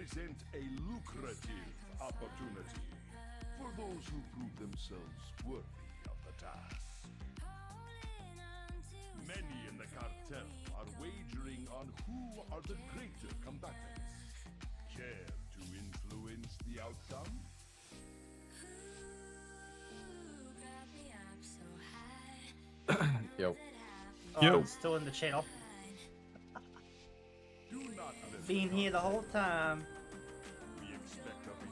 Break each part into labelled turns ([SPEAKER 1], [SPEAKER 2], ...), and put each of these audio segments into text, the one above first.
[SPEAKER 1] present a lucrative opportunity for those who prove themselves worthy of the task. Many in the cartel are wagering on who are the greater combatants. Care to influence the outcome?
[SPEAKER 2] Yo.
[SPEAKER 3] Oh, I'm still in the channel.
[SPEAKER 1] Do not let
[SPEAKER 3] Been here the whole time.
[SPEAKER 1] we expect a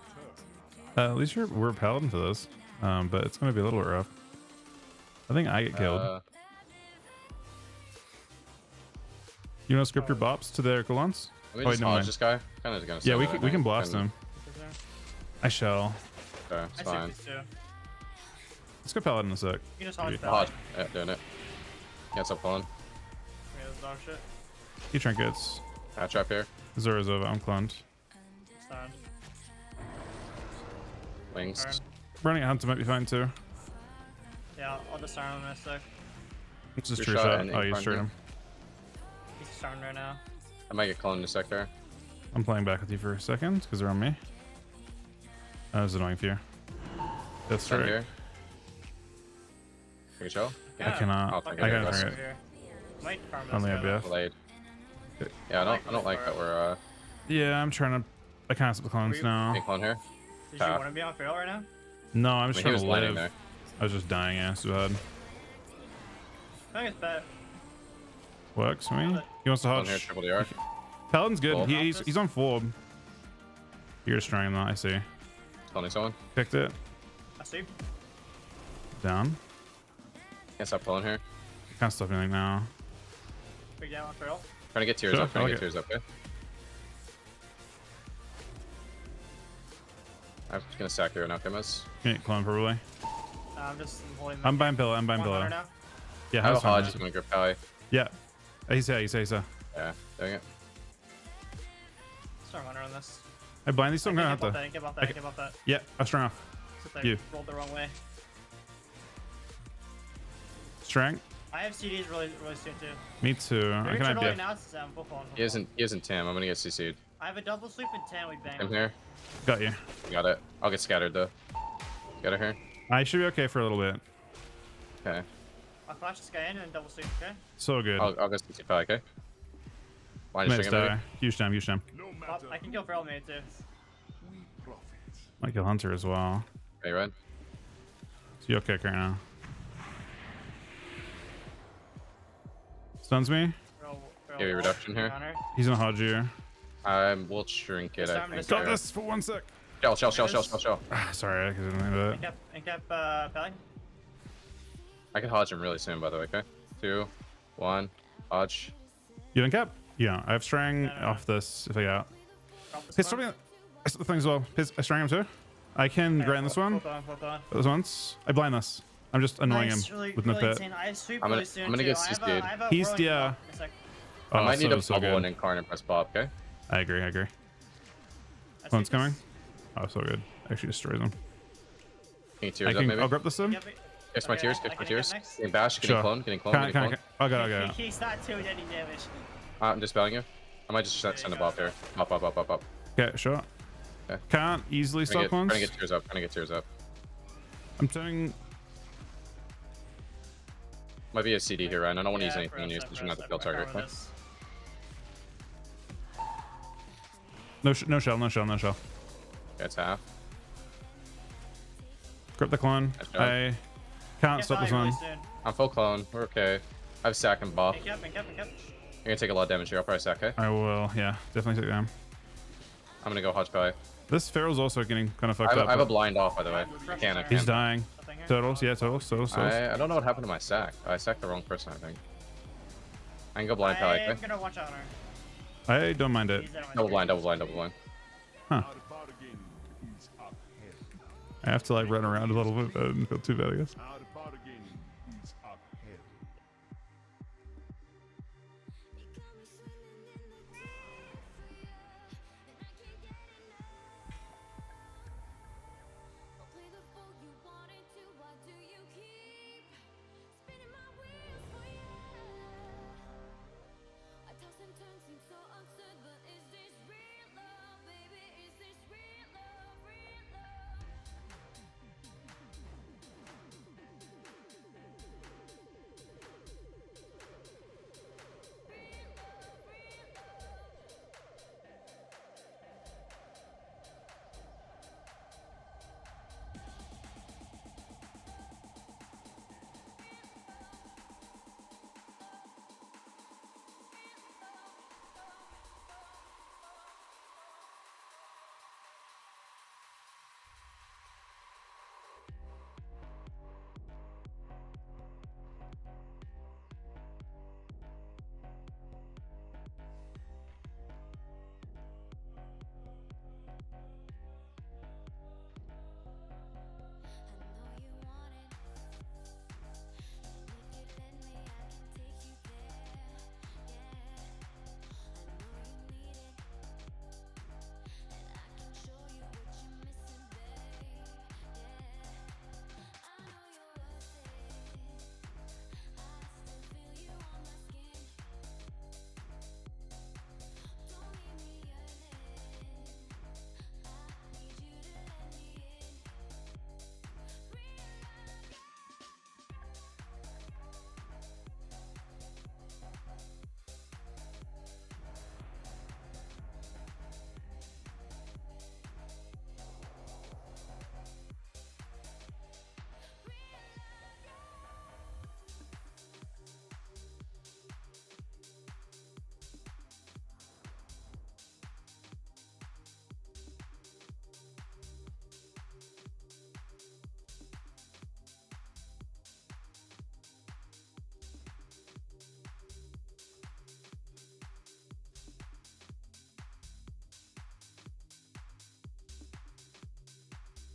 [SPEAKER 1] return.
[SPEAKER 4] At least we're paladin for this, but it's gonna be a little rough. I think I get killed. You want to script your bops to their colons?
[SPEAKER 2] Let me just dodge this guy. Kind of gonna.
[SPEAKER 4] Yeah, we can blast him. I shall.
[SPEAKER 2] Okay, it's fine.
[SPEAKER 4] Let's go paladin in a sec.
[SPEAKER 3] You can just hodge
[SPEAKER 2] Hodge. Yeah, doing it. Can't stop pulling.
[SPEAKER 3] Yeah, this dog shit.
[SPEAKER 4] He trinkets.
[SPEAKER 2] Hatch trap here.
[SPEAKER 4] Zoro's over. I'm cloned.
[SPEAKER 3] Stand.
[SPEAKER 2] Wings.
[SPEAKER 3] Turn.
[SPEAKER 4] Running a hunter might be fine too.
[SPEAKER 3] Yeah, I'll just start him in a sec.
[SPEAKER 4] It's just
[SPEAKER 2] Your
[SPEAKER 4] true
[SPEAKER 2] shot
[SPEAKER 4] shot.
[SPEAKER 2] and
[SPEAKER 4] Oh, you
[SPEAKER 2] front
[SPEAKER 4] straight
[SPEAKER 2] here.
[SPEAKER 4] him.
[SPEAKER 3] He's starting right now.
[SPEAKER 2] I might get cloned in a sec there.
[SPEAKER 4] I'm playing back with you for a second because they're on me. That was annoying for you. That's
[SPEAKER 2] Right
[SPEAKER 4] right.
[SPEAKER 2] here. Take a shell.
[SPEAKER 4] I cannot.
[SPEAKER 2] I'll
[SPEAKER 4] I
[SPEAKER 2] take
[SPEAKER 4] can't
[SPEAKER 2] it.
[SPEAKER 4] bring
[SPEAKER 3] Over
[SPEAKER 4] it.
[SPEAKER 3] here. Might farm
[SPEAKER 4] On the
[SPEAKER 3] this guy, though.
[SPEAKER 4] IBF.
[SPEAKER 2] Blade. Yeah, I don't like that we're
[SPEAKER 4] Yeah, I'm trying to. I can't stop the clones now.
[SPEAKER 2] being cloned here.
[SPEAKER 3] Did you want to be on feral right now?
[SPEAKER 4] No, I'm
[SPEAKER 2] I
[SPEAKER 4] just
[SPEAKER 2] mean, he
[SPEAKER 4] trying
[SPEAKER 2] was
[SPEAKER 4] to
[SPEAKER 2] landing
[SPEAKER 4] live.
[SPEAKER 2] there.
[SPEAKER 4] I was just dying ass bad.
[SPEAKER 3] I think it's bad.
[SPEAKER 4] Works for me. He wants to
[SPEAKER 2] Clone here,
[SPEAKER 4] hodge.
[SPEAKER 2] triple DR.
[SPEAKER 4] Paladin's good.
[SPEAKER 2] Cool.
[SPEAKER 4] He's on forward. You're destroying him though. I see.
[SPEAKER 2] Cloning someone.
[SPEAKER 4] Picked it.
[SPEAKER 3] I see.
[SPEAKER 4] Down.
[SPEAKER 2] Can't stop pulling here.
[SPEAKER 4] Can't stop anything now.
[SPEAKER 3] Big down on feral.
[SPEAKER 2] Trying to get tears
[SPEAKER 4] Sure,
[SPEAKER 2] up. Trying
[SPEAKER 4] I
[SPEAKER 2] to
[SPEAKER 4] like
[SPEAKER 2] get tears up. Okay. I'm just gonna sack here and Alchemist.
[SPEAKER 4] Can't clone probably.
[SPEAKER 3] I'm just holding.
[SPEAKER 4] I'm buying pillow. I'm buying
[SPEAKER 3] 100
[SPEAKER 4] pillow.
[SPEAKER 3] now.
[SPEAKER 4] Yeah,
[SPEAKER 2] I have a
[SPEAKER 4] that's fine,
[SPEAKER 2] Hodge.
[SPEAKER 4] man.
[SPEAKER 2] I'm gonna grip Pally.
[SPEAKER 4] Yeah. He's here.
[SPEAKER 2] Yeah, doing it.
[SPEAKER 3] Start 100 on this.
[SPEAKER 4] I blind these, so I'm gonna have
[SPEAKER 3] Get
[SPEAKER 4] to.
[SPEAKER 3] about that. Get about that.
[SPEAKER 4] Yeah, I'm strong off.
[SPEAKER 3] Except I
[SPEAKER 4] You.
[SPEAKER 3] rolled the wrong way.
[SPEAKER 4] Strength.
[SPEAKER 3] I have CDs really soon too.
[SPEAKER 4] Me too. I
[SPEAKER 3] Maybe
[SPEAKER 4] can
[SPEAKER 3] should roll
[SPEAKER 4] IBF.
[SPEAKER 3] it now since I'm full phone.
[SPEAKER 2] He isn't Tam. I'm gonna get CC'd.
[SPEAKER 3] I have a double sweep and 10 we bang.
[SPEAKER 2] I'm here.
[SPEAKER 4] Got you.
[SPEAKER 2] Got it. I'll get scattered though. Got it here.
[SPEAKER 4] I should be okay for a little bit.
[SPEAKER 2] Okay.
[SPEAKER 3] I'll flash this guy in and double sweep, okay?
[SPEAKER 4] So good.
[SPEAKER 2] I'll go CC Pally. Okay. Line
[SPEAKER 4] Might
[SPEAKER 2] string him,
[SPEAKER 4] die. Huge time.
[SPEAKER 1] No
[SPEAKER 3] Oh,
[SPEAKER 1] matter
[SPEAKER 3] I can kill feral mate too.
[SPEAKER 1] we profit.
[SPEAKER 4] Might kill Hunter as well.
[SPEAKER 2] Okay, red.
[SPEAKER 4] So you okay right now? Stuns me.
[SPEAKER 3] Feral
[SPEAKER 2] Give you
[SPEAKER 3] wolf,
[SPEAKER 2] reduction here.
[SPEAKER 3] counter.
[SPEAKER 4] He's gonna hodge you.
[SPEAKER 2] We'll shrink it.
[SPEAKER 3] This
[SPEAKER 2] I
[SPEAKER 3] time,
[SPEAKER 2] think.
[SPEAKER 3] this
[SPEAKER 4] Got
[SPEAKER 3] time.
[SPEAKER 4] this for 1 sec.
[SPEAKER 2] Shell.
[SPEAKER 4] Sorry, I couldn't do it.
[SPEAKER 3] Incap, Pally.
[SPEAKER 2] I can hodge him really soon, by the way. Okay. 2, 1, hodge.
[SPEAKER 4] You didn't cap? Yeah, I have strang
[SPEAKER 3] No.
[SPEAKER 4] off this if I got.
[SPEAKER 3] Drop this
[SPEAKER 4] Hey,
[SPEAKER 3] one.
[SPEAKER 4] stop me. I saw the thing as well. I strang him too. I can
[SPEAKER 3] Okay,
[SPEAKER 4] grind this one.
[SPEAKER 3] Hold on.
[SPEAKER 4] This once. I blind this. I'm just annoying
[SPEAKER 3] Nice,
[SPEAKER 4] him
[SPEAKER 3] really,
[SPEAKER 4] with no
[SPEAKER 3] really
[SPEAKER 4] pit.
[SPEAKER 3] insane. I have sweep
[SPEAKER 2] I'm gonna-
[SPEAKER 3] really soon
[SPEAKER 2] I'm gonna
[SPEAKER 3] too.
[SPEAKER 2] get
[SPEAKER 3] I have
[SPEAKER 2] CC'd.
[SPEAKER 3] a- I have a
[SPEAKER 4] He's
[SPEAKER 3] whirling
[SPEAKER 4] the,
[SPEAKER 3] block in a sec.
[SPEAKER 2] I might need a
[SPEAKER 4] so
[SPEAKER 2] bubble
[SPEAKER 4] good.
[SPEAKER 2] and incarn and press pop. Okay.
[SPEAKER 4] I agree.
[SPEAKER 3] I
[SPEAKER 4] Clone's
[SPEAKER 3] sweep
[SPEAKER 4] coming.
[SPEAKER 3] this.
[SPEAKER 4] Oh, so good. Actually destroys him.
[SPEAKER 2] Can you tears up maybe?
[SPEAKER 4] I'll grab this in.
[SPEAKER 3] Yep,
[SPEAKER 2] Catch my
[SPEAKER 3] okay,
[SPEAKER 2] tears.
[SPEAKER 3] I
[SPEAKER 2] Catch my
[SPEAKER 3] can
[SPEAKER 2] tears.
[SPEAKER 3] get next.
[SPEAKER 2] Getting bash. Getting
[SPEAKER 4] Sure.
[SPEAKER 2] clone. Getting clone.
[SPEAKER 4] Can
[SPEAKER 2] Getting clone.
[SPEAKER 4] I got it.
[SPEAKER 3] He's not doing any damage.
[SPEAKER 2] I'm dispelling you. I might just send a buff here. Up.
[SPEAKER 4] Okay, sure.
[SPEAKER 2] Okay.
[SPEAKER 4] Can't easily stop
[SPEAKER 2] Trying
[SPEAKER 4] clones.
[SPEAKER 2] to get tears up.
[SPEAKER 4] I'm turning.
[SPEAKER 2] Might be a CD here, Ryan. I don't want to use
[SPEAKER 3] Yeah,
[SPEAKER 2] anything on you,
[SPEAKER 3] press,
[SPEAKER 2] so you're not the
[SPEAKER 3] press,
[SPEAKER 2] kill target.
[SPEAKER 3] cover
[SPEAKER 2] Okay?
[SPEAKER 3] this.
[SPEAKER 4] No shell.
[SPEAKER 2] Okay, it's half.
[SPEAKER 4] Grab the clone.
[SPEAKER 2] Nice job.
[SPEAKER 4] I can't
[SPEAKER 3] Get
[SPEAKER 4] stop this
[SPEAKER 3] Pally
[SPEAKER 4] one.
[SPEAKER 3] really soon.
[SPEAKER 2] I'm full clone. We're okay. I have sack and buff.
[SPEAKER 3] Incap.
[SPEAKER 2] You're gonna take a lot of damage here. I'll probably sack, okay?
[SPEAKER 4] I will. Yeah, definitely take them.
[SPEAKER 2] I'm gonna go hodge Pally.
[SPEAKER 4] This Feral's also getting kind of fucked
[SPEAKER 2] I
[SPEAKER 4] up.
[SPEAKER 2] have a
[SPEAKER 4] but
[SPEAKER 2] blind off, by the way. I can.
[SPEAKER 4] He's dying.
[SPEAKER 3] Nothing here.
[SPEAKER 4] Turtles. Yeah, turtles.
[SPEAKER 2] I don't know what happened to my sack. I sacked the wrong person, I think. I can go blind Pally,
[SPEAKER 3] I'm
[SPEAKER 2] okay?
[SPEAKER 3] gonna watch out on her.
[SPEAKER 4] I don't mind it.
[SPEAKER 3] He's dead on my
[SPEAKER 2] Double
[SPEAKER 3] screen.
[SPEAKER 2] blind.
[SPEAKER 4] Huh.
[SPEAKER 1] Our bargain is upheld.
[SPEAKER 4] I have to like run around a little bit, but I didn't feel too bad, I guess.
[SPEAKER 1] Our bargain is upheld.
[SPEAKER 5] I toss and turn, seem so absurd, but is this real love, baby?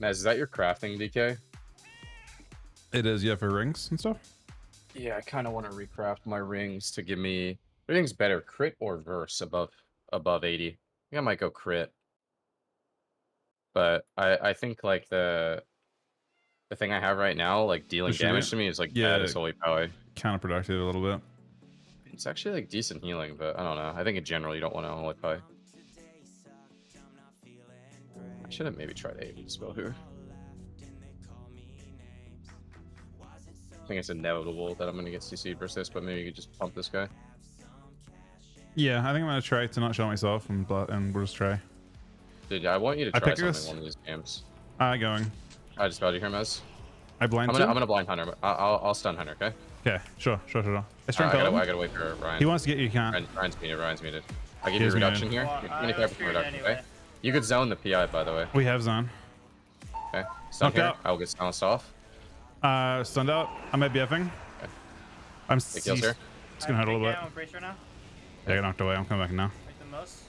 [SPEAKER 2] Mez, is that your crafting DK?
[SPEAKER 4] It is, yeah, for rings and stuff.
[SPEAKER 2] Yeah, I kind of want to recraft my rings to give me rings better, crit or verse above 80. I think I might go crit. But I think like the thing I have right now, like dealing
[SPEAKER 4] Shoot
[SPEAKER 2] damage
[SPEAKER 4] it.
[SPEAKER 2] to me is like
[SPEAKER 4] Yeah.
[SPEAKER 2] bad as holy power.
[SPEAKER 4] Counterproductive a little bit.
[SPEAKER 2] It's actually like decent healing, but I don't know. I think in general you don't want to holy power. I should have maybe tried AWC spell here. I think it's inevitable that I'm gonna get CC'd versus this, but maybe you could just pump this guy.
[SPEAKER 4] Yeah, I think I'm gonna try to not show myself and we'll just try.
[SPEAKER 2] Dude, I want you to
[SPEAKER 4] I
[SPEAKER 2] try
[SPEAKER 4] pick
[SPEAKER 2] something
[SPEAKER 4] this.
[SPEAKER 2] one of these games.
[SPEAKER 4] Going.
[SPEAKER 2] I just got you here, Mez.
[SPEAKER 4] I blind
[SPEAKER 2] I'm
[SPEAKER 4] too?
[SPEAKER 2] gonna blind Hunter. I'll stun Hunter, okay?
[SPEAKER 4] Okay, sure. I
[SPEAKER 2] I
[SPEAKER 4] strength
[SPEAKER 2] gotta wait for Ryan.
[SPEAKER 4] He wants to get you, you can't.
[SPEAKER 2] Ryan's muted. I'll give
[SPEAKER 4] He
[SPEAKER 2] you
[SPEAKER 4] is
[SPEAKER 2] a reduction
[SPEAKER 4] muted.
[SPEAKER 2] here.
[SPEAKER 3] Well,
[SPEAKER 2] 25% reduction, okay? You could zone the PI, by the way.
[SPEAKER 4] We have zone.
[SPEAKER 2] Okay. Stun
[SPEAKER 4] Knocked
[SPEAKER 2] here.
[SPEAKER 4] out.
[SPEAKER 2] I will get bounced off.
[SPEAKER 4] Stunned out. I might be effing.
[SPEAKER 2] Okay.
[SPEAKER 4] I'm
[SPEAKER 2] Big kills here.
[SPEAKER 4] It's gonna hurt a little bit.
[SPEAKER 3] I'm pretty sure now.
[SPEAKER 4] Yeah, I got knocked away. I'm coming back now.
[SPEAKER 3] Like the most.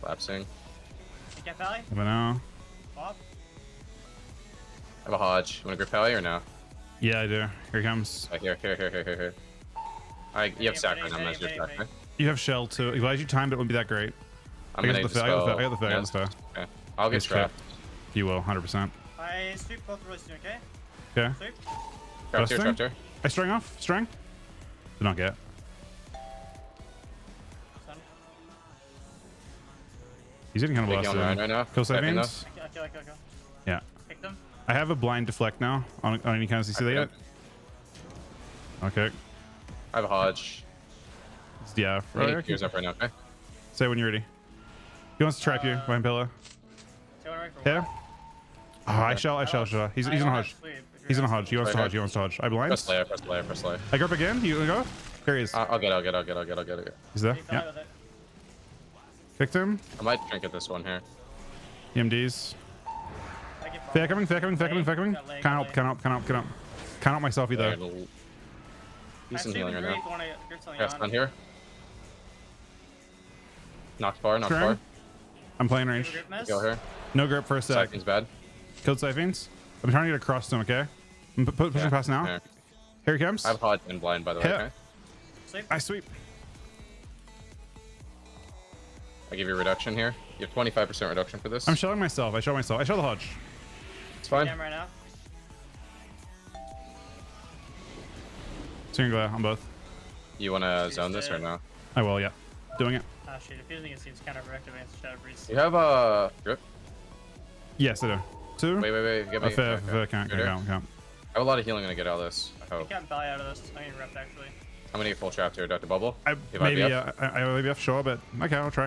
[SPEAKER 2] Collapsing.
[SPEAKER 3] You can't valley.
[SPEAKER 4] I don't know.
[SPEAKER 3] Bob.
[SPEAKER 2] I have a Hodge. You want to grip Pally or no?
[SPEAKER 4] Yeah, I do. Here he comes.
[SPEAKER 2] Right, here. You have sack right now, Mez. Your sack, right?
[SPEAKER 4] You have shell too. If you timed it, wouldn't be that great.
[SPEAKER 2] I'm
[SPEAKER 4] I
[SPEAKER 2] gonna
[SPEAKER 4] got the fair. I got the fair.
[SPEAKER 2] Okay. I'll get
[SPEAKER 4] It's
[SPEAKER 2] trapped.
[SPEAKER 4] You will, 100%.
[SPEAKER 3] I sweep both really soon, okay?
[SPEAKER 4] Okay.
[SPEAKER 3] Sweep.
[SPEAKER 2] Trapped here,
[SPEAKER 4] Busting?
[SPEAKER 2] trapped here.
[SPEAKER 4] I string off. String. Did not get.
[SPEAKER 3] Stun.
[SPEAKER 4] He's getting kind of
[SPEAKER 2] Big on Ryan right
[SPEAKER 4] blasted.
[SPEAKER 2] now.
[SPEAKER 4] Kill
[SPEAKER 2] Typing though.
[SPEAKER 4] savings.
[SPEAKER 3] Kill.
[SPEAKER 4] Yeah.
[SPEAKER 3] Pick them.
[SPEAKER 4] I have a blind deflect now on any kind of CC that yet. Okay.
[SPEAKER 2] I have a Hodge.
[SPEAKER 4] Yeah.
[SPEAKER 2] I'm gonna
[SPEAKER 4] Right,
[SPEAKER 2] gears up right now, okay?
[SPEAKER 4] say when you're ready. He wants to trap you behind pillar.
[SPEAKER 3] Say one right for
[SPEAKER 4] Yeah. Oh, I shall. He's in a hodge. He's in a hodge. He wants to hodge. I blind.
[SPEAKER 2] Press layer.
[SPEAKER 4] I grip again. You go. Here he is.
[SPEAKER 2] I'll get it.
[SPEAKER 4] He's there. Yeah. Picked him.
[SPEAKER 2] I might trinket this one here.
[SPEAKER 4] EMDs. Fair coming. Can't help myself either.
[SPEAKER 2] Decent healing right now. Yeah, stun here. Knocked far.
[SPEAKER 4] String. I'm playing range.
[SPEAKER 2] Go here.
[SPEAKER 4] No grip for a sec.
[SPEAKER 2] Siphon's bad.
[SPEAKER 4] Killed Siphons. I'm trying to get across to him, okay? I'm pushing past now.
[SPEAKER 2] Here.
[SPEAKER 4] Here he comes.
[SPEAKER 2] I have Hodge and blind, by the way,
[SPEAKER 4] Yeah.
[SPEAKER 2] okay?
[SPEAKER 4] I sweep.
[SPEAKER 2] I give you a reduction here. You have 25% reduction for this.
[SPEAKER 4] I'm showing myself. I show the hodge.
[SPEAKER 2] It's fine.
[SPEAKER 3] Right now.
[SPEAKER 4] Single glare on both.
[SPEAKER 2] You want to zone this or no?
[SPEAKER 4] I will, yeah. Doing it.
[SPEAKER 3] Ah, shit. If using it seems counterproductive against Shadow Breeze.
[SPEAKER 2] You have a grip?
[SPEAKER 4] Yes, I do. Two.
[SPEAKER 2] Wait. Get me.
[SPEAKER 4] Fair.
[SPEAKER 2] Okay.
[SPEAKER 4] Can't.
[SPEAKER 2] You're there?
[SPEAKER 4] Can't.
[SPEAKER 2] I have a lot of healing gonna get out of this. I
[SPEAKER 3] I
[SPEAKER 2] hope.
[SPEAKER 3] can't valley out of this. I need rep actually.
[SPEAKER 2] I'm gonna get full trapped here, Dr. Bubble. Give
[SPEAKER 4] Maybe,
[SPEAKER 2] IBF.
[SPEAKER 4] yeah. I will be off sure, but okay, I'll try.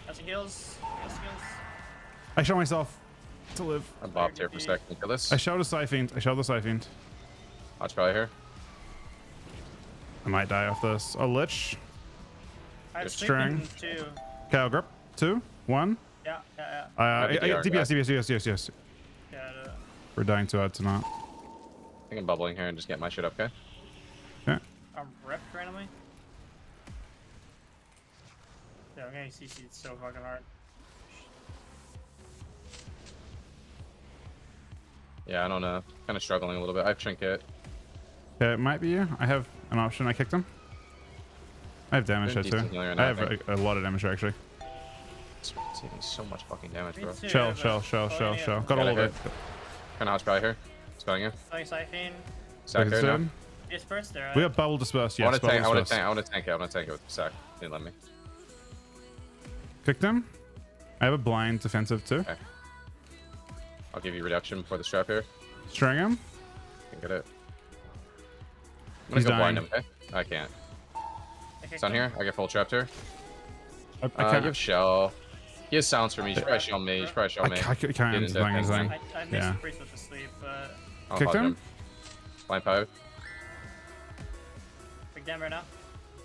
[SPEAKER 3] That's heals.
[SPEAKER 4] I show myself to live.
[SPEAKER 2] I bobbed here for a second. Kill this.
[SPEAKER 4] I show the Siphon.
[SPEAKER 2] Hodge probably here.
[SPEAKER 4] I might die off this. A Lich.
[SPEAKER 3] I have
[SPEAKER 4] String.
[SPEAKER 3] Two.
[SPEAKER 4] Okay, I'll grip. 2, 1.
[SPEAKER 3] Yeah.
[SPEAKER 4] DPS.
[SPEAKER 3] Yeah.
[SPEAKER 4] We're dying too hard to not.
[SPEAKER 2] I think I'm bubbling here and just get my shit up, okay?
[SPEAKER 4] Okay.
[SPEAKER 3] I'm repped randomly. Yeah, I'm getting CC'd so fucking hard.
[SPEAKER 2] Yeah, I don't know. Kind of struggling a little bit. I have Trinket.
[SPEAKER 4] Okay, it might be you. I have an option. I kicked him. I have damage here too.
[SPEAKER 2] Decent healing right
[SPEAKER 4] I
[SPEAKER 2] now,
[SPEAKER 4] have a lot of damage here, actually.
[SPEAKER 2] It's taking so much fucking damage, bro.
[SPEAKER 3] Me too,
[SPEAKER 4] Shell.
[SPEAKER 3] but-
[SPEAKER 4] Got all of it.
[SPEAKER 2] Kind of Hodge probably here. Spelling you.
[SPEAKER 3] Siphon.
[SPEAKER 2] Sack there now.
[SPEAKER 3] Disperse there.
[SPEAKER 4] We have bubble dispersed. Yes,
[SPEAKER 2] I want to
[SPEAKER 4] bubble
[SPEAKER 2] tank.
[SPEAKER 4] dispersed.
[SPEAKER 2] I want to tank it with the sack. Didn't let me.
[SPEAKER 4] Kicked him. I have a blind defensive too.
[SPEAKER 2] Okay. I'll give you reduction before the strap here.
[SPEAKER 4] String him.
[SPEAKER 2] Can get it. I'm
[SPEAKER 4] He's
[SPEAKER 2] gonna go blind
[SPEAKER 4] dying.
[SPEAKER 2] him, okay? I can't.
[SPEAKER 3] I
[SPEAKER 2] It's on here. I get full trapped here.
[SPEAKER 4] I
[SPEAKER 2] I
[SPEAKER 4] can't.
[SPEAKER 2] give shell. He has sounds for me. You should probably shell me. You should probably shell
[SPEAKER 4] I
[SPEAKER 2] me.
[SPEAKER 4] can't.
[SPEAKER 2] Didn't
[SPEAKER 4] It's
[SPEAKER 2] do
[SPEAKER 4] fine.
[SPEAKER 2] anything.
[SPEAKER 3] I missed
[SPEAKER 4] Yeah.
[SPEAKER 3] the priest with the sleep, but
[SPEAKER 2] I'll
[SPEAKER 4] Kicked
[SPEAKER 2] hodge
[SPEAKER 4] him?
[SPEAKER 2] Blind pipe.
[SPEAKER 3] big damn right now.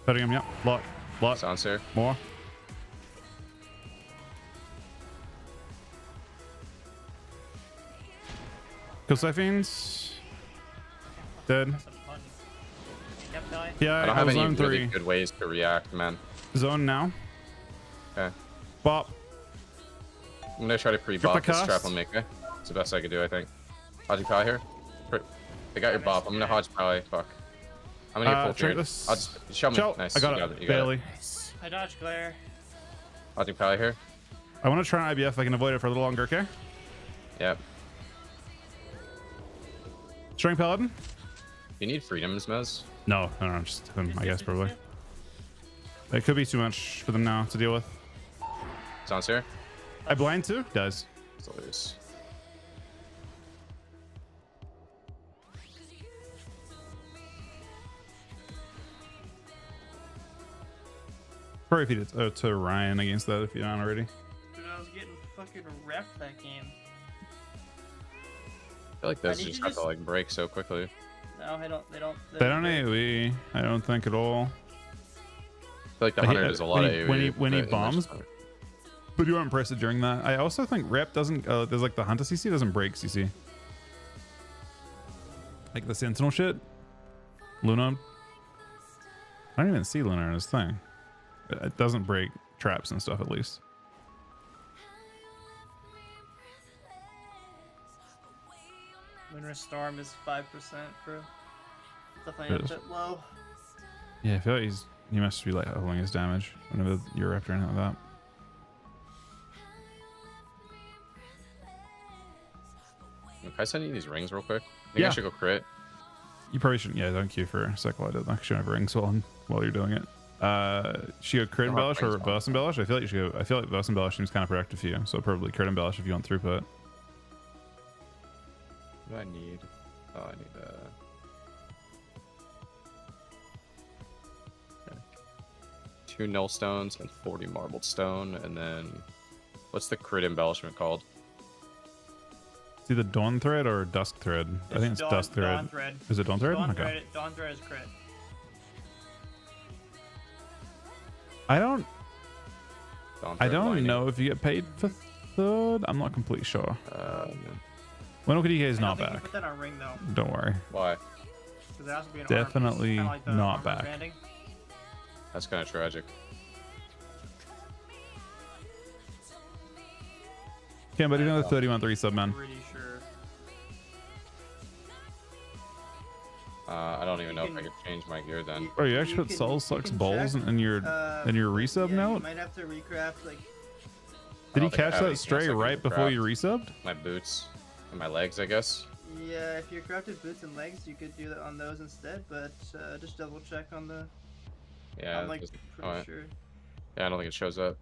[SPEAKER 4] Putting him. Yep. Lot.
[SPEAKER 2] Sounds here.
[SPEAKER 4] More. Kill Siphons. Dead.
[SPEAKER 3] That's a button. Yep, die.
[SPEAKER 4] Yeah,
[SPEAKER 2] I don't have any
[SPEAKER 4] zone
[SPEAKER 2] really
[SPEAKER 4] 3.
[SPEAKER 2] good ways to react, man.
[SPEAKER 4] Zone now.
[SPEAKER 2] Okay.
[SPEAKER 4] Bop.
[SPEAKER 2] I'm gonna try to pre-bop
[SPEAKER 4] Grip my
[SPEAKER 2] this trap
[SPEAKER 4] cast.
[SPEAKER 2] on me, okay? It's the best I could do, I think. Hodgy Pally here. They got your bop. I'm gonna Hodge Pally. Fuck. I'm gonna get full
[SPEAKER 4] Trait
[SPEAKER 2] turn.
[SPEAKER 4] this.
[SPEAKER 2] I'll just show me.
[SPEAKER 4] Chow.
[SPEAKER 2] Nice.
[SPEAKER 4] I got
[SPEAKER 2] You
[SPEAKER 4] it.
[SPEAKER 2] You got
[SPEAKER 4] Barely.
[SPEAKER 2] it.
[SPEAKER 3] I dodged glare.
[SPEAKER 2] Hodgy Pally here.
[SPEAKER 4] I want to try an IBF. I can avoid it for a little longer, okay?
[SPEAKER 2] Yep.
[SPEAKER 4] String Paladin?
[SPEAKER 2] You need freedoms, Mez.
[SPEAKER 4] No, just him, I guess, probably. It could be too much for them now to deal with.
[SPEAKER 2] Sounds here.
[SPEAKER 4] I blind too? Does.
[SPEAKER 2] Still lose.
[SPEAKER 4] Probably feed it to Ryan against that if you're not already.
[SPEAKER 3] Dude, I was getting fucking wrecked that game.
[SPEAKER 2] I feel like those
[SPEAKER 3] need
[SPEAKER 2] just
[SPEAKER 3] to
[SPEAKER 2] have to
[SPEAKER 3] just-
[SPEAKER 2] like break so quickly.
[SPEAKER 3] No, they don't.
[SPEAKER 4] They don't AoE. I don't think at all.
[SPEAKER 2] I feel like the
[SPEAKER 4] He-
[SPEAKER 2] 100 is a lot
[SPEAKER 4] when
[SPEAKER 2] of
[SPEAKER 4] he-
[SPEAKER 2] AoE.
[SPEAKER 4] when he
[SPEAKER 2] but in this
[SPEAKER 4] bombs,
[SPEAKER 2] one-
[SPEAKER 4] But you aren't pressed during that. I also think Rep doesn't. There's like the Hunter CC doesn't break CC. Like the Sentinel shit. Luna. I don't even see Luna in his thing. It doesn't break traps and stuff at least.
[SPEAKER 3] Lunar Storm is 5%, bro. Definitely a
[SPEAKER 4] It is.
[SPEAKER 3] bit low.
[SPEAKER 4] Yeah, I feel like he must be like holding his damage whenever you're Rep or anything like that.
[SPEAKER 2] Can I send you these rings real quick? I think
[SPEAKER 4] Yeah.
[SPEAKER 2] I should go crit.
[SPEAKER 4] You probably shouldn't. Yeah, don't queue for Cycle. I did. I shouldn't have rings while you're doing it. Should you go crit
[SPEAKER 2] I don't have
[SPEAKER 4] embellish or
[SPEAKER 2] rings on.
[SPEAKER 4] reverse embellish? I feel like you should go. I feel like reverse embellish seems kind of productive for you. So probably crit embellish if you want throughput.
[SPEAKER 2] What do I need? Oh, I need okay. 2 null stones and 40 marbled stone, and then what's the crit embellishment called?
[SPEAKER 4] It's either Dawn Thread or Dusk Thread. I think it's Dusk Thread.
[SPEAKER 3] Dawn Thread.
[SPEAKER 4] Is it Dawn Thread?
[SPEAKER 3] Dawn
[SPEAKER 4] Okay.
[SPEAKER 3] Thread. Dawn Thread is crit.
[SPEAKER 4] I don't
[SPEAKER 2] Dawn Thread
[SPEAKER 4] know
[SPEAKER 2] Lightning.
[SPEAKER 4] if you get paid for third. I'm not completely sure. When OKDK is
[SPEAKER 3] I don't
[SPEAKER 4] not
[SPEAKER 3] think you
[SPEAKER 4] back.
[SPEAKER 3] put that on ring though,
[SPEAKER 4] Don't worry.
[SPEAKER 2] Why?
[SPEAKER 3] because there has to be an
[SPEAKER 4] Definitely
[SPEAKER 3] armor piece, kinda like the
[SPEAKER 4] not
[SPEAKER 3] armor
[SPEAKER 4] back.
[SPEAKER 3] banding.
[SPEAKER 2] That's kind of tragic.
[SPEAKER 4] Okay, but another 30-month resub, man.
[SPEAKER 3] Pretty sure.
[SPEAKER 2] I don't even know if
[SPEAKER 3] can-
[SPEAKER 2] I could change my gear then.
[SPEAKER 4] Oh, you actually
[SPEAKER 3] You
[SPEAKER 4] put
[SPEAKER 3] can-
[SPEAKER 4] Soul
[SPEAKER 3] you
[SPEAKER 4] Sucks
[SPEAKER 3] can
[SPEAKER 4] balls
[SPEAKER 3] check,
[SPEAKER 4] in your resub
[SPEAKER 3] yeah,
[SPEAKER 4] note?
[SPEAKER 3] You might have to recraft like.
[SPEAKER 4] Did
[SPEAKER 2] don't
[SPEAKER 4] he
[SPEAKER 2] think I
[SPEAKER 4] catch
[SPEAKER 2] have
[SPEAKER 4] that
[SPEAKER 2] anything
[SPEAKER 4] stray
[SPEAKER 2] else I can
[SPEAKER 4] right before you resubbed?
[SPEAKER 2] My boots and my legs, I guess.
[SPEAKER 3] Yeah, if you crafted boots and legs, you could do that on those instead. But just double check on the.
[SPEAKER 2] Yeah.
[SPEAKER 3] I'm like
[SPEAKER 2] just-
[SPEAKER 3] pretty
[SPEAKER 2] alright.
[SPEAKER 3] sure.
[SPEAKER 2] Yeah, I don't think it shows up.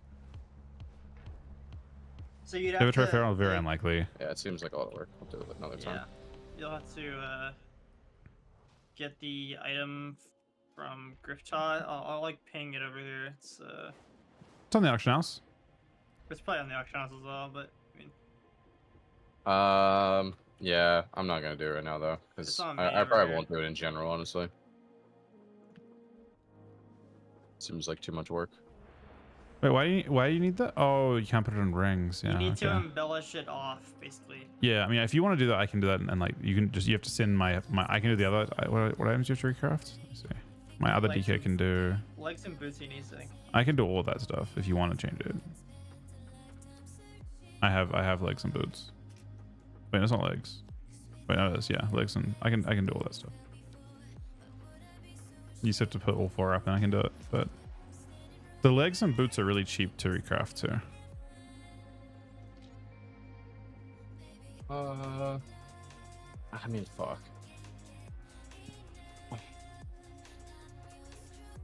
[SPEAKER 3] So you'd
[SPEAKER 4] Give
[SPEAKER 3] have
[SPEAKER 4] it to a
[SPEAKER 3] to.
[SPEAKER 4] fair, very
[SPEAKER 3] like,
[SPEAKER 4] unlikely.
[SPEAKER 2] Yeah, it seems like a lot of work. I'll do it another time.
[SPEAKER 3] Yeah, you'll have to get the item from Griftod. I'll like ping it over here. It's
[SPEAKER 4] It's on the auction house.
[SPEAKER 3] it's probably on the auction house as well, but I mean,
[SPEAKER 2] Yeah, I'm not gonna do it right now though, because
[SPEAKER 3] It's on
[SPEAKER 2] I
[SPEAKER 3] me over
[SPEAKER 2] probably
[SPEAKER 3] here.
[SPEAKER 2] won't do it in general, honestly. Seems like too much work.
[SPEAKER 4] Wait, why do you need that? Oh, you can't put it on rings. Yeah.
[SPEAKER 3] you need
[SPEAKER 4] okay.
[SPEAKER 3] to embellish it off, basically.
[SPEAKER 4] Yeah, I mean, if you want to do that, I can do that, and like you have to send my I can do the other. What items do you have to recraft? Let's see. My other
[SPEAKER 3] Like-
[SPEAKER 4] DK can do.
[SPEAKER 3] Legs and boots, he needs, I think.
[SPEAKER 4] I can do all that stuff if you want to change it. I have legs and boots. Wait, that's not legs. Wait, no, it is. Yeah, legs and I can do all that stuff. You just have to put all 4 up, and I can do it. But the legs and boots are really cheap to recraft too.
[SPEAKER 2] I mean, fuck.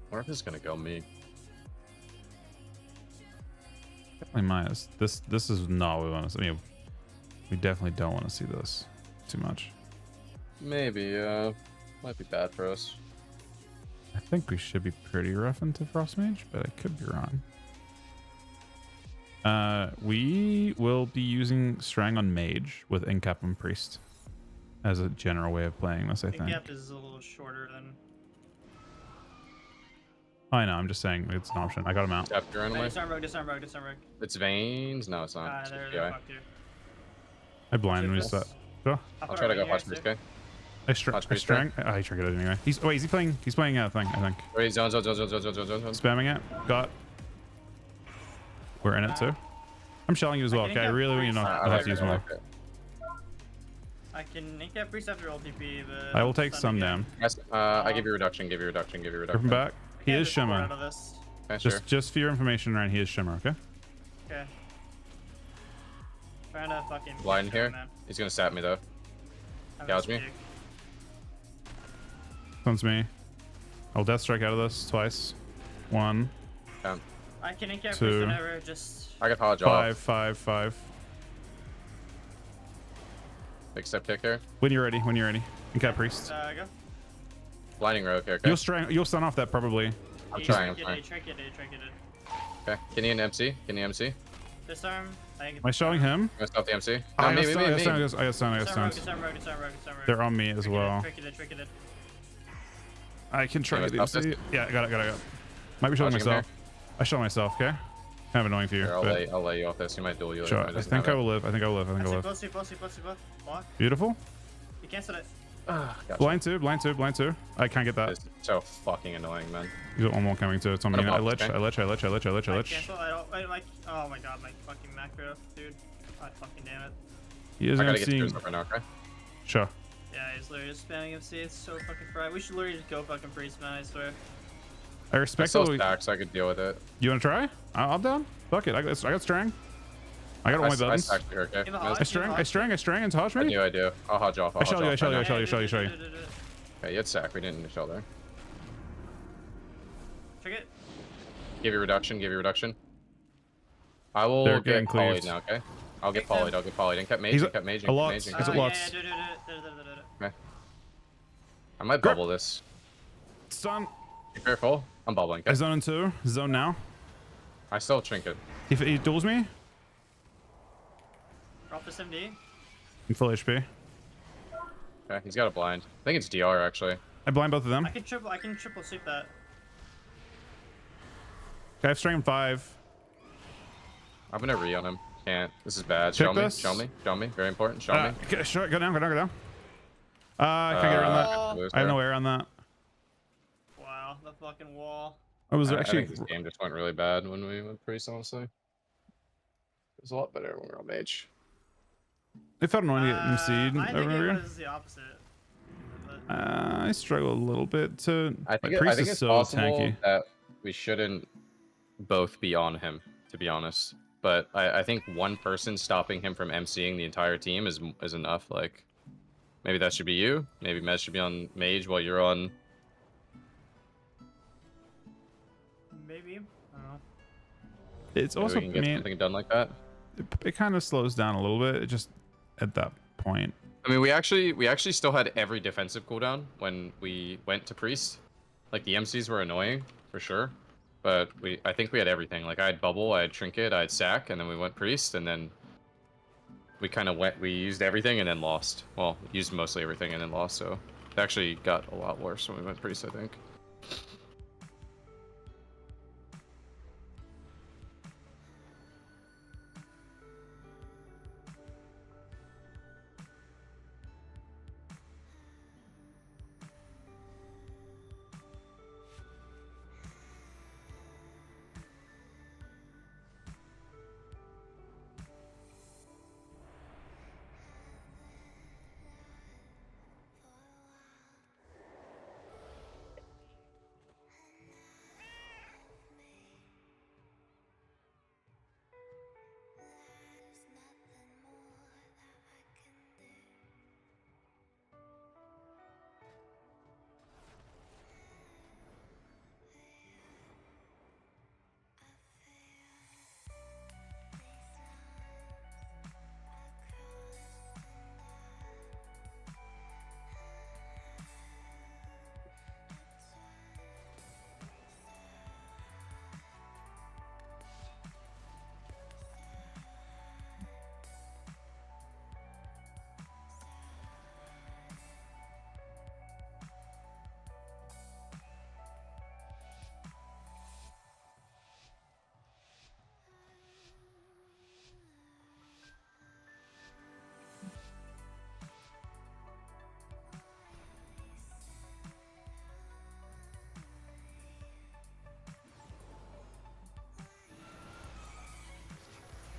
[SPEAKER 2] Where is this gonna go me?
[SPEAKER 4] Definitely minus. This is not what we want to see. I mean, we definitely don't want to see this too much.
[SPEAKER 2] Maybe, might be bad for us.
[SPEAKER 4] I think we should be pretty rough into Frost Mage, but I could be wrong. We will be using Strang on Mage with Incap and Priest as a general way of playing this, I think.
[SPEAKER 3] Gap is a little shorter than.
[SPEAKER 4] I know, I'm just saying it's an option. I got him out.
[SPEAKER 2] Tap your enemy.
[SPEAKER 3] Disarm rogue, disarm rogue, disarm rogue.
[SPEAKER 2] It's veins. No, it's not. It's
[SPEAKER 3] They're
[SPEAKER 2] PI.
[SPEAKER 3] fucked here.
[SPEAKER 4] I blind when we start. Sure.
[SPEAKER 2] I'll try to go watch this guy.
[SPEAKER 4] I
[SPEAKER 2] Watch
[SPEAKER 4] Strang.
[SPEAKER 2] Priest
[SPEAKER 4] I triggered it anyway. He's wait, is he playing a thing, I think.
[SPEAKER 2] Wait, zone.
[SPEAKER 4] Spamming it. Got. We're in it too. I'm shelling you as
[SPEAKER 3] I
[SPEAKER 4] well.
[SPEAKER 3] can
[SPEAKER 4] Okay, I
[SPEAKER 3] get
[SPEAKER 4] really want you to
[SPEAKER 3] priest.
[SPEAKER 4] not have to use more.
[SPEAKER 2] like it.
[SPEAKER 3] I can ink that priest after LTP, but
[SPEAKER 4] I will take
[SPEAKER 3] stun
[SPEAKER 4] some
[SPEAKER 3] again.
[SPEAKER 4] down.
[SPEAKER 2] Yes, I give you reduction. Give you reduction. Give you
[SPEAKER 4] Grip
[SPEAKER 2] reduction.
[SPEAKER 4] him back.
[SPEAKER 3] I
[SPEAKER 4] He
[SPEAKER 3] can't
[SPEAKER 4] is
[SPEAKER 3] just pour
[SPEAKER 4] shimmer.
[SPEAKER 3] out of this.
[SPEAKER 2] Okay, sure.
[SPEAKER 4] Just for your information, Ryan, he is shimmer. Okay.
[SPEAKER 3] Okay. Trying to fucking
[SPEAKER 2] Blind
[SPEAKER 3] get him,
[SPEAKER 2] here.
[SPEAKER 3] man.
[SPEAKER 2] He's gonna sap me though.
[SPEAKER 3] I'm
[SPEAKER 2] Gouge
[SPEAKER 3] just
[SPEAKER 2] me.
[SPEAKER 3] big.
[SPEAKER 4] Comes me. I'll death strike out of this twice. 1,
[SPEAKER 3] I can ink that
[SPEAKER 4] Two.
[SPEAKER 3] priest whenever, just...
[SPEAKER 2] I got Hodge
[SPEAKER 4] 5,
[SPEAKER 2] off.
[SPEAKER 4] 5, 5.
[SPEAKER 2] Big step kick here.
[SPEAKER 4] When you're ready. When you're ready. You got priest.
[SPEAKER 3] Go.
[SPEAKER 2] Blinding rogue here. Okay.
[SPEAKER 4] You'll stun off that probably.
[SPEAKER 2] I'm
[SPEAKER 3] He
[SPEAKER 2] trying.
[SPEAKER 3] trinketed.
[SPEAKER 2] Okay. Can you an MC? Can you MC?
[SPEAKER 3] Disarm. I can
[SPEAKER 4] Am I showing him?
[SPEAKER 2] I'm gonna stop the MC.
[SPEAKER 4] I
[SPEAKER 2] No,
[SPEAKER 4] got
[SPEAKER 2] me.
[SPEAKER 4] stunned. I got stunned.
[SPEAKER 3] Disarm rogue.
[SPEAKER 4] They're on me as well.
[SPEAKER 3] Trinketed.
[SPEAKER 4] I can try
[SPEAKER 2] Yeah,
[SPEAKER 4] the
[SPEAKER 2] let's stop
[SPEAKER 4] MC. Yeah, got it. Might be showing
[SPEAKER 2] Watching him
[SPEAKER 4] myself. I show myself. Okay. Kind of annoying for you.
[SPEAKER 2] Here, I'll
[SPEAKER 4] but
[SPEAKER 2] lay you off this. You might duel you.
[SPEAKER 4] sure.
[SPEAKER 2] If it
[SPEAKER 4] I
[SPEAKER 2] doesn't
[SPEAKER 4] think
[SPEAKER 2] have
[SPEAKER 4] I will live. I think I'll live.
[SPEAKER 3] Pussy. Block.
[SPEAKER 4] Beautiful.
[SPEAKER 3] You canceled it.
[SPEAKER 2] Gotcha.
[SPEAKER 4] Blind two. I can't get that.
[SPEAKER 2] This is so fucking annoying, man.
[SPEAKER 4] You got one more coming too. It's on me.
[SPEAKER 2] I'm gonna
[SPEAKER 4] I
[SPEAKER 2] block this
[SPEAKER 4] lich.
[SPEAKER 2] guy.
[SPEAKER 3] I cancel. I don't like. Oh my god, my fucking macro, dude. God fucking damn it.
[SPEAKER 4] He is
[SPEAKER 2] I gotta get
[SPEAKER 4] MCing.
[SPEAKER 2] screws up right now, okay?
[SPEAKER 4] Sure.
[SPEAKER 3] Yeah, he's literally just spamming MC. It's so fucking fried. We should literally just go fucking priest, man. I swear.
[SPEAKER 4] I
[SPEAKER 2] I
[SPEAKER 4] respect
[SPEAKER 2] still
[SPEAKER 4] the.
[SPEAKER 2] stack, so I could deal with it.
[SPEAKER 4] You want to try? I'm down. Fuck it. I got strang. I got all my
[SPEAKER 2] I
[SPEAKER 4] buttons.
[SPEAKER 2] stacked here, okay?
[SPEAKER 3] Give a
[SPEAKER 2] Miz?
[SPEAKER 3] hodge.
[SPEAKER 4] I strang and Hodge me.
[SPEAKER 2] I do. I'll hodge off.
[SPEAKER 4] I shall you.
[SPEAKER 2] Okay, you had sack. We didn't shell there.
[SPEAKER 3] Trick it.
[SPEAKER 2] Give you reduction. I will
[SPEAKER 4] They're
[SPEAKER 2] get
[SPEAKER 4] getting
[SPEAKER 2] polyed
[SPEAKER 4] cleaved.
[SPEAKER 2] now, okay? I'll get
[SPEAKER 3] Take them.
[SPEAKER 2] polyed. And kept
[SPEAKER 4] He's
[SPEAKER 2] maging, kept maging,
[SPEAKER 4] a lot.
[SPEAKER 2] kept maging.
[SPEAKER 4] Is it lots?
[SPEAKER 3] Yeah, do it.
[SPEAKER 2] I might
[SPEAKER 4] Grip.
[SPEAKER 2] bubble this.
[SPEAKER 4] Stun.
[SPEAKER 2] Be careful. I'm bubbling.
[SPEAKER 4] I
[SPEAKER 2] Okay?
[SPEAKER 4] zone in 2. Zone now.
[SPEAKER 2] I still trinket.
[SPEAKER 4] He duels me.
[SPEAKER 3] Drop this MD.
[SPEAKER 4] I'm full HP.
[SPEAKER 2] Okay, he's got a blind. I think it's DR actually.
[SPEAKER 4] I blind both of them.
[SPEAKER 3] I can triple sweep that.
[SPEAKER 4] I have strang 5.
[SPEAKER 2] I'm gonna re on him. Can't. This is bad.
[SPEAKER 4] Check
[SPEAKER 2] Show me.
[SPEAKER 4] this.
[SPEAKER 2] Show me. Very important. Show me.
[SPEAKER 4] Okay, sure. Go down. I can't get around that. I have no air on that.
[SPEAKER 3] Wow, the fucking wall.
[SPEAKER 4] I was
[SPEAKER 2] I
[SPEAKER 4] actually.
[SPEAKER 2] think this game just went really bad when we went priest, honestly. It was a lot better when we were on mage.
[SPEAKER 4] It felt annoying to get MC'd
[SPEAKER 3] I think
[SPEAKER 4] over
[SPEAKER 3] it
[SPEAKER 4] here.
[SPEAKER 3] was the opposite. But
[SPEAKER 4] I struggle a little bit to.
[SPEAKER 2] I think,
[SPEAKER 4] like, Priest
[SPEAKER 2] it's
[SPEAKER 4] is so
[SPEAKER 2] possible
[SPEAKER 4] tanky.
[SPEAKER 2] that we shouldn't both be on him, to be honest. But I think one person stopping him from MCing the entire team is enough. Like, maybe that should be you. Maybe Mez should be on mage while you're on.
[SPEAKER 3] maybe. I don't know.
[SPEAKER 4] It's
[SPEAKER 2] Maybe
[SPEAKER 4] also,
[SPEAKER 2] we can get something done like that.
[SPEAKER 4] it kind of slows down a little bit. It just at that point.
[SPEAKER 2] I mean, we actually still had every defensive cooldown when we went to priest. Like the MCs were annoying for sure, but I think we had everything. Like I had bubble, I had trinket, I had sack, and then we went priest, and then we kind of we used everything and then lost. Well, used mostly everything and then lost. So it actually got a lot worse when we went priest, I think.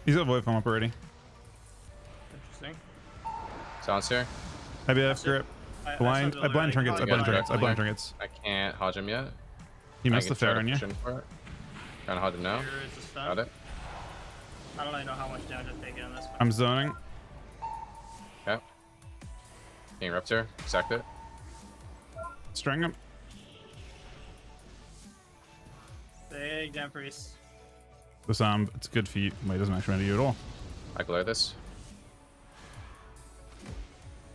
[SPEAKER 4] He's got void form up already.
[SPEAKER 3] Interesting.
[SPEAKER 2] Silence here.
[SPEAKER 4] IBF grip. Blind. I blind trinkets. I blind trinkets. I blind trinkets.
[SPEAKER 2] I can't hodge him yet.
[SPEAKER 4] He missed the fair on you.
[SPEAKER 2] Trying to hodge him now.
[SPEAKER 3] Here is a stun.
[SPEAKER 2] Got it.
[SPEAKER 3] I don't really know how much damage I've taken on this one.
[SPEAKER 4] I'm zoning.
[SPEAKER 2] Okay. Getting Raptor. Sacked it.
[SPEAKER 4] String him.
[SPEAKER 3] Big damn priest.
[SPEAKER 4] This it's good for you. Wait, it doesn't actually matter to you at all.
[SPEAKER 2] I glare this.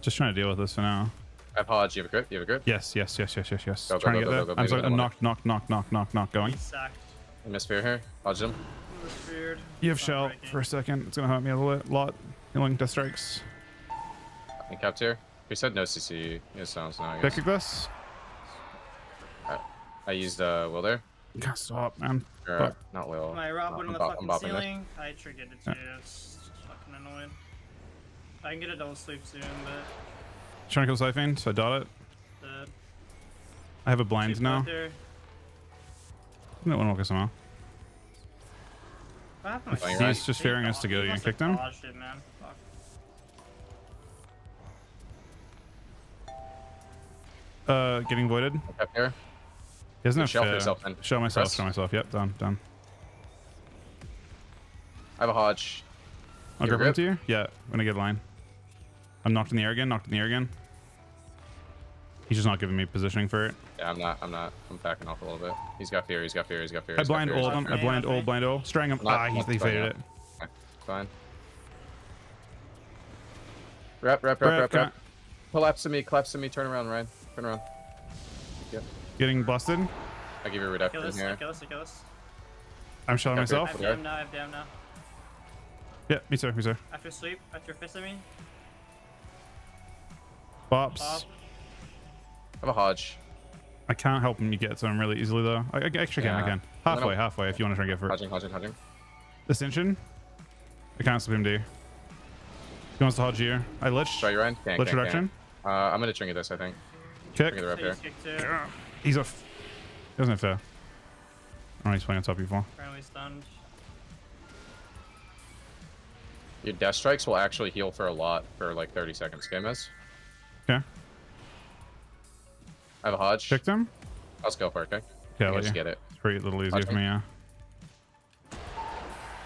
[SPEAKER 4] Just trying to deal with this for now.
[SPEAKER 2] I have hodge. You have a grip? You have a grip?
[SPEAKER 4] Yes.
[SPEAKER 2] Go,
[SPEAKER 4] Trying to get there.
[SPEAKER 2] go,
[SPEAKER 4] I'm sorry.
[SPEAKER 2] baby,
[SPEAKER 4] Knock. Going.
[SPEAKER 3] He's sacked.
[SPEAKER 2] I missed fear here. Hodge him.
[SPEAKER 3] He was feared.
[SPEAKER 4] You have
[SPEAKER 3] Stun
[SPEAKER 4] shell
[SPEAKER 3] breaking.
[SPEAKER 4] for a second. It's gonna hurt me a lot. Healing death strikes.
[SPEAKER 2] I capped here. He said no CC. He has silence now. I
[SPEAKER 4] Pick
[SPEAKER 2] guess.
[SPEAKER 4] this.
[SPEAKER 2] I used will there.
[SPEAKER 4] Can't stop, man.
[SPEAKER 2] Or,
[SPEAKER 4] Fuck.
[SPEAKER 2] not will.
[SPEAKER 3] My rock went on the
[SPEAKER 2] I'm
[SPEAKER 3] fucking
[SPEAKER 2] bopping it.
[SPEAKER 3] ceiling. I triggered it too. It's fucking annoying. I can get a double sleep soon, but
[SPEAKER 4] Trying to kill Siphon, so I dot it.
[SPEAKER 3] the
[SPEAKER 4] I have a blind
[SPEAKER 3] she's
[SPEAKER 4] now.
[SPEAKER 3] out there.
[SPEAKER 4] No one will kill somehow.
[SPEAKER 3] What happened to my
[SPEAKER 2] He's
[SPEAKER 3] sleep?
[SPEAKER 4] just
[SPEAKER 3] He
[SPEAKER 4] fearing us to
[SPEAKER 3] dodged-
[SPEAKER 4] go.
[SPEAKER 3] he
[SPEAKER 4] You
[SPEAKER 3] must
[SPEAKER 4] kicked
[SPEAKER 3] have
[SPEAKER 4] him?
[SPEAKER 3] dodged it, man. Fuck.
[SPEAKER 4] Getting voided.
[SPEAKER 2] I capped here.
[SPEAKER 4] He doesn't have
[SPEAKER 2] Shelf
[SPEAKER 4] fair.
[SPEAKER 2] yourself then.
[SPEAKER 4] Show myself.
[SPEAKER 2] Press.
[SPEAKER 4] Show myself. Yep, done.
[SPEAKER 2] I have a hodge.
[SPEAKER 4] I'll
[SPEAKER 2] Your
[SPEAKER 4] grab him
[SPEAKER 2] grip?
[SPEAKER 4] to you. Yeah, when I get line. I'm knocked in the air again. He's just not giving me positioning for it.
[SPEAKER 2] Yeah, I'm not. I'm backing off a little bit. He's got fear.
[SPEAKER 4] I blind all of them. I blind
[SPEAKER 3] Okay.
[SPEAKER 4] all. Strang him. He faded it.
[SPEAKER 2] Fine. Rep.
[SPEAKER 4] Can't-
[SPEAKER 2] Collapse to me. Turn around, Ryan. Turn around.
[SPEAKER 4] Getting busted.
[SPEAKER 2] I give you a
[SPEAKER 3] Kill
[SPEAKER 2] reduction
[SPEAKER 3] this,
[SPEAKER 2] here.
[SPEAKER 3] kill this.
[SPEAKER 4] I'm showing
[SPEAKER 2] Okay.
[SPEAKER 3] I
[SPEAKER 4] myself.
[SPEAKER 3] have
[SPEAKER 2] Okay.
[SPEAKER 3] damn now.
[SPEAKER 4] Yeah, me too.
[SPEAKER 3] After sleep, after fist at me.
[SPEAKER 4] Bops.
[SPEAKER 3] Pop.
[SPEAKER 2] I have a hodge.
[SPEAKER 4] I can't help him get to him really easily though. I actually can. I
[SPEAKER 2] Yeah.
[SPEAKER 4] can. Halfway if you want to try and get for it.
[SPEAKER 2] Hodging.
[SPEAKER 4] Ascension. I can't slip him, do you? He wants to hodge here. I lich.
[SPEAKER 2] Try your end.
[SPEAKER 4] Lich reduction.
[SPEAKER 2] I'm gonna trinket this, I think.
[SPEAKER 4] Kick.
[SPEAKER 2] Trinket the rep
[SPEAKER 3] So
[SPEAKER 2] here.
[SPEAKER 3] he's kicked too.
[SPEAKER 4] He's a. He doesn't have fair. Oh, he's playing on top of you for.
[SPEAKER 3] Currently stunned.
[SPEAKER 2] Your death strikes will actually heal for a lot for like 30 seconds. Okay, miss?
[SPEAKER 4] Okay.
[SPEAKER 2] I have a hodge.
[SPEAKER 4] Kicked him.
[SPEAKER 2] Let's go for it, okay?
[SPEAKER 4] Yeah,
[SPEAKER 2] I
[SPEAKER 4] I'll let
[SPEAKER 2] just
[SPEAKER 4] you.
[SPEAKER 2] get it.
[SPEAKER 4] It's pretty a little easier
[SPEAKER 2] Hodge
[SPEAKER 4] for
[SPEAKER 2] me.
[SPEAKER 4] me, yeah.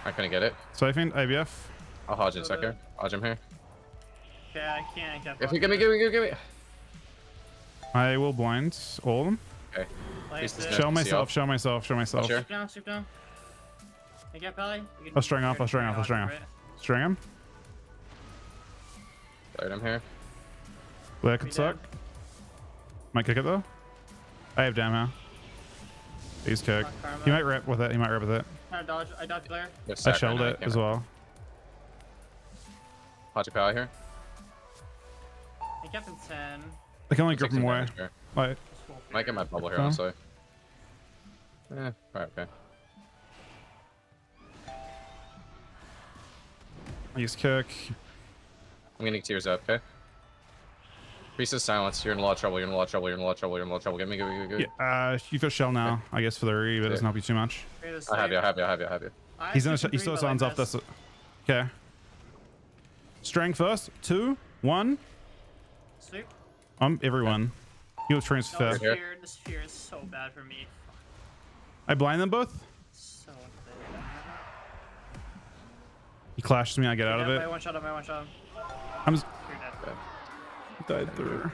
[SPEAKER 2] I couldn't get it.
[SPEAKER 4] Siphon, IBF.
[SPEAKER 2] I'll hodge in a second. Hodge him here.
[SPEAKER 3] Okay, I can't.
[SPEAKER 2] If you give me.
[SPEAKER 4] I will blind all of them.
[SPEAKER 2] Okay.
[SPEAKER 3] Place
[SPEAKER 2] Please
[SPEAKER 3] it.
[SPEAKER 2] Yeah,
[SPEAKER 4] Show
[SPEAKER 2] see
[SPEAKER 4] myself.
[SPEAKER 2] Sure.
[SPEAKER 3] Sleep down. Hey, get Pally.
[SPEAKER 4] I'll string off. String him.
[SPEAKER 2] Light him here.
[SPEAKER 4] That could suck. Might kick it though. I have damn now. He's kicked. He might rip with it.
[SPEAKER 3] I dodge glare.
[SPEAKER 2] There's
[SPEAKER 4] I
[SPEAKER 2] sack
[SPEAKER 4] shelled
[SPEAKER 2] right now,
[SPEAKER 4] it
[SPEAKER 2] you
[SPEAKER 4] as
[SPEAKER 2] can't-
[SPEAKER 4] well.
[SPEAKER 2] Hodge a pally here.
[SPEAKER 3] He kept him 10.
[SPEAKER 4] I can only grip
[SPEAKER 2] 16
[SPEAKER 4] him away.
[SPEAKER 2] damage here.
[SPEAKER 4] Like,
[SPEAKER 2] Might get my bubble here,
[SPEAKER 4] Okay.
[SPEAKER 2] honestly. Alright, okay.
[SPEAKER 4] he's kick.
[SPEAKER 2] I'm getting tears up, okay? Priestess silence. You're in a lot of trouble. Give me.
[SPEAKER 4] Yeah, you got shell now, I guess, for the re, but it doesn't help you too much.
[SPEAKER 2] I have you.
[SPEAKER 4] He's gonna. He still sounds off this. Okay. Strength first. 2, 1.
[SPEAKER 3] Sleep.
[SPEAKER 4] Everyone. Heal trains
[SPEAKER 3] No,
[SPEAKER 4] fair.
[SPEAKER 3] this fear is so bad for me.
[SPEAKER 4] I blind them both.
[SPEAKER 3] So unfair.
[SPEAKER 4] He clashes me. I get out of
[SPEAKER 3] I
[SPEAKER 4] it.
[SPEAKER 3] one shot him.
[SPEAKER 4] I'm
[SPEAKER 3] You're dead.
[SPEAKER 4] died through.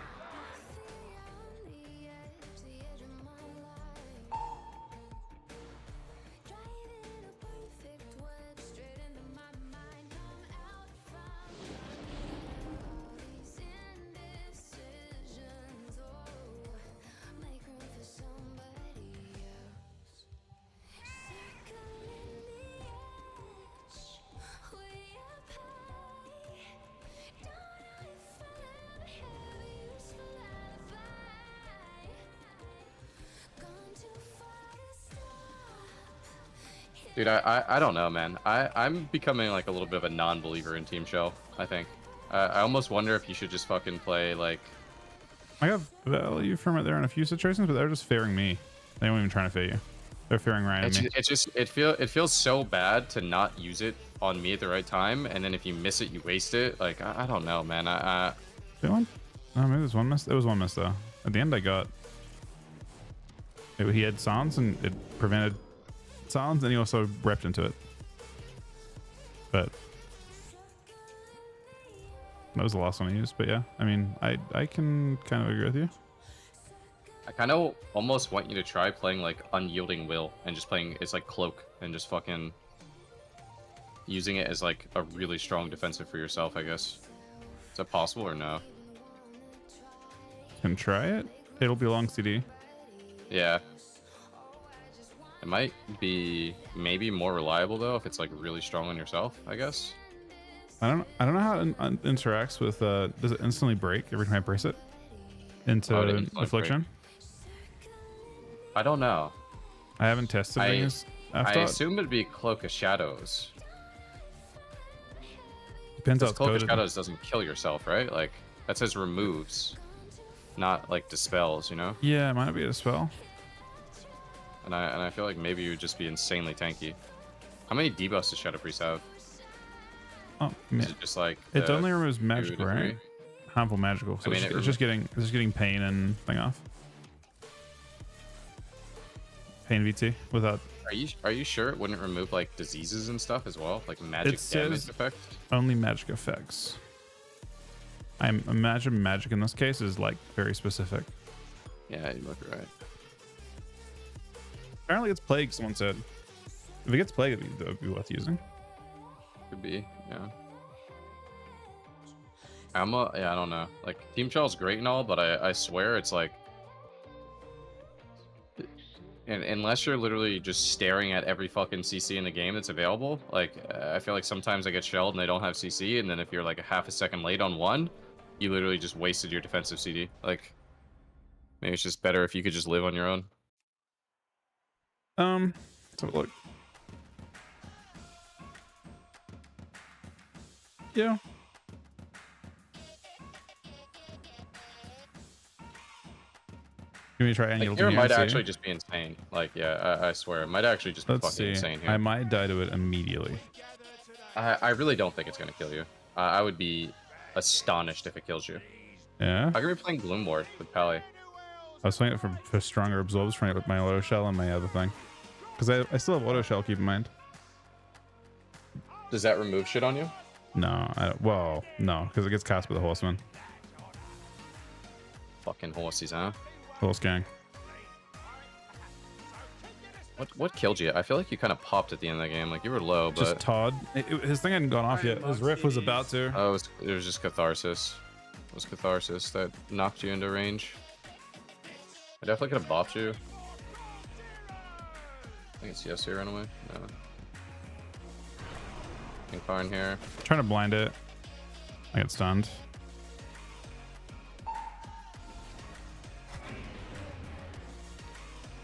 [SPEAKER 2] Dude, I don't know, man. I'm becoming like a little bit of a non-believer in Team Shell, I think. I almost wonder if you should just fucking play like...
[SPEAKER 4] I have value from it there in a few situations, but they're just fairing me. They weren't even trying to fade you. They're fearing Ryan and me.
[SPEAKER 2] It feels so bad to not use it on me at the right time, and then if you miss it, you waste it. Like I don't know, man.
[SPEAKER 4] One? Oh, maybe there's one miss. It was one miss though. At the end, I got. He had silence and it prevented silence, and he also repped into it. But that was the last one I used. But yeah, I mean, I can kind of agree with you.
[SPEAKER 2] I kind of almost want you to try playing like Unyielding Will and just playing it's like Cloak and just fucking using it as like a really strong defensive for yourself, I guess. Is that possible or no?
[SPEAKER 4] Can try it. It'll be long CD.
[SPEAKER 2] Yeah. It might be maybe more reliable though if it's like really strong on yourself, I guess.
[SPEAKER 4] I don't know how it interacts with. Does it instantly break every time I press it into Affliction?
[SPEAKER 2] I don't know.
[SPEAKER 4] I haven't tested things.
[SPEAKER 2] I assume it'd be Cloak of Shadows.
[SPEAKER 4] Depends how it's
[SPEAKER 2] Cloak of
[SPEAKER 4] coded.
[SPEAKER 2] Shadows doesn't kill yourself, right? Like that says removes, not like dispels, you know?
[SPEAKER 4] Yeah, it might be a spell.
[SPEAKER 2] And I feel like maybe you would just be insanely tanky. How many debuffs does Shadow Priest have?
[SPEAKER 4] Oh, man.
[SPEAKER 2] Is it just like
[SPEAKER 4] It only removes magical,
[SPEAKER 2] 2 to 3?
[SPEAKER 4] right? Harmful magical. So
[SPEAKER 2] I mean,
[SPEAKER 4] it's just getting pain and thing off. Pain VT without.
[SPEAKER 2] Are you sure it wouldn't remove like diseases and stuff as well, like magic damage effect?
[SPEAKER 4] Only magic effects. I imagine magic in this case is like very specific.
[SPEAKER 2] Yeah, you might be right.
[SPEAKER 4] Apparently it's plague. Someone said. If it gets plague, it'd be worth using.
[SPEAKER 2] Could be, yeah. Yeah, I don't know. Like Team Shell's great and all, but I swear it's like. And unless you're literally just staring at every fucking CC in the game that's available, like I feel like sometimes I get shelled and they don't have CC, and then if you're like a half a second late on one, you literally just wasted your defensive CD. Like maybe it's just better if you could just live on your own.
[SPEAKER 4] Let's have a look. Yeah. Can we try
[SPEAKER 2] Like, here it might actually just be insane. Like, yeah, I swear, it might actually just be fucking insane here.
[SPEAKER 4] I might die to it immediately.
[SPEAKER 2] I really don't think it's gonna kill you. I would be astonished if it kills you.
[SPEAKER 4] Yeah.
[SPEAKER 2] I'm gonna be playing Gloom Ward with Pally.
[SPEAKER 4] I was playing it for stronger absorbs, trying it with my auto shell and my other thing. Because I still have auto shell, keep in mind.
[SPEAKER 2] Does that remove shit on you?
[SPEAKER 4] No, well, no, because it gets cast by the horseman.
[SPEAKER 2] Fucking horses, huh?
[SPEAKER 4] Horse gang.
[SPEAKER 2] What killed you? I feel like you kind of popped at the end of the game. Like you were low, but
[SPEAKER 4] Just Todd. His thing hadn't gone off yet. His riff was about to.
[SPEAKER 2] oh, it was just Catharsis. It was Catharsis that knocked you into range. I definitely could have bopped you. I think it's yes here run away. No. Pink fire in here.
[SPEAKER 4] Trying to blind it. I get stunned.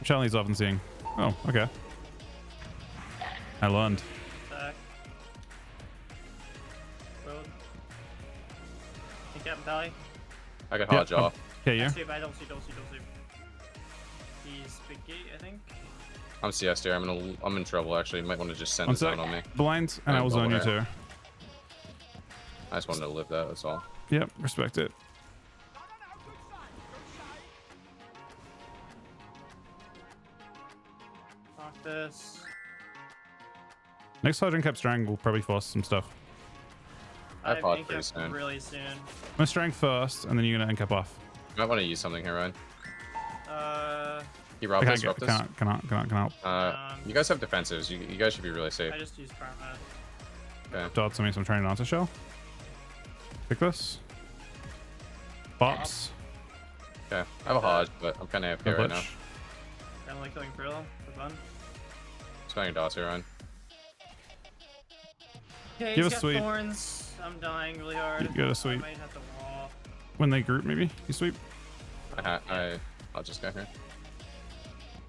[SPEAKER 4] Charlie's often seeing. Oh, okay. I learned.
[SPEAKER 3] Back. Road. Hey, Captain Pally.
[SPEAKER 2] I got Hodge off.
[SPEAKER 4] Okay, yeah.
[SPEAKER 3] I don't see. He's big gate, I think.
[SPEAKER 2] I'm CS here. I'm in trouble actually. You might want to just send
[SPEAKER 4] One
[SPEAKER 2] it
[SPEAKER 4] sec.
[SPEAKER 2] down on me.
[SPEAKER 4] Blind, and I will zone you too.
[SPEAKER 2] I just wanted to live that, that's all.
[SPEAKER 4] Yep, respect it.
[SPEAKER 3] Knock this.
[SPEAKER 4] Next Sergeant Cap Strang will probably force some stuff.
[SPEAKER 2] I
[SPEAKER 3] have
[SPEAKER 2] fought
[SPEAKER 3] ink
[SPEAKER 2] pretty
[SPEAKER 3] up
[SPEAKER 2] soon.
[SPEAKER 3] really soon.
[SPEAKER 4] I'm gonna Strang first, and then you're gonna Incap off.
[SPEAKER 2] You might want to use something here, Ryan. He
[SPEAKER 4] I
[SPEAKER 2] robbed
[SPEAKER 4] can't
[SPEAKER 2] us,
[SPEAKER 4] get,
[SPEAKER 2] robbed us.
[SPEAKER 4] cannot.
[SPEAKER 2] You guys have defensives. You guys should be really safe.
[SPEAKER 3] I just used Karma.
[SPEAKER 2] Okay.
[SPEAKER 4] Dot to me, so I'm trying not to shell. Pick this. Bops.
[SPEAKER 2] Okay. I have a Hodge, but I'm kind of AFK right now.
[SPEAKER 4] Glitch.
[SPEAKER 3] I'm only killing Brillo for fun.
[SPEAKER 2] Spending dots here, Ryan.
[SPEAKER 3] Okay,
[SPEAKER 4] Give
[SPEAKER 3] he's
[SPEAKER 4] us
[SPEAKER 3] got
[SPEAKER 4] sweep.
[SPEAKER 3] thorns. I'm dying really hard.
[SPEAKER 4] You get a sweep.
[SPEAKER 3] I might have to wall.
[SPEAKER 4] When they group, maybe you sweep.
[SPEAKER 2] I'll just go here.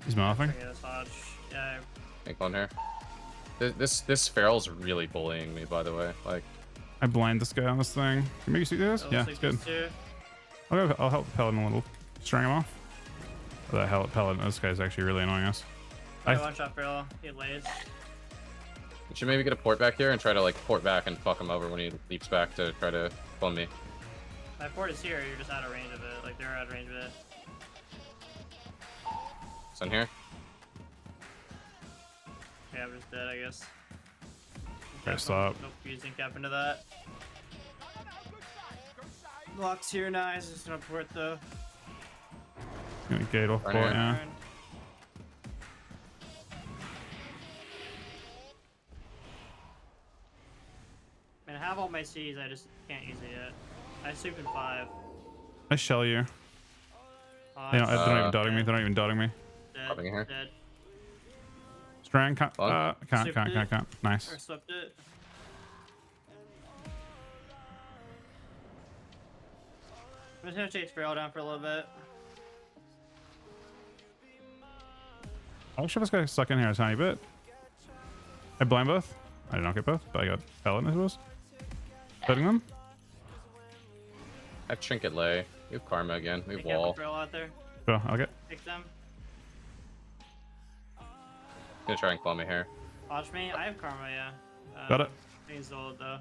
[SPEAKER 4] He's mouthing.
[SPEAKER 3] Okay, that's Hodge. Yeah.
[SPEAKER 2] Pink one here. This Feral's really bullying me, by the way. Like,
[SPEAKER 4] I blind this guy on this thing. Can maybe see this? Yeah, it's good. I'll help the Paladin a little. String him off. Oh, that Paladin, this guy's actually really annoying us.
[SPEAKER 3] I one shot Feral. He lays.
[SPEAKER 2] You should maybe get a port back here and try to like port back and fuck him over when he leaps back to try to clone me.
[SPEAKER 3] My port is here. You're just out of range of it. Like they're out of range of it.
[SPEAKER 2] It's in here.
[SPEAKER 3] Yeah, I'm just dead, I guess.
[SPEAKER 4] Okay, stop.
[SPEAKER 3] Nope, using cap into that. Block's here, nice. Just gonna port though.
[SPEAKER 4] Gonna gate off
[SPEAKER 2] Right
[SPEAKER 4] port,
[SPEAKER 2] here.
[SPEAKER 4] yeah.
[SPEAKER 3] I mean, I have all my C's, I just can't use it yet. I sleep in 5.
[SPEAKER 4] I shell you.
[SPEAKER 3] Oh,
[SPEAKER 4] They're not even
[SPEAKER 3] dead.
[SPEAKER 4] dotting me. They're not even dotting me.
[SPEAKER 2] Popping in here.
[SPEAKER 3] Dead.
[SPEAKER 4] Strang, can't.
[SPEAKER 2] Fun.
[SPEAKER 4] Can't. Nice.
[SPEAKER 3] Or slipped it. I'm just gonna chase Feral down for a little bit.
[SPEAKER 4] I'll show this guy stuck in here a tiny bit. I blind both. I did not get both, but I got Pellet, I suppose. Putting them.
[SPEAKER 2] I have Trinket Lay. You have Karma again. We have
[SPEAKER 3] Be careful,
[SPEAKER 2] Wall.
[SPEAKER 3] Feral out there.
[SPEAKER 4] So I'll get.
[SPEAKER 3] Pick them.
[SPEAKER 2] Gonna try and clone me here.
[SPEAKER 3] Watch me. I have Karma, yeah.
[SPEAKER 4] Got it.
[SPEAKER 3] He's old though.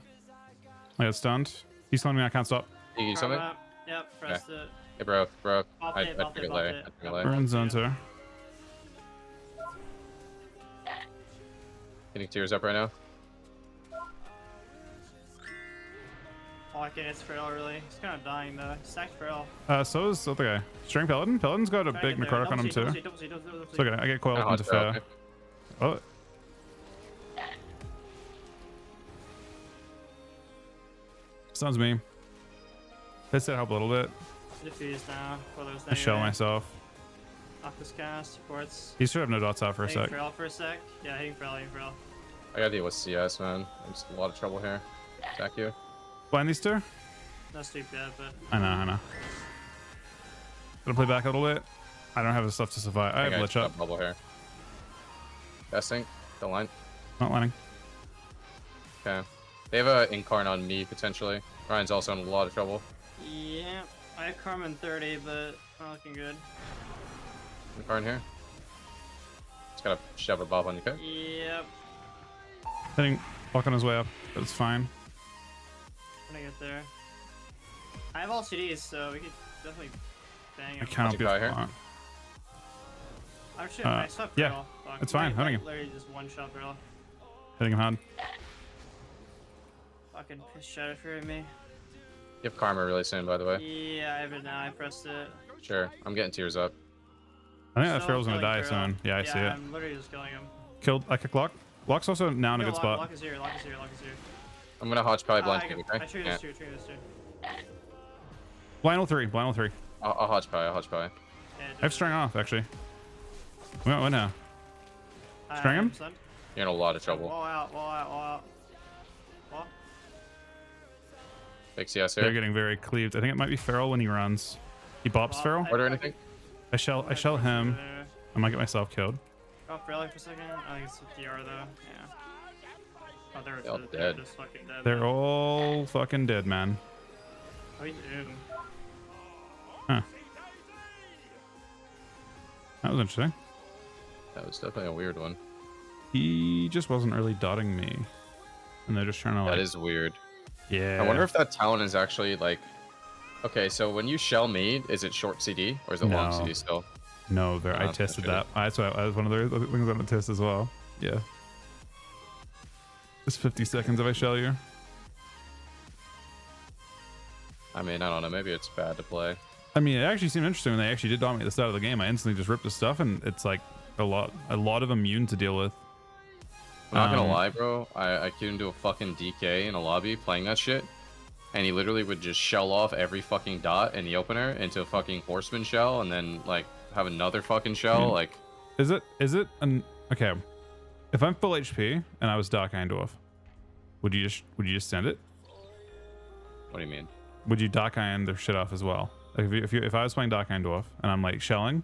[SPEAKER 4] I got stunned. He's telling me I can't stop.
[SPEAKER 2] You use something?
[SPEAKER 3] Karma. Yep, pressed it.
[SPEAKER 2] It broke.
[SPEAKER 3] Buffed
[SPEAKER 2] I
[SPEAKER 3] it, buffed it,
[SPEAKER 2] Trinket
[SPEAKER 3] buffed
[SPEAKER 2] Lay.
[SPEAKER 3] it.
[SPEAKER 2] I Trinket Lay.
[SPEAKER 4] We're in zone 2.
[SPEAKER 2] Getting tears up right now.
[SPEAKER 3] Oh, I can't hit Feral really. He's kind of dying though. Stacked Feral.
[SPEAKER 4] So is the other guy. String Paladin. Paladin's got a big necrotic on him too. It's okay. I get coiled
[SPEAKER 2] Kinda
[SPEAKER 4] into
[SPEAKER 2] hot,
[SPEAKER 4] fair.
[SPEAKER 2] bro.
[SPEAKER 4] Oh. Sounds me. Piss it help a little bit.
[SPEAKER 3] Diffuse now.
[SPEAKER 4] I shell myself.
[SPEAKER 3] Octus cast, supports.
[SPEAKER 4] He should have no dots out for a
[SPEAKER 3] Hitting
[SPEAKER 4] sec.
[SPEAKER 3] Feral for a sec. Yeah, hitting Feral.
[SPEAKER 2] I gotta deal with CS, man. I'm just in a lot of trouble here. Attack you.
[SPEAKER 4] Blind these two?
[SPEAKER 3] Not too bad, but
[SPEAKER 4] I know. Gonna play back a little bit. I don't have the stuff to survive. I have
[SPEAKER 2] think
[SPEAKER 4] Lich
[SPEAKER 2] just
[SPEAKER 4] up.
[SPEAKER 2] got bubble here. Guessing. The line.
[SPEAKER 4] Not lining.
[SPEAKER 2] Okay. They have a Incarn on me, potentially. Ryan's also in a lot of trouble.
[SPEAKER 3] yeah, I have Karma in 30, but not looking good.
[SPEAKER 2] Incarn here. Just gotta shove a bob on you, okay?
[SPEAKER 3] Yep,
[SPEAKER 4] Hitting walk on his way up, but it's fine.
[SPEAKER 3] gonna get there. I have all CDs, so we could definitely bang
[SPEAKER 4] I
[SPEAKER 3] him.
[SPEAKER 4] cannot be
[SPEAKER 2] Multi-buy here.
[SPEAKER 4] fine.
[SPEAKER 3] Oh shit,
[SPEAKER 4] Uh,
[SPEAKER 3] I saw
[SPEAKER 4] yeah,
[SPEAKER 3] Feral. Fuck,
[SPEAKER 4] it's fine, hitting him.
[SPEAKER 3] Literally just one shot Feral.
[SPEAKER 4] Hitting him hard.
[SPEAKER 3] Fucking piss shatter for me.
[SPEAKER 2] You have Karma really soon, by the way.
[SPEAKER 3] Yeah, I have it now. I pressed it.
[SPEAKER 2] Sure. I'm getting tears up.
[SPEAKER 4] I think that
[SPEAKER 3] Still
[SPEAKER 4] Feral's gonna
[SPEAKER 3] killing
[SPEAKER 4] die
[SPEAKER 3] Feral.
[SPEAKER 4] soon. Yeah, I see it.
[SPEAKER 3] I'm literally just killing him.
[SPEAKER 4] Killed. I kick Lock. Lock's also now in a
[SPEAKER 3] Yo,
[SPEAKER 4] good
[SPEAKER 3] Lock,
[SPEAKER 4] spot.
[SPEAKER 3] Lock is here. Lock is here.
[SPEAKER 2] I'm gonna hodge probably blind
[SPEAKER 3] I
[SPEAKER 2] you, okay?
[SPEAKER 3] triggered
[SPEAKER 2] Yeah.
[SPEAKER 3] this too.
[SPEAKER 4] Blind 3. Blind 3.
[SPEAKER 2] I'll hodge probably.
[SPEAKER 3] Yeah,
[SPEAKER 4] I have Strang off actually. We might win now. String him?
[SPEAKER 2] You're in a lot of trouble.
[SPEAKER 3] Wall out. Wall.
[SPEAKER 2] Big CS
[SPEAKER 4] They're
[SPEAKER 2] here.
[SPEAKER 4] getting very cleaved. I think it might be Feral when he runs. He bops
[SPEAKER 3] Well,
[SPEAKER 4] Feral.
[SPEAKER 2] Order anything?
[SPEAKER 4] I shell him. I might get myself killed.
[SPEAKER 3] Oh, for like for a second. I think it's DR though. Yeah. Oh,
[SPEAKER 2] They're all dead.
[SPEAKER 3] just fucking dead.
[SPEAKER 4] They're all fucking dead, man.
[SPEAKER 3] Oh, he's in.
[SPEAKER 4] Huh. That was interesting.
[SPEAKER 2] That was definitely a weird one.
[SPEAKER 4] He just wasn't really dotting me. And they're just trying to like...
[SPEAKER 2] That is weird.
[SPEAKER 4] Yeah.
[SPEAKER 2] I wonder if that talent is actually like... Okay, so when you shell me, is it short CD or is it long
[SPEAKER 4] No.
[SPEAKER 2] CD still?
[SPEAKER 4] No, I
[SPEAKER 2] Oh,
[SPEAKER 4] tested
[SPEAKER 2] okay.
[SPEAKER 4] that. That's why that was one of the things on the test as well. Yeah. It's 50 seconds if I shell you.
[SPEAKER 2] I mean, I don't know. Maybe it's bad to play.
[SPEAKER 4] I mean, it actually seemed interesting when they actually did dominate the start of the game. I instantly just ripped the stuff, and it's like a lot of immune to deal with.
[SPEAKER 2] I'm not gonna
[SPEAKER 4] Um,
[SPEAKER 2] lie, bro. I queued into a fucking DK in a lobby playing that shit, and he literally would just shell off every fucking dot in the opener into a fucking horseman shell, and then like have another fucking shell.
[SPEAKER 4] Yeah.
[SPEAKER 2] Like,
[SPEAKER 4] Is it an okay? If I'm full HP and I was Dark Iron Dwarf, would you just send it?
[SPEAKER 2] what do you mean?
[SPEAKER 4] Would you Dark Iron the shit off as well? Like if I was playing Dark Iron Dwarf and I'm like shelling,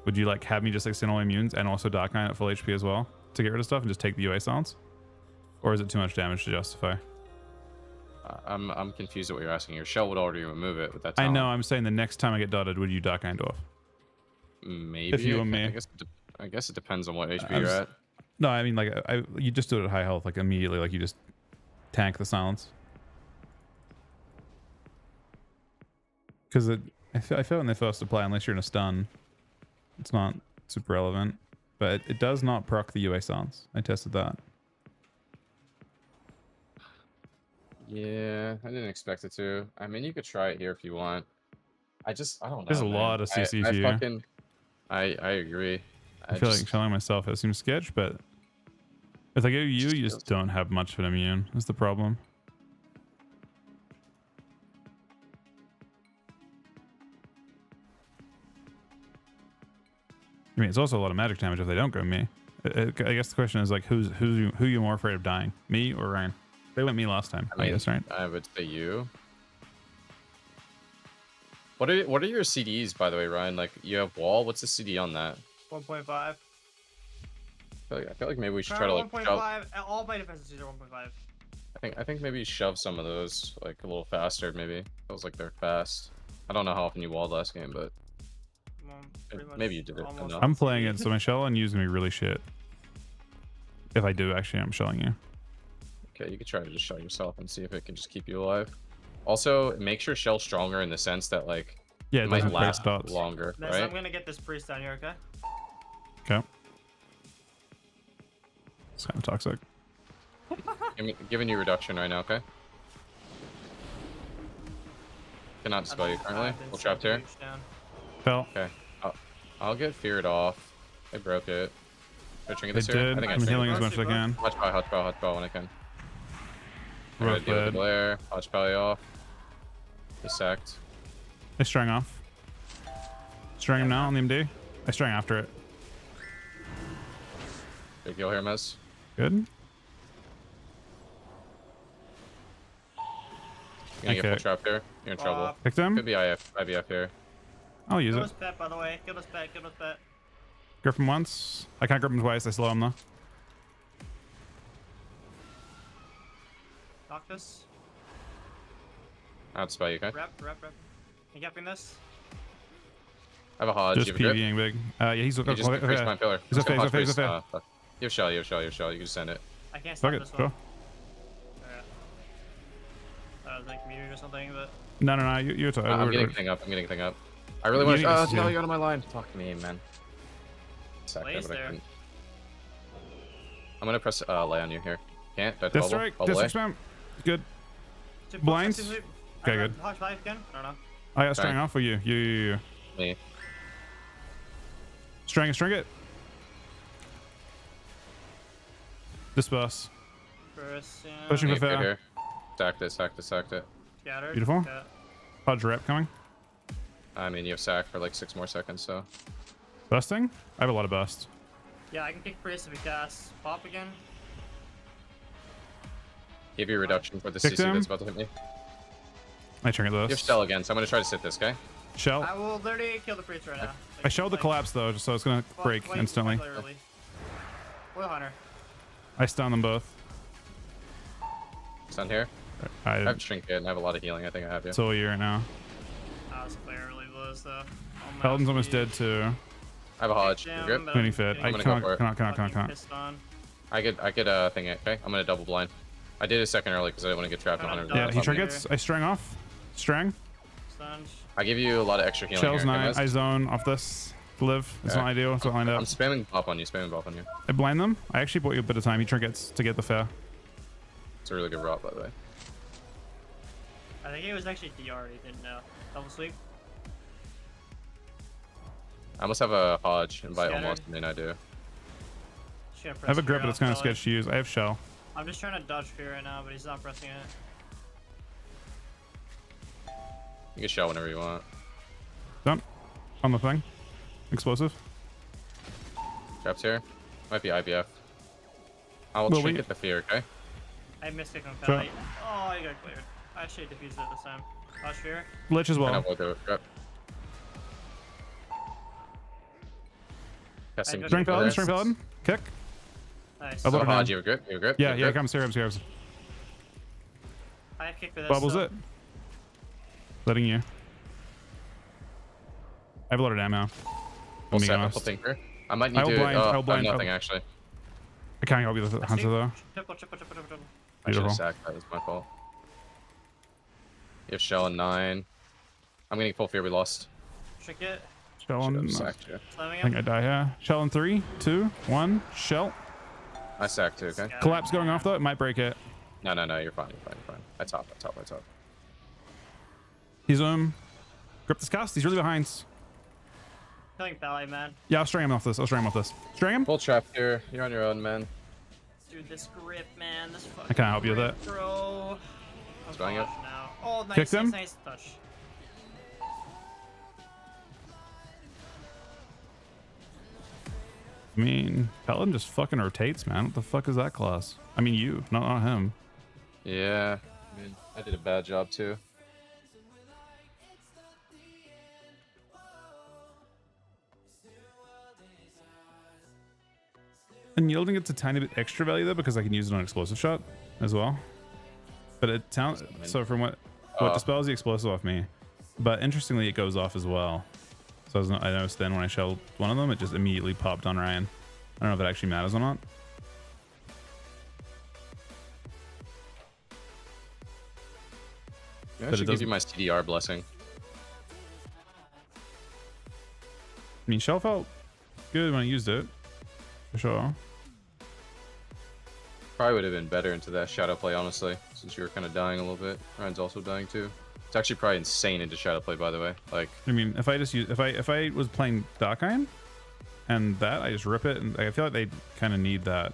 [SPEAKER 4] would you like have me just extend all my immunes and also Dark Iron at full HP as well to get rid of stuff and just take the UA silence? Or is it too much damage to justify?
[SPEAKER 2] I'm confused at what you're asking. Your shell would already remove it with that
[SPEAKER 4] I
[SPEAKER 2] talent.
[SPEAKER 4] know. I'm saying the next time I get dotted, would you Dark Iron Dwarf?
[SPEAKER 2] Maybe.
[SPEAKER 4] If you and
[SPEAKER 2] I
[SPEAKER 4] me.
[SPEAKER 2] guess I guess it depends on what HP
[SPEAKER 4] I
[SPEAKER 2] you're
[SPEAKER 4] was-
[SPEAKER 2] at.
[SPEAKER 4] No, I mean like you just do it at high health, like immediately, like you just tank the silence. Because I feel when they first apply, unless you're in a stun, it's not super relevant. But it does not proc the UA silence. I tested that.
[SPEAKER 2] Yeah, I didn't expect it to. I mean, you could try it here if you want. I don't know.
[SPEAKER 4] There's a
[SPEAKER 2] man.
[SPEAKER 4] lot of CC for you.
[SPEAKER 2] I agree.
[SPEAKER 4] I feel like telling myself it seems sketch, but if I go you just don't have much of an immune. That's the problem. I mean, it's also a lot of magic damage if they don't go me. I guess the question is like, who you more afraid of dying, me or Ryan? They went me last time. I guess, right?
[SPEAKER 2] I would say you. What are your CDs, by the way, Ryan? Like, you have wall. What's the CD on that?
[SPEAKER 3] 1.5.
[SPEAKER 2] I feel like maybe we should try to like
[SPEAKER 3] 1.5. All my defenses are 1.5.
[SPEAKER 2] I think maybe shove some of those like a little faster. Maybe feels like they're fast. I don't know how often you walled last game, but maybe you did it enough.
[SPEAKER 4] I'm playing it, so my shell and use gonna be really shit. If I do, actually, I'm shelling you.
[SPEAKER 2] Okay, you could try to just shell yourself and see if it can just keep you alive. Also, make sure shell's stronger in the sense that like
[SPEAKER 4] yeah,
[SPEAKER 2] it might
[SPEAKER 4] doesn't
[SPEAKER 2] last
[SPEAKER 4] dots
[SPEAKER 2] longer,
[SPEAKER 3] Ness,
[SPEAKER 2] right?
[SPEAKER 3] I'm gonna get this priest down here, okay?
[SPEAKER 4] Okay. It's kind of toxic.
[SPEAKER 2] Giving you reduction right now, okay? Cannot dispel you currently. We'll trap here.
[SPEAKER 4] Fell.
[SPEAKER 2] Okay. I'll get feared off. I broke it. Did I trinket
[SPEAKER 4] They
[SPEAKER 2] this here?
[SPEAKER 4] did.
[SPEAKER 2] I think I
[SPEAKER 4] I'm healing as
[SPEAKER 2] trinketed.
[SPEAKER 4] much as I can.
[SPEAKER 2] Hotch pow when I can. I
[SPEAKER 4] Rough
[SPEAKER 2] gotta deal with the
[SPEAKER 4] bed.
[SPEAKER 2] glare. Hotch pow off. He's sacked.
[SPEAKER 4] I strang off. Strang him now on the MD. I strang after it.
[SPEAKER 2] Big heal here, Mez.
[SPEAKER 4] Good.
[SPEAKER 2] You're gonna get
[SPEAKER 4] Okay.
[SPEAKER 2] full trap here. You're in trouble.
[SPEAKER 4] Picked him.
[SPEAKER 2] Could be IVF here.
[SPEAKER 4] I'll use
[SPEAKER 3] Give
[SPEAKER 4] it.
[SPEAKER 3] us pet, by the way. Give us pet. Give us pet.
[SPEAKER 4] Grip him once. I can't grip him twice. I slow him though.
[SPEAKER 3] Knock this.
[SPEAKER 2] I'll spell you, okay?
[SPEAKER 3] Rep. You gapping this?
[SPEAKER 2] I have a Hodge.
[SPEAKER 4] Just
[SPEAKER 2] You have a grip?
[SPEAKER 4] PVing big. Yeah, he's
[SPEAKER 2] You just increase my pillar.
[SPEAKER 4] He's a
[SPEAKER 2] Let's go
[SPEAKER 4] phase,
[SPEAKER 2] Hodge
[SPEAKER 4] a phase,
[SPEAKER 2] priest.
[SPEAKER 4] a phase.
[SPEAKER 2] Fuck. You have shell. You can just send it.
[SPEAKER 3] I can't
[SPEAKER 4] Fuck
[SPEAKER 3] stop
[SPEAKER 4] it.
[SPEAKER 3] this
[SPEAKER 4] Go.
[SPEAKER 3] one. Alright. I was like muted or something, but
[SPEAKER 4] No. You're tired.
[SPEAKER 2] I'm getting a thing up. I really want to.
[SPEAKER 4] You need to
[SPEAKER 2] No,
[SPEAKER 4] see.
[SPEAKER 2] you're out of my line. Fuck me, man. Sack there,
[SPEAKER 3] Blaze
[SPEAKER 2] but I
[SPEAKER 3] there.
[SPEAKER 2] couldn't. I'm gonna press lay on you here. Can't. Death
[SPEAKER 4] Death
[SPEAKER 2] bubble.
[SPEAKER 4] strike.
[SPEAKER 2] Bubble
[SPEAKER 4] Death
[SPEAKER 2] lay.
[SPEAKER 4] spam. Good.
[SPEAKER 3] Two
[SPEAKER 4] Blinds?
[SPEAKER 3] push, two sweep.
[SPEAKER 4] Okay,
[SPEAKER 3] I
[SPEAKER 4] good.
[SPEAKER 3] Hodge 5 again? I don't know.
[SPEAKER 4] I got strang
[SPEAKER 2] Fine.
[SPEAKER 4] off for you. You.
[SPEAKER 2] Me.
[SPEAKER 4] String it. Disperse.
[SPEAKER 3] First, yeah.
[SPEAKER 4] Pushing for
[SPEAKER 2] Good
[SPEAKER 4] fair.
[SPEAKER 2] here. Sacked it.
[SPEAKER 3] Scattered.
[SPEAKER 4] Beautiful.
[SPEAKER 3] Yeah.
[SPEAKER 4] Hodge rep coming.
[SPEAKER 2] I mean, you have sack for like 6 more seconds, so.
[SPEAKER 4] Bursting. I have a lot of burst.
[SPEAKER 3] Yeah, I can kick priest if we cast pop again.
[SPEAKER 2] Give you a reduction for the
[SPEAKER 4] Kicked
[SPEAKER 2] CC
[SPEAKER 4] him.
[SPEAKER 2] that's about to hit me.
[SPEAKER 4] I trinket
[SPEAKER 2] You have
[SPEAKER 4] this.
[SPEAKER 2] shell again, so I'm gonna try to sit this, okay?
[SPEAKER 4] Shell.
[SPEAKER 3] I will literally kill the priest right now.
[SPEAKER 4] I shelled the collapse though, so it's gonna break instantly.
[SPEAKER 3] Oil Hunter.
[SPEAKER 4] I stun them both.
[SPEAKER 2] Stun here. I
[SPEAKER 4] I
[SPEAKER 2] have trinket and I have a lot of healing. I think I have you.
[SPEAKER 4] it's all you right now.
[SPEAKER 3] I was clearly close though.
[SPEAKER 4] Paladin's almost dead too.
[SPEAKER 2] I have a Hodge. You grip?
[SPEAKER 4] Mini fit. I
[SPEAKER 2] I'm gonna go for it.
[SPEAKER 4] cannot.
[SPEAKER 2] I could thing it, okay? I'm gonna double blind. I did a second early because I didn't want to get trapped in 100.
[SPEAKER 4] Yeah, he
[SPEAKER 3] Top
[SPEAKER 4] trinkets. I strang off. Strang.
[SPEAKER 2] I give you a lot of extra healing
[SPEAKER 4] Shell's
[SPEAKER 2] here.
[SPEAKER 4] 9.
[SPEAKER 2] Okay,
[SPEAKER 4] I
[SPEAKER 2] Mez?
[SPEAKER 4] zone off this. Live. It's
[SPEAKER 2] Okay.
[SPEAKER 4] not ideal. It's not lined
[SPEAKER 2] I'm
[SPEAKER 4] up.
[SPEAKER 2] spamming bop on you.
[SPEAKER 4] I blind them. I actually bought you a bit of time. He trinkets to get the fair.
[SPEAKER 2] It's a really good route, by the way.
[SPEAKER 3] I think it was actually DR. He didn't know. Double sweep.
[SPEAKER 2] I almost have a Hodge, and by
[SPEAKER 3] Scattered.
[SPEAKER 2] almost, I mean I do.
[SPEAKER 3] Should
[SPEAKER 4] I have a grip,
[SPEAKER 3] fear
[SPEAKER 4] but it's
[SPEAKER 3] off
[SPEAKER 4] kind of
[SPEAKER 3] belly.
[SPEAKER 4] sketchy to use. I have shell.
[SPEAKER 3] I'm just trying to dodge fear right now, but he's not pressing it.
[SPEAKER 2] You can shell whenever you want.
[SPEAKER 4] Done. On the thing. Explosive.
[SPEAKER 2] Traps here. Might be IBF. I'll
[SPEAKER 4] Well,
[SPEAKER 2] trinket the fear, okay?
[SPEAKER 3] I missed it
[SPEAKER 4] Sure.
[SPEAKER 3] completely. Oh, I got cleared. I actually defused it this time. Dodge fear.
[SPEAKER 4] Lich as
[SPEAKER 2] And
[SPEAKER 4] well.
[SPEAKER 2] I'll avoid the trap. Casting
[SPEAKER 3] I
[SPEAKER 4] String
[SPEAKER 3] Go
[SPEAKER 4] paladin.
[SPEAKER 3] there.
[SPEAKER 4] String paladin. Kick.
[SPEAKER 3] Nice.
[SPEAKER 4] I'll
[SPEAKER 2] So
[SPEAKER 4] look it
[SPEAKER 2] Hodge,
[SPEAKER 4] down.
[SPEAKER 2] you have a grip? You have a grip?
[SPEAKER 4] Yeah,
[SPEAKER 2] You have a
[SPEAKER 4] yeah.
[SPEAKER 2] grip?
[SPEAKER 4] Comes here.
[SPEAKER 3] I have kick for this.
[SPEAKER 4] Bubbles
[SPEAKER 3] so
[SPEAKER 4] it. Letting you. I have a lot of ammo.
[SPEAKER 2] Full
[SPEAKER 4] Being
[SPEAKER 2] set,
[SPEAKER 4] honest.
[SPEAKER 2] full tinker. I might need
[SPEAKER 4] I'll
[SPEAKER 2] to.
[SPEAKER 4] blind, I'll
[SPEAKER 2] I have
[SPEAKER 4] blind,
[SPEAKER 2] nothing actually.
[SPEAKER 4] I can't help you with the hunter though.
[SPEAKER 3] Triple, triple, triple, triple, triple.
[SPEAKER 2] I should have
[SPEAKER 4] Beautiful.
[SPEAKER 2] sacked. That was my fault. You have shell and 9. I'm getting full fear. We lost.
[SPEAKER 3] Trick it.
[SPEAKER 4] Shell
[SPEAKER 2] Should
[SPEAKER 4] on.
[SPEAKER 2] have sacked you.
[SPEAKER 3] Slamming
[SPEAKER 4] I think I
[SPEAKER 3] him.
[SPEAKER 4] die here. Shell in 3, 2, 1. Shell.
[SPEAKER 2] I sacked too. Okay.
[SPEAKER 4] Collapse going off though. It might break it.
[SPEAKER 2] No. You're fine. You're fine. I top.
[SPEAKER 4] He's grip this cast. He's really behind.
[SPEAKER 3] Killing ballet, man.
[SPEAKER 4] Yeah, I'll string him off this. String him.
[SPEAKER 2] Full trap here. You're on your own, man.
[SPEAKER 3] Dude, this grip, man. This fucking
[SPEAKER 4] I can't help you with
[SPEAKER 3] grip,
[SPEAKER 4] that.
[SPEAKER 3] bro. Oh,
[SPEAKER 2] Going
[SPEAKER 3] gosh,
[SPEAKER 2] up.
[SPEAKER 3] no. Oh, nice,
[SPEAKER 4] Kicked him.
[SPEAKER 3] nice touch.
[SPEAKER 4] I mean, Paladin just fucking rotates, man. What the fuck is that class? I mean, you, not him.
[SPEAKER 2] Yeah. I mean, I did a bad job too.
[SPEAKER 4] And yielding it's a tiny bit extra value though because I can use it on explosive shot as well. But it sounds so from what dispels the explosive off me. But interestingly, it goes off as well. So I noticed then when I shelled one of them, it just immediately popped on Ryan. I don't know if it actually matters or not.
[SPEAKER 2] Maybe I
[SPEAKER 4] But
[SPEAKER 2] should
[SPEAKER 4] it
[SPEAKER 2] give you my CDR blessing.
[SPEAKER 4] I mean, shell felt good when I used it, for sure.
[SPEAKER 2] Probably would have been better into that shadow play, honestly, since you were kind of dying a little bit. Ryan's also dying too. It's actually probably insane into shadow play, by the way. Like,
[SPEAKER 4] I mean, if I just use if I was playing Dark Iron and that, I just rip it, and I feel like they kind of need that.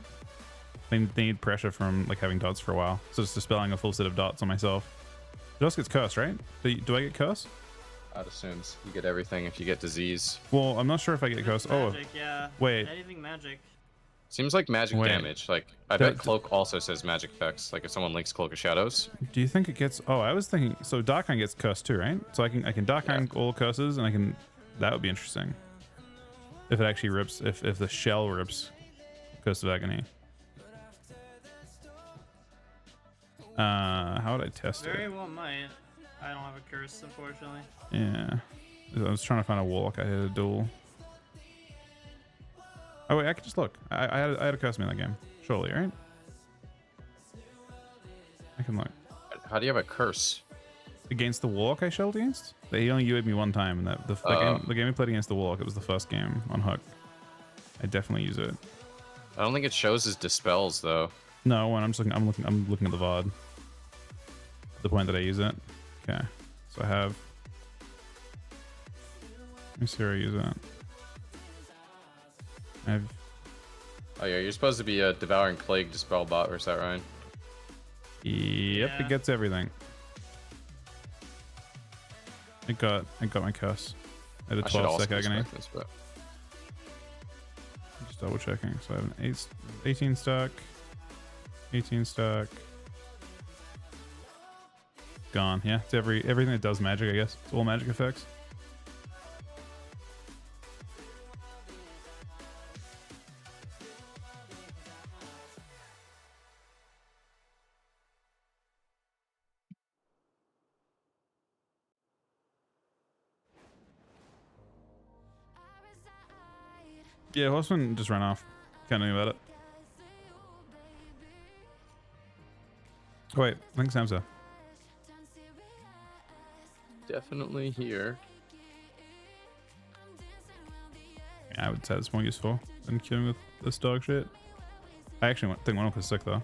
[SPEAKER 4] They need pressure from like having dots for a while. So just dispelling a full set of dots on myself. It also gets cursed, right? Do I get cursed?
[SPEAKER 2] that assumes you get everything if you get disease.
[SPEAKER 4] Well, I'm not sure if I get cursed. Oh,
[SPEAKER 3] Magic, yeah.
[SPEAKER 4] wait.
[SPEAKER 3] Anything magic.
[SPEAKER 2] Seems like magic
[SPEAKER 4] Wait.
[SPEAKER 2] damage. Like, I bet cloak also says magic effects. Like if someone links cloak of shadows.
[SPEAKER 4] do you think it gets? Oh, I was thinking. So Dark Iron gets cursed too, right? So I can Dark Iron all curses, and I can. That would be interesting. If it actually rips, if the shell rips, Curse of Agony. How would I test
[SPEAKER 3] Very
[SPEAKER 4] it?
[SPEAKER 3] well might. I don't have a curse, unfortunately.
[SPEAKER 4] Yeah, I was trying to find a warlock. I had a duel. Oh wait, I could just look. I had a curse me in that game, surely, right? I can look.
[SPEAKER 2] How do you have a curse?
[SPEAKER 4] Against the warlock I shelled against? He only UA'd me one time, and the game we played against the warlock, it was the first game on Hook. I definitely use it.
[SPEAKER 2] I don't think it shows as dispels though.
[SPEAKER 4] No, when I'm looking at the VOD. The point that I use it. Okay, so I have. Let me see where I use it. I have.
[SPEAKER 2] Oh yeah, you're supposed to be a devouring plague dispel bot, or is that Ryan?
[SPEAKER 4] Yep,
[SPEAKER 3] Yeah.
[SPEAKER 4] it gets everything. I got my curse. I had a
[SPEAKER 2] I should
[SPEAKER 4] 12
[SPEAKER 2] also
[SPEAKER 4] sec agony.
[SPEAKER 2] respect this, but
[SPEAKER 4] Just double checking. So I have an 18 stack. 18 stack. Gone. Yeah, it's everything that does magic, I guess. It's all magic effects. Yeah, Horseman just ran off. Can't do anything about it. Oh, wait, I think Sam's there.
[SPEAKER 2] definitely here.
[SPEAKER 4] Yeah, I would say it's more useful than queuing with this dog shit. I actually think one of was sick though.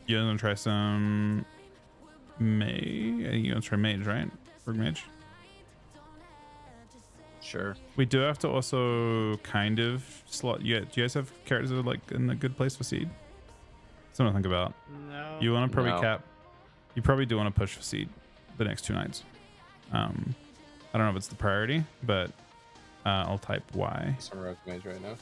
[SPEAKER 4] You gonna try some May? I think you're gonna try Mage, right? Rogue Mage.
[SPEAKER 2] Sure.
[SPEAKER 4] We do have to also kind of slot. Yeah, do you guys have characters that are like in a good place for seed? Something to think about.
[SPEAKER 3] No.
[SPEAKER 4] You want to probably
[SPEAKER 2] No.
[SPEAKER 4] cap. You probably do want to push for seed the next 2 nights. I don't know if it's the priority, but I'll type Y.
[SPEAKER 2] Some rogue mage right now.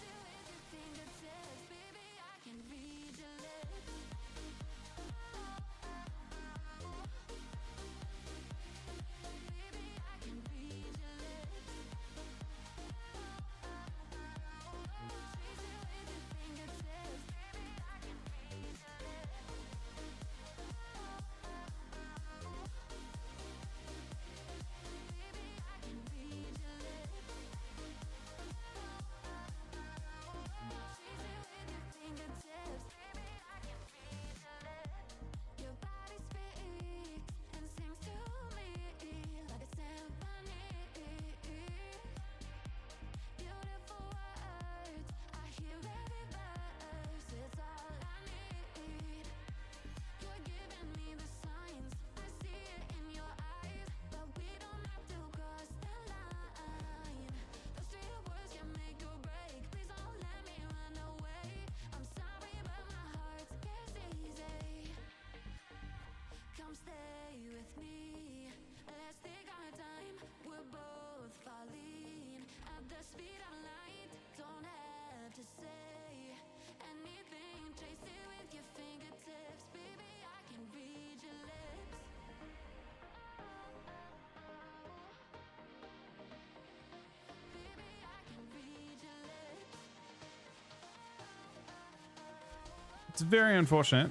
[SPEAKER 4] It's very unfortunate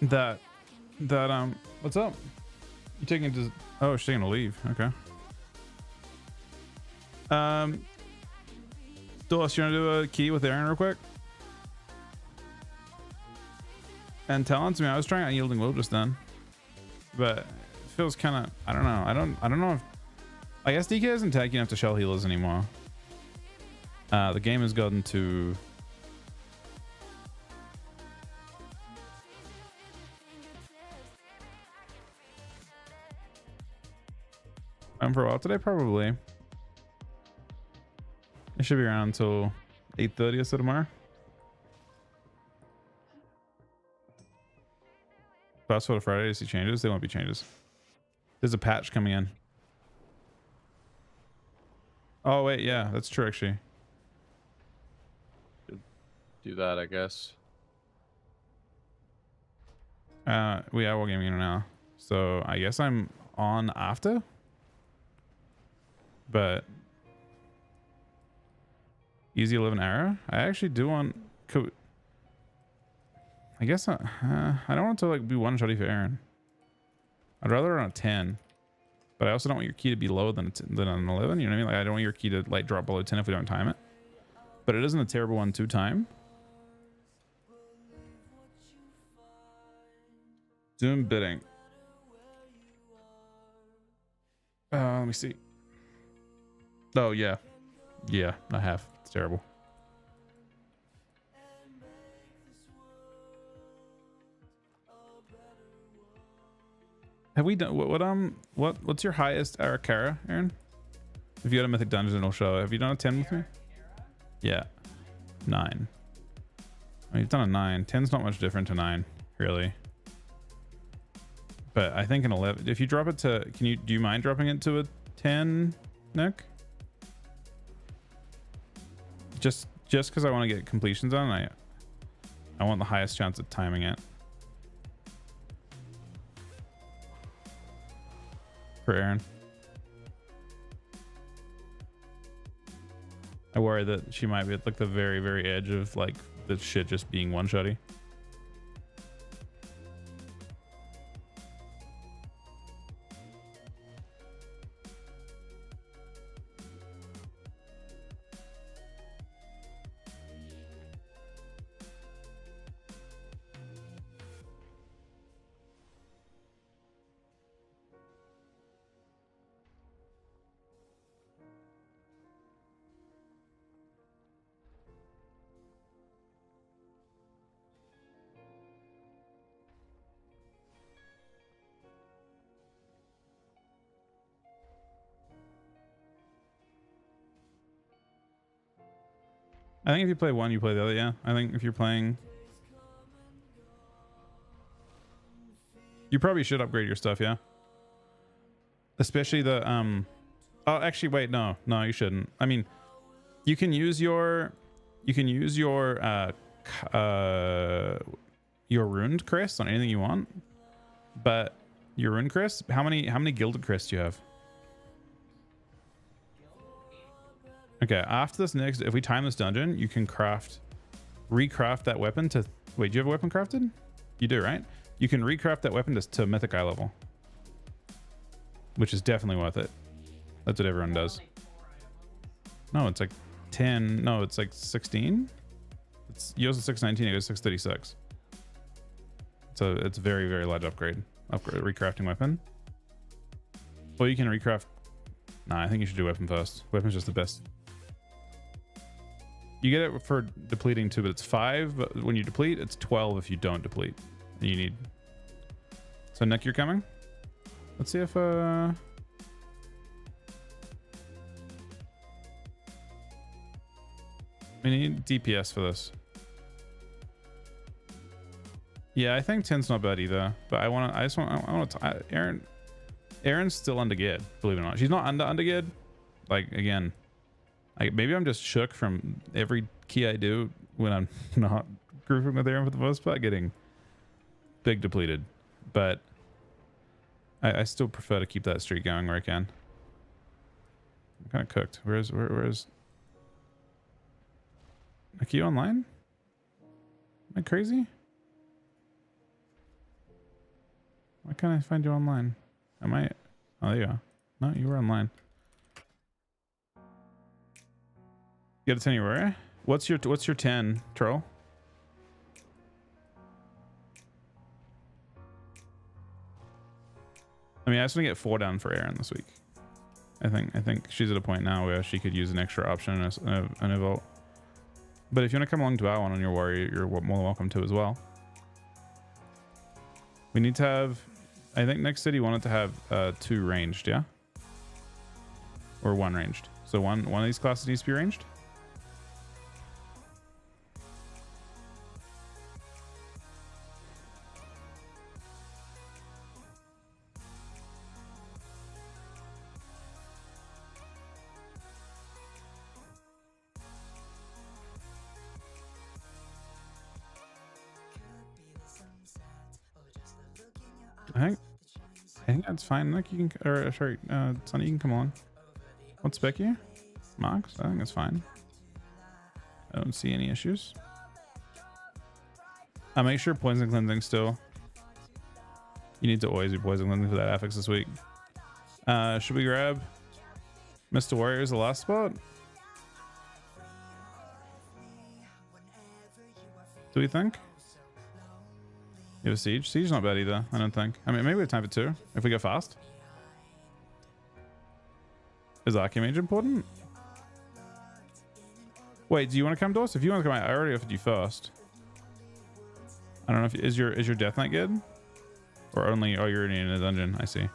[SPEAKER 4] that what's up? You taking to? Oh, she's taking to leave. Okay. Dulce, you want to do a key with Aaron real quick? And talents. I mean, I was trying Unyielding Will just then, but it feels kind of. I don't know. I don't know if. I guess DK isn't tanky enough to shell healers anymore. The game has gotten to. For a while today, probably. It should be around until 8:30 or so tomorrow. Fast forward to Friday to see changes. There won't be changes. There's a patch coming in. Oh wait, yeah, that's true actually.
[SPEAKER 2] Do that, I guess.
[SPEAKER 4] We are wargaming in now, so I guess I'm on after. But easy 11 arrow. I actually do want. I guess I don't want to like be one shotty for Aaron. I'd rather run a 10, but I also don't want your key to be lower than an 11. You know what I mean? Like I don't want your key to like drop below 10 if we don't time it. But it isn't a terrible one to time. Doom bidding. Let me see. Oh yeah, yeah, I have. It's terrible. Have we done what's your highest Arakara, Aaron? If you had a mythic dungeon, it'll show. Have you done a 10 with me? Yeah, 9. I mean, you've done a 9. 10's not much different to 9, really. But I think an 11. If you drop it to, do you mind dropping it to a 10, Nick? Just because I want to get completions on, I want the highest chance of timing it. For Aaron. I worry that she might be at like the very, very edge of like the shit just being one-shotty. I think if you play one, you play the other. Yeah, I think if you're playing, you probably should upgrade your stuff. Yeah, especially the Oh, actually, wait, no, you shouldn't. I mean, you can use your ruined crest on anything you want, but your ruined crest. How many gilded crests do you have? Okay, after this next, if we time this dungeon, you can recraft that weapon to... Wait, do you have a weapon crafted? You do, right? You can recraft that weapon to mythic eye level, which is definitely worth it. That's what everyone does. No, it's like 10. No, it's like 16. Yours is 619. It goes 636. So it's very, very large upgrade. Recrafting weapon. Well, you can recraft. Nah, I think you should do weapon first. Weapon's just the best. You get it for depleting too, but it's 5 when you deplete. It's 12 if you don't deplete. And you need. So Nick, you're coming. Let's see if we need DPS for this. Yeah, I think 10's not bad either. But I want to. Aaron's still under geared, believe it or not. She's not under geared. Like again, maybe I'm just shook from every key I do when I'm not grouping with Aaron for the most part, getting big depleted. But I still prefer to keep that streak going where I can. I'm kind of cooked. Where's are you online? Am I crazy? Why can't I find you online? Am I? Oh, there you are. No, you were online. You got a 10 you were? What's your 10, Troll? I mean, I just want to get 4 down for Aaron this week. I think she's at a point now where she could use an extra option and a vote. But if you want to come along to our one on your warrior, you're more than welcome to as well. We need to have, I think next city wanted to have 2 ranged, yeah? Or 1 ranged. So one of these classes needs to be ranged. I think that's fine. Nick, you can, or sorry, Sonny, you can come on. What's Becky? Mox? I think that's fine. I don't see any issues. I'll make sure poison cleansing still. You need to always be poison cleansing for that affix this week. Should we grab Mr. Warrior as the last spot? Do we think? You have a siege? Siege's not bad either, I don't think. I mean, maybe we have time for 2 if we go fast. Is Archimage important? Wait, do you want to come to us? If you want to come out, I already offered you first. I don't know if is your Death Knight good? Or only, oh, you're in a dungeon, I see.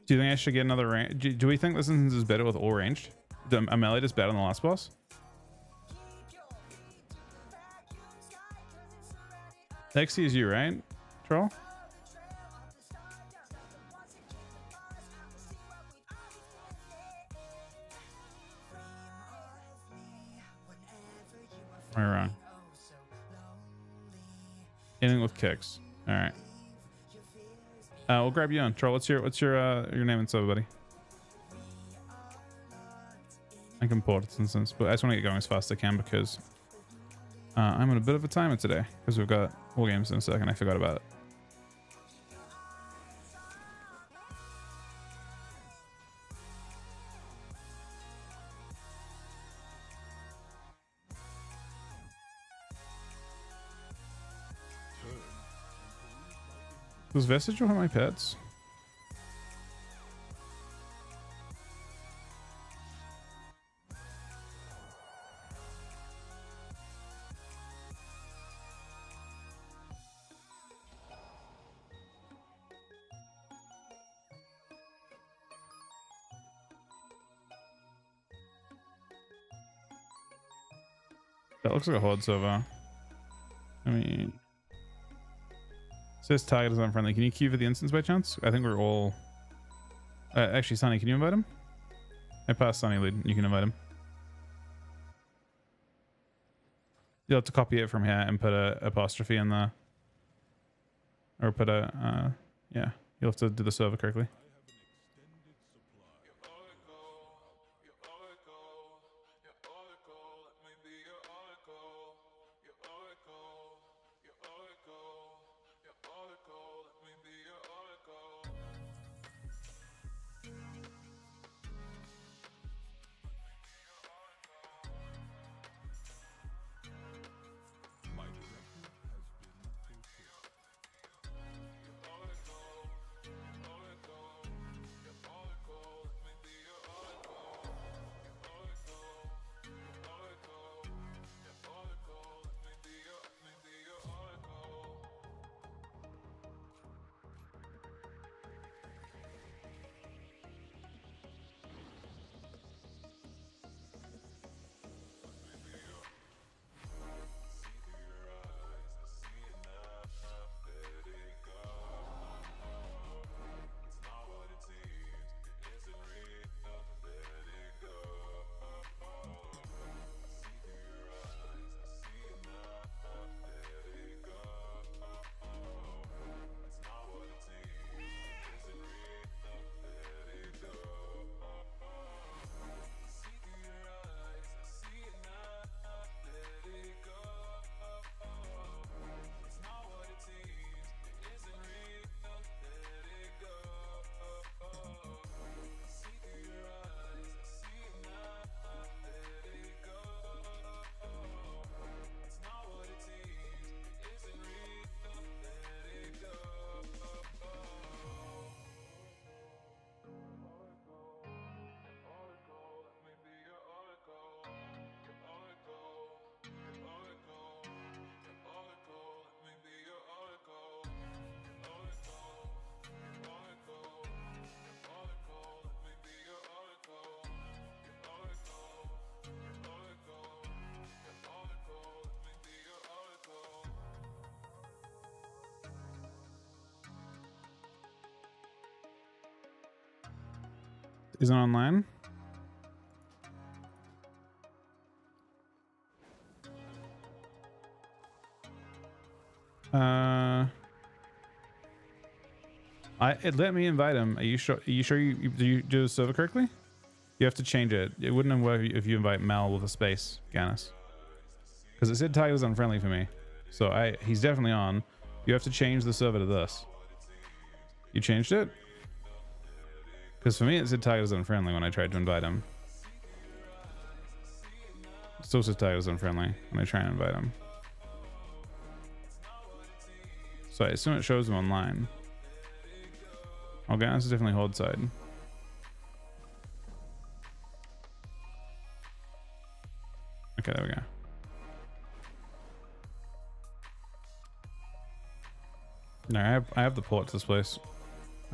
[SPEAKER 4] Do you think I should get another range? Do we think this instance is better with all ranged? A melee is better than the last boss? XC is you, right? Troll? Am I wrong? Anything with kicks. All right. We'll grab you on. Troll, what's your name and sub, buddy? I can port this instance, but I just want to get going as fast as I can because I'm on a bit of a timer today because we've got war games in a second. I forgot about it. Does Vestige have my pets? That looks like a horde server. I mean... Says target is unfriendly. Can you queue for the instance by chance? I think we're all... actually, Sunny, can you invite him? I passed Sunny lead. You can invite him. You'll have to copy it from here and put a apostrophe in the... Or put a... yeah, you'll have to do the server correctly. isn't online. It let me invite him. Are you sure? Are you sure do you do the server correctly? You have to change it. It wouldn't have worked if you invite Mel with a space, Gannis. Because it said Tiger's unfriendly for me. So he's definitely on. You have to change the server to this. You changed it? Because for me it said Tiger's unfriendly when I tried to invite him. It still says Tiger's unfriendly when I try and invite him. So I assume it shows him online. Oh, Gannis is definitely hold side. Okay, there we go. No, I have the port to this place.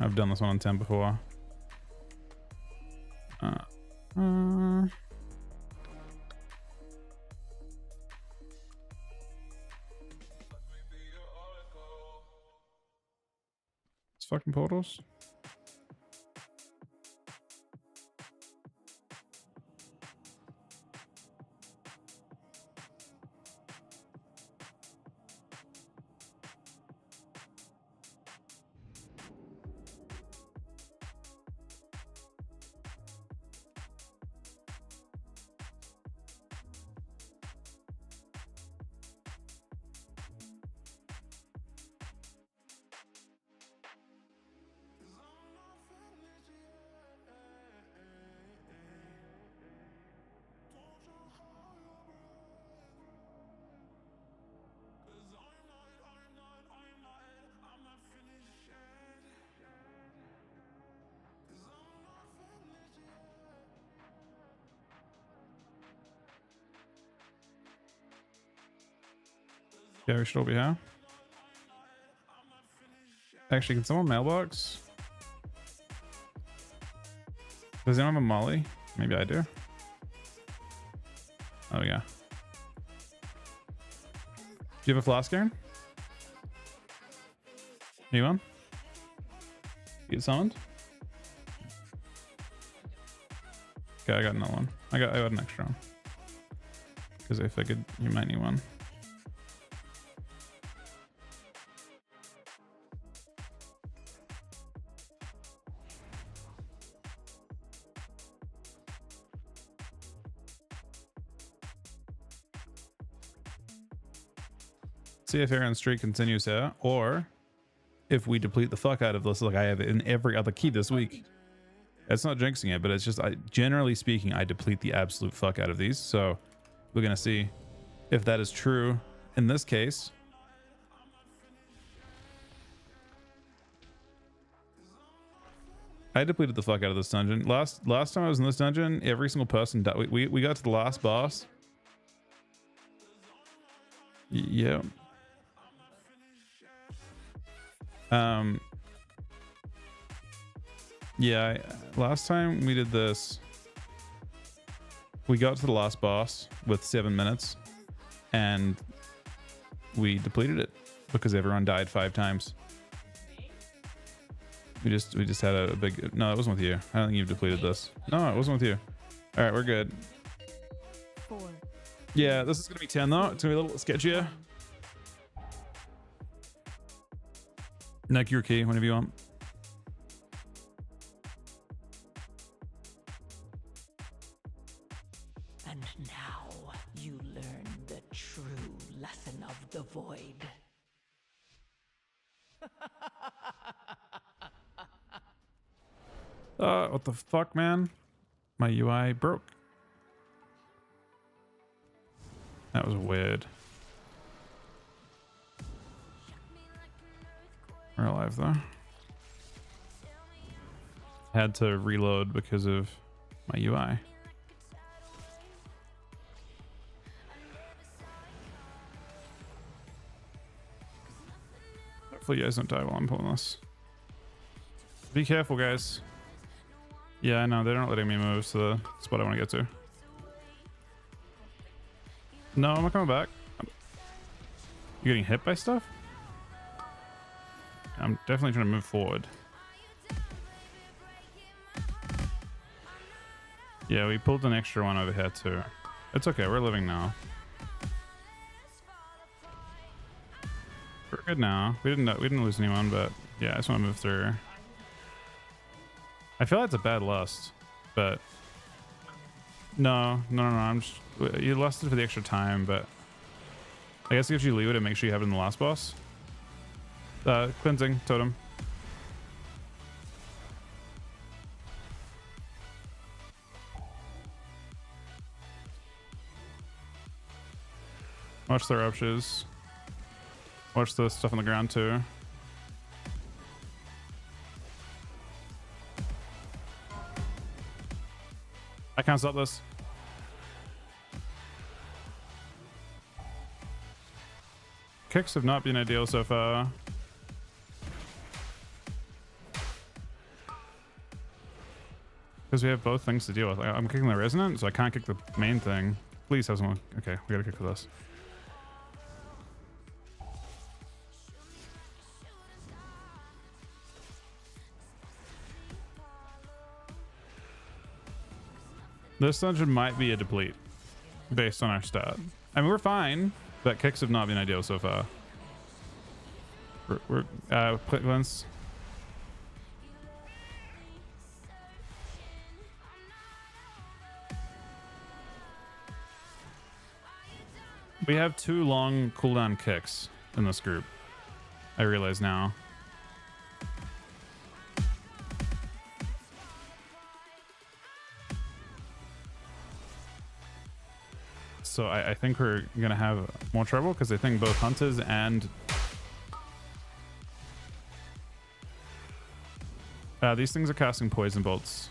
[SPEAKER 4] I've done this one on 10 before. It's fucking portals. Yeah, we should all be here. Actually, can someone mailbox? Does anyone have a molly? Maybe I do. Oh yeah. Do you have a flask, Aaron? Anyone? Get summoned? Okay, I got another one. I got an extra one. Because I figured you might need one. See if Aaron's streak continues here, or if we deplete the fuck out of this like I have in every other key this week. It's not jinxing it, but it's just, generally speaking, I deplete the absolute fuck out of these. So we're going to see if that is true in this case. I depleted the fuck out of this dungeon. Last time I was in this dungeon, every single person died. We got to the last boss. Yeah. Yeah, last time we did this, we got to the last boss with 7 minutes and we depleted it because everyone died 5 times. We just had a big, no, it wasn't with you. I don't think you've depleted this. No, it wasn't with you. All right, we're good.
[SPEAKER 5] 4.
[SPEAKER 4] Yeah, this is gonna be 10 though. It's gonna be a little sketchier. Nick, your key whenever you want.
[SPEAKER 5] And now you learn the true lesson of the void.
[SPEAKER 4] What the fuck, man? My UI broke. That was weird. We're alive though. Had to reload because of my UI. Hopefully you guys don't die while I'm pulling this. Be careful, guys. Yeah, I know, they're not letting me move to the spot I want to get to. No, I'm not coming back. You getting hit by stuff? I'm definitely trying to move forward. Yeah, we pulled an extra one over here too. It's okay, we're living now. We're good now. We didn't lose anyone, but yeah, I just want to move through. I feel like it's a bad lust, but no. I'm just, you lusted for the extra time, but I guess it gives you leeway to make sure you have it in the last boss. Cleansing totem. Watch the ruptures. Watch the stuff on the ground too. I can't stop this. Kicks have not been ideal so far. Because we have both things to deal with. I'm kicking the resonant, so I can't kick the main thing. Please have someone. Okay, we gotta kick with this. This dungeon might be a deplete based on our stat. I mean, we're fine, but kicks have not been ideal so far. We're cleanse. We have 2 long cooldown kicks in this group. I realize now. So I think we're gonna have more trouble because I think both hunters and these things are casting poison bolts.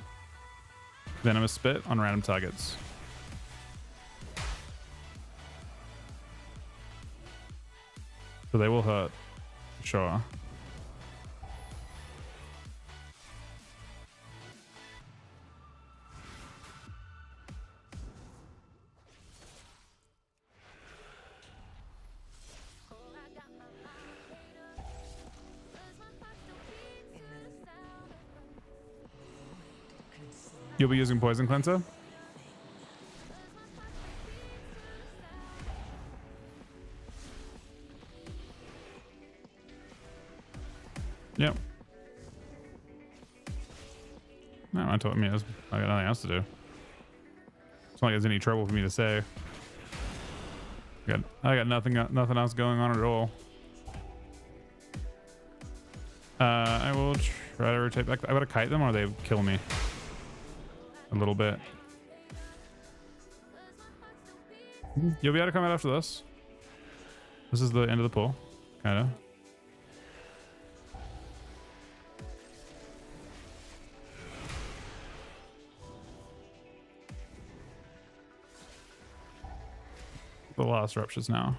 [SPEAKER 4] Venomous spit on random targets. So they will hurt, sure. You'll be using poison cleanser? Yep. No, I told me I got nothing else to do. It's not like there's any trouble for me to say. I got nothing else going on at all. I will try to rotate back. I gotta kite them or they kill me. A little bit. You'll be able to come out after this. This is the end of the pool, kind of. The last ruptures now.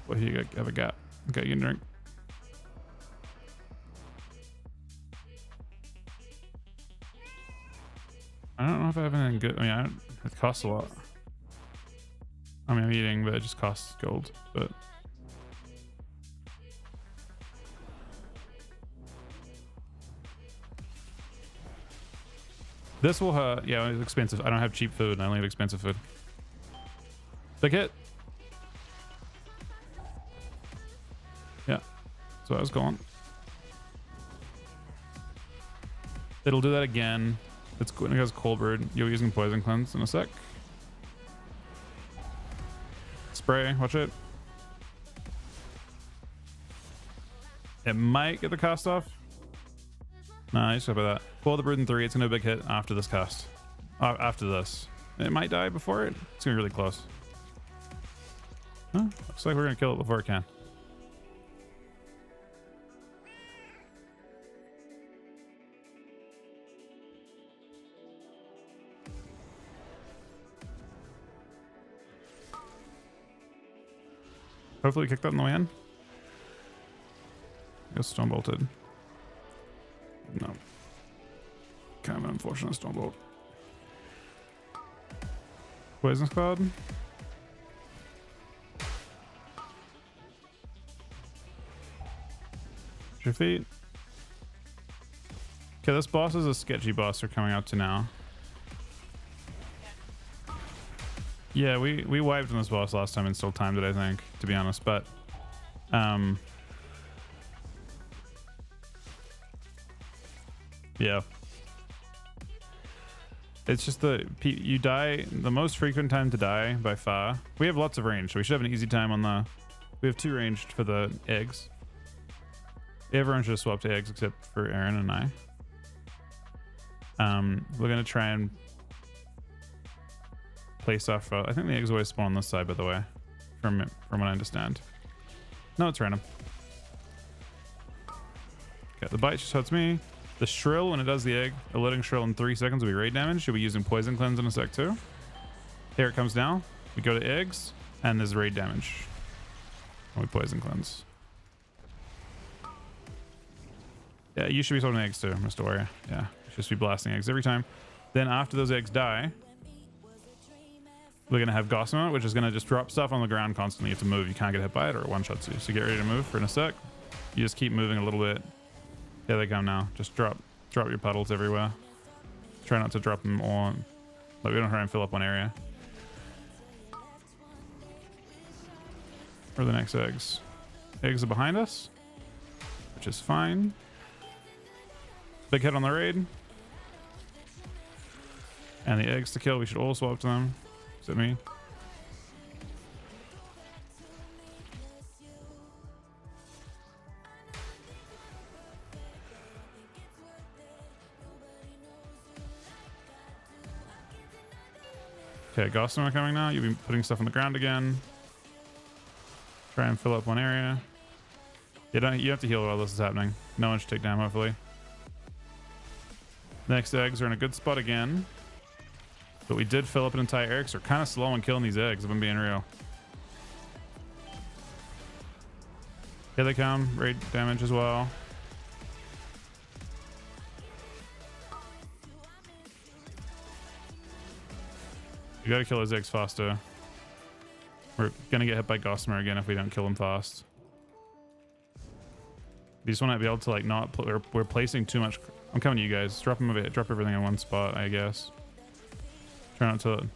[SPEAKER 4] Well, here you have a gap. Okay, you can drink. I don't know if I have anything good. I mean, it costs a lot. I mean, I'm eating, but it just costs gold. But this will hurt. Yeah, it's expensive. I don't have cheap food. I only have expensive food. Big hit. Yeah. So I was going. It'll do that again. It's when it goes cold bird. You're using poison cleanse in a sec. Spray, watch it. It might get the cast off. Nah, you stop at that. Pull the brood in 3. It's gonna be a big hit after this cast. After this. It might die before it. It's gonna be really close. Huh? Looks like we're gonna kill it before it can. Hopefully kick that on the way in. Go stone bolted. No. Kind of an unfortunate stone bolt. Poisonous cloud. Your feet. Okay, this boss is a sketchy boss we're coming up to now. Yeah, we wiped on this boss last time and still timed it, I think, to be honest. But yeah. It's just you die the most frequent time to die by far. We have lots of range, so we should have an easy time on the. We have 2 ranged for the eggs. Everyone should have swapped to eggs except for Aaron and I. We're gonna try and place off. I think the eggs always spawn on this side, by the way, from what I understand. No, it's random. Okay, the bite just hurts me. The shrill, when it does the egg, alerting shrill in 3 seconds will be raid damage. Should be using poison cleanse in a sec too. Here it comes now. We go to eggs, and there's raid damage. And we poison cleanse. Yeah, you should be swapping eggs too, Mr. Warrior. Yeah, you should be blasting eggs every time. Then after those eggs die, we're gonna have Gossamer, which is gonna just drop stuff on the ground constantly. You have to move. You can't get hit by it, or it one-shots you. So get ready to move for in a sec. You just keep moving a little bit. There they come now. Just drop your puddles everywhere. Try not to drop them on. Like, we don't try and fill up one area. Where are the next eggs? Eggs are behind us, which is fine. Big hit on the raid. And the eggs to kill, we should all swap to them. Except me. Okay, Gossamer coming now. You'll be putting stuff on the ground again. Try and fill up one area. You have to heal while this is happening. No one should take down, hopefully. Next eggs are in a good spot again. But we did fill up an entire area, so we're kind of slow on killing these eggs, if I'm being real. Here they come. Raid damage as well. You gotta kill those eggs faster. We're gonna get hit by Gossamer again if we don't kill them fast. We just want to be able to like not. We're placing too much. I'm coming to you guys. Drop them a bit. Drop everything in one spot, I guess. Try not to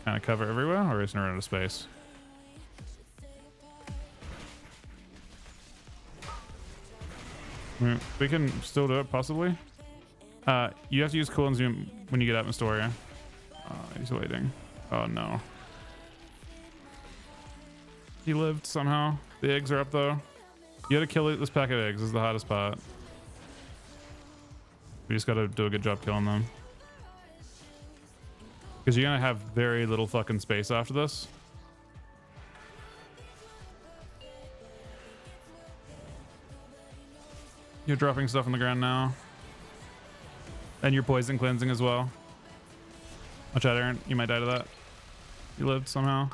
[SPEAKER 4] kind of cover everywhere, or is it run out of space? We can still do it, possibly. You have to use cool and zoom when you get up in Storia. He's waiting. Oh no. He lived somehow. The eggs are up though. You gotta kill this pack of eggs. This is the hardest part. We just gotta do a good job killing them. Because you're gonna have very little fucking space after this. You're dropping stuff on the ground now. And you're poison cleansing as well. Watch out, Aaron. You might die to that. You lived somehow.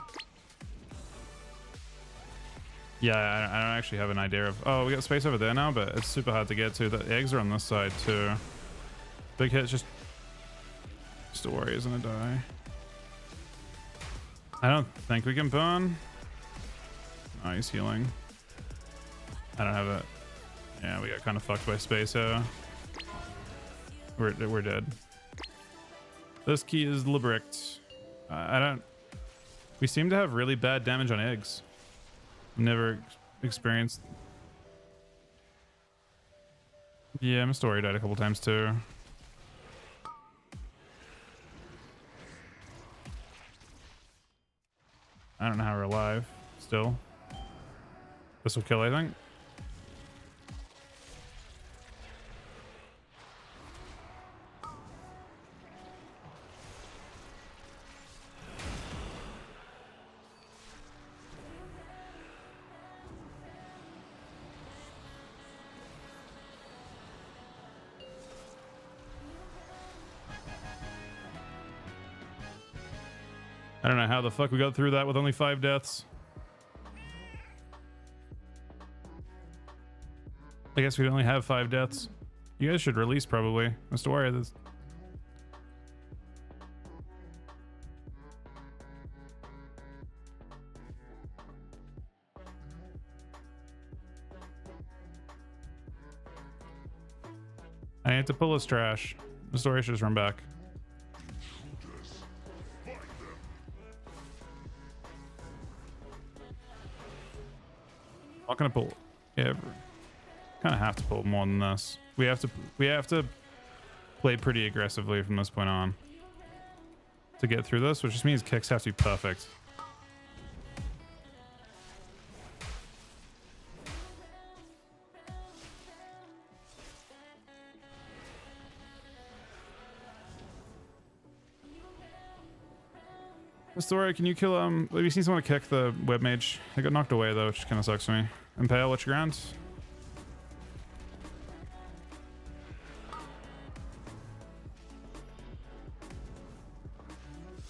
[SPEAKER 4] Yeah, I don't actually have an idea of... Oh, we got space over there now, but it's super hard to get to. The eggs are on this side too. Big hit, just a warrior's gonna die. I don't think we can burn. Oh, he's healing. I don't have it. Yeah, we got kind of fucked by space here. We're dead. This key is Librict. I don't... We seem to have really bad damage on eggs. Never experienced... Yeah, Mr. Story died a couple times too. I don't know how we're alive still. This will kill, I think. I don't know how the fuck we got through that with only 5 deaths. I guess we only have 5 deaths. You guys should release probably. Mr. Warrior, this... I need to pull this trash. Mr. Warrior should just run back. not gonna pull. Yeah, kind of have to pull more than this. We have to play pretty aggressively from this point on to get through this, which just means kicks have to be perfect. Story, can you kill we seen someone kick the web mage. They got knocked away though, which kind of sucks for me. Impale, what's your ground?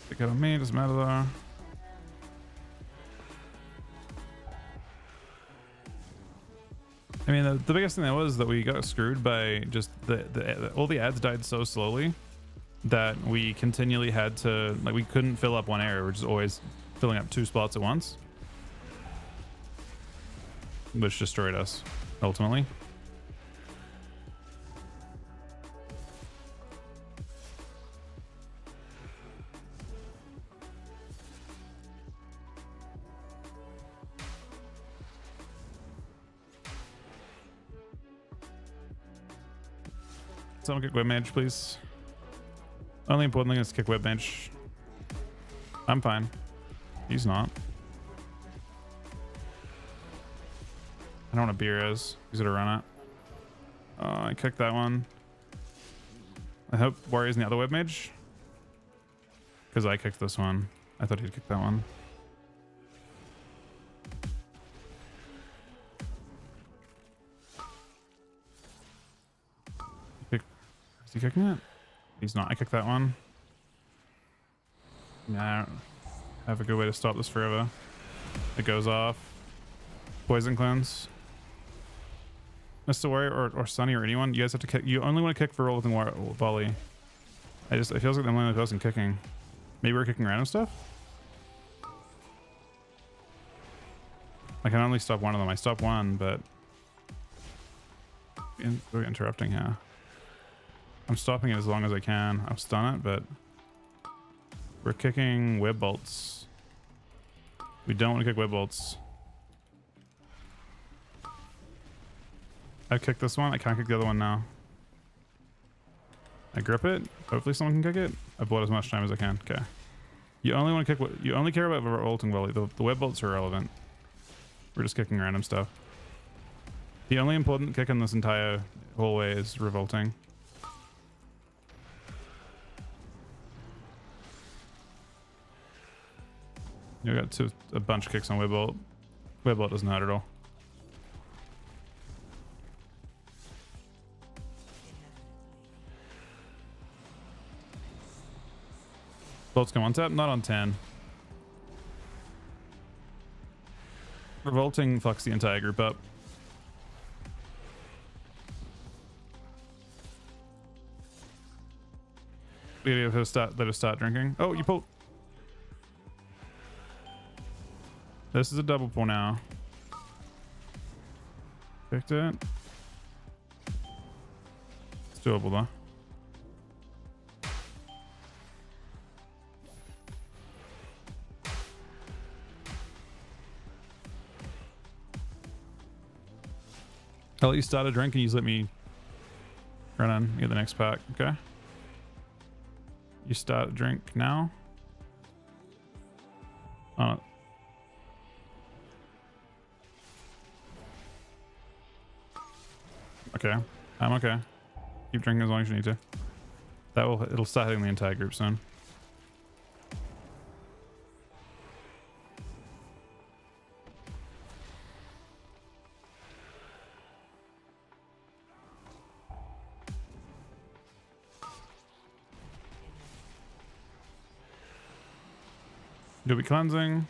[SPEAKER 4] They got on me, doesn't matter though. I mean, the biggest thing that was that we got screwed by just all the ads died so slowly that we continually had to, like, we couldn't fill up one area. We're just always filling up 2 spots at once, which destroyed us ultimately. Someone kick web mage, please. Only important thing is kick web bench. I'm fine. He's not. I don't know what a beer is. He's gonna run it. I kicked that one. I hope Warrior's in the other web mage. Because I kicked this one. I thought he'd kick that one. Is he kicking it? He's not. I kicked that one. Yeah, I don't have a good way to stop this forever. It goes off. Poison cleanse. Mr. Warrior or Sunny or anyone, you guys have to kick. You only want to kick for rolling volley. It feels like I'm the only person kicking. Maybe we're kicking random stuff? I can only stop one of them. I stopped one, but we're interrupting here. I'm stopping it as long as I can. I'll stun it, but we're kicking web bolts. We don't want to kick web bolts. I kicked this one. I can't kick the other one now. I grip it. Hopefully someone can kick it. I bought as much time as I can. Okay. You only want to kick what you only care about revolting volley. The web bolts are irrelevant. We're just kicking random stuff. The only important kick in this entire hallway is revolting. You got a bunch of kicks on web bolt. Web bolt doesn't hurt at all. Bolts come on tap, not on 10. Revolting fucks the entire group up. Let us start drinking. Oh, you pulled. This is a double pull now. Picked it. It's doable though. I'll let you start a drink and you just let me run on get the next pack, okay? You start a drink now. Okay, I'm okay. Keep drinking as long as you need to. It'll start hitting the entire group soon. You'll be cleansing.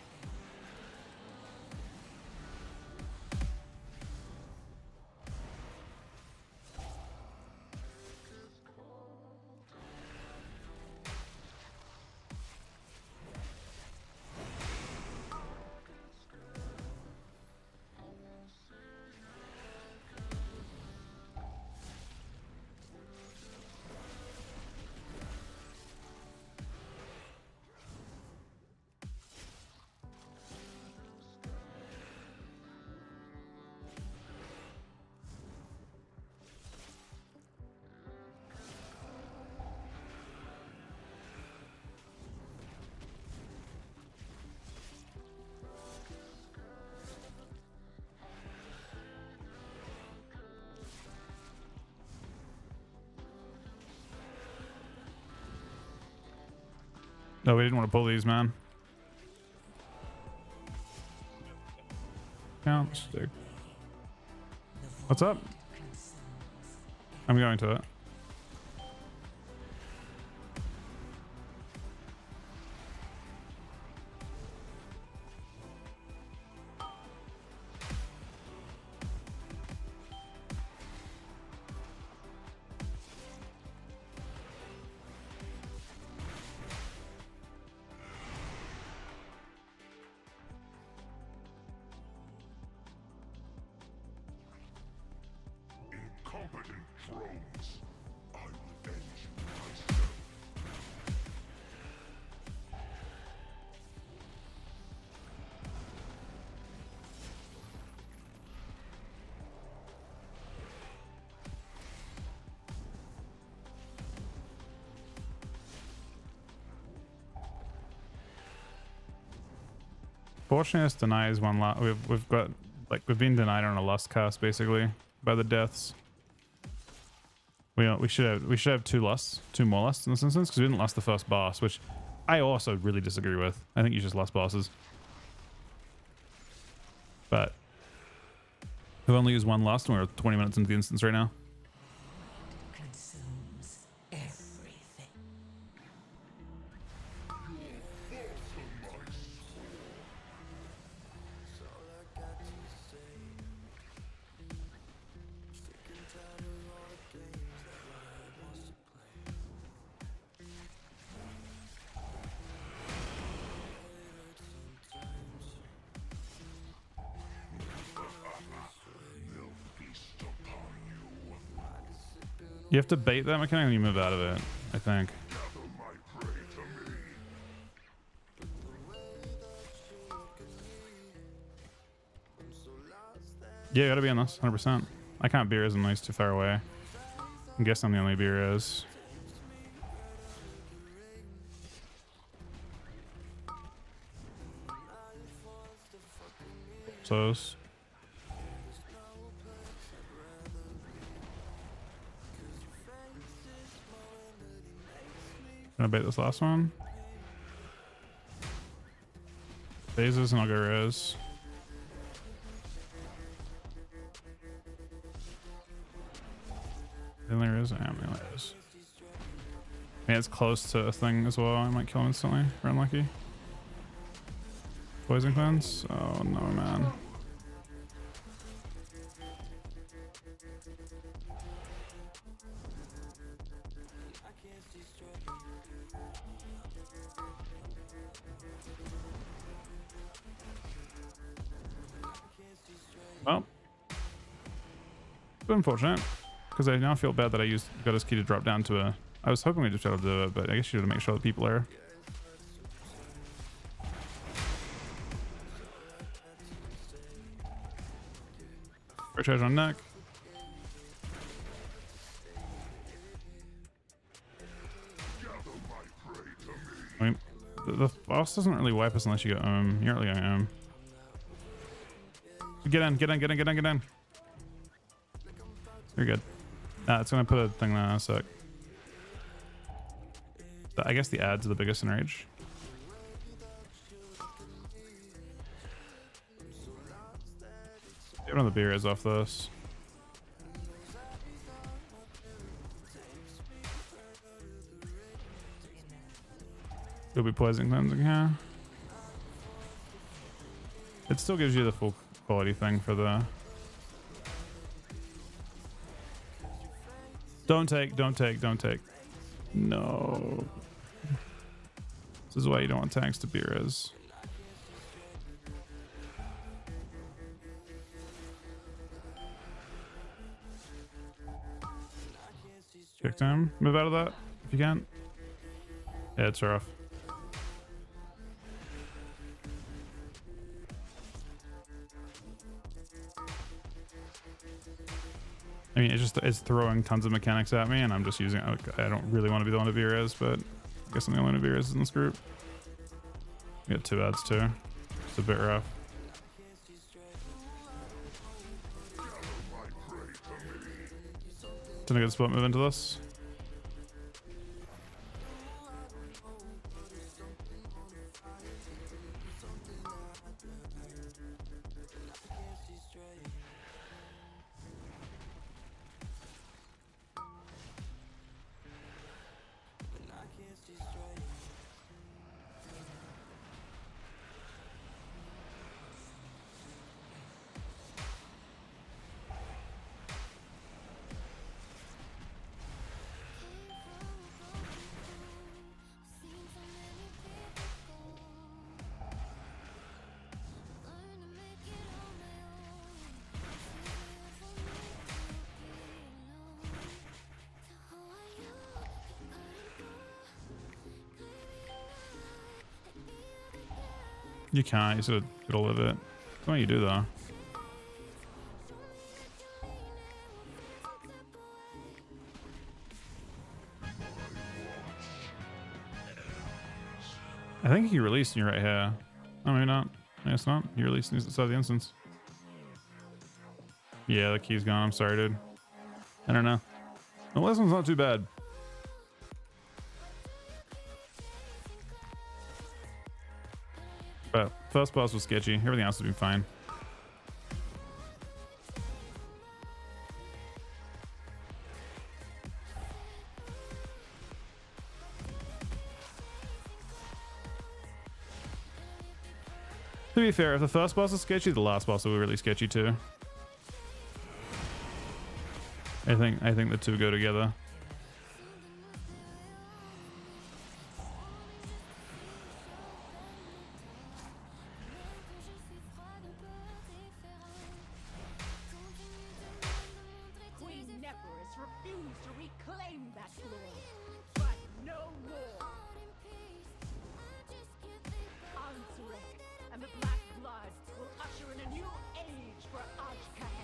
[SPEAKER 4] No, we didn't want to pull these, man. Yeah, let's dig. What's up? I'm going to it.
[SPEAKER 1] Incompetent drones. I will end you myself.
[SPEAKER 4] Fortunately, this denies one lot. We've got like we've been denied on a lust cast basically by the deaths. We should have two more lusts in this instance because we didn't lust the first boss, which I also really disagree with. I think you just lust bosses. But we've only used one lust and we're 20 minutes into the instance right now.
[SPEAKER 5] Consumes everything.
[SPEAKER 4] You have to bait that mechanic and you move out of it, I think. Yeah, you gotta be on this, 100%. I can't beer as I'm nice too far away. I guess I'm the only beer is. Close. Gonna bait this last one. Phases and I'll go Riz. The only Riz? I am the only Riz. Yeah, it's close to a thing as well. I might kill him instantly. We're unlucky. Poison cleanse? Oh no, man. Well, it's unfortunate because I now feel bad that I got his key to drop down to a. I was hoping we just be able to do it, but I guess you have to make sure that people are. Charge on neck. I mean, the boss doesn't really wipe us unless you get You're not really going Get in. You're good. It's gonna put a thing there in a sec. I guess the ads are the biggest enrage. Get one of the beer is off this. You'll be poison cleansing here. It still gives you the full quality thing for the. Don't take. No. This is why you don't want tanks to be res. Kicked him. Move out of that if you can. Yeah, it's rough. I mean, it's throwing tons of mechanics at me, and I'm just using. I don't really want to be the one to be res, but I guess I'm the only one to be res in this group. We got two ads too. It's a bit rough. It's in a good spot. Move into this. You can't. You sort of gotta live it. What you do though? I think he released you right here. Oh, maybe not. Maybe it's not. He released inside the instance. Yeah, the key's gone. I'm sorry, dude. I don't know. The last one's not too bad. But first boss was sketchy. Everything else has been fine. To be fair, if the first boss is sketchy, the last boss will be really sketchy too. I think the two go together.
[SPEAKER 5] Queen Neferus refused to reclaim that glory, but no more. Answerek and the Black Blood will usher in a new age for Ajkahet.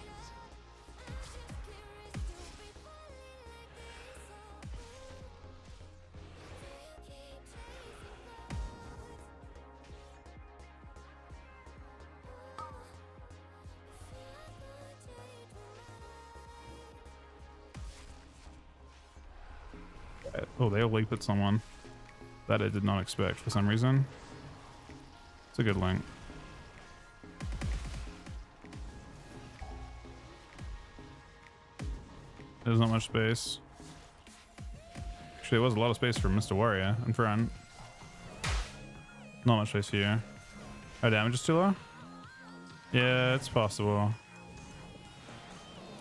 [SPEAKER 4] Oh, they leaped at someone. That I did not expect for some reason. It's a good link. There's not much space. Actually, there was a lot of space for Mr. Warrior in front. Not much space here. Our damage is too low? Yeah, it's possible.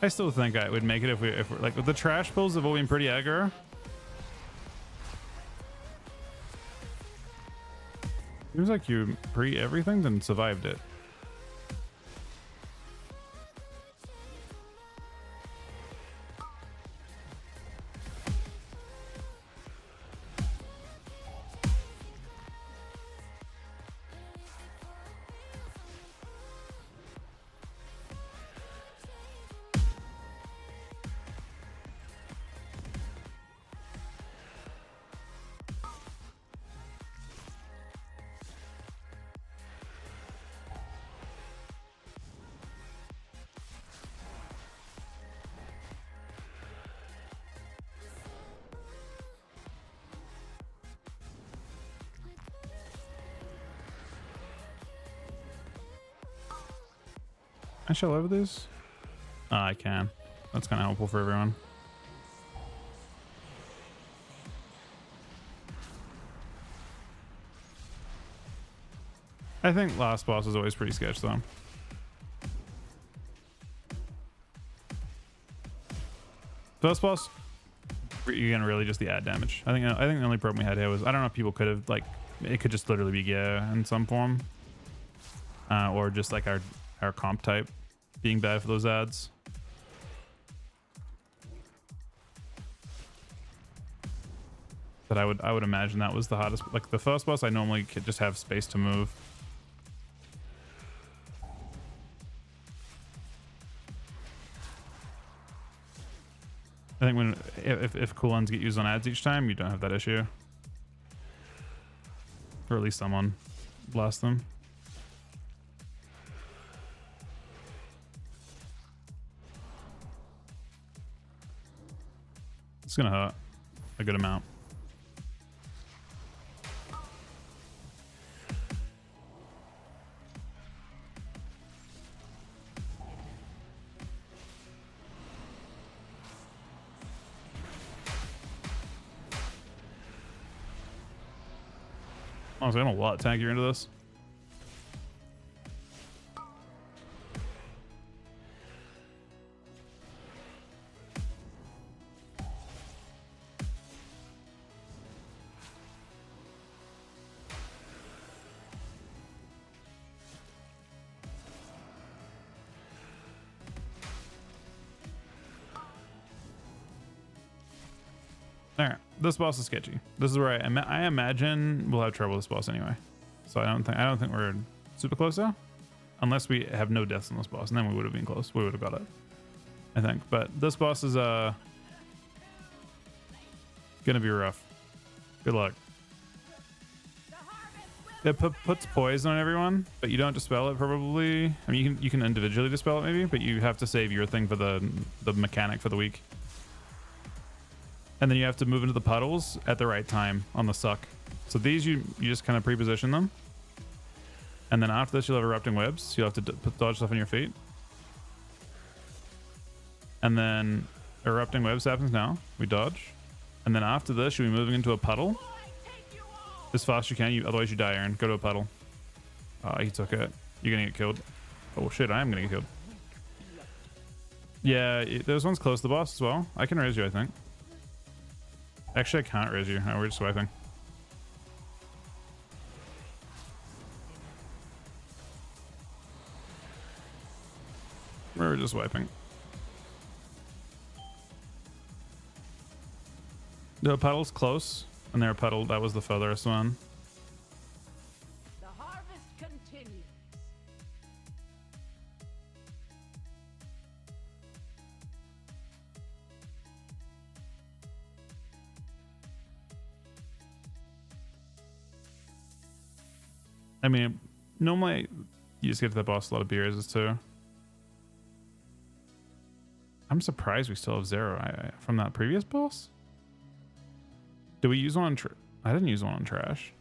[SPEAKER 4] I still think I would make it if we're like, with the trash pulls have all been pretty aggro. Seems like you pre everything, then survived it. I shall over this. I can. That's kind of helpful for everyone. I think last boss is always pretty sketch though. First boss, again, really just the add damage. I think the only problem we had here was, I don't know if people could have, like, it could just literally be gear in some form, or just like our comp type being bad for those ads. But I would imagine that was the hardest. Like the first boss, I normally could just have space to move. I think when if cooldowns get used on ads each time, you don't have that issue, or at least someone blast them. It's gonna hurt a good amount. Honestly, I'm a lot tankier into this. Alright, this boss is sketchy. This is where I imagine we'll have trouble with this boss anyway. So I don't think we're super close there. Unless we have no deaths on this boss, and then we would have been close. We would have got it, I think. But this boss is gonna be rough. Good luck. It puts poison on everyone, but you don't dispel it probably. I mean, you can individually dispel it maybe, but you have to save your thing for the mechanic for the week. And then you have to move into the puddles at the right time on the suck. So these you just kind of pre-position them. And then after this, you'll have erupting webs. You'll have to dodge stuff on your feet. And then erupting webs happens now. We dodge. And then after this, you'll be moving into a puddle. As fast as you can. Otherwise, you die, Aaron. Go to a puddle. He took it. You're going to get killed. Oh, shit. I am going to get killed. Yeah, there's one's close to the boss as well. I can raise you, I think. Actually, I can't raise you. Oh, we're just swiping. We're just wiping. The puddle's close, and their puddle, that was the furthest one.
[SPEAKER 5] The harvest continues.
[SPEAKER 4] I mean, normally you just get to the boss a lot of beers too. I'm surprised we still have 0 from that previous boss. Did we use one on I didn't use one on trash.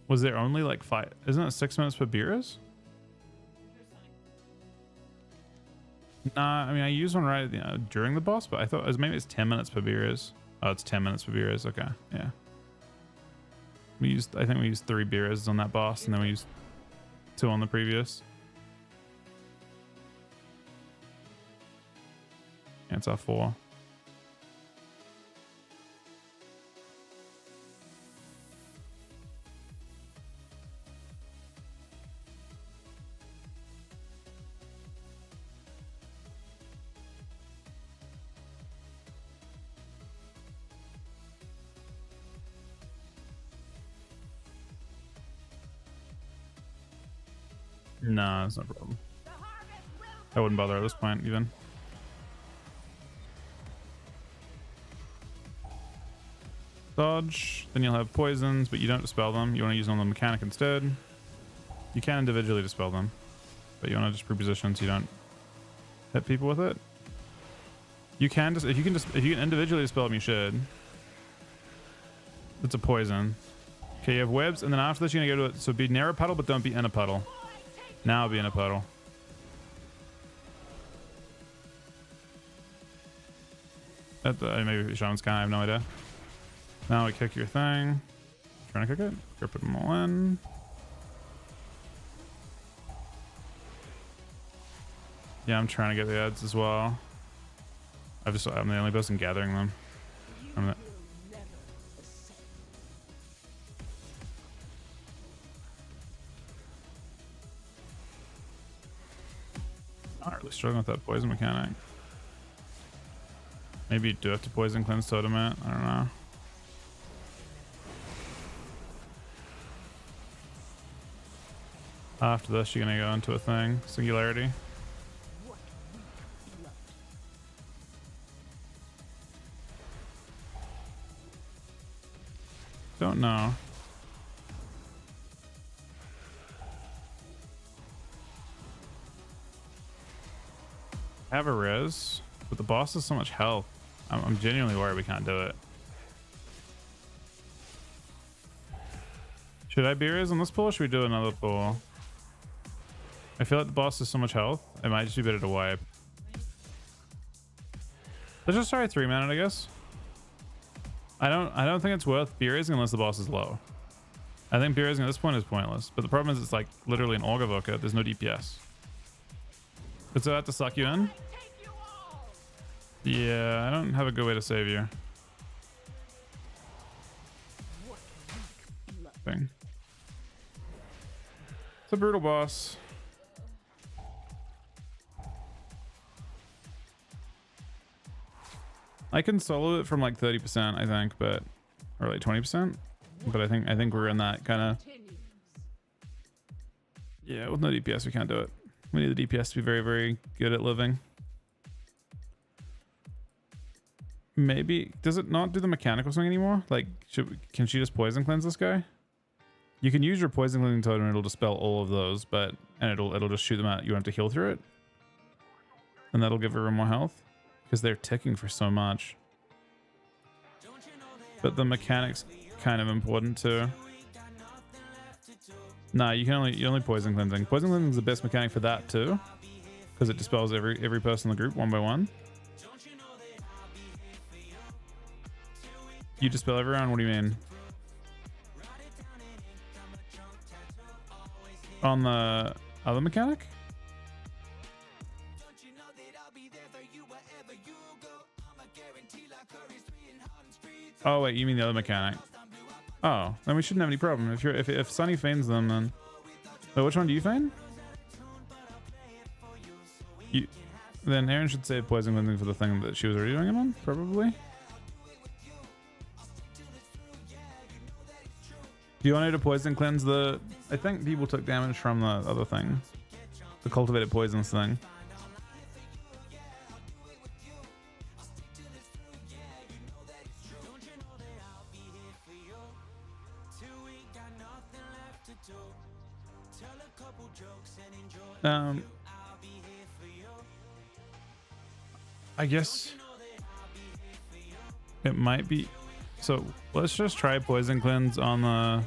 [SPEAKER 4] Was there only like 5? Isn't it 6 minutes per beers? Nah, I mean I used one right during the boss, but I thought maybe it's 10 minutes per beers. Oh, it's 10 minutes per beers. Okay, yeah. I think we used 3 beers on that boss, and then we used 2 on the previous. Yeah, it's our 4. Nah, it's no problem. I wouldn't bother at this point even. Dodge, then you'll have poisons, but you don't dispel them. You want to use them on the mechanic instead. You can individually dispel them, but you want to just pre-position so you don't hit people with it. You can just if you can individually dispel them, you should. It's a poison. Okay, you have webs, and then after this you're gonna go to it. So be near a puddle, but don't be in a puddle. Now be in a puddle. Maybe Sean's kind. I have no idea. Now we kick your thing. Trying to kick it. Grip them all in. Yeah, I'm trying to get the ads as well. I'm the only person gathering them. Not really struggling with that poison mechanic. Maybe you do have to poison cleanse totem it. I don't know. After this, you're gonna go into a thing. Singularity. Don't know. I have a res, but the boss has so much health. I'm genuinely worried we can't do it. Should I be res on this pull, or should we do another pull? I feel like the boss has so much health. It might just be better to wipe. Let's just try 3-man, I guess. I don't think it's worth beer-raising unless the boss is low. I think beer-raising at this point is pointless. But the problem is it's like literally an Augur Evoker. There's no DPS. It's about to suck you in. Yeah, I don't have a good way to save you. Thing. It's a brutal boss. I can solo it from like 30%, I think, but or like 20%. But I think we're in that kind of Yeah, with no DPS, we can't do it. We need the DPS to be very, very good at living. Maybe does it not do the mechanical swing anymore? Like, can she just poison cleanse this guy? You can use your poison cleansing totem and it'll dispel all of those, and it'll just shoot them out. You have to heal through it, and that'll give her more health because they're ticking for so much. But the mechanics kind of important too. Nah, you only poison cleansing. Poison cleansing is the best mechanic for that too, because it dispels every person in the group one by one. You dispel everyone? What do you mean? On the other mechanic? Oh wait, you mean the other mechanic? Oh, then we shouldn't have any problem. If Sunny feigns them, then wait, which one do you feign? Then Aaron should save poison cleansing for the thing that she was already doing it on, probably. Do you want her to poison cleanse the... I think people took damage from the other thing. The cultivated poisons thing. I guess it might be... So let's just try poison cleanse on the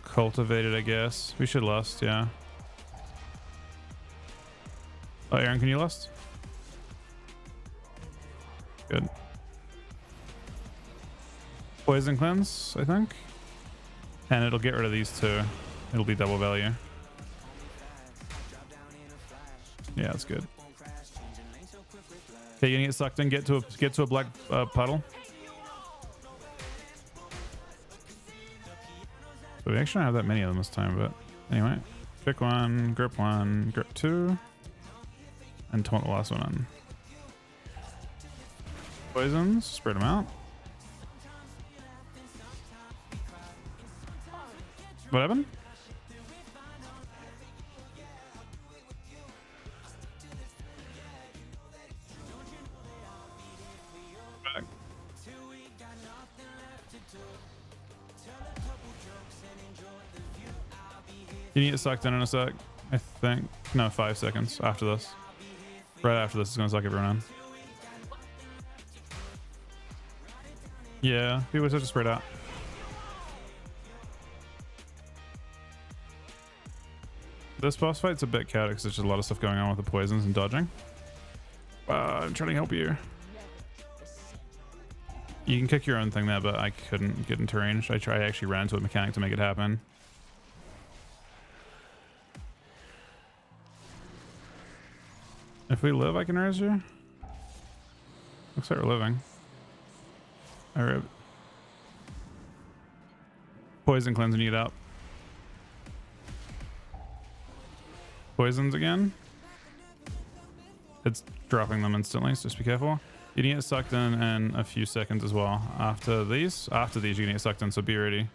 [SPEAKER 4] cultivated, I guess. We should lust, yeah. Oh, Aaron, can you lust? Good. Poison cleanse, I think. And it'll get rid of these two. It'll be double value. Yeah, that's good. Okay, you're gonna get sucked in. Get to a black puddle. So we actually don't have that many of them this time, but anyway. Pick one, grip two, and taunt the last one in. Poisons, spread them out. What happened? Back. You need to get sucked in a sec. I think. No, 5 seconds after this. Right after this is going to suck everyone in. Yeah, people have to spread out. This boss fight's a bit chaotic because there's just a lot of stuff going on with the poisons and dodging. I'm trying to help you. You can kick your own thing there, but I couldn't get into range. I actually ran into a mechanic to make it happen. If we live, I can raise you. Looks like we're living. Alright. Poison cleansing it up. Poisons again. It's dropping them instantly, so just be careful. You can get sucked in a few seconds as well. After these you can get sucked in, so be ready.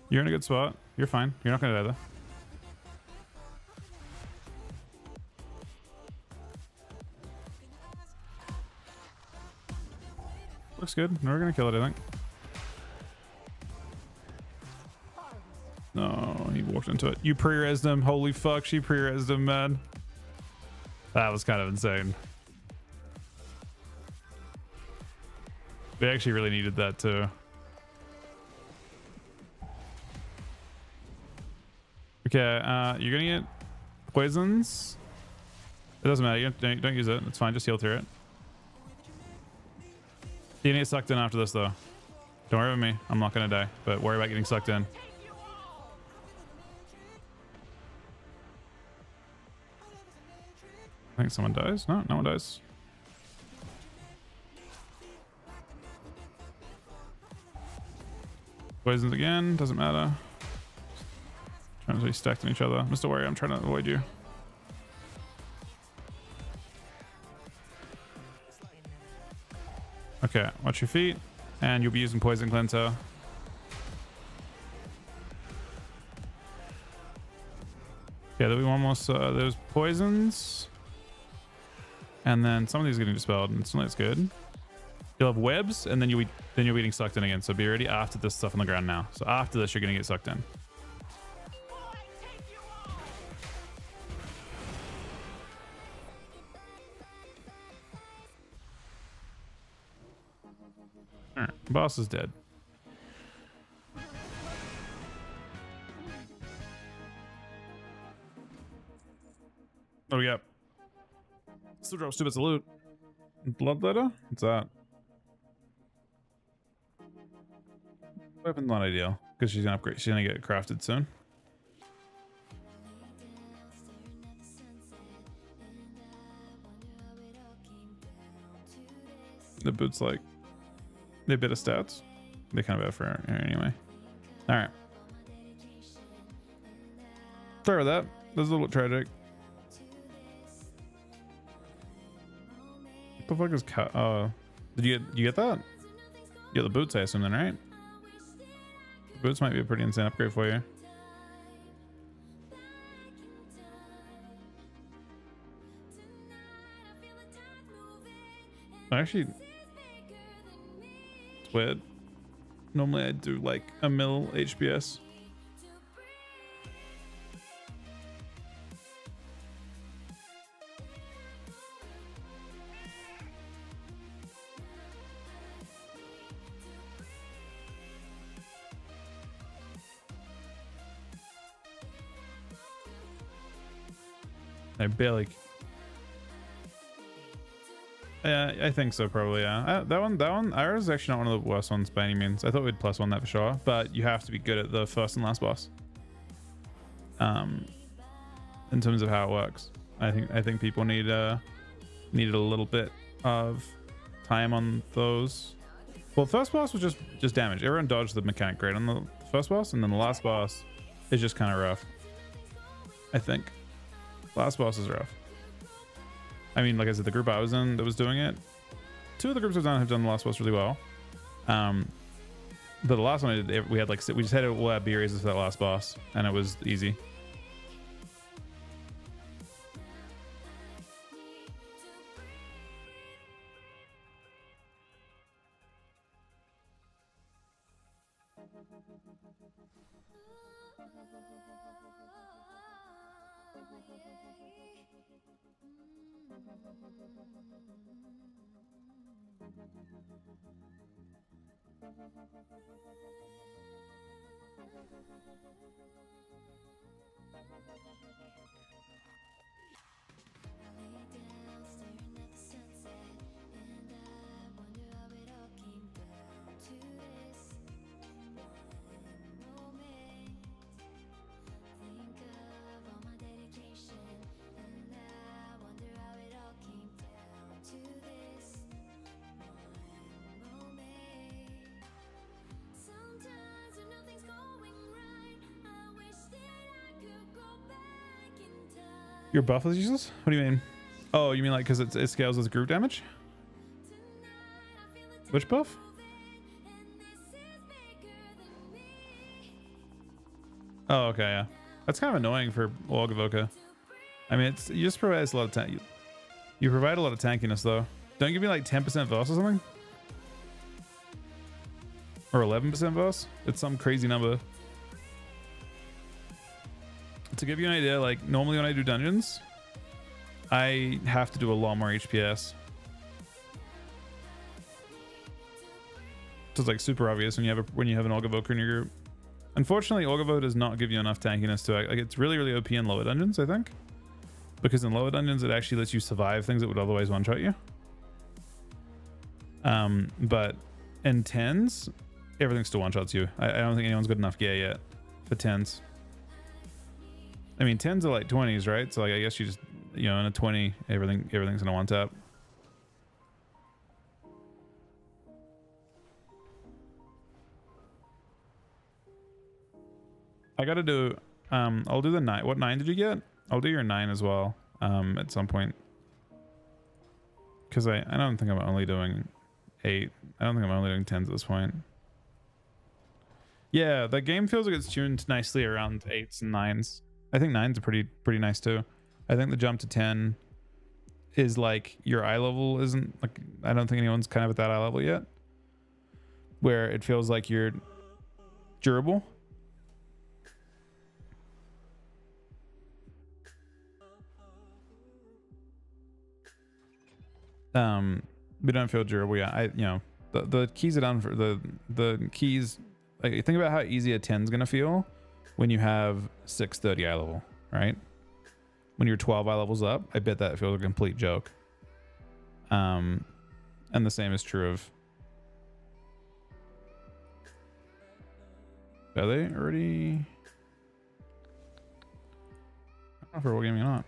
[SPEAKER 4] You're in a good spot. You're fine. You're not gonna die though. Looks good. No, we're gonna kill it, I think. No, he walked into it. You pre-resed him. Holy fuck, she pre-resed him, man. That was kind of insane. We actually really needed that too. Okay, you're gonna get poisons. It doesn't matter. You don't use it. It's fine. Just heal through it. You're gonna get sucked in after this though. Don't worry about me. I'm not gonna die, but worry about getting sucked in. I think someone dies. No, no one dies. Poisons again. Doesn't matter. Trying to be stacked on each other. Mr. Warrior, I'm trying to avoid you. Okay, watch your feet, and you'll be using Poison Cleanser. Yeah, that we almost those poisons. And then some of these are getting dispelled, and it's not as good. You'll have webs, and then you'll be getting sucked in again. So be ready after this stuff on the ground now. So after this, you're gonna get sucked in. All right, boss is dead. What do we got? Still drops 2 bits of loot. Bloodletter? What's that? Weapon's not ideal because she's gonna upgrade. She's gonna get crafted soon. The boots like they better stats. They kind of bad for her anyway. All right. Sorry about that. This is a little tragic. What the fuck is did you get that? You get the boots, I assume then, right? The boots might be a pretty insane upgrade for you. Actually, it's weird. Normally I do like a mil HPS. I barely. Yeah, I think so, probably. Yeah, that one. Ira's is actually not one of the worst ones by any means. I thought we'd +1 that for sure, but you have to be good at the first and last boss. In terms of how it works, I think people needed a little bit of time on those. Well, the first boss was just damage. Everyone dodged the mechanic great on the first boss, and then the last boss is just kind of rough. I think. Last boss is rough. I mean, like I said, the group I was in that was doing it, 2 of the groups have done the last boss really well. But the last one we had like we just had all our B raises for that last boss, and it was easy. Your buff is useless? What do you mean? Oh, you mean like because it scales as group damage? Which buff? Oh, okay, yeah. That's kind of annoying for Org Evoker. I mean, you just provide a lot of tank. You provide a lot of tankiness though. Don't give me like 10% verse or something, or 11% verse. It's some crazy number. To give you an idea, like normally when I do dungeons, I have to do a lot more HPS. So it's like super obvious when you have an Org Evoker in your group. Unfortunately, Org Evoker does not give you enough tankiness to like it's really OP in lower dungeons, I think. Because in lower dungeons it actually lets you survive things that would otherwise one-shot you. But in 10s, everything still one-shots you. I don't think anyone's got enough gear yet for 10s. I mean, 10s are like 20s, right? So like, I guess you just, in a 20, everything's gonna one tap. I gotta do, I'll do the 9. What 9 did you get? I'll do your 9 as well, at some point. Cause I don't think I'm only doing 8. I don't think I'm only doing 10s at this point. Yeah, the game feels like it's tuned nicely around 8s and 9s. I think 9's a pretty nice too. I think the jump to 10 is like your eye level isn't like, I don't think anyone's kind of at that eye level yet, where it feels like you're durable. We don't feel durable yet. The keys are done for the keys. Like, think about how easy a 10 is gonna feel when you have 630 eye level, right? When you're 12 eye levels up, I bet that feels a complete joke. And the same is true of. Are they already? I don't know if we're all gaming or not.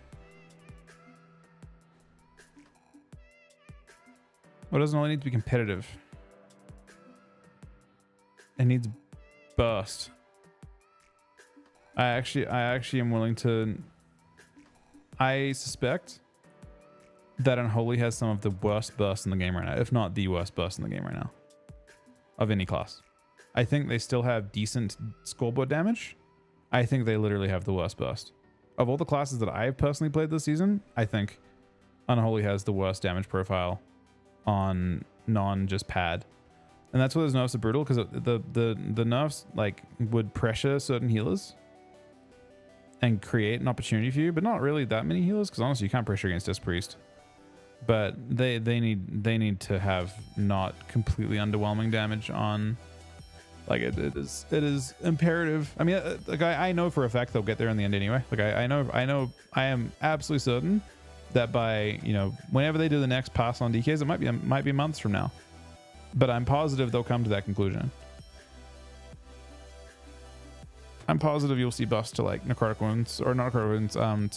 [SPEAKER 4] What doesn't only need to be competitive? It needs burst. I actually am willing to. I suspect that Unholy has some of the worst bursts in the game right now, if not the worst burst in the game right now, of any class. I think they still have decent scoreboard damage. I think they literally have the worst burst. Of all the classes that I have personally played this season, I think Unholy has the worst damage profile on non-just pad. And that's why those nerfs are brutal, because the nerfs like would pressure certain healers and create an opportunity for you, but not really that many healers, because honestly you can't pressure against Disc Priest. But they need to have not completely underwhelming damage on. Like it is imperative. I mean, like I know for a fact they'll get there in the end anyway. Like I am absolutely certain that by, you know, whenever they do the next pass on DKs, it might be months from now, but I'm positive they'll come to that conclusion. I'm positive you'll see buffs to like necrotic wounds, or not necrotic wounds,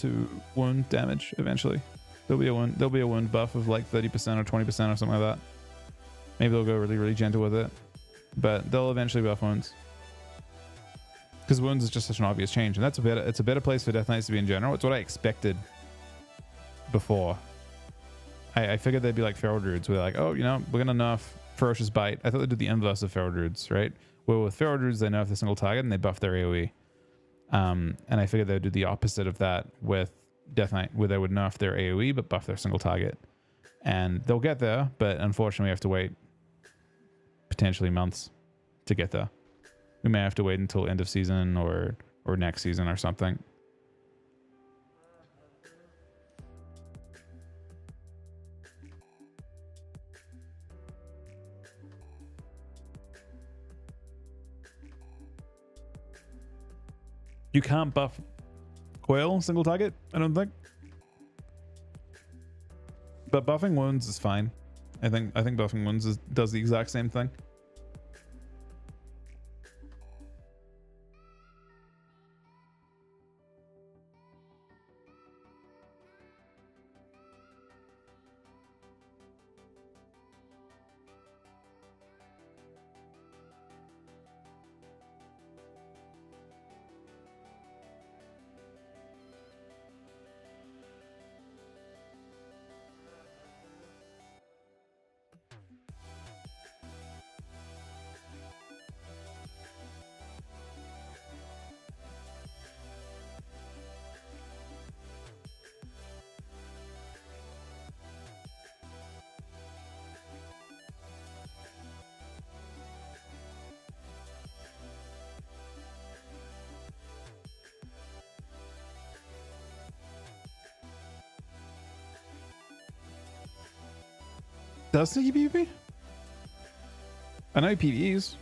[SPEAKER 4] to wound damage eventually. There'll be a wound buff of like 30% or 20% or something like that. Maybe they'll go really gentle with it, but they'll eventually buff wounds, because wounds is just such an obvious change, and it's a better place for Death Knights to be in general. It's what I expected before. I figured they'd be like Feral Druids, where like, oh, you know, we're gonna nerf Ferocious Bite. I thought they'd do the inverse of Feral Druids, right? Where with Feral Druids they nerf the single target and they buff their AoE. And I figured they would do the opposite of that with Death Knight, where they would nerf their AoE but buff their single target. And they'll get there, but unfortunately we have to wait potentially months to get there. We may have to wait until end of season or next season or something. You can't buff Coil single target, I don't think. But buffing wounds is fine. I think buffing wounds does the exact same thing. Does he PvP? I know he PvEs.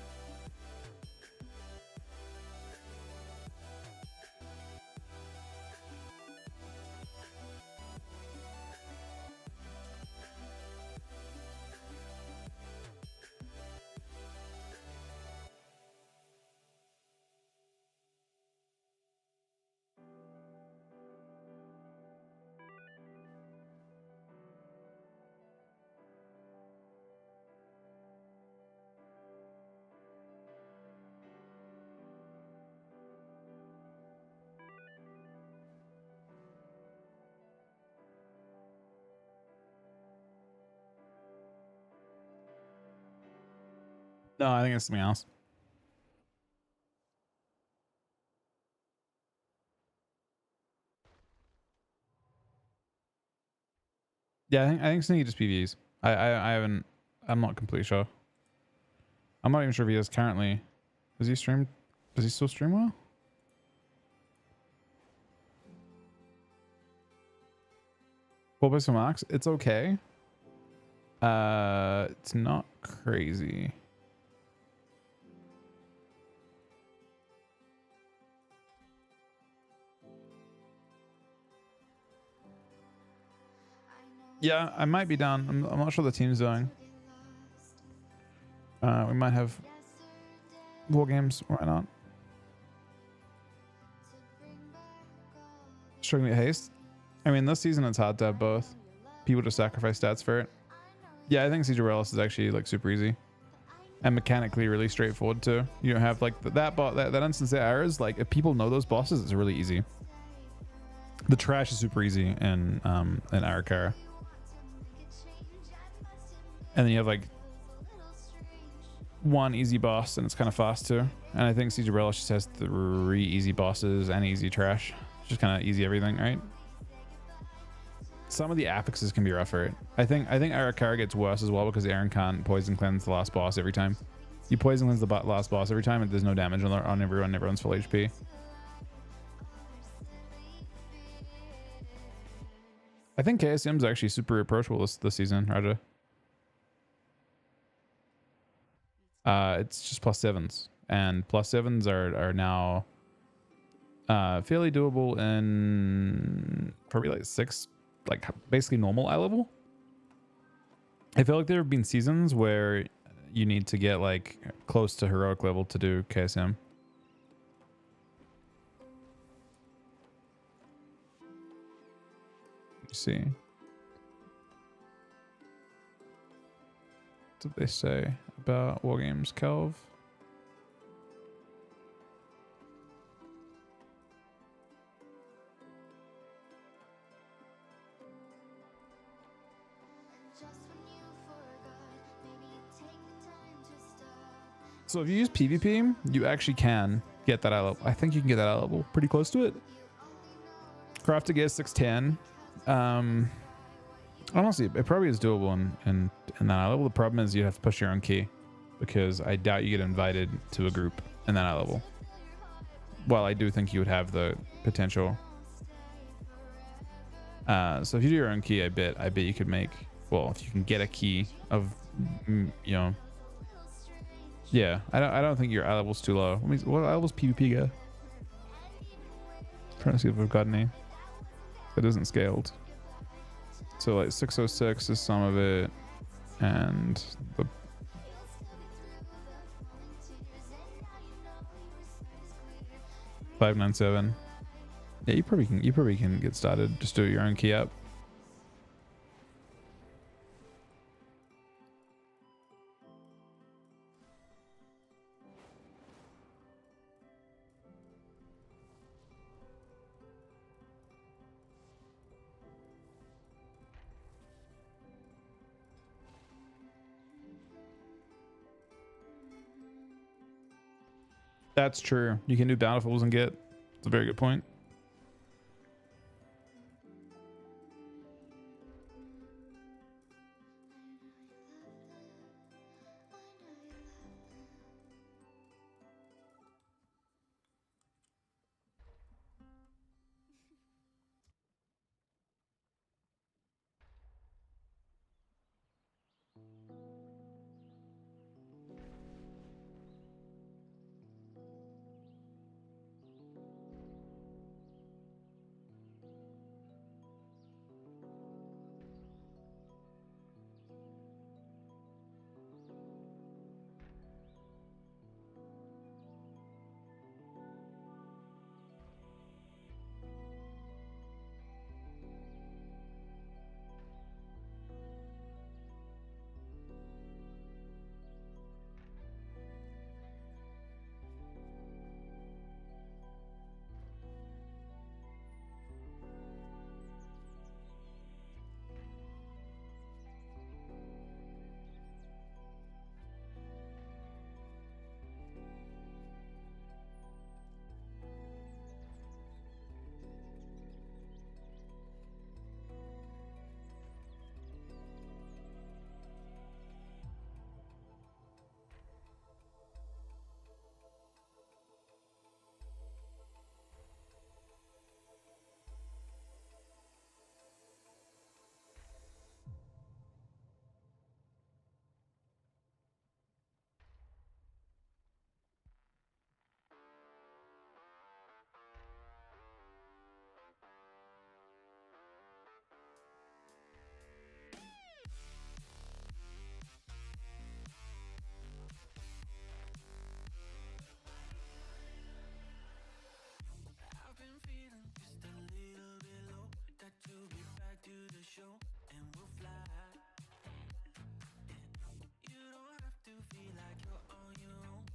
[SPEAKER 4] No, I think it's something else. Yeah, I think Sneaky just PVs. I haven't. I'm not completely sure. I'm not even sure if he is currently. Does he stream? Does he still stream well? Full base max. It's okay. It's not crazy. Yeah, I might be down. I'm not sure the team's doing. We might have war games. Why not? Struggling to haste. I mean, this season it's hard to have both. People just sacrifice stats for it. Yeah, I think Siege of Relics is actually like super easy and mechanically really straightforward too. You don't have like that instance of errors. Like if people know those bosses, it's really easy. The trash is super easy in Arakara. And then you have like one easy boss and it's kind of fast too. And I think Siege of Relics just has 3 easy bosses and easy trash. Just kind of easy everything, right? Some of the affixes can be rougher. I think Arakara gets worse as well because Aaron can't poison cleanse the last boss every time. You poison cleanse the last boss every time and there's no damage on everyone. Everyone's full HP. I think KSM's actually super approachable this season, Raja. It's just +7s, and +7s are now fairly doable in probably like 6, like basically normal eye level. I feel like there have been seasons where you need to get like close to heroic level to do KSM. Let's see. What did they say about war games, Kelv? So if you use PvP, you actually can get that eye level. I think you can get that eye level pretty close to it. Craft to get 610. Honestly, it probably is doable in that eye level. The problem is you have to push your own key because I doubt you get invited to a group in that eye level. Well, I do think you would have the potential. So if you do your own key, I bet you could make, well, if you can get a key of, you know, yeah, I don't think your eye level's too low. What eye level's PvP go? Trying to see if we've got any that isn't scaled. So like 606 is some of it, and the .597. Yeah, you probably can get started. Just do your own key up. That's true. You can do bountifuls and get. It's a very good point.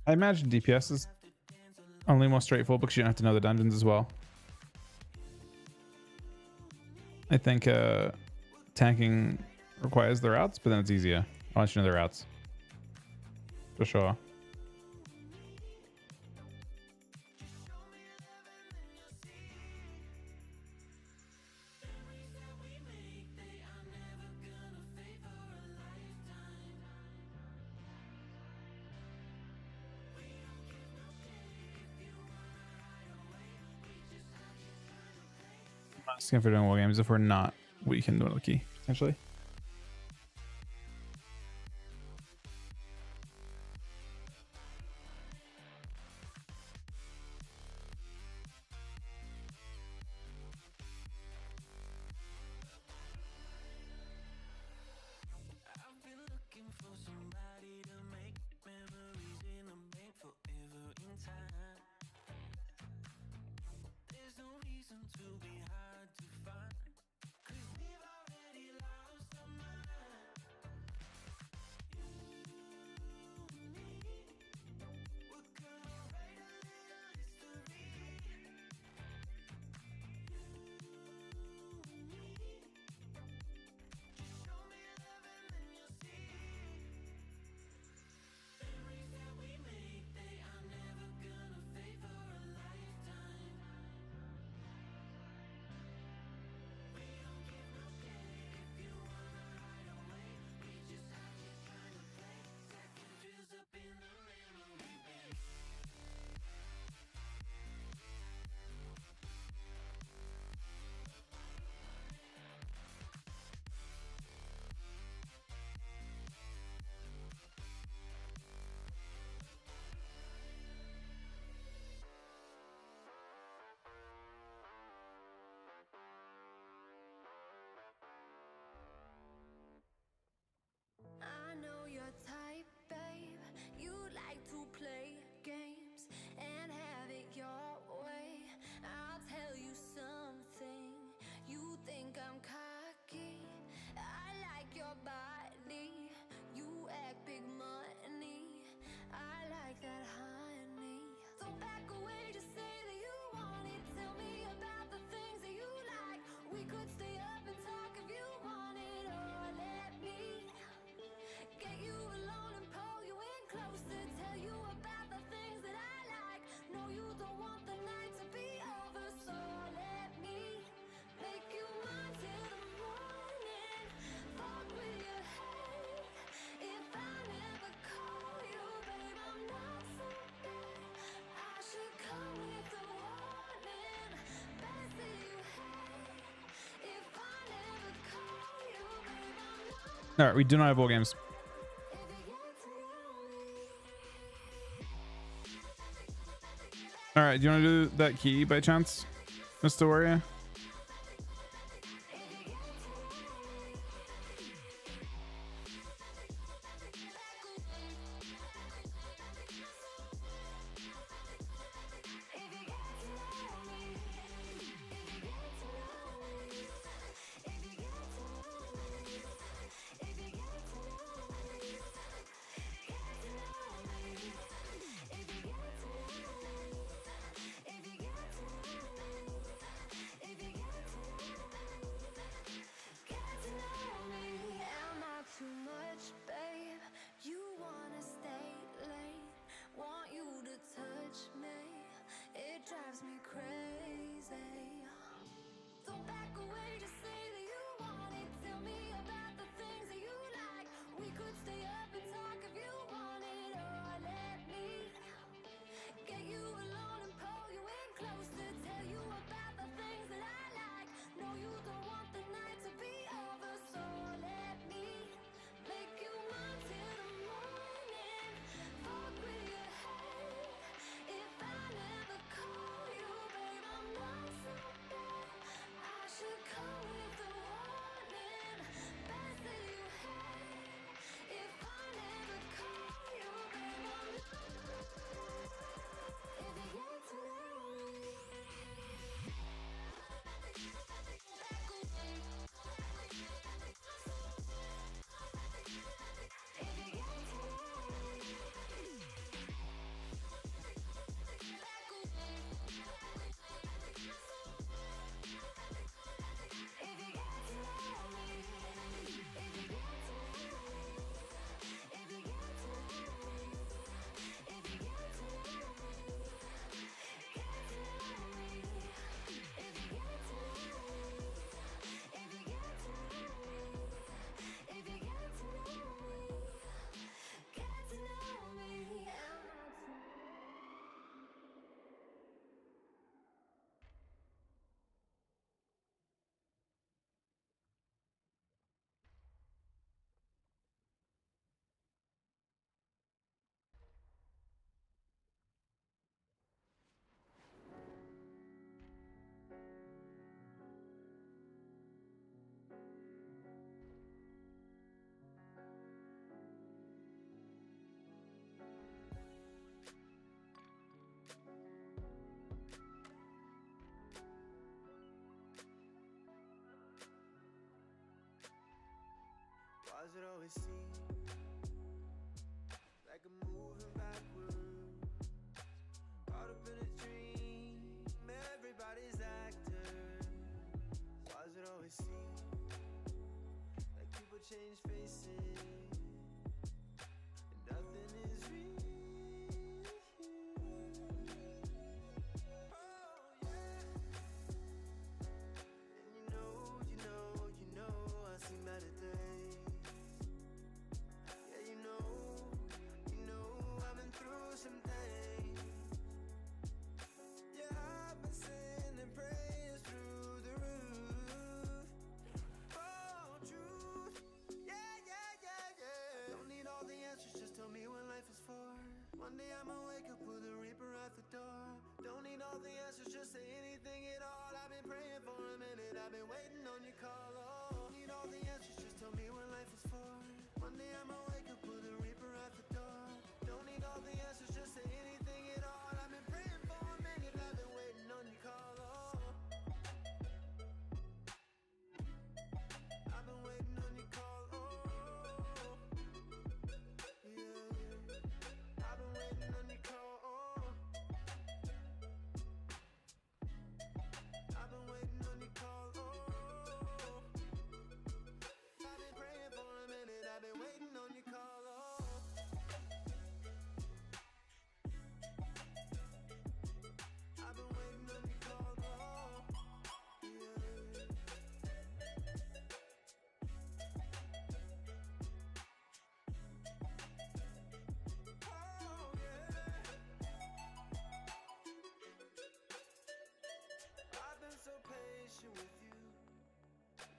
[SPEAKER 4] I imagine DPS is only more straightforward because you don't have to know the dungeons as well. I think tanking requires the routes, but then it's easier once you know the routes. For sure. Asking if we're doing war games. If we're not, we can do it key potentially.
[SPEAKER 5] I know your type, babe. You like to play games and have it your way. I'll tell you something. You think I'm cocky. I like your body. You act big money. I like that honey. So back away, just say that you want it. Tell me about the things that you like. We could stay up and talk if you want it, or let me get you alone and pull you in closer. Tell you about the things that I like. No, you don't want the night to be over, so let me make you mine till the morning. Fuck with your head. If I never call you, babe, I'm not so bad. I should come with a warning. Best that you hate. If I never call you, babe, I'm not.
[SPEAKER 4] All right, we do not have war games. All right, do you want to do that key by chance, Mr. Warrior?
[SPEAKER 5] If
[SPEAKER 6] Why's it always seem like I'm moving backwards? Caught up in a dream, everybody's actors. Why's it always seem like people change faces and nothing is real? Oh yeah. And you know I've seen better days. Yeah, you know I've been through some things. Yeah, I've been sending prayers through the roof. Oh, truth. Yeah. Don't need all the answers, just tell me what life is for. One day I'ma wake up with a reaper at the door. Don't need all the answers, just say anything at all. I've been praying for a minute, I've been waiting on your call. Oh, don't need all the answers, just tell me what life is for. One day I'ma wake up with a reaper at the door. Don't need all the answers, just say anything at all. I've been praying for a minute, I've been waiting on your call. Oh, I've been waiting on your call. Oh, yeah. I've been waiting on your call. Oh, I've been waiting on your call. Oh, I've been praying for a minute, I've been waiting on your call. Oh, I've been waiting on your call. Oh, yeah. Oh, yeah. I've been so patient with you,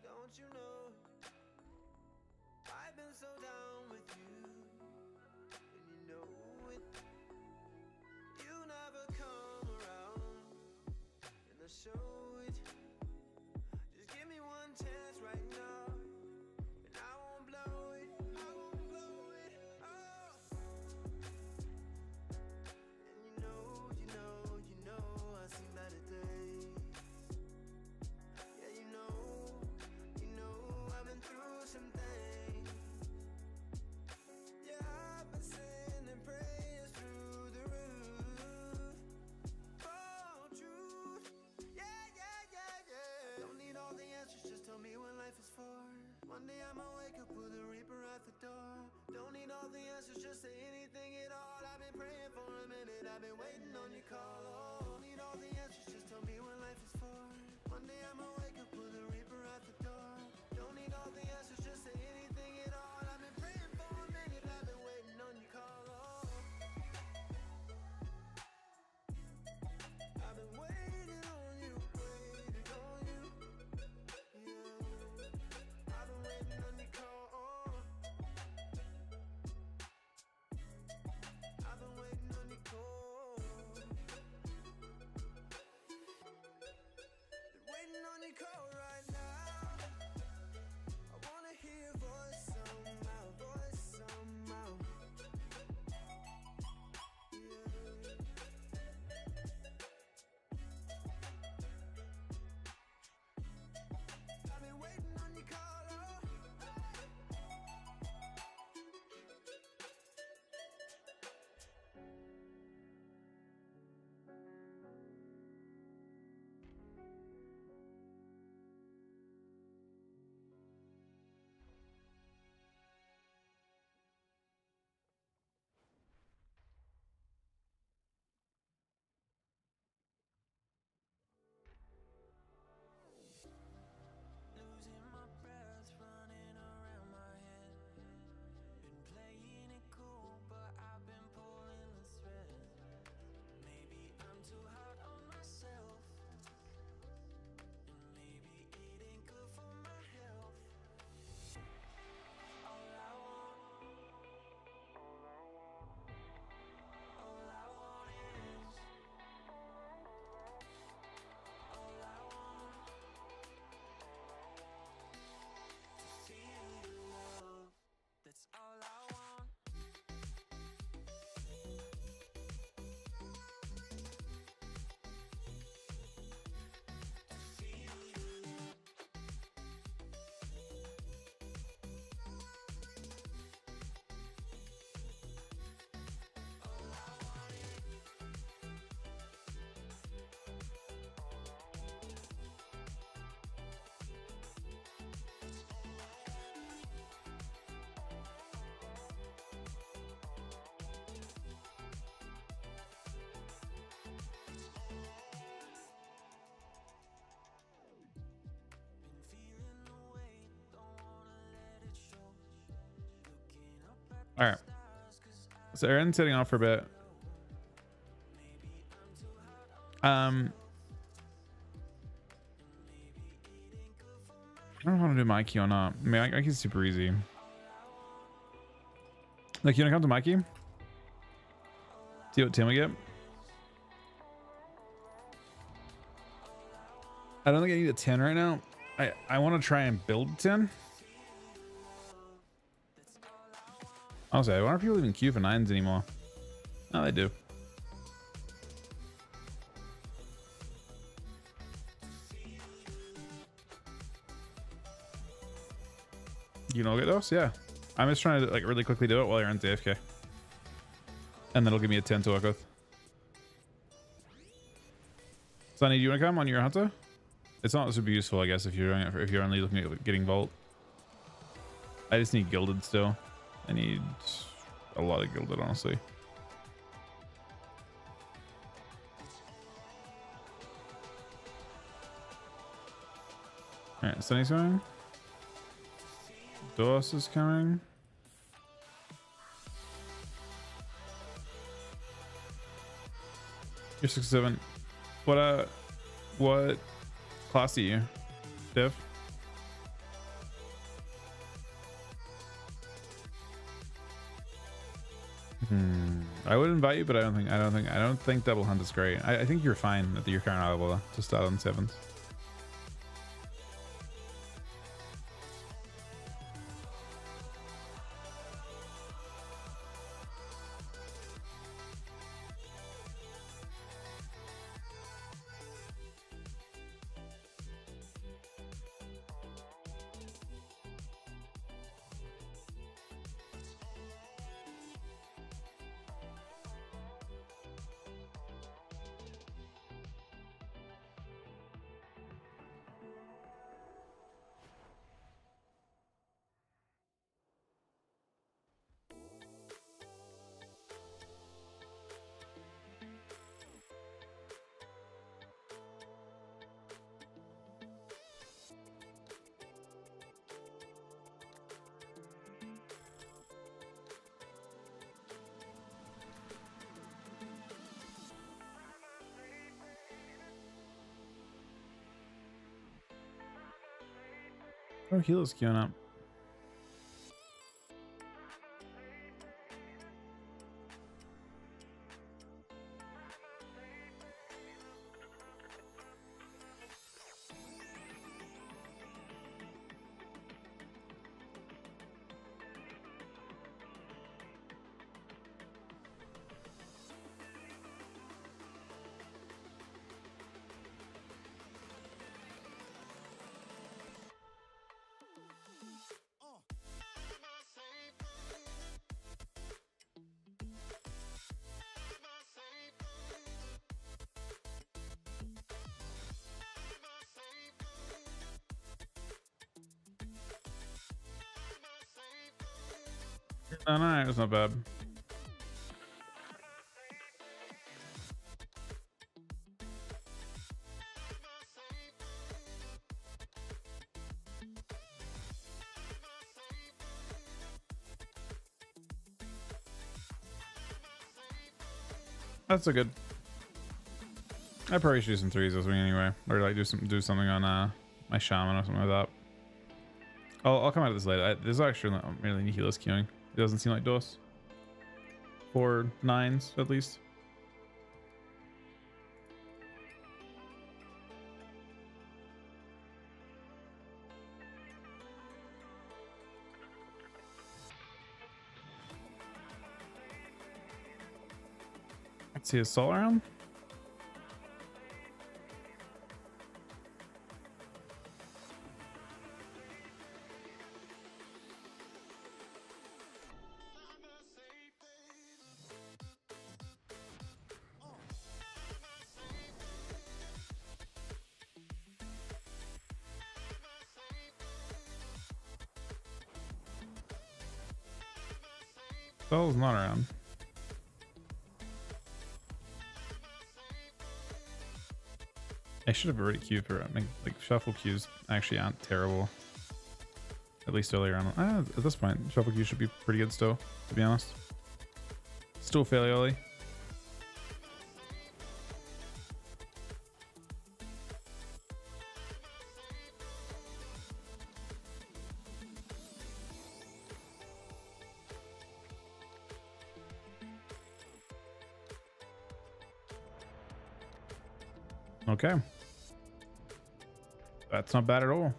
[SPEAKER 6] don't you know? I've been so down with you, and you know it. You never come around, and I show it. Just give me one chance right now, and I won't blow it. I won't blow it. Oh. And you know I've seen better days. Yeah, you know I've been through some things. Yeah, I've been sending prayers through the roof. Oh, truth. Yeah. Don't need all the answers, just tell me what life is for. One day I'ma wake up with a reaper at the door. Don't need all the answers, just say anything at all. I've been praying for a minute, I've been waiting on your call. Oh, don't need all the answers, just tell me what life is for. One day I'ma wake up with a reaper at the door. Don't need all the answers, just say anything at all. I've been praying for a minute, I've been waiting on your call. Oh, I've been waiting on you, yeah. I've been waiting on your call. Oh, I've been waiting on your call.
[SPEAKER 4] All right. So Aaron's sitting off for a bit. I don't want to do Mikey or not. I mean, Mikey's super easy. Like, you want to come to Mikey? See what Tim we get? I don't think I need a 10 right now. I want to try and build 10. Honestly, I wonder if people even queue for 9s anymore. No, they do. You know, get those? Yeah. I'm just trying to like really quickly do it while you're on AFK. And then it'll give me a 10 to work with. Sonny, do you want to come on your hunter? It's not super useful, I guess, if you're doing it if you're only looking at getting vault. I just need gilded still. I need a lot of gilded, honestly. All right, Sonny's going. Dos is coming. You're 6-7. What class are you, Dev? I would invite you, but I don't think double hunt is great. I think you're fine at your current level to start on 7s. Oh, healer's queuing up. Oh, no, it's not bad. That's a good. I probably should do some 3s this week anyway, or like do something on my shaman or something like that. I'll come out of this later. There's actually not really any healers queuing. It doesn't seem like DOS. 4 9s at least. Let's see, assault round. Bell's not around. I should have already queued for it. Like shuffle queues actually aren't terrible. At least earlier on. At this point, shuffle queue should be pretty good still, to be honest. Still fairly early. Okay. That's not bad at all.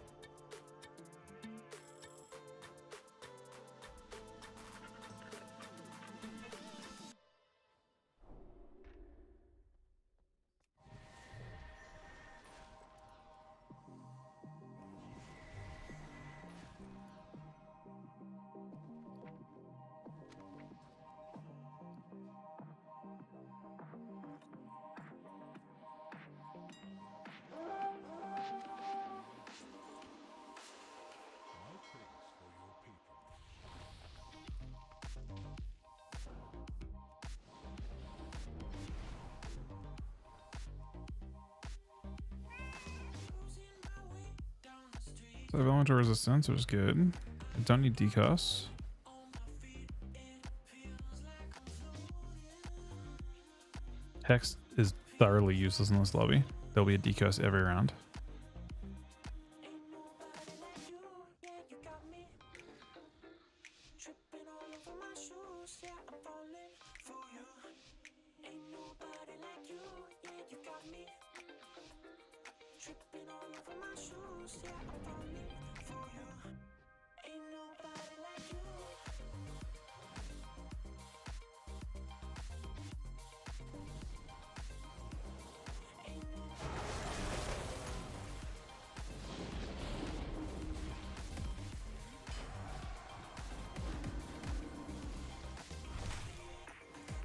[SPEAKER 4] So elemental resistance, which is good. I don't need decos. Hex is thoroughly useless in this lobby. There'll be a decos every round.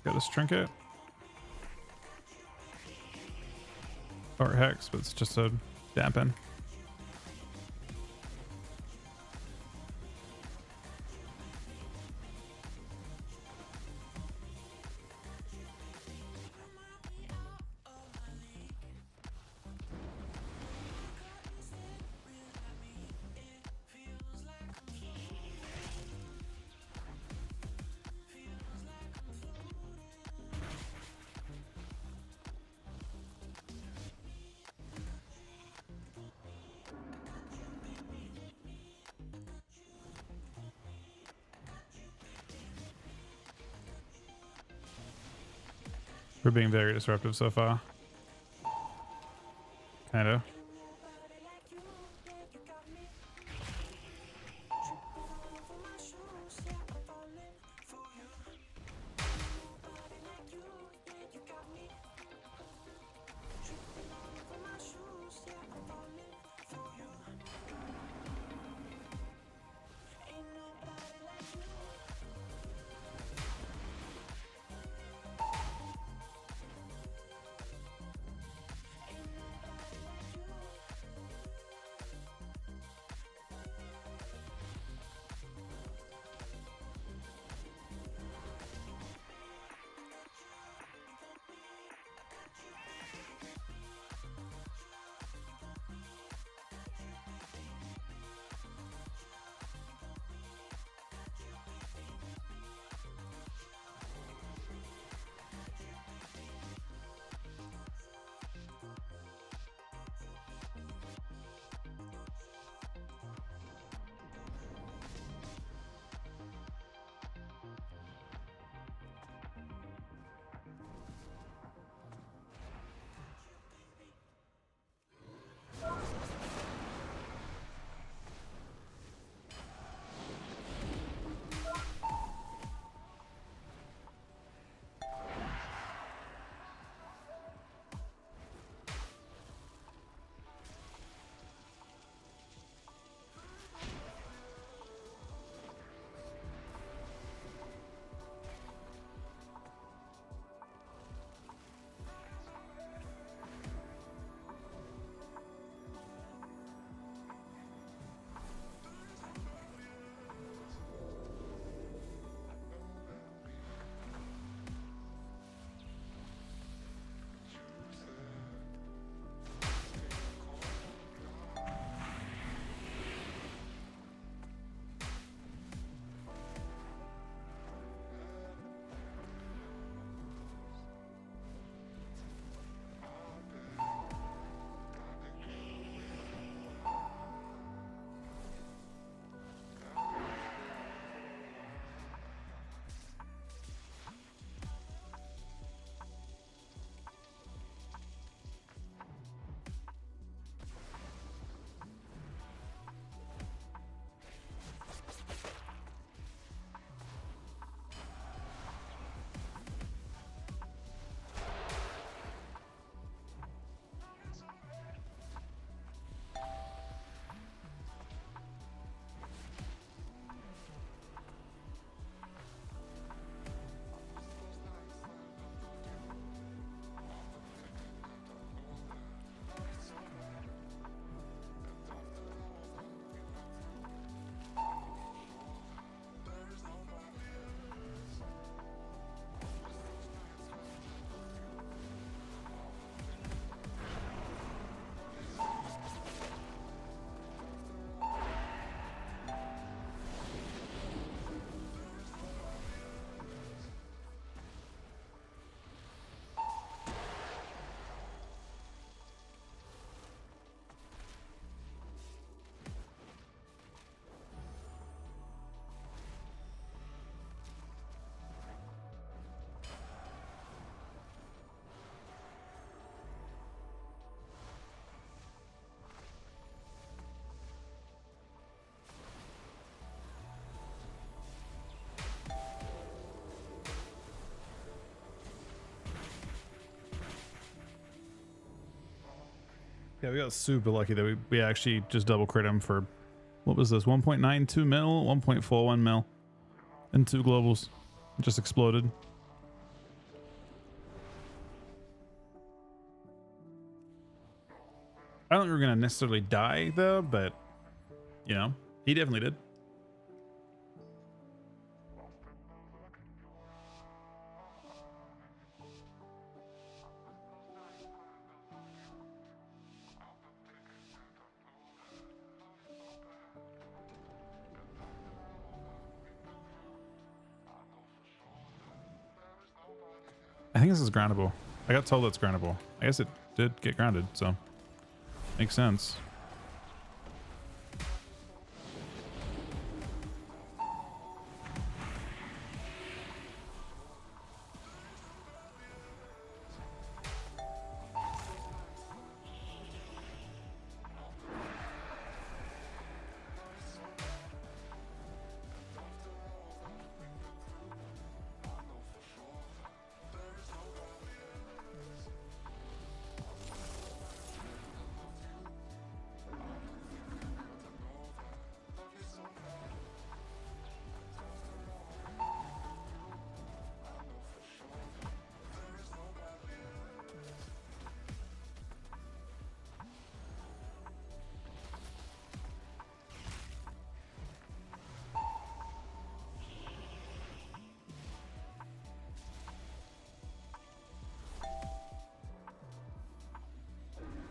[SPEAKER 4] Got this trinket. Or hex, but it's just a dampen. We're being very disruptive so far. Kind of. Yeah, we got super lucky that we actually just double crit him for, what was this, 1.92 mil, 1.41 mil, and 2 globals. Just exploded. I don't think we're gonna necessarily die though, but you know, he definitely did. I think this is groundable. I got told it's groundable. I guess it did get grounded, so makes sense.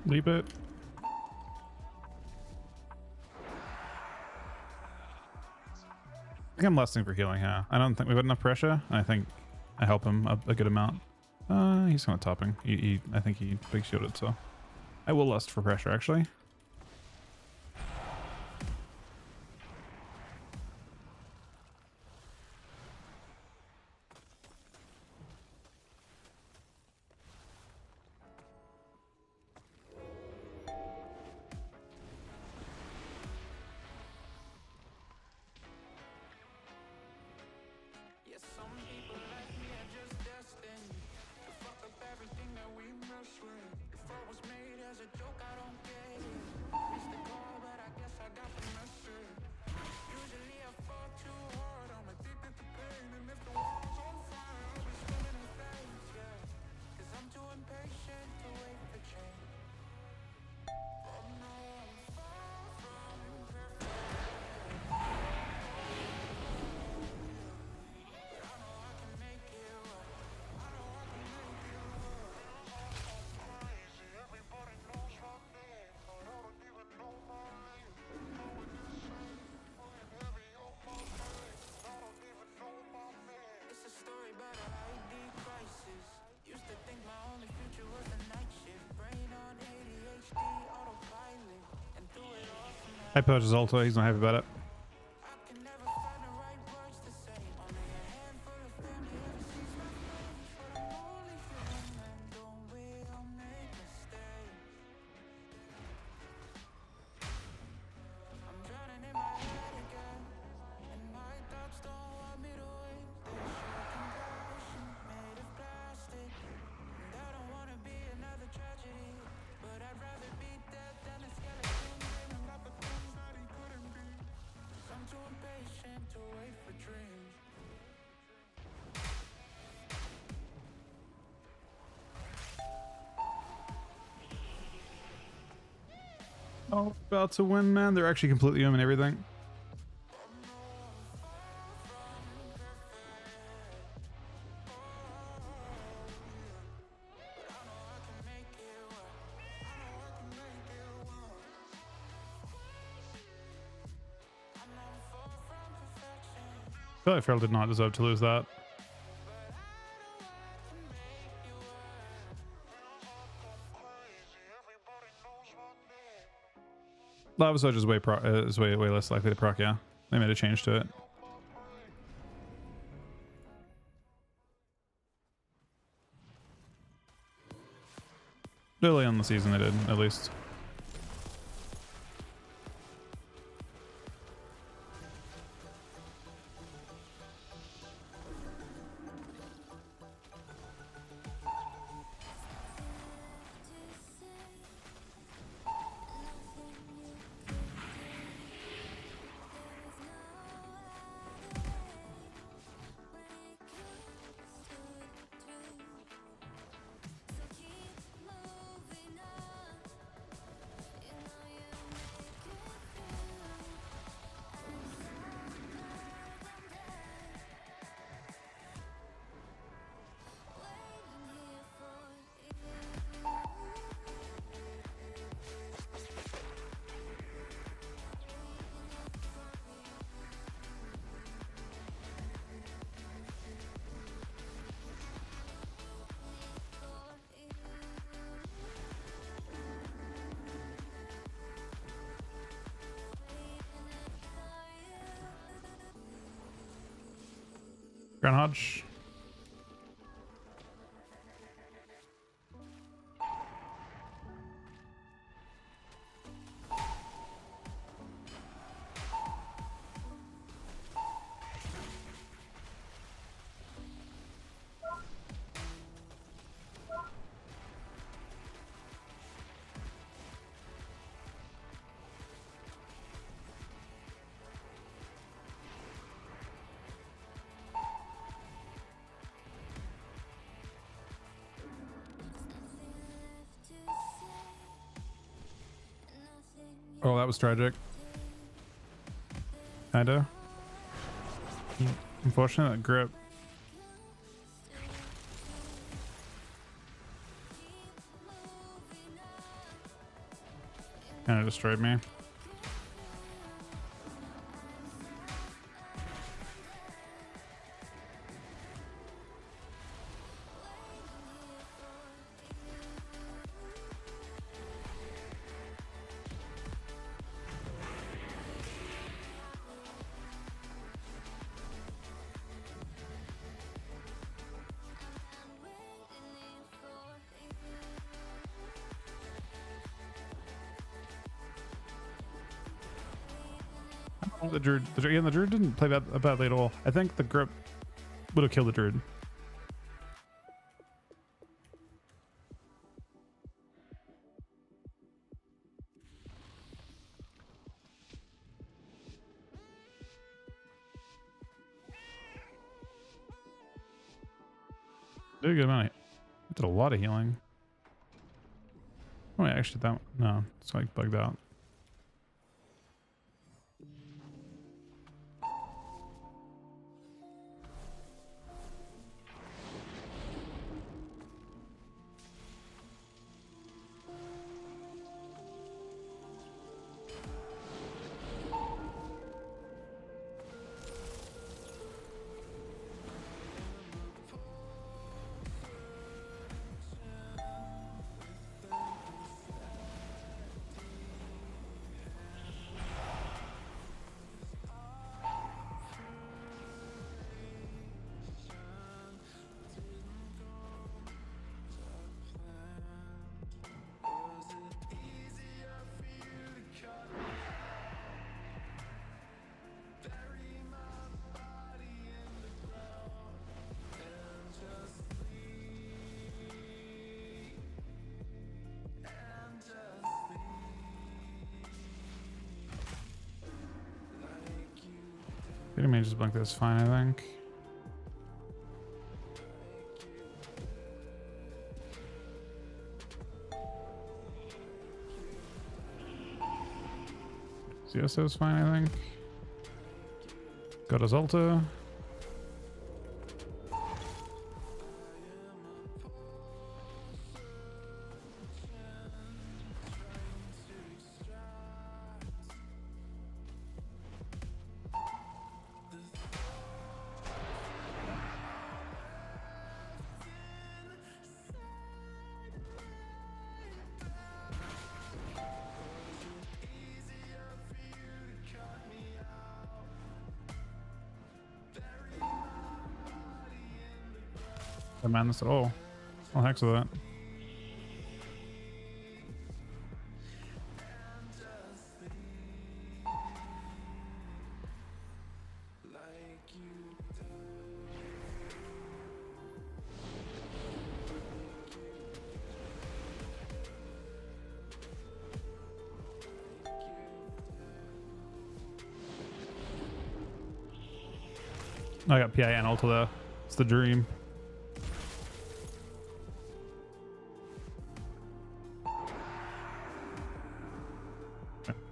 [SPEAKER 4] Leap it. I think I'm lusting for healing, huh? I don't think we've got enough pressure. I think I help him a good amount. He's not topping. I think he big shielded, so I will lust for pressure actually.
[SPEAKER 6] Yes, some people like me are just destined to fuck up everything that we mess with. If I was made as a joke, I don't get it. Missed the call, but I guess I got the message. Usually I fall too hard, I'm addicted to pain. And if the world's on fire, I'll be swimming in flames, yeah. Cause I'm too impatient to wait for change. But no, I'm far from perfect. It's a story about a ID crisis. Used to think my only future was the night shift. Brain on ADHD, autopilot, and through it all somehow
[SPEAKER 4] I purchased Alta. He's not happy about it.
[SPEAKER 6] I can never find the right words to say. Only a handful of family ever sees my face. But I'm only human, and don't we all make mistakes? I'm drowning in my head again, and my thoughts don't want me to wait. They show compassion made of plastic, and I don't wanna be another tragedy, but I'd rather be dead than a skeleton dreaming about the things that he couldn't be. 'Cause I'm too impatient to wait for dreams.
[SPEAKER 4] Oh, about to win, man. They're actually completely human everything. I feel like Feral did not deserve to lose that. Lava Surge is way less likely to proc, yeah. They made a change to it. Early on the season they did, at least. Grand Hodge. Oh, that was tragic. Kinda. Unfortunate grip. Kinda destroyed me. The druid, the druid didn't play that badly at all. I think the grip would have killed the druid. Did a good amount. Did a lot of healing. Oh, wait, actually, that no, it's like bugged out. I may just blink this fine, I think. CSO is fine, I think. Got his ulta. I man this at all. I'll hex with that. I got PI and ulta there. It's the dream.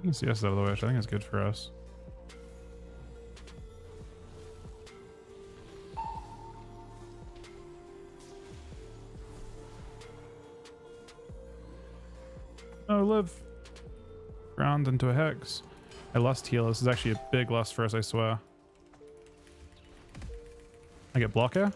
[SPEAKER 4] You can see us out of the way, which I think is good for us. Oh, live. Ground into a hex. I lust heal. This is actually a big lust for us, I swear. I get blocker.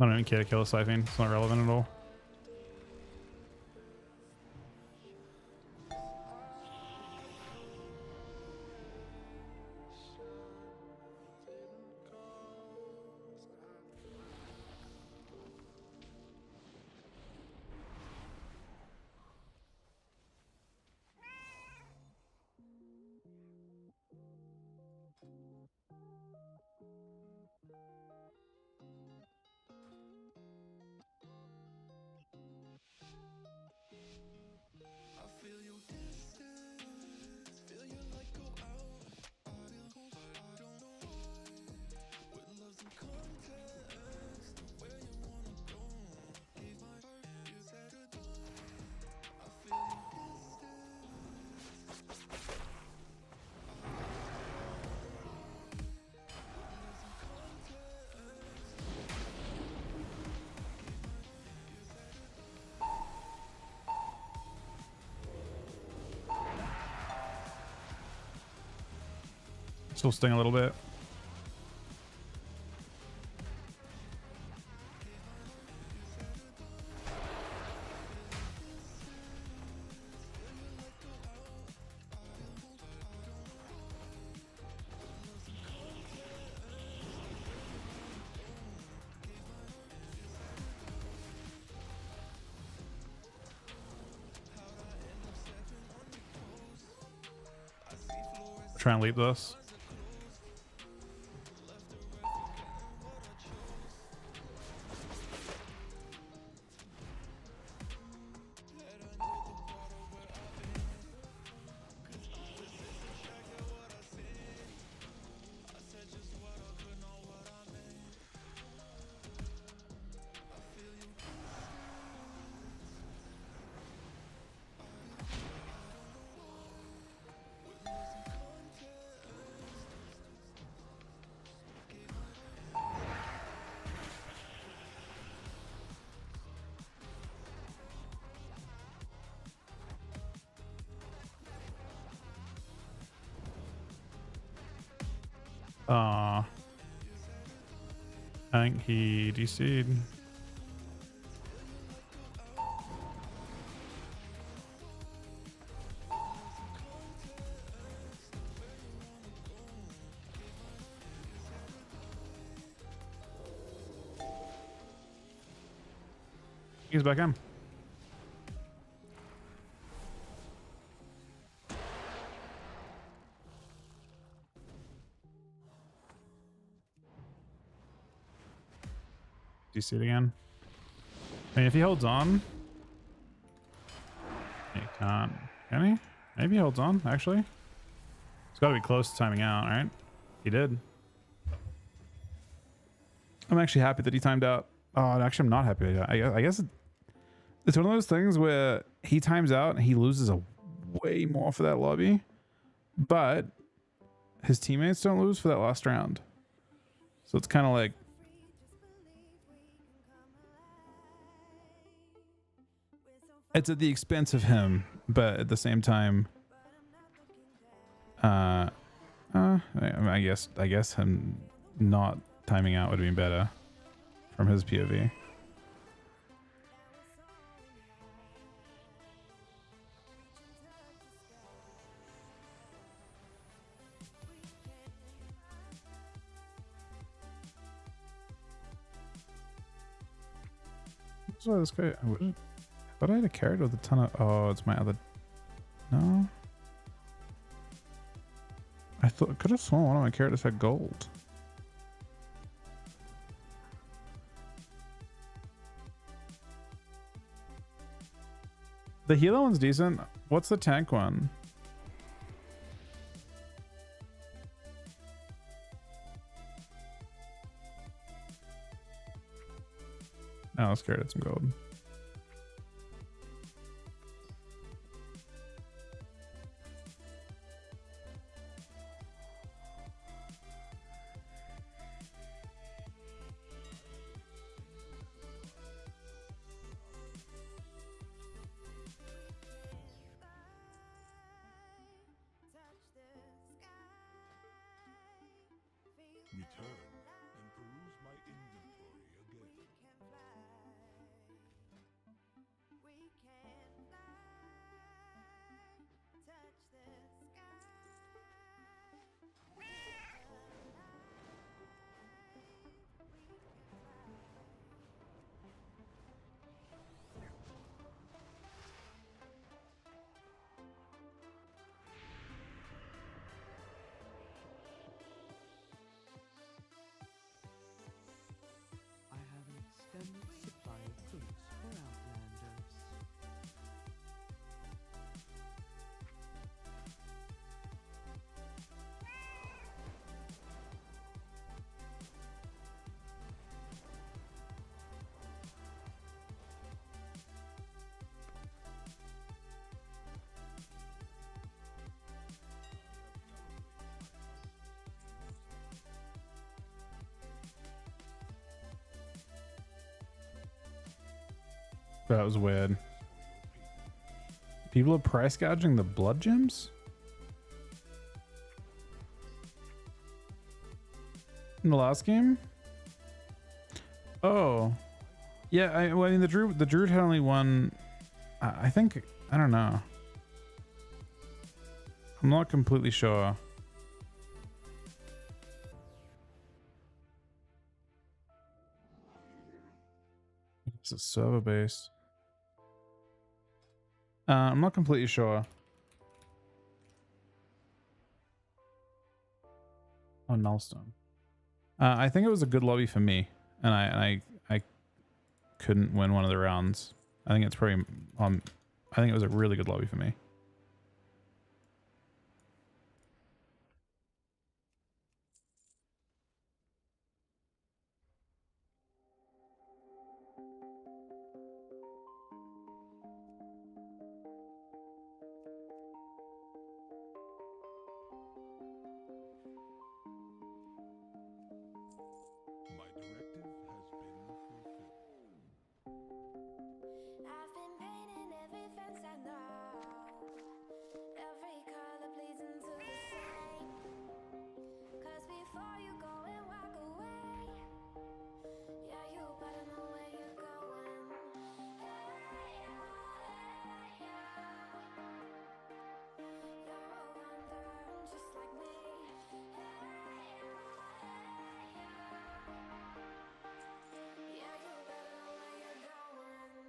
[SPEAKER 4] I don't even care to kill a Siphon. It's not relevant at all. Still sting a little bit. Try and leap this. I think he DC'd. He's back in. Do you see it again? I mean, if he holds on, he can't. Can he? Maybe he holds on, actually. It's got to be close to timing out, right? He did. I'm actually happy that he timed out. Oh, actually, I'm not happy. I guess it's one of those things where he times out and he loses a way more for that lobby, but his teammates don't lose for that last round. So it's kind of like, it's at the expense of him, but at the same time, I guess him not timing out would have been better from his POV. So this guy, but I had a carrot with a ton of. Oh, it's my other. No, I could have sworn one of my carrots had gold. The healer one's decent. What's the tank one? Oh, I was scared at some gold.
[SPEAKER 1] Return and peruse my inventory again.
[SPEAKER 4] That was weird. People are price gouging the blood gems? In the last game? Oh. Yeah, well, I mean the druid had only one. I think, I don't know. I'm not completely sure. It's a server base. I'm not completely sure. Oh, Nullstone. I think it was a good lobby for me, and I couldn't win one of the rounds. I think it's probably I think it was a really good lobby for me.
[SPEAKER 1] My directive has been fulfilled.
[SPEAKER 5] I've been painting every fence I know. Every color bleeds into the same. 'Cause before you go and walk away, yeah, you better know where you're going. Hey, yeah, you're a wanderer just like me. Yeah, you better know where you're going.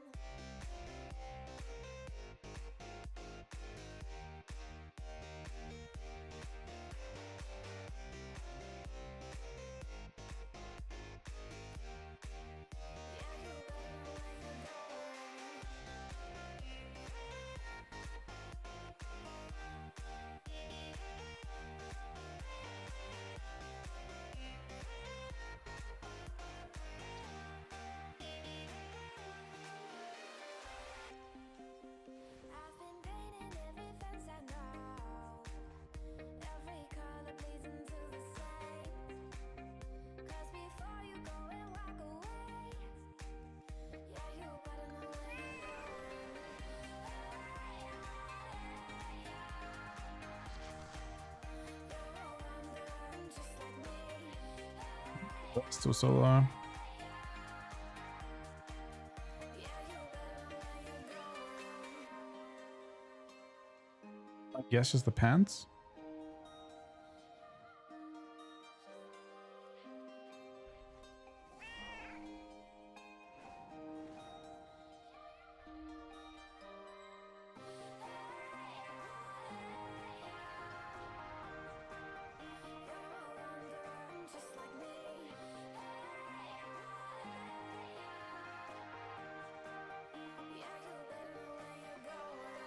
[SPEAKER 5] I've been painting every fence I know. Every color bleeds into the same. 'Cause before you go and walk away, yeah, you better know where you're going. You're a wanderer just like me.
[SPEAKER 4] Still so low.
[SPEAKER 5] Yeah, you better know where you're going.
[SPEAKER 4] I guess just the pants.
[SPEAKER 5] Just like me. Yeah, you better know where you're going.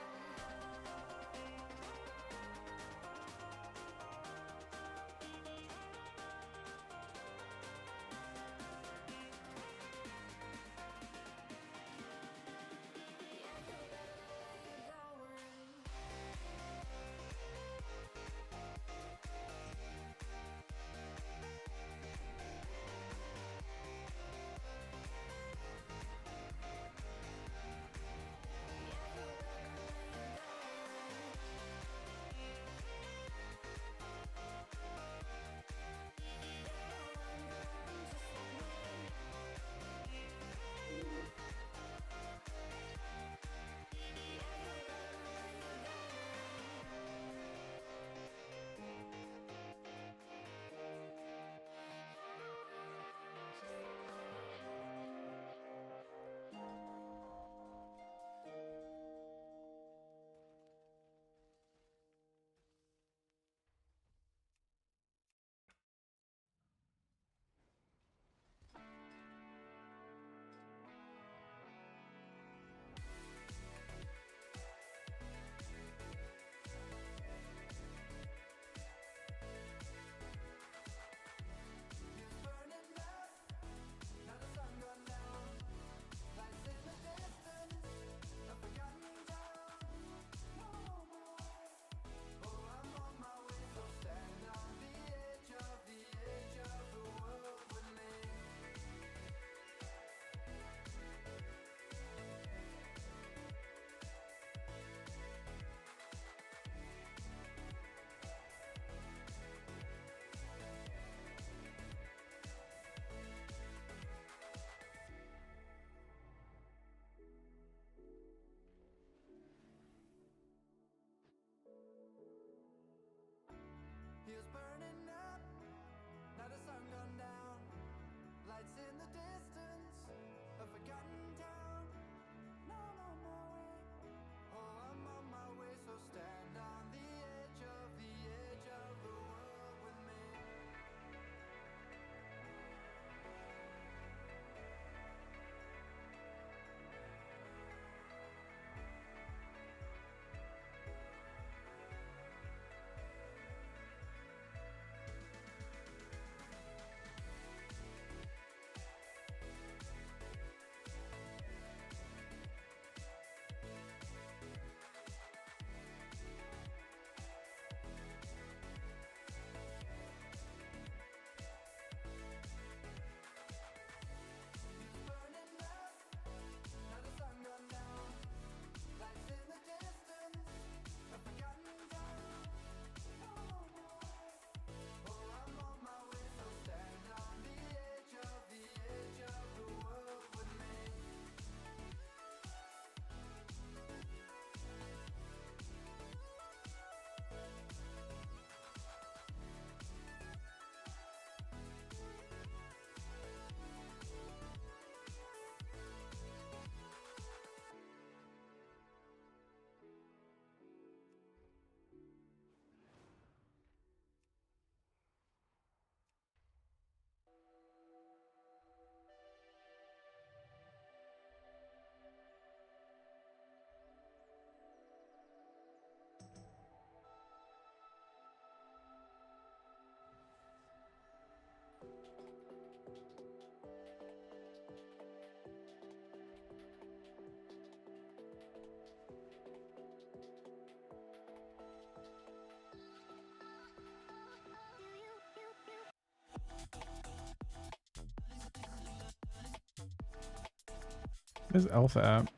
[SPEAKER 4] Is Alpha app?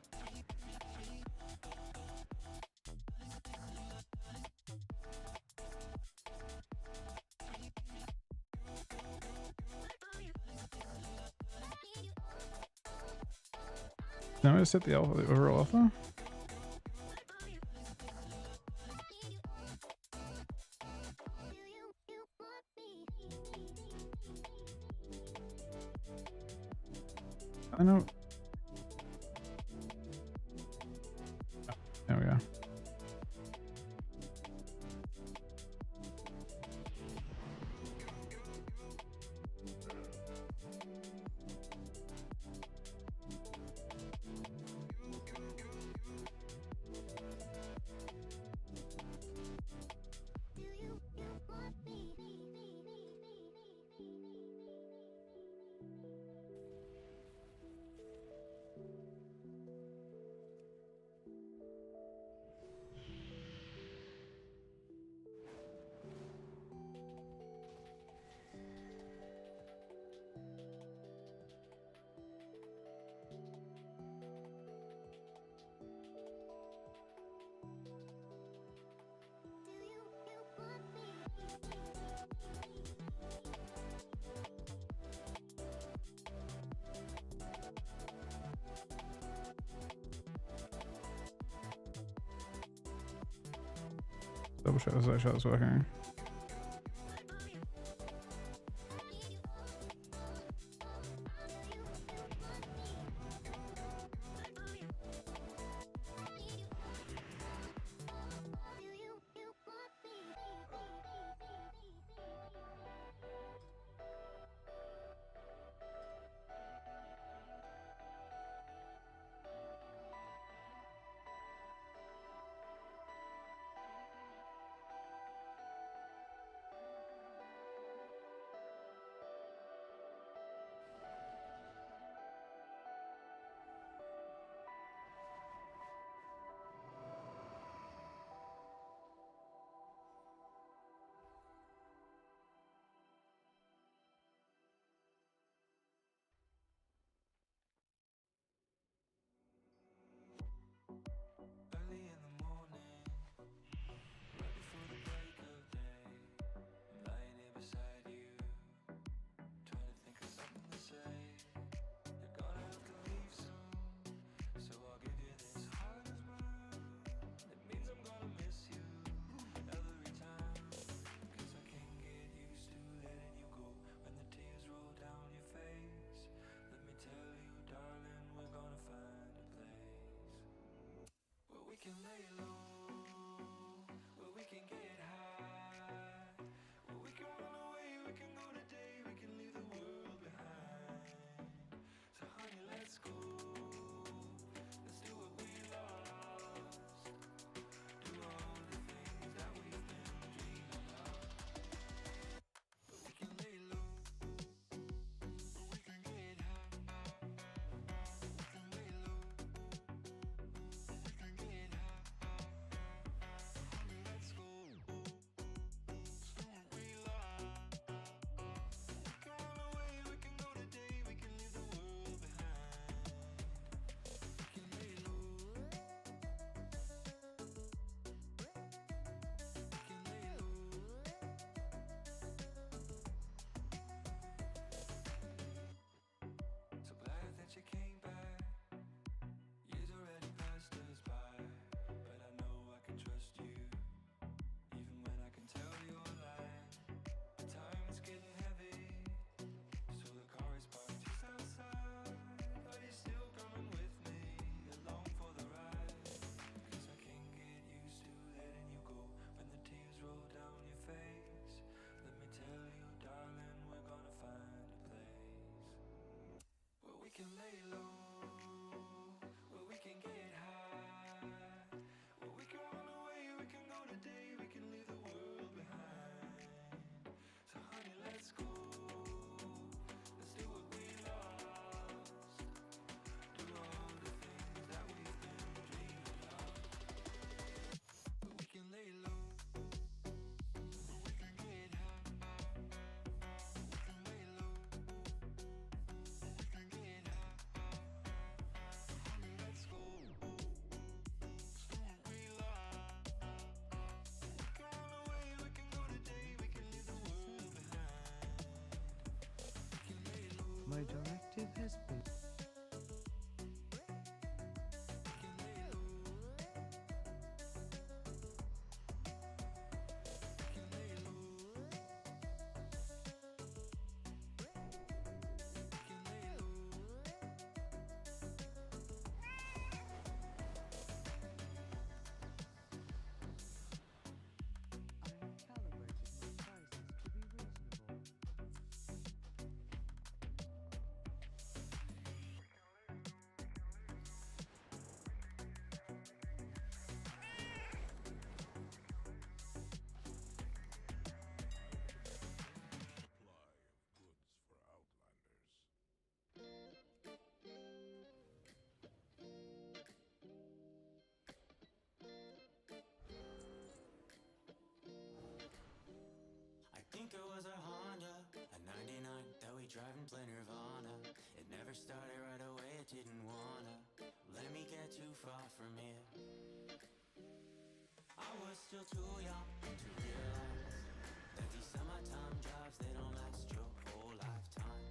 [SPEAKER 4] Now I'm gonna set the alpha, the overall alpha. I know. There we go. Double shot this, shot this working.
[SPEAKER 6] Early in the morning, right before the break of day, I'm lying here beside you, trying to think of something to say. You're gonna have to leave soon, so I'll give you this heart of mine. It means I'm gonna miss you every time, 'cause I can't get used to letting you go when the tears roll down your face. Let me tell you, darling, we're gonna find a place where we can lay low, where we can get high, where we can run away, we can go today, we can leave the world behind. So honey, let's go, let's do what we lost, do all the things that we've been dreaming of. Where we can lay low, where we can get high, we can lay low, we can get high.
[SPEAKER 7] has been.
[SPEAKER 8] I think it was a Honda, a 99 that we drive and play Nirvana. It never started right away, it didn't wanna let me get too far from here. I was still too young to realize that these summertime jobs, they don't last your whole lifetime.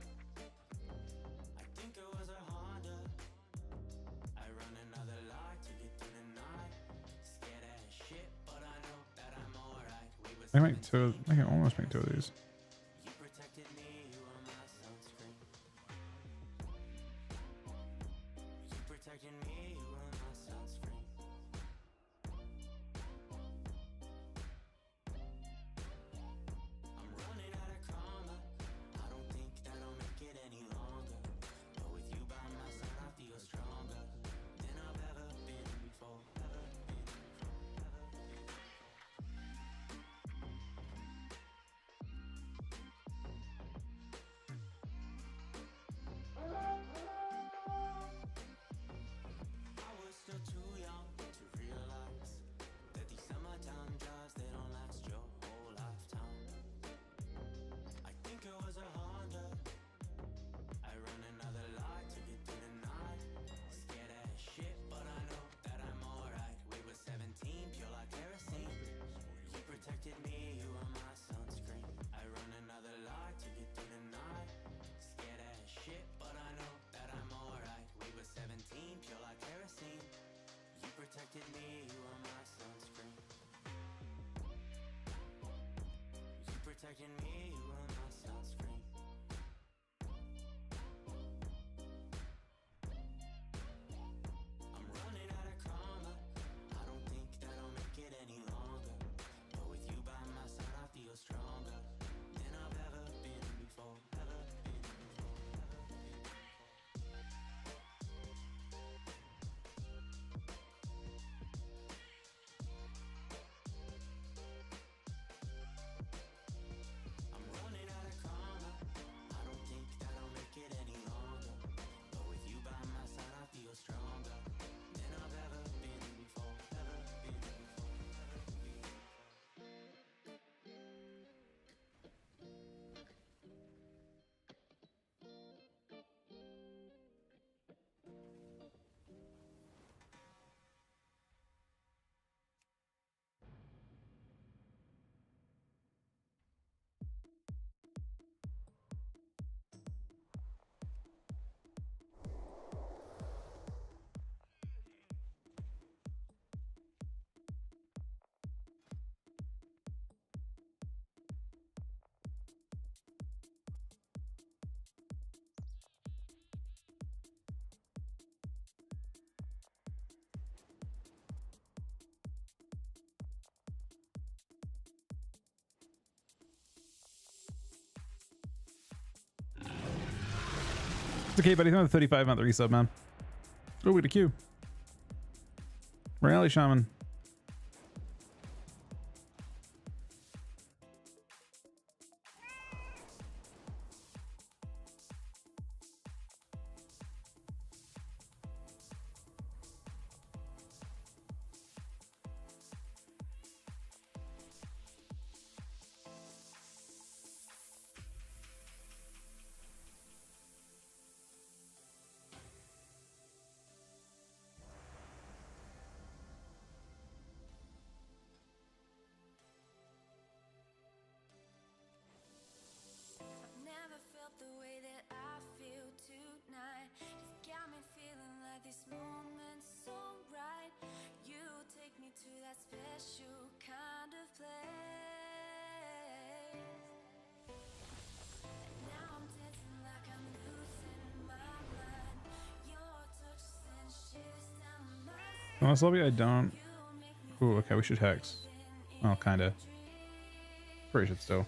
[SPEAKER 8] I think it was a Honda, I run another light to get through the night. Scared as shit, but I know that I'm alright. We were
[SPEAKER 4] I make two. I can almost make two of these.
[SPEAKER 8] you protected me, you were my sunscreen. You protected me, you were my sunscreen. I'm running out of karma. I don't think that I'll make it any longer. But with you by my side, I feel stronger than I've ever been before. I was still too young to realize that these summertime jobs, they don't last your whole lifetime. I think it was a Honda, I run another light to get through the night. Scared as shit, but I know that I'm alright. We were 17, pure like kerosene. You protected me, you were my sunscreen. I run another light to get through the night. Scared as shit, but I know that I'm alright. We were 17, pure like kerosene. You protected me, you were my sunscreen. You protected me, you were my sunscreen. I'm running out of karma. I don't think that I'll make it any longer. But with you by my side, I feel stronger than I've ever been before. Ever been before. Ever been before. I'm running out of karma. I don't think that I'll make it any longer. But with you by my side, I feel stronger than I've ever been before. Ever been before. Ever been before.
[SPEAKER 4] It's okay, buddy. Another 35-month resub, man. Oh, we had a queue. Rally Shaman.
[SPEAKER 5] this moment so right. You take me to that special kind of place. And now I'm dancing like I'm losing my mind. Your touch sends shivers down my spine.
[SPEAKER 4] Honest lobby, I don't.
[SPEAKER 5] You make me
[SPEAKER 4] Ooh, okay, we should hex. Well, kinda. Pretty should still.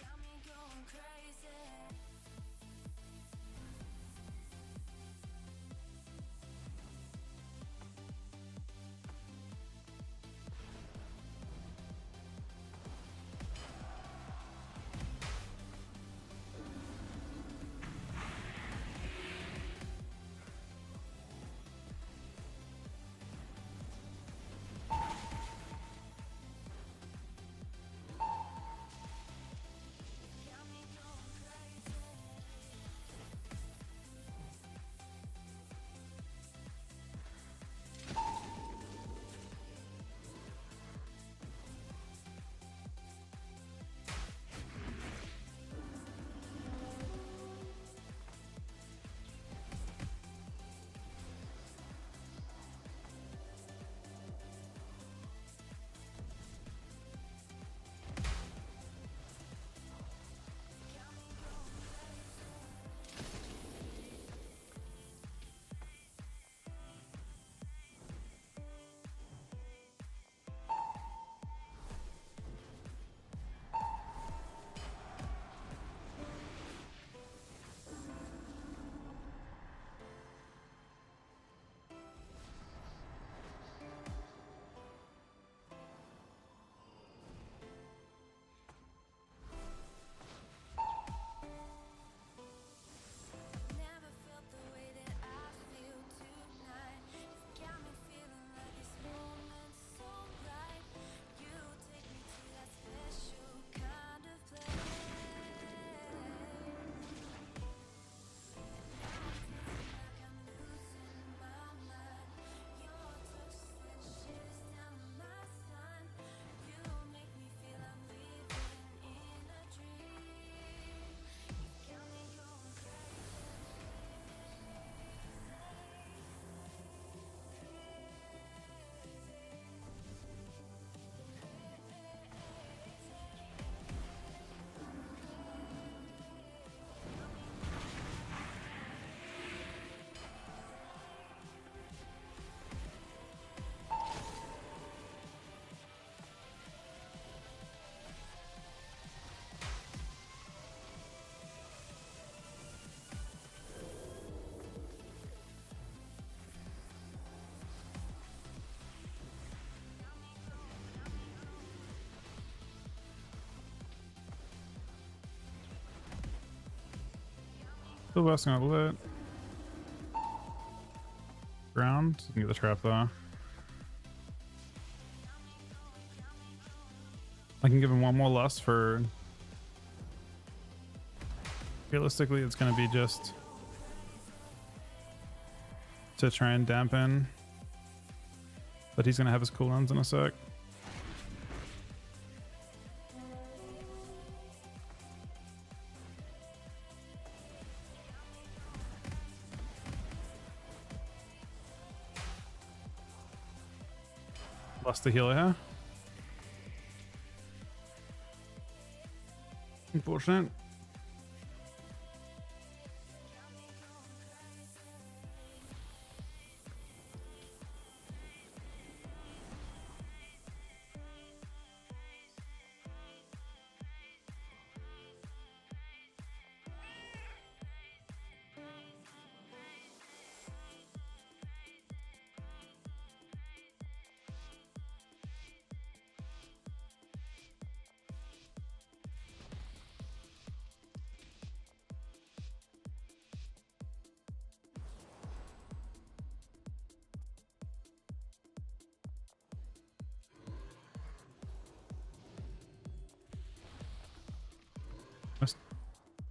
[SPEAKER 5] got me going crazy. Got me going crazy. Got me going crazy. Never felt the way that I feel tonight. You got me feeling like this moment so right. You take me to that special kind of place. Now I'm dancing like I'm losing my mind. Your touch sends shivers down my spine. You make me feel I'm living in a dream. You got me going crazy.
[SPEAKER 4] Still busting out lit. Ground. You can get the trap though. I can give him one more lust for. Realistically, it's gonna be just to try and dampen. But he's gonna have his cooldowns in a sec. Lost the healer here. Unfortunate.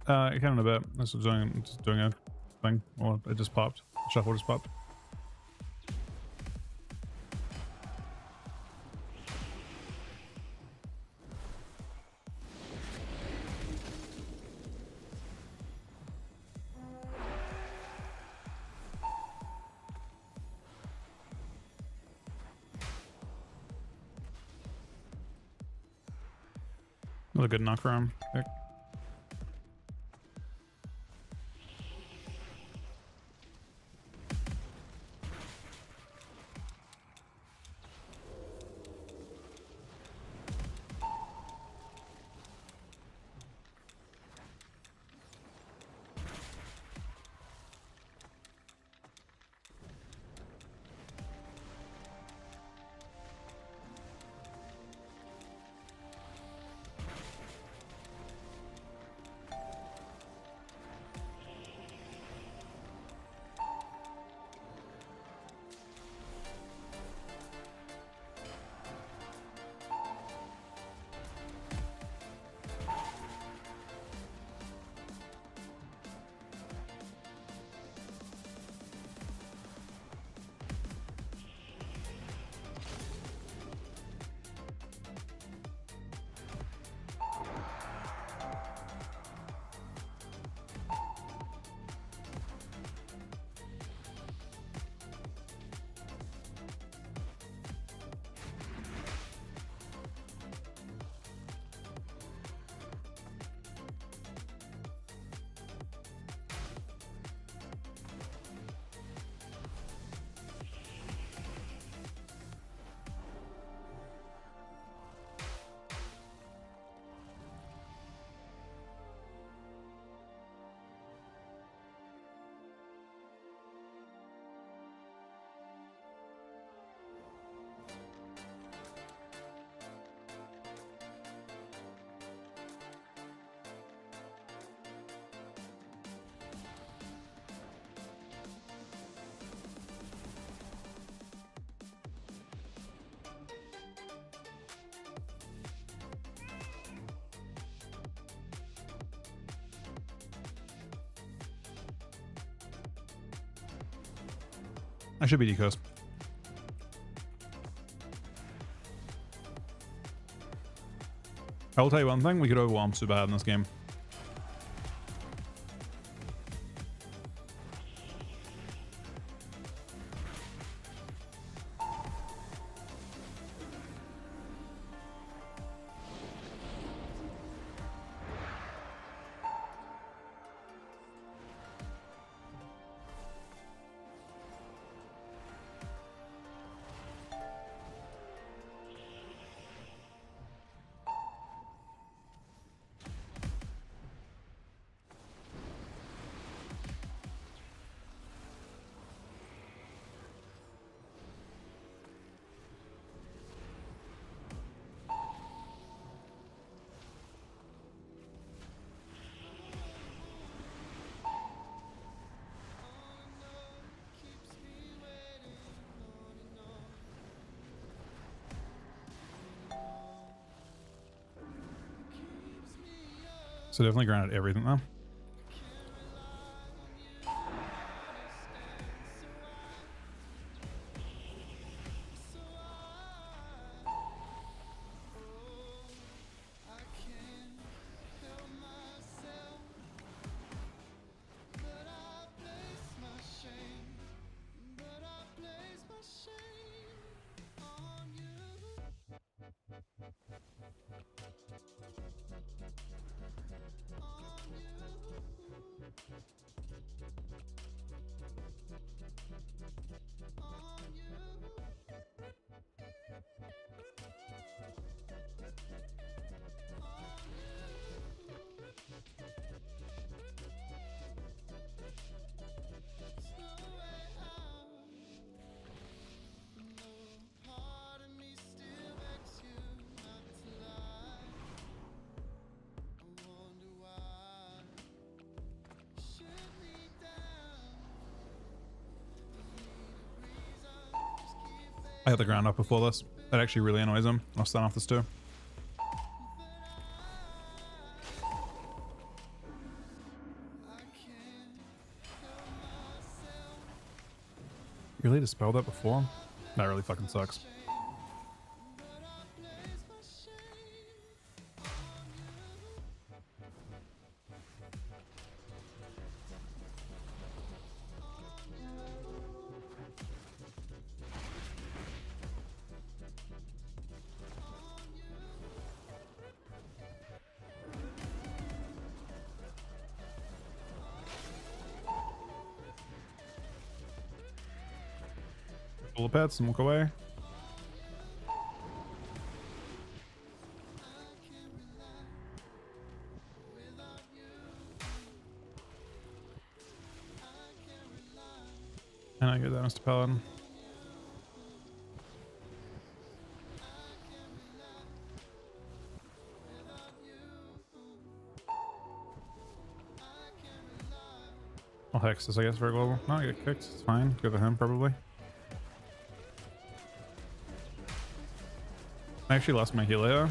[SPEAKER 4] I can in a bit. Just doing a thing. Or it just popped. Shuffle just popped. Not a good knock for him. Pick. I should be decos. I will tell you one thing, we could overwhelm super bad in this game. So definitely grounded everything though. I had the ground up before this. That actually really annoys him. I'll stun off this too. Really dispelled that before? That really fucking sucks. Pull the pets and walk away. And I get that, Mr. Paladin. I'll hex this, I guess, for a global. No, I get kicked. It's fine. Go to him, probably. I actually lost my Helio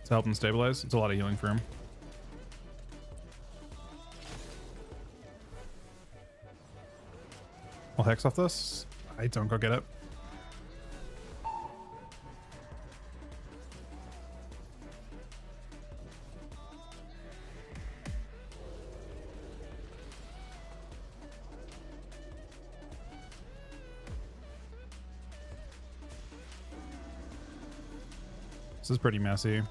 [SPEAKER 4] to help him stabilize. It's a lot of healing for him. I'll hex off this. I don't go get it. This is pretty messy.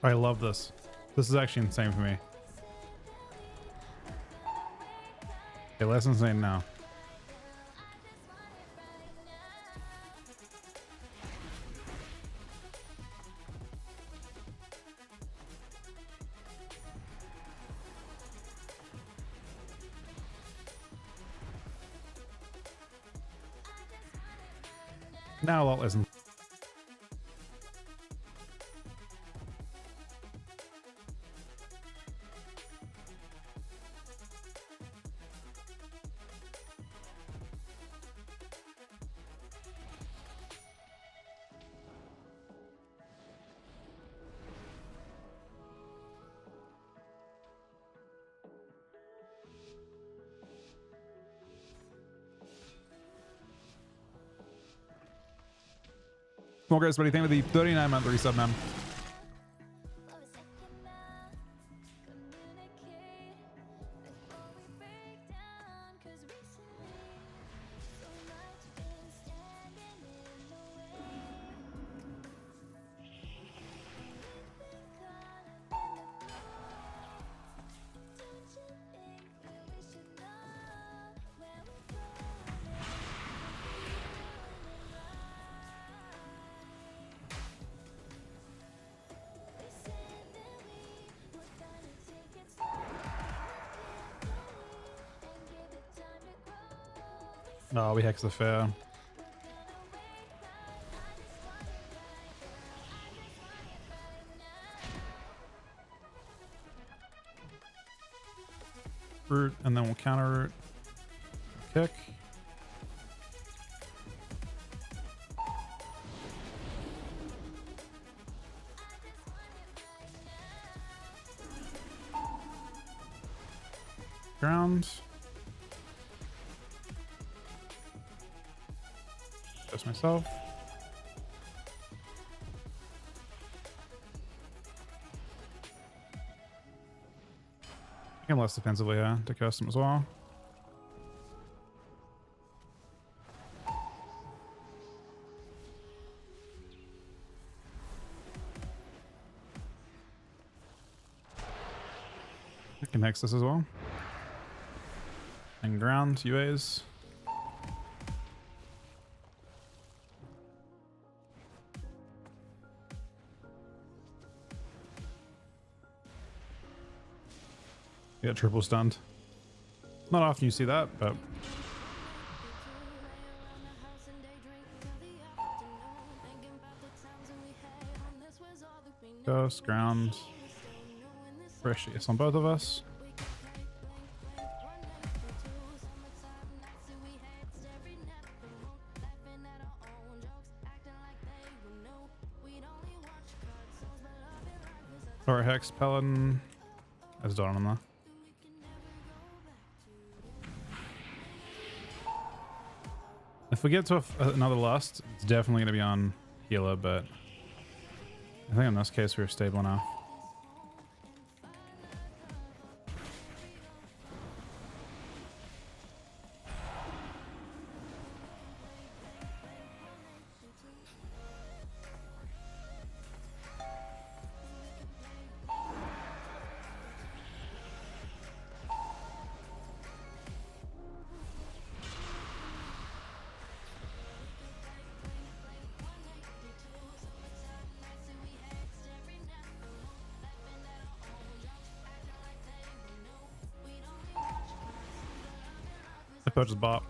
[SPEAKER 4] I love this. This is actually insane for me. Okay, less insane now. Now a lot less. Small guys, buddy. Thank you for the 39-month resub, man. Oh, we hex the fair. Root, and then we'll counter root. Kick. Ground. Just myself. I can less defensively to custom as well. I can hex this as well. And ground UAs. You got triple stunned. Not often you see that, but ghost, ground, precious on both of us. Or hex Pelon as Dawn on there. If we get to another lust, it's definitely going to be on healer, but I think in this case we're stable now. I purchased bot.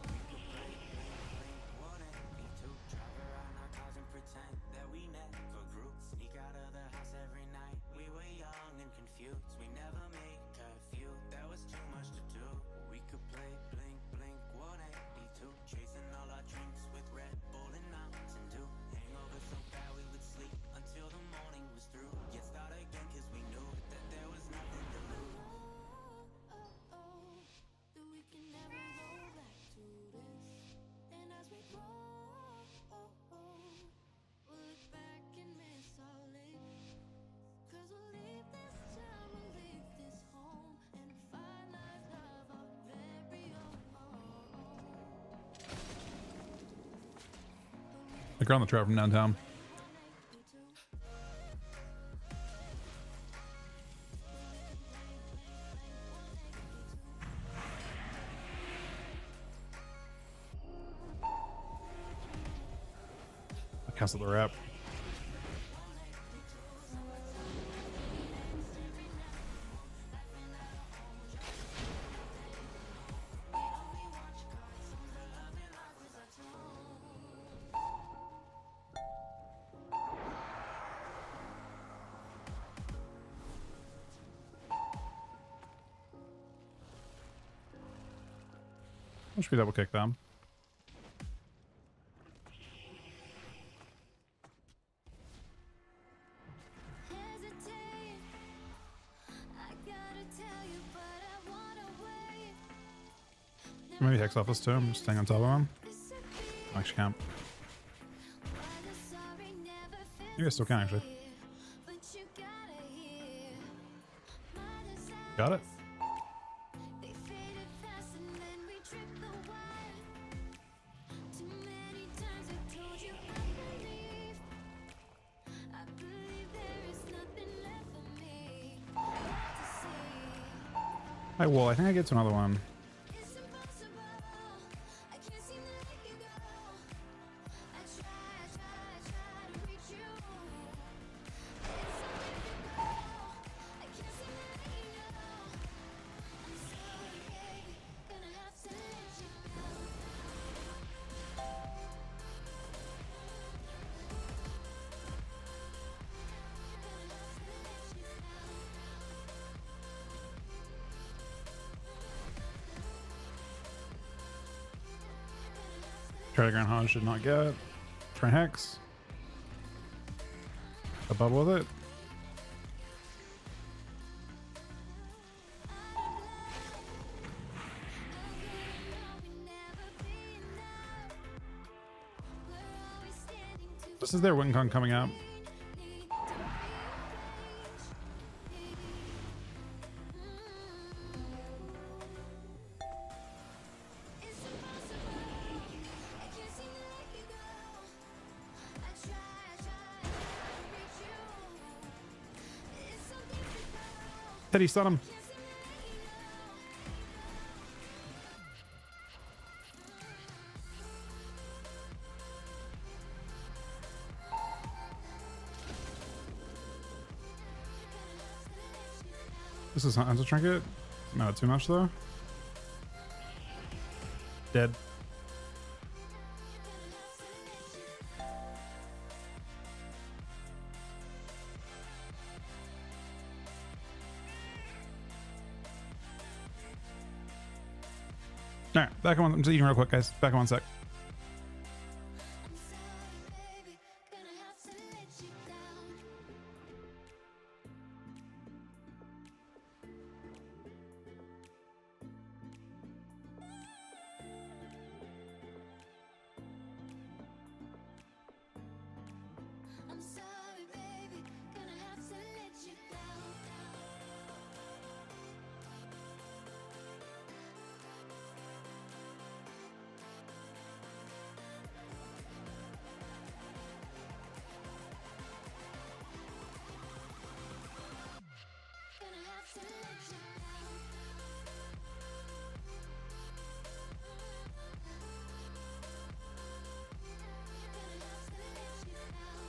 [SPEAKER 4] They're on the trap from downtown. I canceled the wrap. Should we double kick them? Maybe hex off this too. I'm just staying on top of him. I actually can't. Maybe I still can actually. Got it. Alright, well, I think I get to another one. Try to ground hard, should not get. Try and hex. A bubble with it. This is their wing con coming out. Teddy, stun him. This is Hunter Trinket. Not too much though. Dead. All right, back on. I'm just eating real quick, guys. Back on 1 sec.
[SPEAKER 5] I'm sorry, baby, gonna have to let you down. I'm sorry, baby, gonna have to let you down. Gonna have to let you down. Gonna have to let you down.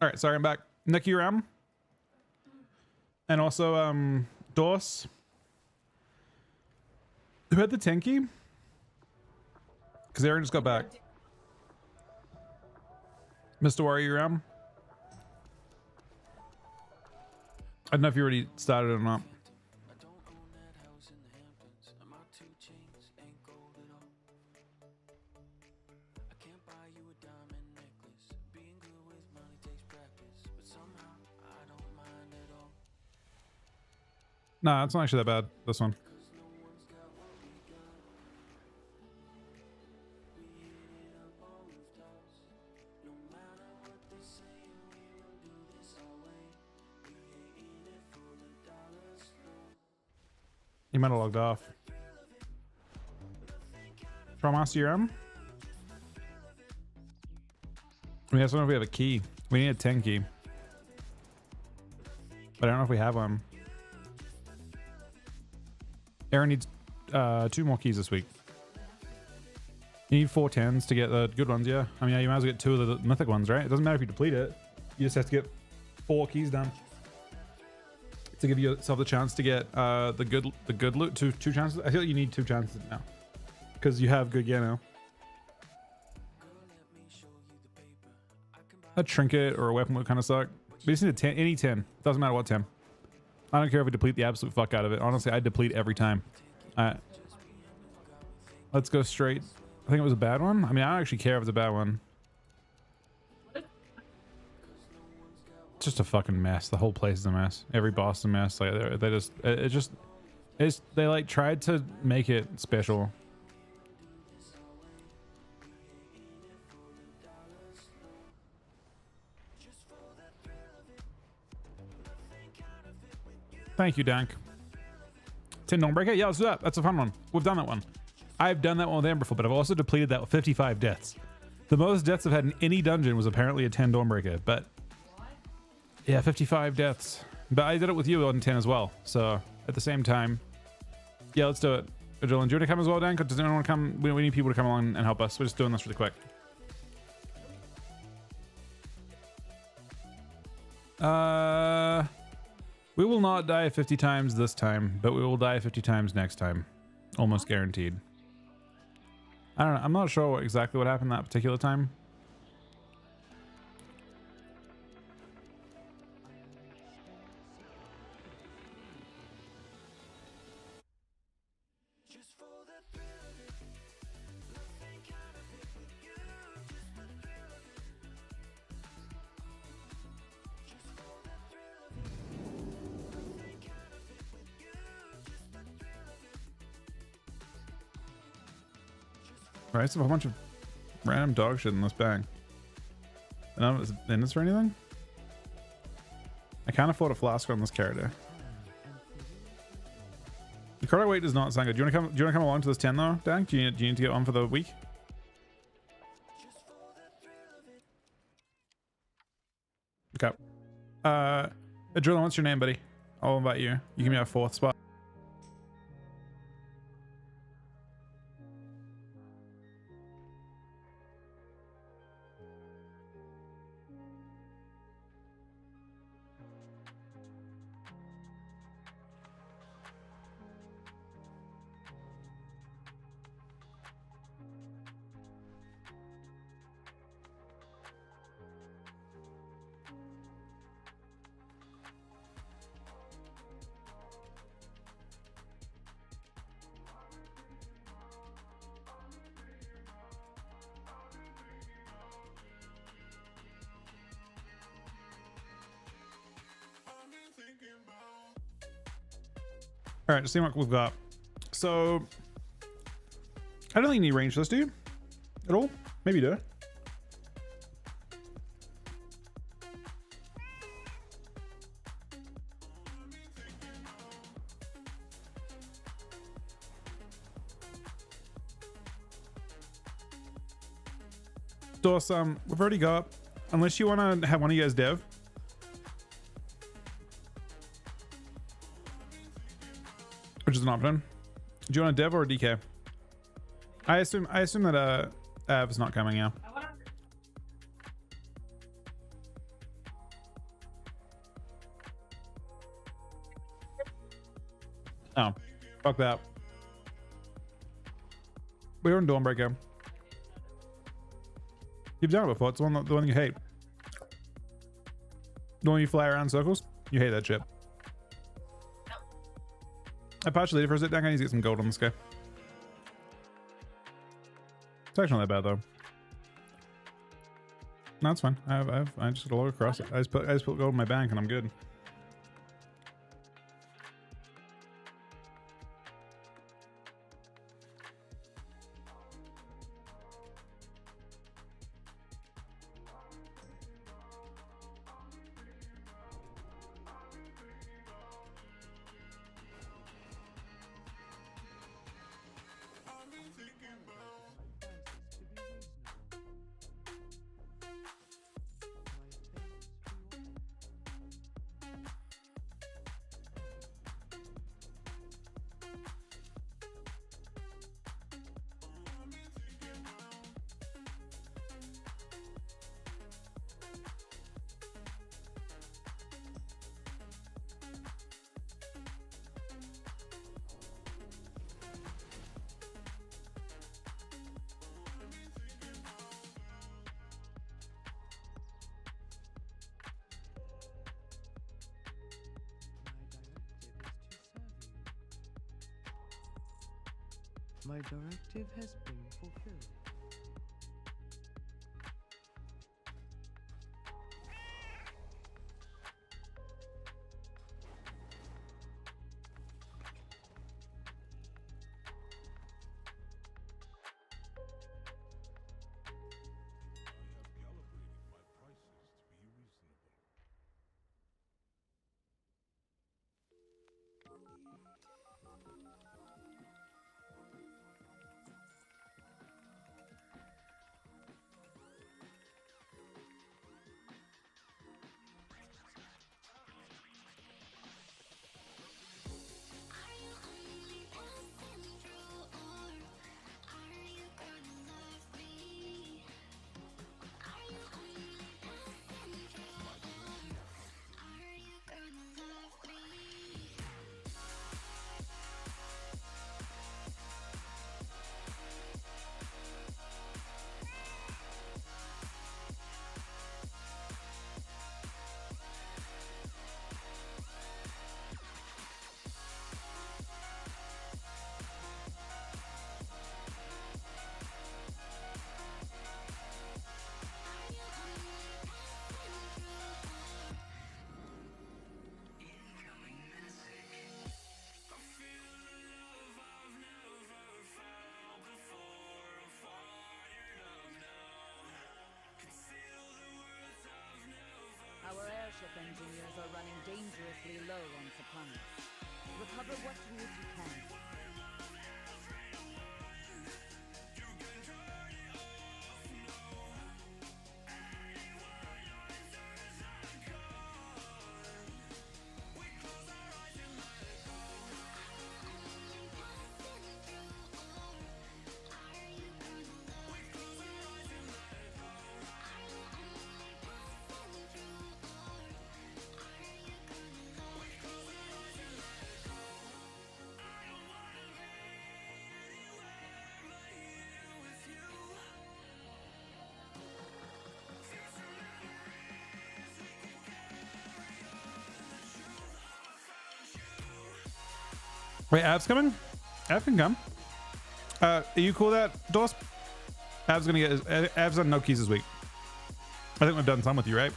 [SPEAKER 4] All right, sorry, I'm back. Nicky Ram. And also, Dos. Who had the 10 key? Because Aaron just got back. Mr. Warrior Ram. I don't know if you already started or not.
[SPEAKER 8] I don't own that house in the Hamptons, and my 2 chains ain't gold at all. I can't buy you a diamond necklace. Being good with money takes practice, but somehow I don't mind at all.
[SPEAKER 4] Nah, it's not actually that bad. This one.
[SPEAKER 8] Cause no one's got what we got. We hit it up on rooftops. No matter what they say, we will do this our way. We ain't in it for the dollars, no.
[SPEAKER 4] You might have logged off. From us, URM. I just don't know if we have a key. We need a 10 key. But I don't know if we have one. Aaron needs 2 more keys this week. You need 4 10s to get the good ones, yeah? I mean, yeah, you might as well get 2 of the mythic ones, right? It doesn't matter if you deplete it. You just have to get 4 keys done. To give yourself the chance to get the good loot. Two chances. I feel like you need 2 chances now. Because you have good gear now. A trinket or a weapon would kind of suck. We just need a 10, any 10. Doesn't matter what 10. I don't care if we deplete the absolute fuck out of it. Honestly, I deplete every time. Let's go straight. I think it was a bad one. I mean, I don't actually care if it's a bad one. It's just a fucking mess. The whole place is a mess. Every boss is a mess. Like they like tried to make it special. Thank you, Dank. 10 Dawnbreaker? Yeah, let's do that. That's a fun one. We've done that one. I've done that one with Amber before, but I've also depleted that with 55 deaths. The most deaths I've had in any dungeon was apparently a 10 Dawnbreaker, but yeah, 55 deaths. But I did it with you on 10 as well. So at the same time, yeah, let's do it. Adrenaline, do you want to come as well, Dank? Does anyone want to come? We need people to come along and help us. We're just doing this really quick. We will not die 50 times this time, but we will die 50 times next time. Almost guaranteed. I don't know. I'm not sure exactly what happened that particular time. Right, so a bunch of random dog shit in this bag. None of it's in this for anything? I can't afford a flask on this character. The card weight does not sound good. Do you want to come along to this 10 though, Dan? Do you need to get one for the week? Okay. Adrenaline, what's your name, buddy? I'll invite you. You give me a 4th spot. All right, just seeing what we've got. So, I don't think you need range for this, do you? At all? Maybe you do. Dos, we've already got, unless you want to have one of you guys dev. Which is an option. Do you want a dev or a DK? I assume that Av is not coming, yeah. Oh, fuck that. We were in Dawnbreaker. You've done it before. It's the one you hate. The one you fly around in circles. You hate that shit. I partially did for a sit down. I need to get some gold on this guy. It's actually not that bad though. No, it's fine. I just got a log across it. I just put gold in my bank and I'm good.
[SPEAKER 7] My directive has been fulfilled.
[SPEAKER 9] Our airship engineers are running dangerously low on supplies. Recover what tools you can.
[SPEAKER 4] Wait, Av's coming? Av can come. Are you cool with that, Dawes? Av's gonna get his, Av's on no keys this week. I think we've done some with you, right?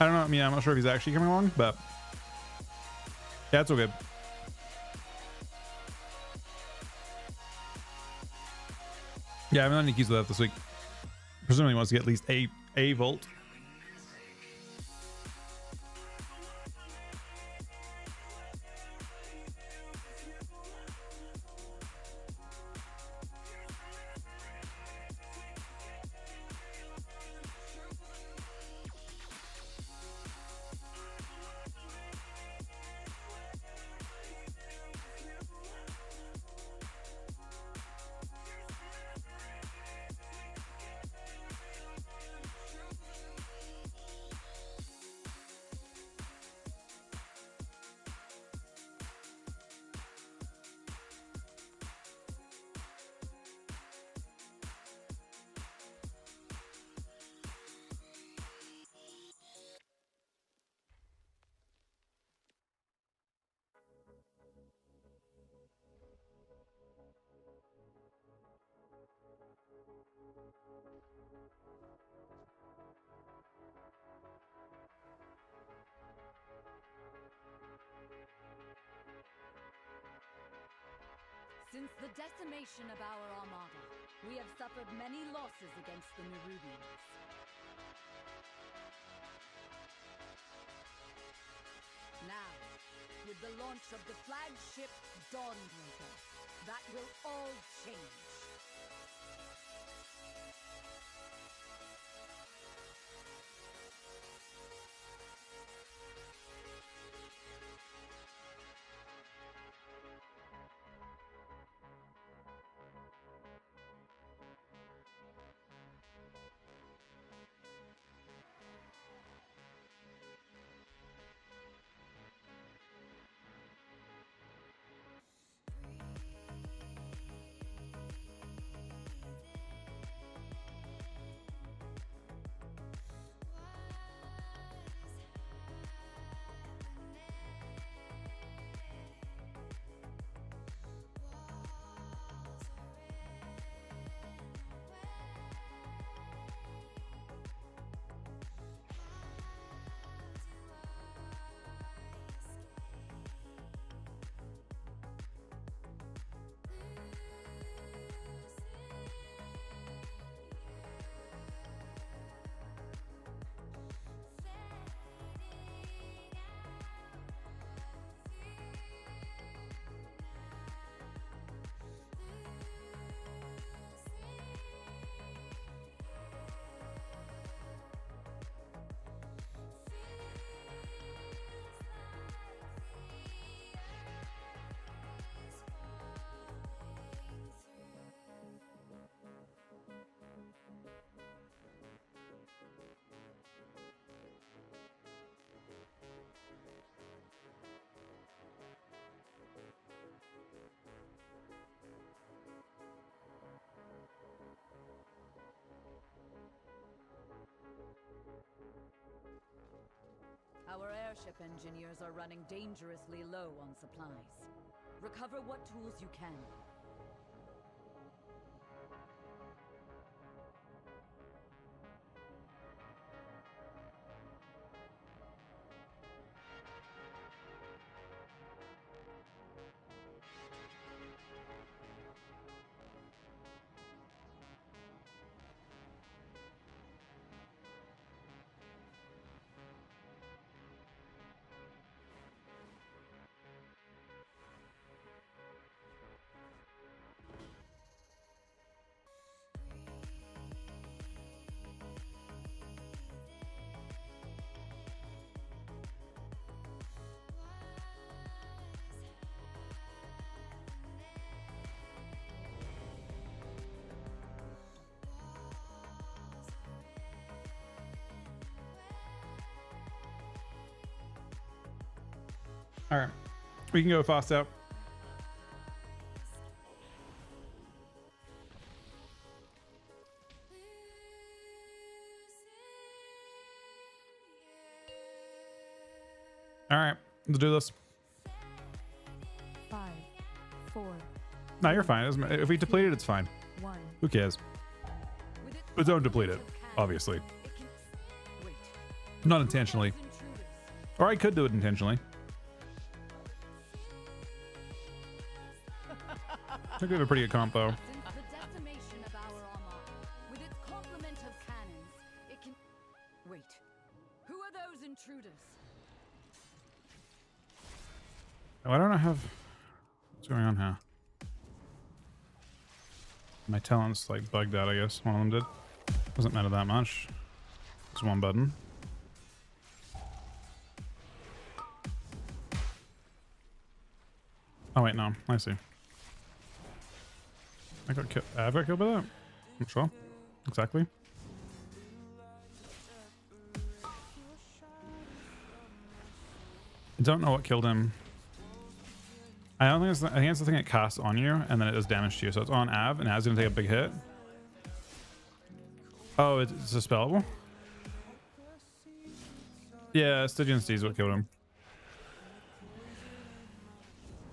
[SPEAKER 4] I don't know. I mean, I'm not sure if he's actually coming along, but yeah, it's all good. Yeah, I haven't done any keys with that this week. Presumably he wants to get at least a vault.
[SPEAKER 9] Since the decimation of our armada, we have suffered many losses against the Nerubians. Now, with the launch of the flagship Dawnbreaker, that will all change. Our airship engineers are running dangerously low on supplies. Recover what tools you can.
[SPEAKER 4] All right, we can go fast out. All right, let's do this.
[SPEAKER 10] 5, 4.
[SPEAKER 4] No, you're fine. It doesn't matter. If we deplete it, it's fine.
[SPEAKER 10] 1.
[SPEAKER 4] Who cares? But don't deplete it, obviously. Not intentionally. Or I could do it intentionally. I think we have a pretty good comp though.
[SPEAKER 9] Since the decimation of our armada, with its complement of cannons, it can... Wait. Who are those intruders?
[SPEAKER 4] Why don't I have... What's going on here? My talent's like bugged out, I guess. One of them did. Doesn't matter that much. It's one button. Oh wait, no. I see. I got killed. I got killed by that? I'm sure. Exactly. I don't know what killed him. I don't think it's. I think it's the thing it casts on you, and then it does damage to you. So it's on Av, and Av's gonna take a big hit. Oh, it's dispellable. Yeah, Stygian Steed is what killed him.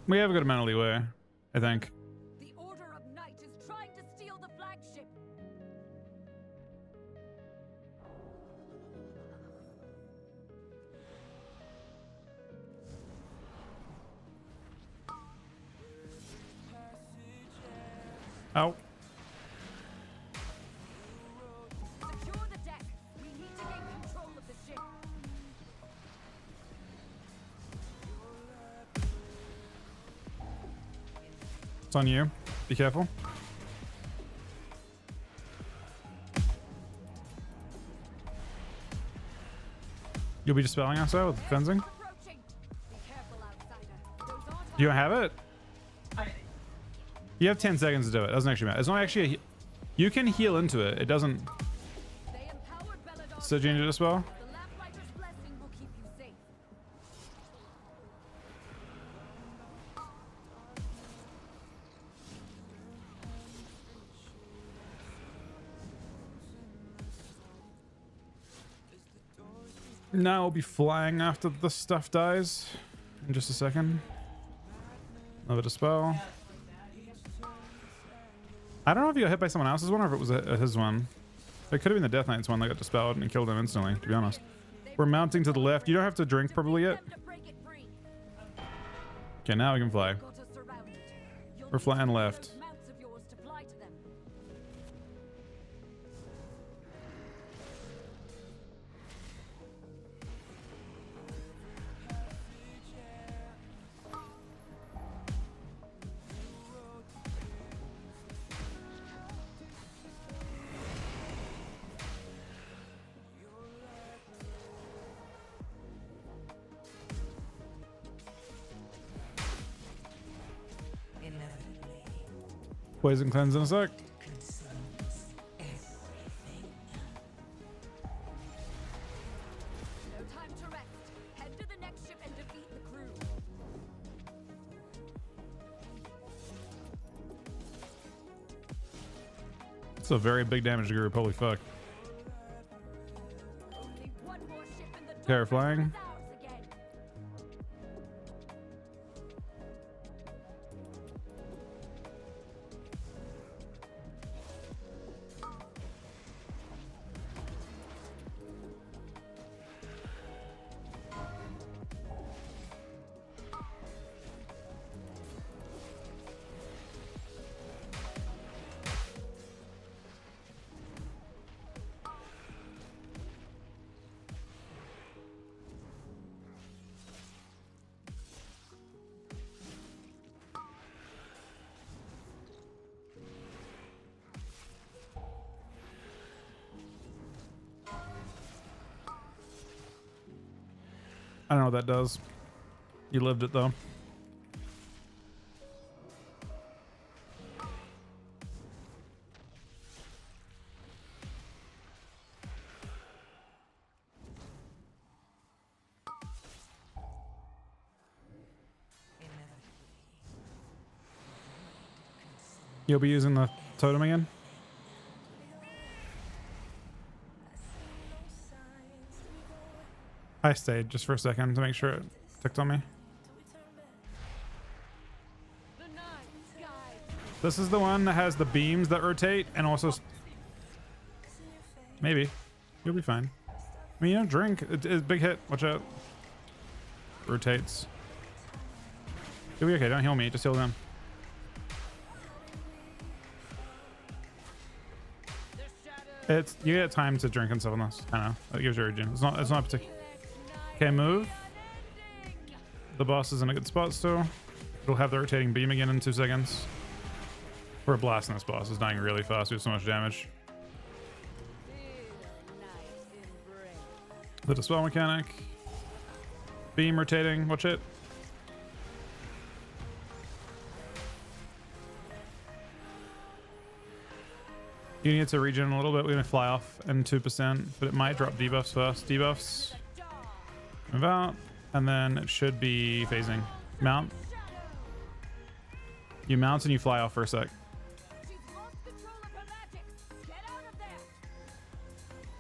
[SPEAKER 4] We have a good amount of leeway, I think.
[SPEAKER 9] The Order of Night is trying to steal the flagship.
[SPEAKER 4] Ow.
[SPEAKER 9] Secure the deck. We need to gain control of the ship.
[SPEAKER 4] It's on you. Be careful. You'll be dispelling us out with fencing?
[SPEAKER 9] Approaching. Be careful, outsider. Those aren't
[SPEAKER 4] You don't have it? You have 10 seconds to do it. Doesn't actually matter. It's not actually a you can heal into it. It doesn't.
[SPEAKER 9] They empowered Belladon.
[SPEAKER 4] So do you need to dispel?
[SPEAKER 9] The lamplighter's blessing will keep you safe.
[SPEAKER 4] Now I'll be flying after the stuff dies in just a second. Another dispel. I don't know if you got hit by someone else's one or if it was his one. It could have been the Death Knight's one that got dispelled and killed him instantly, to be honest. We're mounting to the left. You don't have to drink probably yet. Okay, now we can fly.
[SPEAKER 9] Got us surrounded. You'll
[SPEAKER 4] We're
[SPEAKER 9] need
[SPEAKER 4] flying
[SPEAKER 9] one of
[SPEAKER 4] left.
[SPEAKER 9] those mounts of yours to fly to them.
[SPEAKER 4] Poison cleanse in a sec.
[SPEAKER 9] No time to rest. Head to the next ship and defeat the crew.
[SPEAKER 4] It's a very big damage group. Holy fuck.
[SPEAKER 9] Only one more ship in the
[SPEAKER 4] Okay, flying.
[SPEAKER 9] is ours again.
[SPEAKER 4] I don't know what that does. You lived it though. You'll be using the totem again? I stayed just for a second to make sure it ticked on me.
[SPEAKER 9] The night sky.
[SPEAKER 4] This is the one that has the beams that rotate and also... Maybe. You'll be fine. I mean, you don't drink. It's big hit. Watch out. Rotates. You'll be okay. Don't heal me. Just heal them. It's... You get time to drink and stuff on this. I know. That gives you regen. It's not particular. Okay, move. The boss is in a good spot still. It'll have the rotating beam again in 2 seconds. We're blasting this boss. It's dying really fast. We have so much damage. The dispel mechanic. Beam rotating. Watch it. You need to regen a little bit. We're going to fly off in 2%, but it might drop debuffs first. Debuffs. Move out, and then it should be phasing. Mount. You mount and you fly off for a sec.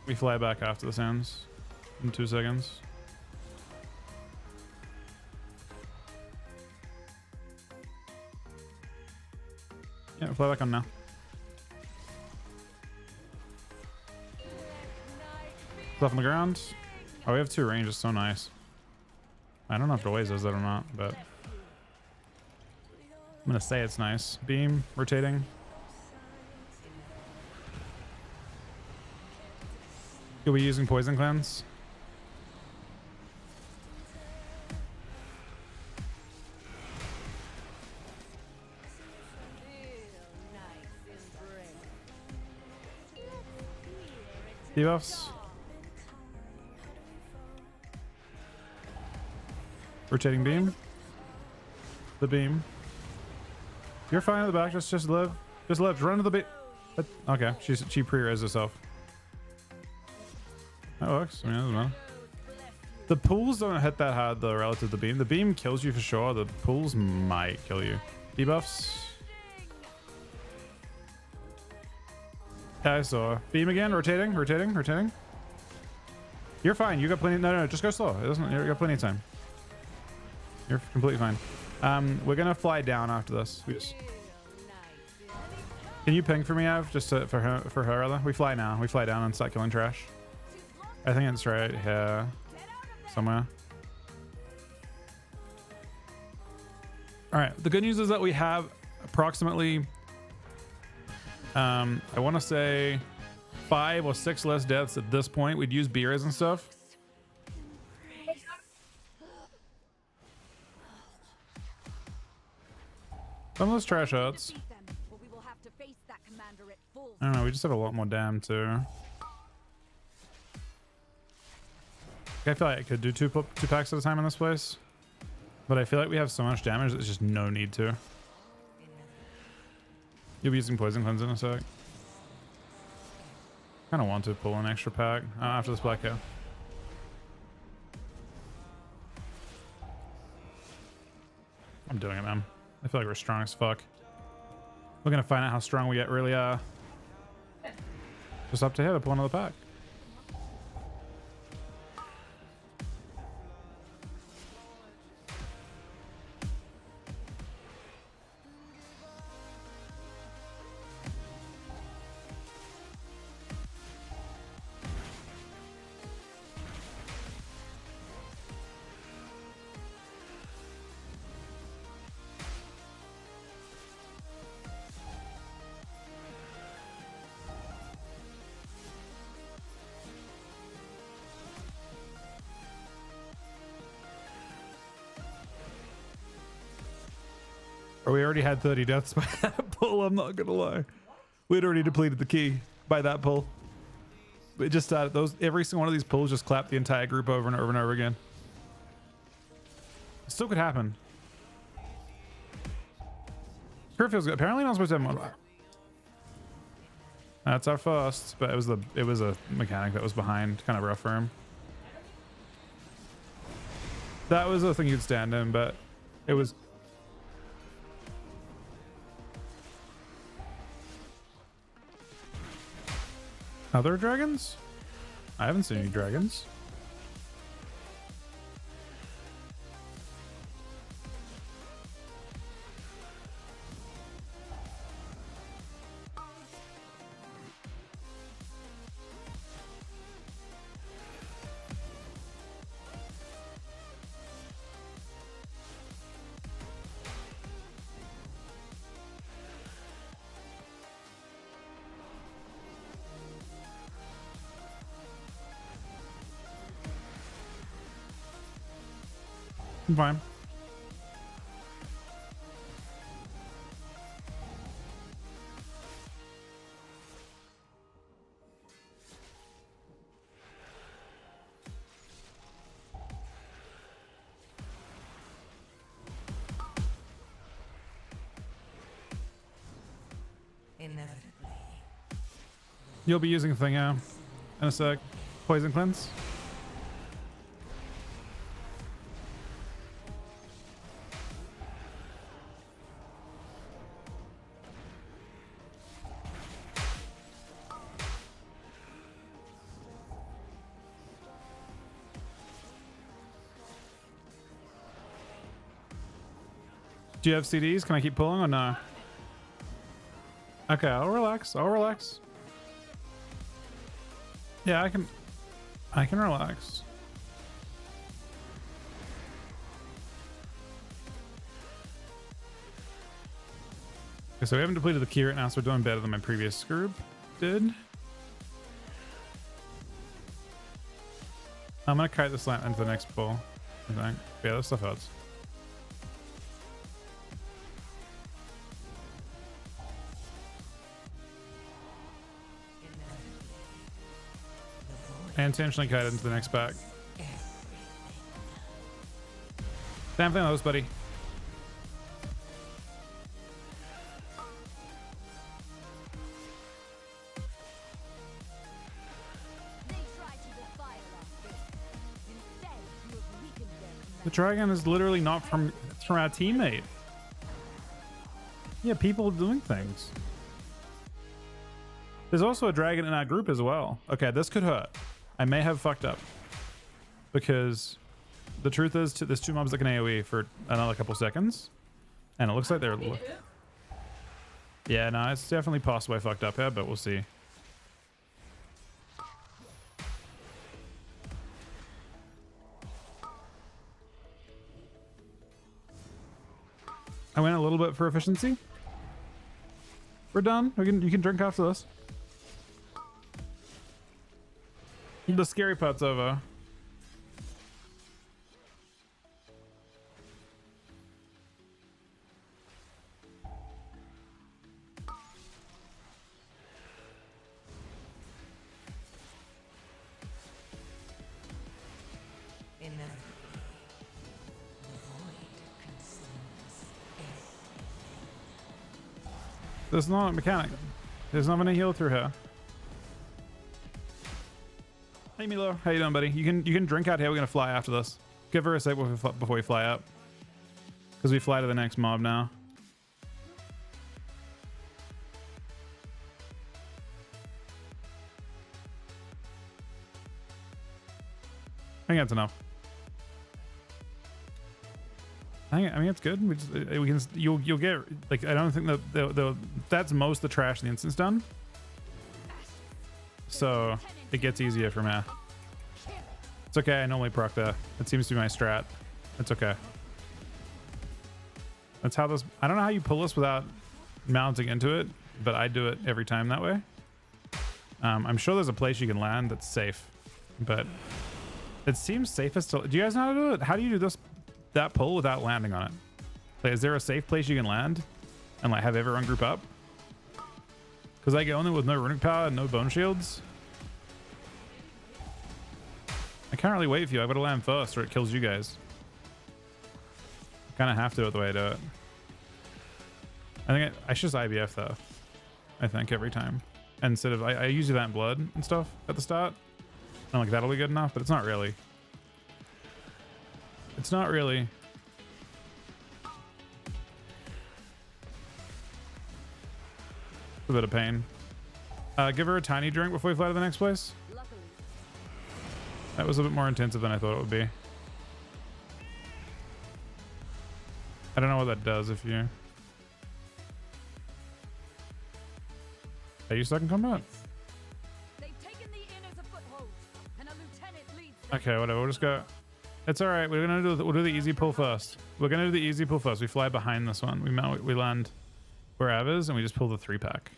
[SPEAKER 4] We fly back after this ends in 2 seconds. Yeah, fly back on now. Stuff on the ground. Oh, we have 2 ranges. So nice. I don't know if it always does that or not, but I'm gonna say it's nice. Beam rotating. You'll be using poison cleanse. Debuffs. Rotating beam. The beam. You're fine at the back. Just live. Just live. Run to the beat. Okay, she pre-res herself. That works. I mean, it doesn't matter. The pools don't hit that hard though relative to the beam. The beam kills you for sure. The pools might kill you. Debuffs. Yeah, I saw. Beam again. Rotating. You're fine. You got plenty. No. Just go slow. It doesn't. You got plenty of time. You're completely fine. We're gonna fly down after this. Can you ping for me, Av? Just for her rather. We fly now. We fly down and start killing trash. I think it's right here somewhere. All right. The good news is that we have approximately, I want to say 5 or 6 less deaths at this point. We'd use beers and stuff. Some of those trash hurts. I don't know. We just have a lot more dam too. I feel like I could do two packs at a time in this place, but I feel like we have so much damage there's just no need to. You'll be using poison cleanse in a sec. Kind of want to pull an extra pack after this black cow. I'm doing it, man. I feel like we're strong as fuck. We're gonna find out how strong we really are. Just up to here to pull another pack. Or we already had 30 deaths by that pull, I'm not gonna lie. We'd already depleted the key by that pull. It just started every single one of these pulls just clapped the entire group over and over and over again. It still could happen. Sure feels good. Apparently not supposed to have one. That's our first, but it was a mechanic that was behind, kind of rough for him. That was the thing you'd stand in, but it was. Other dragons? I haven't seen any dragons. I'm fine.
[SPEAKER 7] Inevitably.
[SPEAKER 4] You'll be using a thing in a sec. Poison cleanse. Do you have CDs? Can I keep pulling or no? Okay, I'll relax. I'll relax. Yeah, I can relax. Okay, so we haven't depleted the key right now, so we're doing better than my previous group did. I'm gonna kite this land into the next ball, I think. Yeah, this stuff hurts. I intentionally kited into the next pack. Damn thing those, buddy. The dragon is literally not from, it's from our teammate. Yeah, people doing things. There's also a dragon in our group as well. Okay, this could hurt. I may have fucked up. Because the truth is, there's two mobs that can AoE for another couple seconds. And it looks like they're... Yeah, no, it's definitely possible I fucked up here, but we'll see. I went a little bit for efficiency. We're done. You can drink after this. The scary part's over. There's not a mechanic. There's not gonna heal through here. Hey Milo, how you doing, buddy? You can drink out here. We're gonna fly after this. Give her a sec before we fly up, because we fly to the next mob now. I think that's enough. I mean it's good. We can you'll get like, I don't think that that's most of the trash in the instance done. So it gets easier for me. It's okay. I normally proc that. It seems to be my strat. It's okay. That's how this. I don't know how you pull this without mounting into it, but I do it every time that way. I'm sure there's a place you can land that's safe, but it seems safest to. Do you guys know how to do it? How do you do this? That pull without landing on it? Like, is there a safe place you can land and like have everyone group up? Because I get on there with no runic power and no bone shields. I can't really wait for you. I've got to land first or it kills you guys. I kind of have to do it the way I do it. I think I should just IBF though. I think every time. Instead of, I usually that in blood and stuff at the start. I'm like, that'll be good enough, but it's not really. It's not really. A bit of pain. Give her a tiny drink before we fly to the next place. That was a bit more intensive than I thought it would be. I don't know what that does if you... Are you stuck in combat? Okay, whatever. We'll just go... It's all right. We'll do the easy pull first. We're gonna do the easy pull first. We fly behind this one. We land wherever's and we just pull the 3-pack.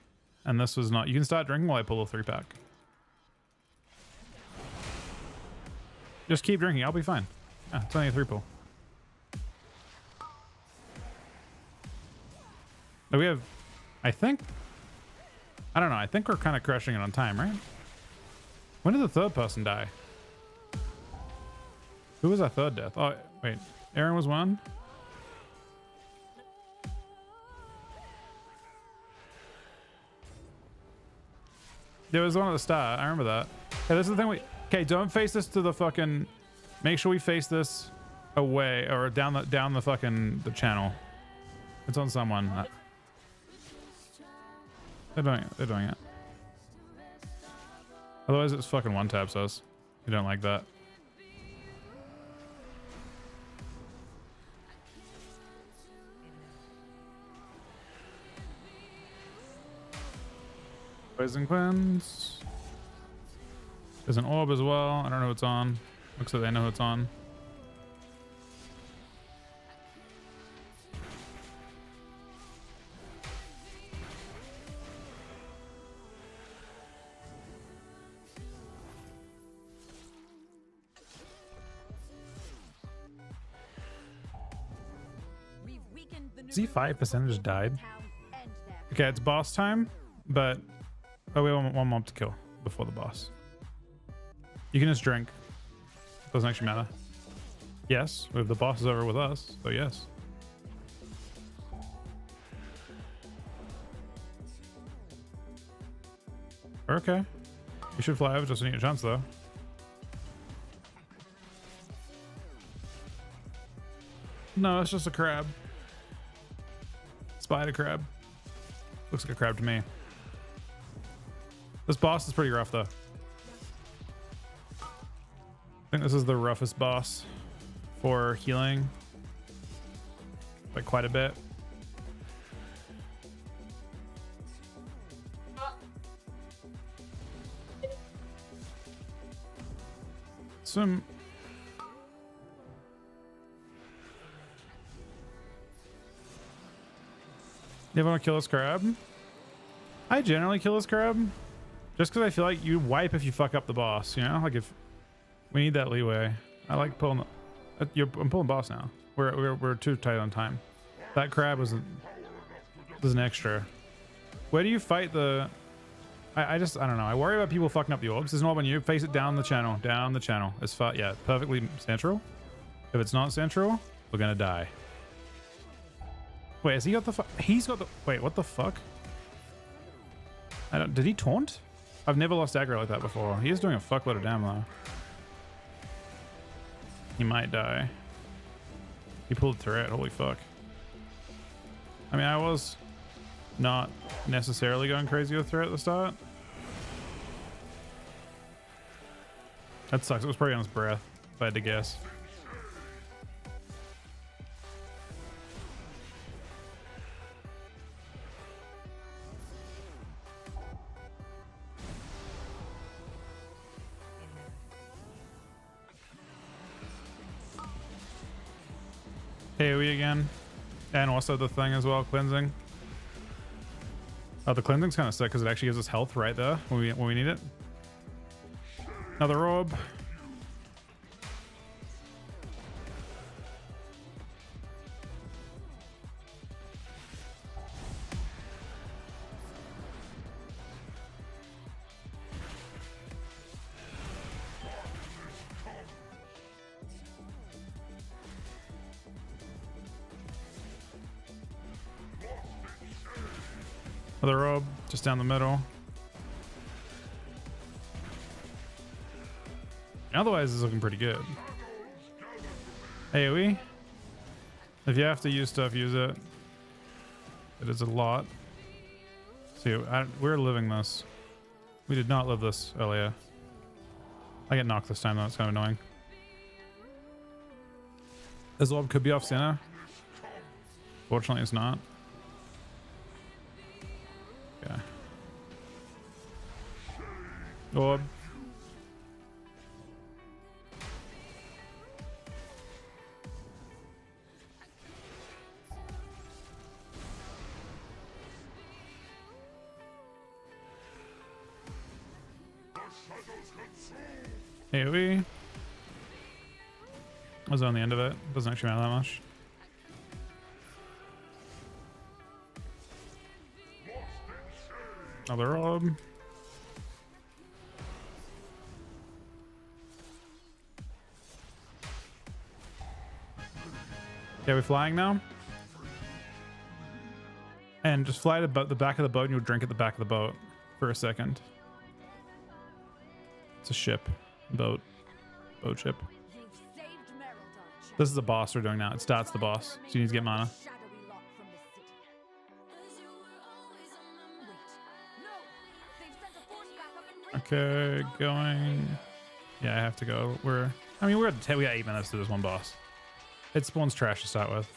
[SPEAKER 4] And this was not. You can start drinking while I pull the 3-pack. Just keep drinking. I'll be fine. Yeah, it's only a 3-pull. We have. I think. I don't know. I think we're kind of crushing it on time, right? When did the third person die? Who was our third death? Oh, wait. Aaron was one? There was one at the start. I remember that. Okay, this is the thing. Okay, don't face this to the fucking... Make sure we face this away or down the fucking the channel. It's on someone. They're doing it. They're doing it. Otherwise, it's fucking one taps us. You don't like that. Poison cleanse. There's an orb as well. I don't know what's on. Looks like they know what's on. Z5% just died. Okay, it's boss time, but oh, we have one mob to kill before the boss. You can just drink. Doesn't actually matter. Yes, if the boss is over with us, so yes. Okay. You should fly over just to need a chance though. No, it's just a crab. Spider crab. Looks like a crab to me. This boss is pretty rough though. I think this is the roughest boss for healing. Like quite a bit. Some you ever want to kill this crab? I generally kill this crab just because I feel like you wipe if you fuck up the boss, you know? Like if we need that leeway. I like pulling I'm pulling boss now. We're too tight on time. That crab was an extra. Where do you fight the I don't know. I worry about people fucking up the orbs. There's an orb on you. Face it down the channel. Down the channel. As far, yeah, perfectly central. If it's not central, we're gonna die. Wait, has he got the he's got the wait, what the fuck? I don't did he taunt? I've never lost aggro like that before. He is doing a fuckload of damage though. He might die. He pulled turret, holy fuck. I mean, I was not necessarily going crazy with turret at the start. That sucks. It was probably on his breath, if I had to guess. AoE again. And also the thing as well, cleansing. Oh, the cleansing's kind of sick because it actually gives us health right there when we need it. Another orb. Another orb just down the middle. Otherwise, it's looking pretty good. AoE. If you have to use stuff, use it. It is a lot. See, we're living this. We did not live this earlier. I get knocked this time though, it's kind of annoying. This orb could be off center. Fortunately, it's not. Okay. Orb. AoE. I was on the end of it. Doesn't actually matter that much. Another orb. Okay, we're flying now. And just fly to the back of the boat and you'll drink at the back of the boat for a second. It's a ship. Boat ship. This is a boss we're doing now. It starts the boss. So you need to get mana. Okay, going. Yeah, I have to go. We got 8 minutes to this one boss. It spawns trash to start with.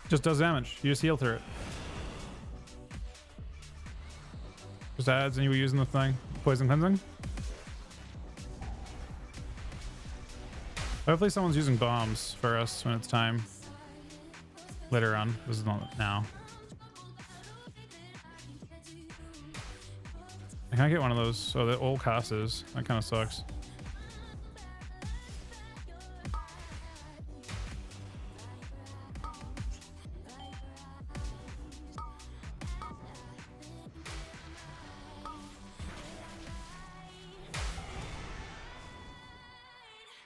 [SPEAKER 4] Just does damage. You just heal through it. Just adds and you were using the thing. Poison cleansing. Hopefully someone's using bombs for us when it's time. Later on. This is not now. I can't get one of those. Oh, the old casters. That kind of sucks.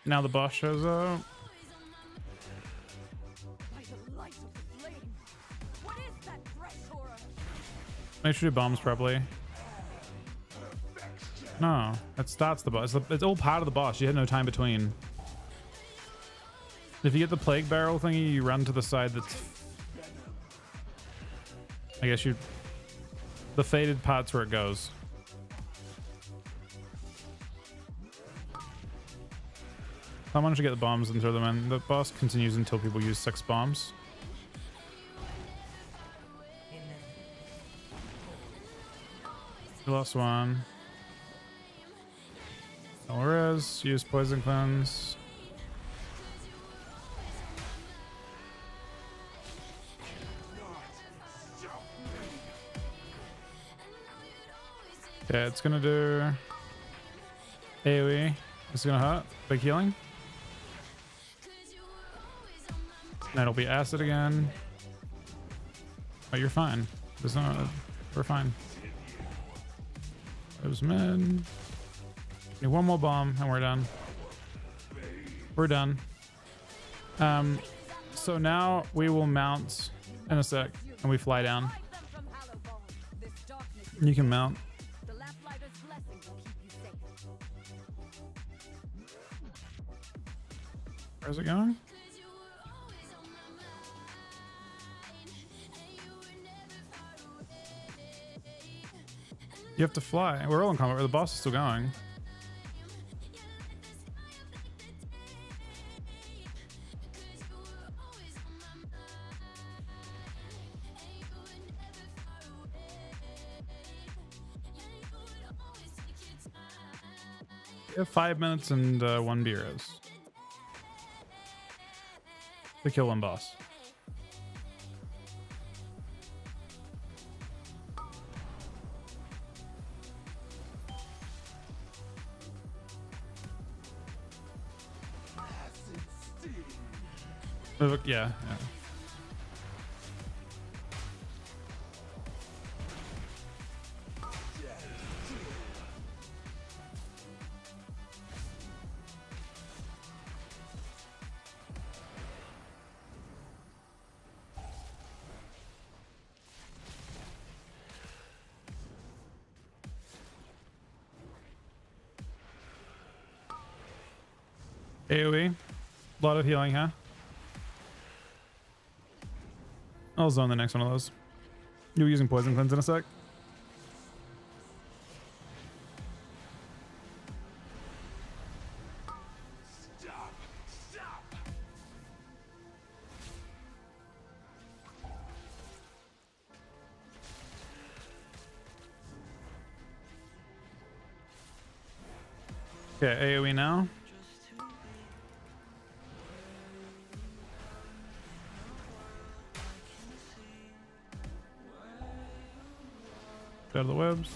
[SPEAKER 4] Now the boss shows up.
[SPEAKER 9] By the light of the flame. What is that fresh horror?
[SPEAKER 4] Make sure you do bombs properly. No, it starts the boss. It's all part of the boss. You had no time between. If you get the plague barrel thingy, you run to the side that's... I guess you... The faded part's where it goes. Someone should get the bombs and throw them in. The boss continues until people use 6 bombs. You lost one. Alvarez, use poison cleanse. Okay, it's gonna do AoE. It's gonna hurt. Big healing. And it'll be acid again. Oh, you're fine. There's no. We're fine. There's mid. Need one more bomb and we're done. We're done. So now we will mount in a sec and we fly down. You can mount. Where's it going? You have to fly. We're all in combat. The boss is still going. You have 5 minutes and 1 Beerus to kill one boss. Yeah. AoE. A lot of healing, huh? I'll zone the next one of those. You were using poison cleanse in a sec. Okay, AoE now. Out of the webs.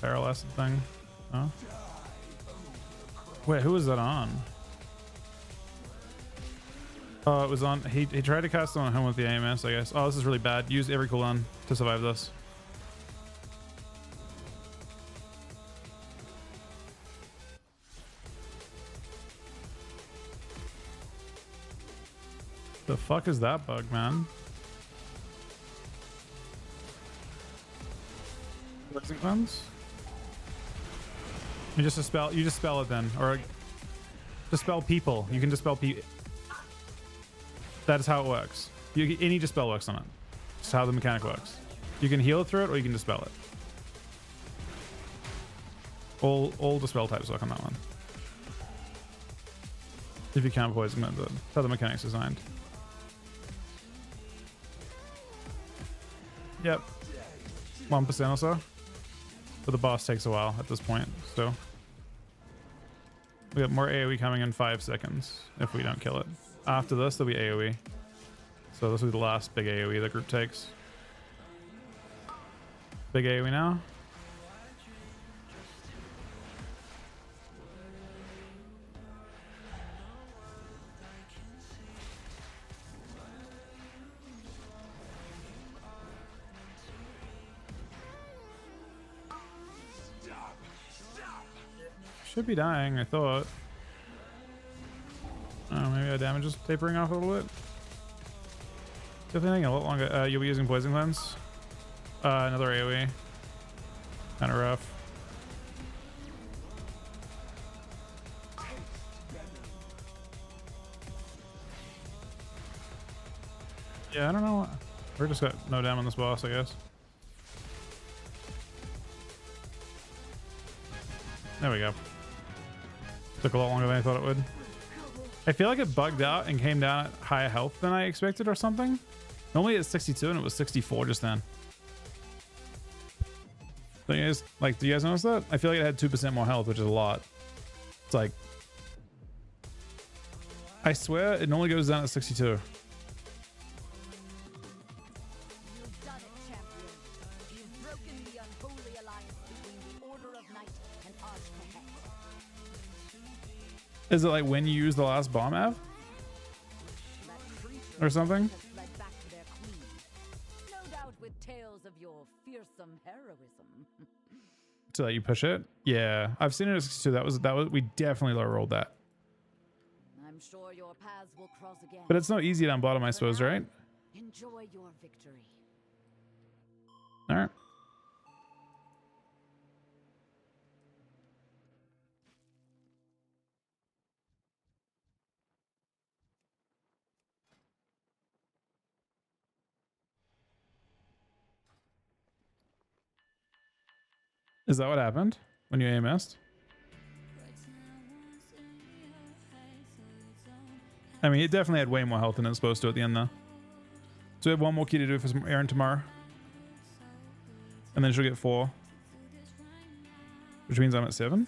[SPEAKER 4] Barrel acid thing. Oh. Wait, who was that on? Oh, it was on. He tried to cast it on him with the AMS, I guess. Oh, this is really bad. Use every cooldown to survive this. The fuck is that bug, man? Poison cleanse? You just dispel it then, or dispel people. You can dispel people. That is how it works. Any dispel works on it. That's how the mechanic works. You can heal it through it, or you can dispel it. All dispel types work on that one. If you can't poison it, that's how the mechanic's designed. Yep. 1% or so. But the boss takes a while at this point, so. We got more AoE coming in 5 seconds if we don't kill it. After this, there'll be AoE. So this will be the last big AoE the group takes. Big AoE now. Should be dying, I thought. Oh, maybe our damage is tapering off a little bit. Definitely taking a lot longer. You'll be using poison cleanse. Another AoE. Kind of rough. Yeah, I don't know. We're just got no dam on this boss, I guess. There we go. Took a lot longer than I thought it would. I feel like it bugged out and came down at higher health than I expected or something. Normally it's 62 and it was 64 just then. So you guys, like, do you guys notice that? I feel like it had 2% more health, which is a lot. It's like, I swear it normally goes down at 62.
[SPEAKER 9] You've done it, champion. You've broken the unholy alliance between the Order of Night and Archmahek.
[SPEAKER 4] Is it like when you use the last bomb, Av? Or something?
[SPEAKER 9] Has fled back to their queen. No doubt with tales of your fearsome heroism.
[SPEAKER 4] To let you push it? Yeah, I've seen it at 62. That was we definitely low rolled that.
[SPEAKER 9] I'm sure your paths will cross again.
[SPEAKER 4] But it's no easy down bottom, I suppose, right?
[SPEAKER 9] Enjoy your victory.
[SPEAKER 4] All right. Is that what happened when you AMS'd? I mean, it definitely had way more health than it's supposed to at the end, though. So we have one more key to do for some Aaron tomorrow. And then she'll get 4. Which means I'm at 7?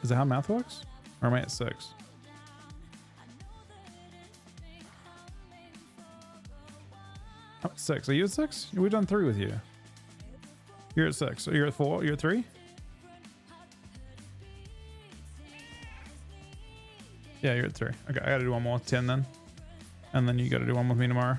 [SPEAKER 4] Is that how math works? Or am I at 6? I'm at 6. Are you at 6? We've done 3 with you. You're at 6. So you're at 4. You're at 3? Yeah, you're at 3. Okay, I gotta do one more with 10 then. And then you gotta do one with me tomorrow.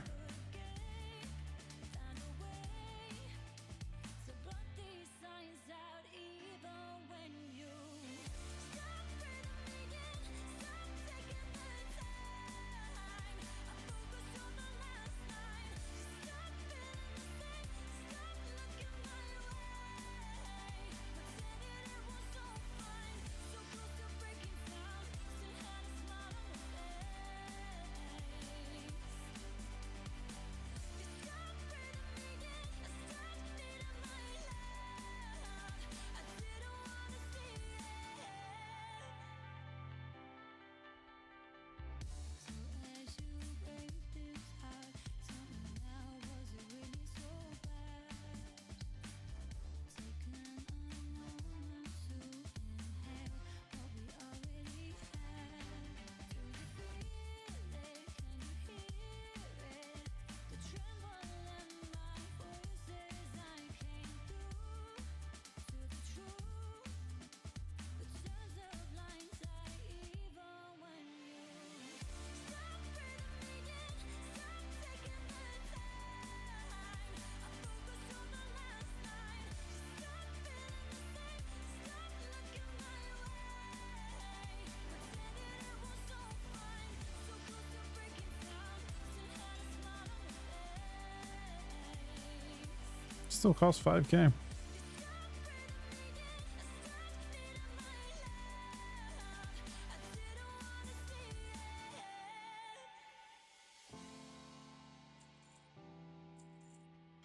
[SPEAKER 4] Still costs 5K.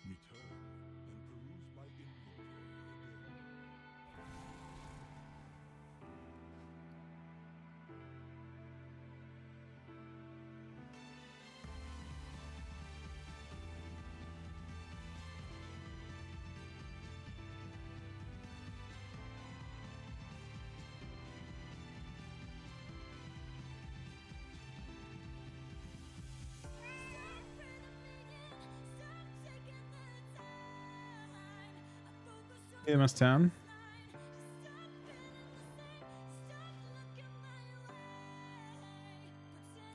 [SPEAKER 1] Return and peruse my inventory again.
[SPEAKER 4] EMS 10.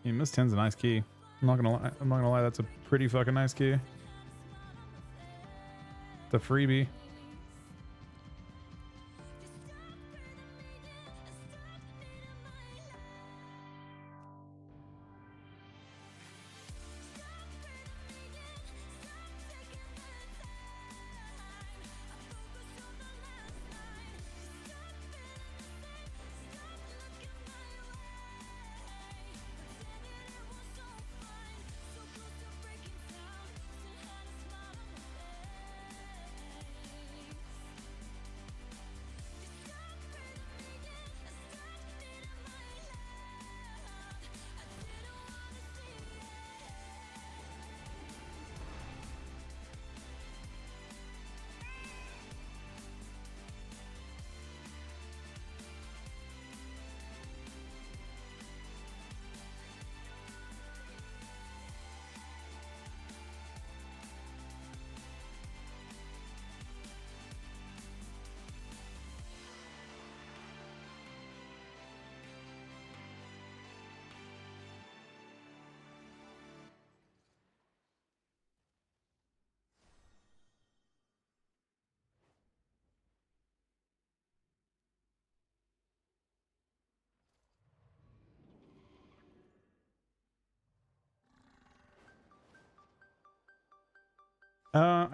[SPEAKER 4] EMS 10's a nice key. I'm not gonna lie, that's a pretty fucking nice key. The freebie.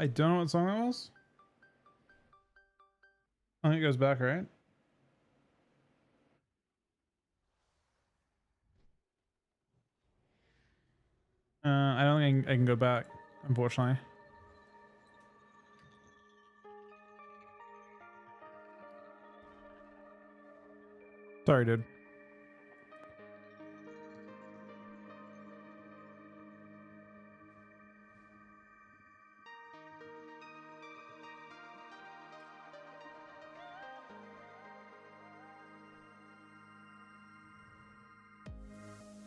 [SPEAKER 4] I don't know what song that was. I think it goes back, right? I don't think I can go back, unfortunately. Sorry, dude.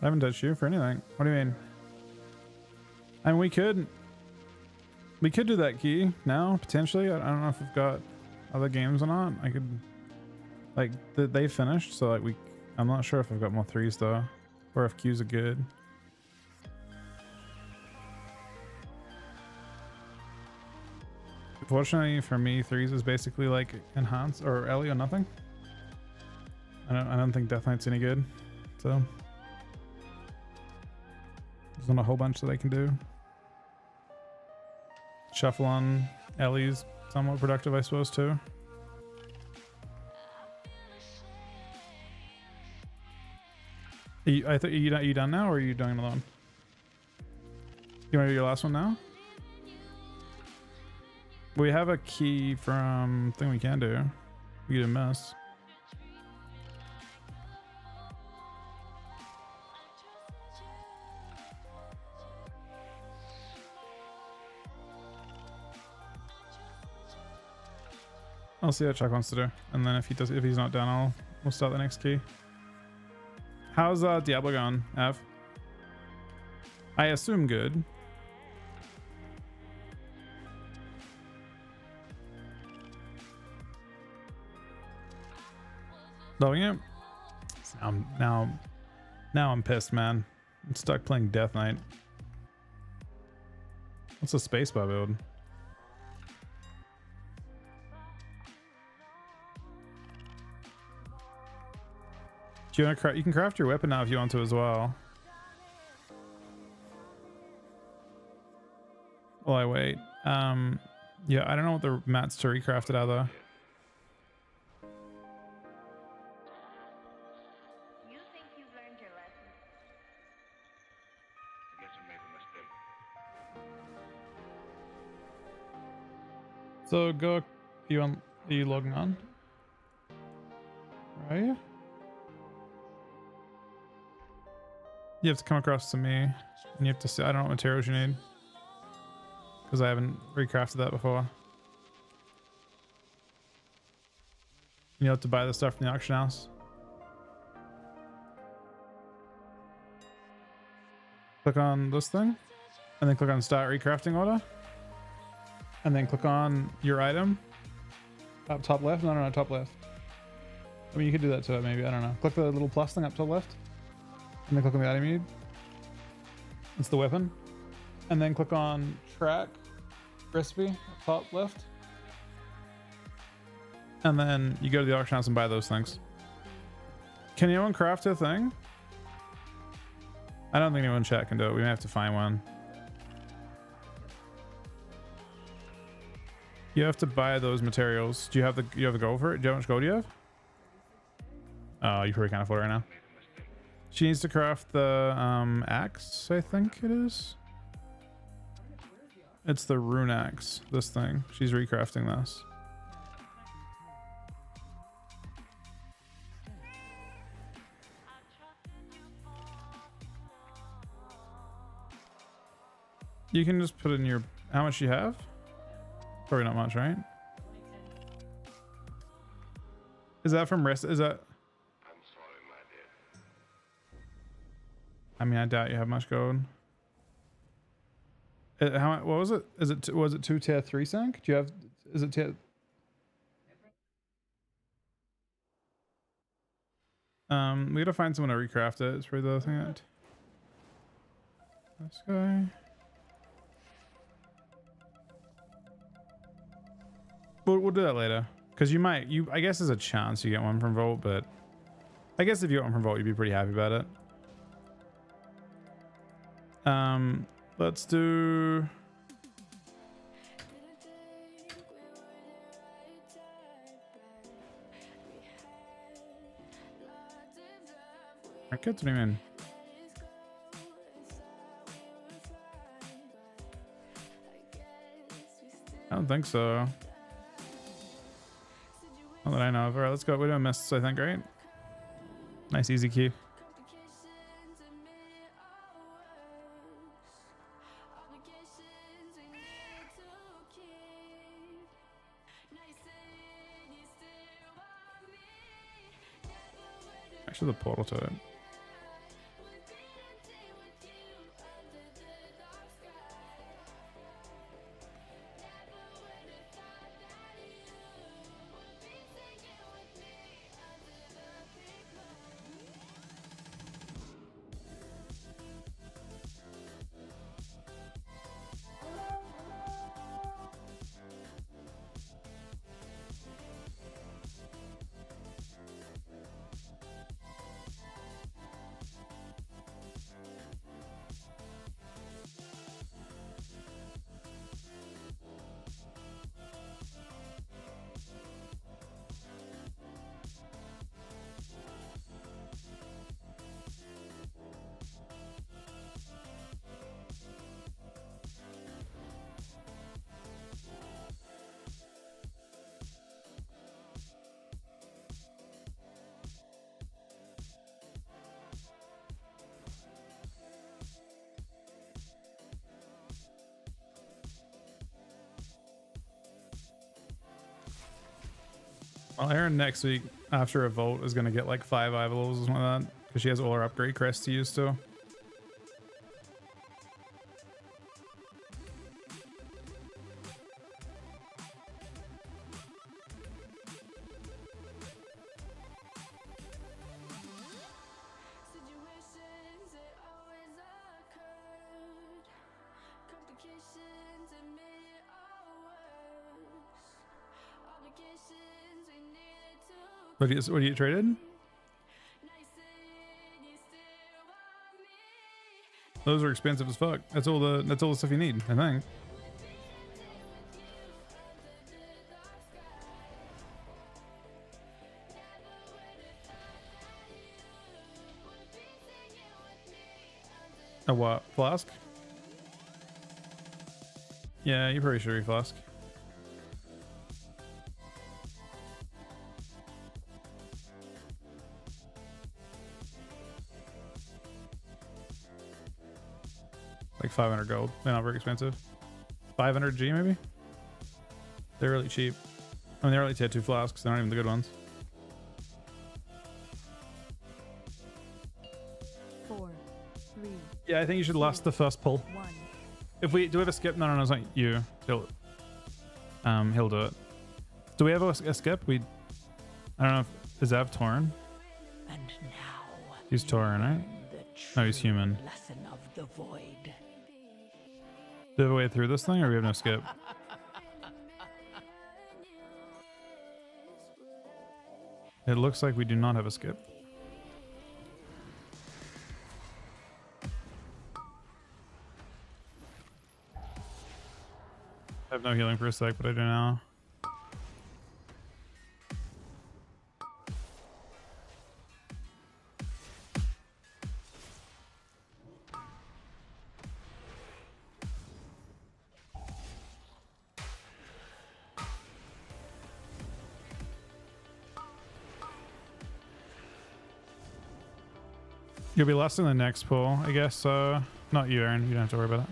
[SPEAKER 4] I haven't touched you for anything. What do you mean? And we could do that key now, potentially. I don't know if we've got other games or not. I could, like, they finished, so like I'm not sure if I've got more threes though, or if Qs are good. Fortunately for me, threes is basically like enhance or Ellie or nothing. I don't think Death Knight's any good, so there's not a whole bunch that I can do. Shuffle on Ellie's somewhat productive, I suppose, too. I thought you done now, or are you doing another one? You want to do your last one now? We have a key from thing we can do. We didn't miss. I'll see what Chuck wants to do, and then if he's not done, we'll start the next key. How's Diablo going, Av? I assume good. Loving it. Now I'm pissed, man. I'm stuck playing Death Knight. What's a spacebar build? Do you want to you can craft your weapon now if you want to as well. While I wait. Yeah, I don't know what the mats to recraft it out though.
[SPEAKER 11] You think you've learned your lesson? I guess I made a mistake.
[SPEAKER 4] So go. Are you logging on? Are you? You have to come across to me, and you have to see. I don't know what materials you need, because I haven't recrafted that before. You have to buy the stuff from the auction house. Click on this thing, and then click on Start Recrafting Order, and then click on your item, Up top left? No, top left. I mean, you could do that to it maybe. I don't know. Click the little plus thing up top left. And then click on the item you need. It's the weapon. And then click on track recipe up top left. And then you go to the auction house and buy those things. Can anyone craft a thing? I don't think anyone in chat can do it. We may have to find one. You have to buy those materials. Do you have the gold for it? Do you know how much gold you have? Oh, you probably can't afford it right now. She needs to craft the axe, I think it is. It's the rune axe, this thing. She's recrafting this. You can just put it in your... How much you have? Probably not much, right? Is that from rest? Is that...
[SPEAKER 1] I'm sorry, my dear.
[SPEAKER 4] I mean, I doubt you have much gold. How? What was it? Was it 2 tier 3 sync? Do you have? Is it tier? We gotta find someone to recraft it. It's probably the thing. That this guy. We'll do that later. Because you might. I guess there's a chance you get one from Vault, but I guess if you get one from Vault, you'd be pretty happy about it. Let's do... Ranked? What do you mean? I don't think so. Not that I know of. Alright, let's go. We're doing mists, I think, right? Nice, easy key. Actually, the portal to it. Well, Erin next week after a vote is going to get like 5 eye levels or something like that because she has all her upgrade crests to use still. What do you traded? Those are expensive as fuck. That's all the stuff you need, I think. A what? Flask? Yeah, you probably should reflask. Like 500 gold. They're not very expensive. 500 G maybe? They're really cheap. I mean, they're only tier 2 flasks. They're not even the good ones.
[SPEAKER 10] 4, 3.
[SPEAKER 4] Yeah, I think you should last the first pull.
[SPEAKER 10] 1.
[SPEAKER 4] If we do we have a skip? No, it's not you. He'll do it. Do we have a skip? I don't know. Is Av Tauren?
[SPEAKER 12] And now
[SPEAKER 4] He's Tauren, right? No, he's human.
[SPEAKER 12] lesson of the void.
[SPEAKER 4] Do we have a way through this thing, or we have no skip? It looks like we do not have a skip. I have no healing for a sec, but I do now. You'll be last in the next pool, I guess. Not you, Aaron. You don't have to worry about it.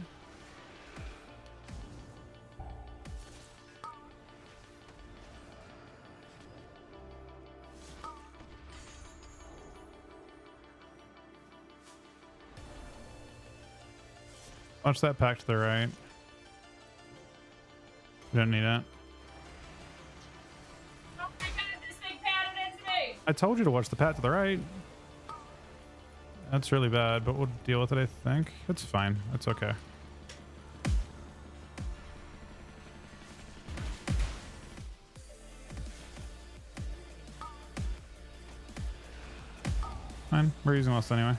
[SPEAKER 4] Watch that pack to the right. You don't need it.
[SPEAKER 13] Oh my god, this thing patted into me!
[SPEAKER 4] I told you to watch the pat to the right. That's really bad, but we'll deal with it, I think. It's fine. It's okay. Fine. We're using less anyway.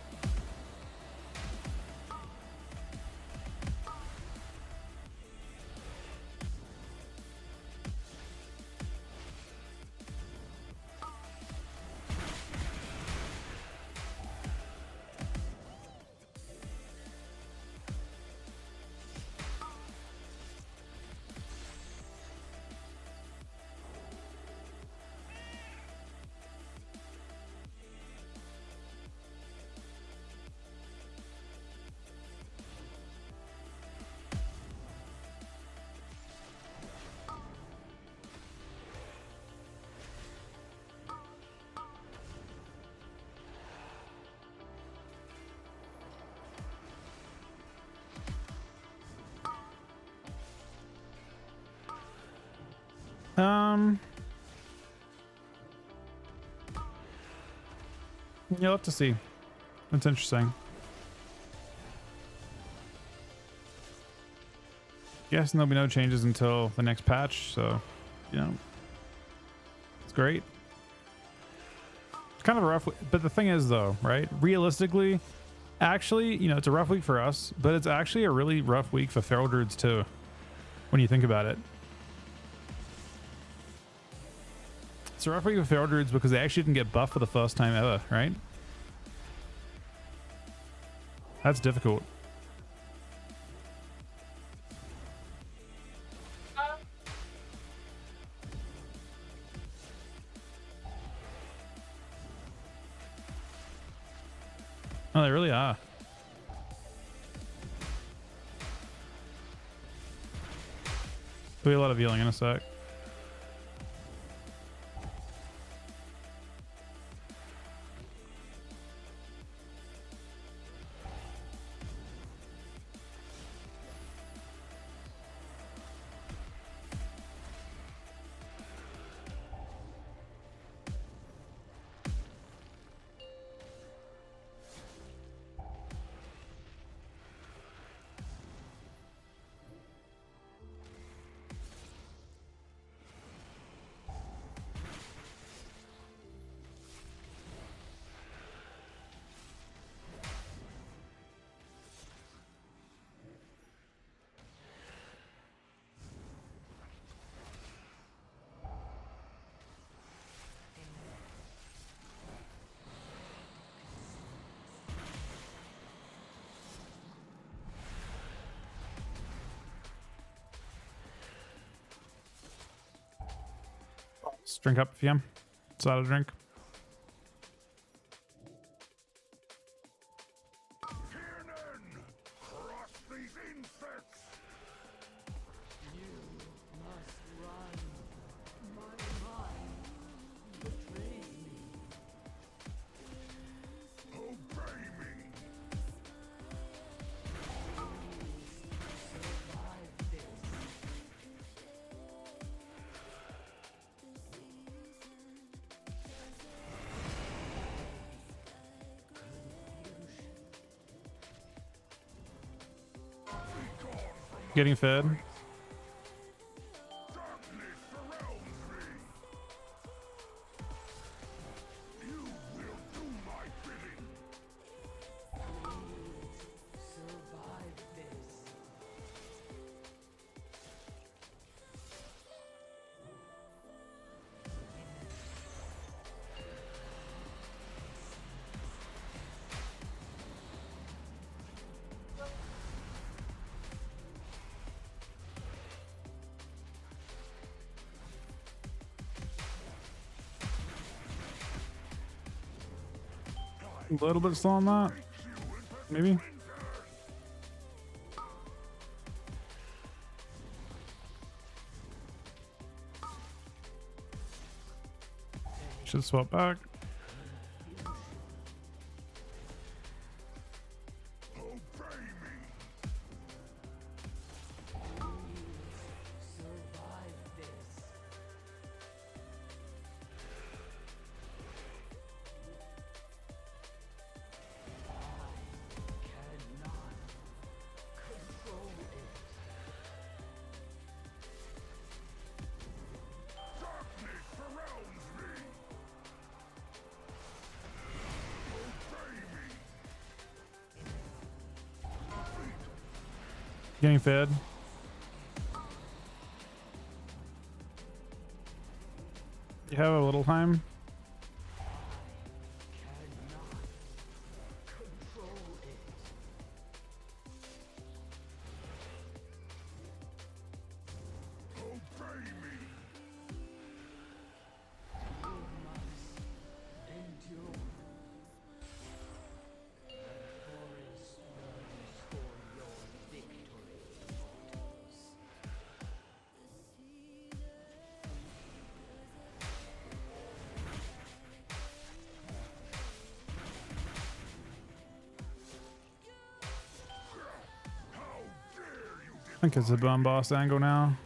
[SPEAKER 4] You'll have to see. That's interesting. Guessing there'll be no changes until the next patch, so you know, it's great. It's kind of a rough week, but the thing is though, right? Realistically, actually, you know, it's a rough week for us, but it's actually a really rough week for feral druids too, when you think about it. It's a rough week for feral druids because they actually didn't get buffed for the first time ever, right? That's difficult. Oh, they really are. There'll be a lot of healing in a sec. Just drink up, FM. It's not a drink.
[SPEAKER 1] Cross these insects!
[SPEAKER 12] You must run. My mind betrayed me.
[SPEAKER 1] Obey me!
[SPEAKER 12] Survive this.
[SPEAKER 4] Getting fed.
[SPEAKER 12] Survive this.
[SPEAKER 4] A little bit slow on that. Maybe. Should swap back.
[SPEAKER 12] Survive this. Cannot control it.
[SPEAKER 4] Getting fed. You have a little time.
[SPEAKER 12] Control it. You must endure. The forest yearns for your victory, mortals.
[SPEAKER 4] I think it's a bum boss angle now.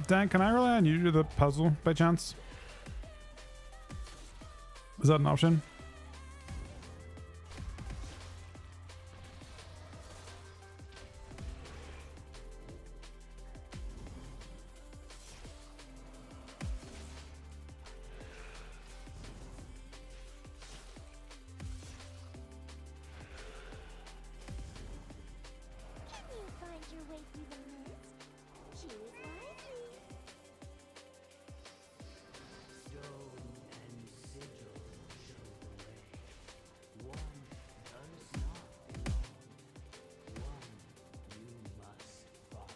[SPEAKER 4] Dan, can I rely on you to do the puzzle by chance? Is that an option?
[SPEAKER 5] Can you find your way through the mist? Choose wisely.
[SPEAKER 12] Stone and sigil show the way. One does not belong. One you must follow.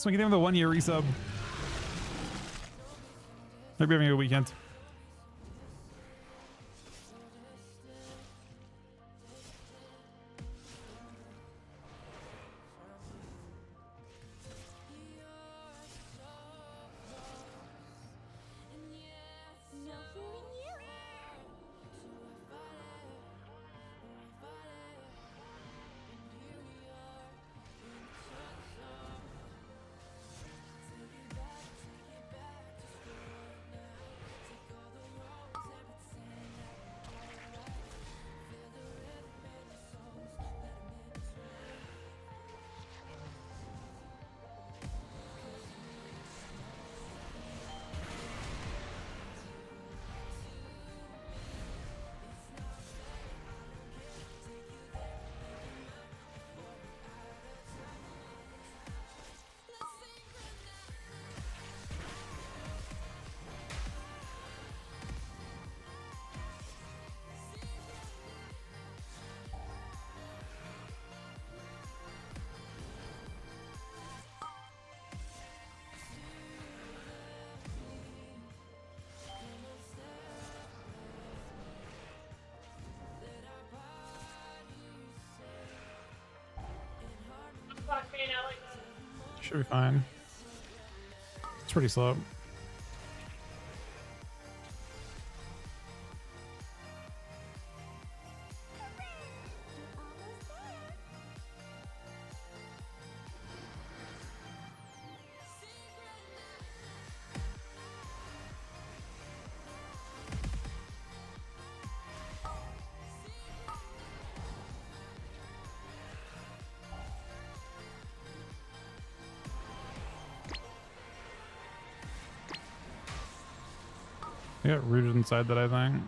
[SPEAKER 4] Swing him the 1 year resub. Hope you're having a good weekend.
[SPEAKER 13] Fuck me now like that.
[SPEAKER 4] Should be fine. It's pretty slow. I got rooted inside that, I think.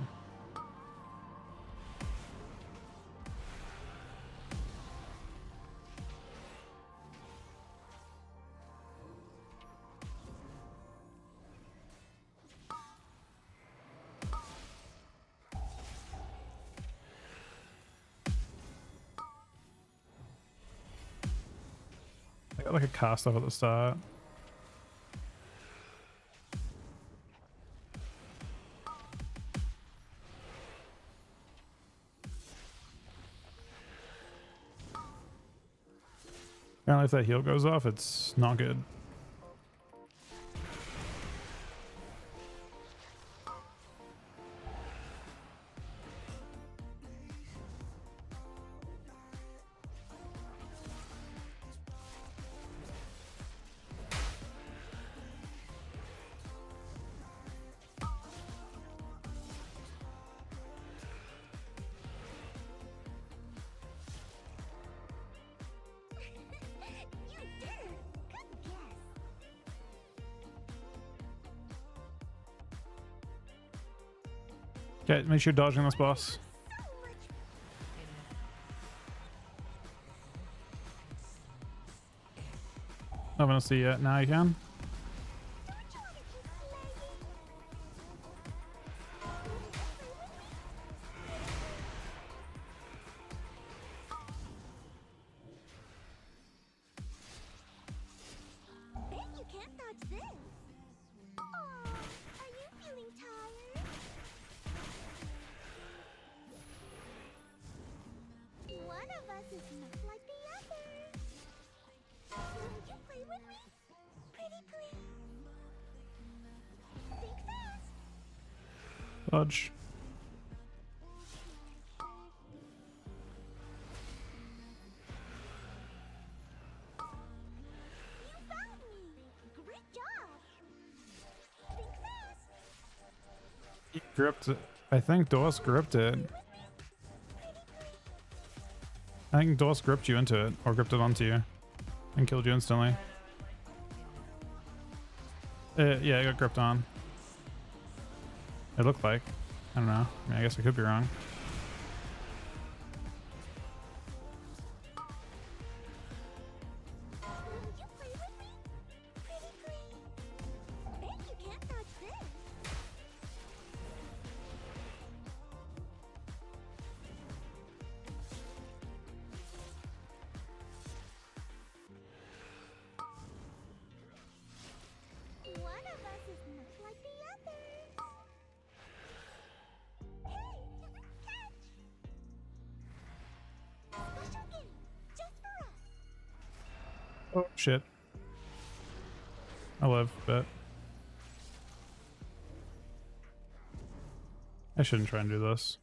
[SPEAKER 4] I got like a cast off at the start. Apparently if that heal goes off, it's not good. Okay, make sure you're dodging this boss. Not gonna see yet. Now you can.
[SPEAKER 5] Bet you can't dodge this. Aw, are you feeling tired? One of us is not like the other. Will you play with me? Pretty please. Think fast.
[SPEAKER 4] Dodge.
[SPEAKER 5] You found me. Great job. Think fast.
[SPEAKER 4] He gripped it. I think DOS gripped it. I think DOS gripped you into it, or gripped it onto you, and killed you instantly. Yeah, it got gripped on. It looked like. I don't know. I mean, I guess I could be wrong.
[SPEAKER 5] Will you play with me? Pretty please. Bet you can't dodge this.
[SPEAKER 4] Oh shit. I live, but I shouldn't try and do this.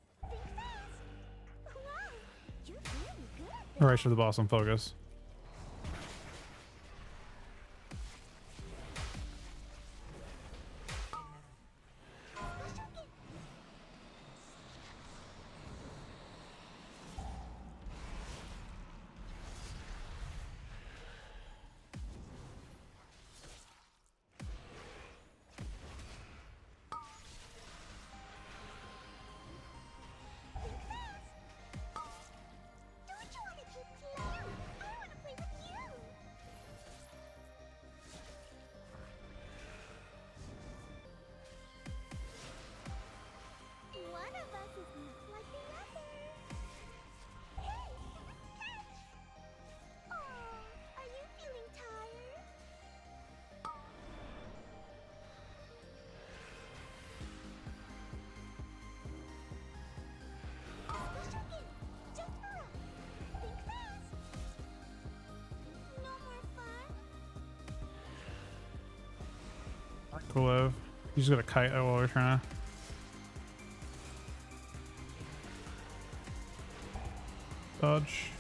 [SPEAKER 4] Alright, show the boss on focus.
[SPEAKER 5] One of us is not like the other. Hey, catch! Oh, are you feeling tired? Special hit! Just for us. Think fast. No more fun?
[SPEAKER 4] Cool, Ev. You just got a kite while we're trying to. Dodge.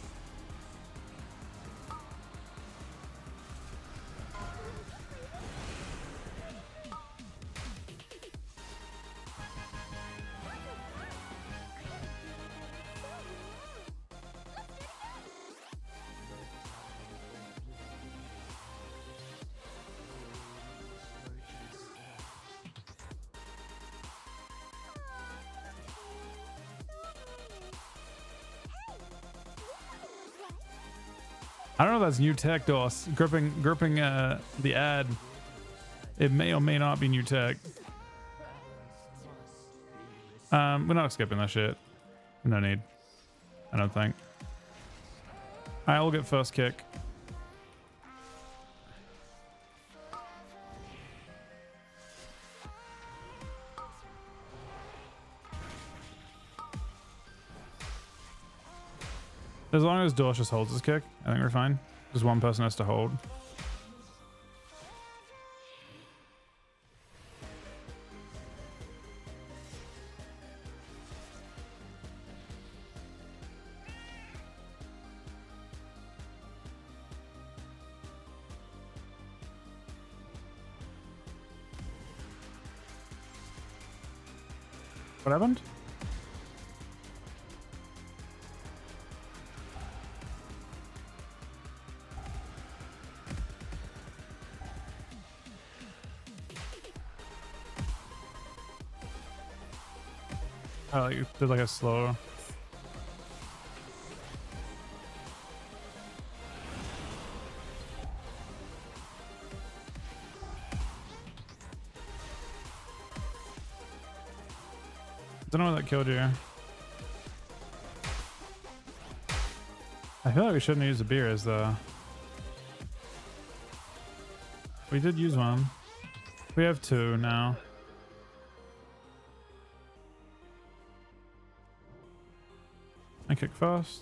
[SPEAKER 4] I don't know if that's new tech, DOS. Gripping the ad. It may or may not be new tech. We're not skipping that shit. No need. I don't think. I'll get first kick. As long as Dorsh just holds his kick, I think we're fine. Just one person has to hold. What happened? Oh, you did like a slow. Don't know what that killed you. I feel like we shouldn't use the beers though. We did use one. We have two now. I kick fast.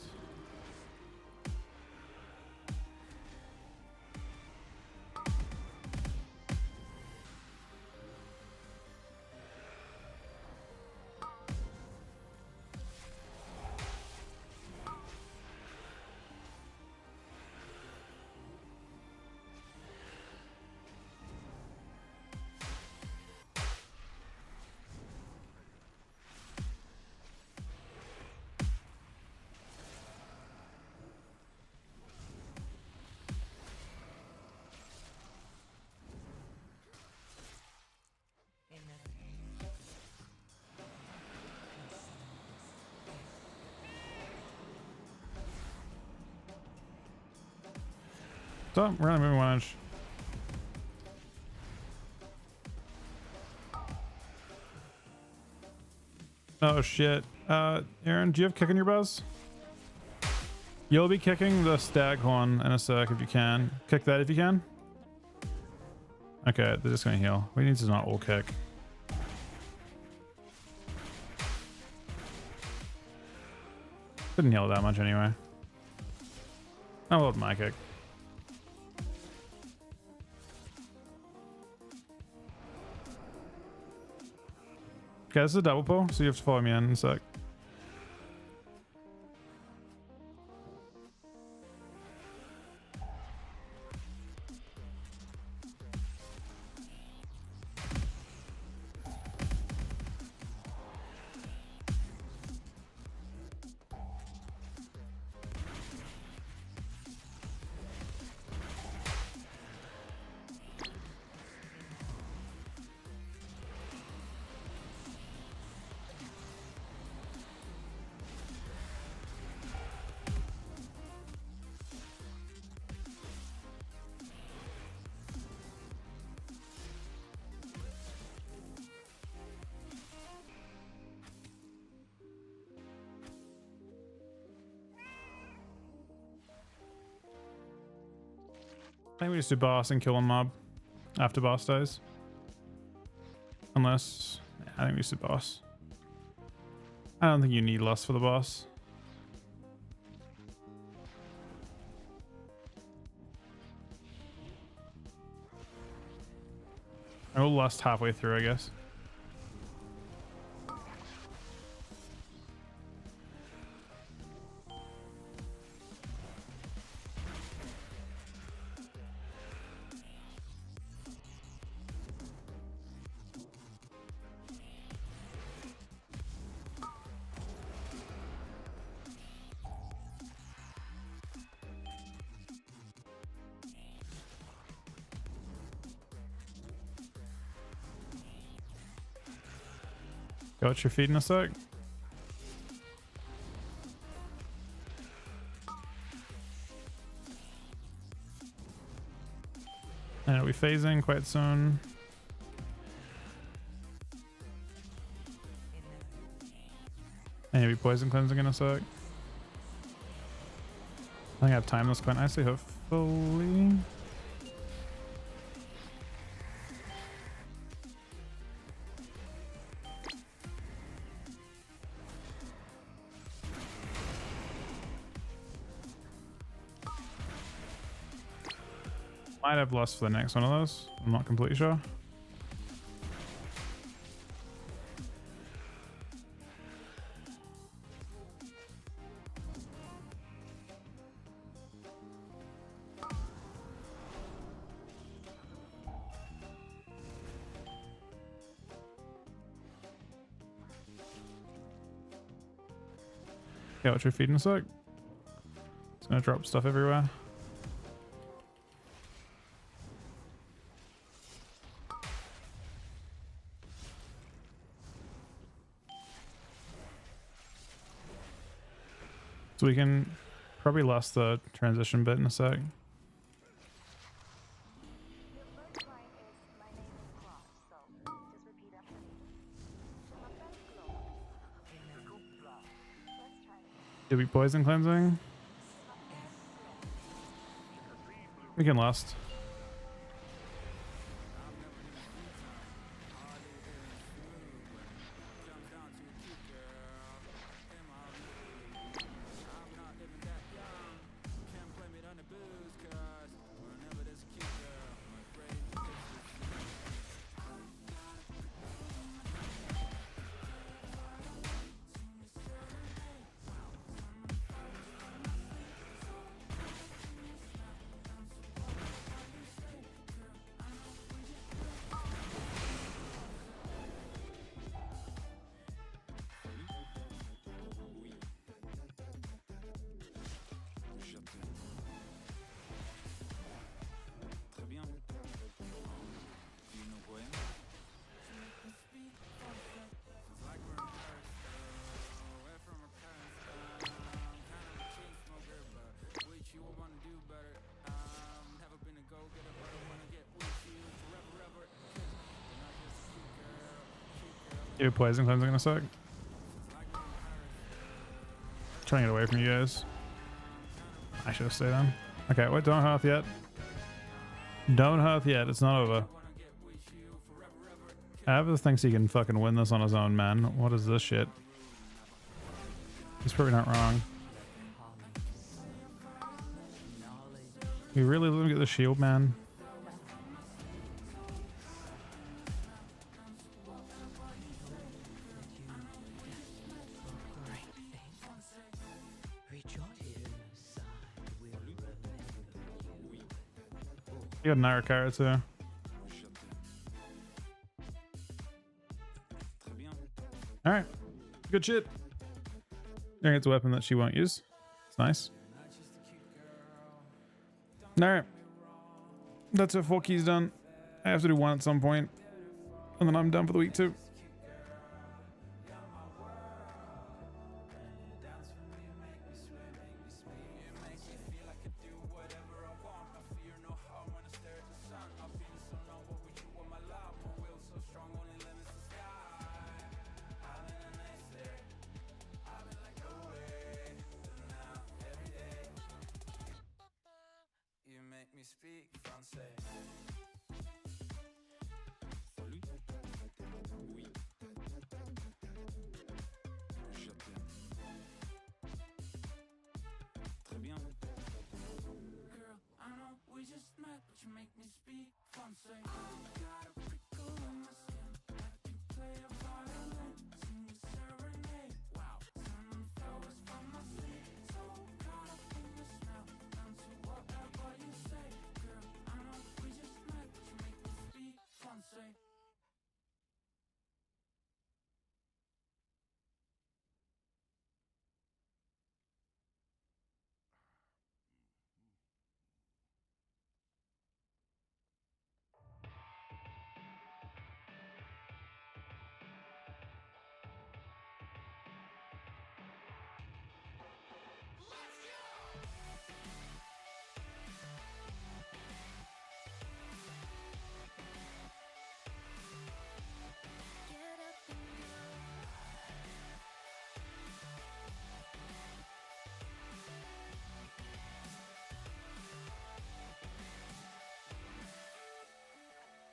[SPEAKER 4] So we're only moving 1 inch. Oh shit. Aaron, do you have kick in your buzz? You'll be kicking the staghorn in a sec if you can. Kick that if you can. Okay, they're just gonna heal. We need to not all kick. Didn't heal that much anyway. I love my kick. Okay, this is a double pull, so you have to follow me in a sec. I think we just do boss and kill a mob after boss dies. Unless, I think we just do boss. I don't think you need lust for the boss. I will lust halfway through, I guess. Got your feet in a sec. And it'll be phasing quite soon. And it'll be poison cleansing in a sec. I think I've timed this quite nicely, hopefully. Might have lust for the next one of those. I'm not completely sure. Yeah, watch your feet in a sec. It's gonna drop stuff everywhere. So we can probably lust the transition bit in a sec. Did we poison cleansing? We can lust. Do poison cleansing in a sec. Trying to get away from you guys. I should have stayed on. Okay, wait, don't hearth yet. Don't hearth yet, it's not over. Avis thinks he can fucking win this on his own, man. What is this shit? He's probably not wrong. You really let him get the shield, man? You got Naira Carrot too. Alright. Good shit. I think it's a weapon that she won't use. It's nice. Alright. That's her 4 keys done. I have to do 1 at some point. And then I'm done for the week too.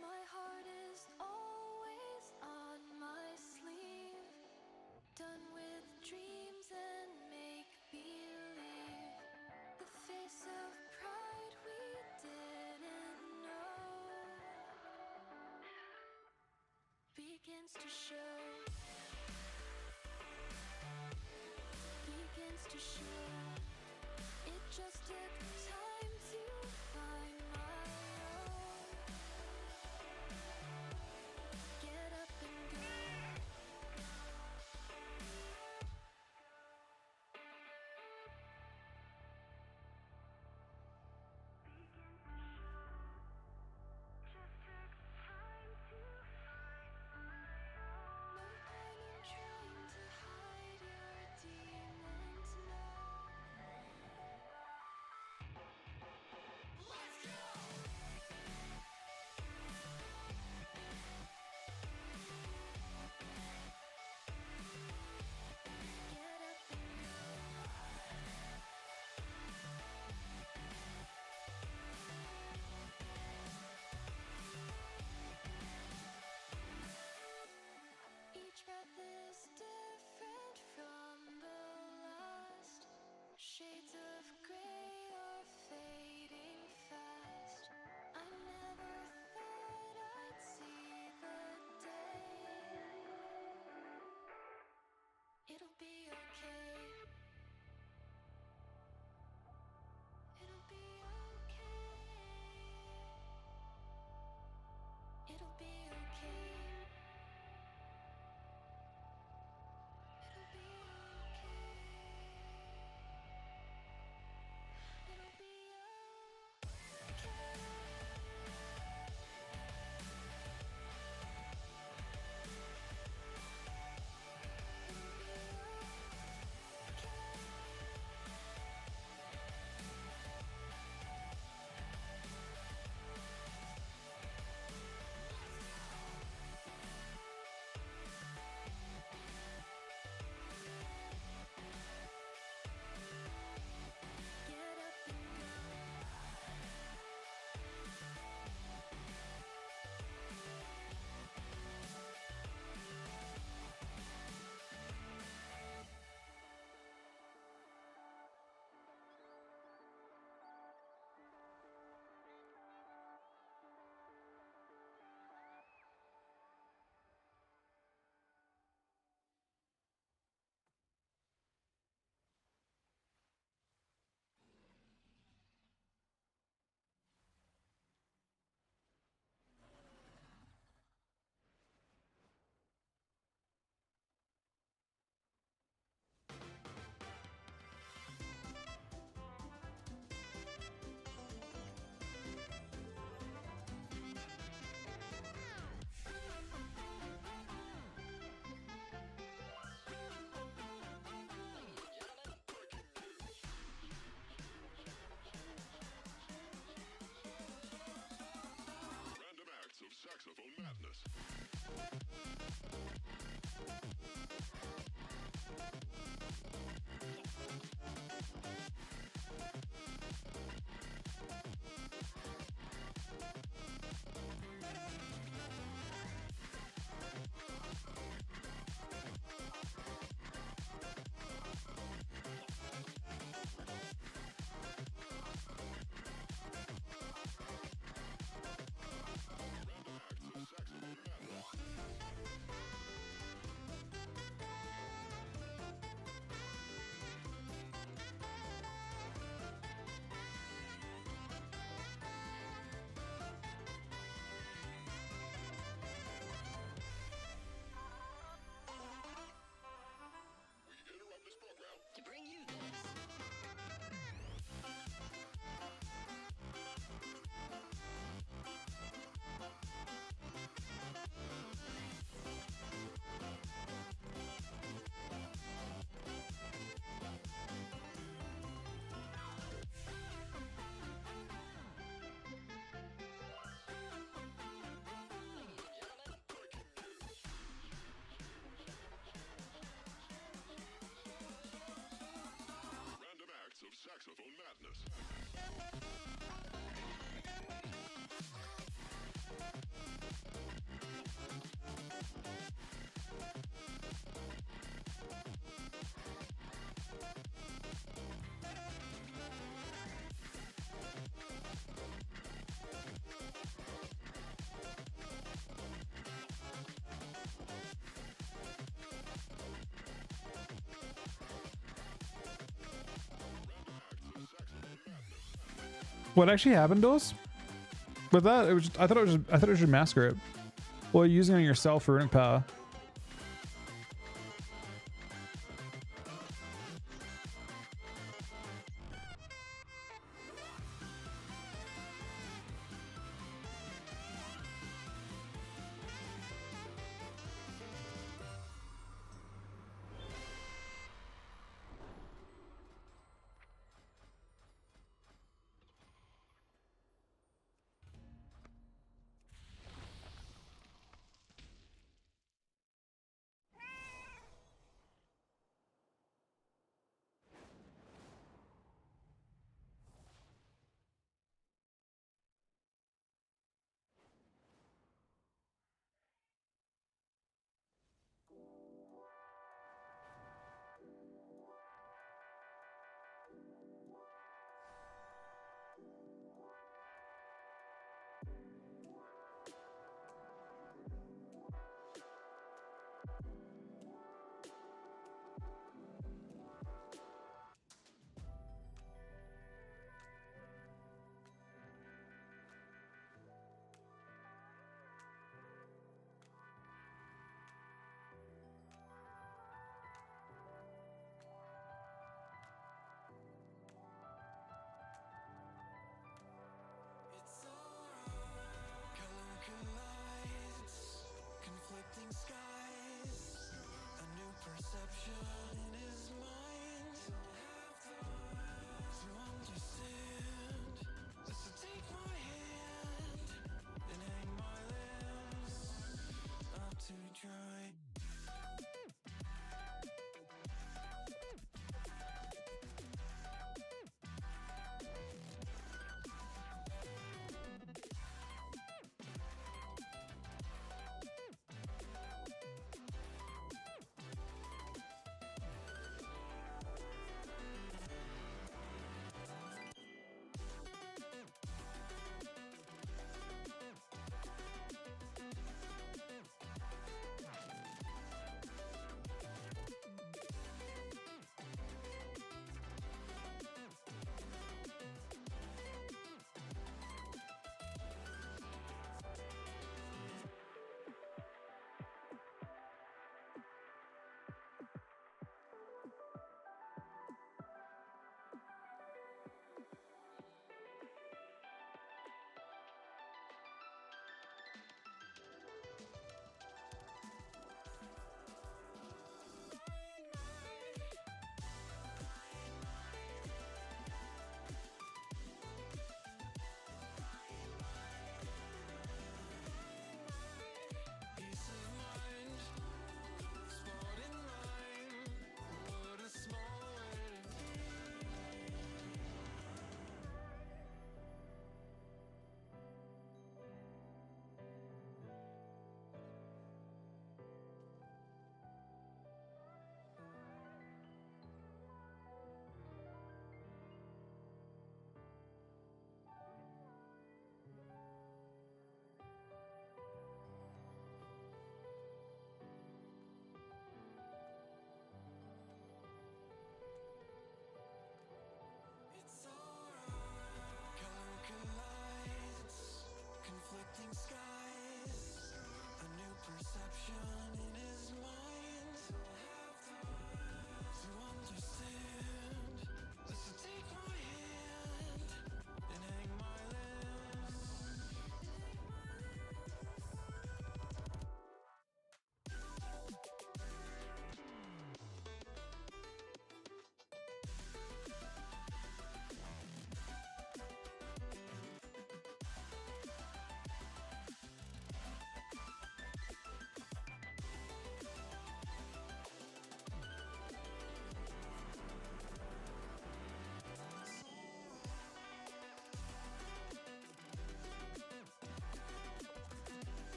[SPEAKER 5] My heart is always on my sleeve, done with dreams and make believe. The face of pride we didn't know begins to show. Begins to show. It just took time to find my own. Get up and go. No point in trying to hide your demons now.
[SPEAKER 4] What actually happened to us? With that, it was just, I thought it was your masker it. Well, you're using it on yourself for runic power.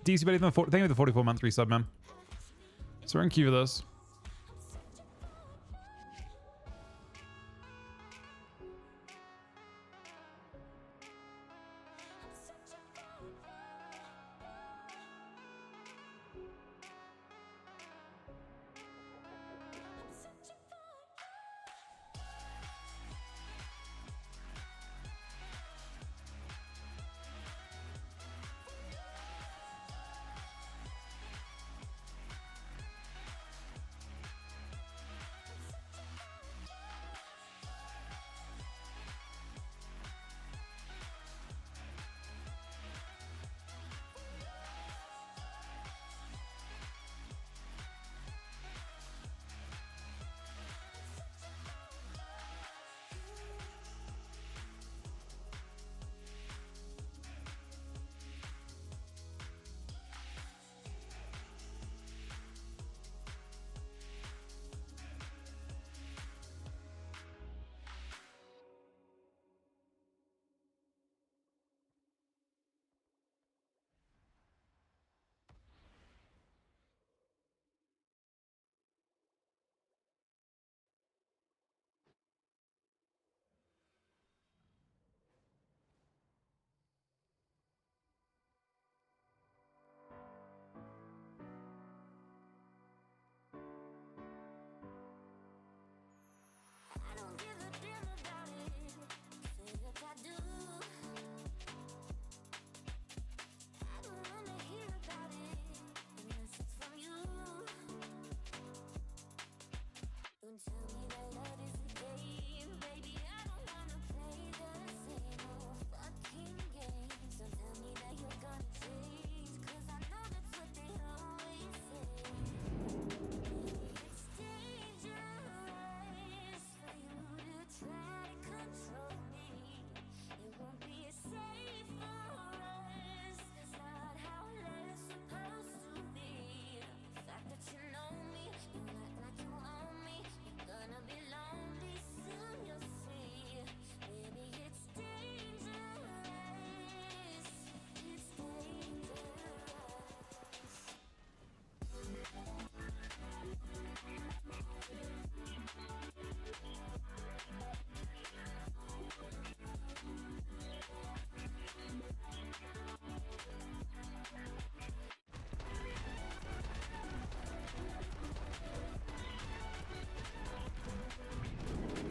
[SPEAKER 4] DC Betty, thank you for the 44-month resub, man. So we're in queue for this.
[SPEAKER 5] I don't give a damn about it. Say that I do. I don't wanna hear about it unless it's from you. Don't tell me that love is a game, baby. I don't wanna play the same old fucking games. Don't tell me that you're gonna change, 'cause I know that's what they always say. It's dangerous for you to try to control me. It won't be safe for us. That's not how love's supposed to be. The fact that you know me, you act like you own me. You're gonna be lonely soon, you'll see. Baby, it's dangerous. It's dangerous.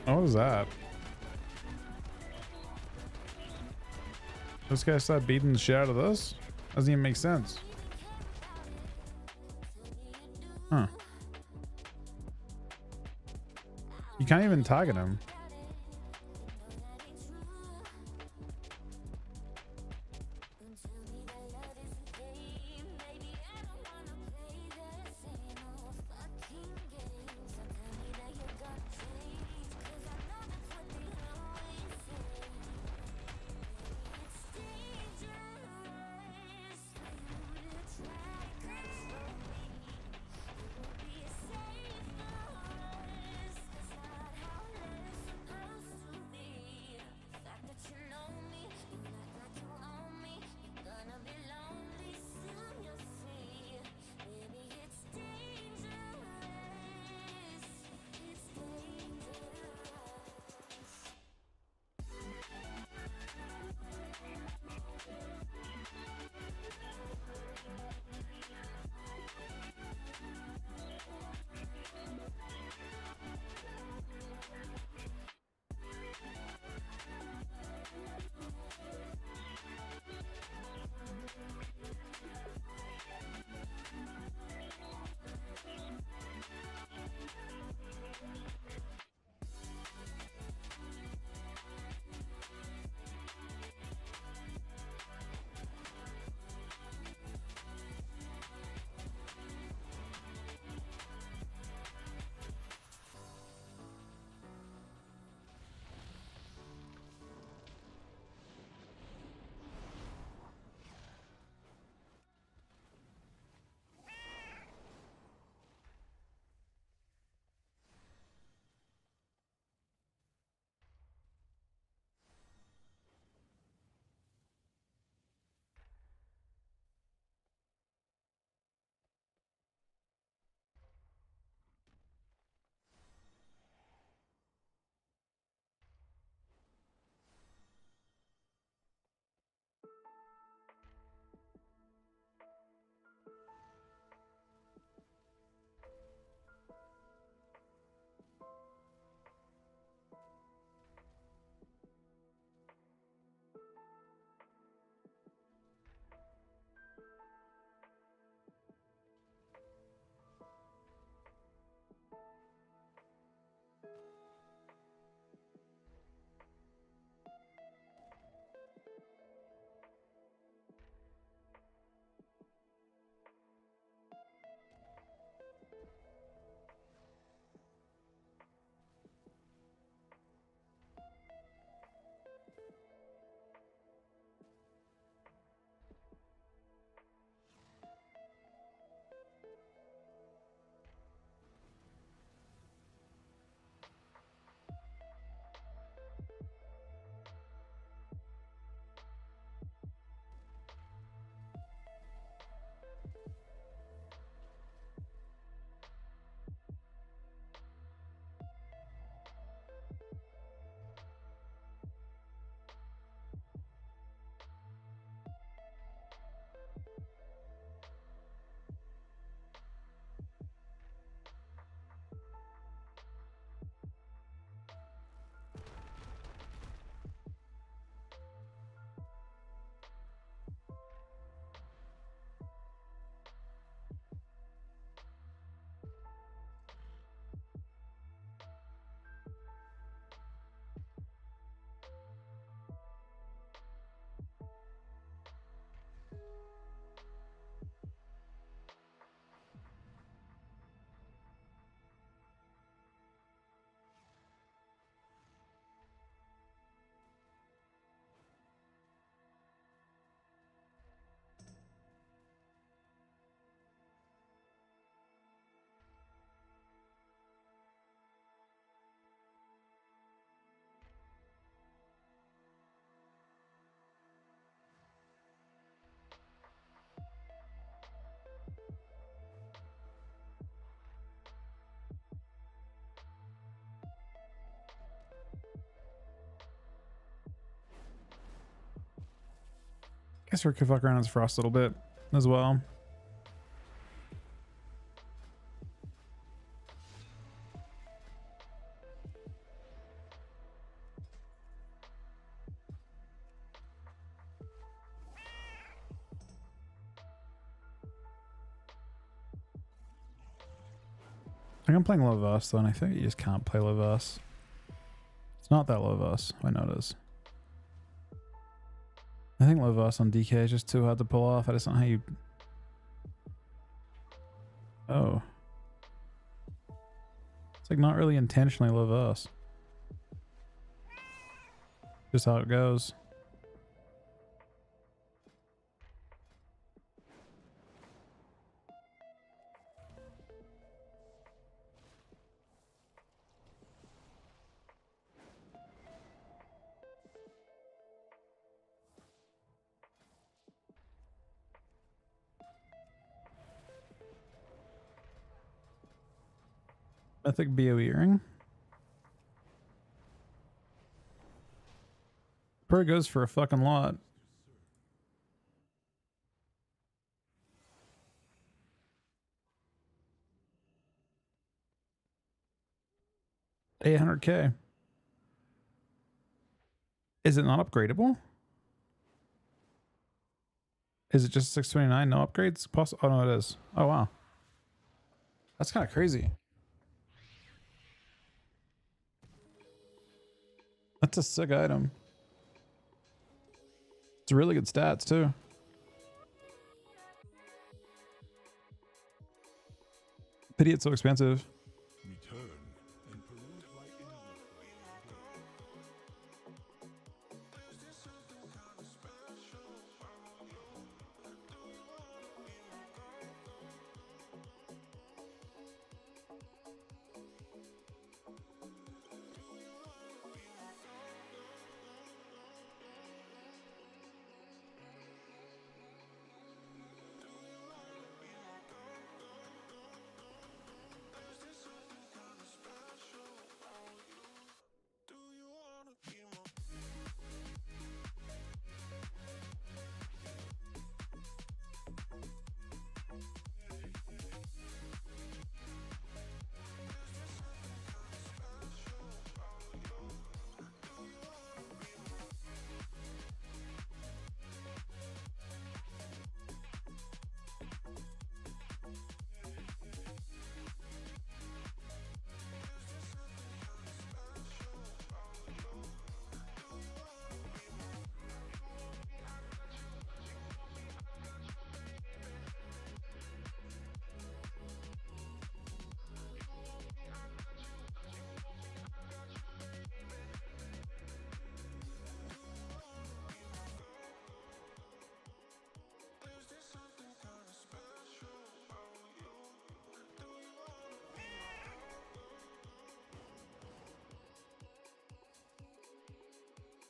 [SPEAKER 4] What was that? This guy started beating the shit out of this? Doesn't even make sense. Huh. You can't even target him. Guess we could fuck around as Frost a little bit as well. I think I'm playing low Voss though, and I think you just can't play low Voss. It's not that low Voss. I know it is. I think low Voss on DK is just too hard to pull off. I just don't know how you... Oh. It's like not really intentionally low Voss. Just how it goes. Mythic BOE ring. Probably goes for a fucking lot. $800K. Is it not upgradable? Is it just 629? No upgrades? Oh no, it is. Oh wow. That's kind of crazy. That's a sick item. It's really good stats too. Pity it's so expensive.
[SPEAKER 1] Return and peruse my inventory.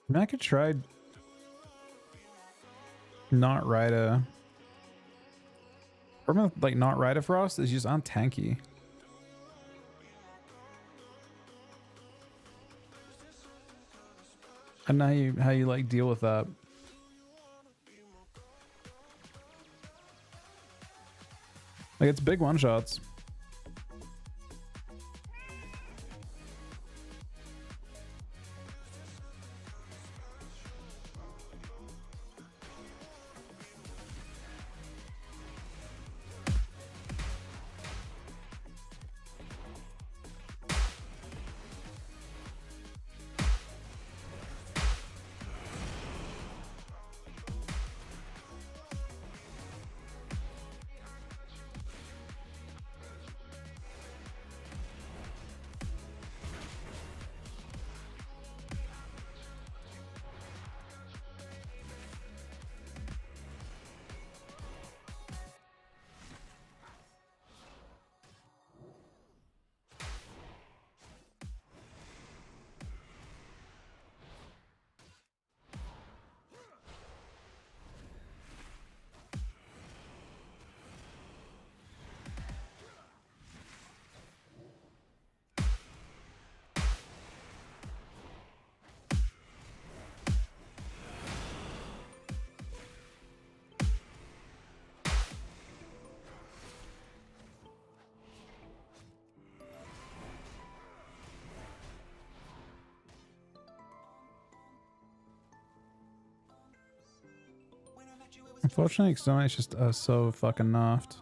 [SPEAKER 4] I mean, I could try not ride a... Problem with, like, not ride a Frost is just untanky. I don't know how you like deal with that. Like, it's big one shots. Unfortunately, exterminate's just so fucking nerfed.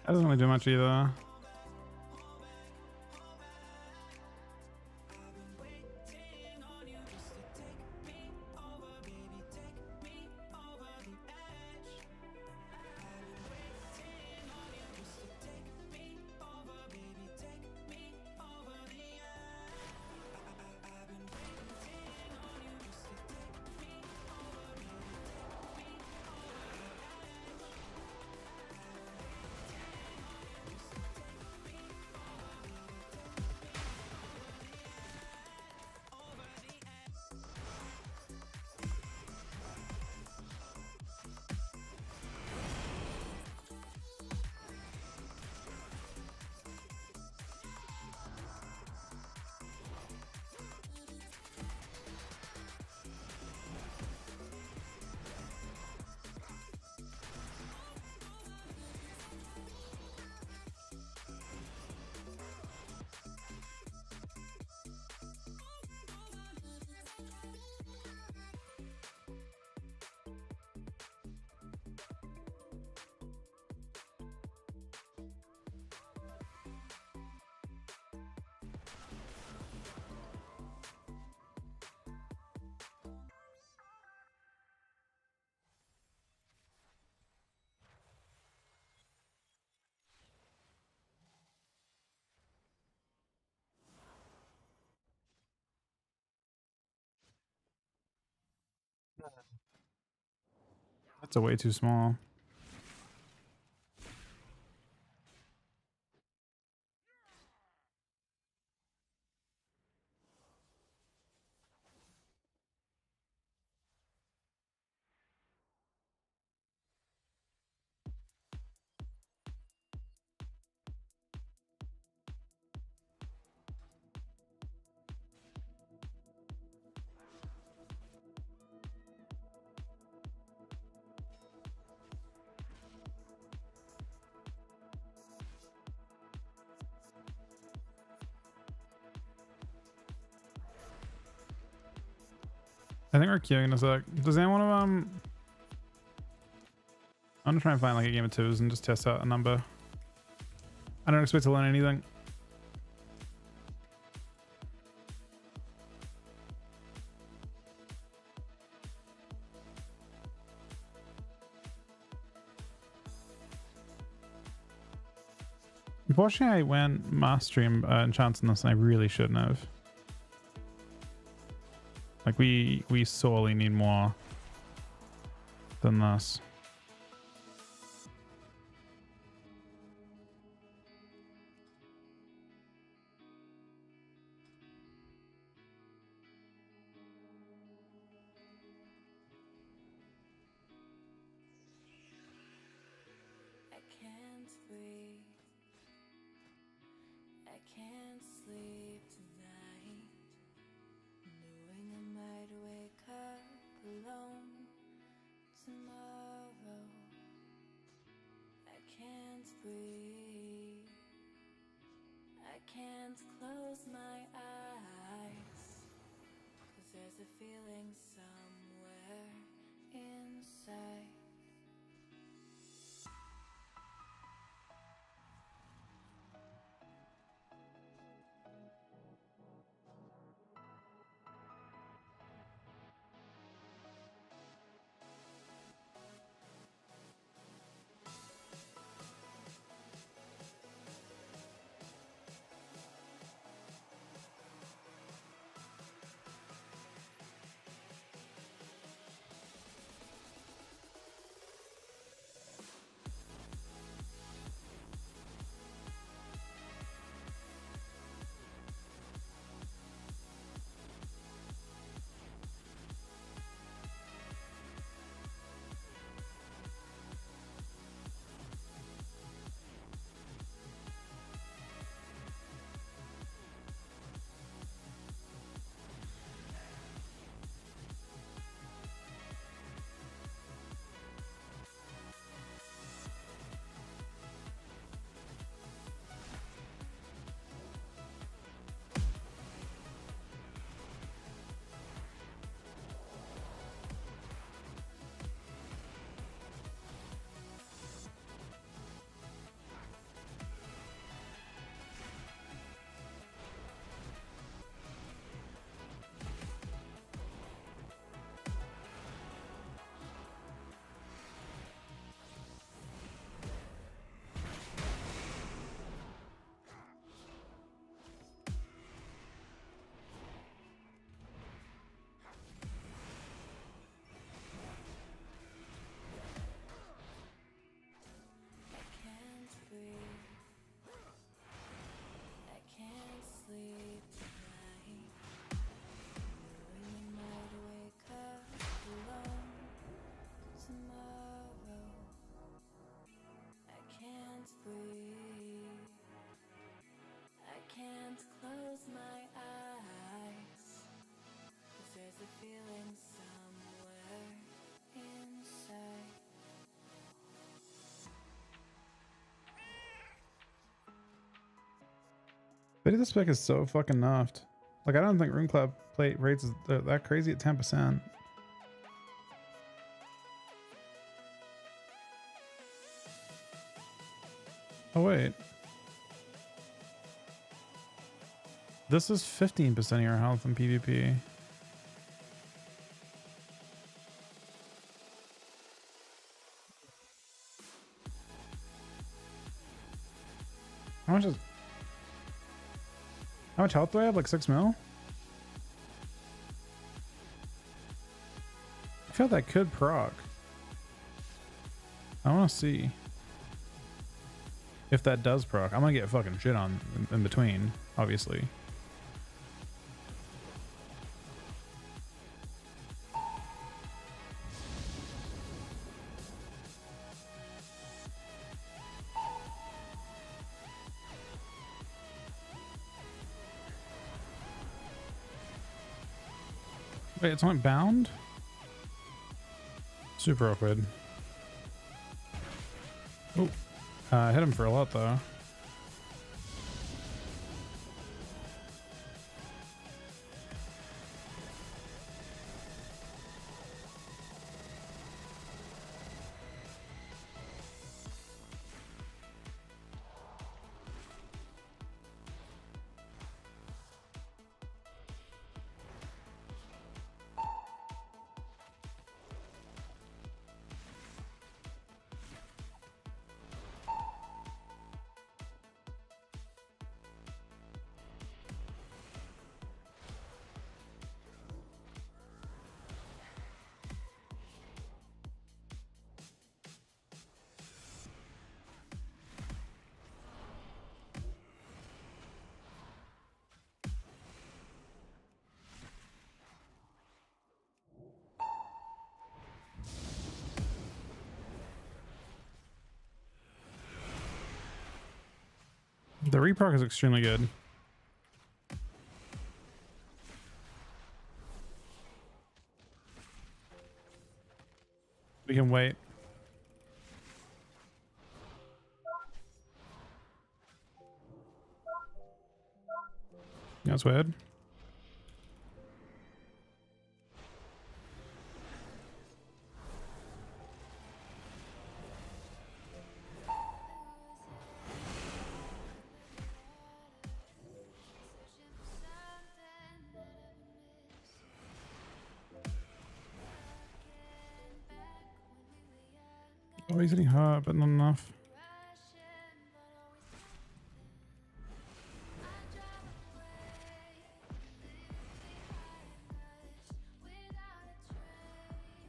[SPEAKER 4] That doesn't really do much either. That's a way too small. I think we're queuing in a sec. Does anyone want to I'm gonna try and find like a game of twos and just test out a number. I don't expect to learn anything. Unfortunately, I went mass stream enchants on this, and I really shouldn't have. Like we sorely need more than this.
[SPEAKER 5] I can't breathe. I can't sleep tonight, knowing I might wake up alone tomorrow. I can't breathe. I can't close my eyes, 'cause there's a feeling somewhere inside. I can't sleep tonight, knowing I might wake up alone tomorrow. I can't breathe. I can't close my eyes, 'cause there's a feeling somewhere inside.
[SPEAKER 4] But this spec is so fucking nuffed. Like I don't think Rune Club plate rates is that crazy at 10%. Oh wait. This is 15% of your health in PvP. How much health do I have? Like 6 mil? I feel that could proc. I want to see if that does proc. I'm gonna get fucking shit on in between, obviously. Wait, it's only bound? Super awkward. Oh, hit him for a lot though. The reproc is extremely good. We can wait. That's weird. Oh, he's getting hurt, but not enough.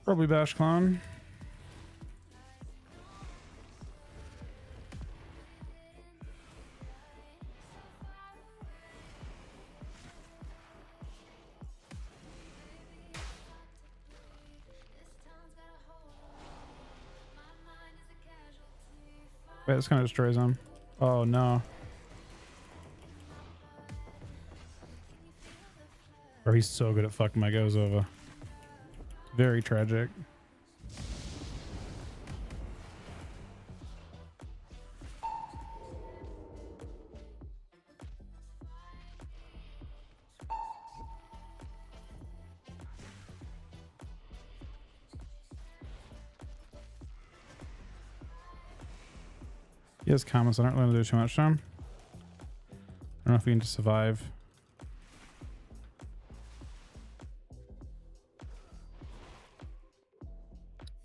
[SPEAKER 4] Probably Bash Clone. Wait, this kind of destroys him. Oh no. Or he's so good at fucking my goes over. Very tragic. He has Karma, so I don't really want to do too much to him. I don't know if we can just survive.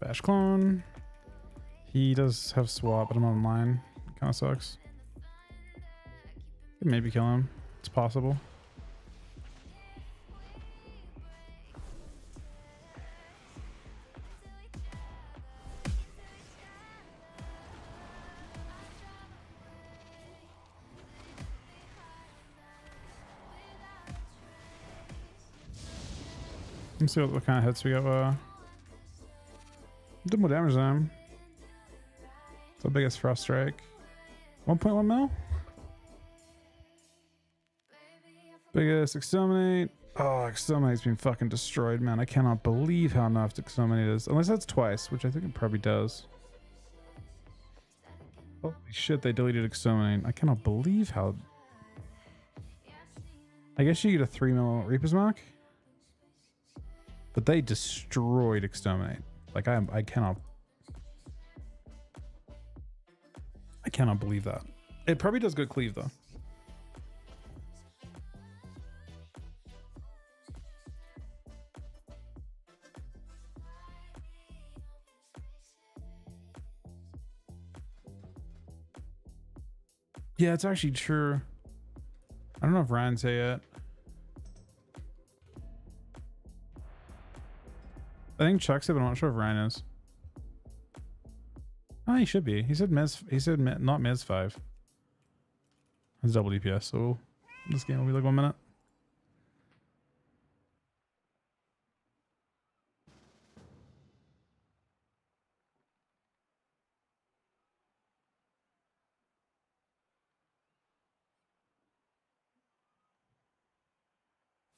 [SPEAKER 4] Bash Clone. He does have swap, but I'm online. Kind of sucks. Could maybe kill him. It's possible. Let's see what kind of hits we got. Did more damage than him. It's the biggest frost strike. 1.1 mil. Biggest exterminate. Oh, exterminate's been fucking destroyed, man. I cannot believe how nerfed exterminate is. Unless that's twice, which I think it probably does. Holy shit, they deleted exterminate. I cannot believe how. I guess you get a 3 mil Reaper's Mark. But they destroyed exterminate. Like I cannot believe that. It probably does good cleave though. Yeah, it's actually true. I don't know if Ryan's here yet. I think Chuck's it, but I'm not sure if Ryan is. Oh, he should be. He said not Mez 5. That's double DPS, so this game will be like 1 minute.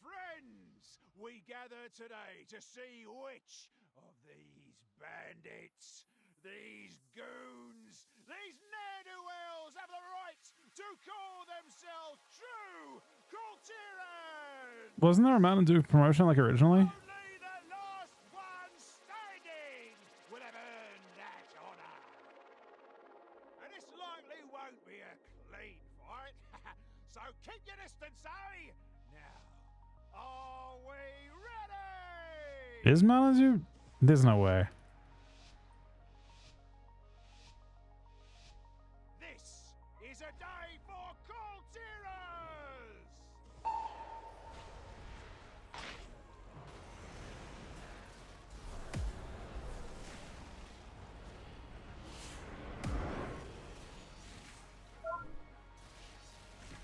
[SPEAKER 14] Friends, we gather today to see which of these bandits, these goons, these ne'er-do-wells have the right to call themselves true Kultiran!
[SPEAKER 4] Wasn't there a Mountain Dew promotion like originally?
[SPEAKER 14] Only the last one standing will have earned that honor. And this likely won't be a clean fight, so keep your distance, eh? Now, are we ready?
[SPEAKER 4] Is Mountain Dew? There's no way.
[SPEAKER 14] This is a day for Kultirers!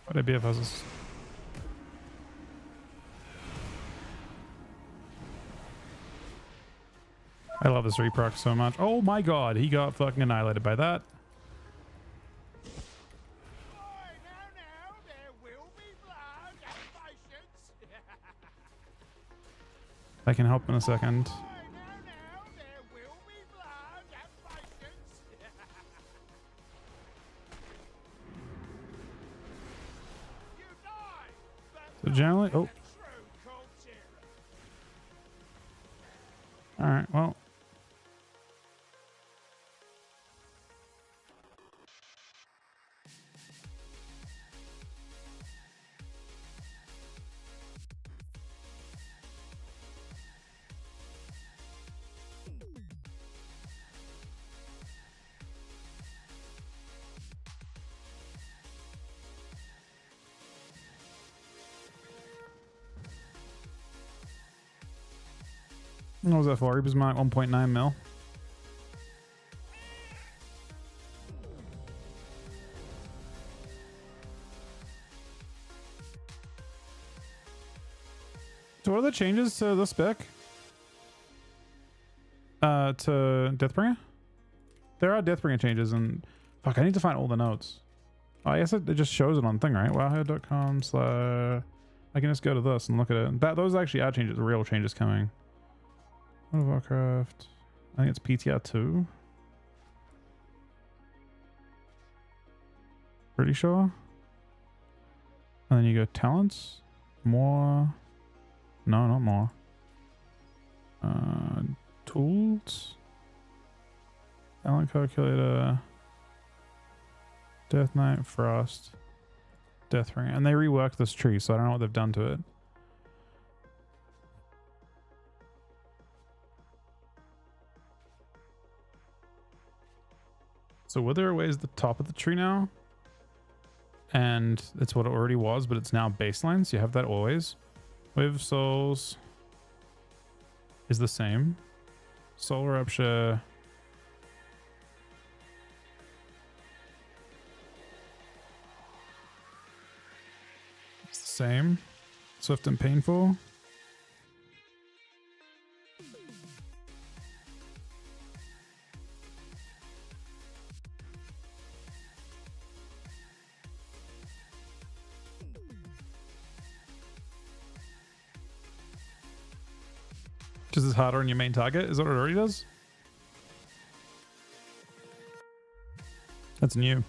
[SPEAKER 4] What a BFS is. I love this reproc so much. Oh my god, he got fucking annihilated by that.
[SPEAKER 14] Boy, now
[SPEAKER 4] I can help in a second. So generally, oh. All right, well. What was that for? He was mine 1.9 mil. So what are the changes to the spec? To Deathbringer? There are Deathbringer changes, and fuck, I need to find all the notes. Oh, I guess it just shows it on the thing, right? Wowhead.com/ I can just go to this and look at it. Those actually are changes, real changes coming. World of Warcraft. I think it's PTR 2. Pretty sure. And then you go talents. More. No, not more. Tools. Talent calculator. Death Knight, Frost. Deathbringer. And they reworked this tree, so I don't know what they've done to it. So Wither Away is the top of the tree now. And it's what it already was, but it's now baseline, so you have that always. Wave of Souls is the same. Soul Rupture. It's the same. Swift and Painful. Just as harder on your main target? Is that what it already does? That's new.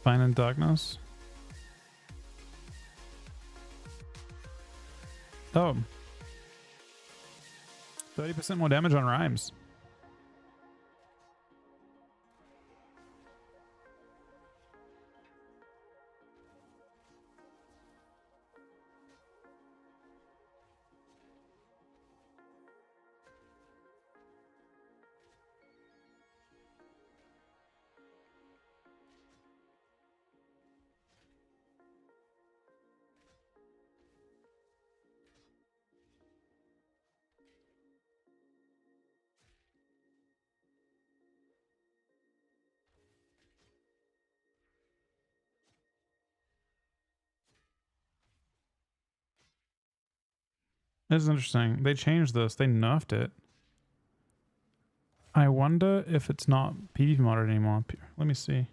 [SPEAKER 4] Fine in Darkness. Oh. 30% more damage on rhymes. This is interesting. They changed this. They nerfed it. I wonder if it's not PvP modded anymore. Let me see.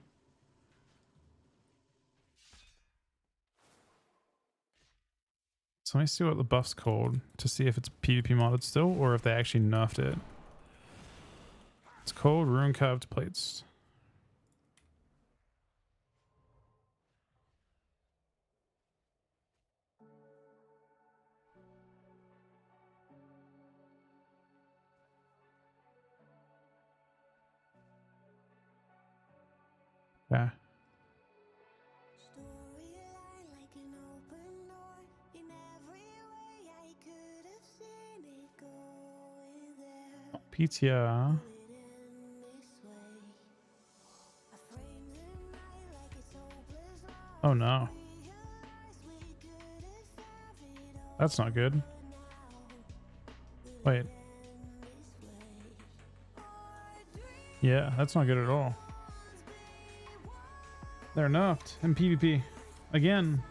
[SPEAKER 4] So let me see what the buff's called to see if it's PvP modded still or if they actually nerfed it. It's called Rune Carved Plates. Yeah. PTR. Oh no. That's not good. Wait. Yeah, that's not good at all. They're nerfed in PvP. Again.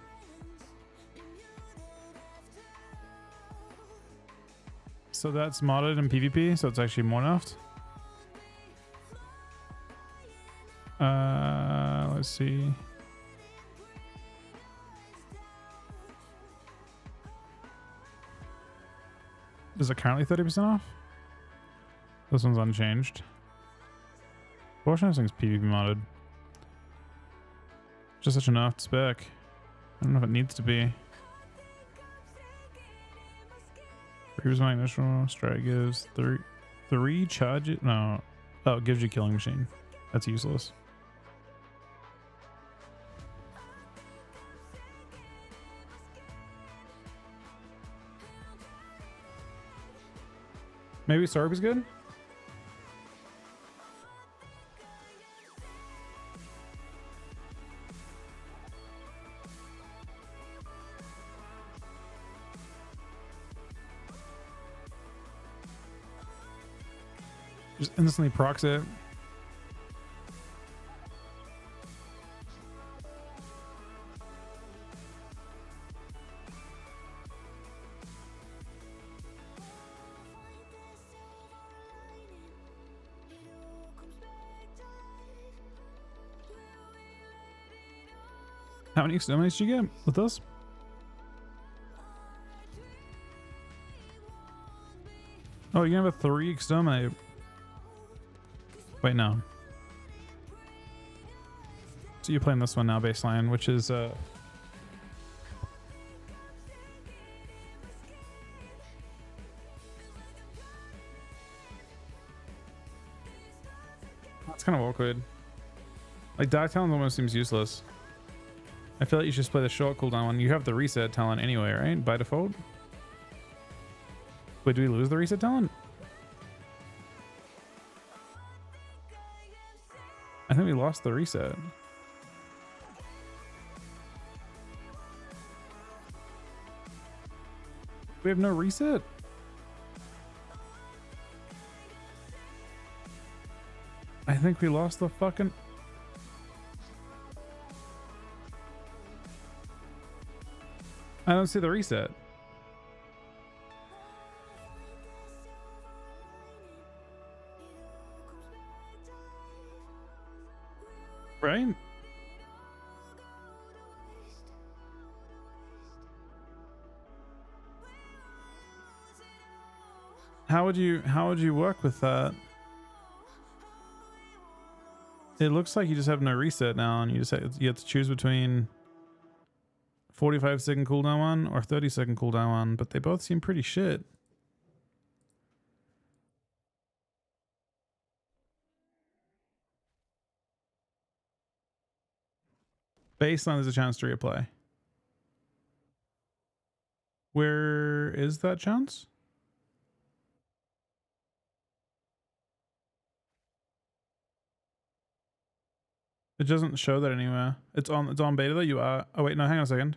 [SPEAKER 4] So that's modded in PvP, so it's actually more nerfed. Let's see. Is it currently 30% off? This one's unchanged. Portion of things PvP modded. Just such an nerfed spec. I don't know if it needs to be. Previous my initial strike gives three charges. No. Oh, it gives you killing machine. That's useless. Maybe Sorb is good? Just instantly procs it. How many exterminates did you get with this? Oh, you're gonna have a 3 exterminate. Wait, no. So you're playing this one now, baseline, which is that's kind of awkward. Like Dark Talon almost seems useless. I feel like you should just play the short cooldown one. You have the reset talent anyway, right? By default. Wait, do we lose the reset talent? I think we lost the reset. We have no reset? I think we lost the fucking... I don't see the reset. Right? How would you work with that? It looks like you just have no reset now, and you have to choose between 45-second cooldown one or 30-second cooldown one, but they both seem pretty shit. Baseline is a chance to reapply. Where is that chance? It doesn't show that anywhere. It's on beta though. You are. Oh wait, no, hang on a second.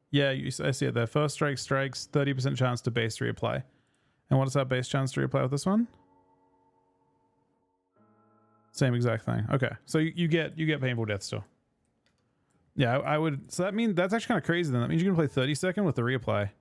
[SPEAKER 4] Yeah, I see it there. First strike strikes, 30% chance to base reapply. And what is that base chance to reapply with this one? Same exact thing. Okay, so you get painful death still. Yeah, I would. So that means that's actually kind of crazy. Then that means you can play 30-second with the reapply.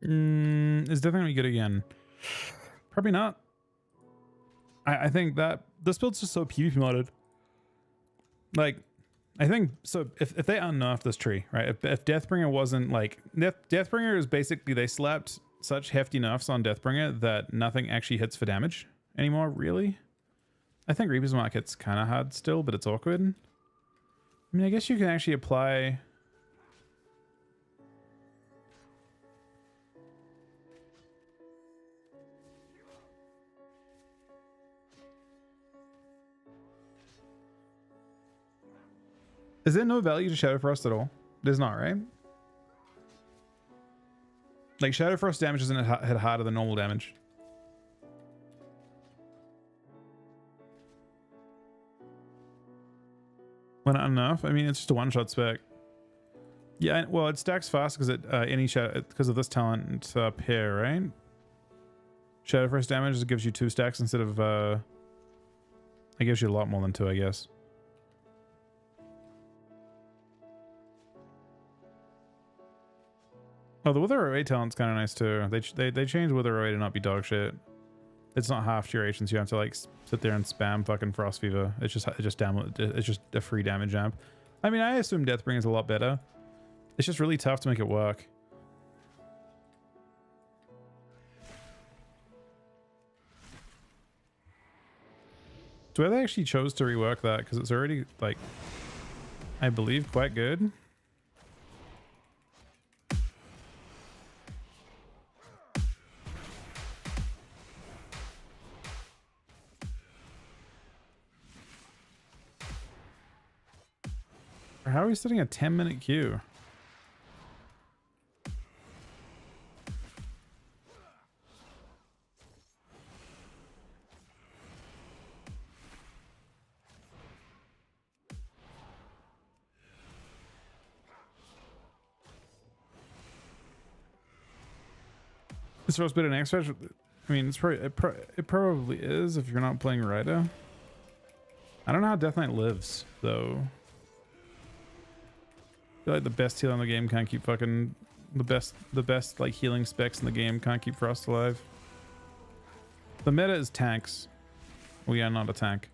[SPEAKER 4] Is definitely good again. Probably not. I think that this build's just so PvP modded. Like, I think so. If they unnerf this tree, right? If Deathbringer wasn't like Deathbringer is basically they slapped such hefty nerfs on Deathbringer that nothing actually hits for damage anymore. Really, I think Reaper's Market's kind of hard still, but it's awkward. I mean, I guess you can actually apply. Is there no value to Shadow Frost at all? There's not, right? Like Shadow Frost damage doesn't hit harder than normal damage. When not enough? I mean, it's just a one-shot spec. Yeah, well, it stacks fast because it any shadow because of this talent pair, right? Shadow Force damage. It gives you 2 stacks instead of it gives you a lot more than 2, I guess. Oh, the Wither Array talent's kind of nice too. They changed Wither Array to not be dog shit. It's not half duration, so you have to like sit there and spam fucking Frost Fever. It's just a free damage amp. I mean, I assume Deathbringer is a lot better. It's just really tough to make it work. So they actually chose to rework that because it's already like, I believe, quite good. How are we setting a 10-minute queue? It's supposed to be an X Fetch. I mean, it probably is if you're not playing Ryder. I don't know how Death Knight lives though. I feel like the best healer in the game can't keep fucking the best like healing specs in the game can't keep Frost alive. The meta is tanks. We are not a tank.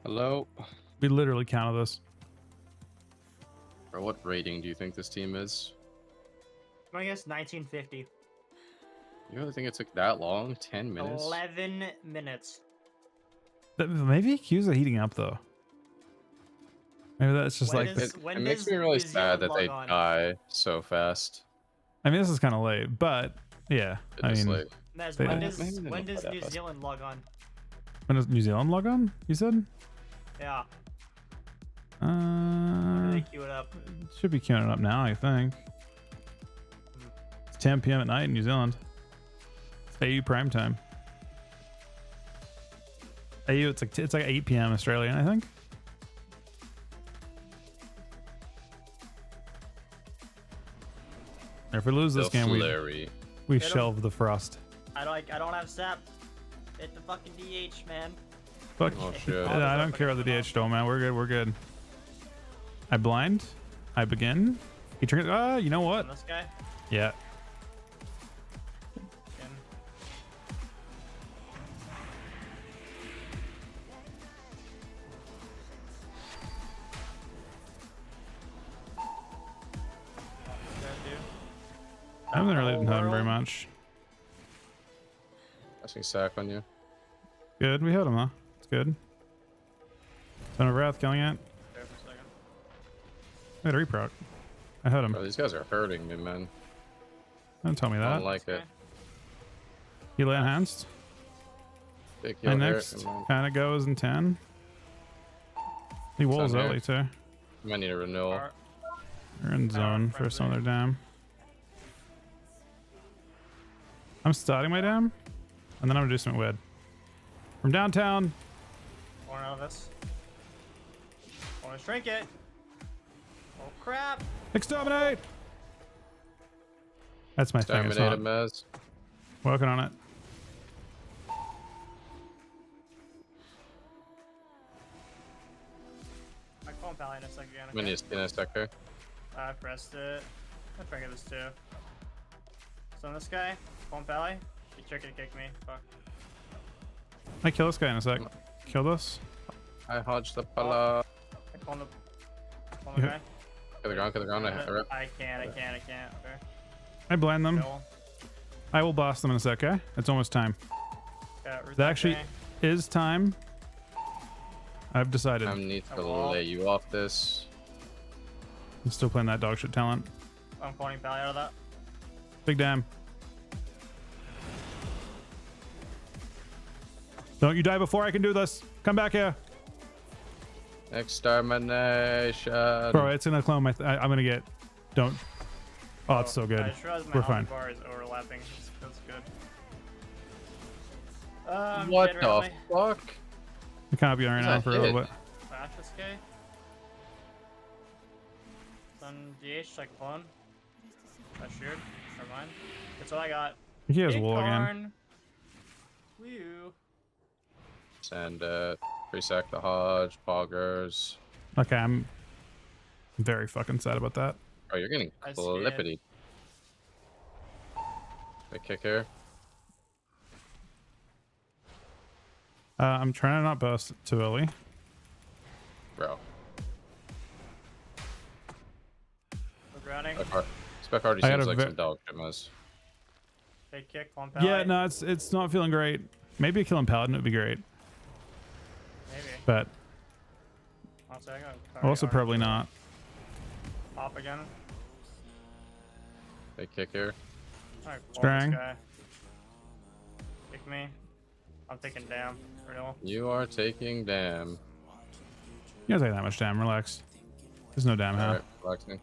[SPEAKER 2] Hello.
[SPEAKER 4] We literally counted this.
[SPEAKER 2] Or what rating do you think this team is?
[SPEAKER 3] I guess 1950.
[SPEAKER 2] You really think it took that long? 10 minutes?
[SPEAKER 3] 11 minutes.
[SPEAKER 4] Maybe queues are heating up though. Maybe that's just
[SPEAKER 3] When
[SPEAKER 4] like
[SPEAKER 3] does-
[SPEAKER 2] It
[SPEAKER 3] when
[SPEAKER 2] makes
[SPEAKER 3] does
[SPEAKER 2] me really
[SPEAKER 3] New
[SPEAKER 2] sad
[SPEAKER 3] Zealand
[SPEAKER 2] that they
[SPEAKER 3] log on?
[SPEAKER 2] die so fast.
[SPEAKER 4] I mean, this is kind of late, but yeah.
[SPEAKER 2] It
[SPEAKER 4] I
[SPEAKER 2] is
[SPEAKER 4] mean,
[SPEAKER 2] late.
[SPEAKER 3] Nez,
[SPEAKER 4] They-
[SPEAKER 3] when
[SPEAKER 4] Maybe
[SPEAKER 3] does,
[SPEAKER 2] they're
[SPEAKER 3] when
[SPEAKER 2] not
[SPEAKER 3] does
[SPEAKER 2] that
[SPEAKER 3] New
[SPEAKER 2] fast.
[SPEAKER 3] Zealand log on?
[SPEAKER 4] when does New Zealand log on? You said?
[SPEAKER 3] Yeah. When do they
[SPEAKER 4] Uh,
[SPEAKER 3] queue it up?
[SPEAKER 4] should be queuing it up now, I think. It's 10 p.m. at night in New Zealand. It's AU prime time. AU, it's like 8 p.m. Australian, I think. If we lose this
[SPEAKER 2] The
[SPEAKER 4] game, we
[SPEAKER 2] flurry.
[SPEAKER 3] Get 'em.
[SPEAKER 4] shelve the Frost.
[SPEAKER 3] I don't have sap. Hit the fucking DH, man.
[SPEAKER 4] Fuck.
[SPEAKER 2] Oh shit.
[SPEAKER 4] I don't care about the DH though, man. We're good. We're good. I blind. I begin. He triggers. Ah, you know what?
[SPEAKER 3] This guy.
[SPEAKER 4] Yeah.
[SPEAKER 3] Again.
[SPEAKER 4] I haven't really done very much.
[SPEAKER 2] Casting sack on you.
[SPEAKER 4] Good. We hit him, huh? It's good. Son of Wrath killing it.
[SPEAKER 3] There for a second.
[SPEAKER 4] I had a reproc. I hit him.
[SPEAKER 2] Bro, these guys are hurting me, man.
[SPEAKER 4] Don't tell me
[SPEAKER 2] I
[SPEAKER 4] that.
[SPEAKER 2] don't like it.
[SPEAKER 4] Heal enhanced.
[SPEAKER 2] Big
[SPEAKER 4] My
[SPEAKER 2] heal here.
[SPEAKER 4] next kind of goes in 10. He walls
[SPEAKER 2] here.
[SPEAKER 4] early too.
[SPEAKER 2] Might need a renewal.
[SPEAKER 3] Alright.
[SPEAKER 4] We're in zone for some of their dam. I'm starting my dam, and then I'm gonna do some wed. From downtown.
[SPEAKER 3] Born out of this. Want to shrink it? Oh crap!
[SPEAKER 4] Exterminate! That's my thing. It's
[SPEAKER 2] Exterminate
[SPEAKER 4] not.
[SPEAKER 2] him as.
[SPEAKER 4] Working on it.
[SPEAKER 3] I call him Pally in a second.
[SPEAKER 2] I'm gonna need a skin in a sector.
[SPEAKER 3] I pressed it. I'll try to get this too. So this guy, call him Pally. He tried to kick me. Fuck.
[SPEAKER 4] I kill this guy in a sec. Kill this.
[SPEAKER 2] I hodged the pala.
[SPEAKER 3] I call him the guy.
[SPEAKER 2] Kill the ground, kill the ground. I rip.
[SPEAKER 3] I can't. Okay.
[SPEAKER 4] I blind them.
[SPEAKER 3] Kill.
[SPEAKER 4] I will boss them in a sec, okay? It's almost time.
[SPEAKER 3] Root
[SPEAKER 4] That actually
[SPEAKER 3] guy.
[SPEAKER 4] is time. I've decided.
[SPEAKER 2] I need to
[SPEAKER 3] wall.
[SPEAKER 2] lay you off this.
[SPEAKER 4] I'm still playing that dog shit talent.
[SPEAKER 3] I'm calling Pally out of that.
[SPEAKER 4] Big dam. Don't you die before I can do this. Come back here.
[SPEAKER 2] Extermination.
[SPEAKER 4] Bro, it's gonna clone my... I'm gonna get... Don't... Oh, it's so good.
[SPEAKER 3] I just realized my
[SPEAKER 4] We're fine.
[SPEAKER 3] bar is overlapping. That's good. I'm
[SPEAKER 2] What
[SPEAKER 3] dead
[SPEAKER 2] the
[SPEAKER 3] randomly.
[SPEAKER 2] fuck?
[SPEAKER 4] I can't be on right now for a little bit.
[SPEAKER 3] Flash this guy. Sun DH, like clone. That's sheared. Never mind. That's all I got.
[SPEAKER 4] He has
[SPEAKER 3] Big
[SPEAKER 4] wool again.
[SPEAKER 3] Karn. Woo.
[SPEAKER 2] Send it. Resack the Hodge. Poggers.
[SPEAKER 4] Okay, I'm very fucking sad about that.
[SPEAKER 2] Oh, you're getting
[SPEAKER 3] I see it.
[SPEAKER 2] clippity. Big kick here.
[SPEAKER 4] I'm trying to not burst too early.
[SPEAKER 2] Bro.
[SPEAKER 3] We're grounding.
[SPEAKER 2] Spec already
[SPEAKER 4] I got
[SPEAKER 2] seems
[SPEAKER 4] a
[SPEAKER 2] like
[SPEAKER 4] ve-
[SPEAKER 2] some dog shit mess.
[SPEAKER 3] Big kick, one pallet.
[SPEAKER 4] Yeah, no, it's not feeling great. Maybe a killing paladin would be great,
[SPEAKER 3] Maybe.
[SPEAKER 4] but
[SPEAKER 3] Also, I got
[SPEAKER 4] also probably not.
[SPEAKER 3] Pop again.
[SPEAKER 2] Big kick here.
[SPEAKER 3] Alright,
[SPEAKER 4] Strang.
[SPEAKER 3] Kick me. I'm taking damn. Real.
[SPEAKER 2] You are taking damn.
[SPEAKER 4] You don't take that much damn. Relax. There's no damn how.
[SPEAKER 2] Alright, relaxing.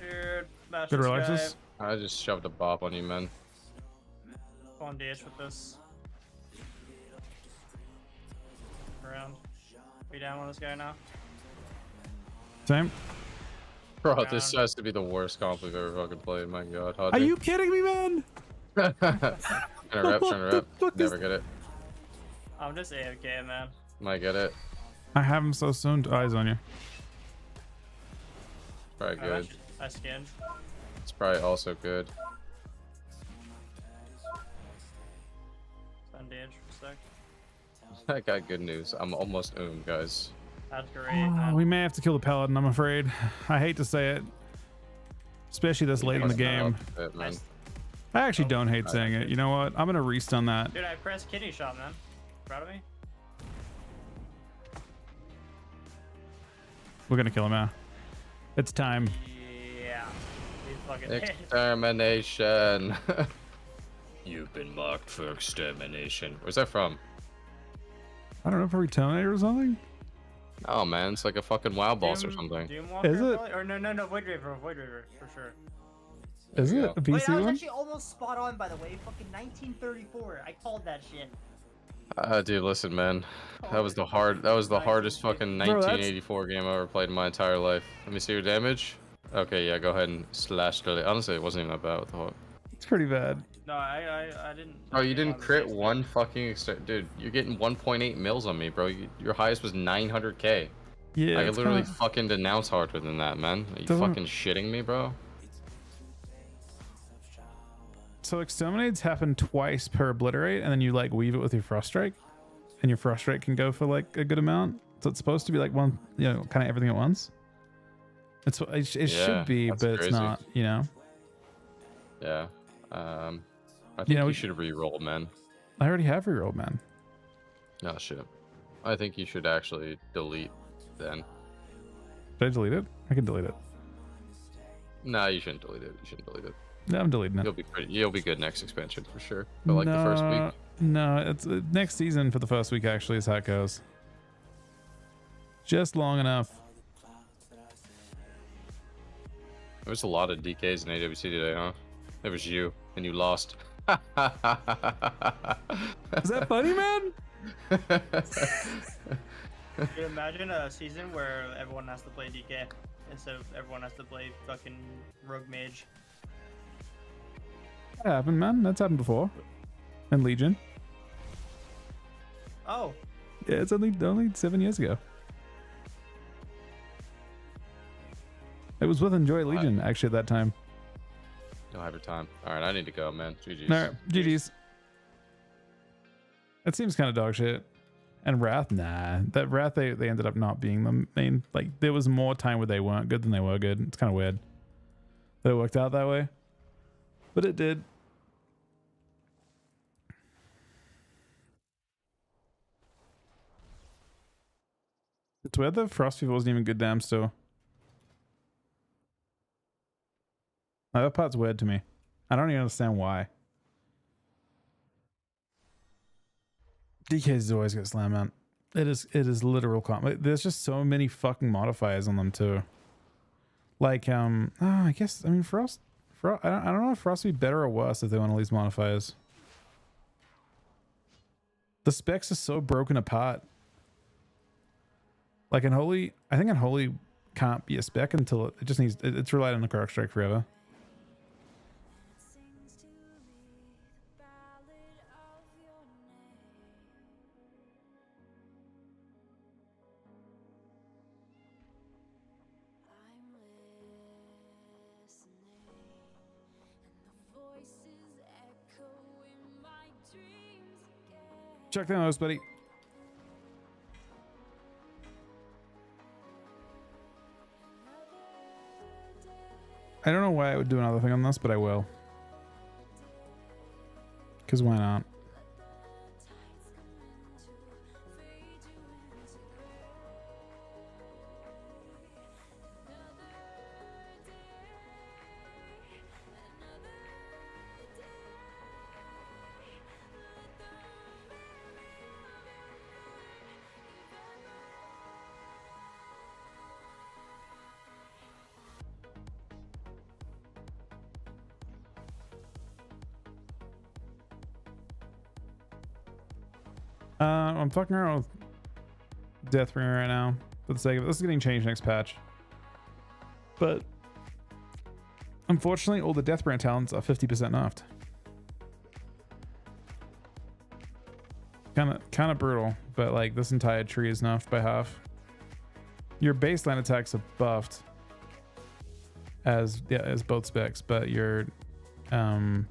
[SPEAKER 3] Weird. Smash
[SPEAKER 4] Good
[SPEAKER 3] this
[SPEAKER 4] relaxes.
[SPEAKER 2] I just shoved a bop on you, man.
[SPEAKER 3] Go on DH with this. Around. Are you down on this guy now?
[SPEAKER 4] Same.
[SPEAKER 2] Bro, this has to be the worst comp we've ever fucking played. My god.
[SPEAKER 4] Are you kidding me, man?
[SPEAKER 2] Trying to rep. Never get it.
[SPEAKER 3] I'm just AFK, man.
[SPEAKER 2] Might get it.
[SPEAKER 4] I have him so soon. Eyes on you.
[SPEAKER 2] Probably good.
[SPEAKER 3] I skinned.
[SPEAKER 2] It's probably also good.
[SPEAKER 3] Sun DH for a sec.
[SPEAKER 2] I got good news. I'm almost guys.
[SPEAKER 3] That's great.
[SPEAKER 4] Oh, we may have to kill the paladin, I'm afraid. I hate to say it. Especially this late in the game.
[SPEAKER 2] It, man.
[SPEAKER 4] I actually don't hate saying it. You know what? I'm going to restun that.
[SPEAKER 3] Dude, I pressed kidney shot, man. Proud of me?
[SPEAKER 4] We're going to kill him now. It's time.
[SPEAKER 3] Yeah. He's fucking dead.
[SPEAKER 2] Extermination. You've been marked for extermination. Where's that from?
[SPEAKER 4] I don't know, probably Terminator or something?
[SPEAKER 2] Oh man, it's like a fucking WoW boss or something.
[SPEAKER 3] Doomwalker,
[SPEAKER 4] Is it?
[SPEAKER 3] Probably? Or no, Void Reaver, for sure.
[SPEAKER 4] Is it a
[SPEAKER 3] Wait,
[SPEAKER 4] PC
[SPEAKER 3] I was
[SPEAKER 4] one?
[SPEAKER 3] actually almost spot on, by the way. Fucking 1934. I called that shit.
[SPEAKER 2] Dude, listen, man. That was the hardest fucking 1984 game I ever played in my entire life. Let me see your damage. Okay, yeah, go ahead and slash delete. Honestly, it wasn't even that bad. What the fuck?
[SPEAKER 4] It's pretty bad.
[SPEAKER 3] No, I didn't.
[SPEAKER 2] Oh, you didn't crit one fucking dude. You're getting 1.8 mils on me, bro. Your highest was 900k.
[SPEAKER 4] Yeah.
[SPEAKER 2] I could
[SPEAKER 4] it's
[SPEAKER 2] literally
[SPEAKER 4] kinda-
[SPEAKER 2] fucking denounce harder than that, man. Are you
[SPEAKER 4] Doesn't-
[SPEAKER 2] fucking shitting me, bro?
[SPEAKER 4] So exterminates happen twice per obliterate, and then you like weave it with your frost strike, and your frost strike can go for like a good amount. So it's supposed to be like one, you know, kind of everything at once. It
[SPEAKER 2] Yeah,
[SPEAKER 4] should be,
[SPEAKER 2] that's
[SPEAKER 4] but it's
[SPEAKER 2] crazy.
[SPEAKER 4] not. You know.
[SPEAKER 2] Yeah. I think
[SPEAKER 4] You know,
[SPEAKER 2] you should re-roll, man.
[SPEAKER 4] I already have reroll, man.
[SPEAKER 2] No shit. I think you should actually delete then.
[SPEAKER 4] Did I delete it? I can delete it.
[SPEAKER 2] Nah, you shouldn't delete it. You shouldn't delete it.
[SPEAKER 4] No, I'm deleting it.
[SPEAKER 2] You'll be good next expansion for sure. But like the first week.
[SPEAKER 4] No, it's next season for the first week actually is how it goes. Just long enough.
[SPEAKER 2] There was a lot of DKs in AWC today, huh? It was you, and you lost.
[SPEAKER 4] Is that funny, man?
[SPEAKER 3] Can you imagine a season where everyone has to play DK instead of everyone has to play fucking Rogue Mage?
[SPEAKER 4] That happened, man. That's happened before. And Legion.
[SPEAKER 3] Oh.
[SPEAKER 4] Yeah, it's only 7 years ago. It was with Enjoy Legion actually at that time.
[SPEAKER 2] Don't have your time. All right, I need to go, man. GG's.
[SPEAKER 4] No, GG's. It seems kind of dog shit. And Wrath, nah. That Wrath, they ended up not being the main. Like, there was more time where they weren't good than they were good. It's kind of weird that it worked out that way. But it did. It's weird that Frost Fever wasn't even good damn still. That part's weird to me. I don't even understand why. DK's always got slam out. It is literal comp. There's just so many fucking modifiers on them too. Like I guess I mean Frost I don't know if Frost would be better or worse if they want all these modifiers. The specs are so broken apart. Like Unholy, I think Unholy can't be a spec until it just needs it's relied on the Correct Strike forever. Check the nose, buddy. I don't know why I would do another thing on this, but I will. Because why not? I'm fucking around with Deathbringer right now for the sake of it. This is getting changed next patch. But unfortunately, all the Deathbringer talents are 50% nerfed. Kind of brutal, but like this entire tree is nerfed by half. Your baseline attacks are buffed as both specs, but your the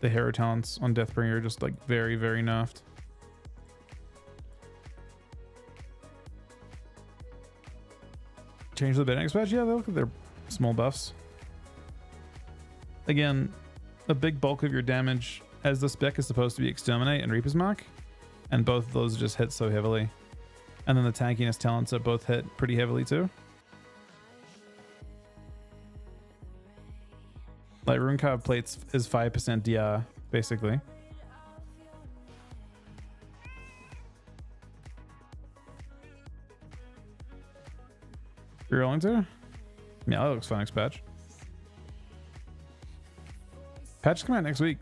[SPEAKER 4] hero talents on Deathbringer are just like very, very nerfed. Change the bit next patch? Yeah, they look at their small buffs. Again, a big bulk of your damage as the spec is supposed to be Exterminate and Reaper's Mark, and both of those just hit so heavily. And then the tankiness talents are both hit pretty heavily too. Like Rune Carved Plates is 5% DR, basically. You're rolling to? Yeah, that looks fun next patch. Patches come out next week,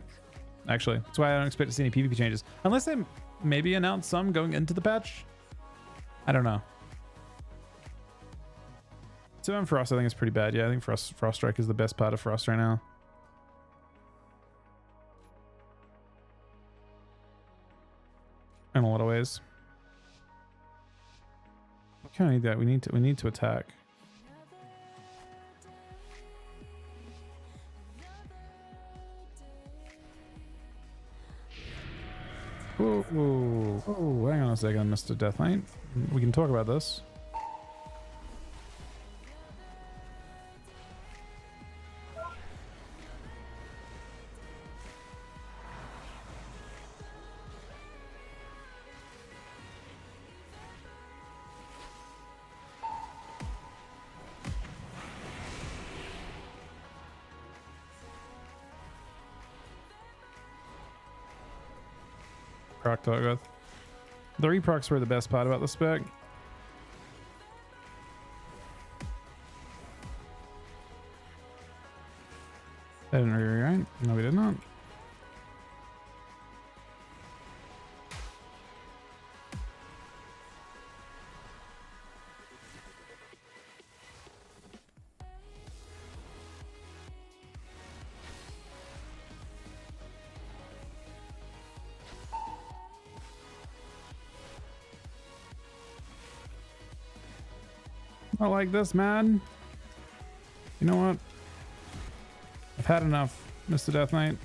[SPEAKER 4] actually. That's why I don't expect to see any PvP changes. Unless they maybe announce some going into the patch. I don't know. 2M Frost I think is pretty bad. Yeah, I think Frost Strike is the best part of Frost right now. In a lot of ways. We kind of need that. We need to attack. Whoa, whoa, whoa, hang on a second, Mr. Death Knight. We can talk about this. Proc talk with. The reprocs were the best part about the spec. I didn't rewrite. No, we did not. I like this, man. You know what? I've had enough, Mr. Death Knight.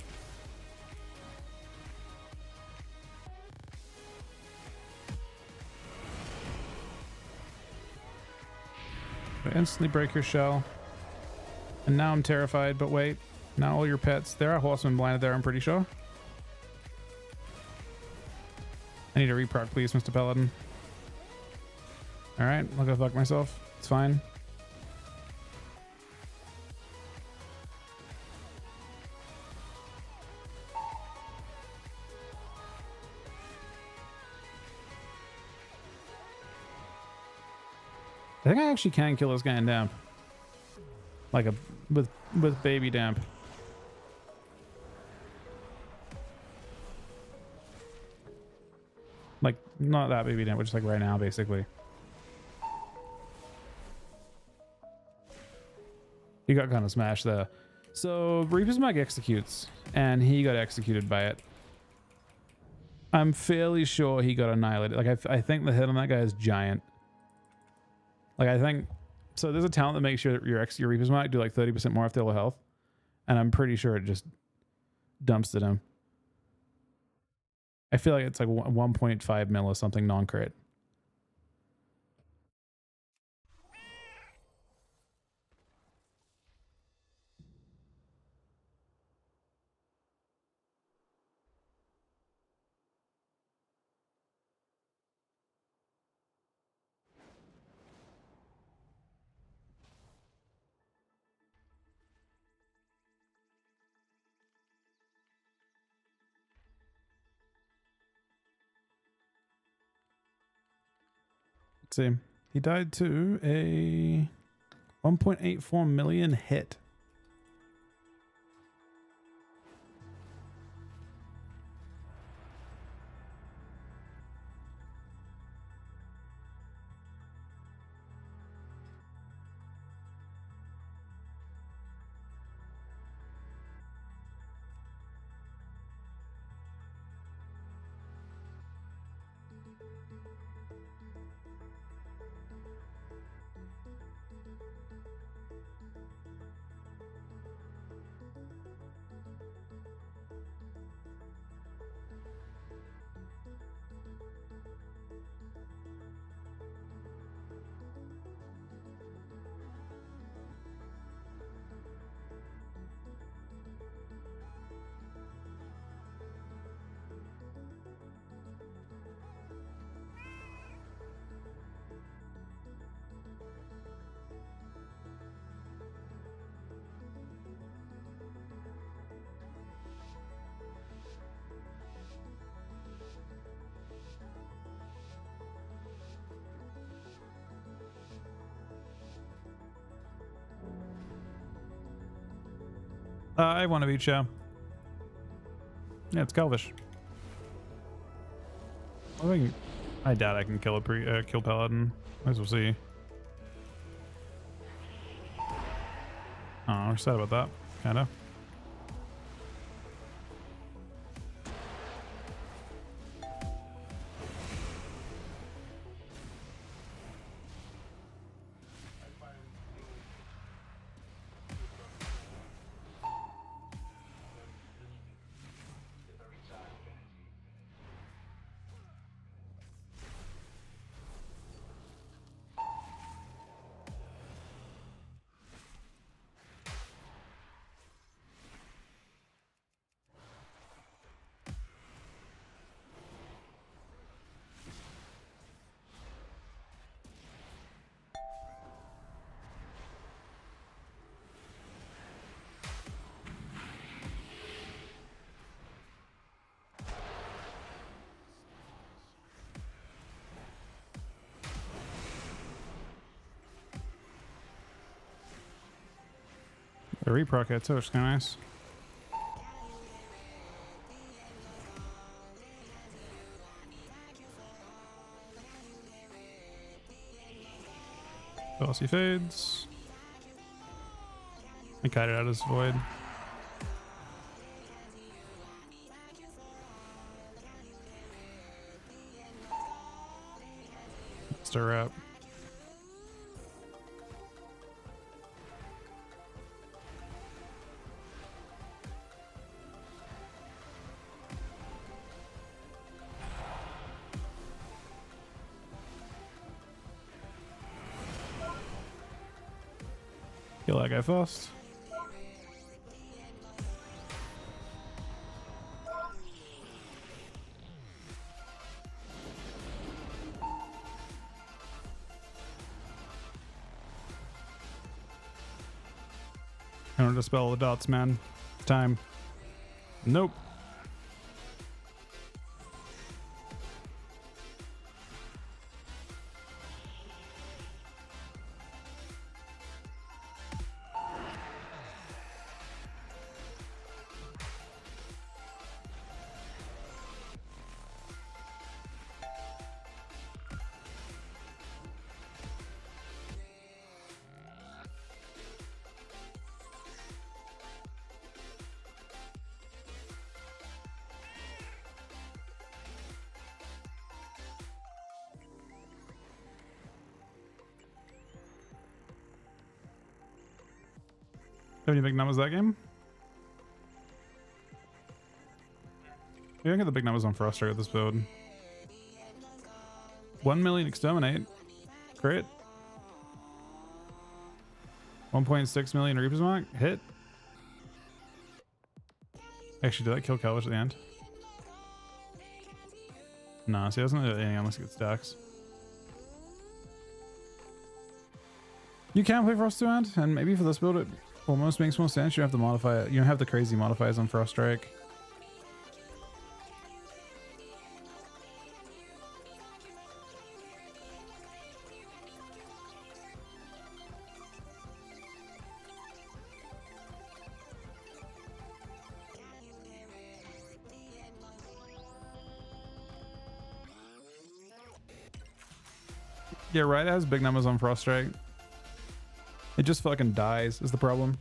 [SPEAKER 4] I instantly break your shell. And now I'm terrified, but wait. Now all your pets. There are horsemen blinded there, I'm pretty sure. I need a reproc, please, Mr. Paladin. Alright, I'll go fuck myself. It's fine. I think I actually can kill this guy in damp. Like with baby damp. Like not that baby damp, but just like right now basically. He got kind of smashed there. So Reaper's Mag executes, and he got executed by it. I'm fairly sure he got annihilated. Like I think the hit on that guy is giant. Like I think so. There's a talent that makes your Reaper's Mag do like 30% more after low health, and I'm pretty sure it just dumps at him. I feel like it's like 1.5 mil or something non-crit. Let's see. He died to a 1.84 million hit. I want to beat Chow. Yeah, it's Kelvish. I doubt I can kill a kill Paladin. As we'll see. Oh, we're sad about that. Kinda. The reproc at too, it's kind of nice. Velocity fades. I cut it out as void. Stir up. Kill that guy first. I don't dispel the dots, man. Time. Nope. Have any big numbers that game? We don't get the big numbers on Frost Strike with this build. 1 million exterminate. Crit. 1.6 million Reaper's Mark. Hit. Actually, did that kill Calvish at the end? Nah, so he doesn't do anything unless he gets stacks. You can play Frost 2 hand, and maybe for this build it almost makes more sense. You have to modify it. You don't have the crazy modifiers on Frost Strike. Yeah, right. It has big numbers on Frost Strike. It just fucking dies is the problem.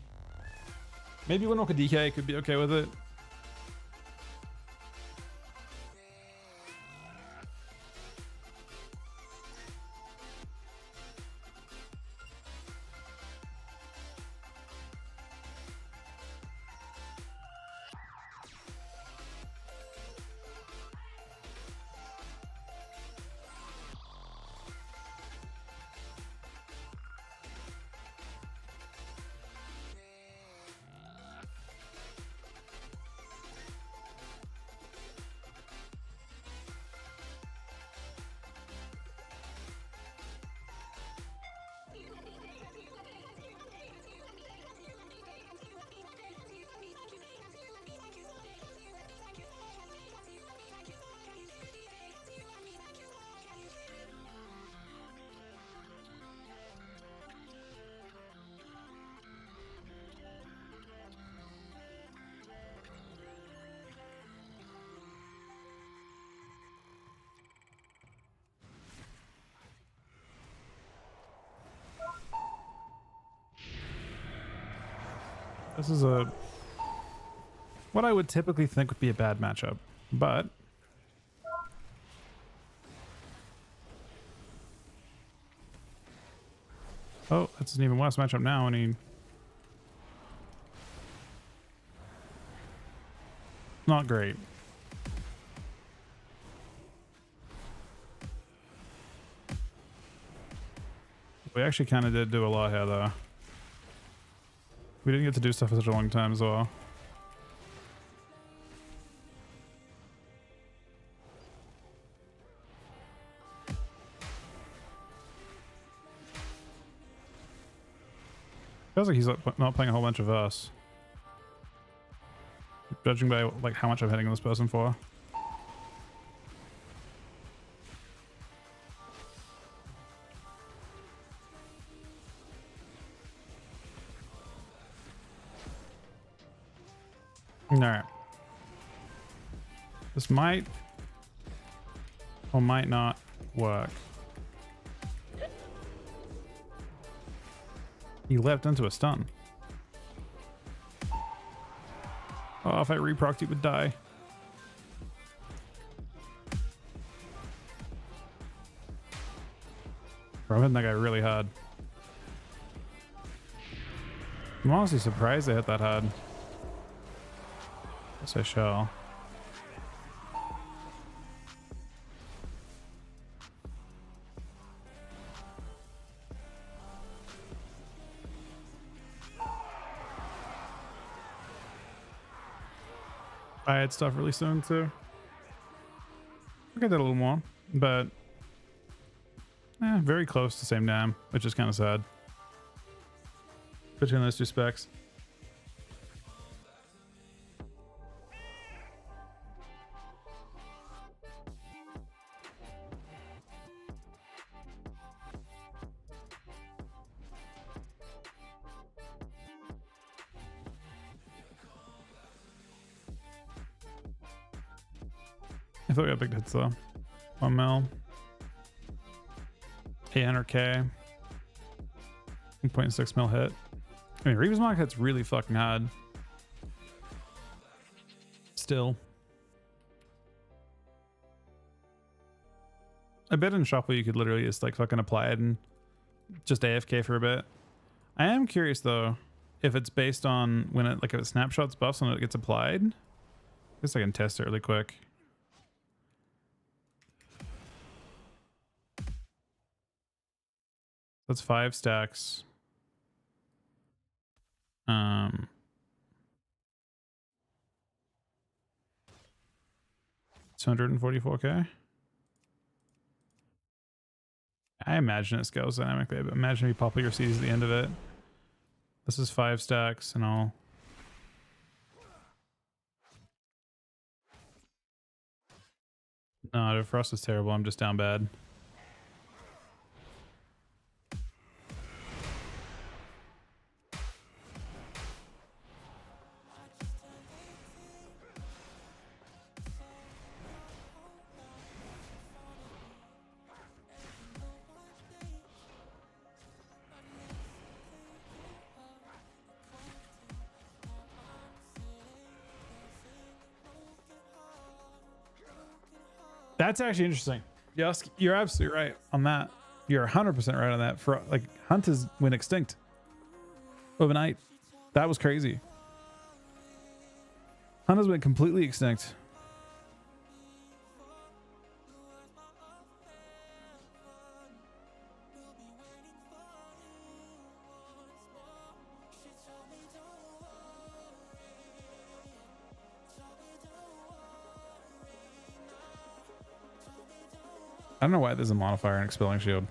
[SPEAKER 4] Maybe Windwalker DK could be okay with it. This is what I would typically think would be a bad matchup, but oh, it's an even worse matchup now. And he not great. We actually kind of did do a lot here, though. We didn't get to do stuff for such a long time as well. Feels like he's like not playing a whole bunch of us. Judging by like how much I'm hitting this person for. Alright. This might or might not work. He leapt into a stun. Oh, if I reprocced, he would die. Bro, I'm hitting that guy really hard. I'm honestly surprised I hit that hard. Yes, I shall. I had stuff really soon too. I got that a little more, but very close to the same dam, which is kind of sad. Between those two specs. I thought we got big hits though. 1 mil. 800k. 1.6 mil hit. I mean, Reaper's Mark hits really fucking hard. Still. I bet in Shuffle you could literally just like fucking apply it and just AFK for a bit. I am curious though. if it's based on when it, like if it snapshots buffs when it gets applied. I guess I can test it really quick. That's 5 stacks. 244k. I imagine it scales dynamically, but imagine if you pop your C's at the end of it. This is 5 stacks and all. No, for us it's terrible. I'm just down bad. That's actually interesting. Yes, you're absolutely right on that. You're 100% right on that. For like, Hunt has went extinct overnight. That was crazy. Hunt has went completely extinct. I don't know why there's a modifier in Expelling Shield.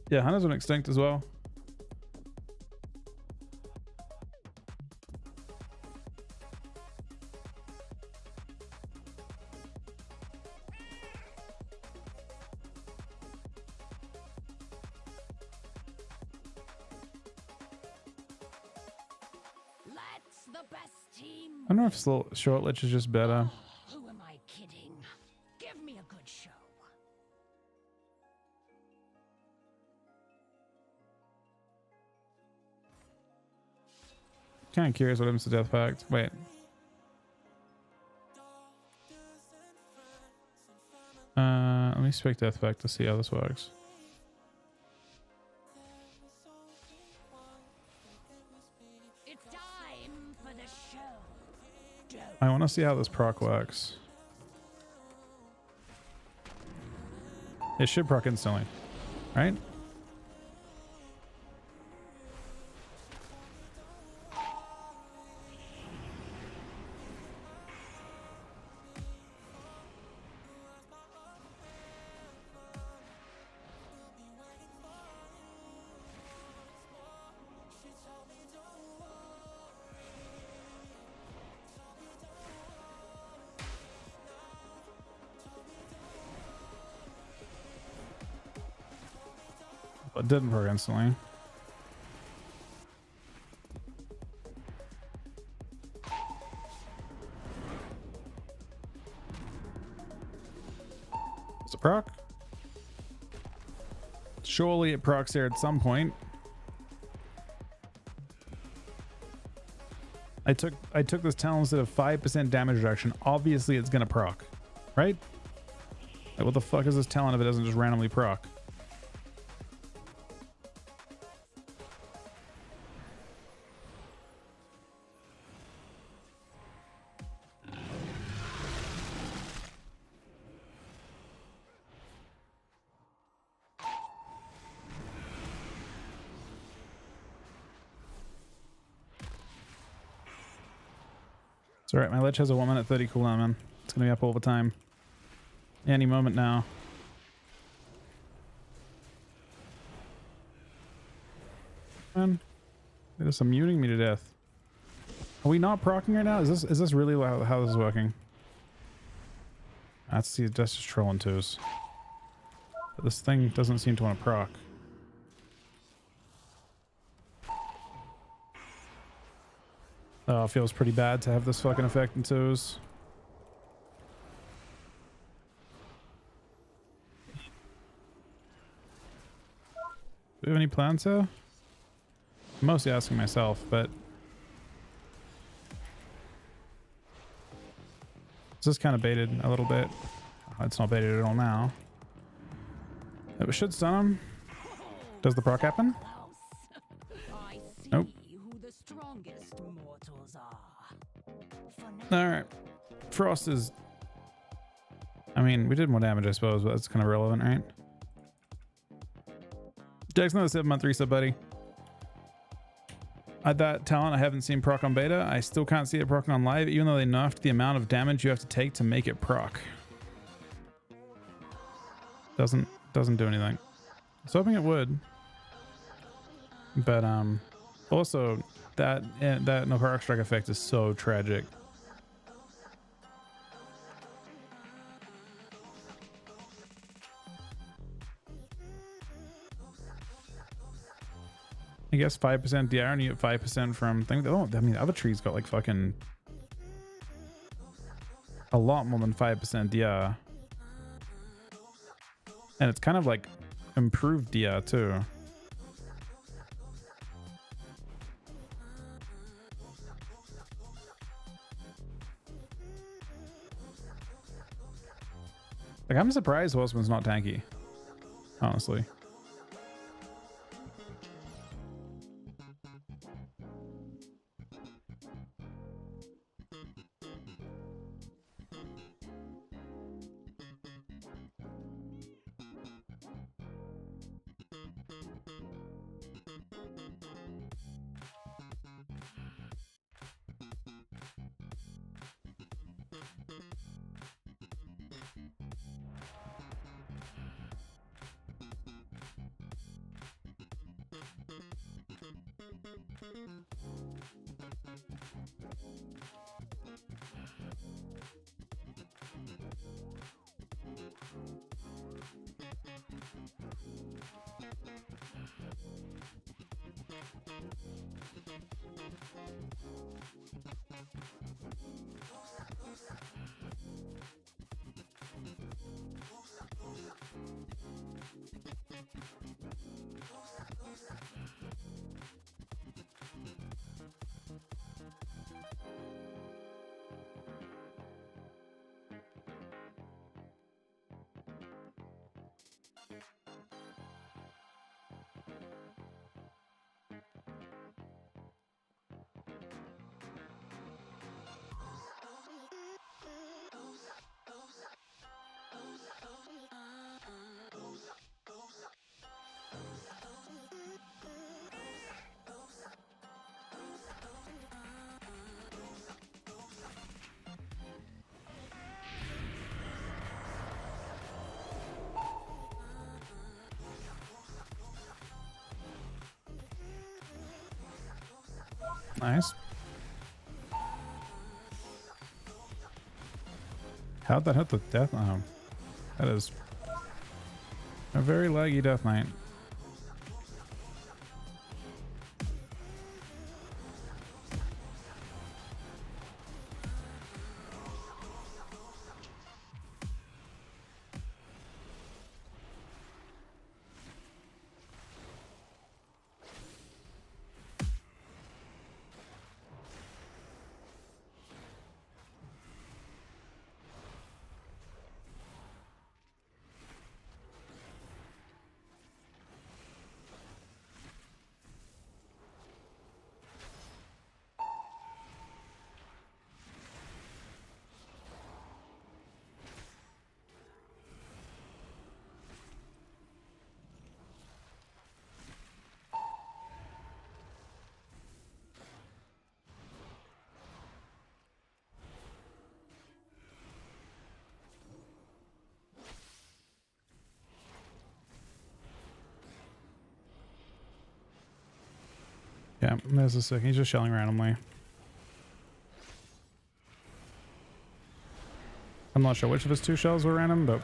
[SPEAKER 4] Yeah, Hunter's been extinct as well.
[SPEAKER 9] Let's the best team.
[SPEAKER 4] I don't know if slow, short lich is just better.
[SPEAKER 9] Who am I kidding? Give me a good show.
[SPEAKER 4] Kind of curious what happens to Death Pact. Wait. Let me spec Death Pact to see how this works.
[SPEAKER 9] It's time for the show.
[SPEAKER 4] I want to see how this proc works. It should proc instantly, right? It didn't proc instantly. It's a proc. Surely it procs there at some point. I took this talent instead of 5% damage reduction. Obviously it's gonna proc, right? Like, what the fuck is this talent if it doesn't just randomly proc? It's alright, my lich has a 1 minute 30 cooldown, man. It's gonna be up all the time. Any moment now. Man, they're just muting me to death. Are we not proccing right now? Is this really how this is working? That's just trolling twos. But this thing doesn't seem to want to proc. Oh, it feels pretty bad to have this fucking effect in twos. Do we have any plans here? I'm mostly asking myself, but This is kind of baited a little bit. Oh, it's not baited at all now. It should stun him. Does the proc happen? Nope. Alright. Frost is... I mean, we did more damage, I suppose, but that's kind of relevant, right? Dex, another 7-month resub, buddy. At that talent, I haven't seen proc on beta. I still can't see it proc on live, even though they nerfed the amount of damage you have to take to make it proc. Doesn't do anything. I was hoping it would. But also that no proc strike effect is so tragic. I guess 5% DR and you get 5% from things. Oh, I mean, the other trees got like fucking a lot more than 5% DR. And it's kind of like improved DR too. Like, I'm surprised Horseman's not tanky, honestly. Nice. How'd that hit the death? Oh, that is a very laggy Death Knight. Yeah, there's a second. He's just shelling randomly. I'm not sure which of his two shells were random, but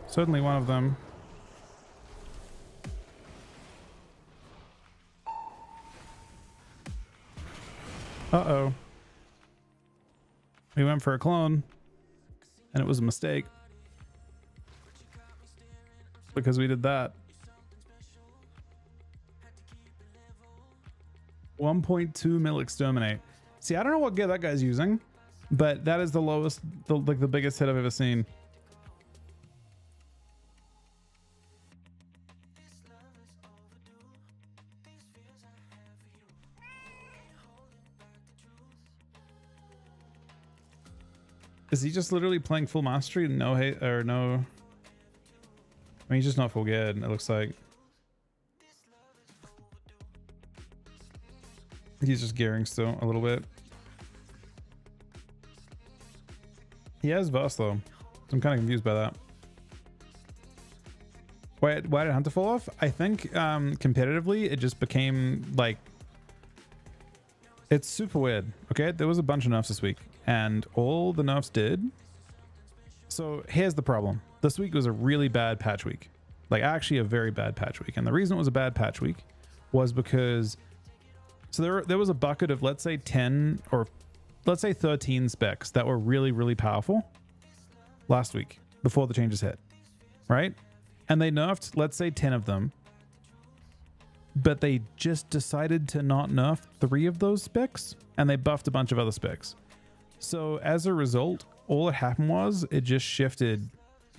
[SPEAKER 4] certainly one of them. Uh-oh. We went for a clone, and it was a mistake. Because we did that. 1.2 mil exterminate. See, I don't know what gear that guy's using, but that is the lowest, like the biggest hit I've ever seen. Is he just literally playing full mastery? No hate or no? I mean, he's just not full good. It looks like he's just gearing still a little bit. He has Voss though, so I'm kind of confused by that. Why did Hunter fall off? I think competitively it just became like, it's super weird. Okay, there was a bunch of nerfs this week, and all the nerfs did. So here's the problem. This week was a really bad patch week, like actually a very bad patch week. And the reason it was a bad patch week was because, so there was a bucket of, let's say 10 or let's say 13 specs that were really, really powerful last week before the changes hit, right? And they nerfed, let's say 10 of them, but they just decided to not nerf 3 of those specs, and they buffed a bunch of other specs. So as a result, all that happened was it just shifted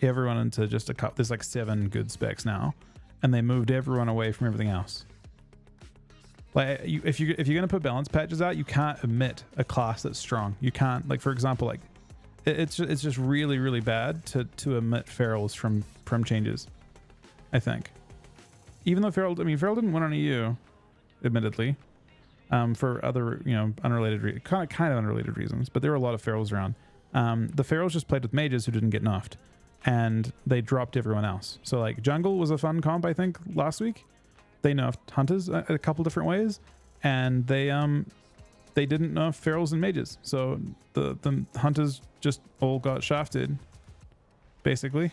[SPEAKER 4] everyone into just a couple. There's like 7 good specs now, and they moved everyone away from everything else. Like if you're gonna put balance patches out, you can't omit a class that's strong. You can't, like for example, like it's just really, really bad to omit ferals from changes, I think. Even though Feral didn't win on EU, admittedly, for other, you know, unrelated, kind of unrelated reasons, but there were a lot of Ferals around. The Ferals just played with mages who didn't get nerfed, and they dropped everyone else. So like jungle was a fun comp, I think, last week. They nerfed hunters a couple different ways, and they didn't nerf Ferals and mages. So the hunters just all got shafted, basically.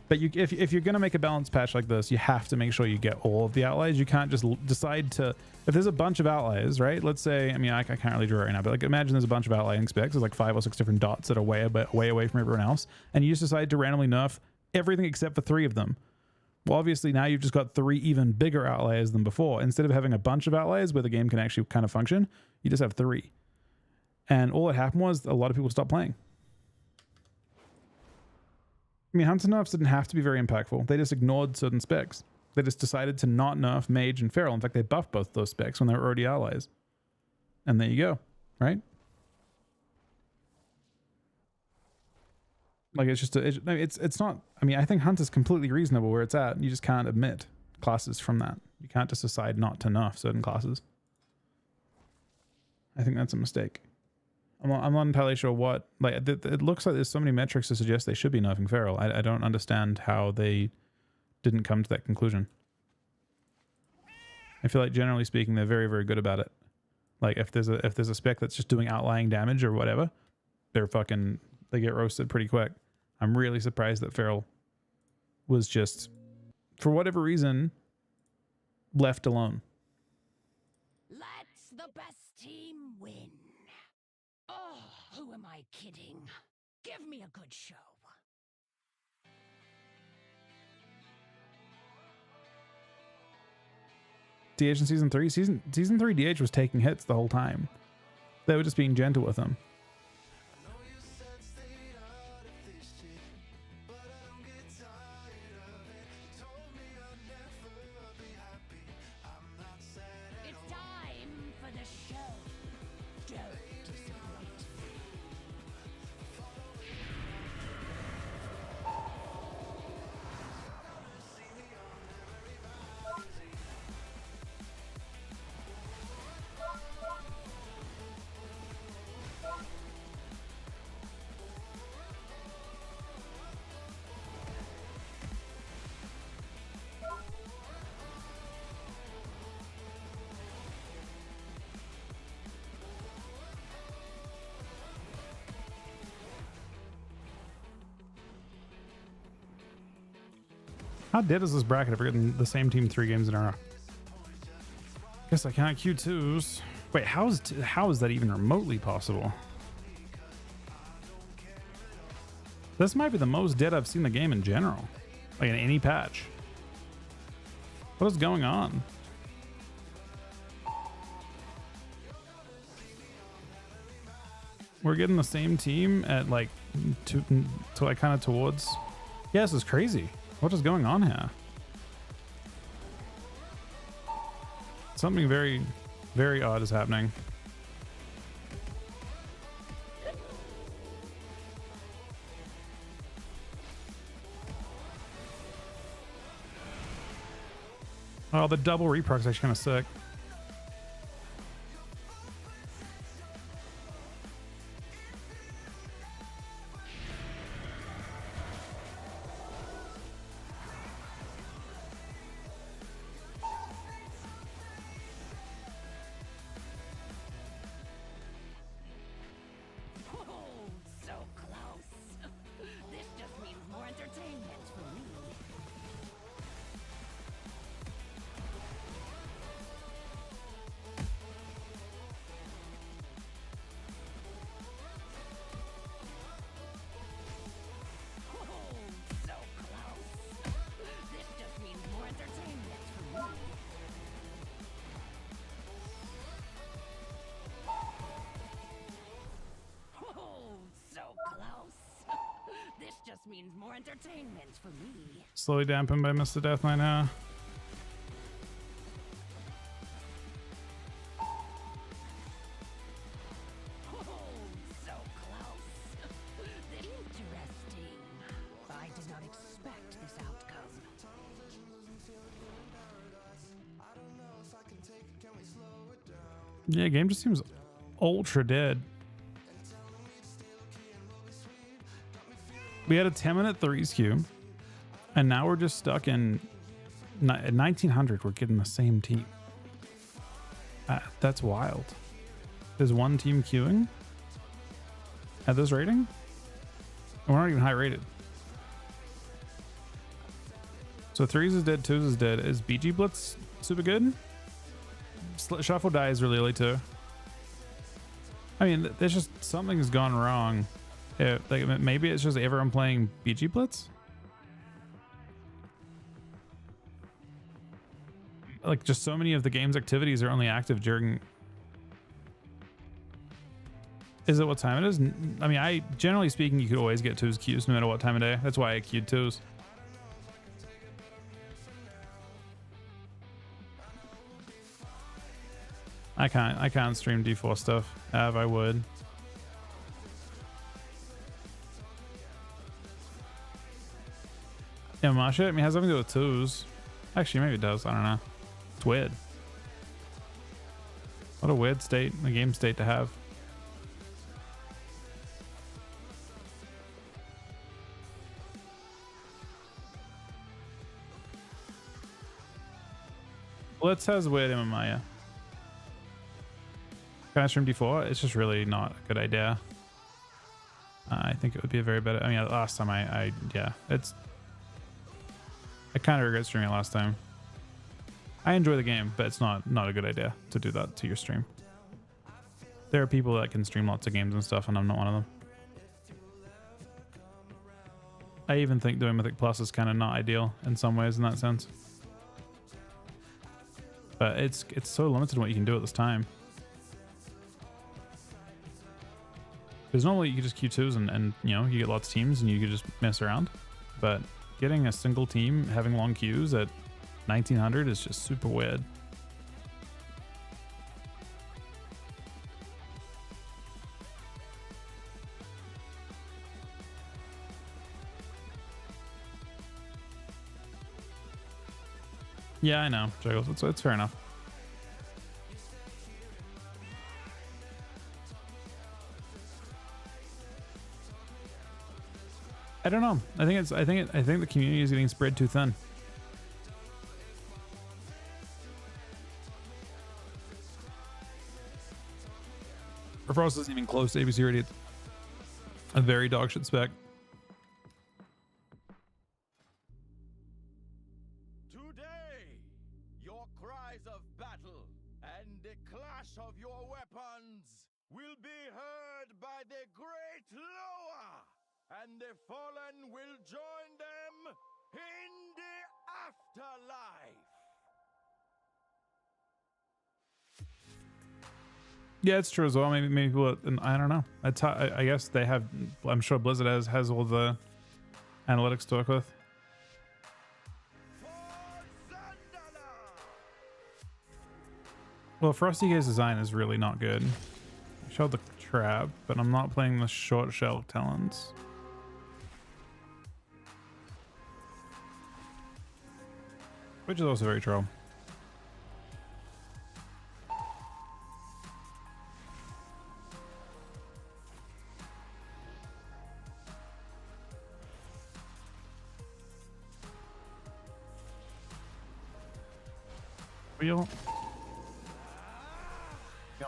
[SPEAKER 4] But if you're going to make a balanced patch like this, you have to make sure you get all of the outliers. You can't just decide to, if there's a bunch of outliers, right? Let's say, I mean, I can't really draw it right now, but like imagine there's a bunch of outlying specs. There's like 5 or 6 different dots that are way away from everyone else. And you just decide to randomly nerf everything except for 3 of them. Well, obviously now you've just got 3 even bigger outliers than before. Instead of having a bunch of outliers where the game can actually kind of function, you just have 3. And all that happened was a lot of people stopped playing. I mean, Hunter nerfs didn't have to be very impactful. They just ignored certain specs. They just decided to not nerf Mage and Feral. In fact, they buffed both those specs when they were already allies. And there you go, right? Like, it's just, it's not, I mean, I think Hunter's completely reasonable where it's at. You just can't omit classes from that. You can't just decide not to nerf certain classes. I think that's a mistake. I'm not entirely sure what, like, it looks like there's so many metrics to suggest they should be nerfing Feral. I don't understand how they didn't come to that conclusion. I feel like generally speaking, they're very, very good about it. Like if there's a spec that's just doing outlying damage or whatever, they get roasted pretty quick. I'm really surprised that Feral was just, for whatever reason, left alone.
[SPEAKER 9] Let's the best team win. Oh, who am I kidding? Give me a good show.
[SPEAKER 4] DH in season 3? Season 3 DH was taking hits the whole time. They were just being gentle with him.
[SPEAKER 9] It's time for the show. Don't disappoint me.
[SPEAKER 4] How dead is this bracket if we're getting the same team 3 games in a row? Guess I can't Q2s. Wait, how is that even remotely possible? This might be the most dead I've seen the game in general. Like in any patch. What is going on? We're getting the same team at like to like kind of towards. Yeah, this is crazy. What is going on here? Something very, very odd is happening. Oh, the double reproc is actually kind of sick.
[SPEAKER 9] So close. This just means more entertainment for me. So close. This just means more entertainment for me. So close. This just means more entertainment for me.
[SPEAKER 4] Slowly dampened by Mr. Death Knight now.
[SPEAKER 9] So close. Interesting. I did not expect this outcome.
[SPEAKER 4] Yeah, game just seems ultra dead. We had a 10-minute threes queue, and now we're just stuck in at 1900. We're getting the same team. That's wild. There's one team queuing at this rating. We're not even high rated. So threes is dead, twos is dead. Is BG Blitz super good? Shuffle die is really early too. I mean, there's just something's gone wrong. Yeah, like maybe it's just everyone playing BG Blitz. Like just so many of the game's activities are only active during. Is it what time it is? I mean, I generally speaking, you could always get twos queues no matter what time of day. That's why I queued twos. I can't stream D4 stuff. I would. Yeah, Masha, I mean, it has something to do with twos. Actually, maybe it does. I don't know. It's weird. What a weird state, a game state to have. Blitz has weird MMI, yeah. Can I stream D4? It's just really not a good idea. I think it would be a very bad. I mean, last time yeah, I kind of regret streaming it last time. I enjoy the game, but it's not a good idea to do that to your stream. There are people that can stream lots of games and stuff, and I'm not one of them. I even think doing Mythic Plus is kind of not ideal in some ways in that sense. But it's so limited what you can do at this time. Because normally you could just Q2s and you know, you get lots of teams and you could just mess around. But getting a single team having long queues at 1900 is just super weird. Yeah, I know, Juggles. It's fair enough. I don't know. I think the community is getting spread too thin. Frost isn't even close to AWC ready. A very dog shit spec.
[SPEAKER 14] Today, your cries of battle and the clash of your weapons will be heard by the great Loa, and the fallen will join them in the afterlife.
[SPEAKER 4] Yeah, it's true as well. Maybe people, and I don't know. I guess they have. I'm sure Blizzard has all the analytics to work with. Well, Frosty Gaze design is really not good. I showed the trap, but I'm not playing the short shell talons. Which is also very troll. What's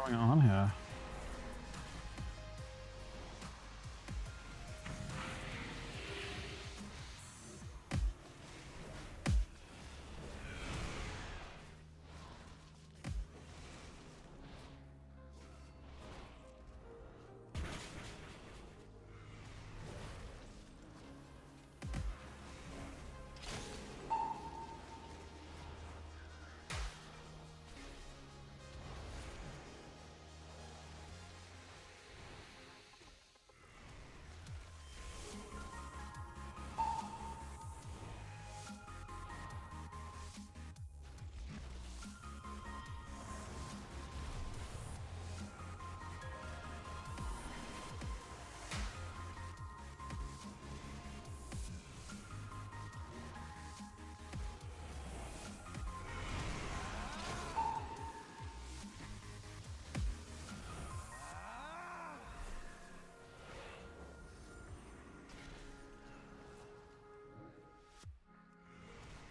[SPEAKER 4] going on here?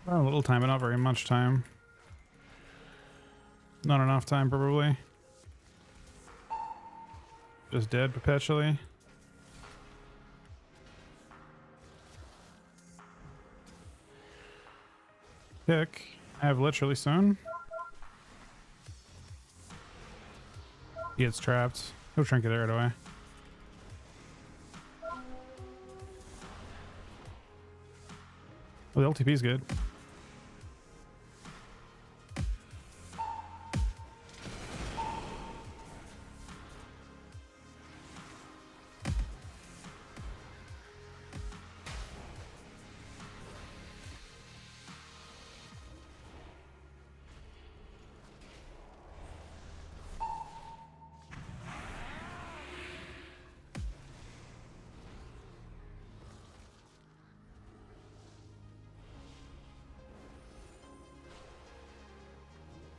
[SPEAKER 4] Well, a little time, but not very much time. Not enough time, probably. Just dead perpetually. Pick. I have literally soon. He gets trapped. He'll trinket it right away. Well, the LTP is good.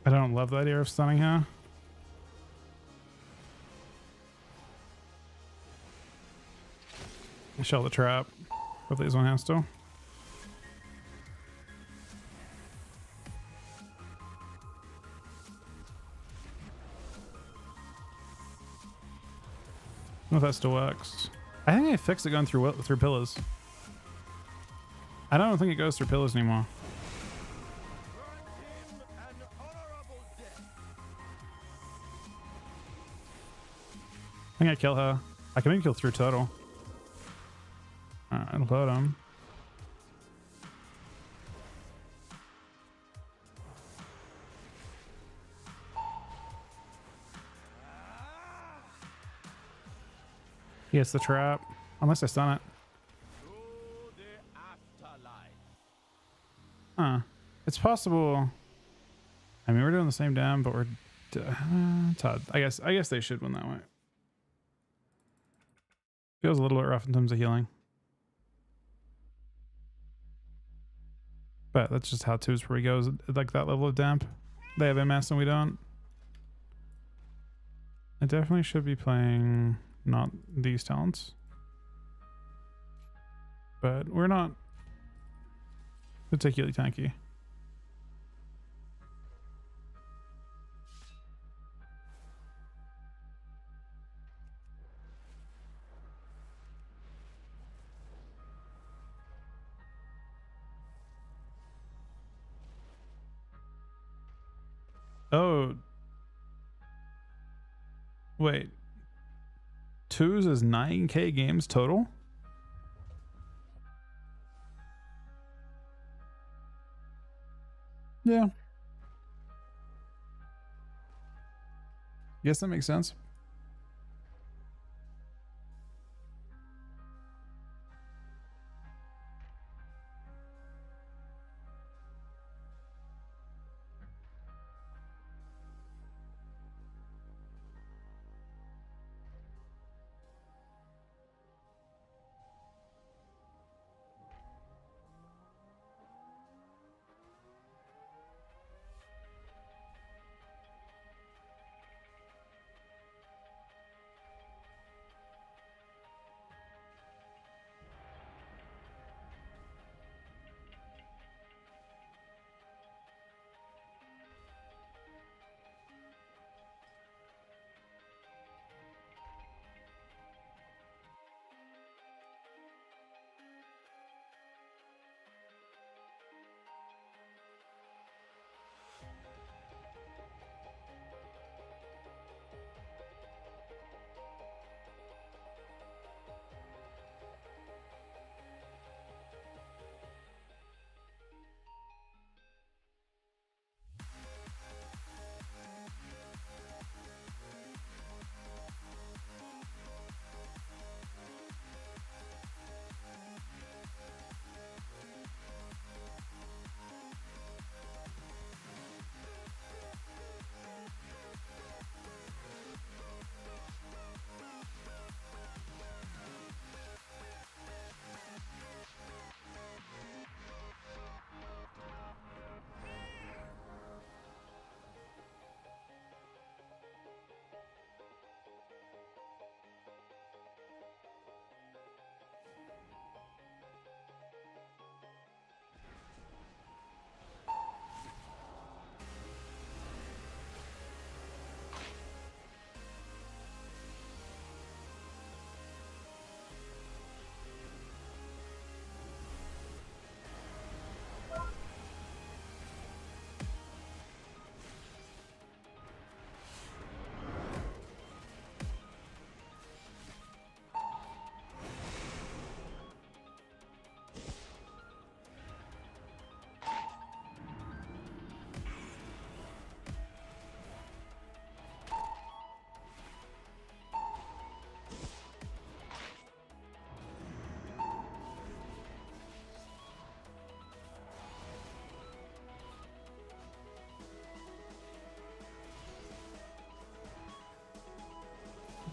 [SPEAKER 4] I don't love the idea of stunning her. I shell the trap. Hopefully this one has to. I don't know if that still works. I think I fixed it going through pillars. I don't think it goes through pillars anymore. I think I kill her. I can maybe kill through turtle. Alright, I'll load him. He hits the trap. Unless I stun it. Huh. It's possible. I mean, we're doing the same damn, but we're... Todd. I guess they should win that way. Feels a little bit rough in terms of healing. But that's just how twos probably goes at like that level of damp. They have MS and we don't. I definitely should be playing not these talents. But we're not particularly tanky. Oh. Wait. Twos is 9k games total? Yeah. Yes, that makes sense.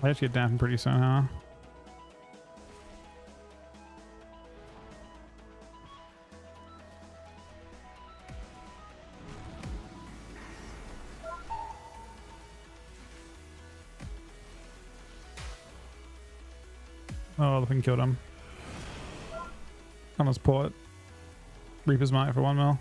[SPEAKER 4] I have to get down pretty soon, huh? Oh, the thing killed him. On his port. Reaper's Might for 1 mil.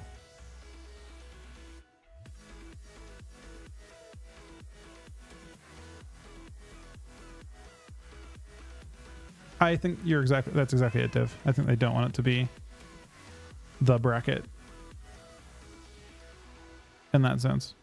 [SPEAKER 4] I think that's exactly it, Div. I think they don't want it to be the bracket in that sense.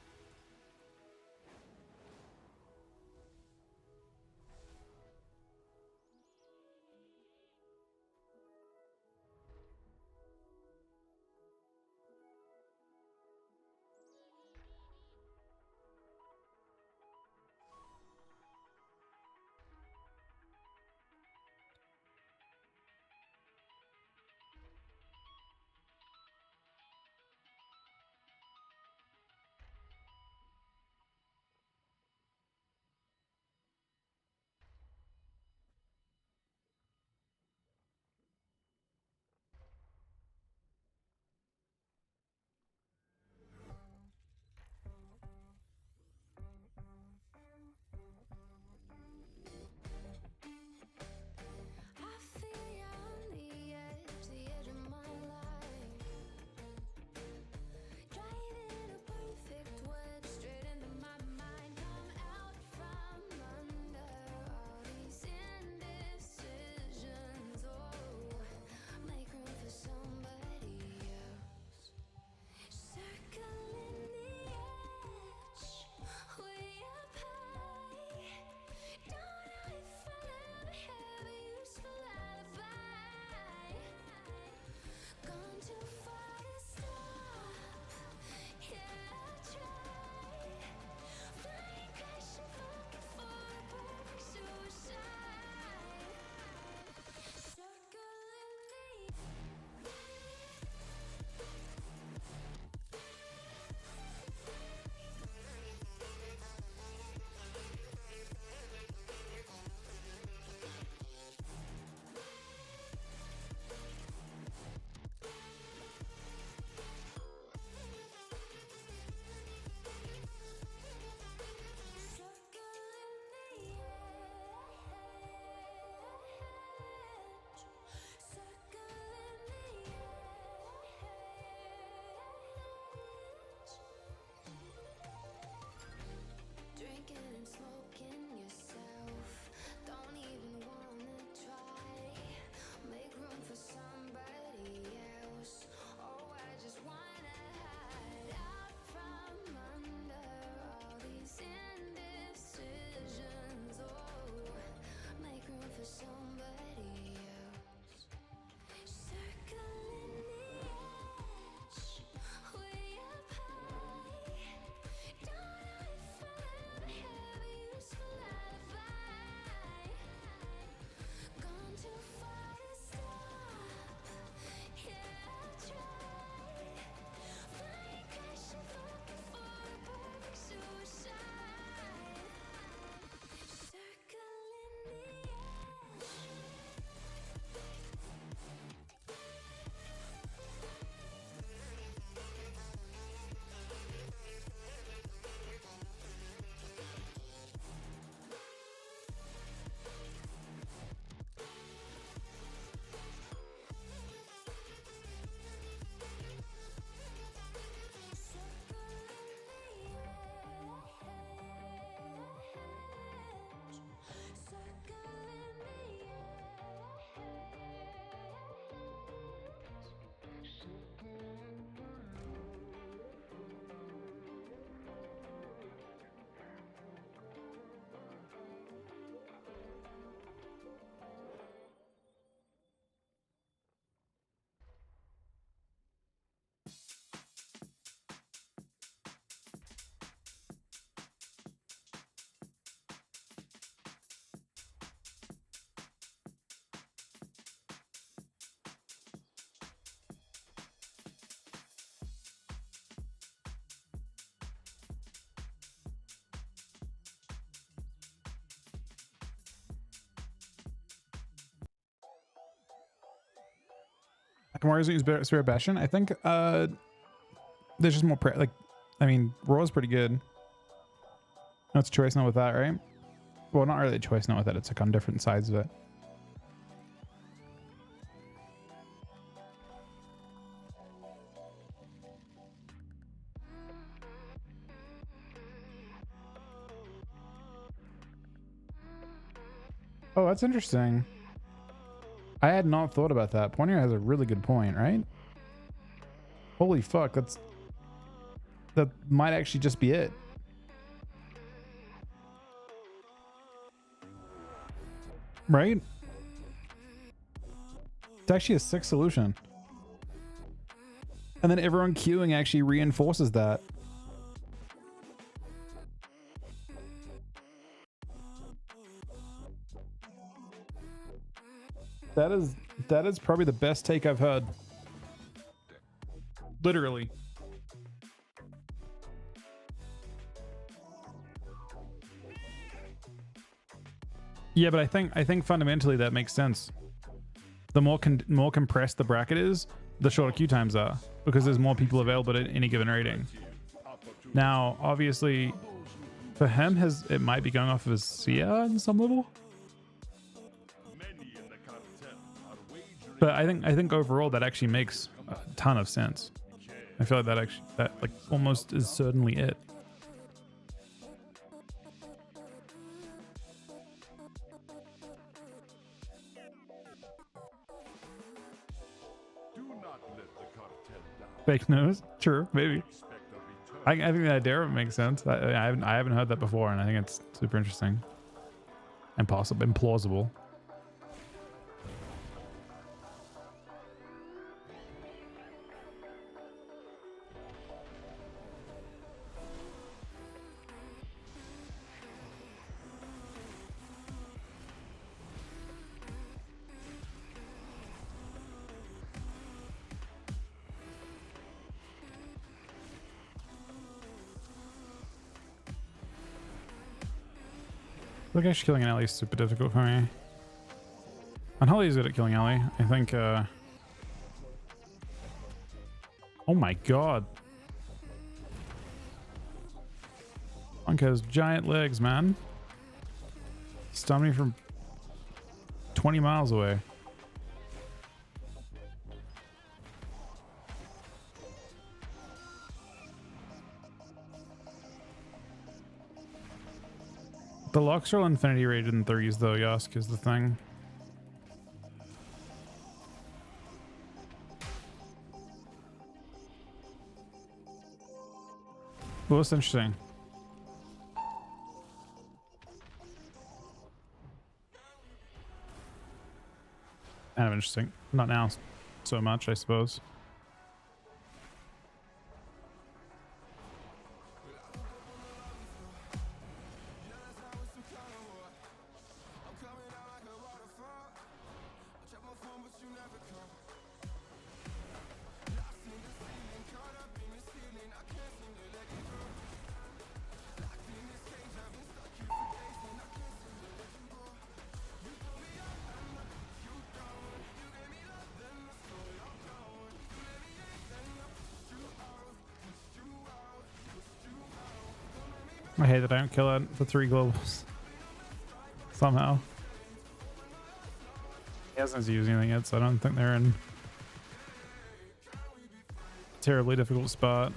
[SPEAKER 4] Nakamura doesn't use Spirit Bastion. I think there's just more I mean, Raw's pretty good. That's a choice note with that, right? Well, not really a choice note with that. It's like on different sides of it. Oh, that's interesting. I had not thought about that. Pointer has a really good point, right? Holy fuck, that might actually just be it. Right? It's actually a sick solution. And then everyone queuing actually reinforces that. That is probably the best take I've heard. Literally. Yeah, but I think fundamentally that makes sense. The more compressed the bracket is, the shorter queue times are, because there's more people available at any given rating. Now, obviously, for him, it might be going off of his CR in some level. But I think overall that actually makes a ton of sense. I feel like that like almost is certainly it. Fake news? True, maybe. I think the idea of it makes sense. I haven't heard that before, and I think it's super interesting and possible and plausible. Look, actually killing an alley is super difficult for me. And Holly's good at killing alley. I think, oh my god. Punk has giant legs, man. Stun me from 20 miles away. The locks are all infinity rated in 3s though, Yask is the thing. Well, that's interesting. Kind of interesting. Not now so much, I suppose. I hate that I don't kill it for 3 globals. Somehow. He hasn't used anything yet, so I don't think they're in a terribly difficult spot.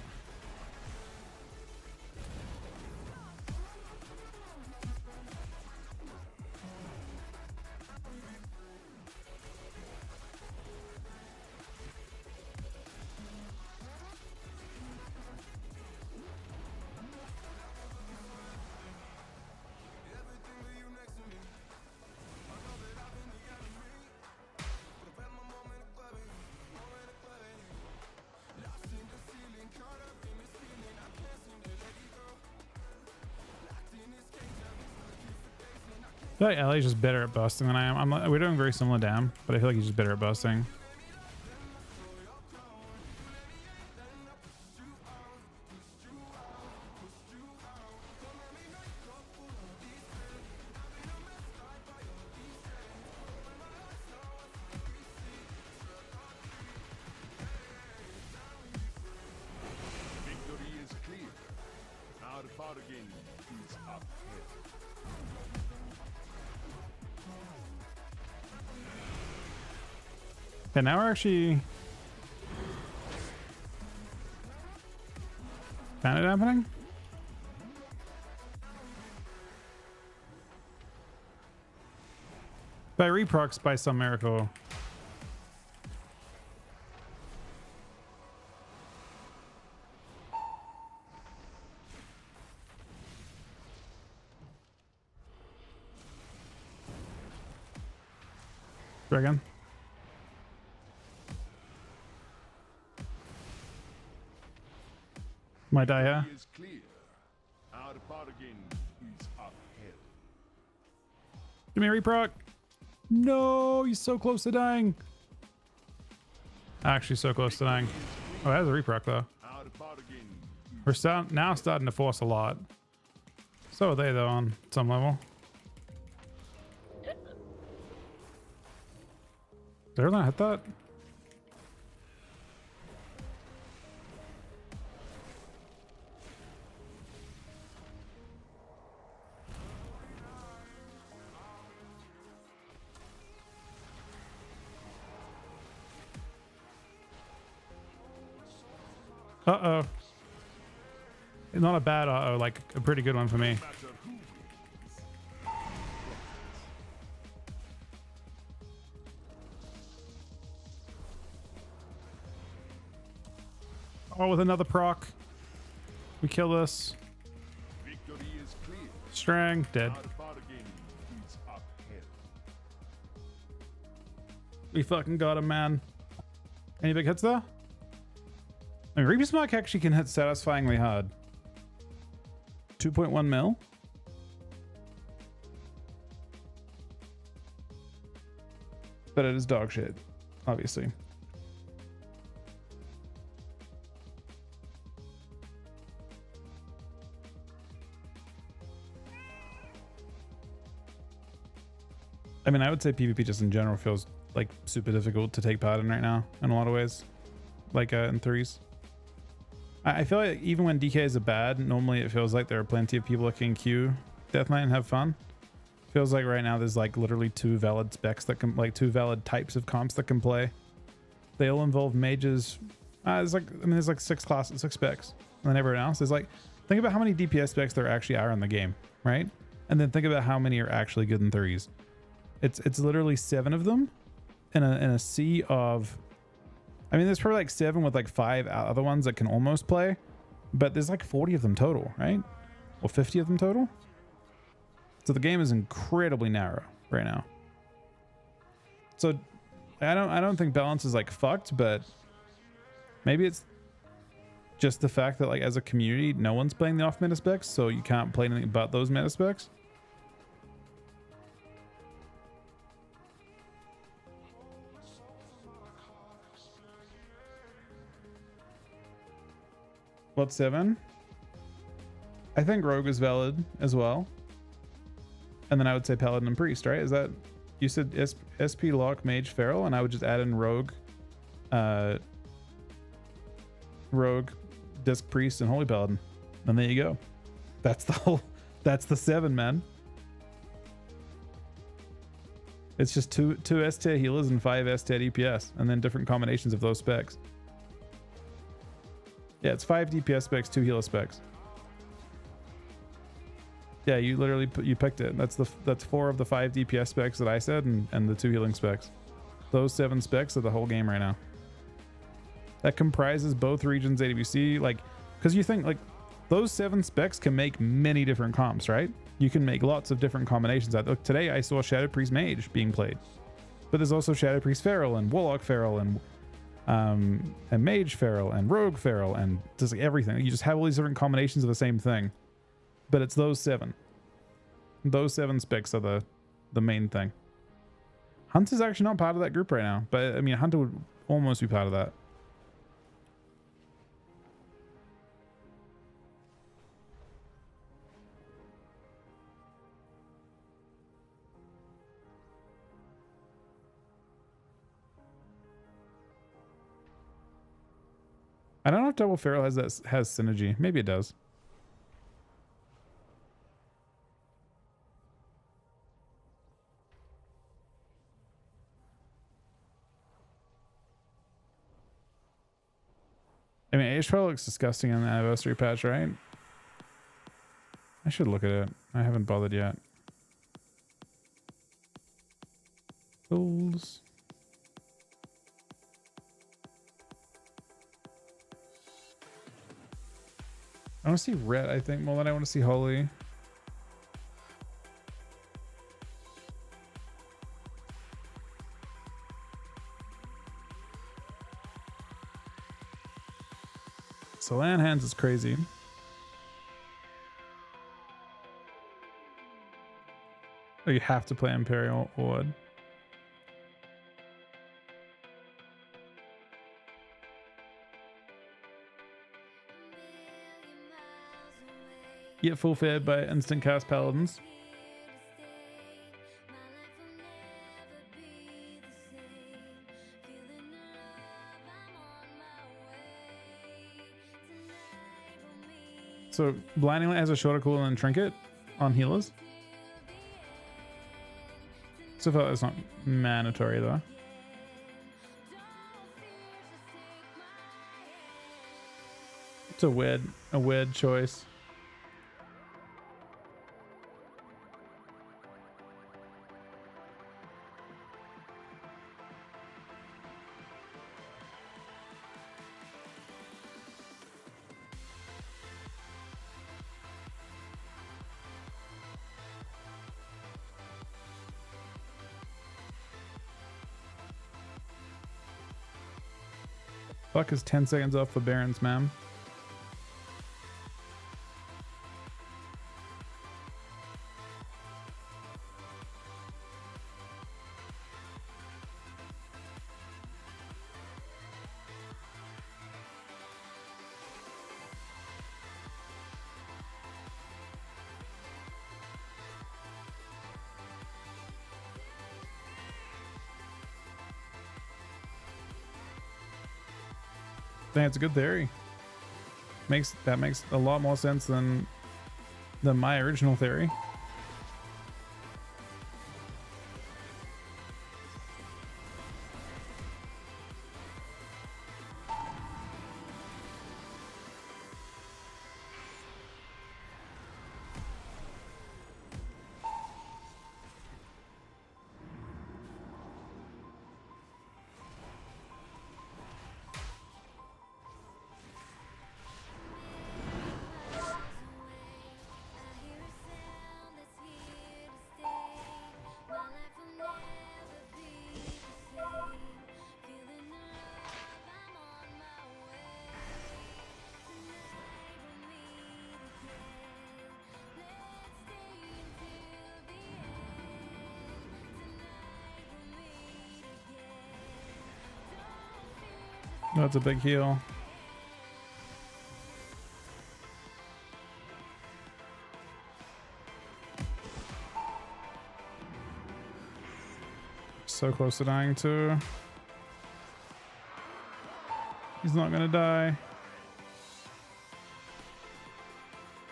[SPEAKER 4] I feel like Ellie's just better at busting than I am. We're doing very similar dam, but I feel like he's just better at busting.
[SPEAKER 1] bargain is upheld.
[SPEAKER 4] Okay, now we're actually kind of happening. By reprocs by some miracle. Try again. Might die here.
[SPEAKER 1] Is clear. Our bargain is upheld.
[SPEAKER 4] Give me a reproc. No, he's so close to dying. Actually, so close to dying. Oh, that has a reproc though.
[SPEAKER 1] Our bargain
[SPEAKER 4] We're now starting to force a lot. So are they though on some level. Did everyone hit that? Uh-oh. Not a bad uh-oh, like a pretty good one for me. Oh, with another proc. We kill this.
[SPEAKER 1] victory is clear.
[SPEAKER 4] Strang, dead.
[SPEAKER 1] Our bargain is upheld.
[SPEAKER 4] We fucking got him, man. Any big hits though? I mean, Reaper's Mark actually can hit satisfyingly hard. 2.1 mil. But it is dog shit, obviously. I mean, I would say PvP just in general feels like super difficult to take part in right now in a lot of ways. Like in threes. I feel like even when DKs are bad, normally it feels like there are plenty of people that can queue Death Knight and have fun. Feels like right now there's like literally two valid specs that can, like two valid types of comps that can play. They all involve mages. There's like six specs. And then everyone else is like, think about how many DPS specs there actually are in the game, right? And then think about how many are actually good in threes. It's literally 7 of them in a sea of, I mean, there's probably like 7 with like 5 other ones that can almost play, but there's like 40 of them total, right? Or 50 of them total. So the game is incredibly narrow right now. So I don't think balance is like fucked, but maybe it's just the fact that like as a community, no one's playing the off meta specs, so you can't play anything but those meta specs. What 7? I think Rogue is valid as well. And then I would say Paladin and Priest, right? Is that, you said SP Lock Mage Feral, and I would just add in Rogue, Rogue, Disc Priest, and Holy Paladin. And there you go. That's that's the 7, man. It's just two S tier healers and 5 S tier DPS, and then different combinations of those specs. Yeah, it's 5 DPS specs, 2 healer specs. Yeah, you literally you picked it. That's 4 of the 5 DPS specs that I said, and the 2 healing specs. Those 7 specs are the whole game right now. That comprises both regions AWC, like, because you think like those 7 specs can make many different comps, right? You can make lots of different combinations. Look, today I saw Shadow Priest Mage being played, but there's also Shadow Priest Feral and Warlock Feral and Mage Feral and Rogue Feral and just like everything. You just have all these different combinations of the same thing, but it's those 7. Those 7 specs are the main thing. Hunt is actually not part of that group right now, but I mean, Hunter would almost be part of that. I don't know if Double Feral has synergy. Maybe it does. I mean, H12 looks disgusting in the anniversary patch, right? I should look at it. I haven't bothered yet. Tools. I want to see red, I think, more than I want to see holy. So land hands is crazy. Oh, you have to play Imperial Ord. Get full fed by instant cast paladins. So Blinding Light has a shorter cooldown than Trinket on healers. So far it's not mandatory though. It's a weird choice. Fuck is 10 seconds off for Barons, ma'am. I think it's a good theory. That makes a lot more sense than my original theory. That's a big heal. So close to dying too. He's not gonna die.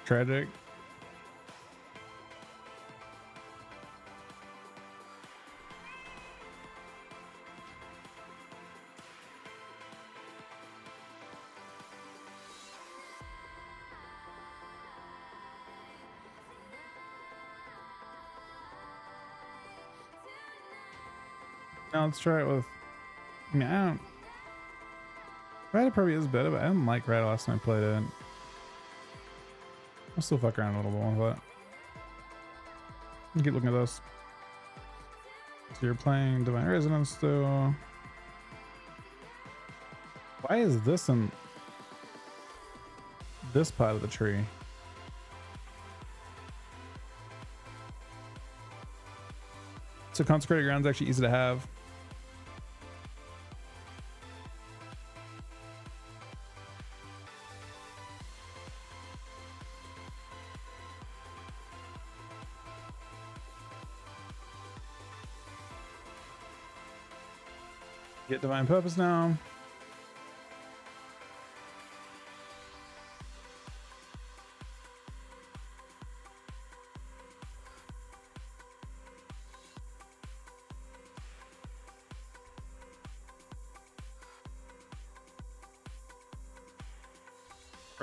[SPEAKER 4] Tragic. Now let's try it with. I mean, I don't. Red probably is better, but I didn't like Red last time I played it. I'll still fuck around a little bit with it. Keep looking at this. So you're playing Divine Resonance still. Why is this in this part of the tree? So Consecrated Ground is actually easy to have. Get Divine Purpose now.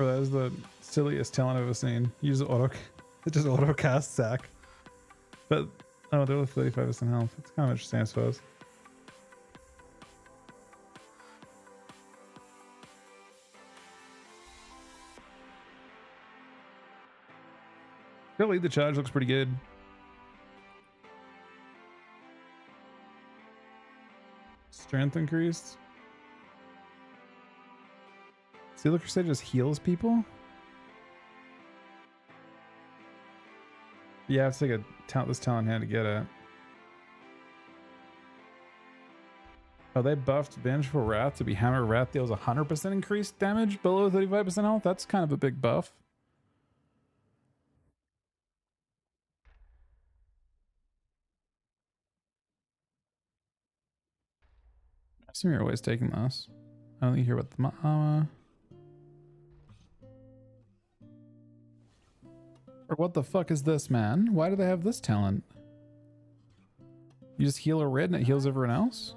[SPEAKER 4] Bro, that is the silliest talent I've ever seen. Use auto, it just auto cast sack. But oh, they're with 35% health. It's kind of interesting, I suppose. Really, the charge looks pretty good. Strength increased. Steel Crusade just heals people? Yeah, I have to take this talent hand to get it. Oh, they buffed Vengeful Wrath to be Hammer Wrath deals 100% increased damage below 35% health? That's kind of a big buff. I assume you're always taking this. I don't think you hear about the Or what the fuck is this, man? Why do they have this talent? You just heal a red and it heals everyone else?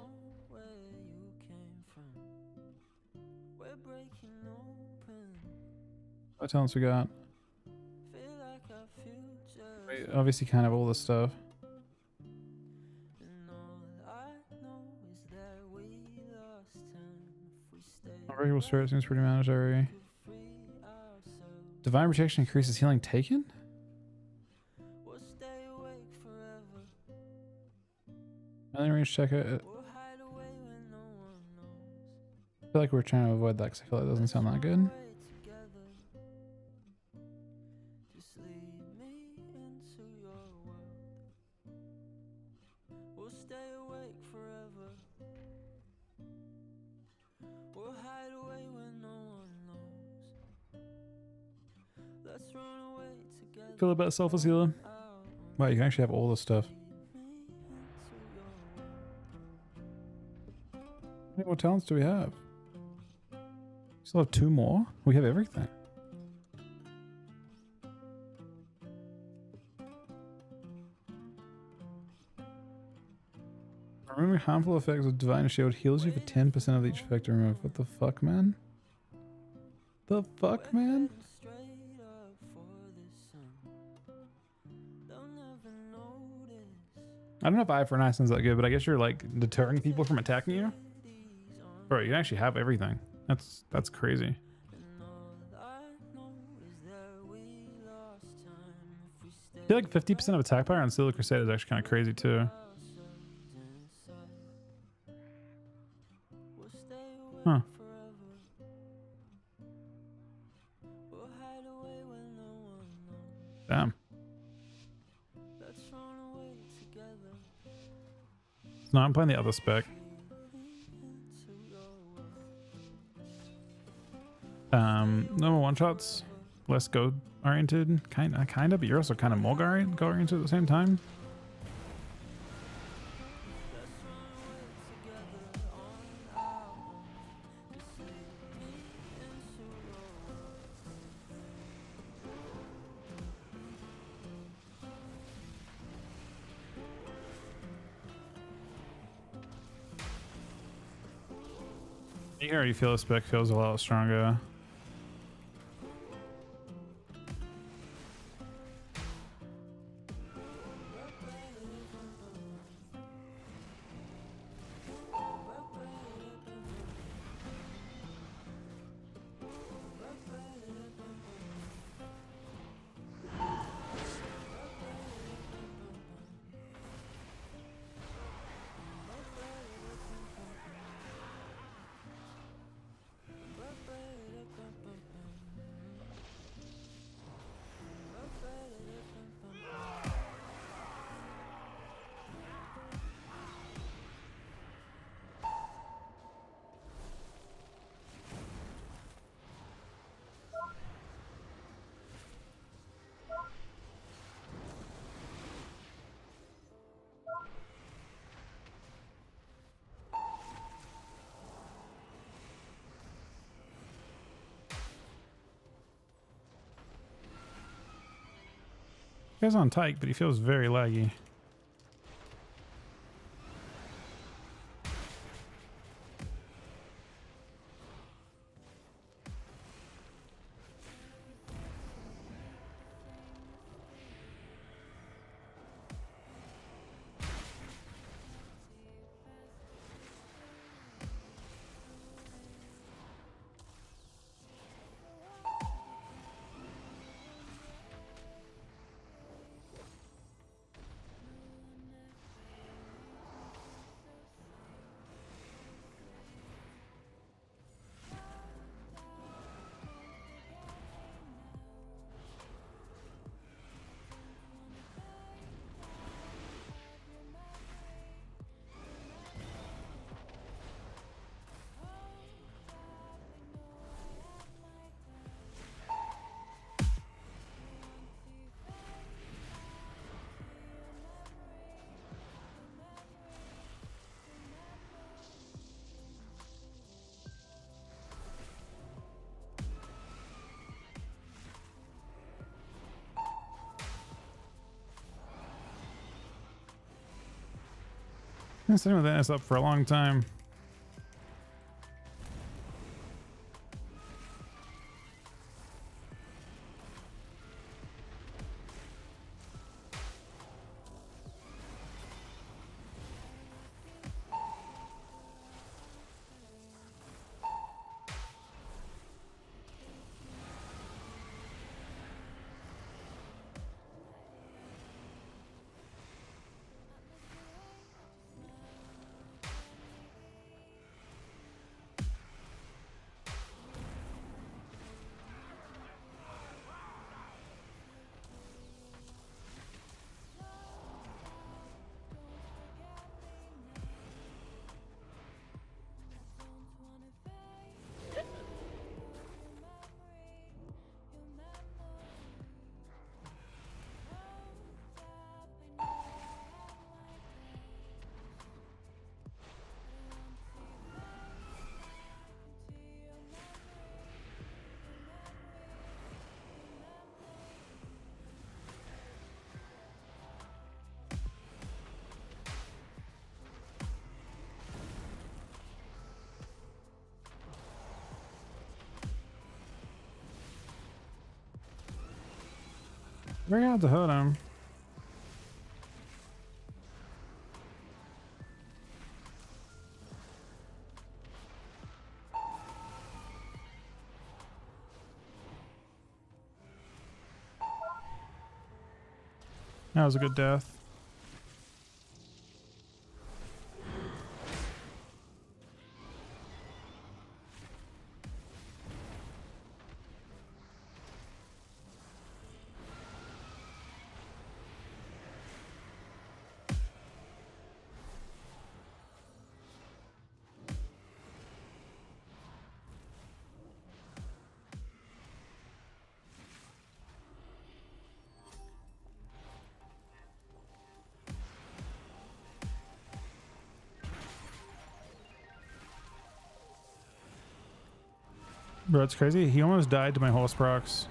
[SPEAKER 4] What talents we got? We obviously can't have all this stuff. Unbreakable Spirit seems pretty mandatory. Divine Protection increases healing taken? Melee range check it. I feel like we're trying to avoid that because I feel like it doesn't sound that good. Feel about Selfless Healer? Wow, you can actually have all this stuff. What talents do we have? Still have 2 more? We have everything. Removing harmful effects of Divine Shield heals you for 10% of each effect removed. What the fuck, man? The fuck, man? I don't know if Eye for an Eye sounds that good, but I guess you're like deterring people from attacking you. Bro, you can actually have everything. That's crazy. I feel like 50% of attack power on Steel Crusade is actually kind of crazy too. Huh. Damn. No, I'm playing the other spec. No one shots, less go oriented, kind of, but you're also kind of more go oriented at the same time. You can already feel the spec feels a lot stronger. He's on Tyke, but he feels very laggy. been sitting with this up for a long time. Very hard to hurt him. That was a good death. Bro, it's crazy. He almost died to my horse procs.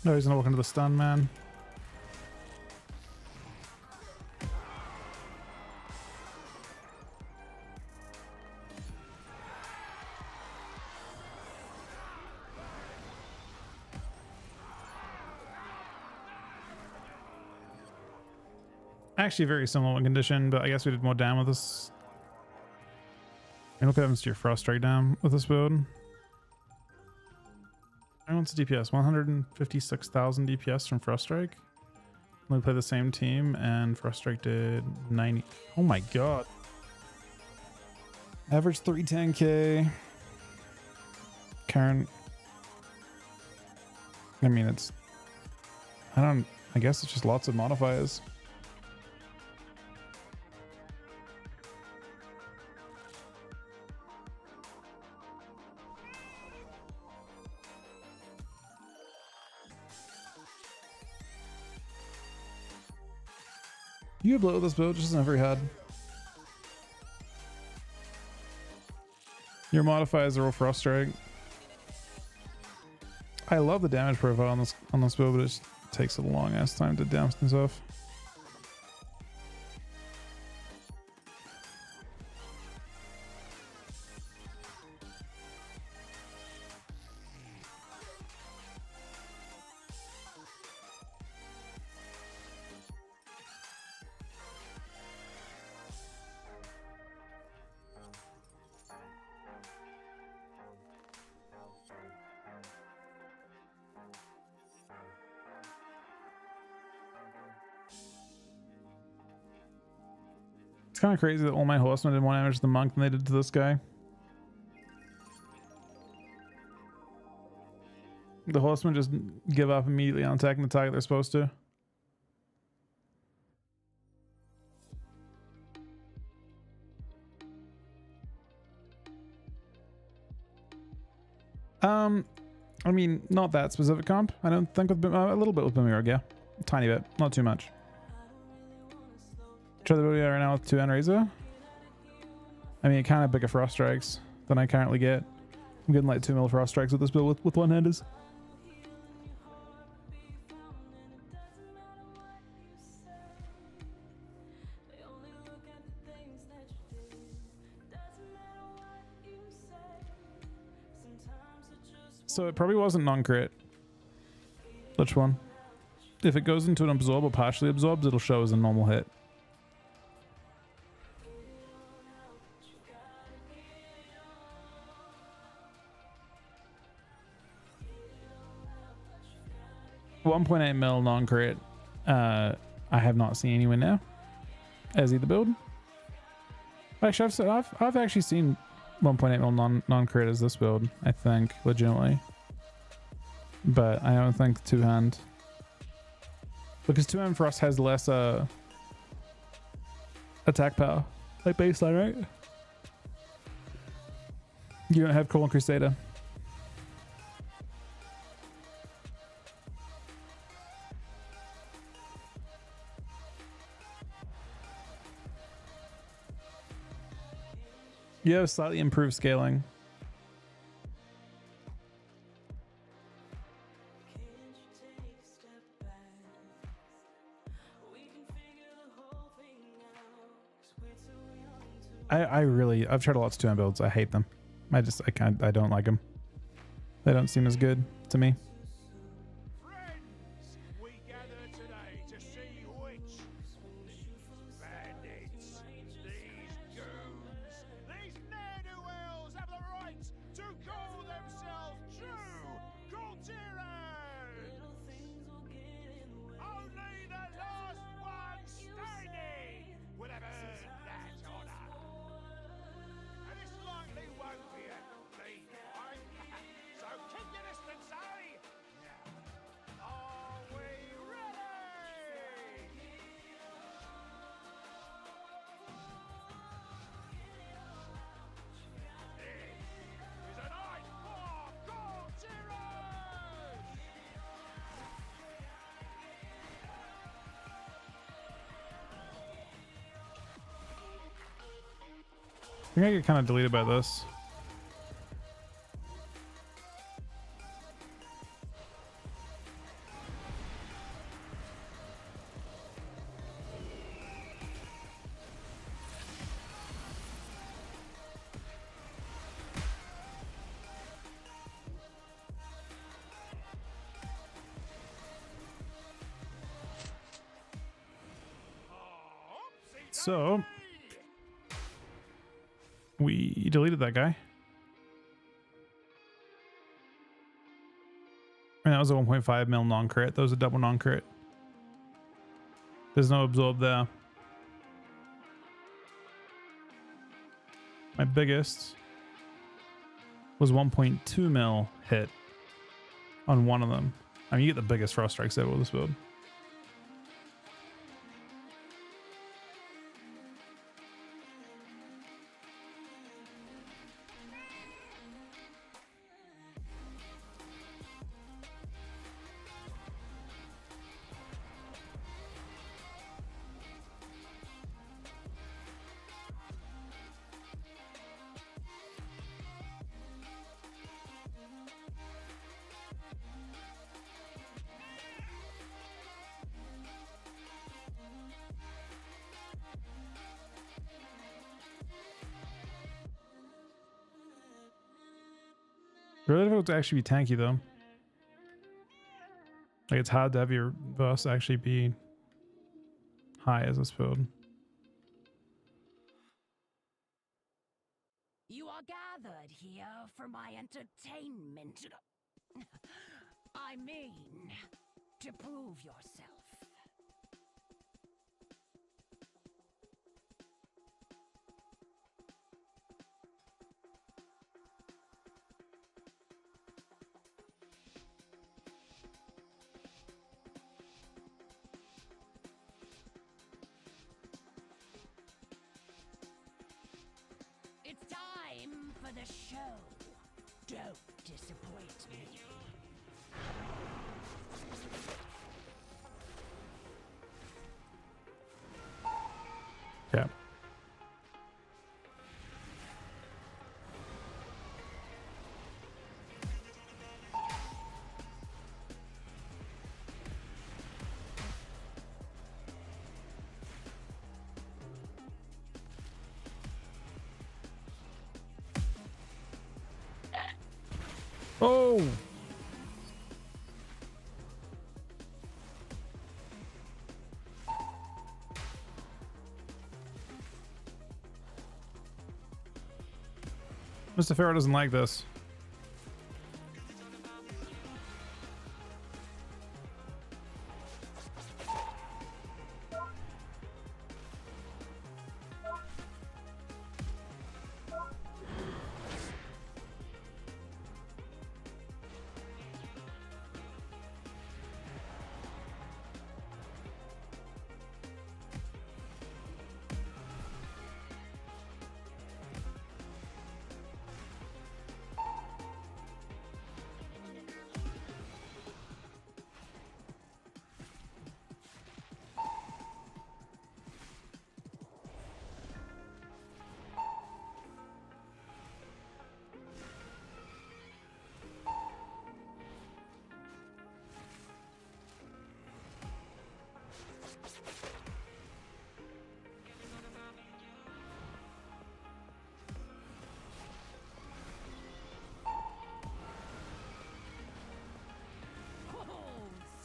[SPEAKER 4] No, he's gonna walk into the stun, man. Actually, very similar win condition, but I guess we did more down with this. And look what happens to your frost strike down with this build. What's the DPS? 156,000 DPS from Frost Strike. We play the same team, and Frost Strike did 90. Oh my god. Average 310k. Current. I mean, it's. I guess it's just lots of modifiers. You could blow this build, just isn't very hard. Your modifiers are all Frost Strike. I love the damage profile on this build, but it just takes a long ass time to down things off. It's kind of crazy that all my horsemen did more damage to the monk than they did to this guy. The horsemen just give up immediately on attacking the target they're supposed to. I mean, not that specific comp. I don't think with a little bit with Boomerang, yeah. A tiny bit, not too much. Try the build right now with 2-hand Razor. I mean, it kind of bigger frost strikes than I currently get. I'm getting like 2 mil frost strikes with this build with one-handers. So it probably wasn't non-crit. Which one? If it goes into an absorb or partially absorbs, it'll show as a normal hit. $1.8 mil non-crit. I have not seen anywhere now as either build. Actually, I've actually seen 1.8 mil non-crit as this build, I think, legitimately. But I don't think 2-hand. Because 2-hand for us has less attack power. Like baseline, right? You don't have Colon Crusader. You have slightly improved scaling. I've tried a lot of 2-hand builds. I hate them. I don't like them. They don't seem as good to me.
[SPEAKER 14] Friends, we gather today to see which these bandits, these goons, these ne'er-do-wells have the right to call themselves true Cultirans. Only the last one standing will have earned that honor. And it's likely won't be a clean fight. So keep your distance, eh? Now, are we ready? This is a night for Cultirans!
[SPEAKER 4] I think I get kind of deleted by this. So we deleted that guy. And that was a 1.5 mil non-crit. That was a double non-crit. There's no absorb there. My biggest was 1.2 mil hit on one of them. I mean, you get the biggest frost strikes ever with this build. Really difficult to actually be tanky though. Like it's hard to have your verse actually be high as this build.
[SPEAKER 9] You are gathered here for my entertainment. I mean, to prove yourself.
[SPEAKER 12] for the show. Don't disappoint me.
[SPEAKER 4] Yeah. Oh! Mr. Farrow doesn't like this.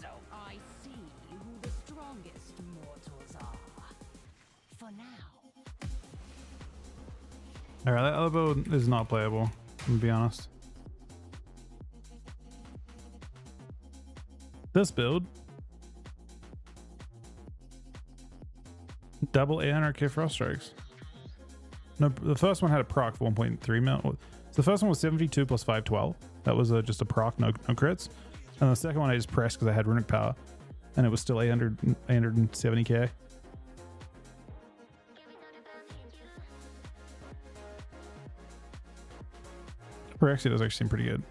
[SPEAKER 12] So I see who the strongest mortals are. For now.
[SPEAKER 4] Alright, that other build is not playable, I'm gonna be honest. This build, double 800k frost strikes. No, the first one had a proc for 1.3 mil. So the first one was 72 plus 512. That was just a proc, no crits. And the second one I just pressed because I had runic power, and it was still 870k. Actually, does actually seem pretty good.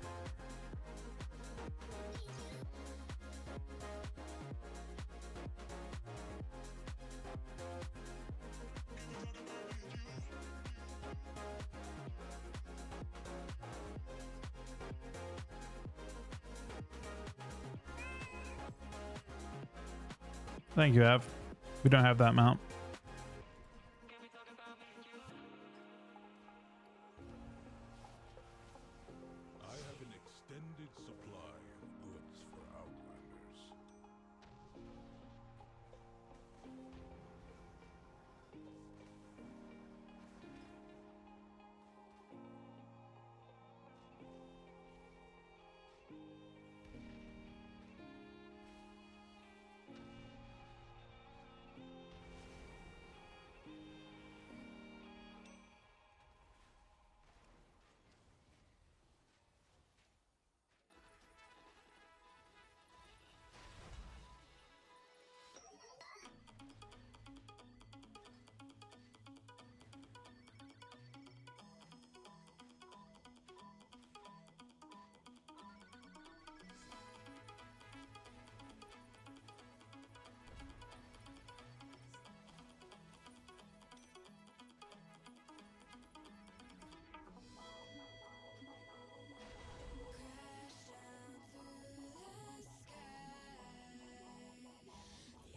[SPEAKER 4] Thank you, Av. We don't have that mount.
[SPEAKER 1] I have an extended supply of goods for Outlanders.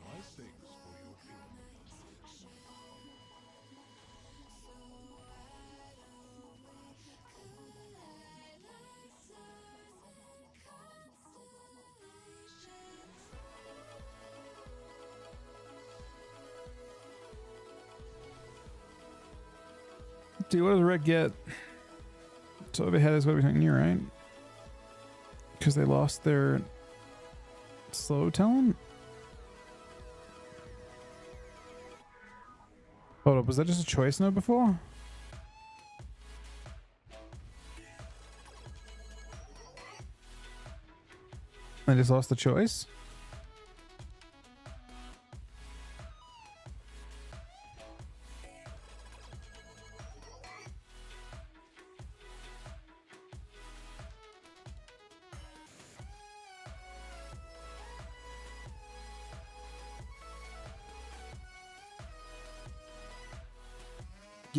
[SPEAKER 1] My thanks for your payment.
[SPEAKER 4] Dude, what does Red get? So overhead is what we're talking here, right? Because they lost their slow talent? Hold up, was that just a choice note before? They just lost the choice?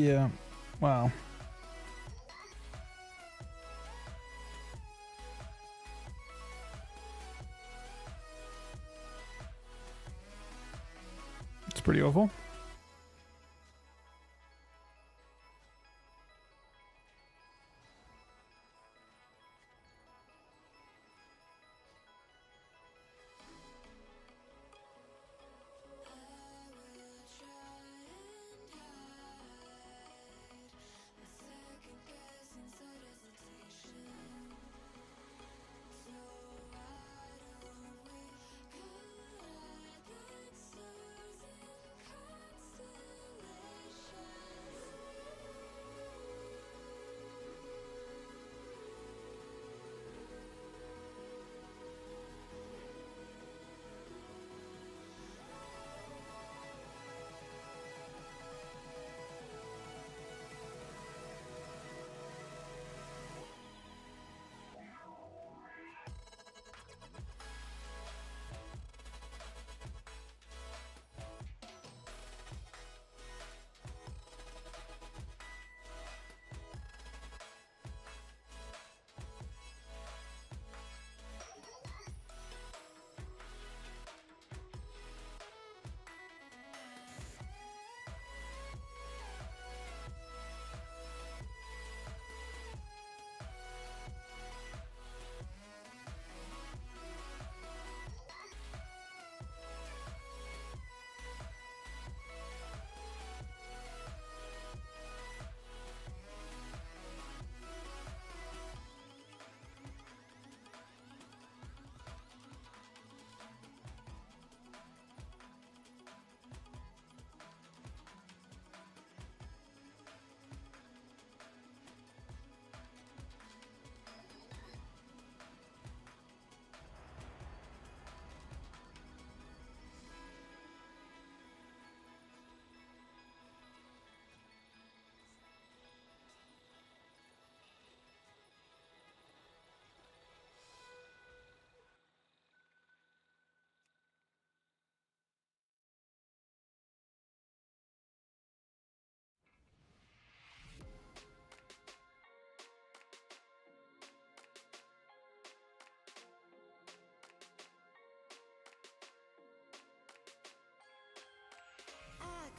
[SPEAKER 4] Yeah. Wow. It's pretty awful.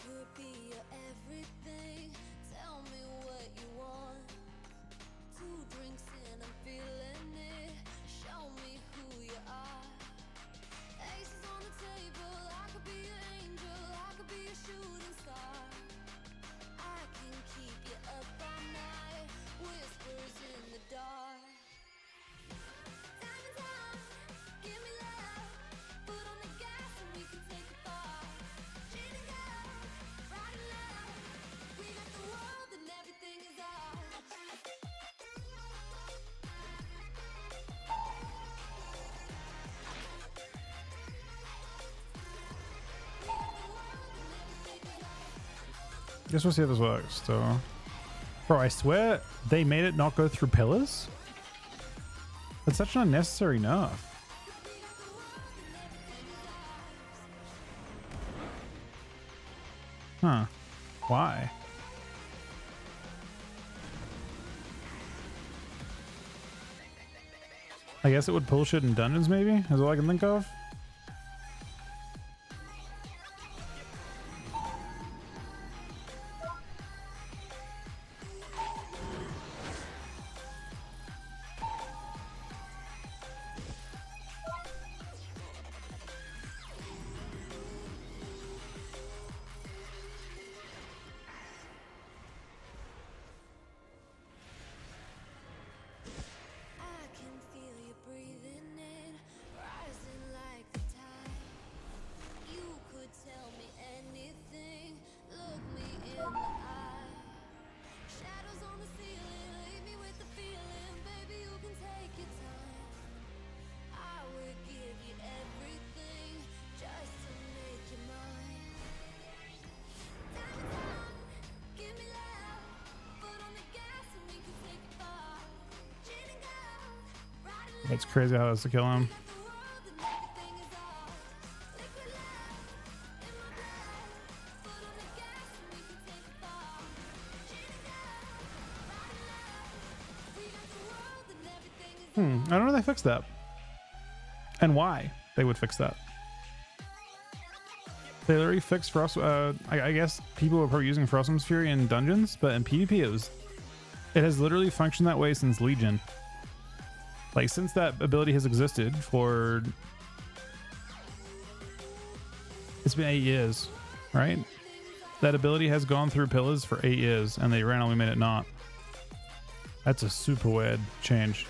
[SPEAKER 5] Could be your everything. Tell me what you want. 2 drinks and I'm feeling it. Show me who you are. Aces on the table. I could be your angel. I could be a shooting star. I can keep you up all night. Whispers in the dark. Time and time, give me love. Foot on the gas and we can take it far. Gin and gold, right and love. We got the world and everything is ours.
[SPEAKER 4] Guess we'll see how this works. So, bro, I swear they made it not go through pillars. That's such an unnecessary nerf. Huh? Why? I guess it would pull shit in dungeons. Maybe is all I can think of. It's crazy how that's to kill him. I don't know if they fixed that. And why they would fix that. They already fixed Frost. I guess people were probably using Frostman's Fury in dungeons, but in PvP it has literally functioned that way since Legion. Like since that ability has existed for, it's been 8 years, right? That ability has gone through pillars for 8 years, and they randomly made it not. That's a super weird change.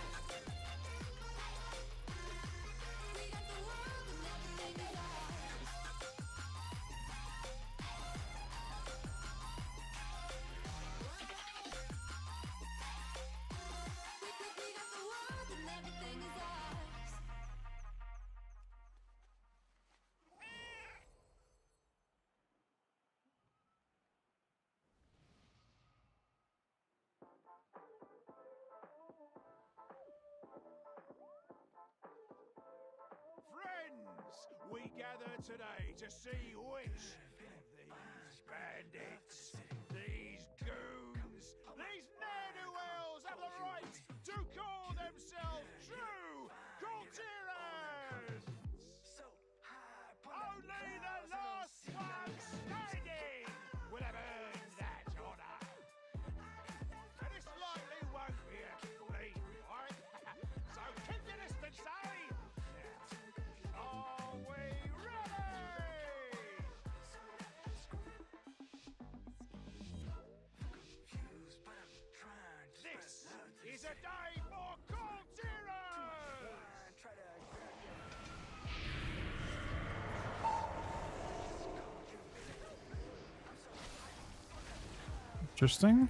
[SPEAKER 14] Friends, we gather today to see which of these bandits, these goons, these ne'er-do-wells have the right to call themselves true Culturans! Only the last one standing will have earned that honor. And this likely won't be a clean fight, so keep your distance, eh? Are we ready? This is a day for Culturans!
[SPEAKER 4] Interesting.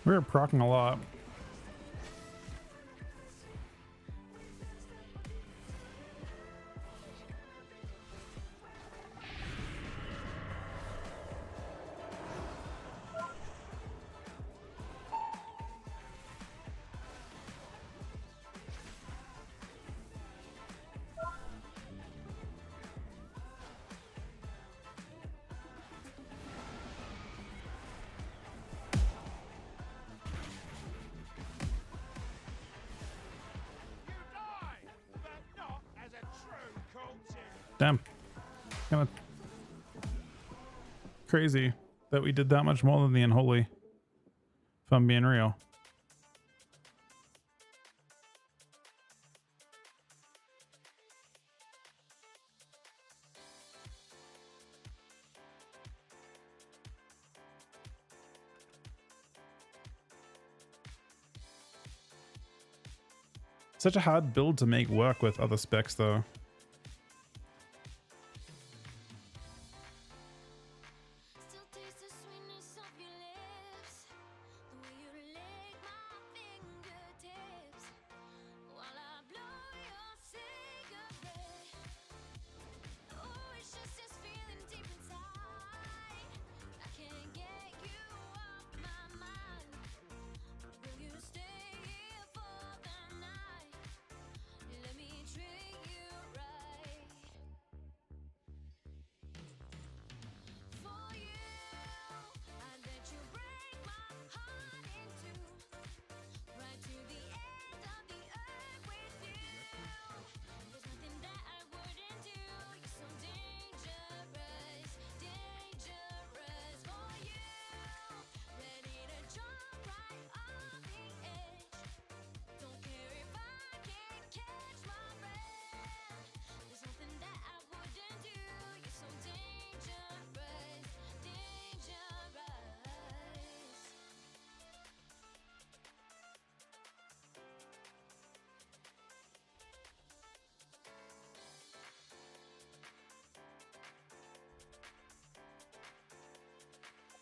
[SPEAKER 4] We're proccing a lot. Damn. Kind of crazy that we did that much more than the Unholy, if I'm being real. Such a hard build to make work with other specs though.
[SPEAKER 5] Treat you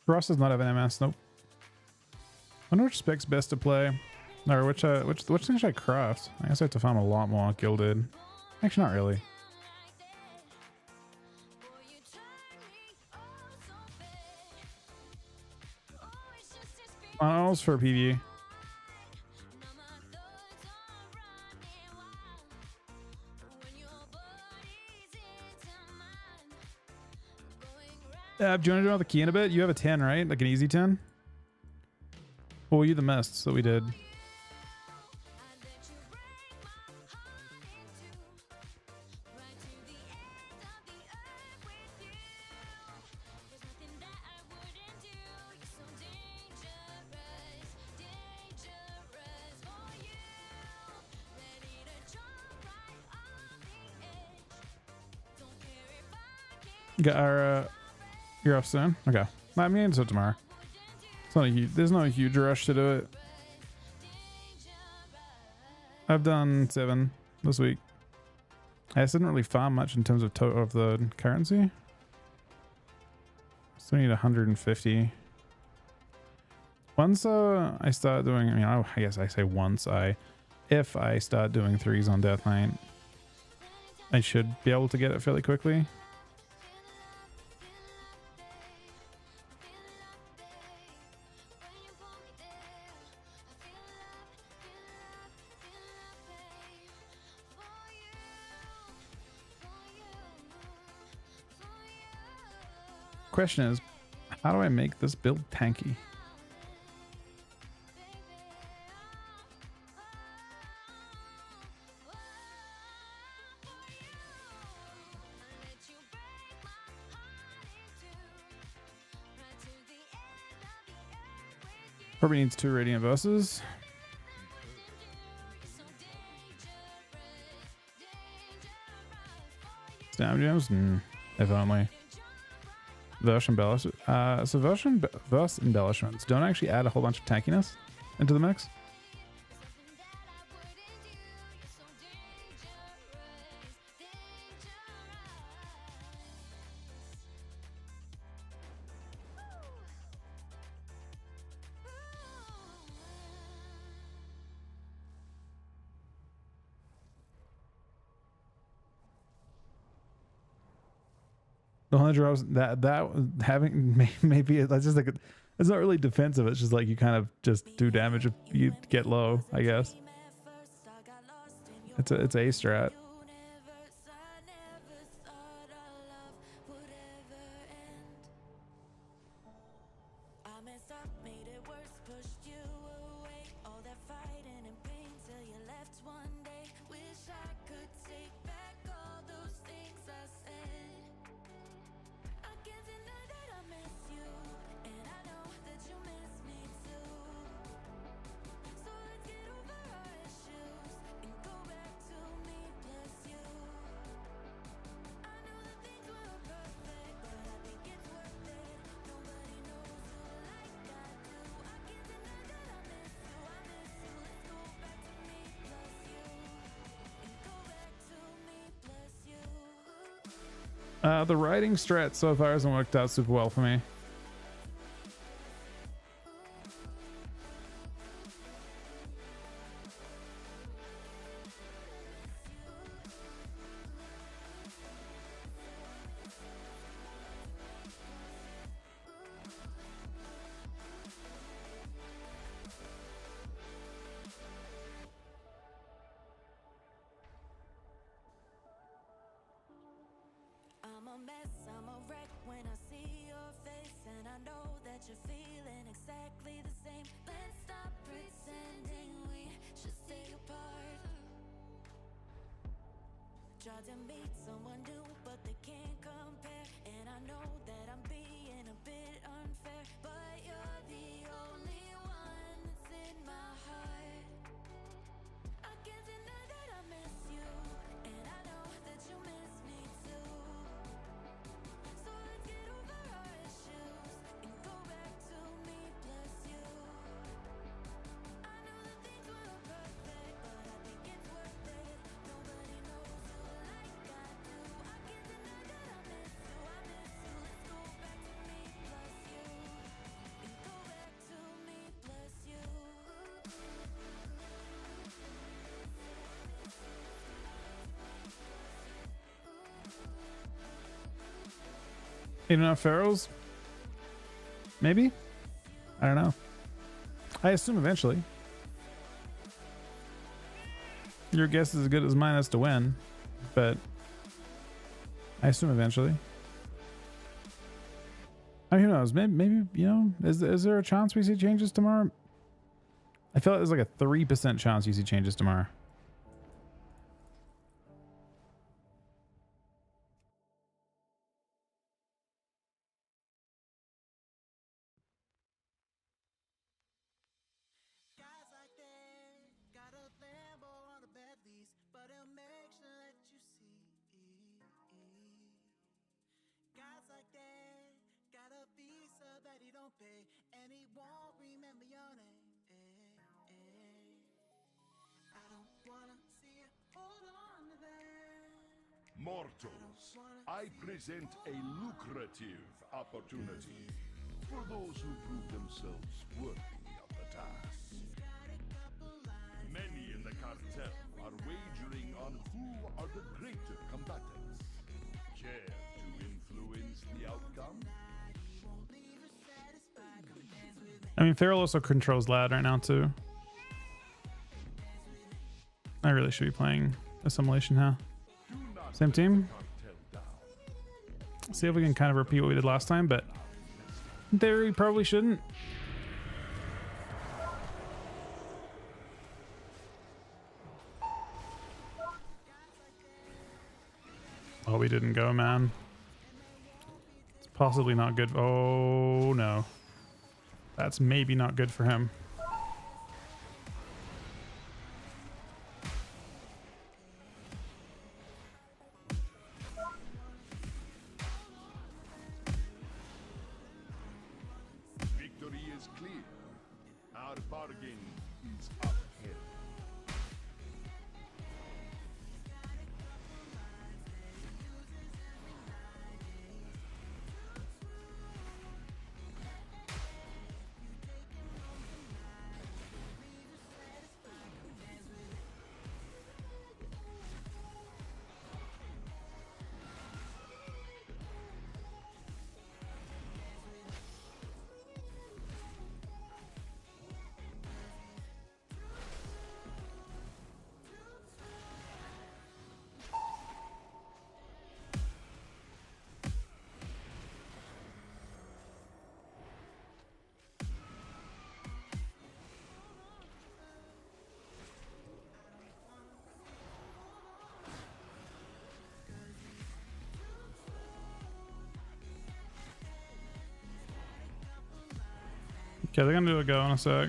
[SPEAKER 4] Ross does not have an MS. Nope. Wonder which spec's best to play, or which thing should I craft? I guess I have to farm a lot more gilded. Actually, not really. Miles for PvE. Do you want to do another key in a bit? You have a 10, right? Like an easy 10? Well, you the mists that we did. Got our, you're off soon? Okay. I mean, so tomorrow. It's not a huge, there's no huge rush to do it. I've done 7 this week. I just didn't really farm much in terms of of the currency. Still need 150. Once I start doing, I mean, I guess I say once if I start doing 3s on Death Knight, I should be able to get it fairly quickly. Question is, how do I make this build tanky? Probably needs 2 Radiant Verses. Stamina gems? If only. Verse embellishments. So verse embellishments don't actually add a whole bunch of tankiness into the mix. The 100 drops that having maybe that's just like it's not really defensive. It's just like you kind of just do damage if you get low. I guess it's a strat. The riding strat so far hasn't worked out super well for me. Pharaohs? Maybe? I don't know. I assume eventually. Your guess is as good as mine as to when, but I assume eventually. I mean, who knows? Maybe is there a chance we see changes tomorrow? I feel like there's like a 3% chance you see changes tomorrow.
[SPEAKER 6] Guys like that got a Lambo on a bad lease, but he'll make sure that you see. Guys like that got a visa that he don't pay, and he won't remember your name. I don't wanna see you hold on to that.
[SPEAKER 1] Mortals, I present a lucrative opportunity for those who prove themselves worthy of the task. Many in the cartel are wagering on who are the greater combatants. Care to influence the outcome?
[SPEAKER 4] I mean, Feral also controls Lad right now too. I really should be playing Assimilation now. Same team. See if we can kind of repeat what we did last time, but in theory, probably shouldn't. Oh, we didn't go, man. It's possibly not good. Oh, no. That's maybe not good for him.
[SPEAKER 1] Victory is clear. Our bargain is uphill.
[SPEAKER 4] Okay, they're gonna do a go in a sec.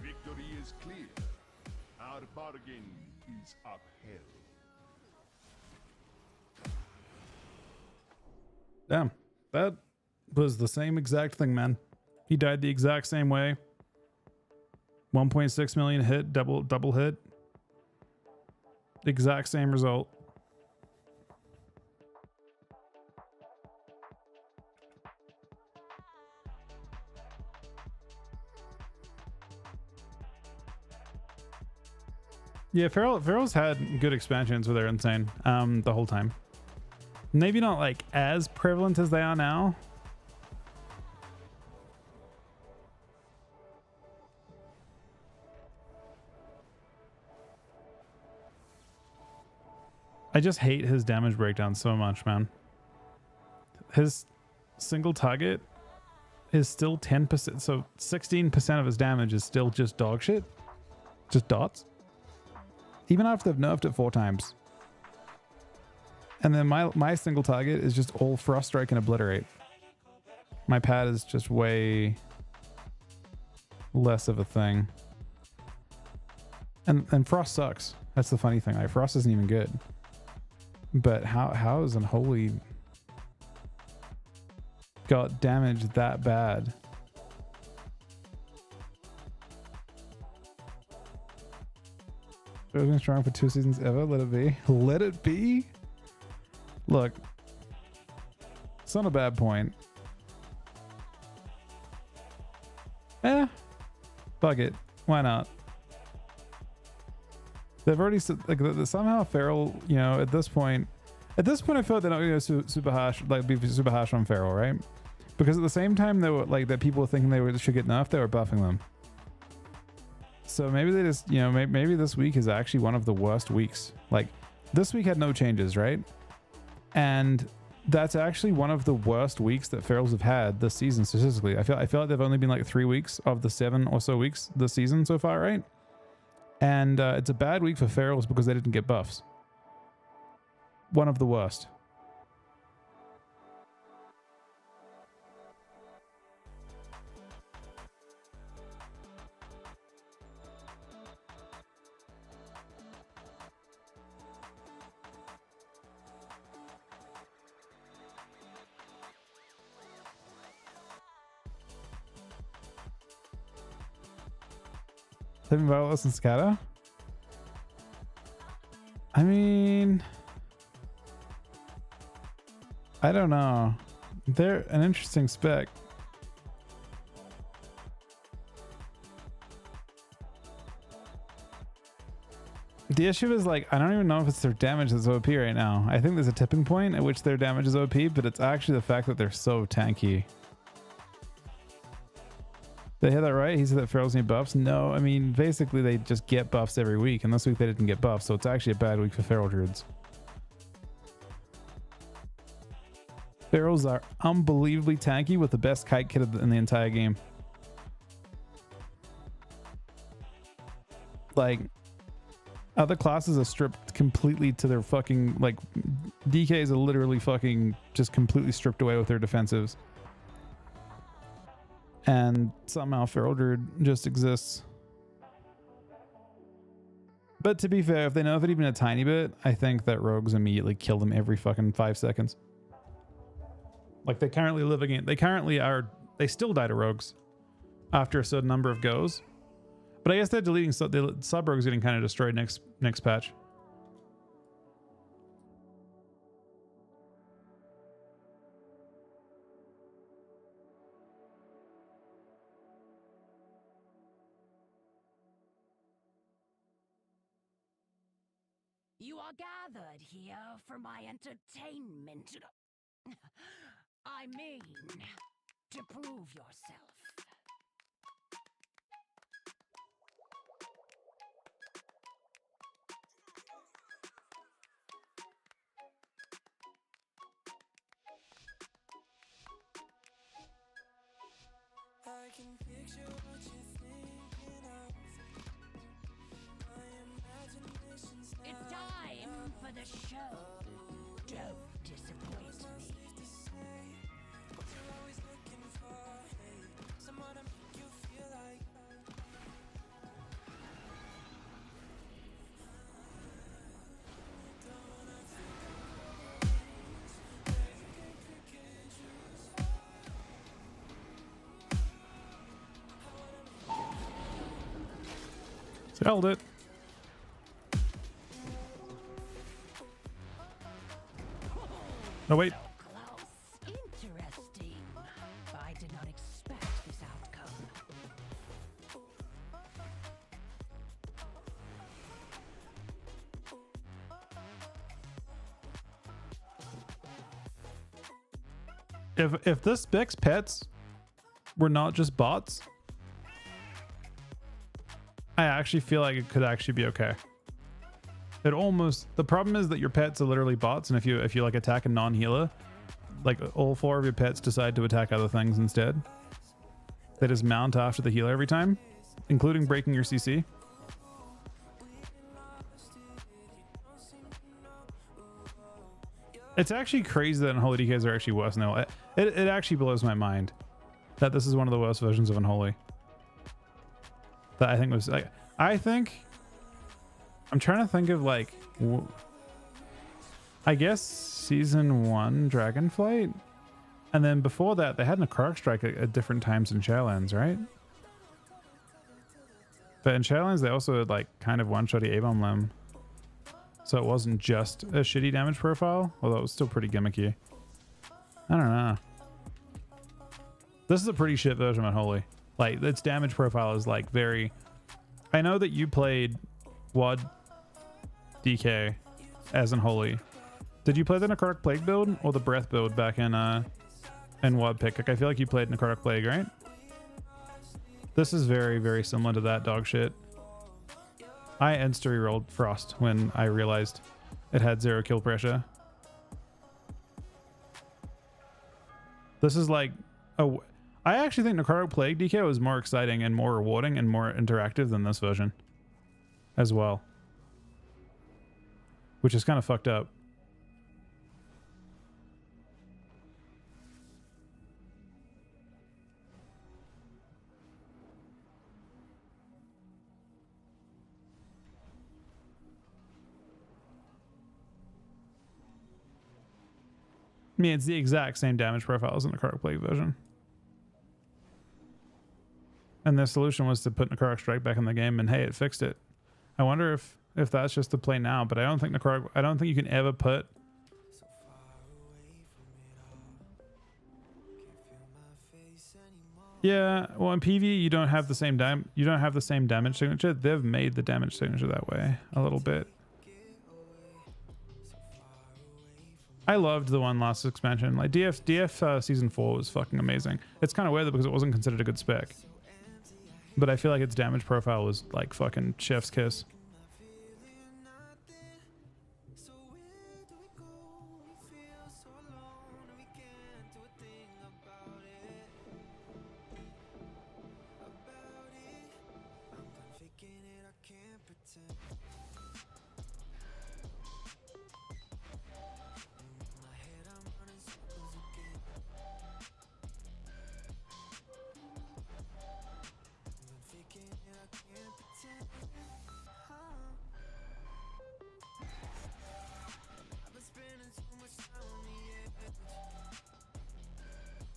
[SPEAKER 1] Victory is clear. Our bargain is upheld.
[SPEAKER 4] Damn, that was the same exact thing, man. He died the exact same way. 1.6 million hit, double hit. Exact same result. Yeah, Feral's had good expansions where they're insane the whole time. Maybe not like as prevalent as they are now. I just hate his damage breakdown so much, man. His single target is still 10%, so 16% of his damage is still just dog shit. Just dots. Even after they've nerfed it 4 times. And then my single target is just all Frost Strike and Obliterate. My pad is just way less of a thing. And Frost sucks. That's the funny thing. Like, Frost isn't even good. But how is Unholy got damaged that bad? It's been strong for 2 seasons ever. Let it be. Let it be. Look, it's not a bad point. Fuck it. Why not? They've already like somehow Feral. You know, at this point, I feel like they're not going to go super harsh, like be super harsh on Feral, right? Because at the same time, they were like that. People were thinking should get nerfed. They were buffing them. So maybe they just, you know, maybe this week is actually one of the worst weeks. Like this week had no changes, right? And that's actually one of the worst weeks that Ferals have had this season statistically. I feel like they've only been like 3 weeks of the 7 or so weeks this season so far, right? And it's a bad week for Ferals because they didn't get buffs. One of the worst. Living Violet and Scatter? I mean, I don't know. They're an interesting spec. The issue is like, I don't even know if it's their damage that's OP right now. I think there's a tipping point at which their damage is OP, but it's actually the fact that they're so tanky. Did I hear that right? He said that Ferals need buffs. No, I mean, basically they just get buffs every week, and this week they didn't get buffs, so it's actually a bad week for Feral Druids. Ferals are unbelievably tanky with the best kite kit in the entire game. Like, other classes are stripped completely to their fucking, like, DKs are literally fucking just completely stripped away with their defensives. And somehow Feral Druid just exists. But to be fair, if they know of it even a tiny bit, I think that rogues immediately kill them every fucking 5 seconds. Like they currently living it. They still die to rogues after a certain number of goes. But I guess they're deleting the sub rogues getting kind of destroyed next patch.
[SPEAKER 12] You are gathered here for my entertainment. I mean, to prove yourself.
[SPEAKER 6] I can picture what you're thinking of. My imagination's
[SPEAKER 12] It's time for the show. Don't disappoint me.
[SPEAKER 6] What you're always looking for, hey, someone to make you feel like. Don't wanna think of things that you can pick and choose.
[SPEAKER 4] Held it. No, wait.
[SPEAKER 12] Close. Interesting. I did not expect this outcome.
[SPEAKER 4] If this spec's pets were not just bots, I actually feel like it could actually be okay. It almost, the problem is that your pets are literally bots, and if you like attack a non-healer, like all 4 of your pets decide to attack other things instead. They just mount after the healer every time, including breaking your CC. It's actually crazy that Unholy DKs are actually worse now. It actually blows my mind that this is one of the worst versions of Unholy. That I think was like, I'm trying to think of like, I guess season 1 Dragonflight, and then before that they had Necrotic Strike at different times in Shadowlands, right? But in Shadowlands, they also like kind of one-shotty A-bomb limb. So it wasn't just a shitty damage profile, although it was still pretty gimmicky. I don't know. This is a pretty shit version of Unholy. Like, its damage profile is like very... I know that you played WoD DK as Unholy. Did you play the Necrotic Plague build or the Breath build back in WoD pick? Like, I feel like you played Necrotic Plague, right? This is very, very similar to that dog shit. I insta-rerolled Frost when I realized it had 0 kill pressure. This is like... Oh, I actually think Necrotic Plague DK was more exciting and more rewarding and more interactive than this version as well. Which is kind of fucked up. I mean, it's the exact same damage profile as in the Necrotic Plague version. And the solution was to put Necrotic Strike back in the game, and hey, it fixed it. I wonder if that's just the play now, but I don't think you can ever put Yeah, well in PvE you don't have the same damage signature. They've made the damage signature that way a little bit. I loved the one last expansion. Like DF season 4 was fucking amazing. It's kind of weird because it wasn't considered a good spec. But I feel like its damage profile was like fucking chef's kiss.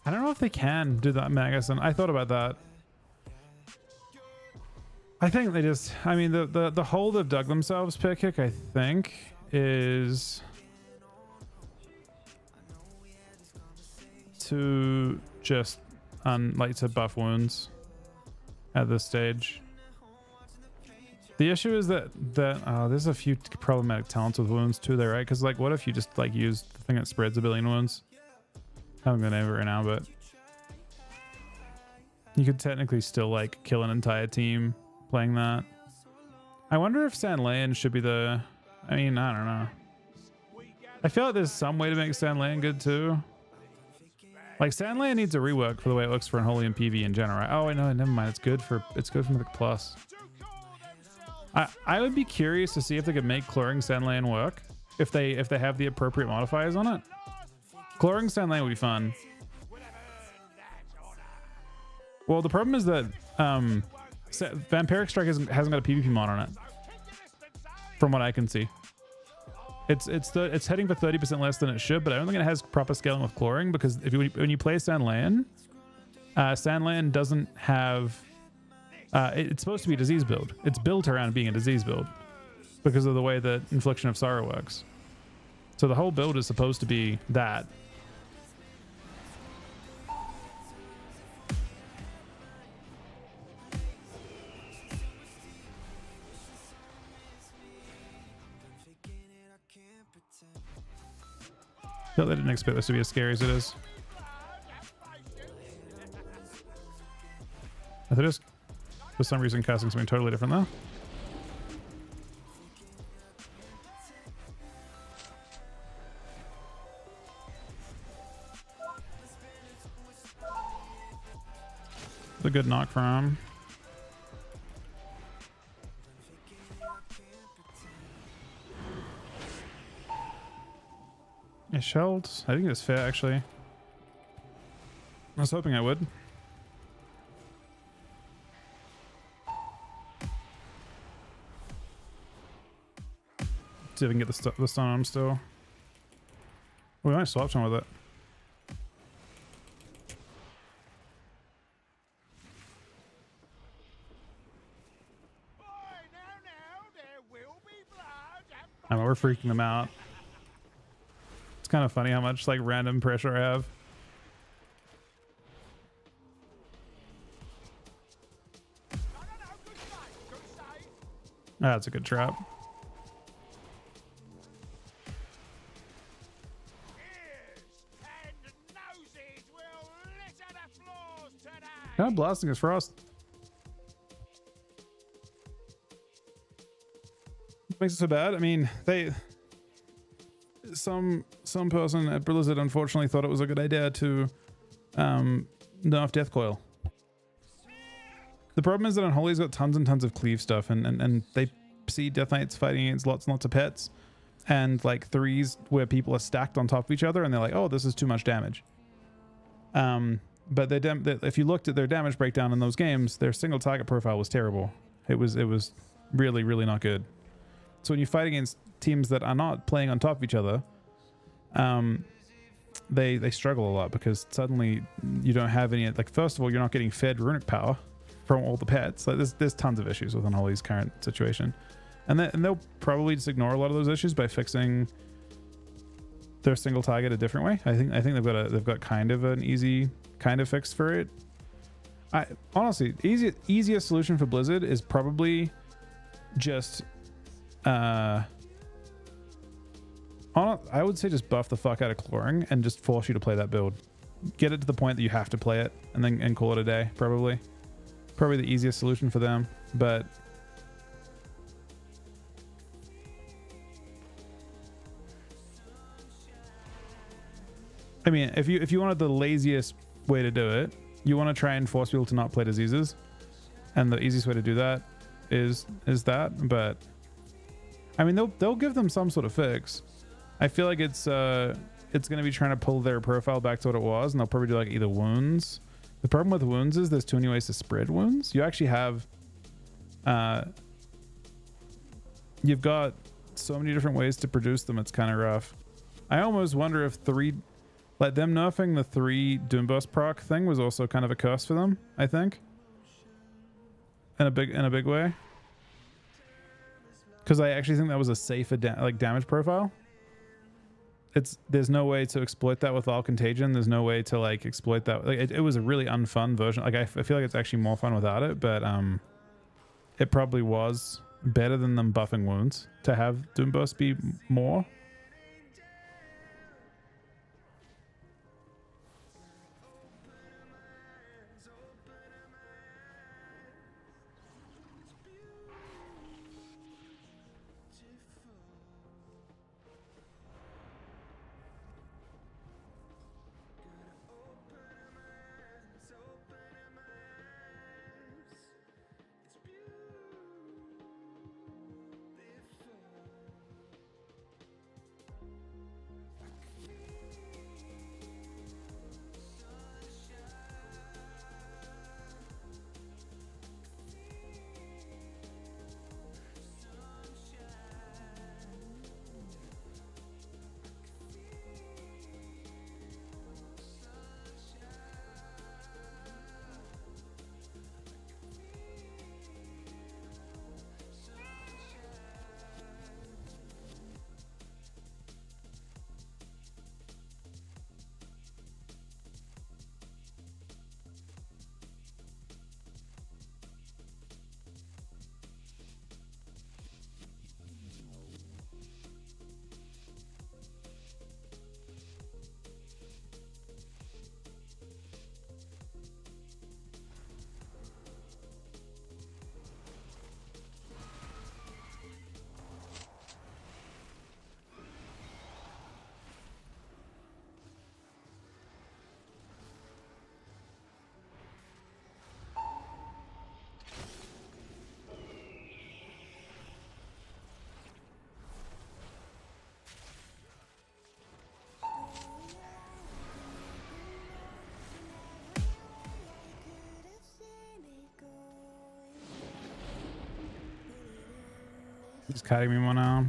[SPEAKER 4] I don't know if they can do that Magasin. I thought about that. I think they just, I mean, the hole they've dug themselves, Pickhick, I think, is to just like to buff wounds at this stage. The issue is that there's a few problematic talents with wounds too there, right? Because like, what if you just like use the thing that spreads a billion wounds? I haven't got name of it right now, but you could technically still like kill an entire team playing that. I wonder if Sandlayan should be the... I mean, I don't know. I feel like there's some way to make Sandlayan good too. Like Sandlayan needs a rework for the way it looks for Unholy and PV in general. Right? Oh, no, never mind. It's good for Mythic Plus. I would be curious to see if they could make Cloring Sandlayan work if they have the appropriate modifiers on it. Cloring Sandlayan would be fun. Well, the problem is that Vampiric Strike hasn't got a PvP mod on it, from what I can see. It's heading for 30% less than it should, but I don't think it has proper scaling with Cloring, because when you play Sandlayan, Sandlayan doesn't have... it's supposed to be a disease build. It's built around being a disease build because of the way that Infliction of Sorrow works. So the whole build is supposed to be that. I didn't expect this to be as scary as it is. I thought it was, for some reason, casting something totally different though. It's a good knock from him. I shelled. I think it's fair, actually. I was hoping I would. See if I can get the stun on him still. We might swap him with it. I mean, we're freaking them out. It's kind of funny how much like random pressure I have. That's a good trap. Kind of blasting his frost. Makes it so bad. I mean, some person at Blizzard unfortunately thought it was a good idea to nerf Death Coil. The problem is that Unholy's got tons and tons of cleave stuff, and they see Death Knights fighting against lots and lots of pets, and like threes where people are stacked on top of each other, and they're like, oh, this is too much damage. But if you looked at their damage breakdown in those games, their single target profile was terrible. It was really, really not good. So when you fight against teams that are not playing on top of each other, they struggle a lot because suddenly you don't have any. Like, first of all, you're not getting fed runic power from all the pets. Like, there's tons of issues with Unholy's current situation, and they'll probably just ignore a lot of those issues by fixing their single target a different way. I think they've got kind of an easy kind of fix for it. Honestly, easiest solution for Blizzard is probably just I would say just buff the fuck out of clawing and just force you to play that build. Get it to the point that you have to play it and call it a day. Probably the easiest solution for them. But I mean, if you wanted the laziest way to do it, you want to try and force people to not play diseases, and the easiest way to do that is that. But I mean, they'll give them some sort of fix. I feel like it's going to be trying to pull their profile back to what it was, and they'll probably do like either wounds. The problem with wounds is there's too many ways to spread wounds. You actually have you've got so many different ways to produce them. It's kind of rough. I almost wonder if them nerfing the 3 Doomburst proc thing was also kind of a curse for them. I think in a big way, because I actually think that was a safer damage profile. There's no way to exploit that with all contagion. There's no way to like exploit that. Like it was a really unfun version. Like I feel like it's actually more fun without it, but it probably was better than them buffing wounds to have Doomburst be more. He's cutting me one now.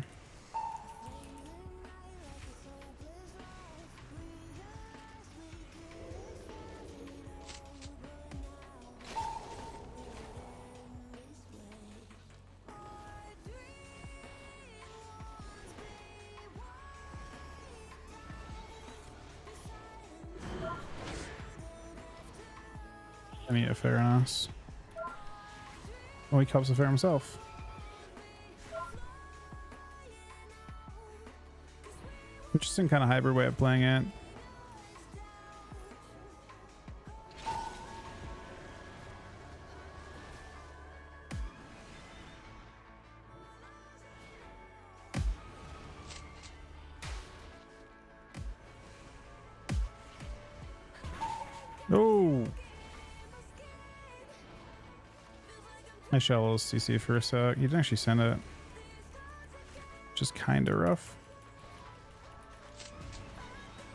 [SPEAKER 4] I need a fairness. Oh, he cops a fair himself. Interesting kind of hybrid way of playing it. Oh! I shall CC for a sec. You didn't actually send it. Just kind of rough.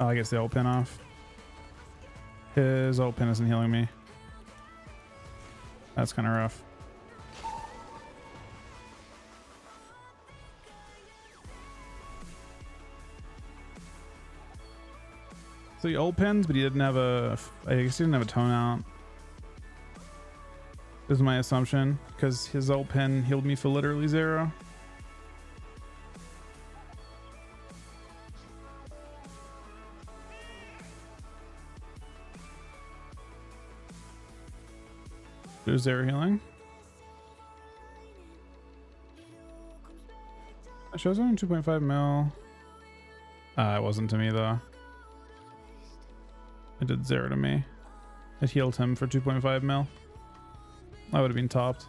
[SPEAKER 4] Oh, I guess the ult pin off. His ult pin isn't healing me. That's kind of rough. So he ult pins, but he didn't have a... I guess he didn't have a tone out. Is my assumption, because his ult pin healed me for literally 0. There's 0 healing. It shows only 2.5 mil. It wasn't to me though. It did 0 to me. It healed him for 2.5 mil. I would have been topped.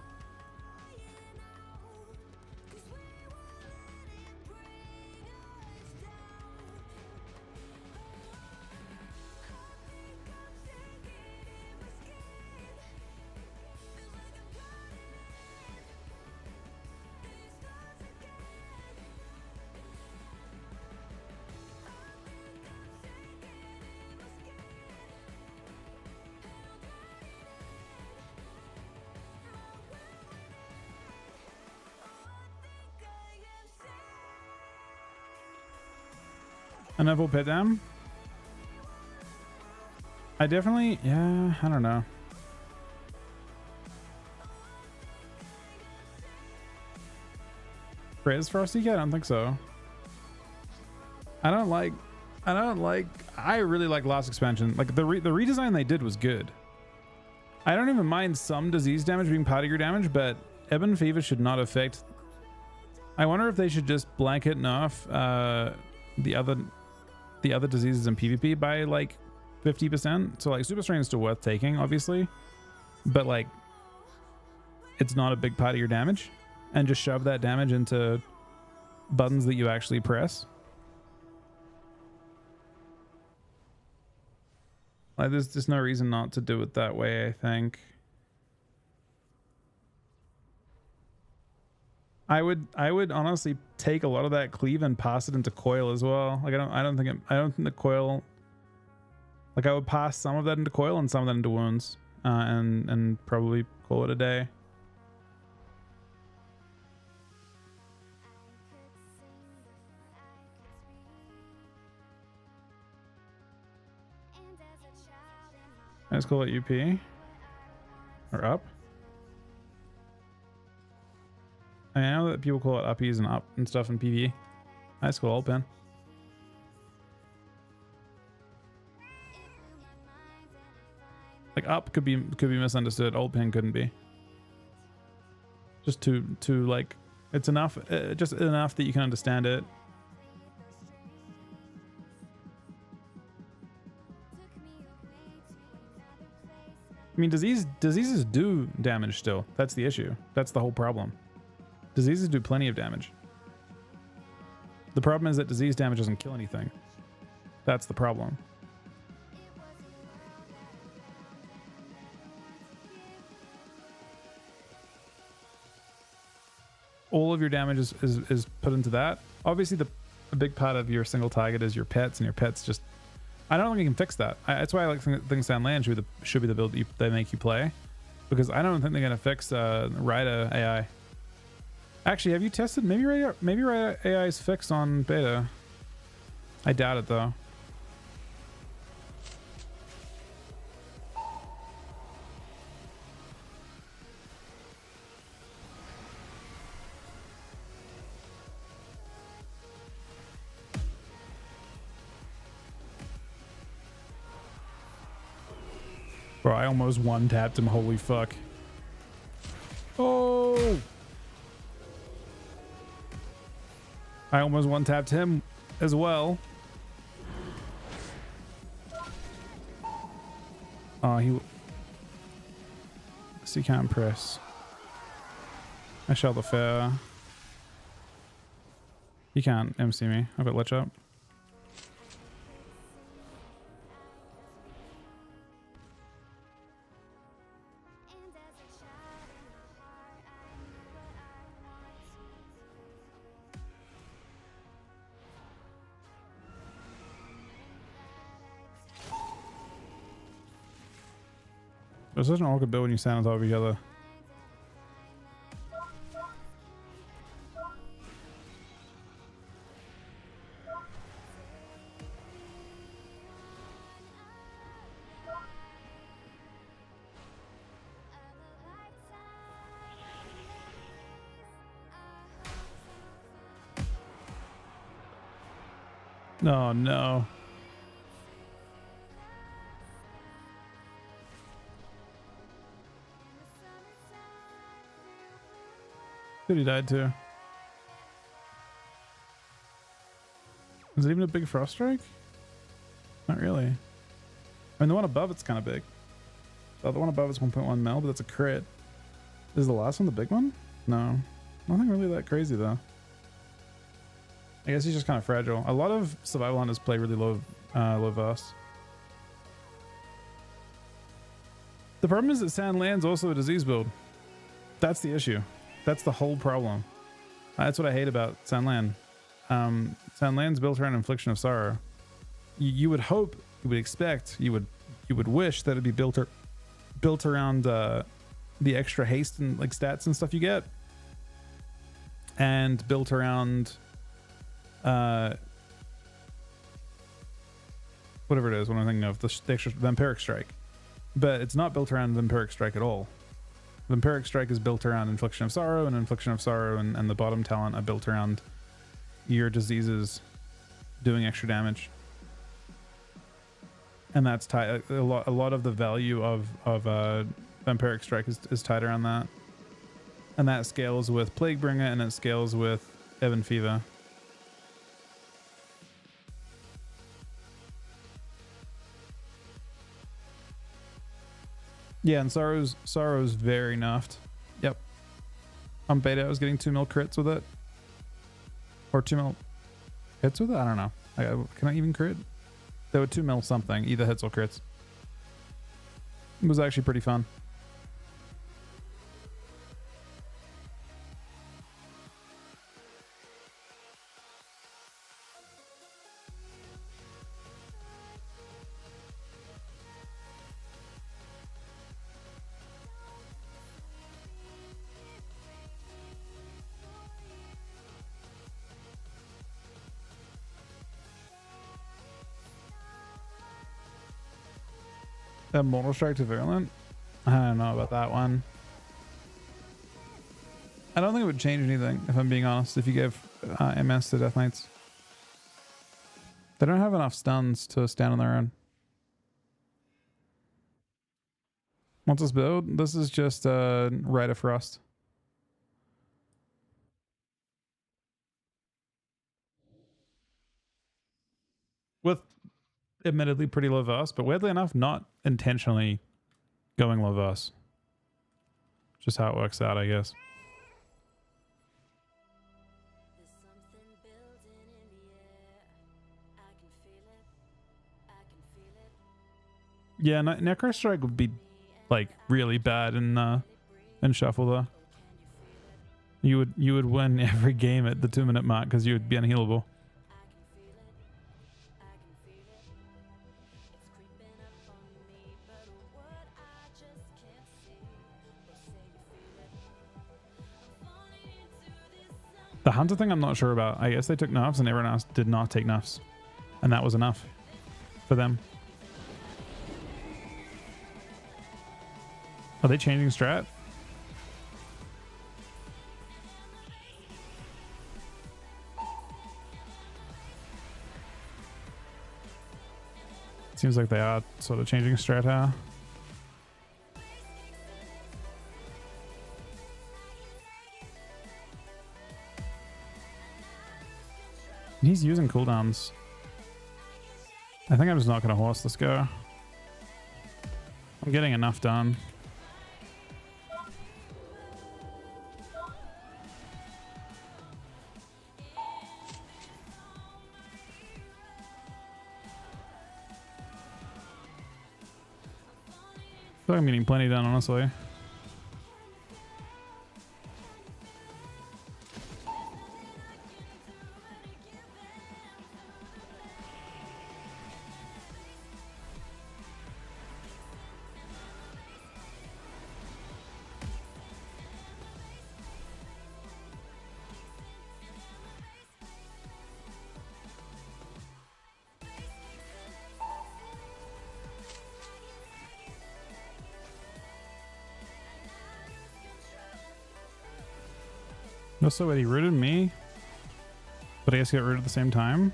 [SPEAKER 4] An Neville pit down. I definitely, yeah, I don't know. Praise Frosty Cat? I don't think so. I really like last expansion. Like the redesign they did was good. I don't even mind some disease damage being part of your damage, but Ebon Fever should not affect. I wonder if they should just blanket nerf the other diseases in PvP by like 50%. So like Super Strain is still worth taking, obviously, but like it's not a big part of your damage, and just shove that damage into buttons that you actually press. Like there's just no reason not to do it that way, I think. I would honestly take a lot of that cleave and pass it into coil as well. Like I don't think the coil, like I would pass some of that into coil and some of that into wounds, and probably call it a day. Let's call it UP or up. I know that people call it uppies and up and stuff in PvE. Nice cool ult pin. Like up could be misunderstood. Ult pin couldn't be. Just to like, it's enough, just enough that you can understand it. I mean, diseases do damage still. That's the issue. That's the whole problem. Diseases do plenty of damage. The problem is that disease damage doesn't kill anything. That's the problem. All of your damage is put into that. Obviously, a big part of your single target is your pets, and your pets just... I don't think you can fix that. That's why I like things down land should be the build they make you play, because I don't think they're gonna fix Rida AI. Actually, have you tested? Maybe Rida AI is fixed on beta. I doubt it though. Bro, I almost one-tapped him. Holy fuck. Oh! I almost one-tapped him as well. Oh, he can't press. I shall the fair. He can't MC me. I've got lich up. It's such an awkward build when you stand on top of each other. Oh no. Dude, he died too. Is it even a big frost strike? Not really. I mean, the one above it's kind of big. The other one above is 1.1 mil, but that's a crit. Is the last one the big one? No. Nothing really that crazy though. I guess he's just kind of fragile. A lot of survival hunters play really low verse. The problem is that Sandland's also a disease build. That's the issue. That's the whole problem. That's what I hate about Sandland. Sandland's built around infliction of sorrow. You would hope, you would expect, you would wish that it'd be built around the extra haste and like stats and stuff you get, and built around whatever it is. What I'm thinking of, the extra vampiric strike, but it's not built around vampiric strike at all. Vampiric strike is built around infliction of sorrow, and infliction of sorrow and the bottom talent are built around your diseases doing extra damage, and that's tied. A lot of the value of vampiric strike is tied around that, and that scales with Plaguebringer and it scales with Ebon Fever. Yeah, and Sorrow's very nerfed. Yep. On beta, I was getting 2 mil crits with it. Or 2 mil hits with it? I don't know. Can I even crit? There were 2 mil something, either hits or crits. It was actually pretty fun. Mortal Strike to Virulent? I don't know about that one. I don't think it would change anything, if I'm being honest, if you give MS to Death Knights. They don't have enough stuns to stand on their own. What's this build? This is just Rite of Frost. With admittedly pretty low verse, but weirdly enough, not intentionally going low verse. Just how it works out, I guess. Yeah, Necro Strike would be like really bad in Shuffle though. You would win every game at the 2-minute mark because you would be unhealable. The Hunter thing I'm not sure about. I guess they took nerfs and everyone else did not take nerfs. And that was enough for them. Are they changing strat? Seems like they are sort of changing strat here. He's using cooldowns. I think I'm just not going to horse this go. I'm getting enough done. I feel like I'm getting plenty done, honestly. Also, wait, he rooted me, but I guess he got rooted at the same time.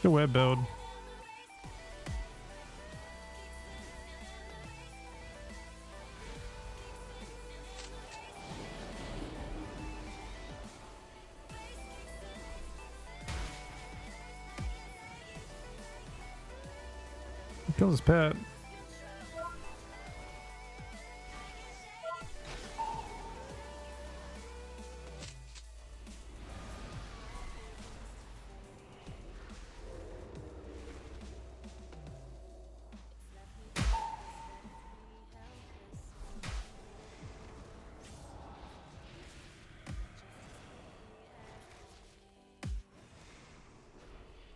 [SPEAKER 4] Good web build. He kills his pet.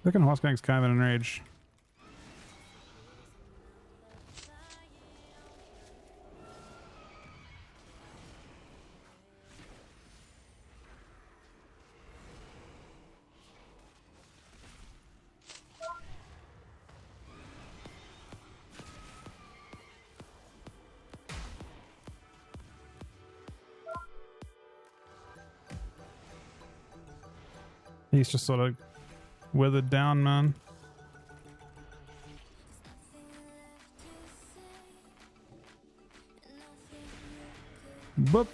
[SPEAKER 4] Looking Horsegank's kind of in enraged. He's just sort of withered down, man. Boop.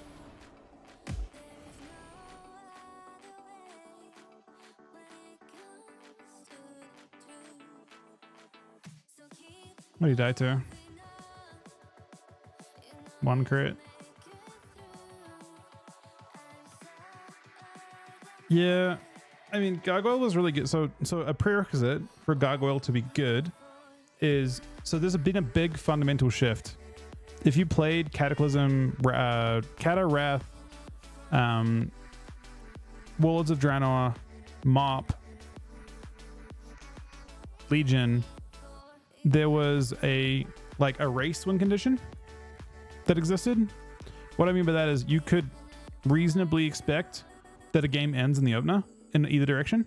[SPEAKER 4] What did he die to? One crit. Yeah. I mean, Gargoyle was really good. So a prerequisite for Gargoyle to be good is, so there's been a big fundamental shift. If you played Cataclysm, Cata, Wrath, Warlords of Draenor, Mop, Legion, there was a race win condition that existed. What I mean by that is you could reasonably expect that a game ends in the opener in either direction.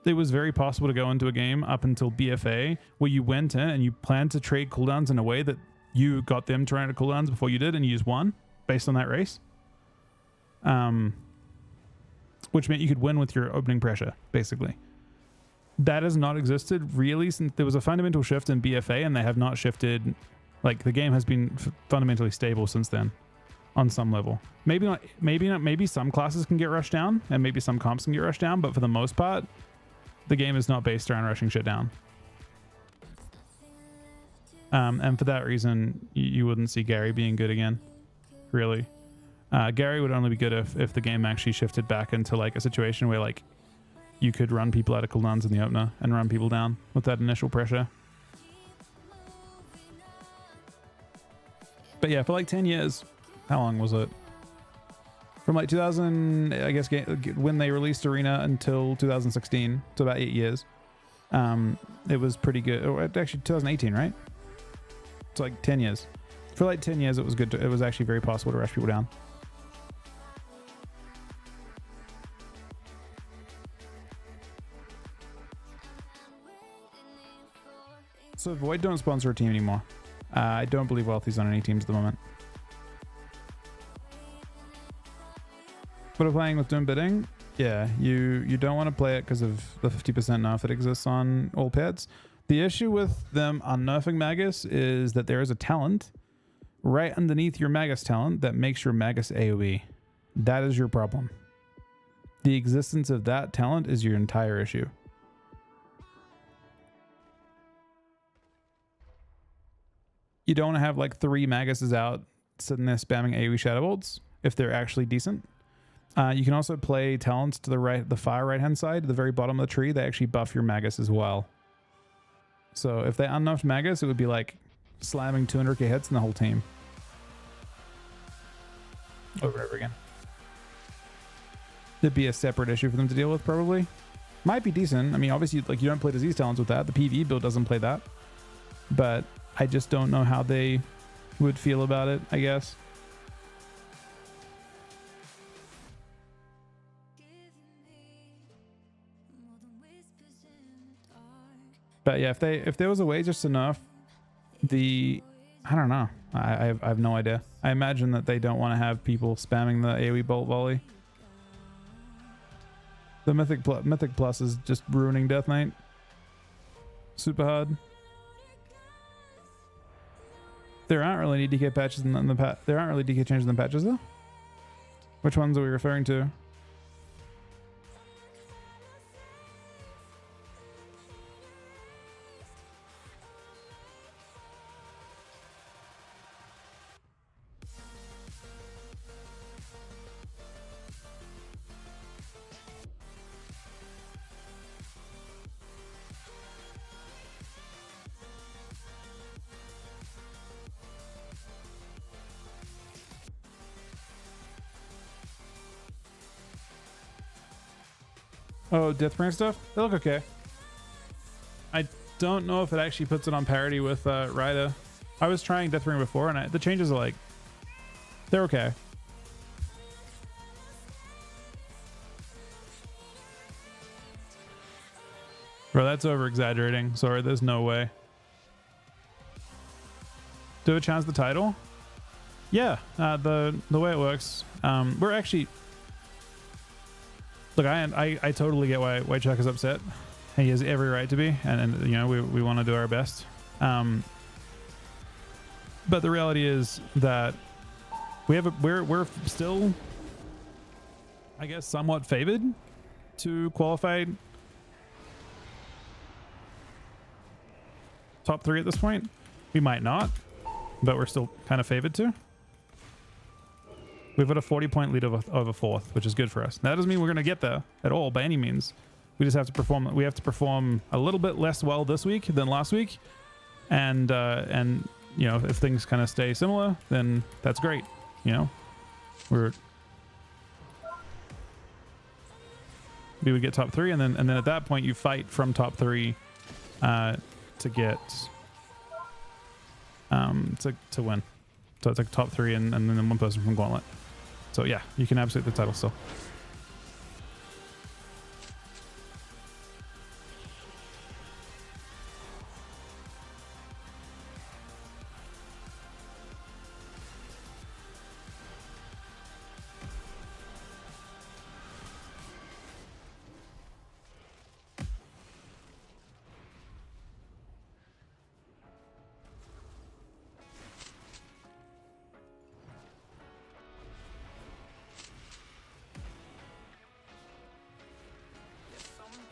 [SPEAKER 4] It was very possible to go into a game up until BFA where you went in and you planned to trade cooldowns in a way that you got them to run out of cooldowns before you did, and you just won based on that race. Which meant you could win with your opening pressure, basically. That has not existed really since there was a fundamental shift in BFA, and they have not shifted. Like, the game has been fundamentally stable since then on some level. Maybe not, maybe some classes can get rushed down and maybe some comps can get rushed down, but for the most part, the game is not based around rushing shit down. And for that reason, you wouldn't see Gary being good again, really. Gary would only be good if the game actually shifted back into like a situation where like you could run people out of cooldowns in the opener and run people down with that initial pressure. But yeah, for like 10 years, how long was it? From like 2000, I guess, when they released Arena until 2016, so about 8 years. It was pretty good. Oh, actually 2018, right? It's like 10 years. For like 10 years, it was good. It was actually very possible to rush people down. So Void don't sponsor a team anymore. I don't believe Wealthy's on any teams at the moment. But we're playing with Doom Bidding. Yeah, you don't want to play it because of the 50% nerf that exists on all pets. The issue with them unnerfing Magus is that there is a talent right underneath your Magus talent that makes your Magus AoE. That is your problem. The existence of that talent is your entire issue. You don't want to have like 3 Maguses out sitting there spamming AoE Shadow Bolts if they're actually decent. You can also play talents to the right, the far right hand side, the very bottom of the tree. They actually buff your Magus as well. So if they unnerfed Magus, it would be like slamming 200k hits in the whole team. Over and over again. It'd be a separate issue for them to deal with, probably. Might be decent. I mean, obviously, like, you don't play disease talents with that. The PvE build doesn't play that. But I just don't know how they would feel about it, I guess. But yeah, if there was a way just enough, I don't know. I have no idea. I imagine that they don't want to have people spamming the AoE bolt volley. The Mythic Plus is just ruining Death Knight. Super hard. There aren't really any DK patches in the there aren't really DK changes in the patches though. Which ones are we referring to? Oh, Deathbringer stuff? They look okay. I don't know if it actually puts it on parity with Rida. I was trying Deathbringer before, and the changes are like, they're okay. Bro, that's over exaggerating. Sorry, there's no way. Do a chance the title? Yeah, the way it works. We're actually. Look, I totally get why Chuck is upset. He has every right to be, and you know we want to do our best. But the reality is that we're still, I guess, somewhat favored to qualify top 3 at this point. We might not, but we're still kind of favored to. We've got a 40-point lead over 4th, which is good for us. Now, that doesn't mean we're going to get there at all by any means. We just have to perform. We have to perform a little bit less well this week than last week, and you know, if things kind of stay similar, then that's great. You know, we would get top 3, and then at that point you fight from top 3 to get to win. So it's like top 3 and then one person from Gauntlet. So yeah, you can absolute the title still.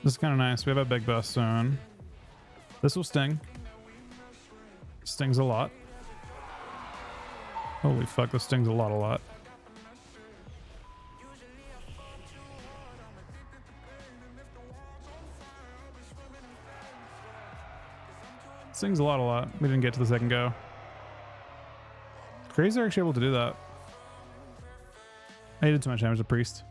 [SPEAKER 4] This is kind of nice. We have a big burst soon. This will sting. Stings a lot. Holy fuck, this stings a lot. Stings a lot. We didn't get to the second go. Crazy they're actually able to do that. I did too much damage to Priest.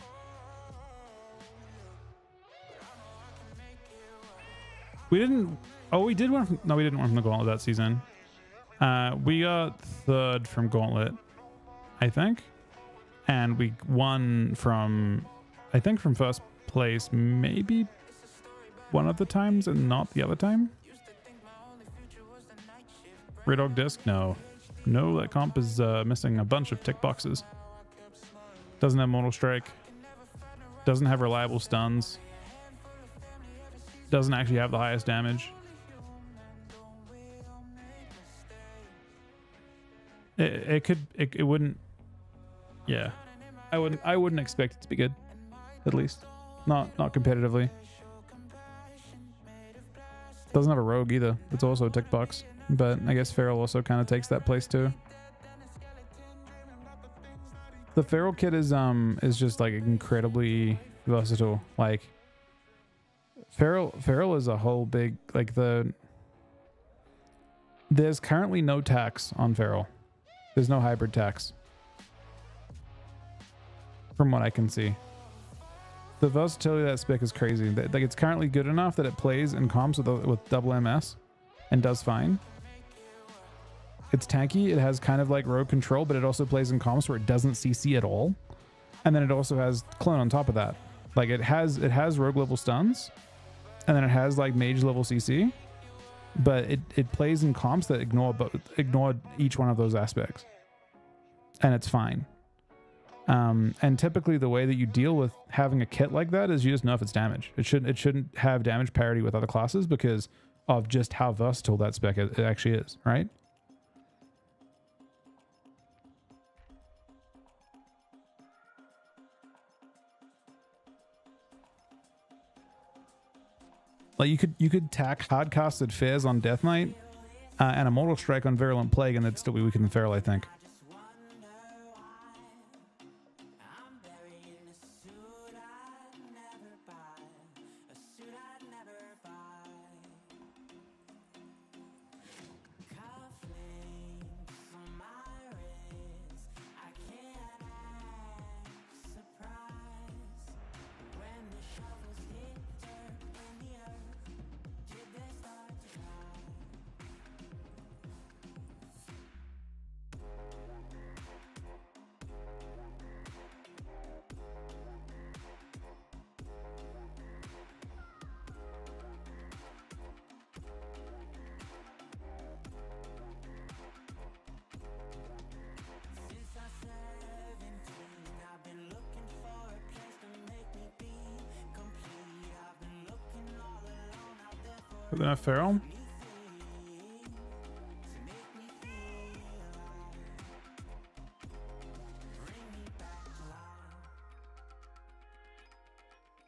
[SPEAKER 4] We didn't. Oh, we did one. No, we didn't win from the Gauntlet that season. We got third from Gauntlet, I think, and we won from, I think, from first place maybe one of the times and not the other time. Red Dog Disc? No. No, that comp is missing a bunch of tick boxes. Doesn't have Mortal Strike. Doesn't have reliable stuns. Doesn't actually have the highest damage. It wouldn't. Yeah. I wouldn't expect it to be good. At least. Not competitively. Doesn't have a rogue either. It's also a tick box. But I guess Feral also kind of takes that place too. The Feral kit is just like incredibly versatile. Like Feral is a whole big like there's currently no tax on Feral. There's no hybrid tax. From what I can see. The versatility of that spec is crazy. Like it's currently good enough that it plays in comps with double MS and does fine. It's tanky. It has kind of like rogue control, but it also plays in comps where it doesn't CC at all. And then it also has clone on top of that. Like it has rogue level stuns, and then it has like mage level CC, but it plays in comps that ignore each one of those aspects, and it's fine. And typically the way that you deal with having a kit like that is you just nerf its damage. It shouldn't have damage parity with other classes because of just how versatile that spec it actually is, right? Like you could tack hard-casted Fairs on Death Knight and a Mortal Strike on Virulent Plague, and it'd still be weaker than Feral, I think. With enough Feral?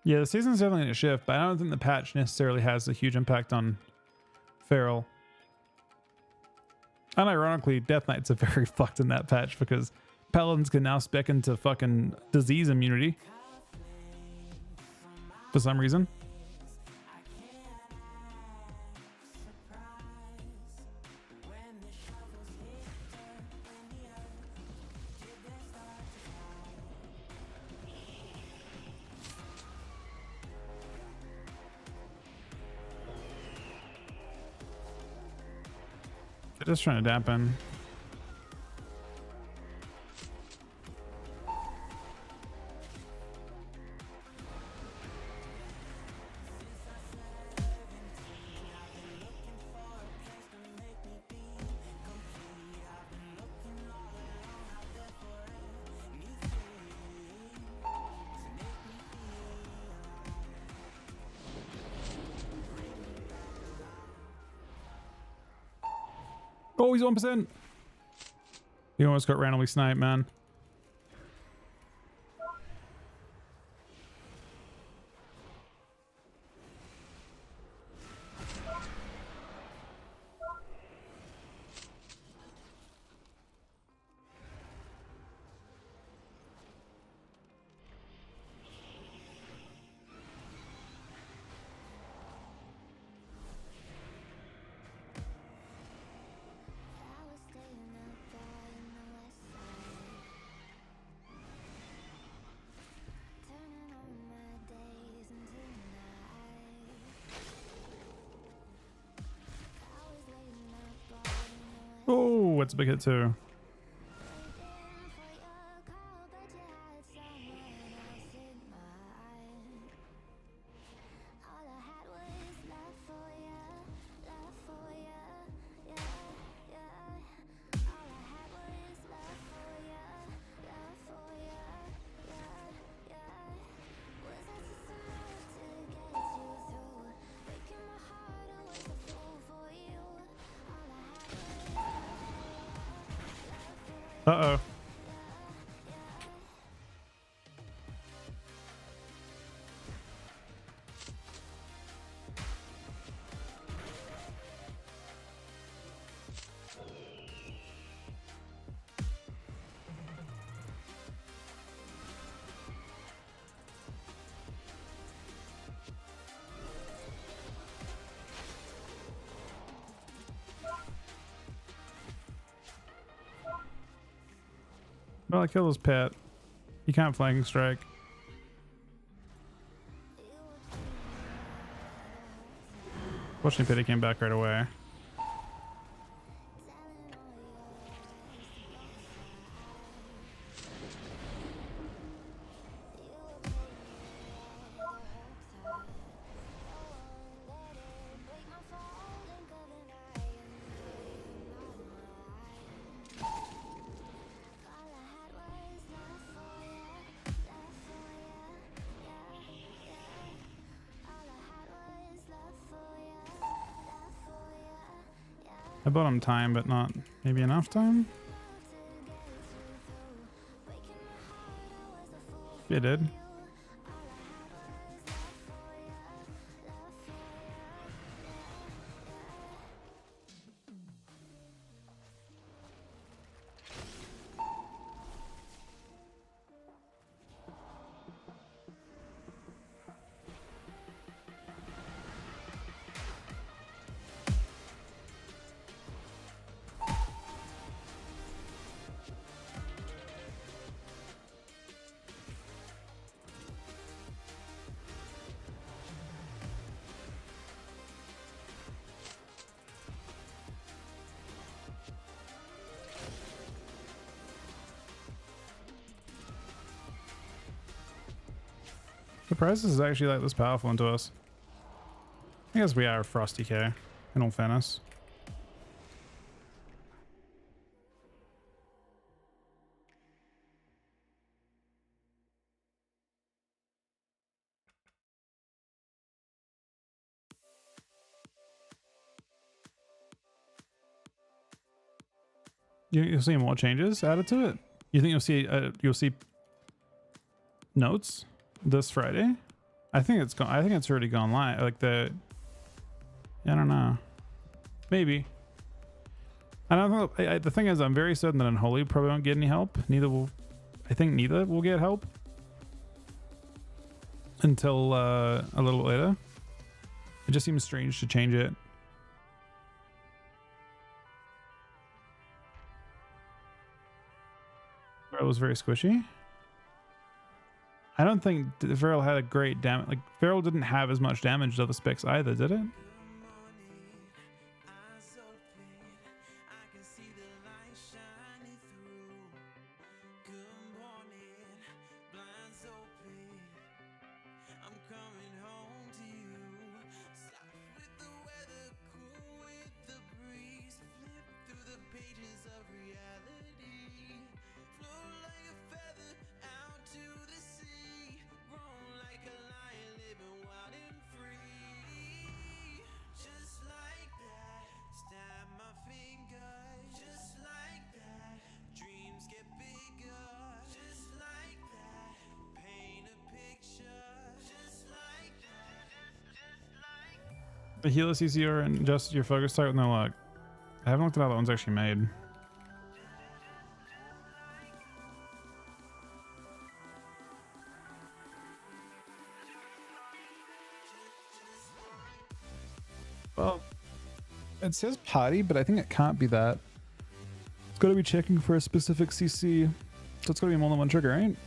[SPEAKER 4] Yeah, the season's definitely in a shift, but I don't think the patch necessarily has a huge impact on Feral. Unironically, Death Knights are very fucked in that patch because Paladins can now spec into fucking disease immunity. For some reason. Just trying to dampen. Oh, he's 1%. He almost got randomly sniped, man. Oh, it's a big hit too. Uh-oh. Well, I killed his pet. He can't flanking strike. Fortunately, Pity came back right away. I bought him time, but not maybe enough time? Yeah, it did. Surprised this is actually like this powerful into us. I guess we are Frosty K, in all fairness. You'll see more changes added to it. You think you'll see notes this Friday? I think it's gone. I think it's already gone live. Like I don't know. Maybe. I don't know. The thing is, I'm very certain that Unholy probably won't get any help. I think neither will get help until a little bit later. It just seems strange to change it. It was very squishy. I don't think Feral had a great damage. Like, Feral didn't have as much damage as other specs either, did it? The Healer CCR and just your focus type with no luck. I haven't looked at how that one's actually made. Well, it says potty, but I think it can't be that. It's got to be checking for a specific CC. So it's got to be more than one trigger, right?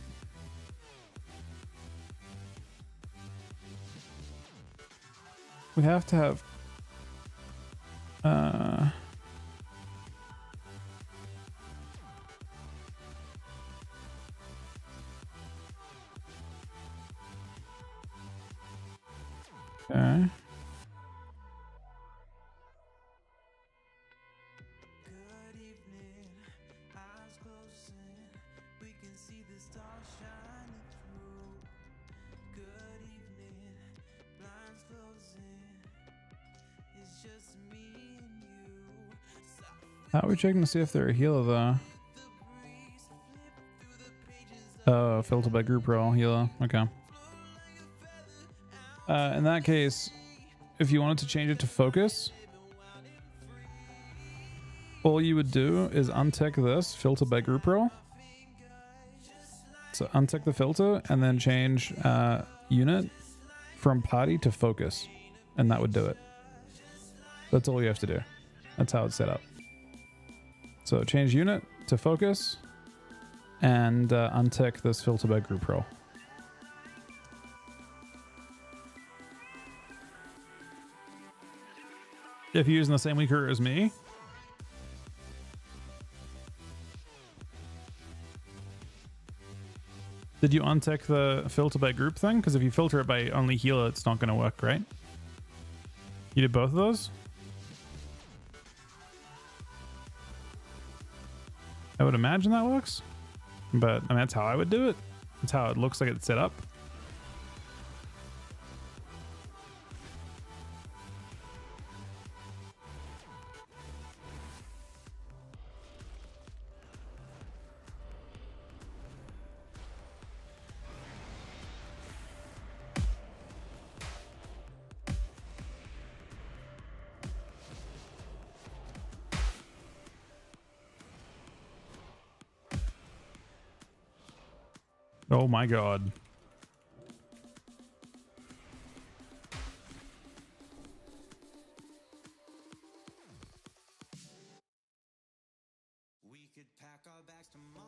[SPEAKER 4] We have to have Okay. How are we checking to see if they're a healer though? Oh, filter by group role healer. Okay. In that case, if you wanted to change it to focus, all you would do is untick this filter by group role. So untick the filter and then change unit from party to focus, and that would do it. That's all you have to do. That's how it's set up. So change unit to focus and untick this filter by group role. If you're using the same weaker as me, did you untick the filter by group thing? Because if you filter it by only healer, it's not going to work, right? You did both of those? I would imagine that works, but I mean, that's how I would do it. That's how it looks like it's set up. Oh my god.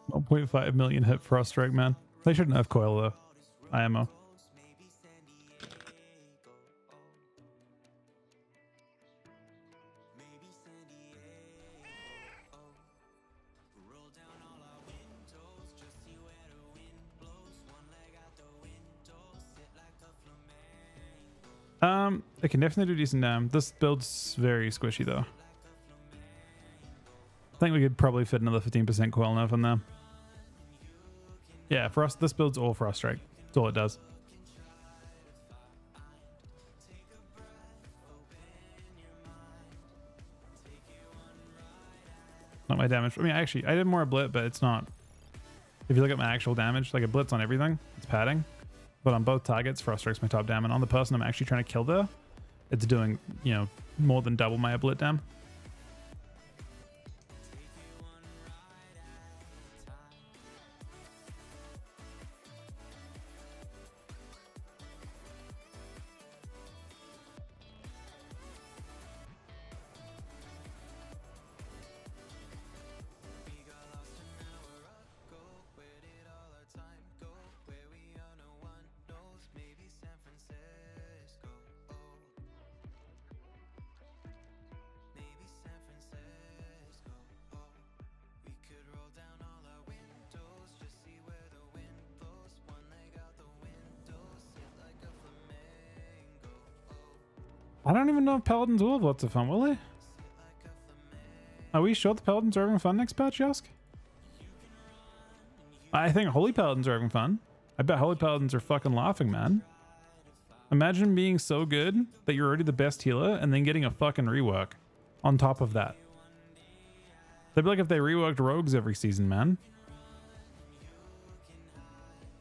[SPEAKER 4] $1.5 million hit Frost Strike, man. They shouldn't have coil though. IMO. It can definitely do decent damage. This build's very squishy though. I think we could probably fit another 15% coil nerf in there. Yeah, Frost. This build's all Frost Strike. That's all it does. Not my damage. I mean, actually, I did more blit, but it's not. If you look at my actual damage, like a blitz on everything, it's padding. But on both targets, Frost Strike's my top damage. And on the person I'm actually trying to kill there, it's doing, you know, more than double my blit dam. I don't even know if Paladins will have lots of fun, will they? Are we sure the Paladins are having fun next patch, Yosk? I think Holy Paladins are having fun. I bet Holy Paladins are fucking laughing, man. Imagine being so good that you're already the best healer and then getting a fucking rework on top of that. They'd be like if they reworked rogues every season, man.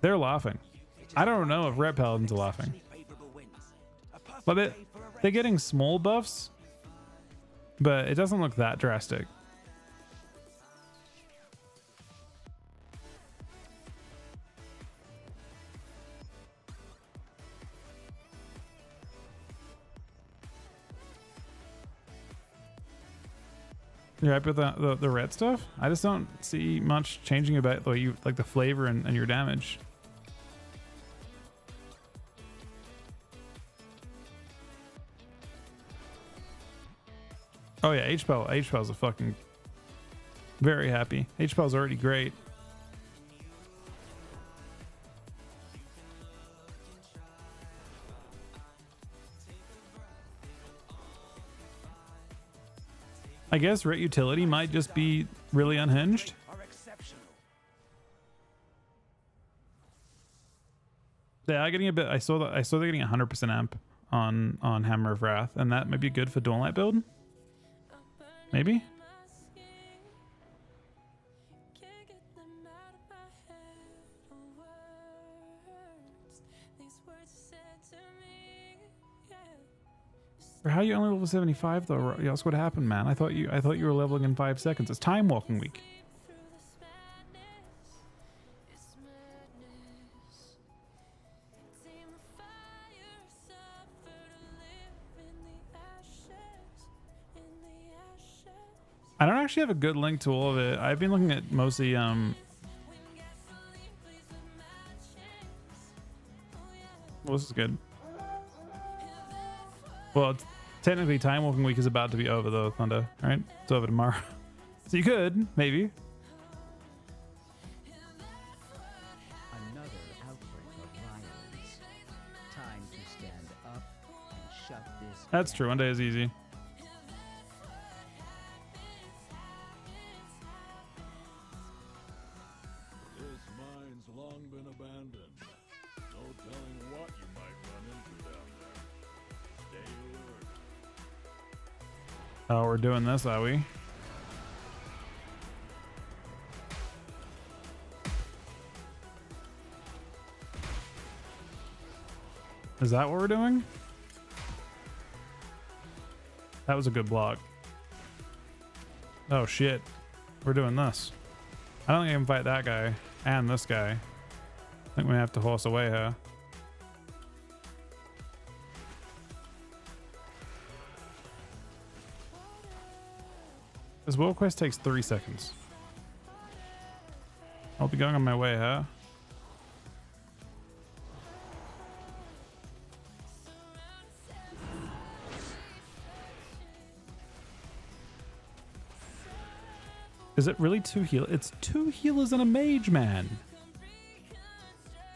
[SPEAKER 4] They're laughing. I don't know if Red Paladins are laughing. But they're getting small buffs, but it doesn't look that drastic. You're happy with the red stuff? I just don't see much changing about the way you like the flavor and your damage. Oh yeah, H-Pal's a fucking very happy. H-Pal's already great. I guess Rit Utility might just be really unhinged.
[SPEAKER 14] Are exceptional.
[SPEAKER 4] They are getting a bit. I saw they're getting 100% amp on Hammer of Wrath, and that might be good for Dawnlight build. Maybe. For how you only level 75 though? Yosk, what happened, man? I thought you were leveling in 5 seconds. It's time walking week. I don't actually have a good link to all of it. I've been looking at mostly well, this is good. Well, technically Time Walking Week is about to be over though, Thunder, right? It's over tomorrow. So you could, maybe.
[SPEAKER 15] Another outbreak of violence. Time to stand up and shut this
[SPEAKER 4] That's true, one day is easy.
[SPEAKER 1] This mine's long been abandoned. No telling what you might run into down there. Stay alert.
[SPEAKER 4] Oh, we're doing this, are we? Is that what we're doing? That was a good block. Oh shit. We're doing this. I don't think I can fight that guy and this guy. I think we have to horse away here. This world quest takes 3 seconds. I'll be going on my way here. Is it really 2 healers? It's 2 healers and a mage, man.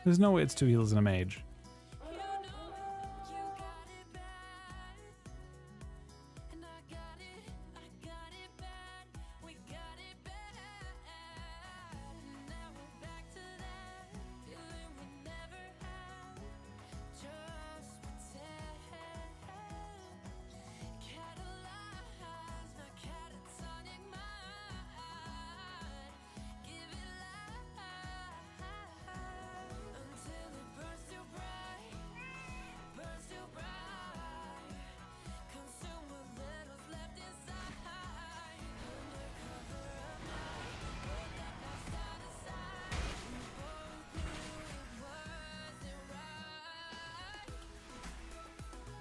[SPEAKER 4] There's no way it's 2 healers and a mage.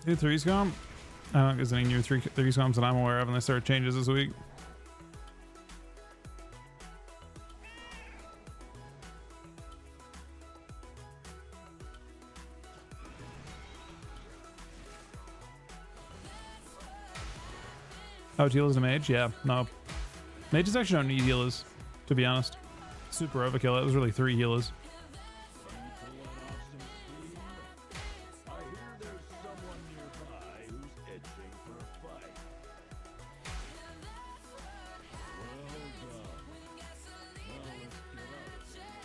[SPEAKER 4] New 3's comp? I don't think there's any new 3's comps that I'm aware of unless there are changes this week. Oh, healers and mage? Yeah, no. Mages actually don't need healers, to be honest. Super overkill. It was really 3 healers.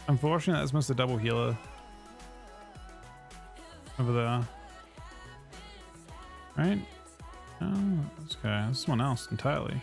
[SPEAKER 4] Unfortunately, that's missed a double healer over there. Right? Oh, this guy. This is someone else entirely.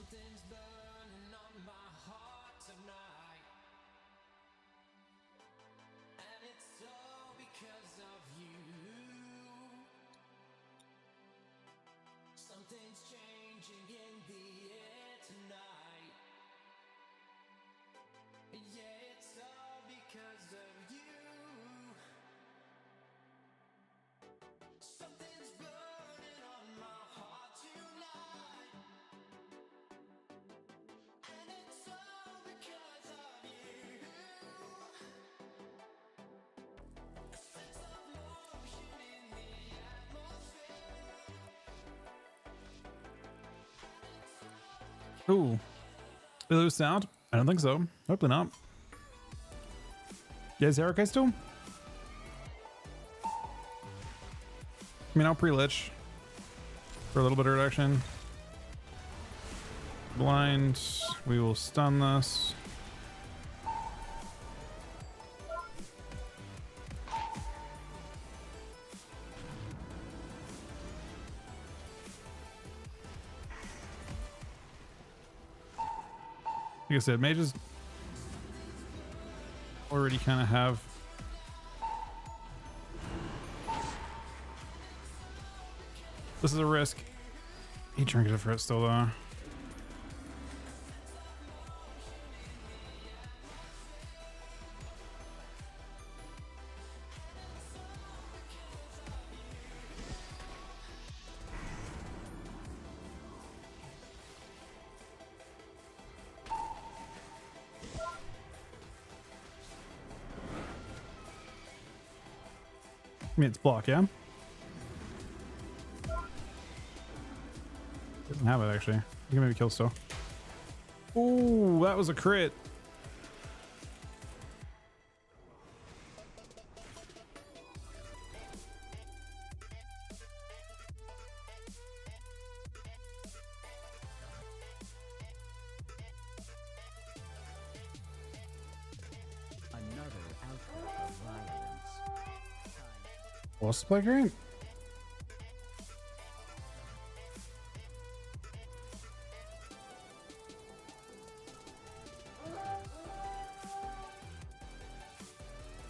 [SPEAKER 8] Something's burning on my heart tonight, and it's all because of you. Something's changing in the air tonight.
[SPEAKER 4] Ooh. Did we lose sound? I don't think so. Hopefully not. Yeah, is Eric still? I mean, I'll pre-lich for a little bit of reduction. Blind. We will stun this. Like I said, mages already kind of have this is a risk. He trinketed for it still though. I mean, it's block, yeah? Doesn't have it, actually. You can maybe kill still. Ooh, that was a crit.
[SPEAKER 15] Another outbreak of violence.
[SPEAKER 4] What's the play green?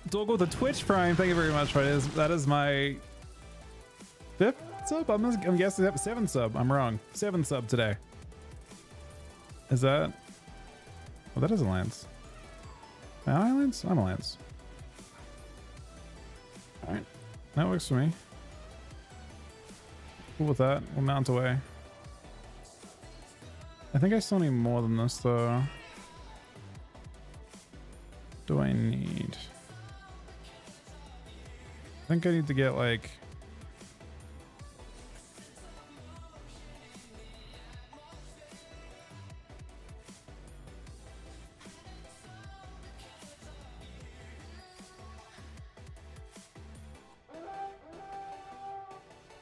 [SPEAKER 4] Doggo the Twitch Prime, thank you very much. That is my 5th sub? I'm guessing 7th sub. I'm wrong. 7th sub today. Is that? Oh, that is Alliance. Am I Alliance? I'm Alliance. Alright. That works for me. Cool with that. We'll mount away. I think I still need more than this though. Do I need? I think I need to get like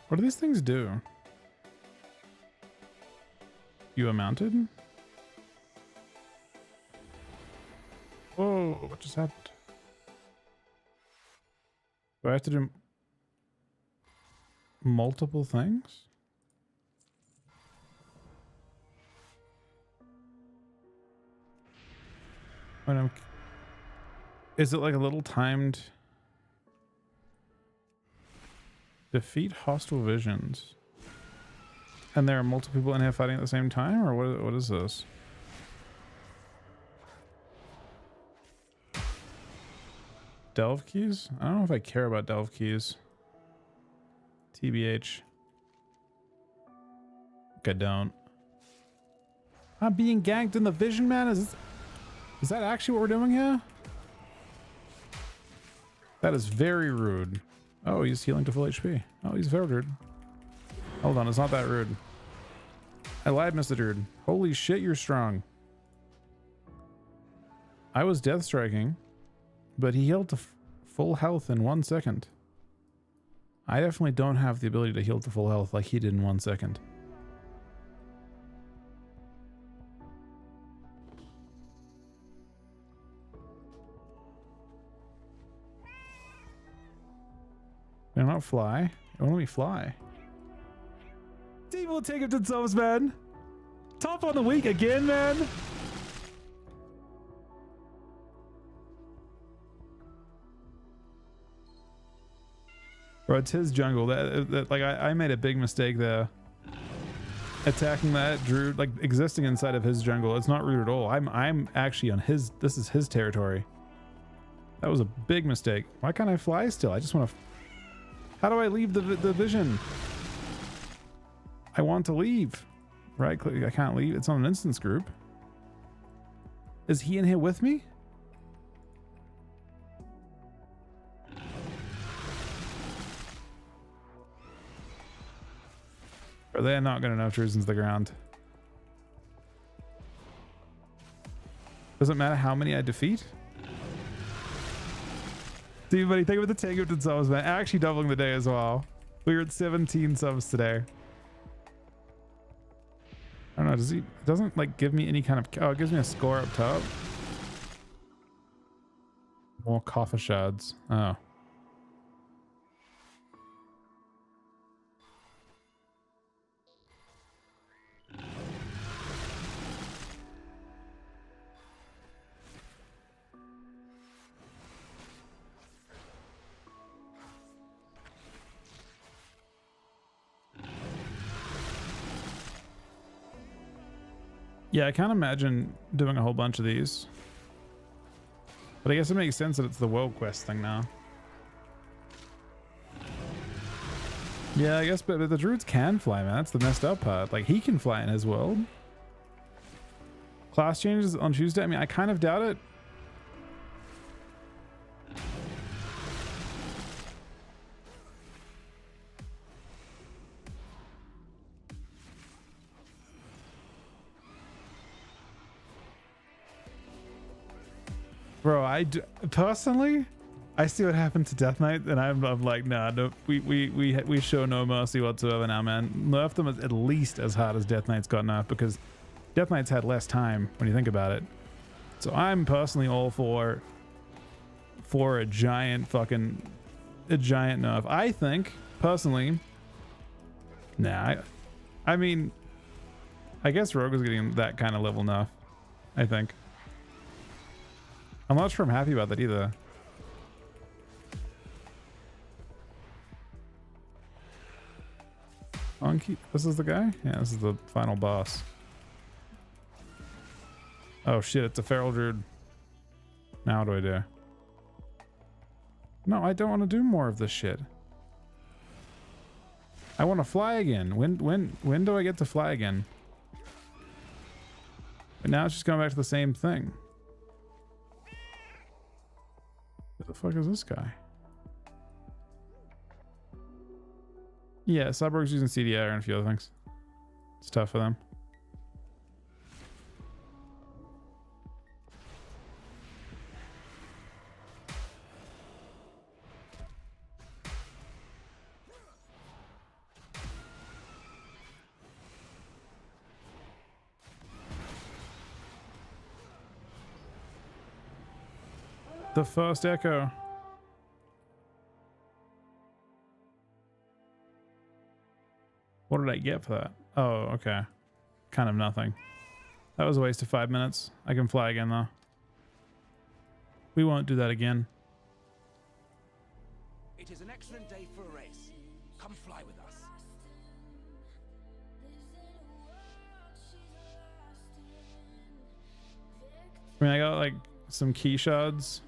[SPEAKER 4] what do these things do? You are mounted? Whoa, what just happened? Do I have to do multiple things? Is it like a little timed defeat hostile visions? And there are multiple people in here fighting at the same time, or what is this? Delve keys? I don't know if I care about delve keys. TBH. I don't. I'm being ganked in the vision, man. Is that actually what we're doing here? That is very rude. Oh, he's healing to full HP. Oh, he's very rude. Hold on, it's not that rude. I lied, Mr. Dude. Holy shit, you're strong. I was death striking, but he healed to full health in 1 second. I definitely don't have the ability to heal to full health like he did in 1 second. Can I not fly? It won't let me fly. Steve will take it to subs, man. Top on the week again, man. Bro, it's his jungle. That like I made a big mistake there. Attacking that Druid, like existing inside of his jungle. It's not rude at all. I'm actually on his. This is his territory. That was a big mistake. Why can't I fly still? I just want to. How do I leave the vision? I want to leave. Right click. I can't leave. It's on an instance group. Is he in here with me? Or they're not good enough to into the ground. Doesn't matter how many I defeat. See, buddy, thank you for the 10 gifted subs, man. Actually doubling the day as well. We were at 17 subs today. I don't know, does he... It doesn't, like, give me any kind of... Oh, it gives me a score up top. More coffer shards. Oh. Yeah, I can't imagine doing a whole bunch of these. But I guess it makes sense that it's the world quest thing now. Yeah, I guess, but the druids can fly, man. That's the messed up part. Like, he can fly in his world. Class changes on Tuesday? I mean, I kind of doubt it. Bro, personally, I see what happened to Death Knight, and I'm like, nah, no, we show no mercy whatsoever now, man. Nerf them at least as hard as Death Knight's got nerfed, because Death Knight's had less time when you think about it. So I'm personally all for a giant nerf. I think personally, nah, I mean, I guess Rogue is getting that kind of level nerf. I think. I'm not sure I'm happy about that either. Monkey, this is the guy? Yeah, this is the final boss. Oh shit, it's a feral druid. Now what do I do? No, I don't want to do more of this shit. I want to fly again. When do I get to fly again? But now it's just going back to the same thing. Who the fuck is this guy? Yeah, Cyborg's using CDR and a few other things. It's tough for them. The first echo. What did I get for that? Oh, okay. Kind of nothing. That was a waste of 5 minutes. I can fly again though. We won't do that again.
[SPEAKER 14] It is an excellent day for a race. Come fly with us.
[SPEAKER 4] I mean, I got like some key shards.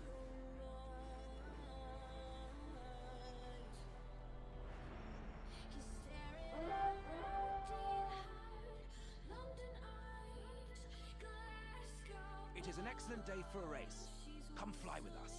[SPEAKER 14] It is an excellent day for a race. Come fly with us.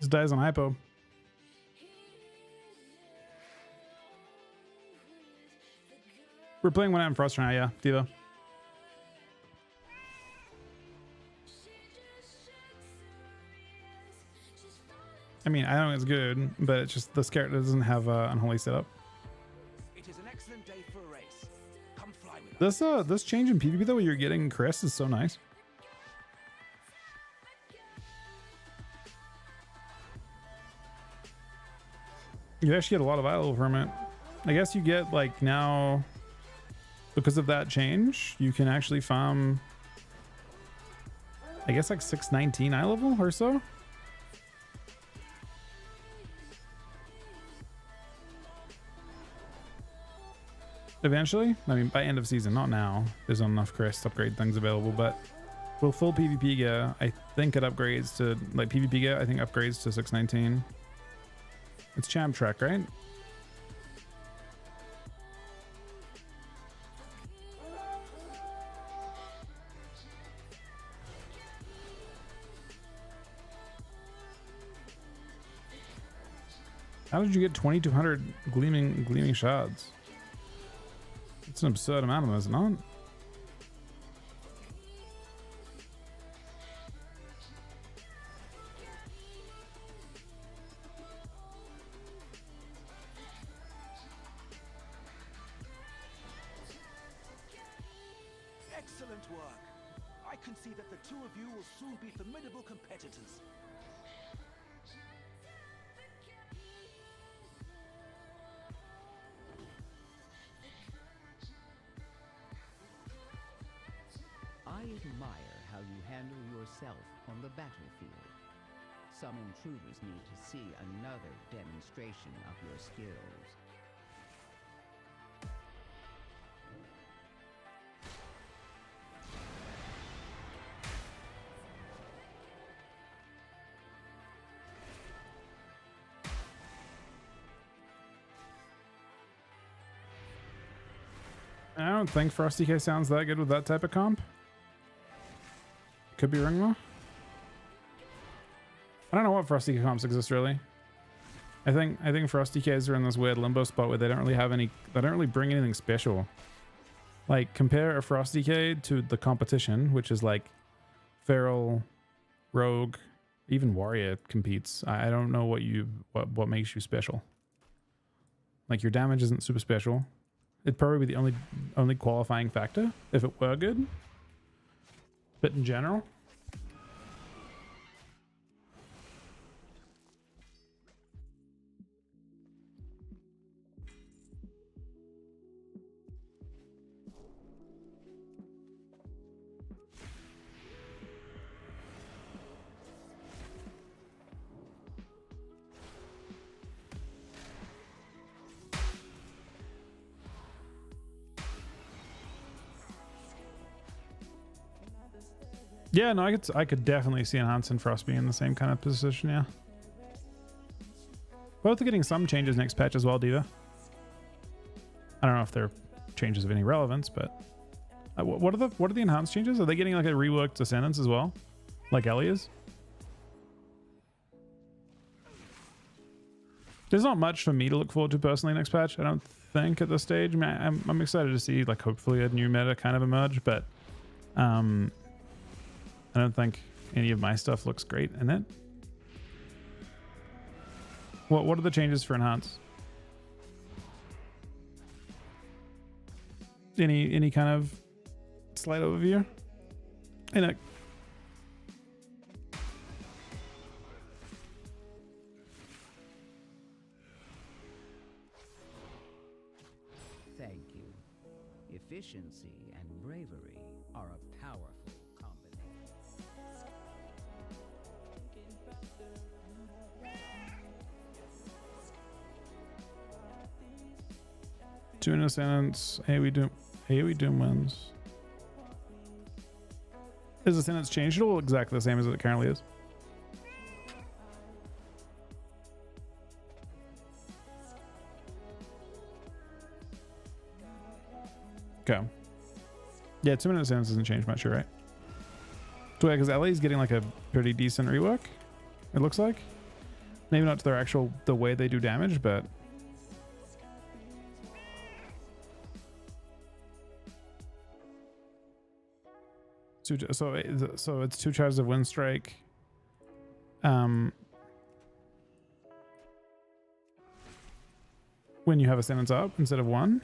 [SPEAKER 4] This dies on hypo. We're playing one out in Frost right now, yeah, Diva. I mean, I know it's good, but it's just this character doesn't have unholy setup.
[SPEAKER 15] It is an excellent day for a race. Come fly with
[SPEAKER 4] This change in PvP though, where you're getting Chris, is so nice. You actually get a lot of idle from it. I guess you get like now, because of that change, you can actually farm, I guess like 619 eye level or so. Eventually, I mean by end of season, not now. There's not enough crest upgrade things available, but with full PvP gear, I think it upgrades to like PvP gear. I think upgrades to 619. It's champ track, right? How did you get 2,200 gleaming shards? It's an absurd amount of them, is it not?
[SPEAKER 15] Excellent work. I can see that the two of you will soon be formidable competitors. I admire how you handle yourself on the battlefield. Some intruders need to see another demonstration of your skills.
[SPEAKER 4] I don't think Frosty K sounds that good with that type of comp. Could be wrong though. I don't know what Frosty K comps exist really. I think Frosty Ks are in this weird limbo spot where they don't really bring anything special. Like compare a Frosty K to the competition, which is like Feral, Rogue, even Warrior competes. I don't know what makes you special. Like your damage isn't super special. It'd probably be the only qualifying factor if it were good. But in general, yeah, no, I could definitely see Enhance and Frost being in the same kind of position, yeah. Both are getting some changes next patch as well, Diva. I don't know if they're changes of any relevance, but what are the enhanced changes? Are they getting like a reworked Ascendance as well, like Ellie is? There's not much for me to look forward to personally next patch, I don't think at this stage. I mean, I'm excited to see like hopefully a new meta kind of emerge, but I don't think any of my stuff looks great in it. What are the changes for Enhance? Any kind of slight overview? In it.
[SPEAKER 15] Thank you. Efficiency and bravery are a powerful combination.
[SPEAKER 4] 2 in Ascendance. AoE Doom wins. Is Ascendance changed at all? Exactly the same as it currently is. Okay. Yeah, 2 minute Ascendance doesn't change much, you're right. So yeah, because Ellie's getting like a pretty decent rework, it looks like. Maybe not to their actual the way they do damage, but so it's 2 charges of Wind Strike. When you have a sentence up instead of 1.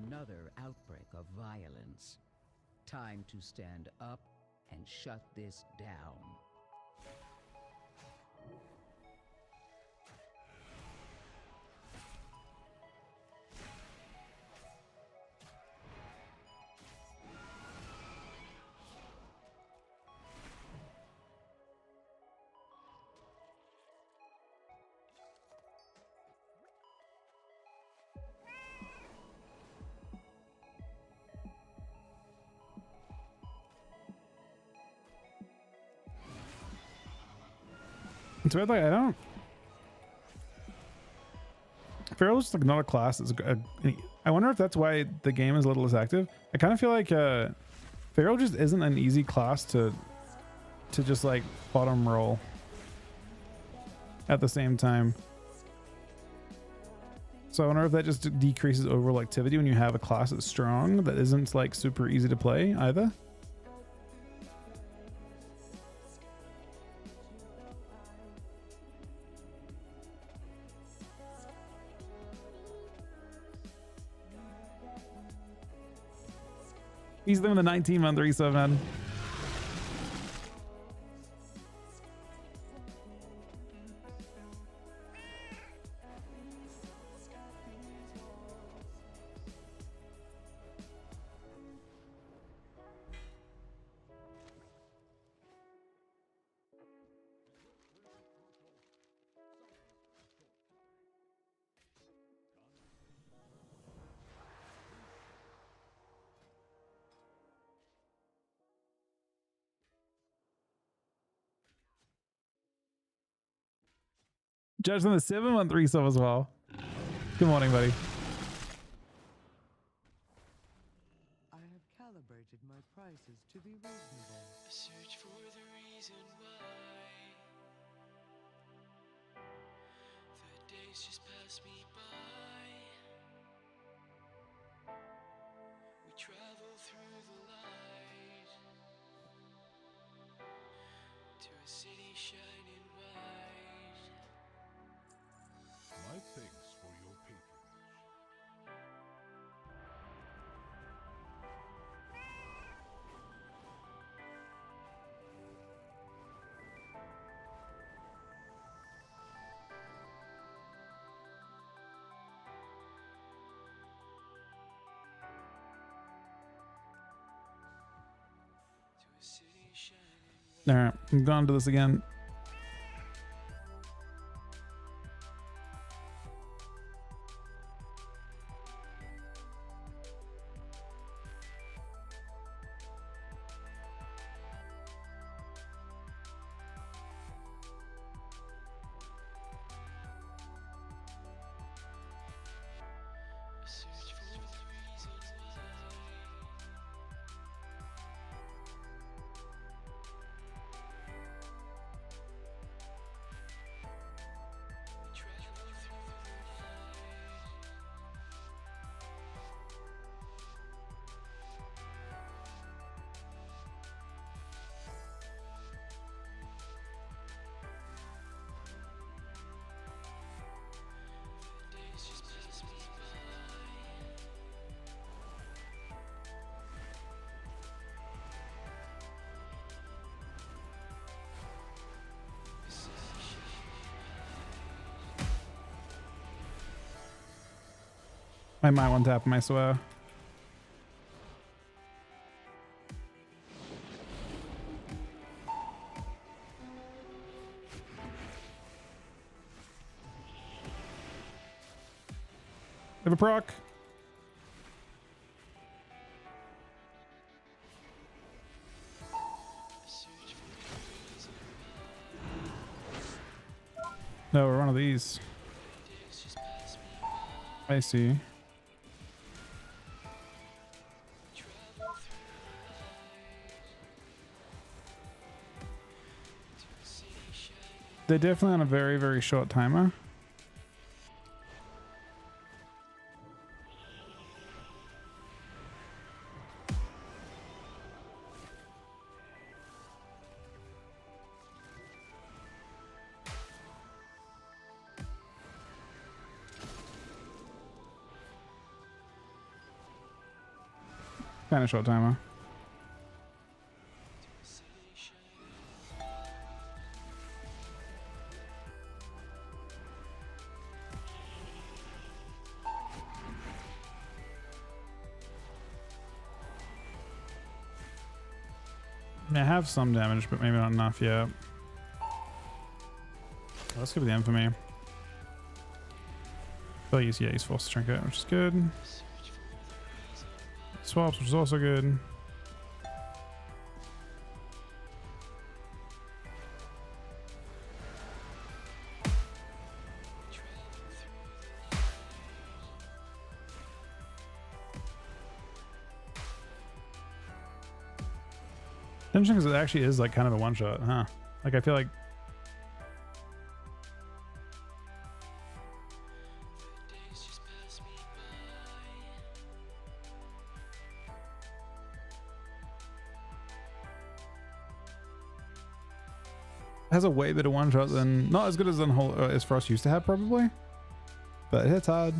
[SPEAKER 15] Another outbreak of violence. Time to stand up and shut this down.
[SPEAKER 4] It's weird, like I don't. Pharaoh's just like not a class. I wonder if that's why the game is a little less active. I kind of feel like Pharaoh just isn't an easy class to just like bottom roll at the same time. So I wonder if that just decreases overall activity when you have a class that's strong that isn't like super easy to play either. He's doing the 19-month resub, man. Judge on the 7-month resub as well. Good morning, buddy.
[SPEAKER 7] I have calibrated my prices to be reasonable.
[SPEAKER 8] I search for the reason why the days just pass me by. We travel through the light to a city shining white.
[SPEAKER 1] My thanks for your patronage.
[SPEAKER 4] All right, I'm going to this again. I might one tap him, I swear. Have a proc. No, we're one of these. I see. They're definitely on a very, very short timer. Kind of short timer. I have some damage, but maybe not enough yet. Let's give it the infamy. Oh, yeah, he's forced to trinket, which is good. Swaps, which is also good. Interesting because it actually is like kind of a one shot, huh? Like I feel like has a way better one shot than, not as good as as Frost used to have probably, but it hits hard.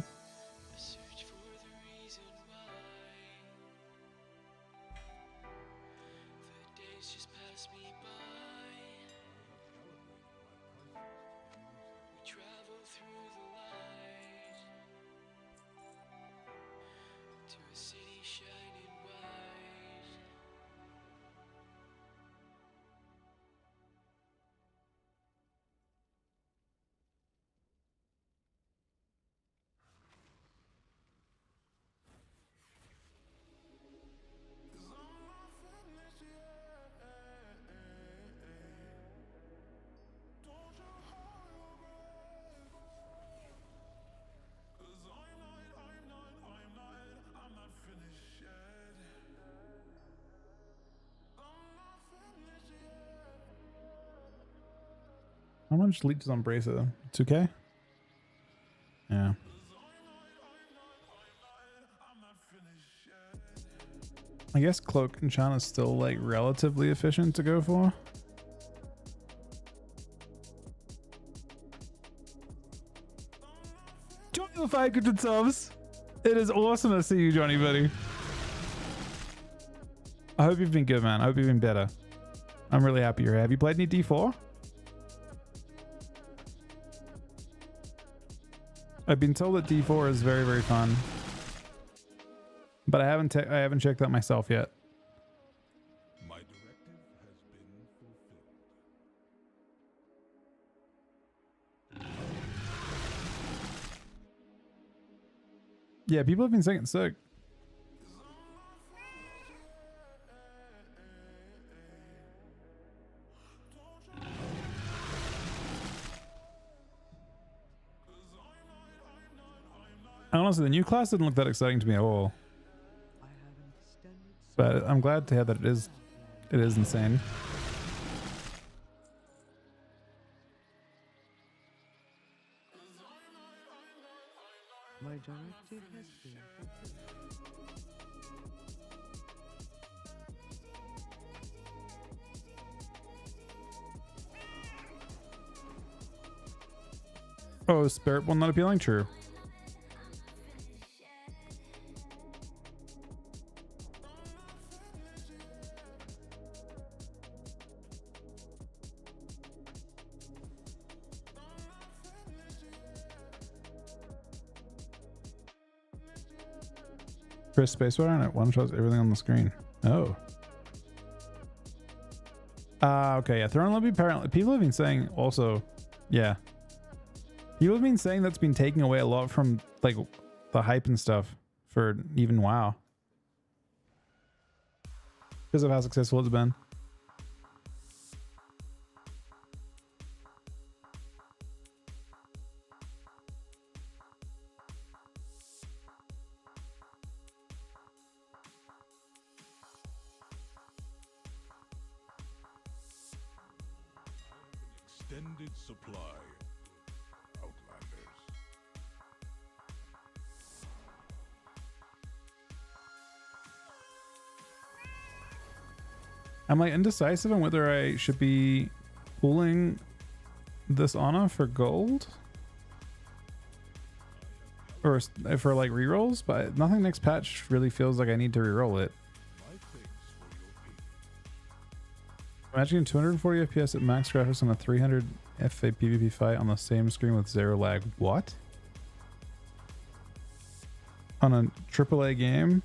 [SPEAKER 4] How much leeches on Bracer? 2k? Yeah. I guess Cloak Enchant is still like relatively efficient to go for. Johnny the 500 subs. It is awesome to see you, Johnny, buddy. I hope you've been good, man. I hope you've been better. I'm really happy you're here. Have you played any D4? I've been told that D4 is very, very fun, but I haven't checked that myself yet.
[SPEAKER 1] My directive has been fulfilled.
[SPEAKER 4] Yeah, people have been saying it's sick. Honestly, the new class didn't look that exciting to me at all. But I'm glad to hear that it is insane.
[SPEAKER 7] My directive has been
[SPEAKER 4] Oh, Spirit one not appealing? True. Press spacebar and it one shots everything on the screen. Oh. Okay, yeah. Throne Lobby apparently people have been saying also, yeah. People have been saying that's been taking away a lot from like the hype and stuff for even WoW. Because of how successful it's been.
[SPEAKER 1] Extended supply. Outlanders.
[SPEAKER 4] I'm like indecisive on whether I should be pulling this Ana for gold or for like rerolls, but nothing next patch really feels like I need to reroll it. Imagine 240 FPS at max graphics on a 300 FA PvP fight on the same screen with zero lag. What? On a AAA game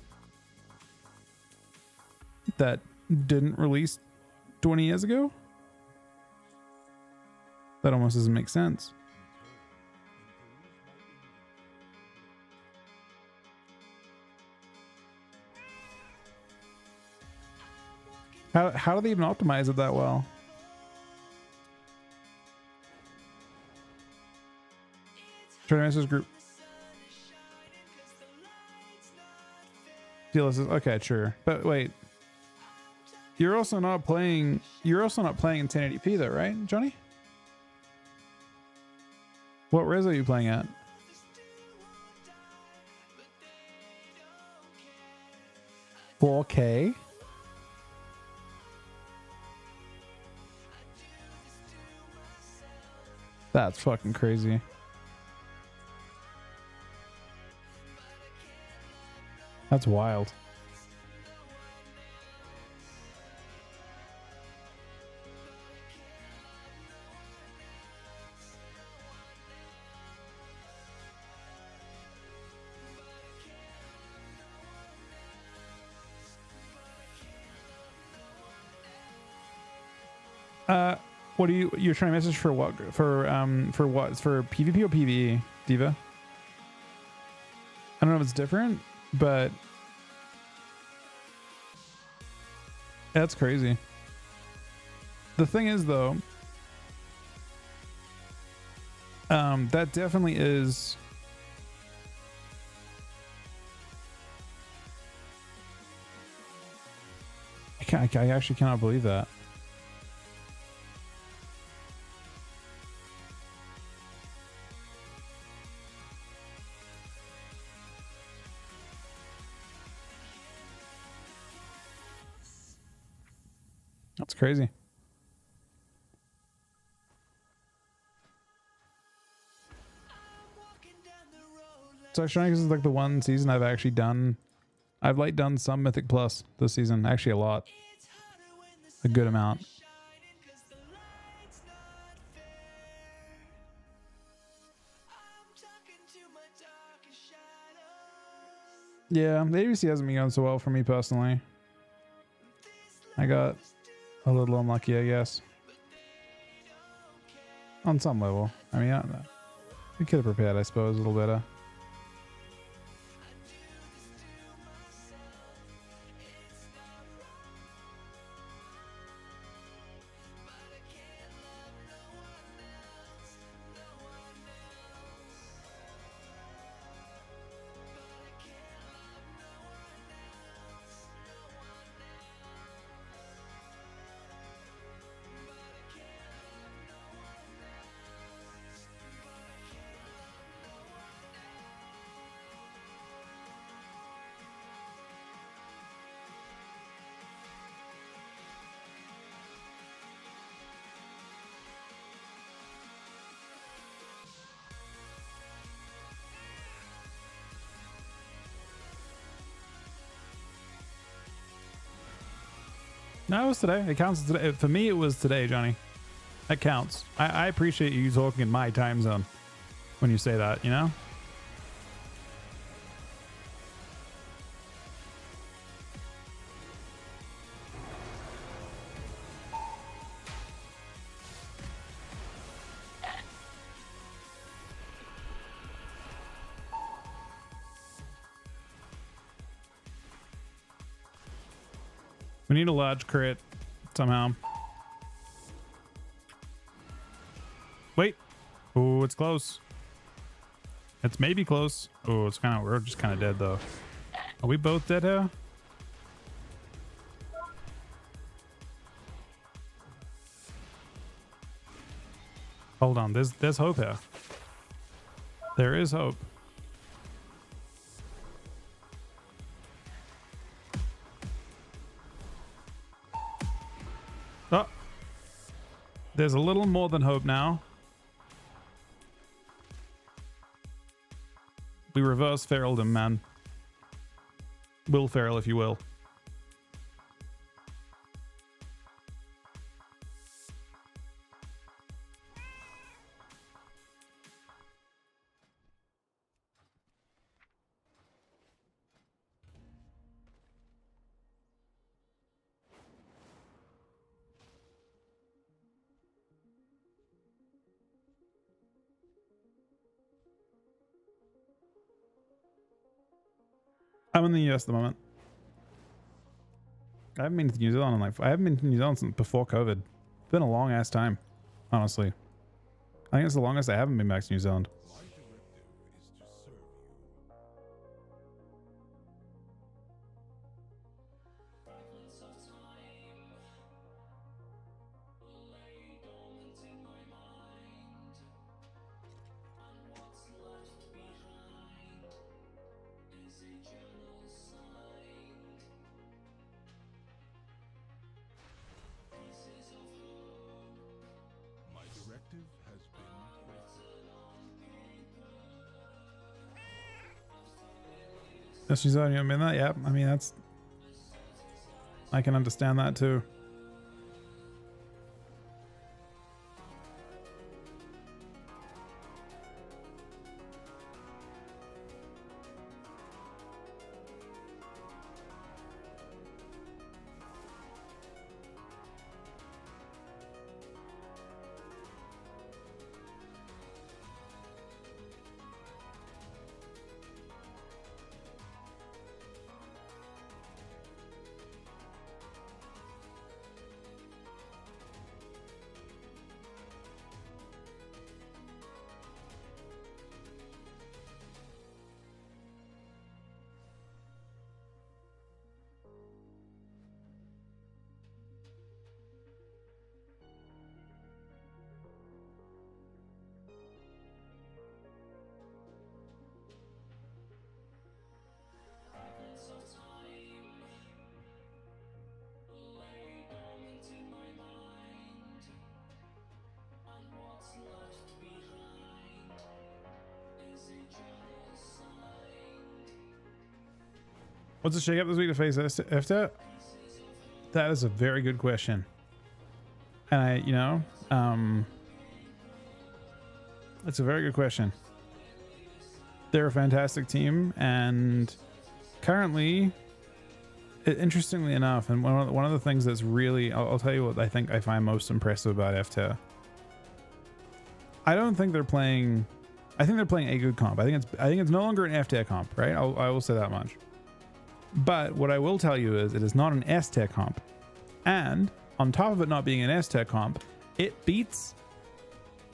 [SPEAKER 4] that didn't release 20 years ago? That almost doesn't make sense. How do they even optimize it that well? Trinimasters group. DLSS, okay, sure. But wait. You're also not playing in 1080p though, right, Johnny? What res are you playing at? $4K? That's fucking crazy. That's wild. What are you're trying to message for what? For what? For PvP or PvE, Diva? I don't know if it's different, but that's crazy. The thing is though, that definitely is I actually cannot believe that. That's crazy. So Shining is like the one season I've actually done. I've like done some Mythic Plus this season. Actually a lot. A good amount. Yeah, the AWC hasn't been going so well for me personally. I got a little unlucky, I guess. On some level. I mean, I don't know. We could have prepared, I suppose, a little better. No, it was today. It counts today. For me, it was today, Johnny. That counts. I appreciate you talking in my time zone when you say that, you know? We need a large crit somehow. Wait. Oh, it's close. It's maybe close. Oh, it's kind of, we're just kind of dead though. Are we both dead here? Hold on, there's hope here. There is hope. Oh, there's a little more than hope now. We reverse feraled him, man. Will Ferrell, if you will. I'm in the US at the moment. I haven't been to New Zealand in like, I haven't been to New Zealand since before COVID. It's been a long ass time, honestly. I think it's the longest I haven't been back to New Zealand. Yes, she's on you. I mean that. Yeah, I mean that's. I can understand that too. What's the shake up this week to face FTA? That is a very good question. And I, you know, it's a very good question. They're a fantastic team, and currently, interestingly enough, and one of the things that's really, I'll tell you what I think I find most impressive about FTA. I don't think they're playing. I think they're playing a good comp. I think it's no longer an FTA comp, right? I will say that much. But what I will tell you is it is not an S-Tech comp. And on top of it not being an S-Tech comp, it beats.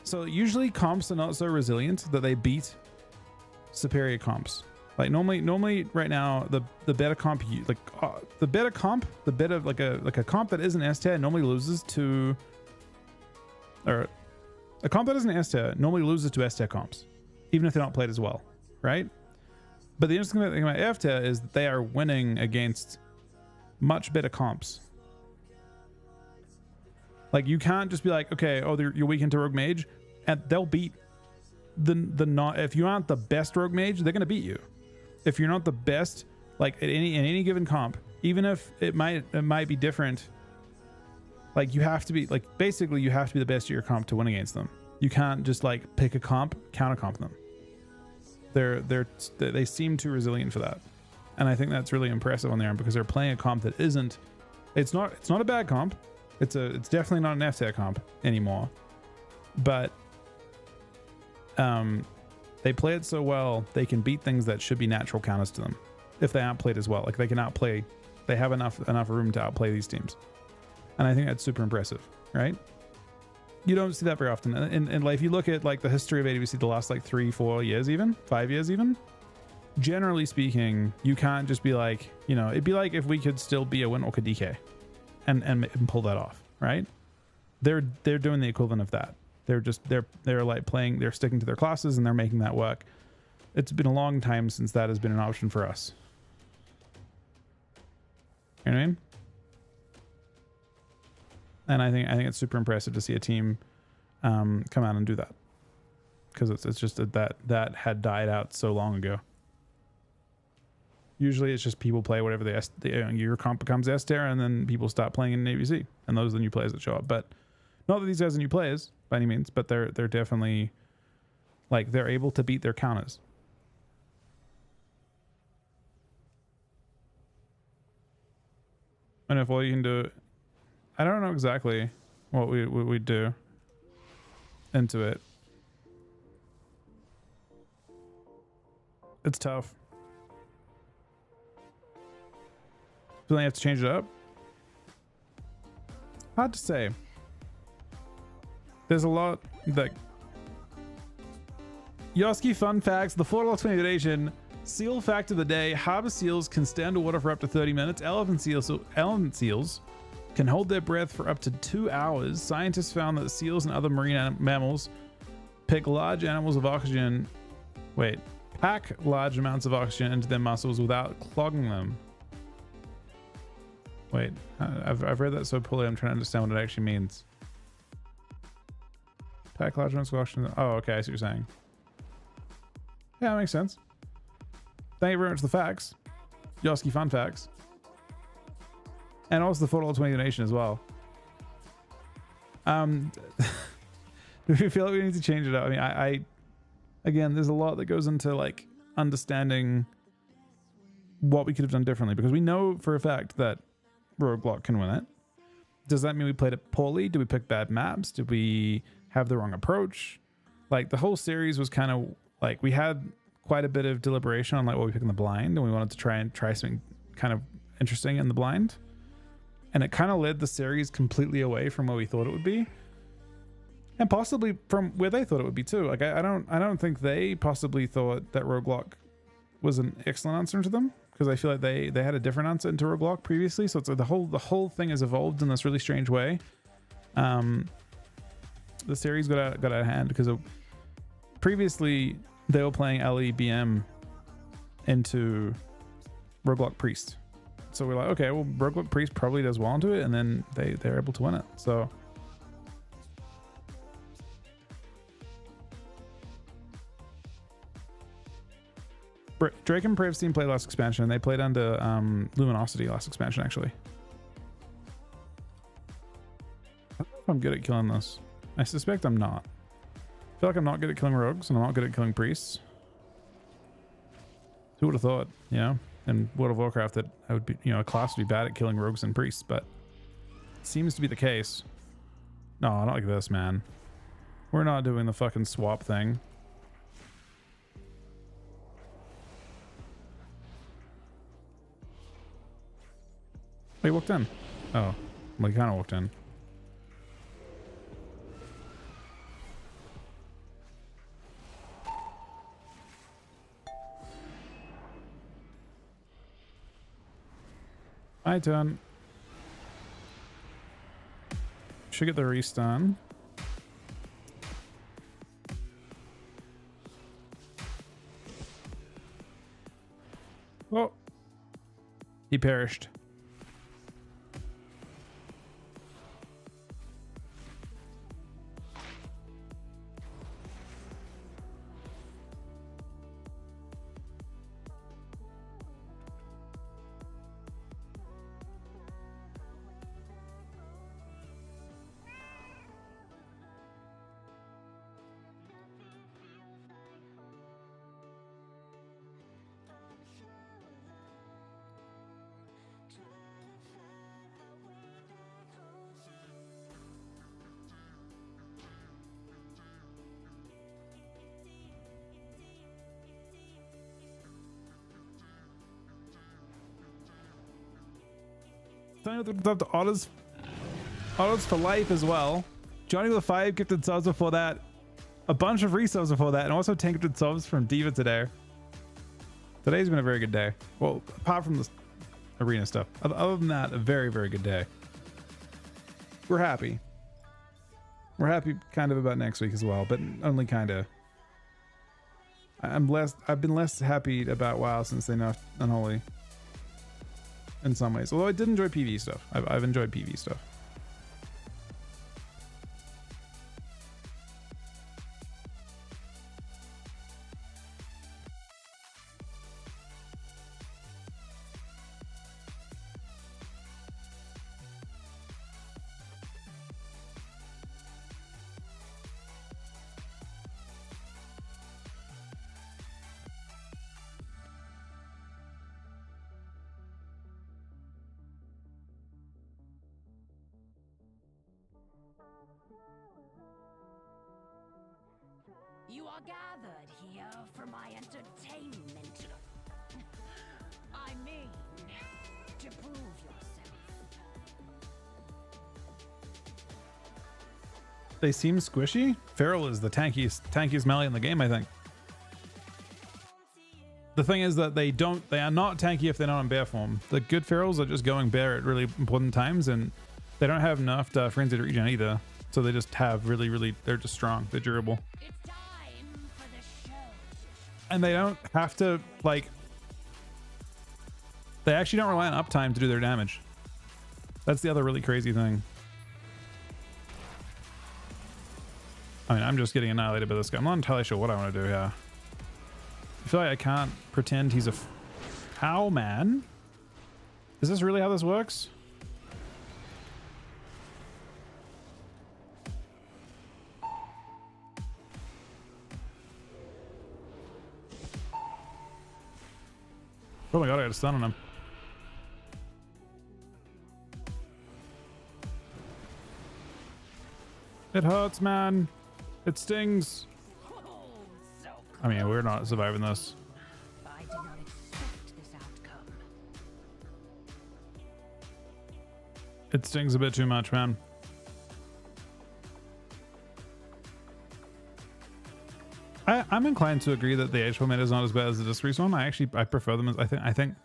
[SPEAKER 4] So usually comps are not so resilient that they beat superior comps. Like normally right now the better comp, the better like a comp that isn't S-Tier normally loses to, or a comp that isn't S-Tier normally loses to S-Tier comps, even if they're not played as well, right? But the interesting thing about F-Tier is that they are winning against much better comps. Like you can't just be like, okay, oh, you're weak into Rogue Mage, and they'll beat the not. If you aren't the best Rogue Mage, they're gonna beat you. If you're not the best, like in any given comp, even if it might be different, like you have to be like basically you have to be the best at your comp to win against them. You can't just like pick a comp, counter comp them. They seem too resilient for that, and I think that's really impressive on their end because they're playing a comp that isn't. It's not a bad comp. It's definitely not an F-Tier comp anymore, but they play it so well they can beat things that should be natural counters to them if they aren't played as well. Like they can outplay They have enough room to outplay these teams, and I think that's super impressive, right? You don't see that very often, and like if you look at like the history of AWC the last like 3-4 years, even 5 years, even generally speaking, you can't just be like, you know, it'd be like if we could still be a win or a DK and pull that off, right? They're doing the equivalent of that. They're like playing, they're sticking to their classes and they're making that work. It's been a long time since that has been an option for us. You know what I mean? And I think it's super impressive to see a team come out and do that, because it's just that had died out so long ago. Usually it's just people play whatever your comp becomes S tier, and then people stop playing in AWC, and those are the new players that show up. But not that these guys are new players by any means, but they're definitely like they're able to beat their counters. And if all you can do, I don't know exactly what we do into it. It's tough. Do they have to change it up? Hard to say. There's a lot that Yoski fun facts, the 4 explanation, seal fact of the day, harbor seals can stay underwater for up to 30 minutes. Elephant seals can hold their breath for up to 2 hours. Scientists found that seals and other marine mammals pack large amounts of oxygen into their muscles without clogging them. Wait, I've read that so poorly, I'm trying to understand what it actually means. Pack large amounts of oxygen. Oh, okay, I see what you're saying. Yeah, that makes sense. Thank you very much for the facts. Yoski fun facts. And also the $4.20 donation as well. Do we feel like we need to change it up? I mean, I again, there's a lot that goes into like understanding what we could have done differently, because we know for a fact that Roguelock can win it. Does that mean we played it poorly? Did we pick bad maps? Did we have the wrong approach? Like the whole series was kind of like we had quite a bit of deliberation on like what we pick in the blind, and we wanted to try something kind of interesting in the blind, and it kind of led the series completely away from where we thought it would be, and possibly from where they thought it would be too. Like I don't think they possibly thought that Roguelock was an excellent answer to them, because I feel like they had a different answer into Roguelock previously. So it's the whole thing has evolved in this really strange way. The series got out of hand because previously they were playing LEBM into Roguelock Priest. So we're like, okay, well, Roguelock Priest probably does well into it, and then they're able to win it. So Drake and Prave's team played last expansion, and they played under Luminosity last expansion, actually. I don't know if I'm good at killing this. I suspect I'm not. I feel like I'm not good at killing rogues, and I'm not good at killing priests. Who would have thought, you know, in World of Warcraft that I would be, you know, a class would be bad at killing rogues and priests, but it seems to be the case. No, not like this, man. We're not doing the fucking swap thing. He walked in. Oh, well, he kind of walked in. My turn. Should get the restun. Oh, he perished. Tony with the Otters for life as well. Johnny with 5 gifted subs before that. A bunch of resubs before that, and also 10 gifted subs from Diva today. Today's been a very good day. Well, apart from the arena stuff. Other than that, a very, very good day. We're happy. We're happy kind of about next week as well, but only kind of. I've been less happy about WoW since they nerfed Unholy. In some ways. Although I did enjoy PvE stuff. I've enjoyed PvE stuff.
[SPEAKER 12] You are gathered here for my entertainment. I mean, to prove yourself.
[SPEAKER 4] They seem squishy. Feral is the tankiest melee in the game, I think. The thing is that they are not tanky if they're not in bear form. The good ferals are just going bear at really important times, and they don't have enough frenzied regen either. So they just have they're just strong. They're durable. And they don't have to, like, they actually don't rely on uptime to do their damage. That's the other really crazy thing. I mean, I'm just getting annihilated by this guy. I'm not entirely sure what I want to do here. I feel like I can't pretend he's a ow, man. Is this really how this works? Oh my god, I got a stun on him. It hurts, man. It stings. I mean, we're not surviving this.
[SPEAKER 12] I did not expect this outcome.
[SPEAKER 4] It stings a bit too much, man. I'm inclined to agree that the HP meta is not as bad as the Discrease one. I prefer them. I think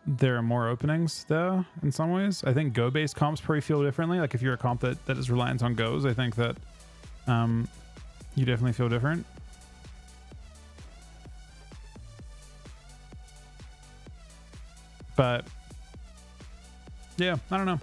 [SPEAKER 4] there are more openings there in some ways. I think Go-based comps probably feel differently. Like if you're a comp that is reliant on Goes, I think that you definitely feel different. But yeah, I don't know.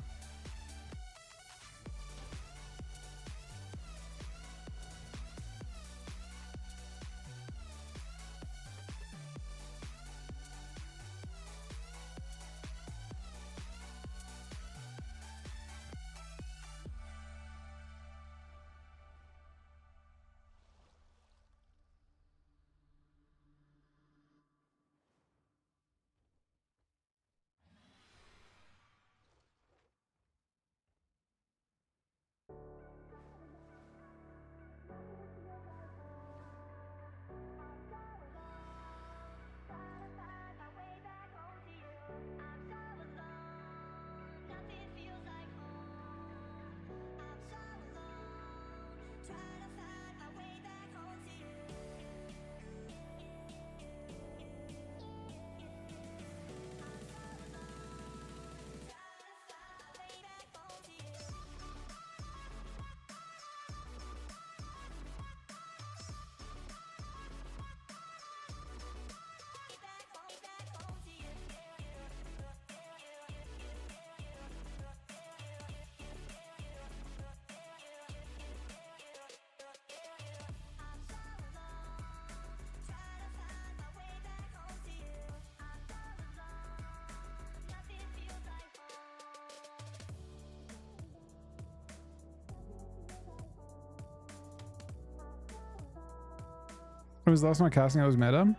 [SPEAKER 4] When was the last time casting I was meta?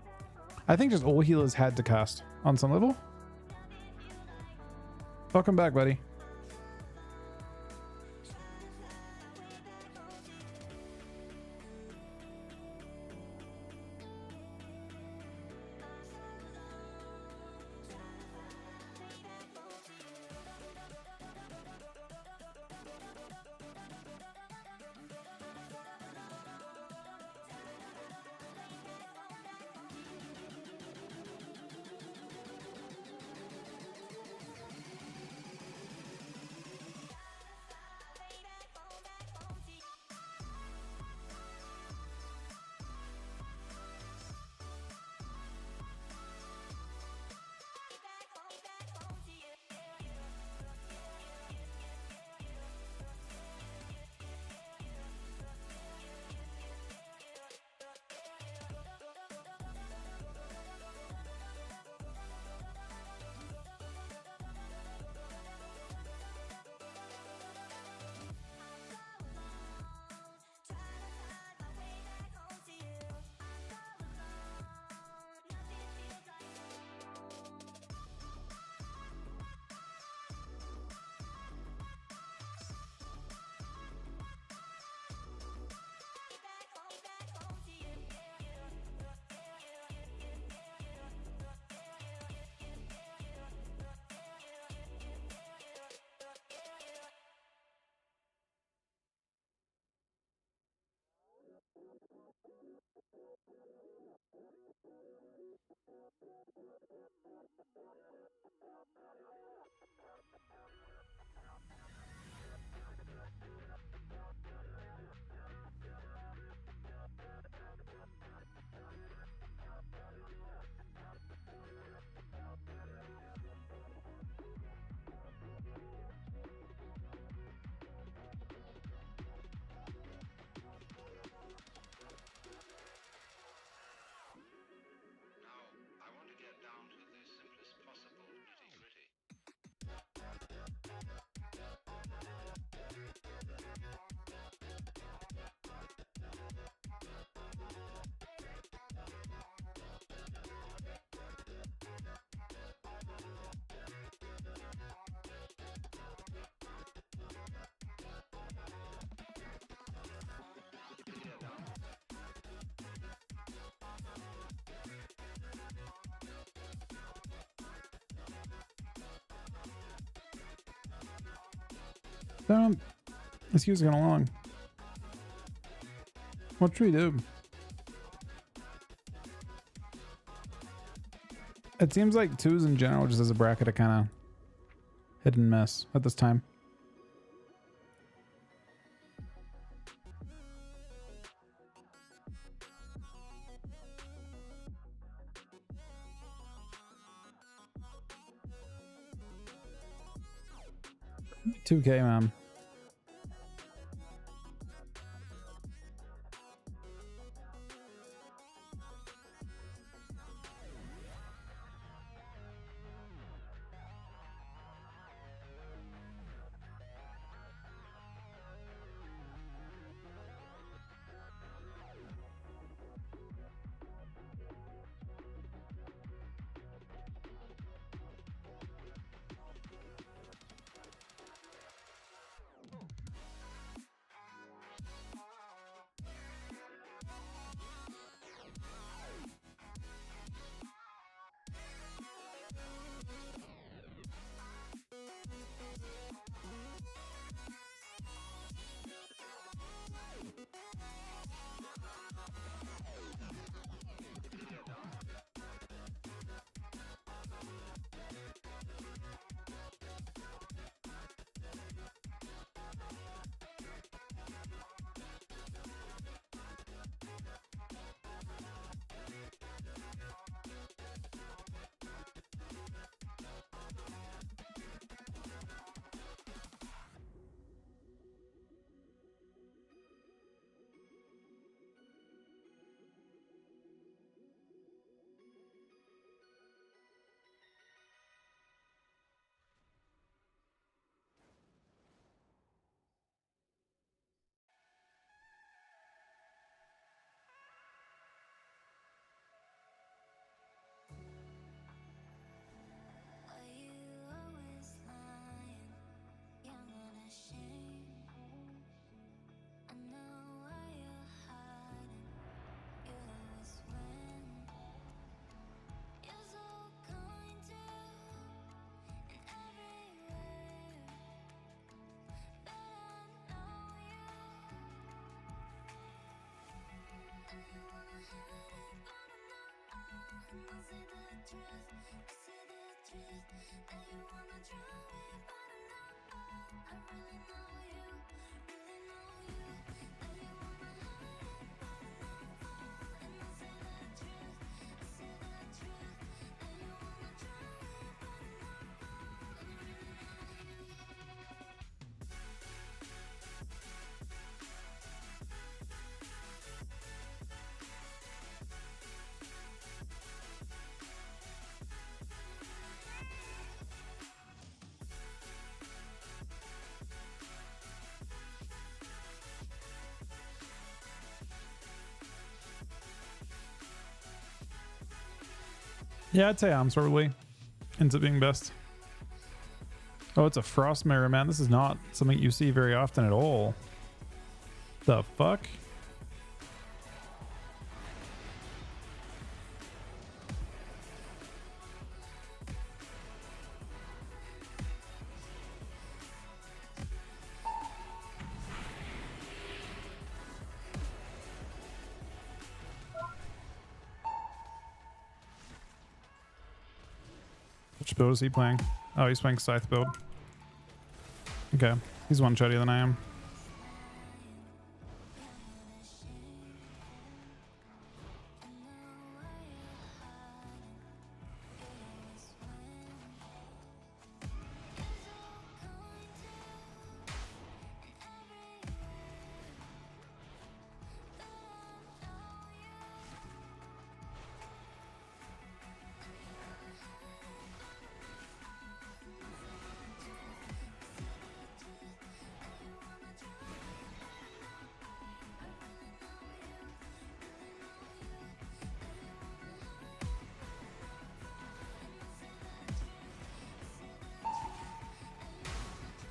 [SPEAKER 4] I think just all healers had to cast on some level. Welcome back, buddy. Damn. This queue's going long. What should we do? It seems like twos in general, just as a bracket, are kind of hit and miss at this time. $2K, man. Yeah, I'd say Arms Swordly ends up being best. Oh, it's a Frost Mirror, man. This is not something you see very often at all. The fuck? Which build is he playing? Oh, he's playing Scythe build. Okay, he's one shottier than I am.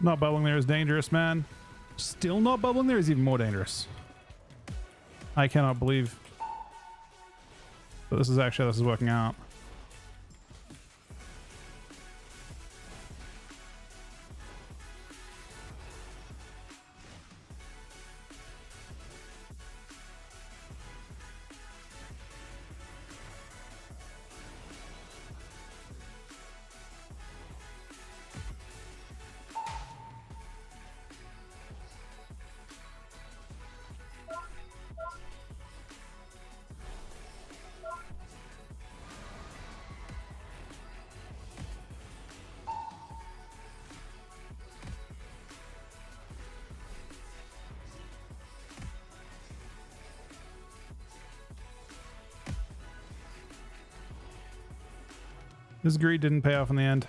[SPEAKER 4] Not bubbling there is dangerous, man. Still not bubbling there is even more dangerous. I cannot believe that this is working out. His greed didn't pay off in the end.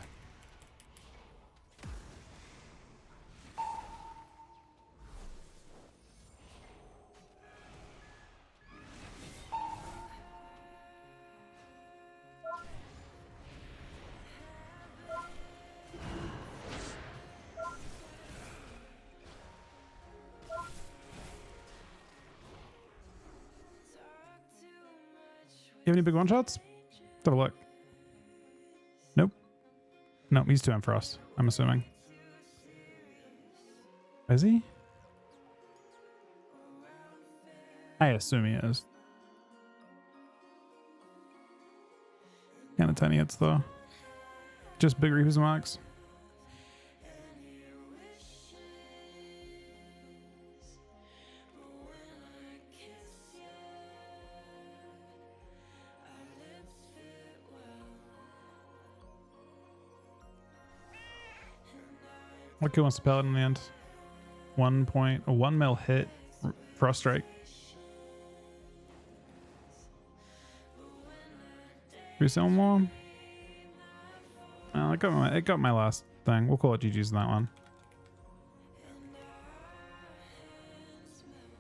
[SPEAKER 4] You have any big one shots? Let's have a look. Nope. No, he's 2 Frost, I'm assuming. Is he? I assume he is. Kind of tiny hits though. Just big Reapers Max. What wants to Paladin in the end? 1 mil hit. Frost Strike. Reset one more. Well, it got my last thing. We'll call it GG's on that one.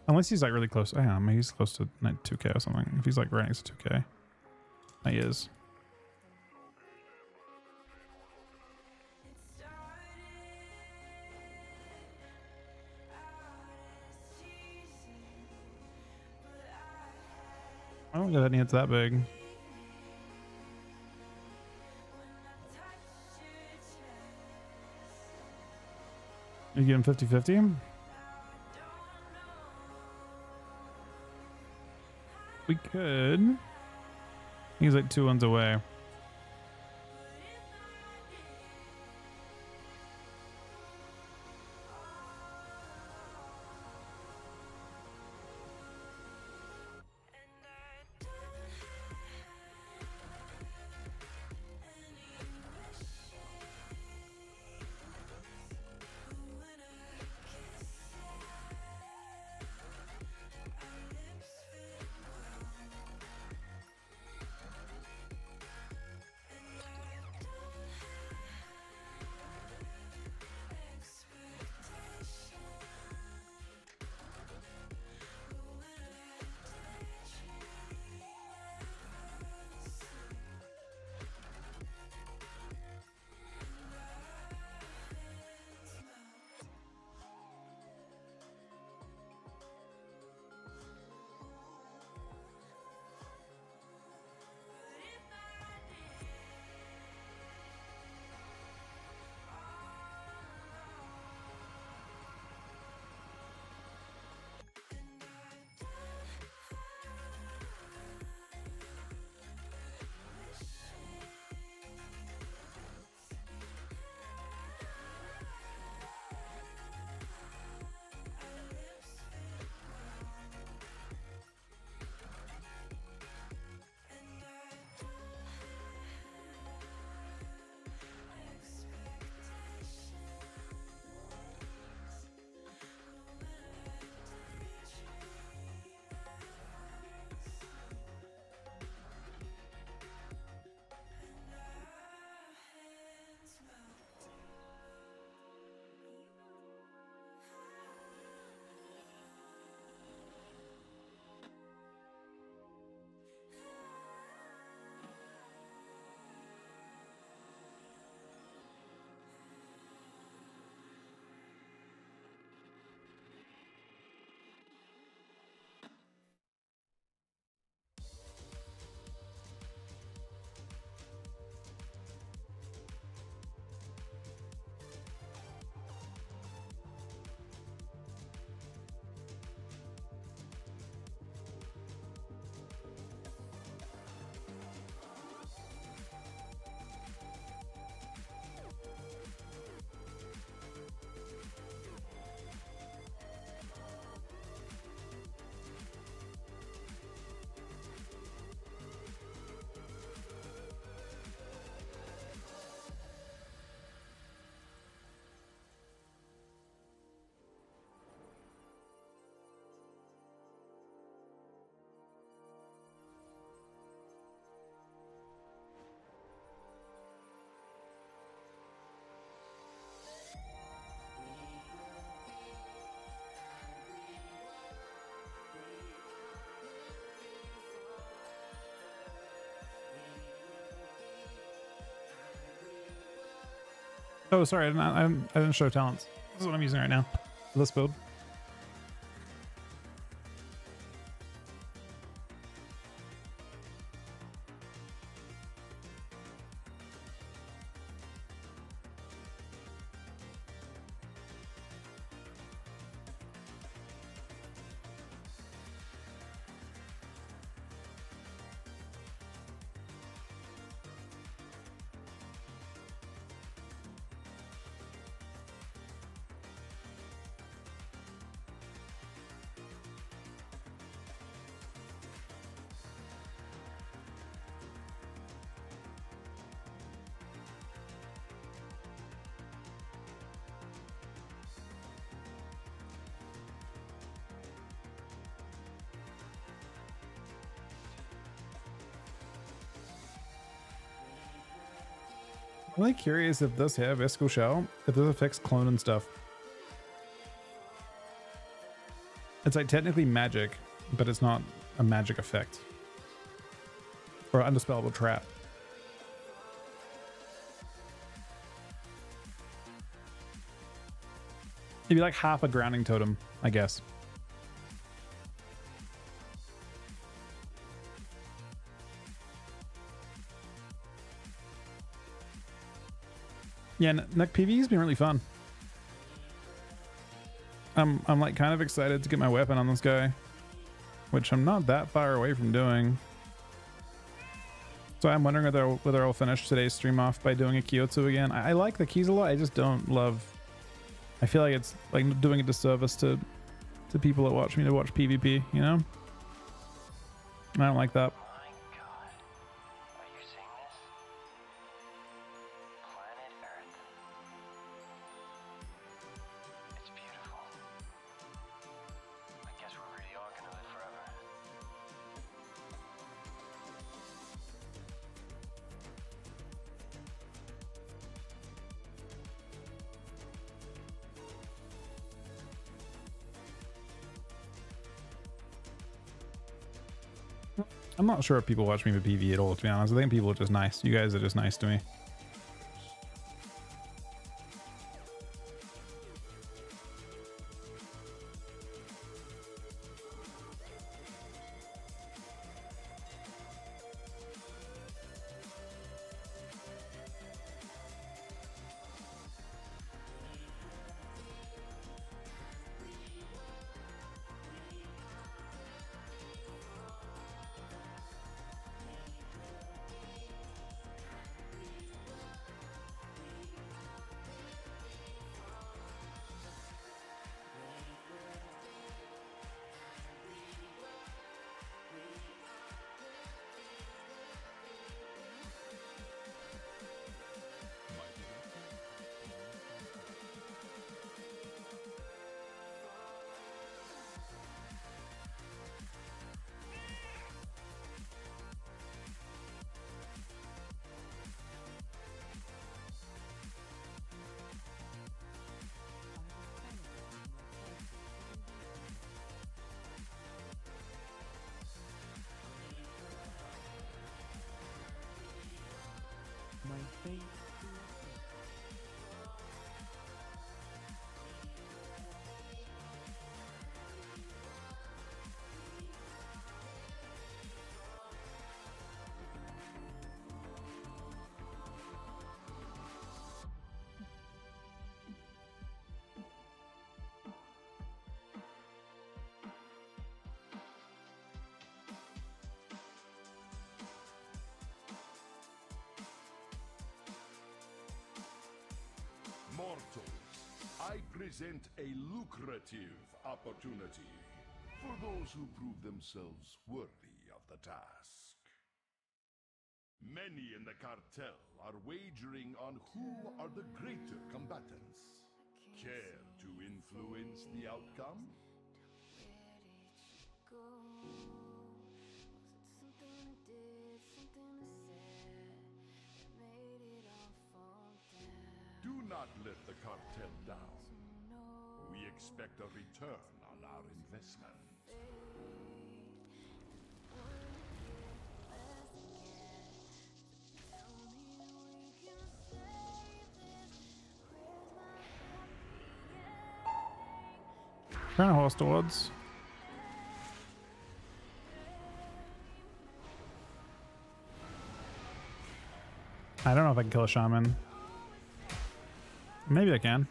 [SPEAKER 4] Unless he's like really close. Oh, yeah, maybe he's close to 2k or something. If he's like right next to 2k. He is. I don't get any hits that big. You get him 50-50? We could. He's like 2 ones away. Oh, sorry, I didn't show talents. This is what I'm using right now for this build. I'm really curious if this have Isco Shell, if this affects clone and stuff. It's like technically magic, but it's not a magic effect. Or undispellable trap. It'd be like half a grounding totem, I guess. Yeah, Neck PvE's been really fun. I'm like kind of excited to get my weapon on this guy, which I'm not that far away from doing. So I'm wondering whether I'll finish today's stream off by doing a Kyotsu again. I like the keys a lot. I just don't love. I feel like it's like doing a disservice to people that watch me to watch PvP. You know, I don't like that. I'm not sure if people watch me for PvE at all, to be honest. I think people are just nice. You guys are just nice to me.
[SPEAKER 7] My fate.
[SPEAKER 1] Mortals, I present a lucrative opportunity for those who prove themselves worthy of the task. Many in the cartel are wagering on who are the greater combatants. Care to influence the outcome? Do not let the cartel down. We expect a return on our investment.
[SPEAKER 4] Turn a horse towards. I don't know if I can kill a shaman. Maybe I can.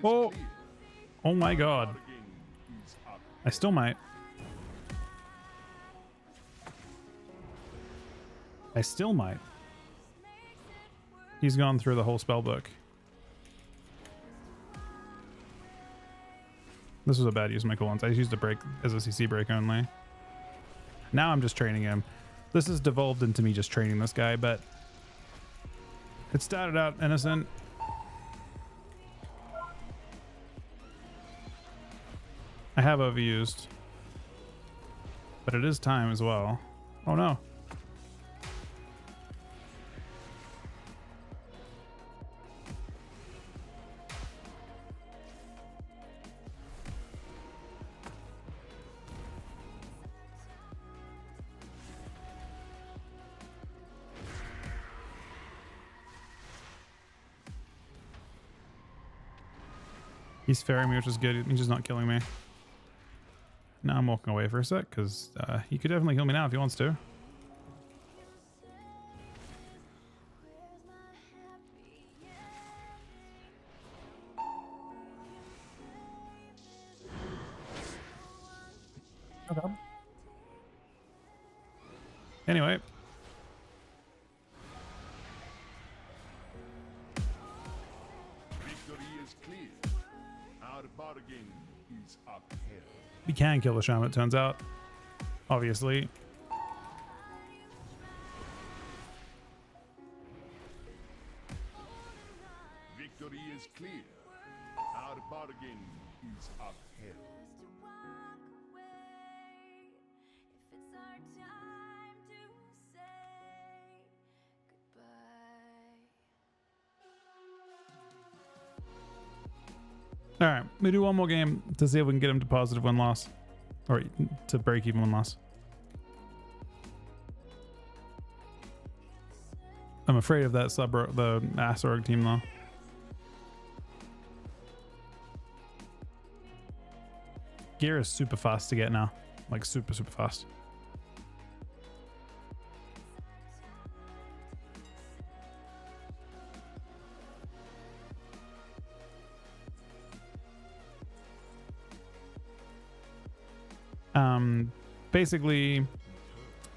[SPEAKER 4] Oh! Oh my god. I still might. I still might. He's gone through the whole spell book. This was a bad use of my coolants. I used a break as a CC break only. Now I'm just training him. This has devolved into me just training this guy, but it started out innocent. I have overused, but it is time as well. Oh no. He's ferrying me, which is good. He's just not killing me. Now I'm walking away for a sec, because he could definitely kill me now if he wants to. Okay. Anyway.
[SPEAKER 1] Victory is clear. Our bargain is upheld.
[SPEAKER 4] We can kill the shaman, it turns out. Obviously.
[SPEAKER 1] Victory is clear. Our bargain is upheld.
[SPEAKER 4] All right, we do one more game to see if we can get him to positive win-loss, or to break even win-loss. I'm afraid of that the Asorg team though. Gear is super fast to get now, like super fast. Basically,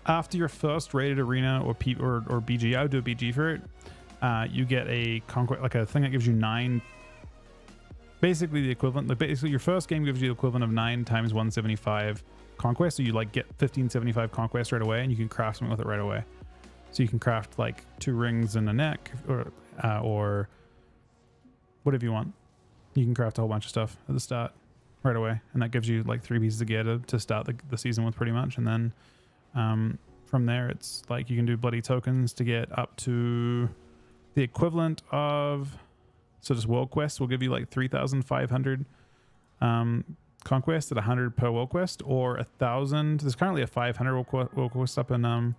[SPEAKER 4] after your first rated arena or BG, I would do a BG for it. You get a conquest, like a thing that gives you 9. Basically, the equivalent. Like basically, your first game gives you the equivalent of 9 times 175 conquest. So you like get 1575 conquest right away, and you can craft something with it right away. So you can craft like 2 rings and a neck, or whatever you want. You can craft a whole bunch of stuff at the start right away, and that gives you like 3 pieces of gear to start the season with pretty much. And then from there it's like you can do bloody tokens to get up to the equivalent of, so just world quests will give you like 3,500 conquest at 100 per world quest, or 1,000. There's currently a 500 world quest up in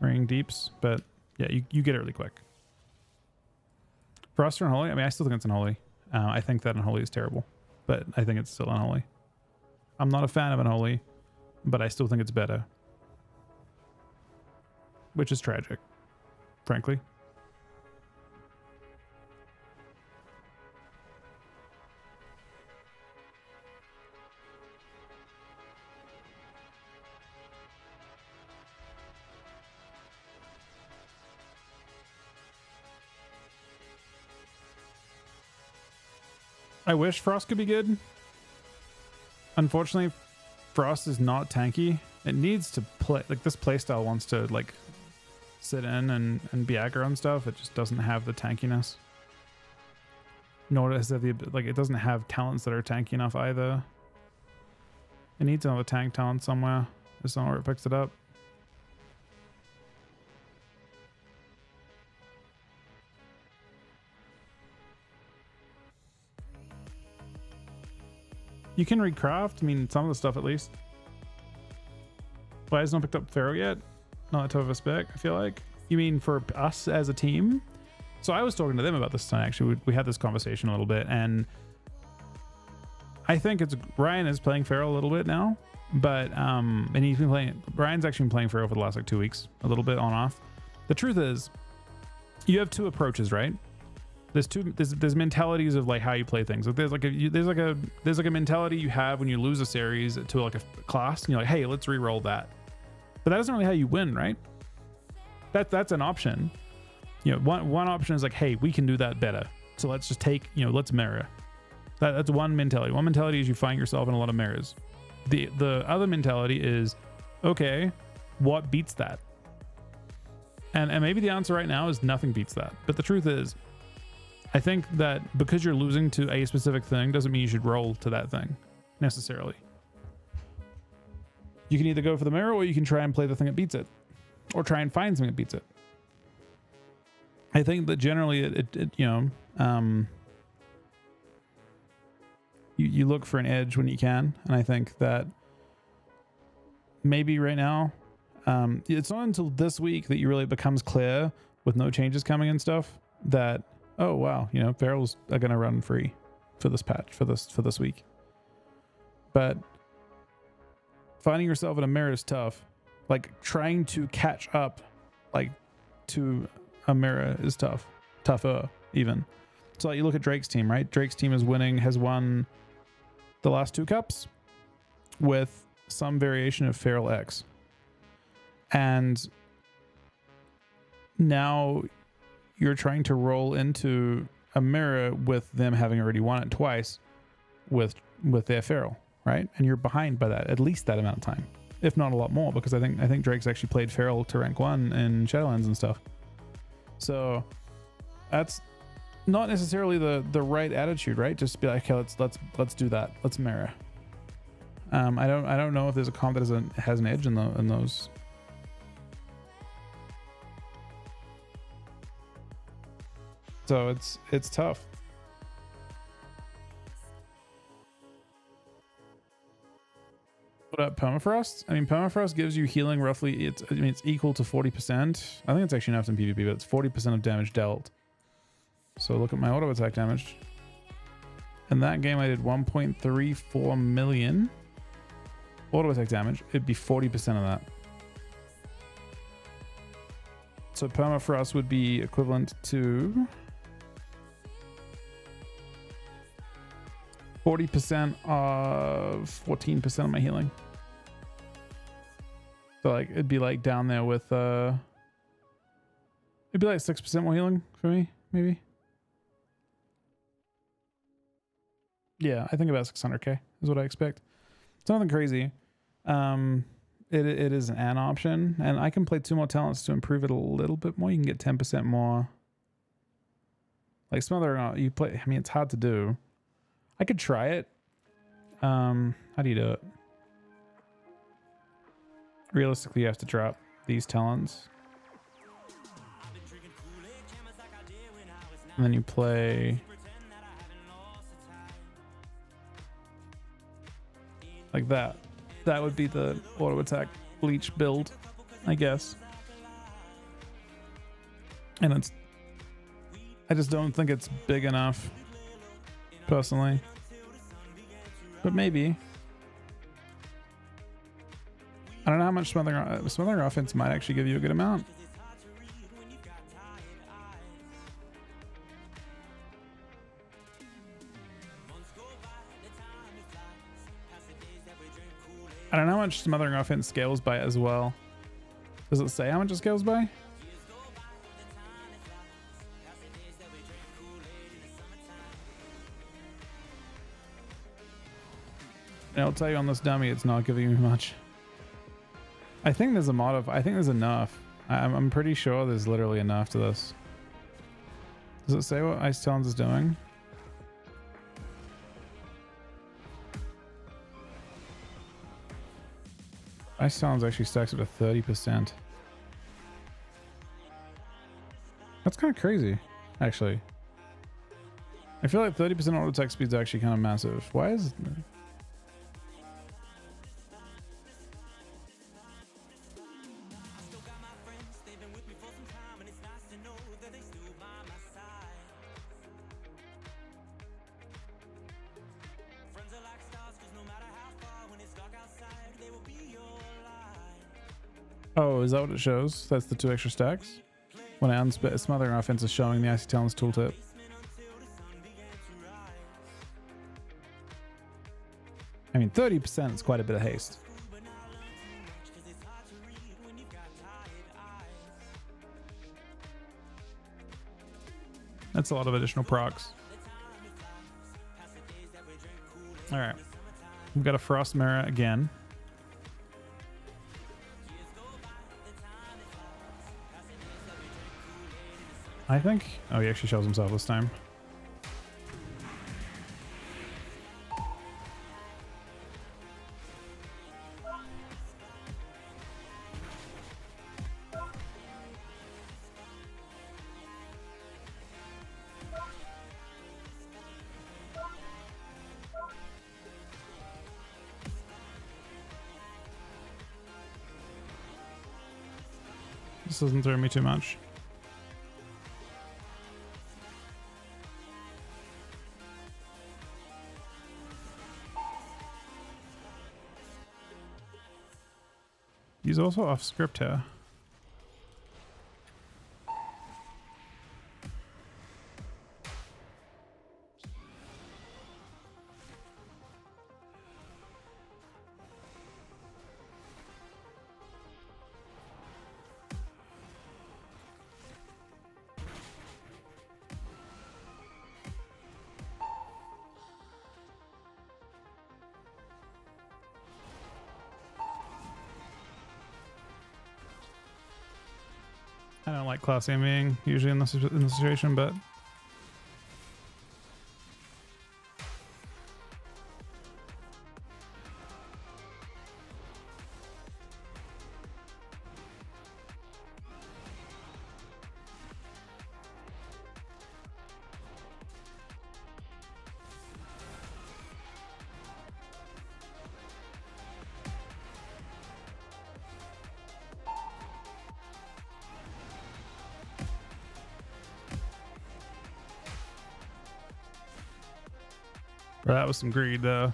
[SPEAKER 4] Ring Deeps, but yeah, you get it really quick. Frost or Unholy, I mean, I still think it's Unholy. I think that Unholy is terrible, but I think it's still Unholy. I'm not a fan of Unholy, but I still think it's better. Which is tragic, frankly. I wish Frost could be good. Unfortunately, Frost is not tanky. It needs to play, like this playstyle wants to like sit in and be aggro and stuff. It just doesn't have the tankiness. Nor does it have it doesn't have talents that are tanky enough either. It needs another tank talent somewhere. There's somewhere it picks it up. You can recraft, I mean, some of the stuff at least. Why has no one picked up Pharaoh yet? Not a top of a spec, I feel like. You mean for us as a team? So I was talking to them about this tonight. Actually, we had this conversation a little bit, and I think it's Ryan is playing Feral a little bit now, but and he's been playing. Ryan's actually been playing Feral for the last like 2 weeks, a little bit on off. The truth is, you have two approaches, right? There's mentalities of like how you play things. Like there's like a mentality you have when you lose a series to like a class, and you're like, hey, let's re-roll that. But that isn't really how you win, right? That's an option. You know, one option is like, hey, we can do that better. So let's just take, let's mirror. That's one mentality. One mentality is you find yourself in a lot of mirrors. The other mentality is, okay, what beats that? And maybe the answer right now is nothing beats that. But the truth is, I think that because you're losing to a specific thing doesn't mean you should roll to that thing necessarily. You can either go for the mirror, or you can try and play the thing that beats it, or try and find something that beats it. I think that generally you look for an edge when you can, and I think that maybe right now it's not until this week that you really becomes clear with no changes coming and stuff that, oh wow, Ferals are gonna run free for this patch for this week. But finding yourself in a mirror is tough. Like trying to catch up like to a mirror is tougher even. So like, you look at Drake's team, right? Drake's team has won the last 2 cups with some variation of Feral X. And now you're trying to roll into a mirror with them having already won it twice with their Feral, right? And you're behind by that, at least that amount of time, if not a lot more, because I think Drake's actually played Feral to rank 1 in Shadowlands and stuff. So that's not necessarily the right attitude, right? Just be like, okay, let's do that. Let's mirror. I don't know if there's a comp that has an edge in those. So it's tough. What about Permafrost? I mean, Permafrost gives you healing roughly. It's equal to 40%. I think it's actually enough in PvP, but it's 40% of damage dealt. So look at my auto attack damage. In that game, I did 1.34 million auto attack damage. It'd be 40% of that. So Permafrost would be equivalent to 40% of 14% of my healing. So like it'd be like down there with it'd be like 6% more healing for me, maybe. Yeah, I think about 600k is what I expect. It's nothing crazy. It is an option, and I can play 2 more talents to improve it a little bit more. You can get 10% more. Like Smother, you play. I mean, it's hard to do. I could try it. How do you do it? Realistically, you have to drop these talents. And then you play like that. That would be the auto attack bleach build, I guess. And I just don't think it's big enough, personally. But maybe. I don't know how much smothering offense might actually give you a good amount. I don't know how much smothering offense scales by as well. Does it say how much it scales by? And I'll tell you on this dummy, it's not giving me much. I think there's a mod of, I think there's enough. I'm pretty sure there's literally enough to this. Does it say what Ice Talons is doing? Ice Talons actually stacks up to 30%. That's kind of crazy, actually. I feel like 30% auto attack speed is actually kind of massive. Why is... Oh, is that what it shows? That's the 2 extra stacks? When I unspit, smothering offense is showing the Icy Talons tooltip. I mean, 30% is quite a bit of haste. That's a lot of additional procs. All right. We've got a Frost Mirror again. I think. Oh, he actually shows himself this time. This doesn't throw me too much. He's also off script here. I don't like class aiming usually in this situation, but that was some greed though.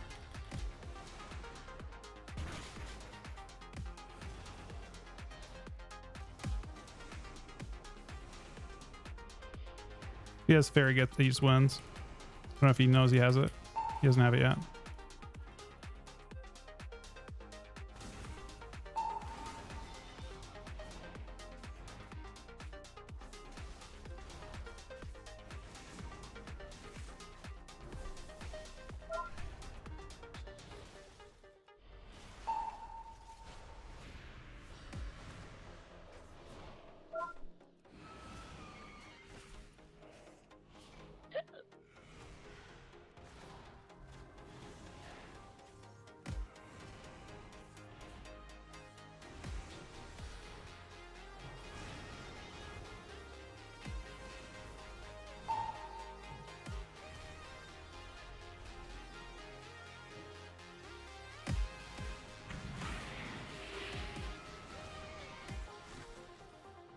[SPEAKER 4] He has Fairy get these wins. I don't know if he knows he has it. He doesn't have it yet.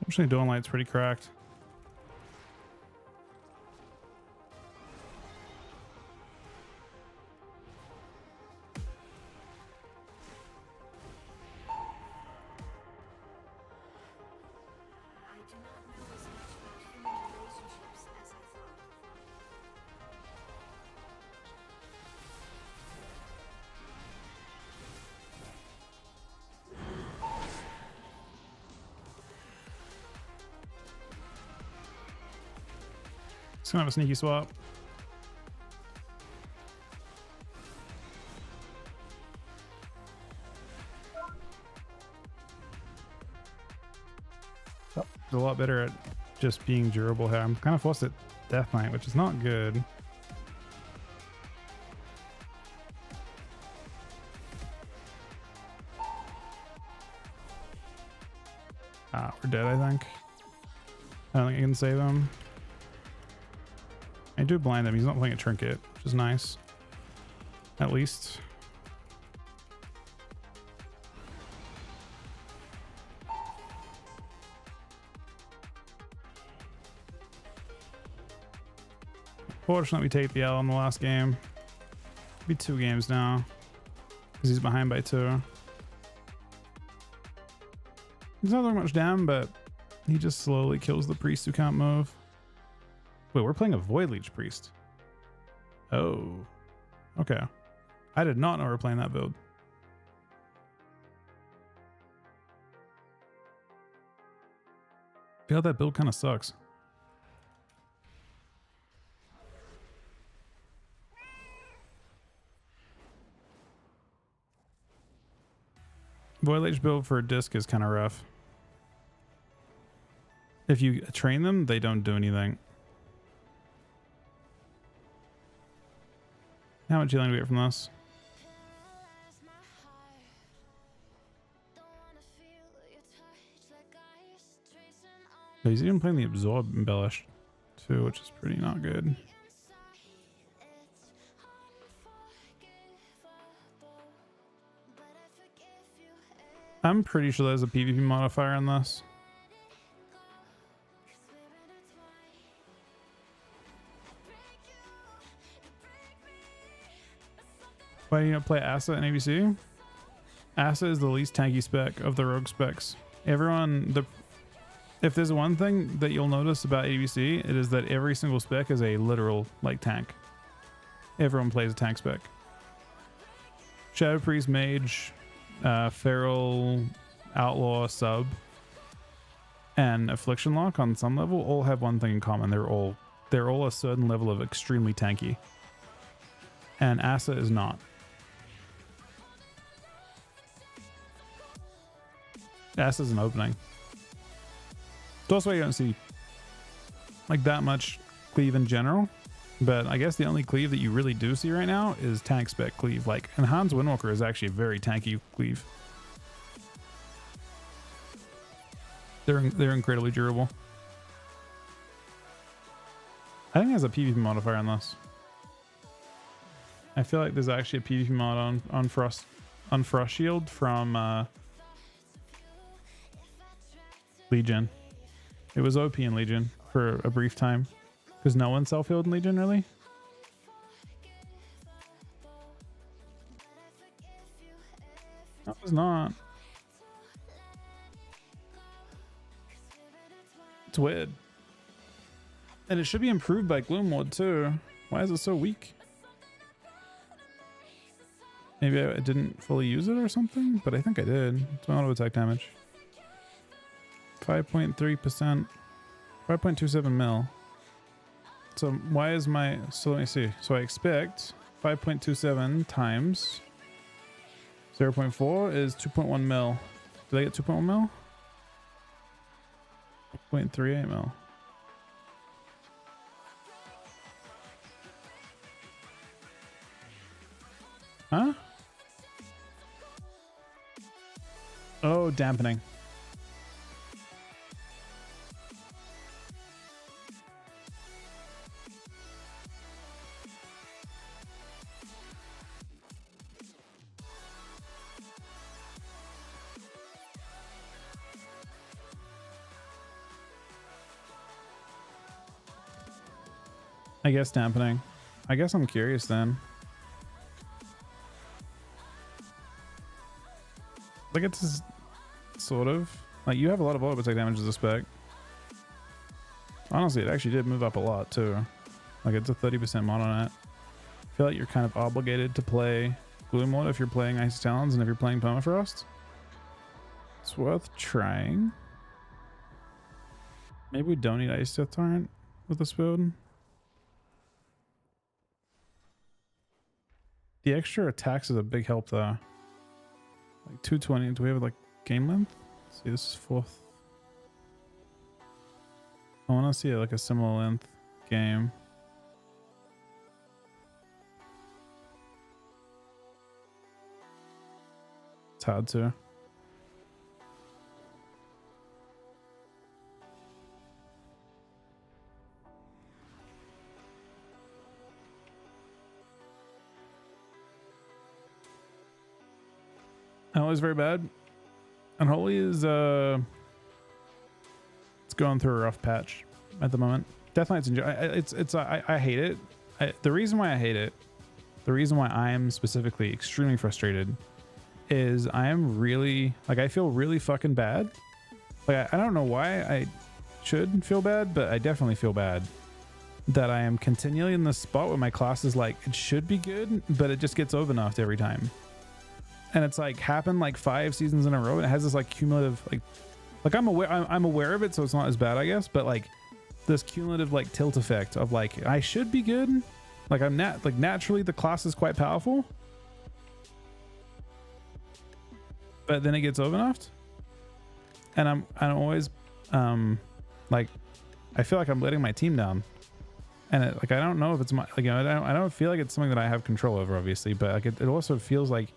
[SPEAKER 4] Actually, Dawn Light's pretty cracked. It's gonna have a sneaky swap. Oh, he's a lot better at just being durable here. I'm kind of forced at Death Knight, which is not good. Ah, we're dead, I think. I don't think I can save him. I do blind him. He's not playing a trinket, which is nice. At least. Fortunately, we take the L in the last game. It'll be 2 games now, because he's behind by 2. He's not doing much damn, but he just slowly kills the priest who can't move. Wait, we're playing a Void Leech priest. Oh. Okay. I did not know we were playing that build. I feel that build kind of sucks. Void Leech build for a disc is kind of rough. If you train them, they don't do anything. How much healing do we get from this? Oh, he's even playing the Absorb Embellished too, which is pretty not good. I'm pretty sure there's a PvP modifier in this. Why do you not play Asa in AWC? Asa is the least tanky spec of the rogue specs. If there's one thing that you'll notice about AWC, it is that every single spec is a literal tank. Everyone plays a tank spec. Shadow Priest, Mage, Feral, Outlaw, Sub, and Affliction Lock on some level all have one thing in common. They're all a certain level of extremely tanky. And Asa is not. Asa is an opening. That's why you don't see that much cleave in general. But I guess the only cleave that you really do see right now is tank spec cleave. And Hans Windwalker is actually a very tanky cleave. They're incredibly durable. I think there's a PvP modifier on this. I feel like there's actually a PvP mod on Frost Shield from Legion. It was OP in Legion for a brief time. Because no one self-healed in Legion, really? No, it's not. It's weird. And it should be improved by Gloomlord too. Why is it so weak? Maybe I didn't fully use it or something, but I think I did. It's my auto attack damage. 5.3%. 5.27 mil. So why is so let me see. So I expect 5.27 times 0.4 is 2.1 mil. Did I get 2.1 mil? 0.38 mil. Huh? Oh, dampening. I guess dampening. I guess I'm curious then. It's sort of you have a lot of auto attack damage as a spec. Honestly, it actually did move up a lot too. It's a 30% mod on it. I feel like you're kind of obligated to play Gloomlord if you're playing Ice Talons and if you're playing Permafrost. It's worth trying. Maybe we don't need Ice Death Torrent with this build. The extra attacks is a big help though. 220. Do we have game length? Let's see, this is 4th. I want to see a similar length game. It's hard to. Unholy is very bad. Unholy is it's going through a rough patch at the moment. Death Knight's I hate it. The reason why I hate it, the reason why I am specifically extremely frustrated is I am really I feel really fucking bad Like I don't know why I should feel bad, but I definitely feel bad that I am continually in this spot where my class is like, it should be good, but it just gets overnuffed every time. And it's like happened like 5 seasons in a row. And it has this like cumulative, like I'm aware of it, so it's not as bad, I guess. But like this cumulative like tilt effect of like, I should be good. Like I'm naturally the class is quite powerful, but then it gets overnuffed. And I'm always like, I feel like I'm letting my team down. And it, like I don't know if it's my, like, you know, I don't feel like it's something that I have control over, obviously, but like it also feels like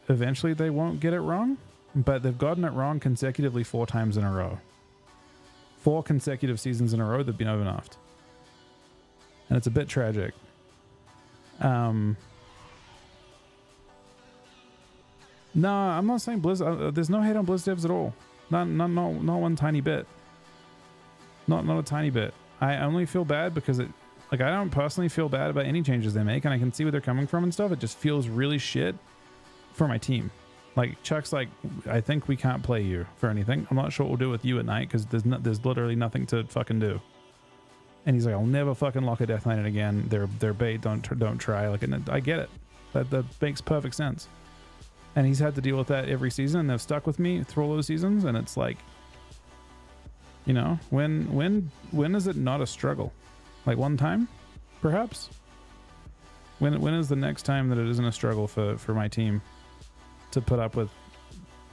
[SPEAKER 4] eventually they won't get it wrong, but they've gotten it wrong consecutively 4 times in a row. 4 consecutive seasons in a row they've been overnuffed, and it's a bit tragic. No, I'm not saying Blizzard. There's no hate on Blizz devs at all. Not one tiny bit. Not a tiny bit. I only feel bad because it, like, I don't personally feel bad about any changes they make, and I can see where they're coming from and stuff. It just feels really shit for my team. Like Chuck's like, I think we can't play you for anything. I'm not sure what we'll do with you at night because there's literally nothing to fucking do. And he's like, I'll never fucking lock a Death Knight in again. They're bait. Don't try. Like, and I get it. That makes perfect sense. And he's had to deal with that every season, and they've stuck with me through all those seasons. And it's like, you know, when is it not a struggle? Like one time, perhaps. When is the next time that it isn't a struggle for my team to put up with,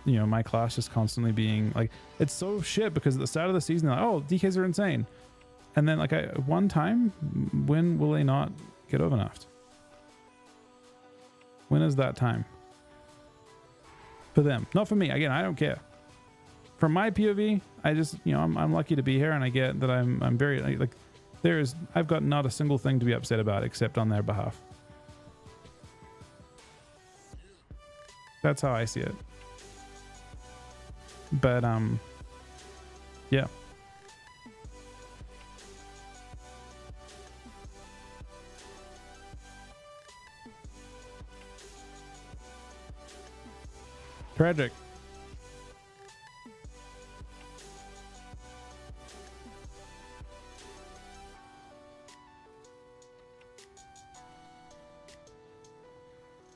[SPEAKER 4] you know, my class just constantly being like, it's so shit because at the start of the season, they're like, oh, DKs are insane. And then like one time, when will they not get overnuffed? When is that time? For them, not for me. Again, I don't care. From my POV, I just, you know, I'm lucky to be here, and I get that I'm very like I've got not a single thing to be upset about except on their behalf. That's how I see it. But yeah. Tragic.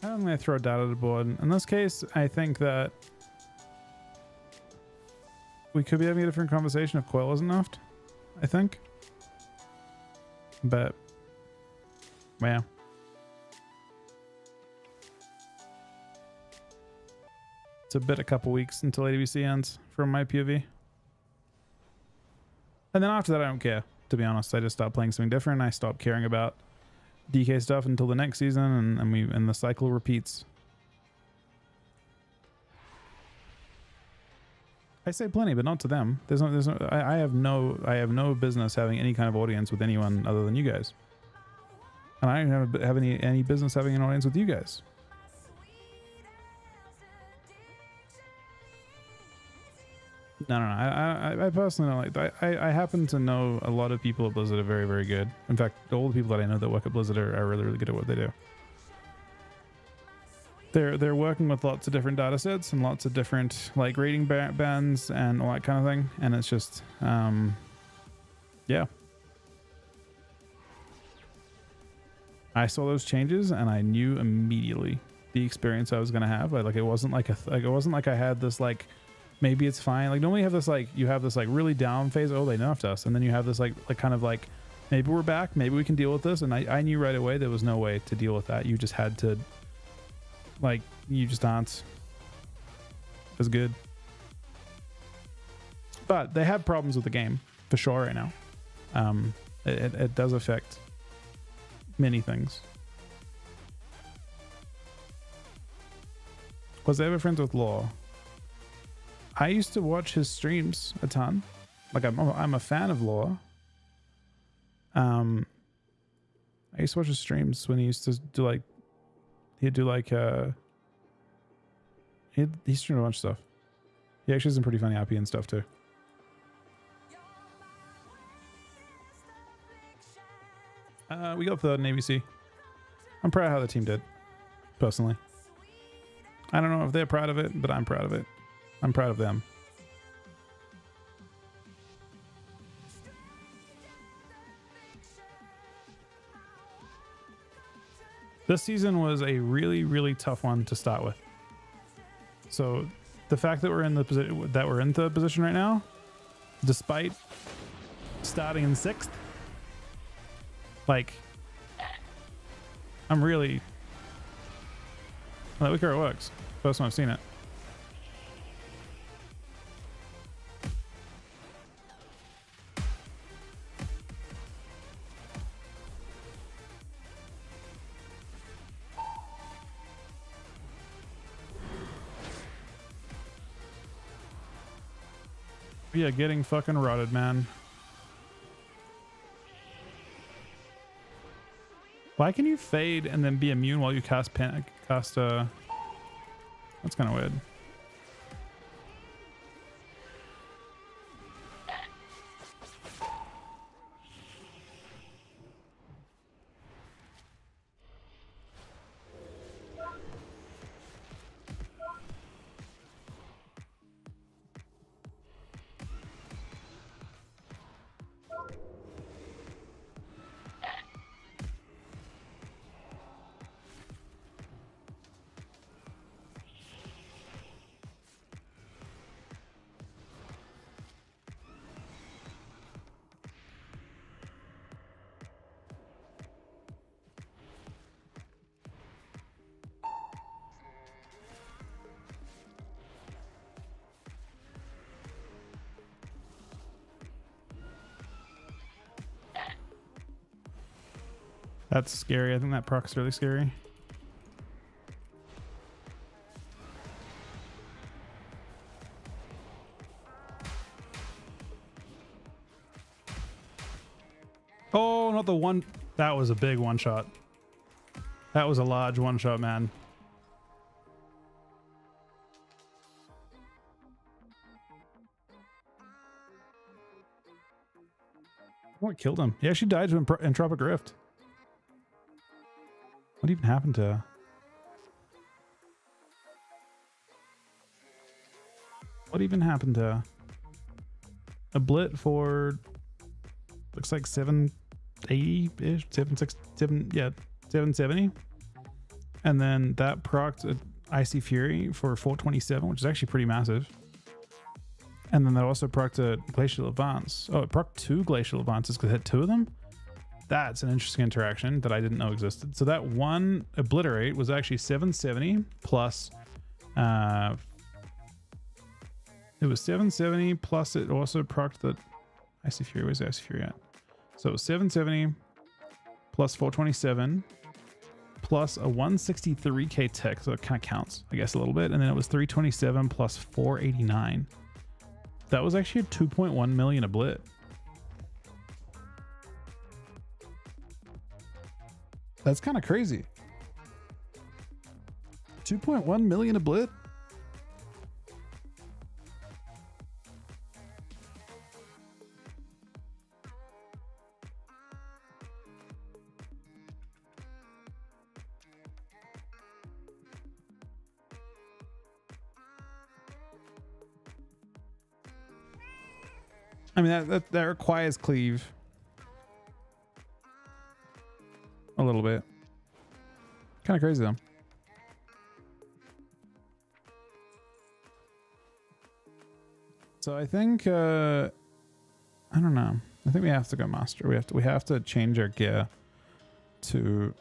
[SPEAKER 4] I'm going to throw data to the board. In this case, I think that we could be having a different conversation if Coil wasn't nuffed. I think. But, yeah. It's a couple weeks until AWC ends from my POV. And then after that, I don't care, to be honest. I just stopped playing something different. I stopped caring about DK stuff until the next season, and the cycle repeats. I say plenty, but not to them. I have no business having any kind of audience with anyone other than you guys. And I don't have any business having an audience with you guys. No. I personally don't like that. I happen to know a lot of people at Blizzard are very, very good. In fact, all the people that I know that work at Blizzard are really, really good at what they do. They're working with lots of different data sets and lots of different like rating bands and all that kind of thing. And it's just, yeah. I saw those changes and I knew immediately the experience I was gonna have. It wasn't like I had this like, maybe it's fine. Like normally you have this like really down phase. Oh, they nerfed us. And then you have this like kind of like, maybe we're back. Maybe we can deal with this. And I knew right away there was no way to deal with that. You just had to, like, you just aren't as good. But they have problems with the game for sure right now. It does affect many things. Was I ever friends with Law? I used to watch his streams a ton. Like I'm a fan of Law. I used to watch his streams when he used to do like, he streamed a bunch of stuff. He actually has some pretty funny IP and stuff too. We got third in AWC. I'm proud of how the team did, personally. I don't know if they're proud of it, but I'm proud of it. I'm proud of them. This season was a really, really tough one to start with. So the fact that we're in the position right now, despite starting in 6th, like, I'm really, look how it works. First time I've seen it. We are getting fucking rotted, man. Why can you fade and then be immune while you cast that's kind of weird. That's scary. I think that proc's really scary. Oh, not the one. That was a big one shot. That was a large one shot, man. What killed him? He actually died to Entropic Rift. What even happened to her? What even happened to her? A blit for looks like 780-ish, 770. And then that procced an Icy Fury for 427, which is actually pretty massive. And then that also procced a Glacial Advance. Oh, it procced 2 Glacial Advances because it had 2 of them. That's an interesting interaction that I didn't know existed. So that one Obliterate was actually 770 plus it was 770 plus it also procced the Icy Fury. Where's the Icy Fury at? So it was 770 plus 427 plus a 163k tech, so it kind of counts, I guess, a little bit. And then it was 327 plus 489. That was actually a 2.1 million oblit. That's kind of crazy. 2.1 million oblit? I mean, that requires cleave. A little bit. Kind of crazy though. So I think I don't know. I think we have to go master. We have to change our gear to,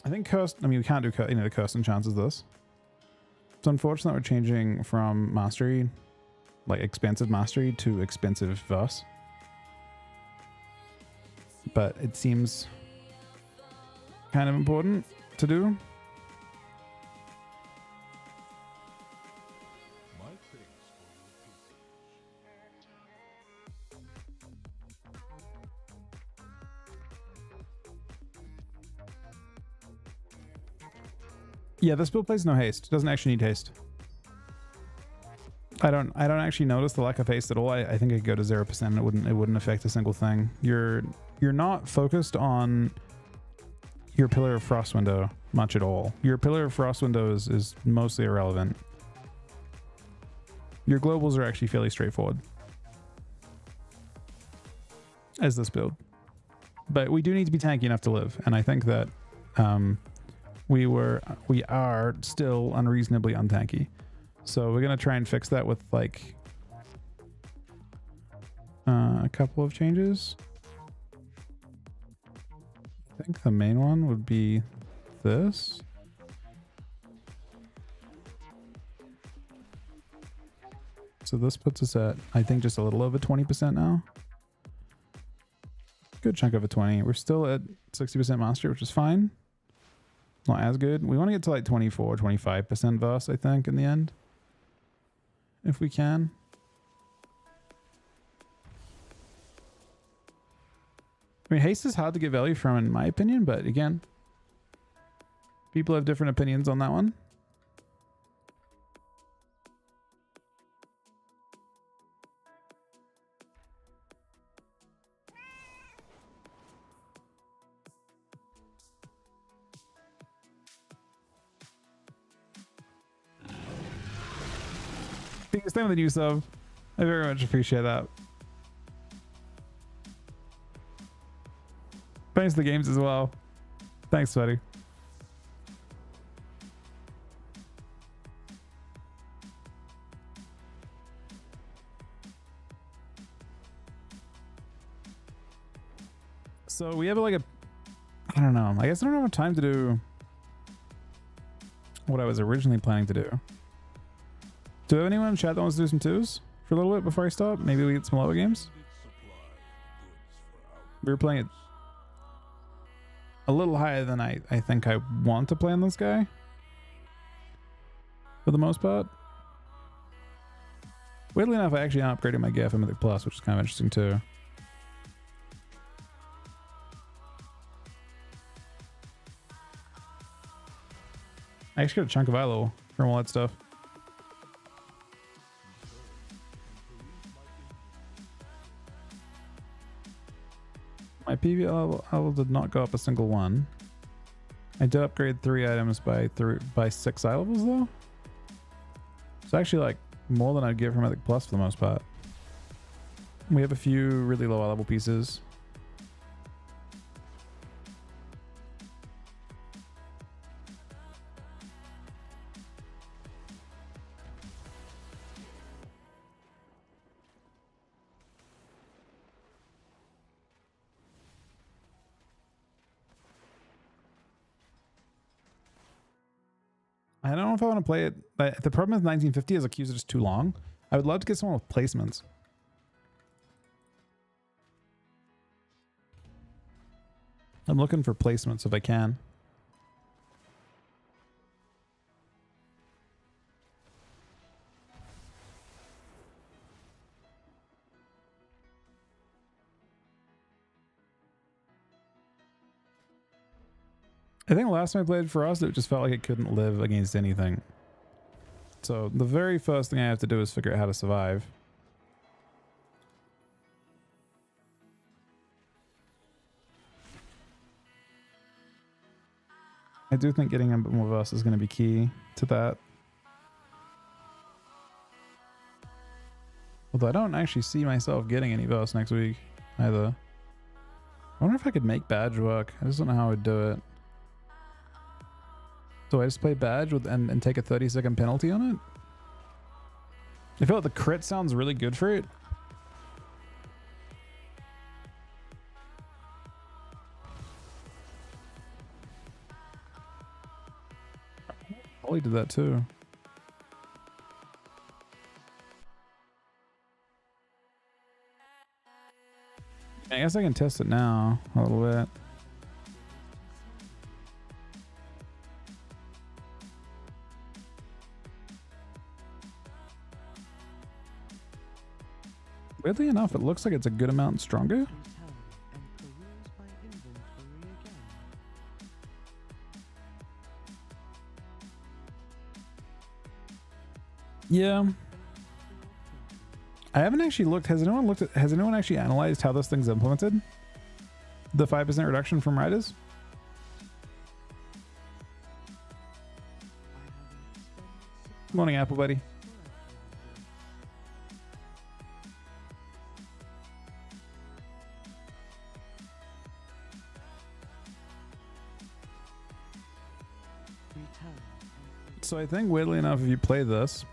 [SPEAKER 4] I think curse. I mean, we can't do the curse and chances this. It's unfortunate we're changing from mastery, like expensive mastery, to expensive verse. But it seems kind of important to do. Yeah, this build plays no haste. It doesn't actually need haste. I don't actually notice the lack of haste at all. I think it could go to 0% and it wouldn't affect a single thing. You're not focused on your Pillar of Frost window much at all. Your Pillar of Frost window is mostly irrelevant. Your globals are actually fairly straightforward as this build. but we do need to be tanky enough to live, and I think that we are still unreasonably untanky. So we're gonna try and fix that with like a couple of changes. I think the main one would be this. So this puts us at, I think, just a little over 20% now. Good chunk of a 20. We're still at 60% mastery, which is fine. Not as good. We want to get to like 24, 25% verse, I think, in the end. If we can. I mean, haste is hard to get value from, in my opinion, but again, people have different opinions on that one. Thanks with the new sub. I very much appreciate that. Thanks to the games as well. Thanks, Sweaty. So we have like a, I don't know. I guess I don't have time to do what I was originally planning to do. Do we have anyone in chat that wants to do some twos for a little bit before I stop? Maybe we get some lower games. We were playing it a little higher than I think I want to play on this guy. For the most part. Weirdly enough, I actually upgraded my GF Mythic Plus, which is kind of interesting too. I actually got a chunk of ILO from all that stuff. My PV level did not go up a single one. I did upgrade 3 items by 6 eye levels though. It's actually like more than I'd get from Mythic Plus for the most part. We have a few really low level pieces. I don't know if I want to play it. The problem with 1950 is the queues are just too long. I would love to get someone with placements. I'm looking for placements if I can. I think last time I played for us, it just felt like it couldn't live against anything. So the very first thing I have to do is figure out how to survive. I do think getting a bit more verse is going to be key to that. Although I don't actually see myself getting any verse next week either. I wonder if I could make badge work. I just don't know how I would do it. Do I just play badge with and take a 30-second penalty on it? I feel like the crit sounds really good for it. Ollie did that too. I guess I can test it now a little bit. Weirdly enough, it looks like it's a good amount stronger. Yeah. I haven't actually looked. Has anyone actually analyzed how this thing's implemented? The 5% reduction from riders? Morning, Apple buddy. So I think weirdly enough, if you play this,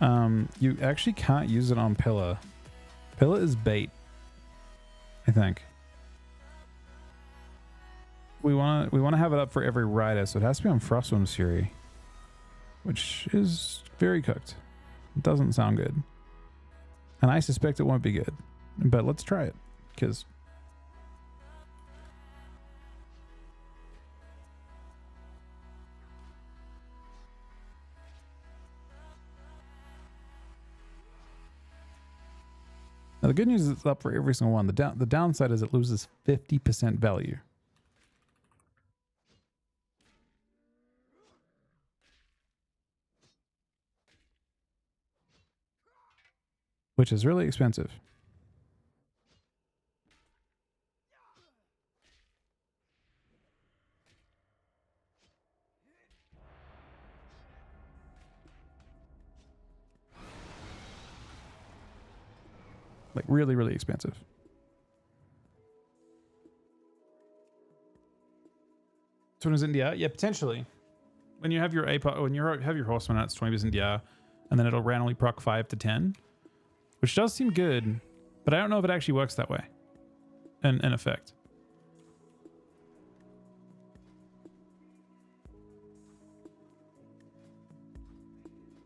[SPEAKER 4] you actually can't use it on Pillar. Pillar is bait, I think. We wanna have it up for every rider, so it has to be on Frostworm's Fury, which is very cooked. It doesn't sound good, and I suspect it won't be good. But let's try it, because now the good news is it's up for every single one. The downside is it loses 50% value. Which is really expensive. Like really, really expensive. So when is it in DR? Yeah, potentially. When you have your when you have your horseman, it's 20% DR, and then it'll randomly proc 5 to 10, which does seem good, but I don't know if it actually works that way. In effect.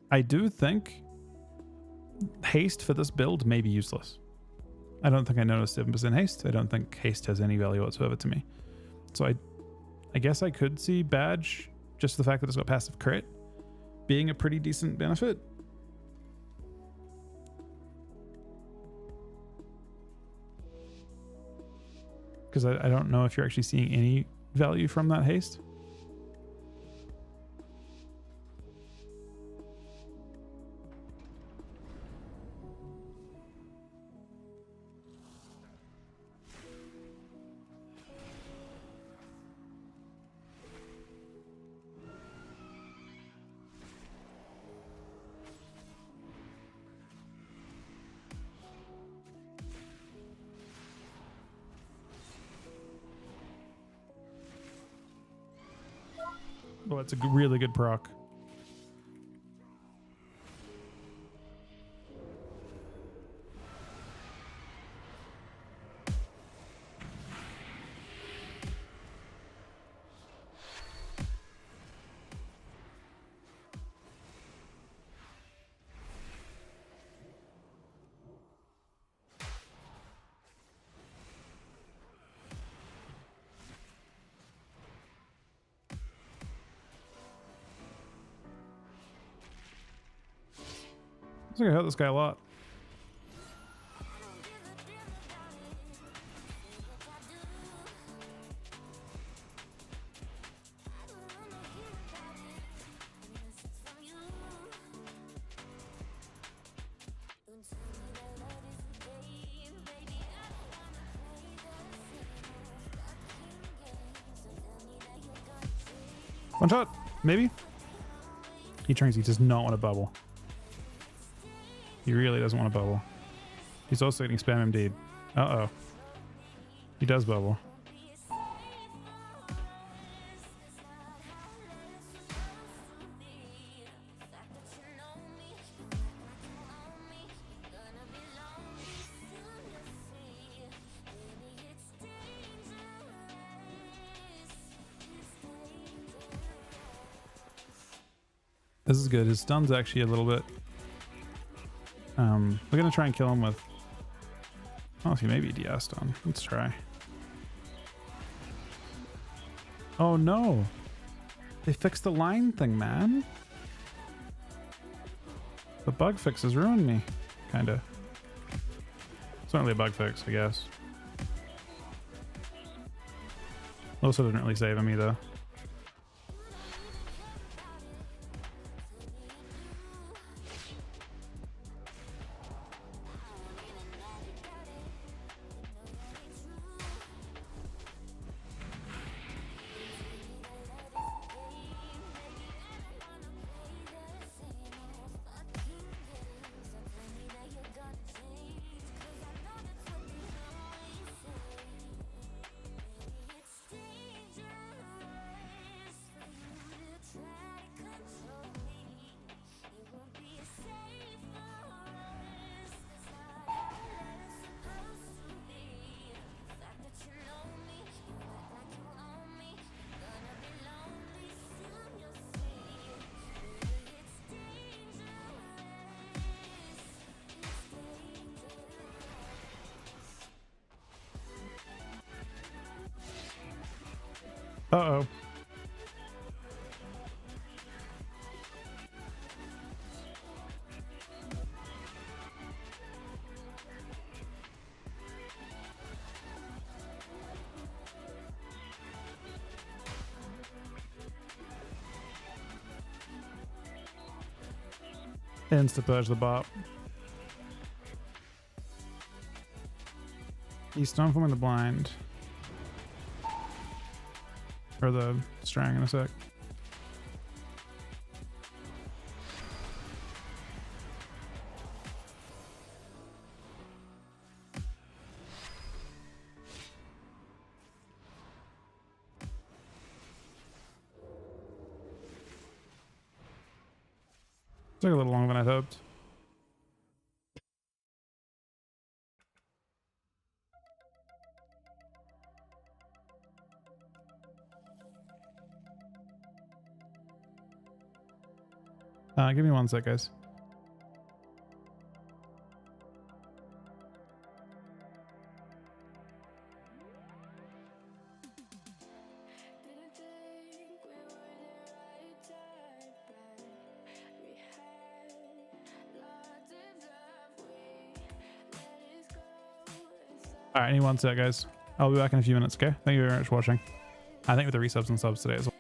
[SPEAKER 4] I do think haste for this build may be useless. I don't think I noticed 7% haste. I don't think haste has any value whatsoever to me. So I guess I could see badge, just the fact that it's got passive crit, being a pretty decent benefit. Because I don't know if you're actually seeing any value from that haste. Oh, it's a really good proc. I think I hurt this guy a lot. One shot, maybe? He does not want to bubble. He really doesn't want to bubble. He's also getting spam MD'd. Uh-oh. He does bubble. This is good. His stun's actually a little bit... we're gonna try and kill him with... Oh, he may be DR stun. Let's try. Oh no! They fixed the line thing, man. The bug fixes ruined me. Kinda. It's not really a bug fix, I guess. Also didn't really save him either. Uh-oh. Insta purge the bot. He's stormforming the blind. Or the strang in a sec. Took a little longer than I'd hoped. Give me 1 sec, guys. Alright, I need 1 sec, guys. I'll be back in a few minutes, okay? Thank you very much for watching. I think with the resubs and subs today as well.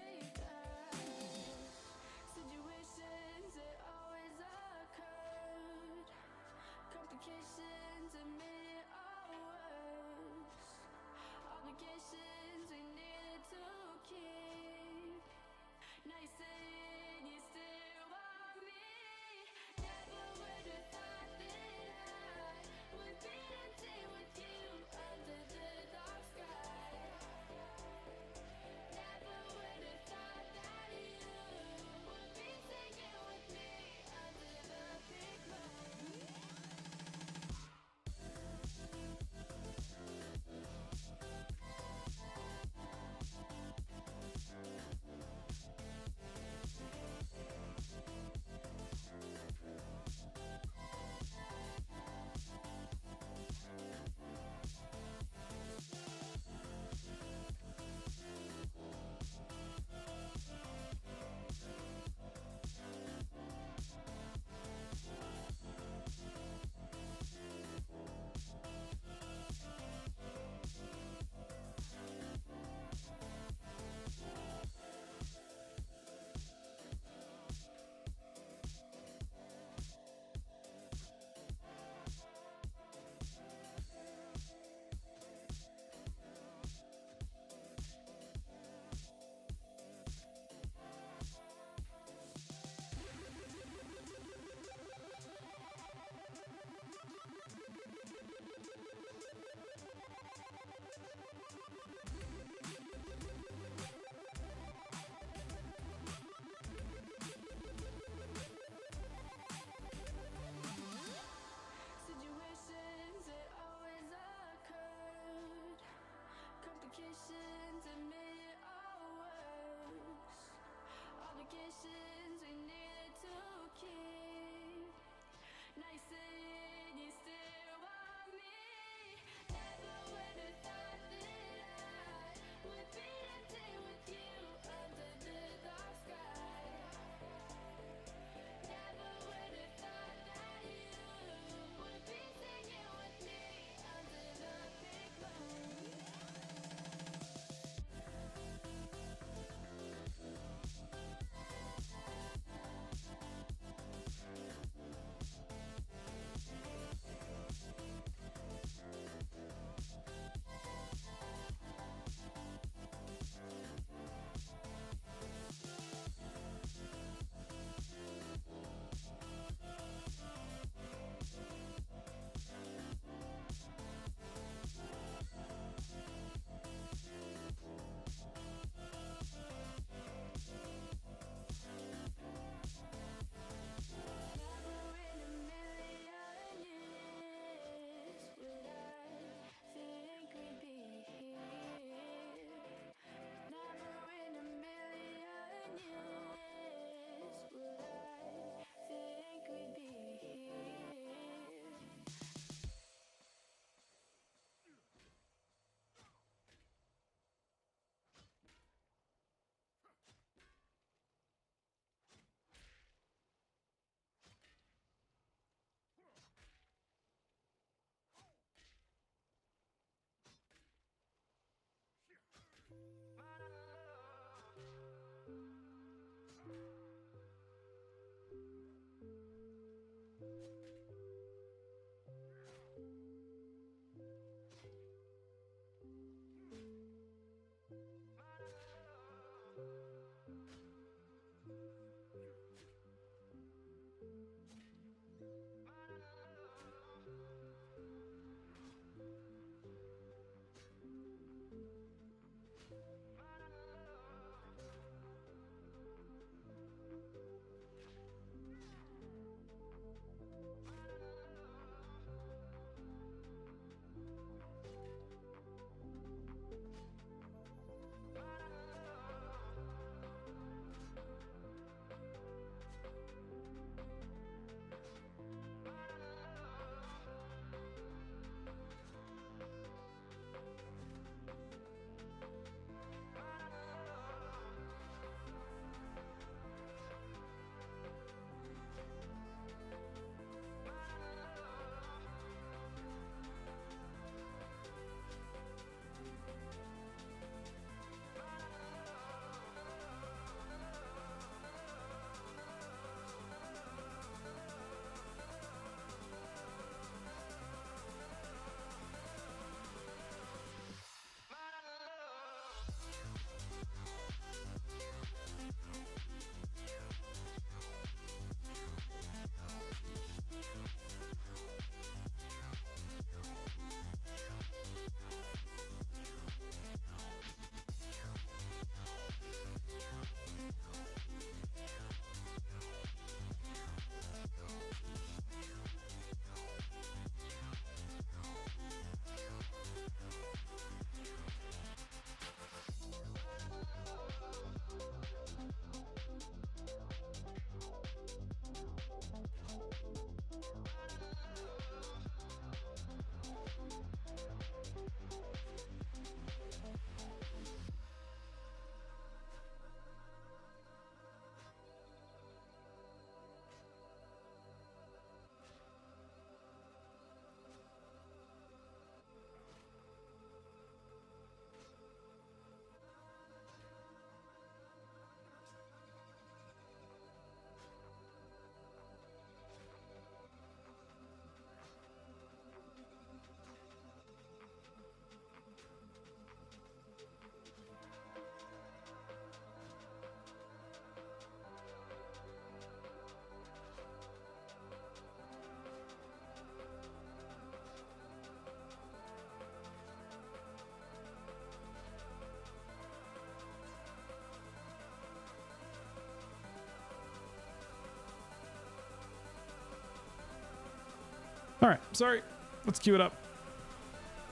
[SPEAKER 4] All right, sorry. Let's queue it up.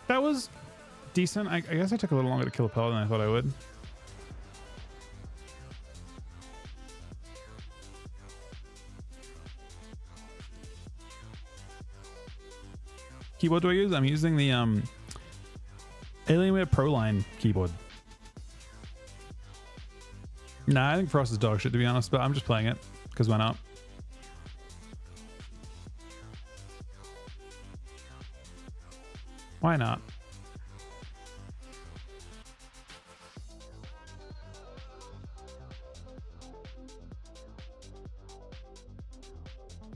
[SPEAKER 4] That was decent. I guess I took a little longer to kill a pellet than I thought I would. Keyboard do I use? I'm using the Alienware ProLine keyboard. Nah, I think Frost is dog shit to be honest, but I'm just playing it because why not? Why not?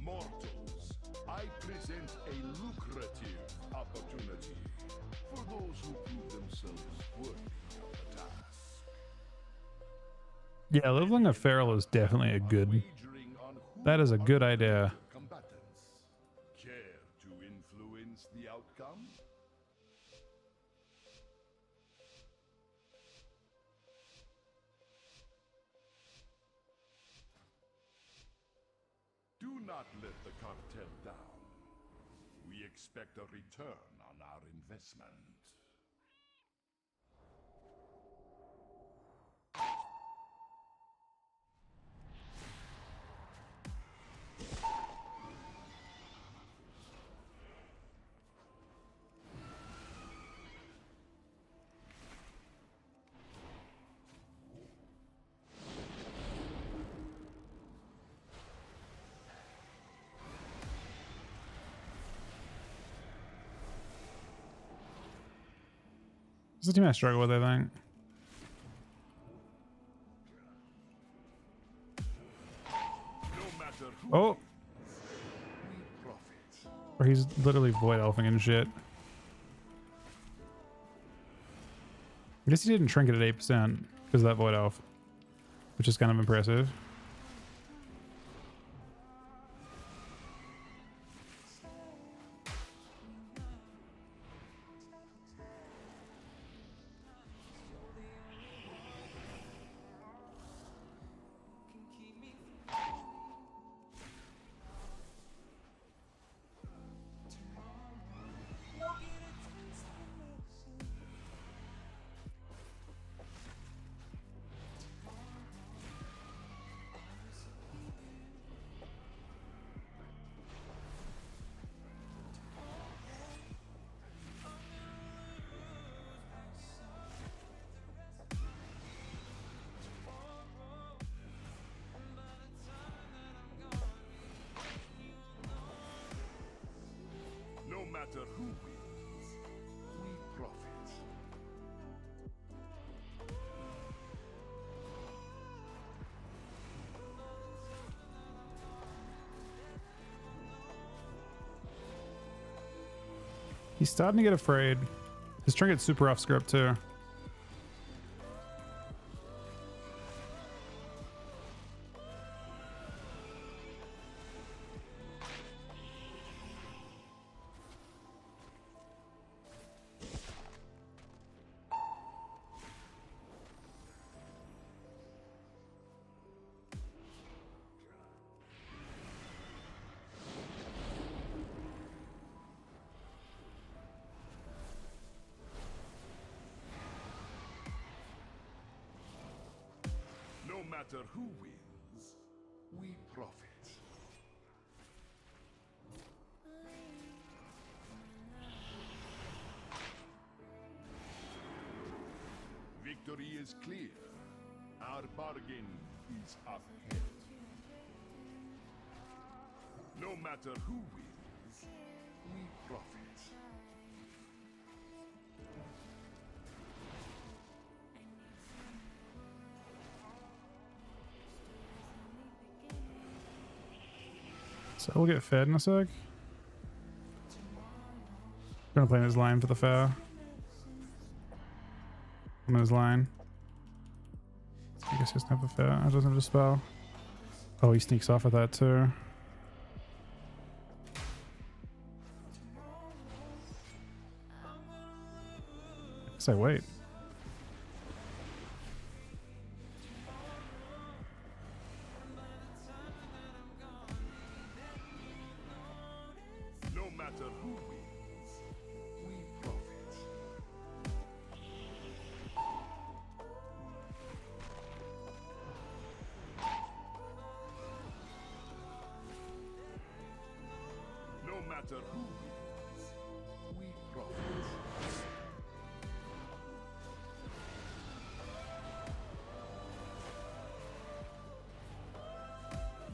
[SPEAKER 1] Mortals, I present a lucrative opportunity for those who prove themselves worthy of the task.
[SPEAKER 4] Yeah, leveling a feral is definitely a good. That is a good idea.
[SPEAKER 1] Combatants, care to influence the outcome? Do not let the cartel down. We expect a return on our investment.
[SPEAKER 4] This is the team I struggle with, I think. Oh! Or he's literally void elfing and shit. I guess he didn't trinket at 8% because of that void elf, which is kind of impressive.
[SPEAKER 1] No matter who wins, we profit.
[SPEAKER 4] He's starting to get afraid. His trinket's super off script too.
[SPEAKER 1] No matter who wins, we profit. Victory is clear. Our bargain is upheld. No matter who wins, we profit.
[SPEAKER 4] So we'll get fed in a sec. Gonna play in his line for the fair. I'm in his line. I guess he doesn't have a fair. I doesn't have a spell. Oh, he sneaks off with that too. So wait.
[SPEAKER 1] No matter matter who wins, we profit.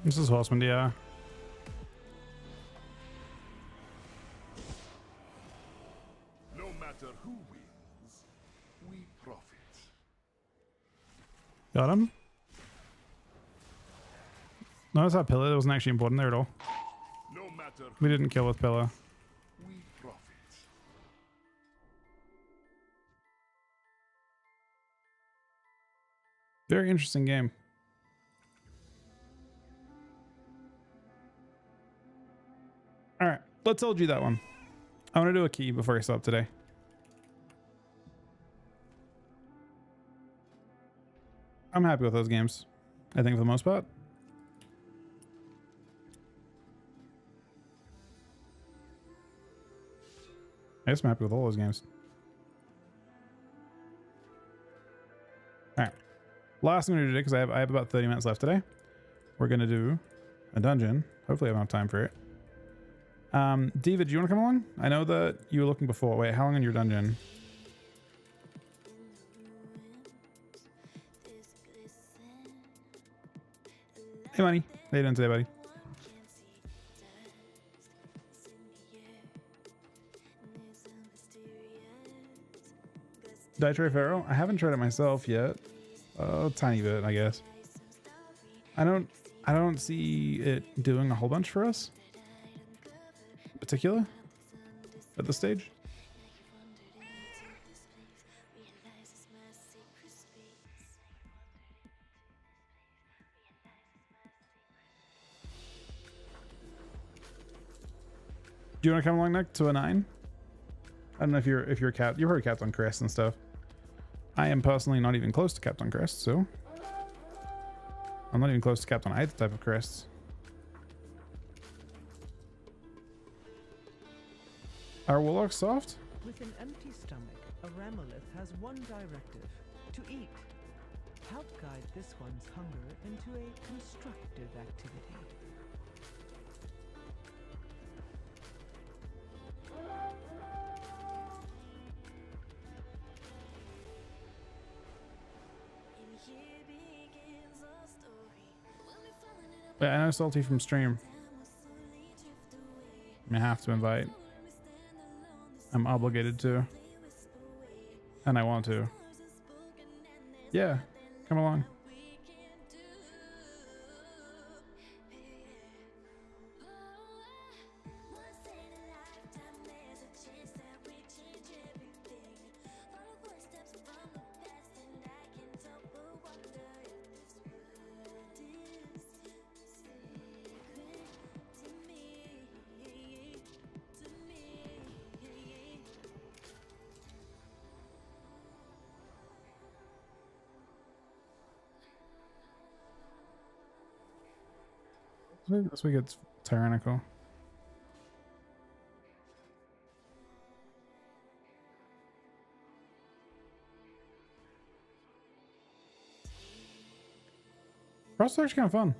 [SPEAKER 4] This is Horseman, yeah.
[SPEAKER 1] No matter who wins, we profit.
[SPEAKER 4] Got him. Notice that pillar wasn't actually important there at all.
[SPEAKER 1] No matter
[SPEAKER 4] We didn't kill with pillar.
[SPEAKER 1] we profit.
[SPEAKER 4] Very interesting game. All right, let's LG that one. I want to do a key before I stop today. I'm happy with those games, I think, for the most part. I guess I'm happy with all those games. All right, last thing I'm gonna do today, because I have about 30 minutes left today. We're gonna do a dungeon. Hopefully I have enough time for it. Diva, do you want to come along? I know that you were looking before. Wait, how long in your dungeon? Hey, Money. How you doing today, buddy? Did I try Pharaoh? I haven't tried it myself yet. A tiny bit, I guess. I don't see it doing a whole bunch for us. Particular at this stage. Do you want to come along next to a 9? I don't know if you're cap. You've heard Captain Crest and stuff. I am personally not even close to Captain Crest, so I'm not even close to Captain either type of crests. Are warlocks soft?
[SPEAKER 7] With an empty stomach, a Ramolith has one directive: to eat. Help guide this one's hunger into a constructive activity.
[SPEAKER 4] Wait, I know Salty from stream. I have to invite. I'm obligated to. And I want to. Yeah, come along. This week it's tyrannical. Frost's actually kind of fun.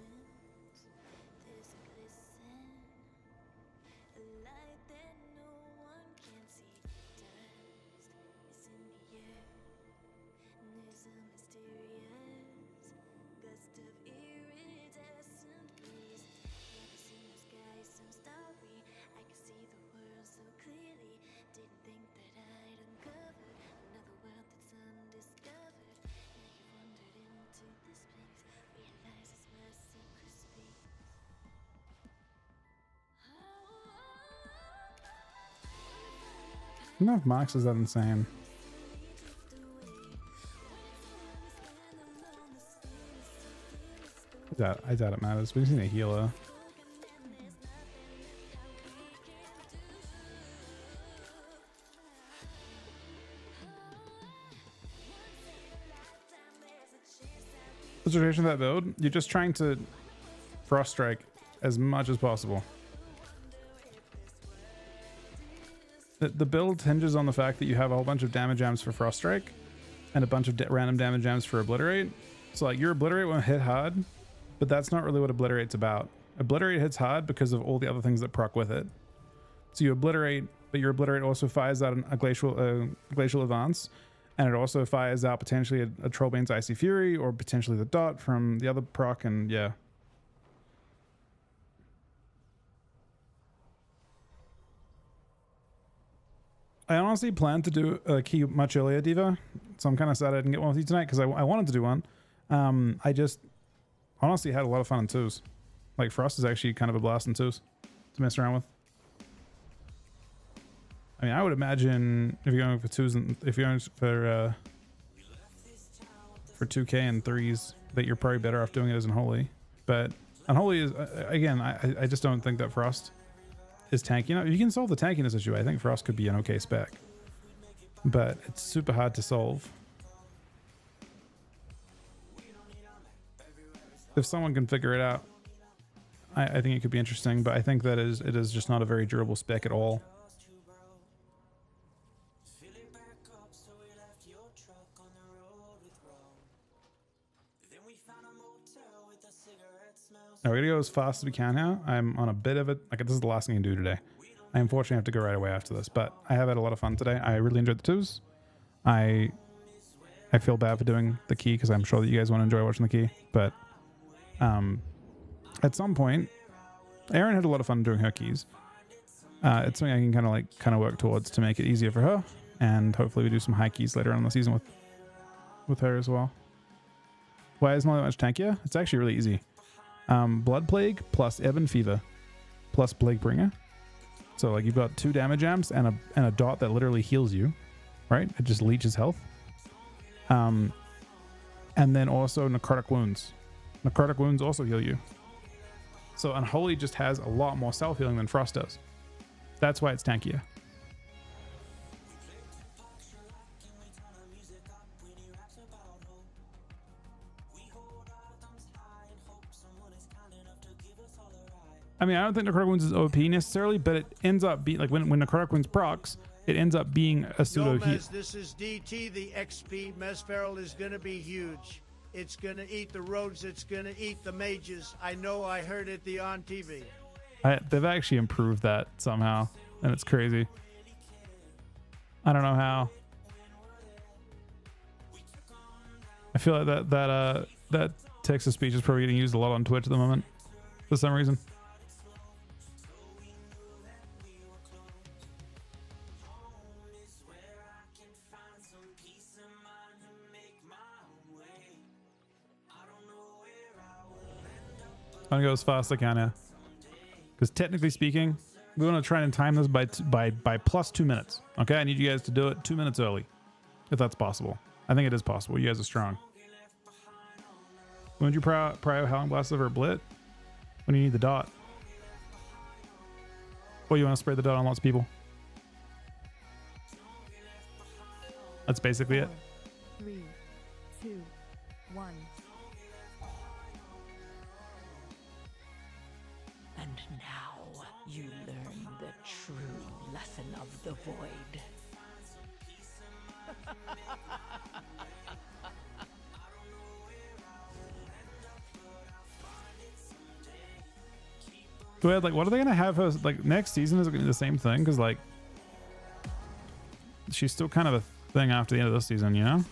[SPEAKER 4] I don't know if Mox is that insane. I doubt it matters. We just need a healer. The situation of that build, you're just trying to frost strike as much as possible. The build hinges on the fact that you have a whole bunch of damage gems for Frost Strike and a bunch of random damage gems for Obliterate. So like your Obliterate won't hit hard, but that's not really what Obliterate's about. Obliterate hits hard because of all the other things that proc with it. So you obliterate, but your obliterate also fires out a glacial advance, and it also fires out potentially a Trollbane's Icy Fury or potentially the dot from the other proc, and yeah. I honestly planned to do a key much earlier, Diva, so I'm kind of sad I didn't get one with you tonight because I wanted to do one. I just honestly had a lot of fun in twos. Like Frost is actually kind of a blast in twos to mess around with. I mean, I would imagine if you're going for twos and if you're going for 2K and threes, that you're probably better off doing it as Unholy. But Unholy is again, I just don't think that Frost is tanky. You know, if you can solve the tankiness issue, I think Frost could be an okay spec. But it's super hard to solve. If someone can figure it out, I think it could be interesting. But I think that it is just not a very durable spec at all. Now we're gonna go as fast as we can here. I'm on a bit of it. Like, this is the last thing I can do today. I unfortunately have to go right away after this, but I have had a lot of fun today. I really enjoyed the twos. I feel bad for doing the key because I'm sure that you guys want to enjoy watching the key. But at some point, Erin had a lot of fun doing her keys. It's something I can kind of work towards to make it easier for her, and hopefully we do some high keys later on in the season with her as well. Why isn't it that much tankier? It's actually really easy. Blood Plague plus Ebon Fever plus Plague Bringer. So like you've got 2 damage amps and a dot that literally heals you, right? It just leeches health. And then also Necrotic Wounds. Necrotic Wounds also heal you. So Unholy just has a lot more self-healing than Frost does. That's why it's tankier. I mean, I don't think Necrotic Wounds is OP necessarily, but it ends up being like when Necrotic Wounds procs, it ends up being a pseudo heal.
[SPEAKER 16] This is DT. The XP Mesferal is going to be huge. It's going to eat the roads. It's going to eat the mages. I know. I heard it on TV.
[SPEAKER 4] They've actually improved that somehow, and it's crazy. I don't know how. I feel like that text-to speech is probably getting used a lot on Twitch at the moment for some reason. I'm gonna go as fast as I can, yeah. Because technically speaking, we want to try and time this by plus 2 minutes. Okay, I need you guys to do it 2 minutes early, if that's possible. I think it is possible. You guys are strong. When would you prio Howling Blast over a Blit? When you need the dot. Or you want to spray the dot on lots of people. That's basically it.
[SPEAKER 10] 3, 2, 1.
[SPEAKER 12] And now you learn the true lesson of the void.
[SPEAKER 4] Wait, like, what are they gonna have her like next season? Is it gonna be the same thing? Because like, she's still kind of a thing after the end of this season, you know?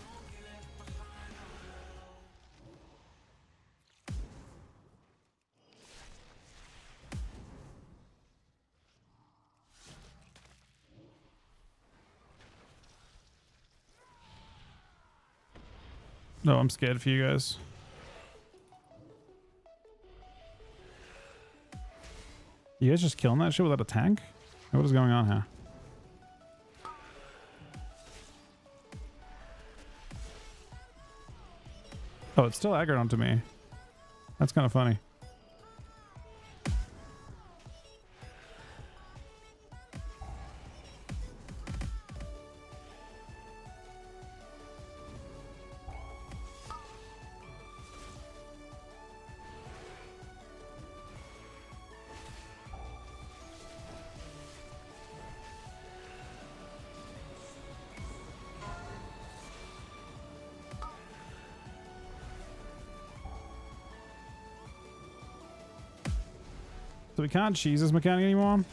[SPEAKER 4] No, I'm scared for you guys. You guys just killing that shit without a tank? What is going on here? Oh, it's still aggroed onto me. That's kind of funny. So we can't cheese this mechanic anymore.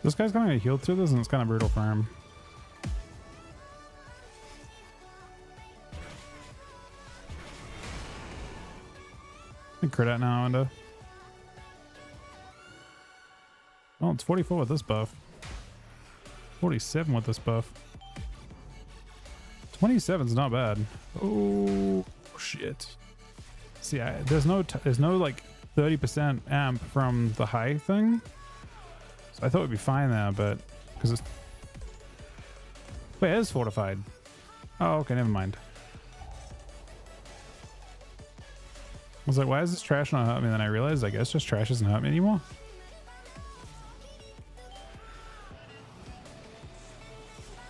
[SPEAKER 4] This guy's gonna get healed through this, and it's kind of brutal for him. I crit out now, Endo. Oh, it's 44 with this buff. 47 with this buff. 27's not bad. Oh shit. See, there's no like 30% amp from the high thing. So I thought it'd be fine there, but because it's wait, it is fortified. Oh, okay, never mind. I was like, why is this trash not hurt me? Then I realized, I guess just trash doesn't hurt me anymore.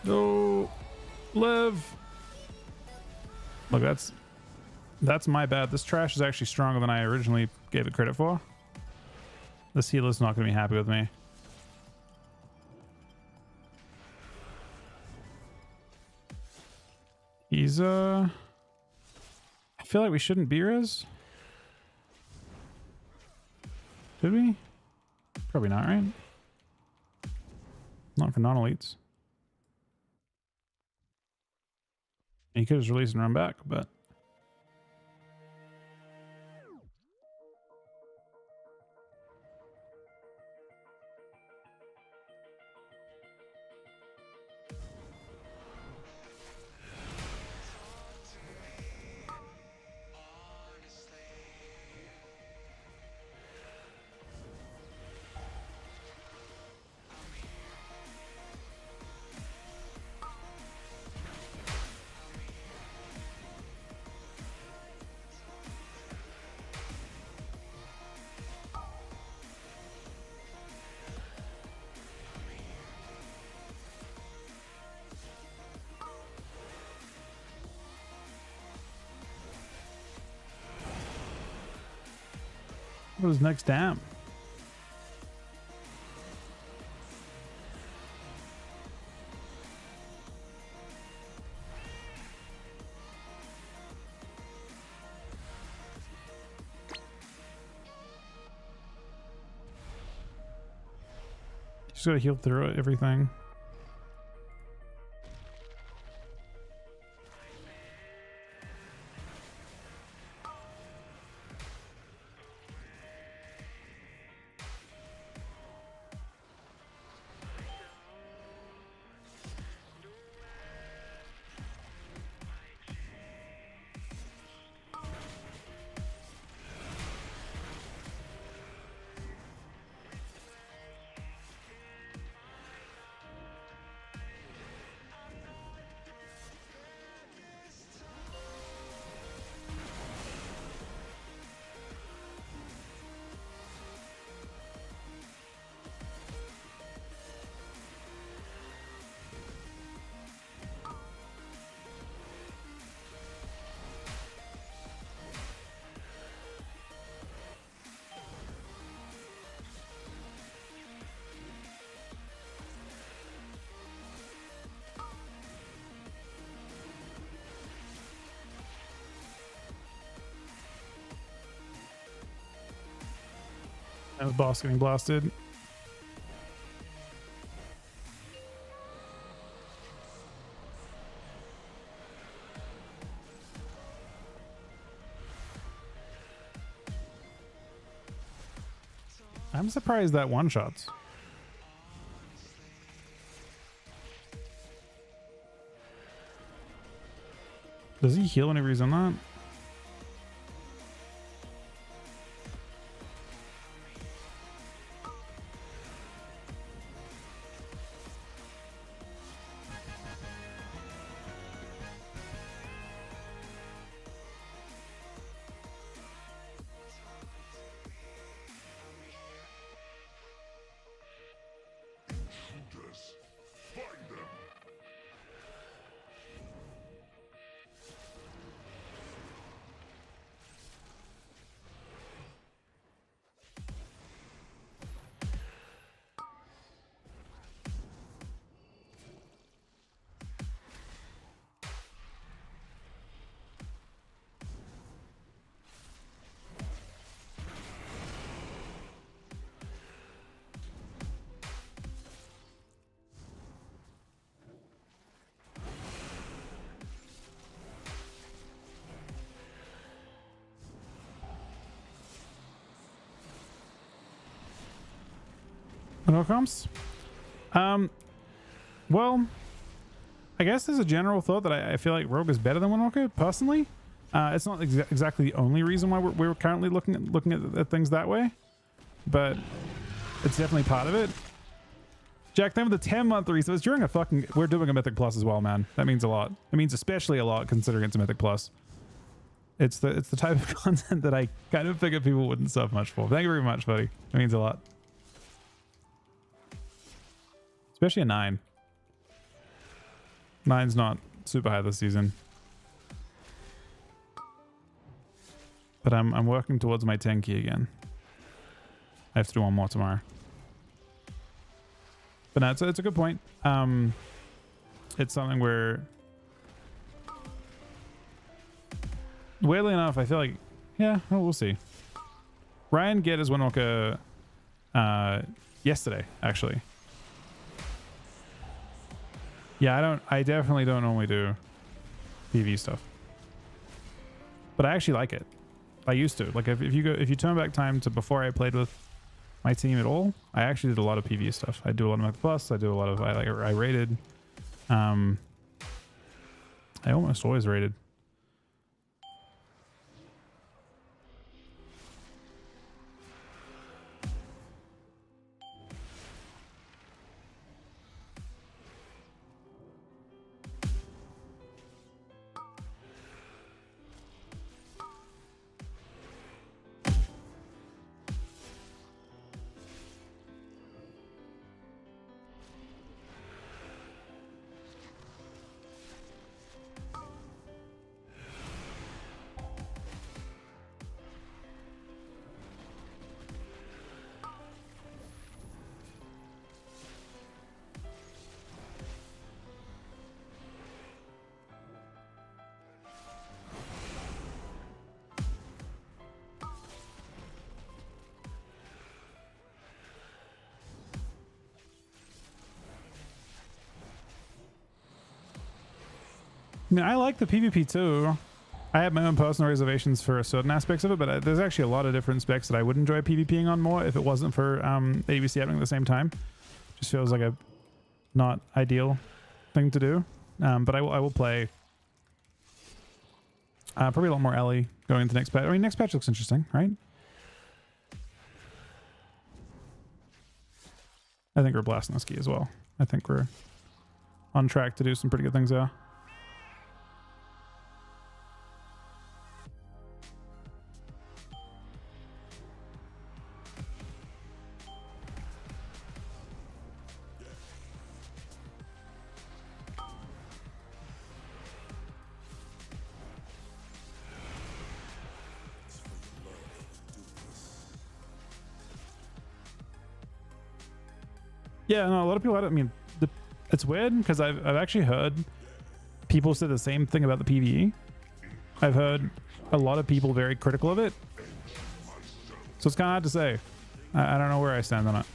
[SPEAKER 4] No, live. Look, that's my bad. This trash is actually stronger than I originally gave it credit for. This healer's not going to be happy with me. He's I feel like we shouldn't be res. Should we? Probably not, right? Not for non-elites. You could just release and run back, but what is next? Damn. Just gotta heal through it, everything. And the boss getting blasted. I'm surprised that one shots. Does he heal whenever he's on that? No comps? Well, I guess there's a general thought that I feel like Rogue is better than Windwalker, personally. It's not exactly the only reason why we're currently looking at things that way, but it's definitely part of it. Jack, then with the 10-month reset, it's during a fucking... We're doing a Mythic Plus as well, man. That means a lot. It means especially a lot considering it's a Mythic Plus. It's the type of content that I kind of figured people wouldn't sub much for. Thank you very much, buddy. It means a lot. Especially a 9. 9's not super high this season. But I'm working towards my 10 key again. I have to do one more tomorrow. But no, it's a good point. It's something where, weirdly enough, I feel like, yeah, well, we'll see. Ryan get his Windwalker yesterday, actually. Yeah, I definitely don't normally do PV stuff, but I actually like it. I used to. Like if you turn back time to before I played with my team at all, I actually did a lot of PV stuff. I do a lot of Mythic Plus. I do a lot of I rated. I almost always rated. I mean, I like the PvP too. I have my own personal reservations for certain aspects of it, but there's actually a lot of different specs that I would enjoy PvPing on more if it wasn't for AWC happening at the same time. Just feels like a not ideal thing to do. But I will play probably a lot more Ellie going into next patch. I mean, next patch looks interesting, right? I think we're blasting the ski as well. I think we're on track to do some pretty good things there. Yeah, no, a lot of people had it. I mean, it's weird because I've actually heard people say the same thing about the PvE. I've heard a lot of people very critical of it. So it's kind of hard to say. I don't know where I stand on it.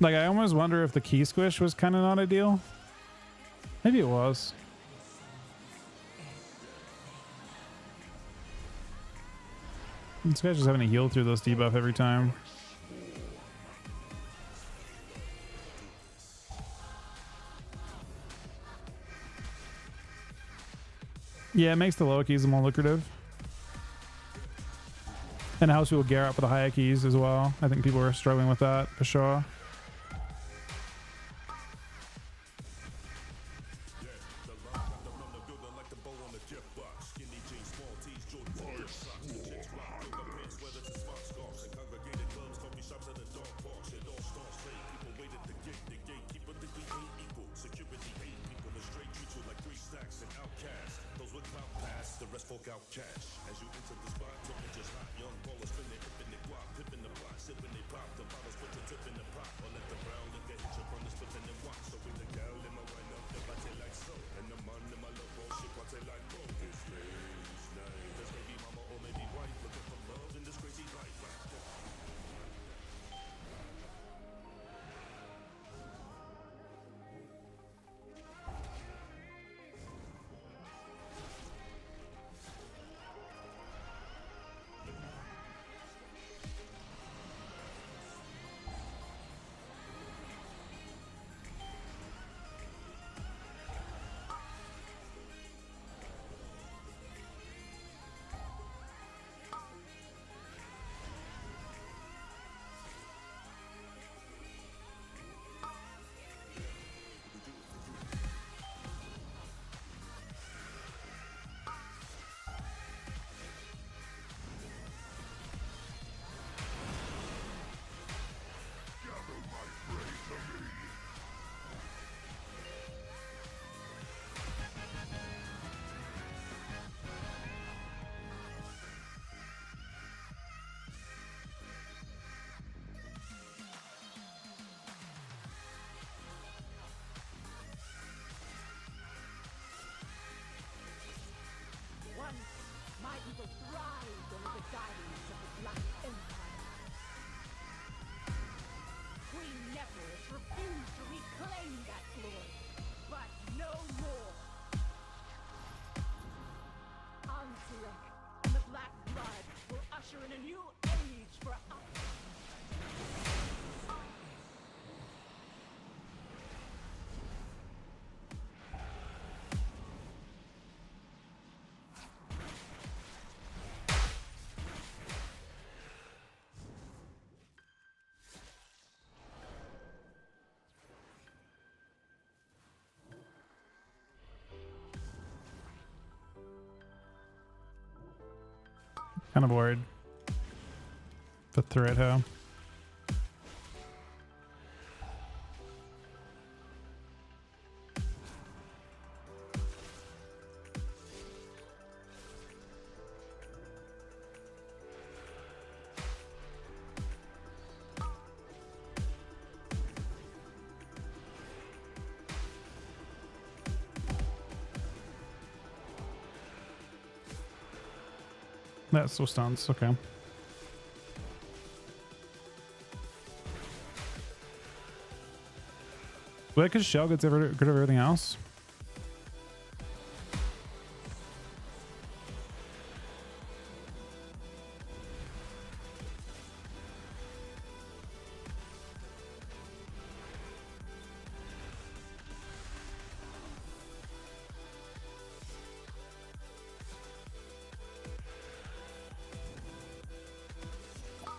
[SPEAKER 4] Like, I almost wonder if the key squish was kind of not ideal. Maybe it was. This guy's just having to heal through this debuff every time. Yeah, it makes the lower keys more lucrative. And it helps people gear up for the higher keys as well. I think people are struggling with that for sure. Kind of worried. The threat here. That's still stuns, okay. Well, because Shell gets rid of everything else.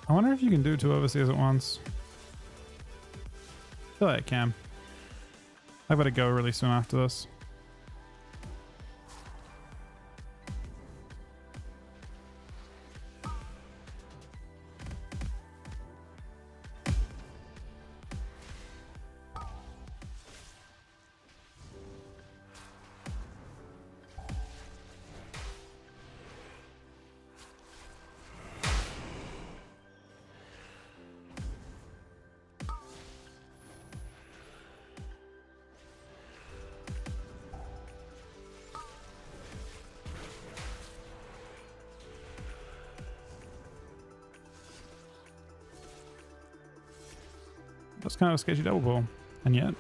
[SPEAKER 4] I wonder if you can do 2 overseas at once. I feel like I can. I've got to go really soon after this. That's kind of a sketchy double pull, and yet.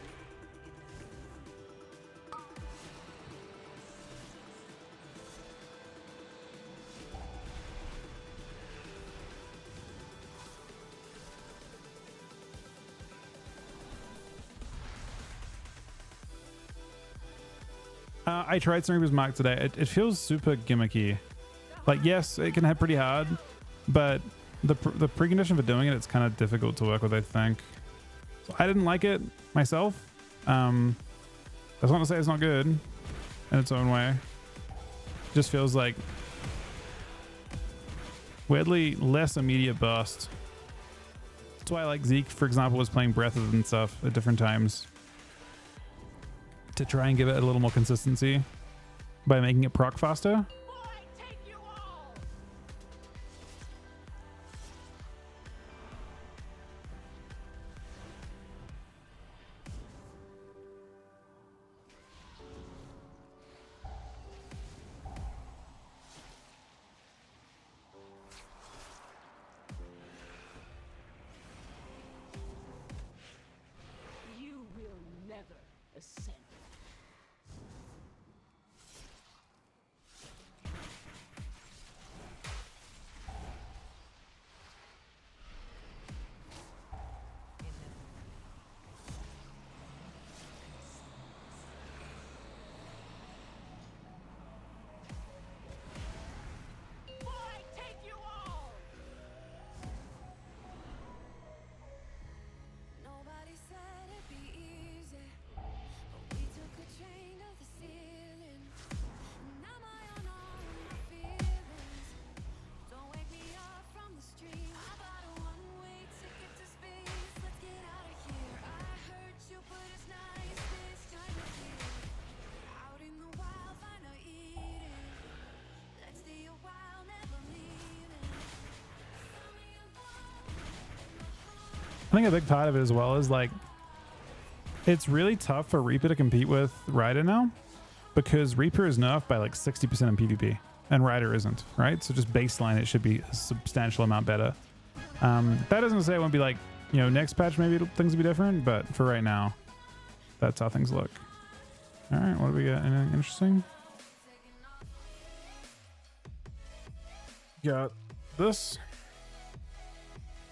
[SPEAKER 4] I tried some Reaper's Mark today. It feels super gimmicky. Like, yes, it can hit pretty hard, but the precondition for doing it, it's kind of difficult to work with, I think. So I didn't like it myself. That's not to say it's not good in its own way. It just feels like weirdly less immediate burst. That's why, like, Zeke, for example, was playing breathes and stuff at different times to try and give it a little more consistency by making it proc faster.
[SPEAKER 12] You will never ascend.
[SPEAKER 5] Nobody said it'd be easy, but we took a train to the ceiling. Now my own all of my feelings. Don't wake me up from the stream. I bought a one-way ticket to space. Let's get out of here. I hurt you, but it's nice this time of year. Out in the wild, find a eating. Let's stay a while, never leaving.
[SPEAKER 4] I think a big part of it as well is like it's really tough for Reaper to compete with Ryder now because Reaper is nerfed by like 60% in PvP and Ryder isn't, right? So just baseline it should be a substantial amount better. That doesn't say it won't be like, you know, next patch maybe things will be different, but for right now that's how things look. All right, what do we got? Anything interesting? Got this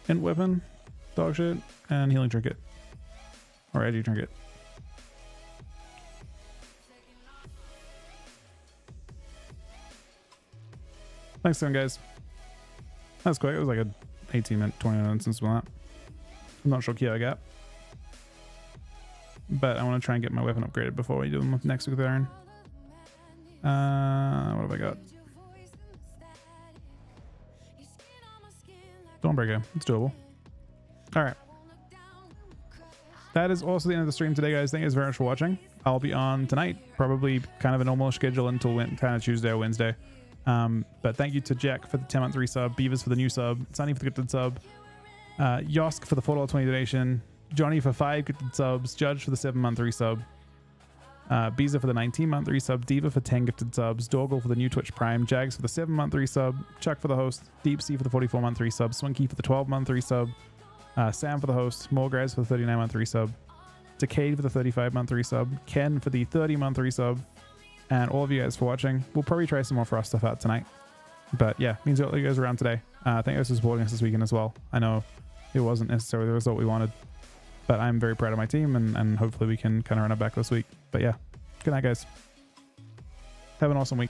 [SPEAKER 4] and weapon. Dog shit and healing trinket or edgy trinket. Thanks then, guys. That's quick. It was like a 18-minute 20 minutes since that. I'm not sure key I got, but I want to try and get my weapon upgraded before we do them next with Aaron. What have I got? Dawnbreaker. It's doable. All right. That is also the end of the stream today, guys. Thank you guys very much for watching. I'll be on tonight, probably kind of a normal schedule until kind of Tuesday or Wednesday. But thank you to Jack for the 10-month resub, Beavers for the new sub, Sunny for the gifted sub, Yosk for the $4.20 donation, Johnny for 5 gifted subs, Judge for the 7-month resub, Beezer for the 19-month resub, Diva for 10 gifted subs, Dorgle for the new Twitch Prime, Jags for the 7-month resub, Chuck for the host, Deep Sea for the 44-month resub, Swinky for the 12-month resub, Sam for the host, Morgraz for the 39-month resub, Decade for the 35-month resub, Ken for the 30-month resub, and all of you guys for watching. We'll probably try some more Frost stuff out tonight. But yeah, means you guys around today. Thank you guys for supporting us this weekend as well. I know it wasn't necessarily the result we wanted, but I'm very proud of my team, and hopefully we can kind of run it back this week. But yeah, good night, guys. Have an awesome week.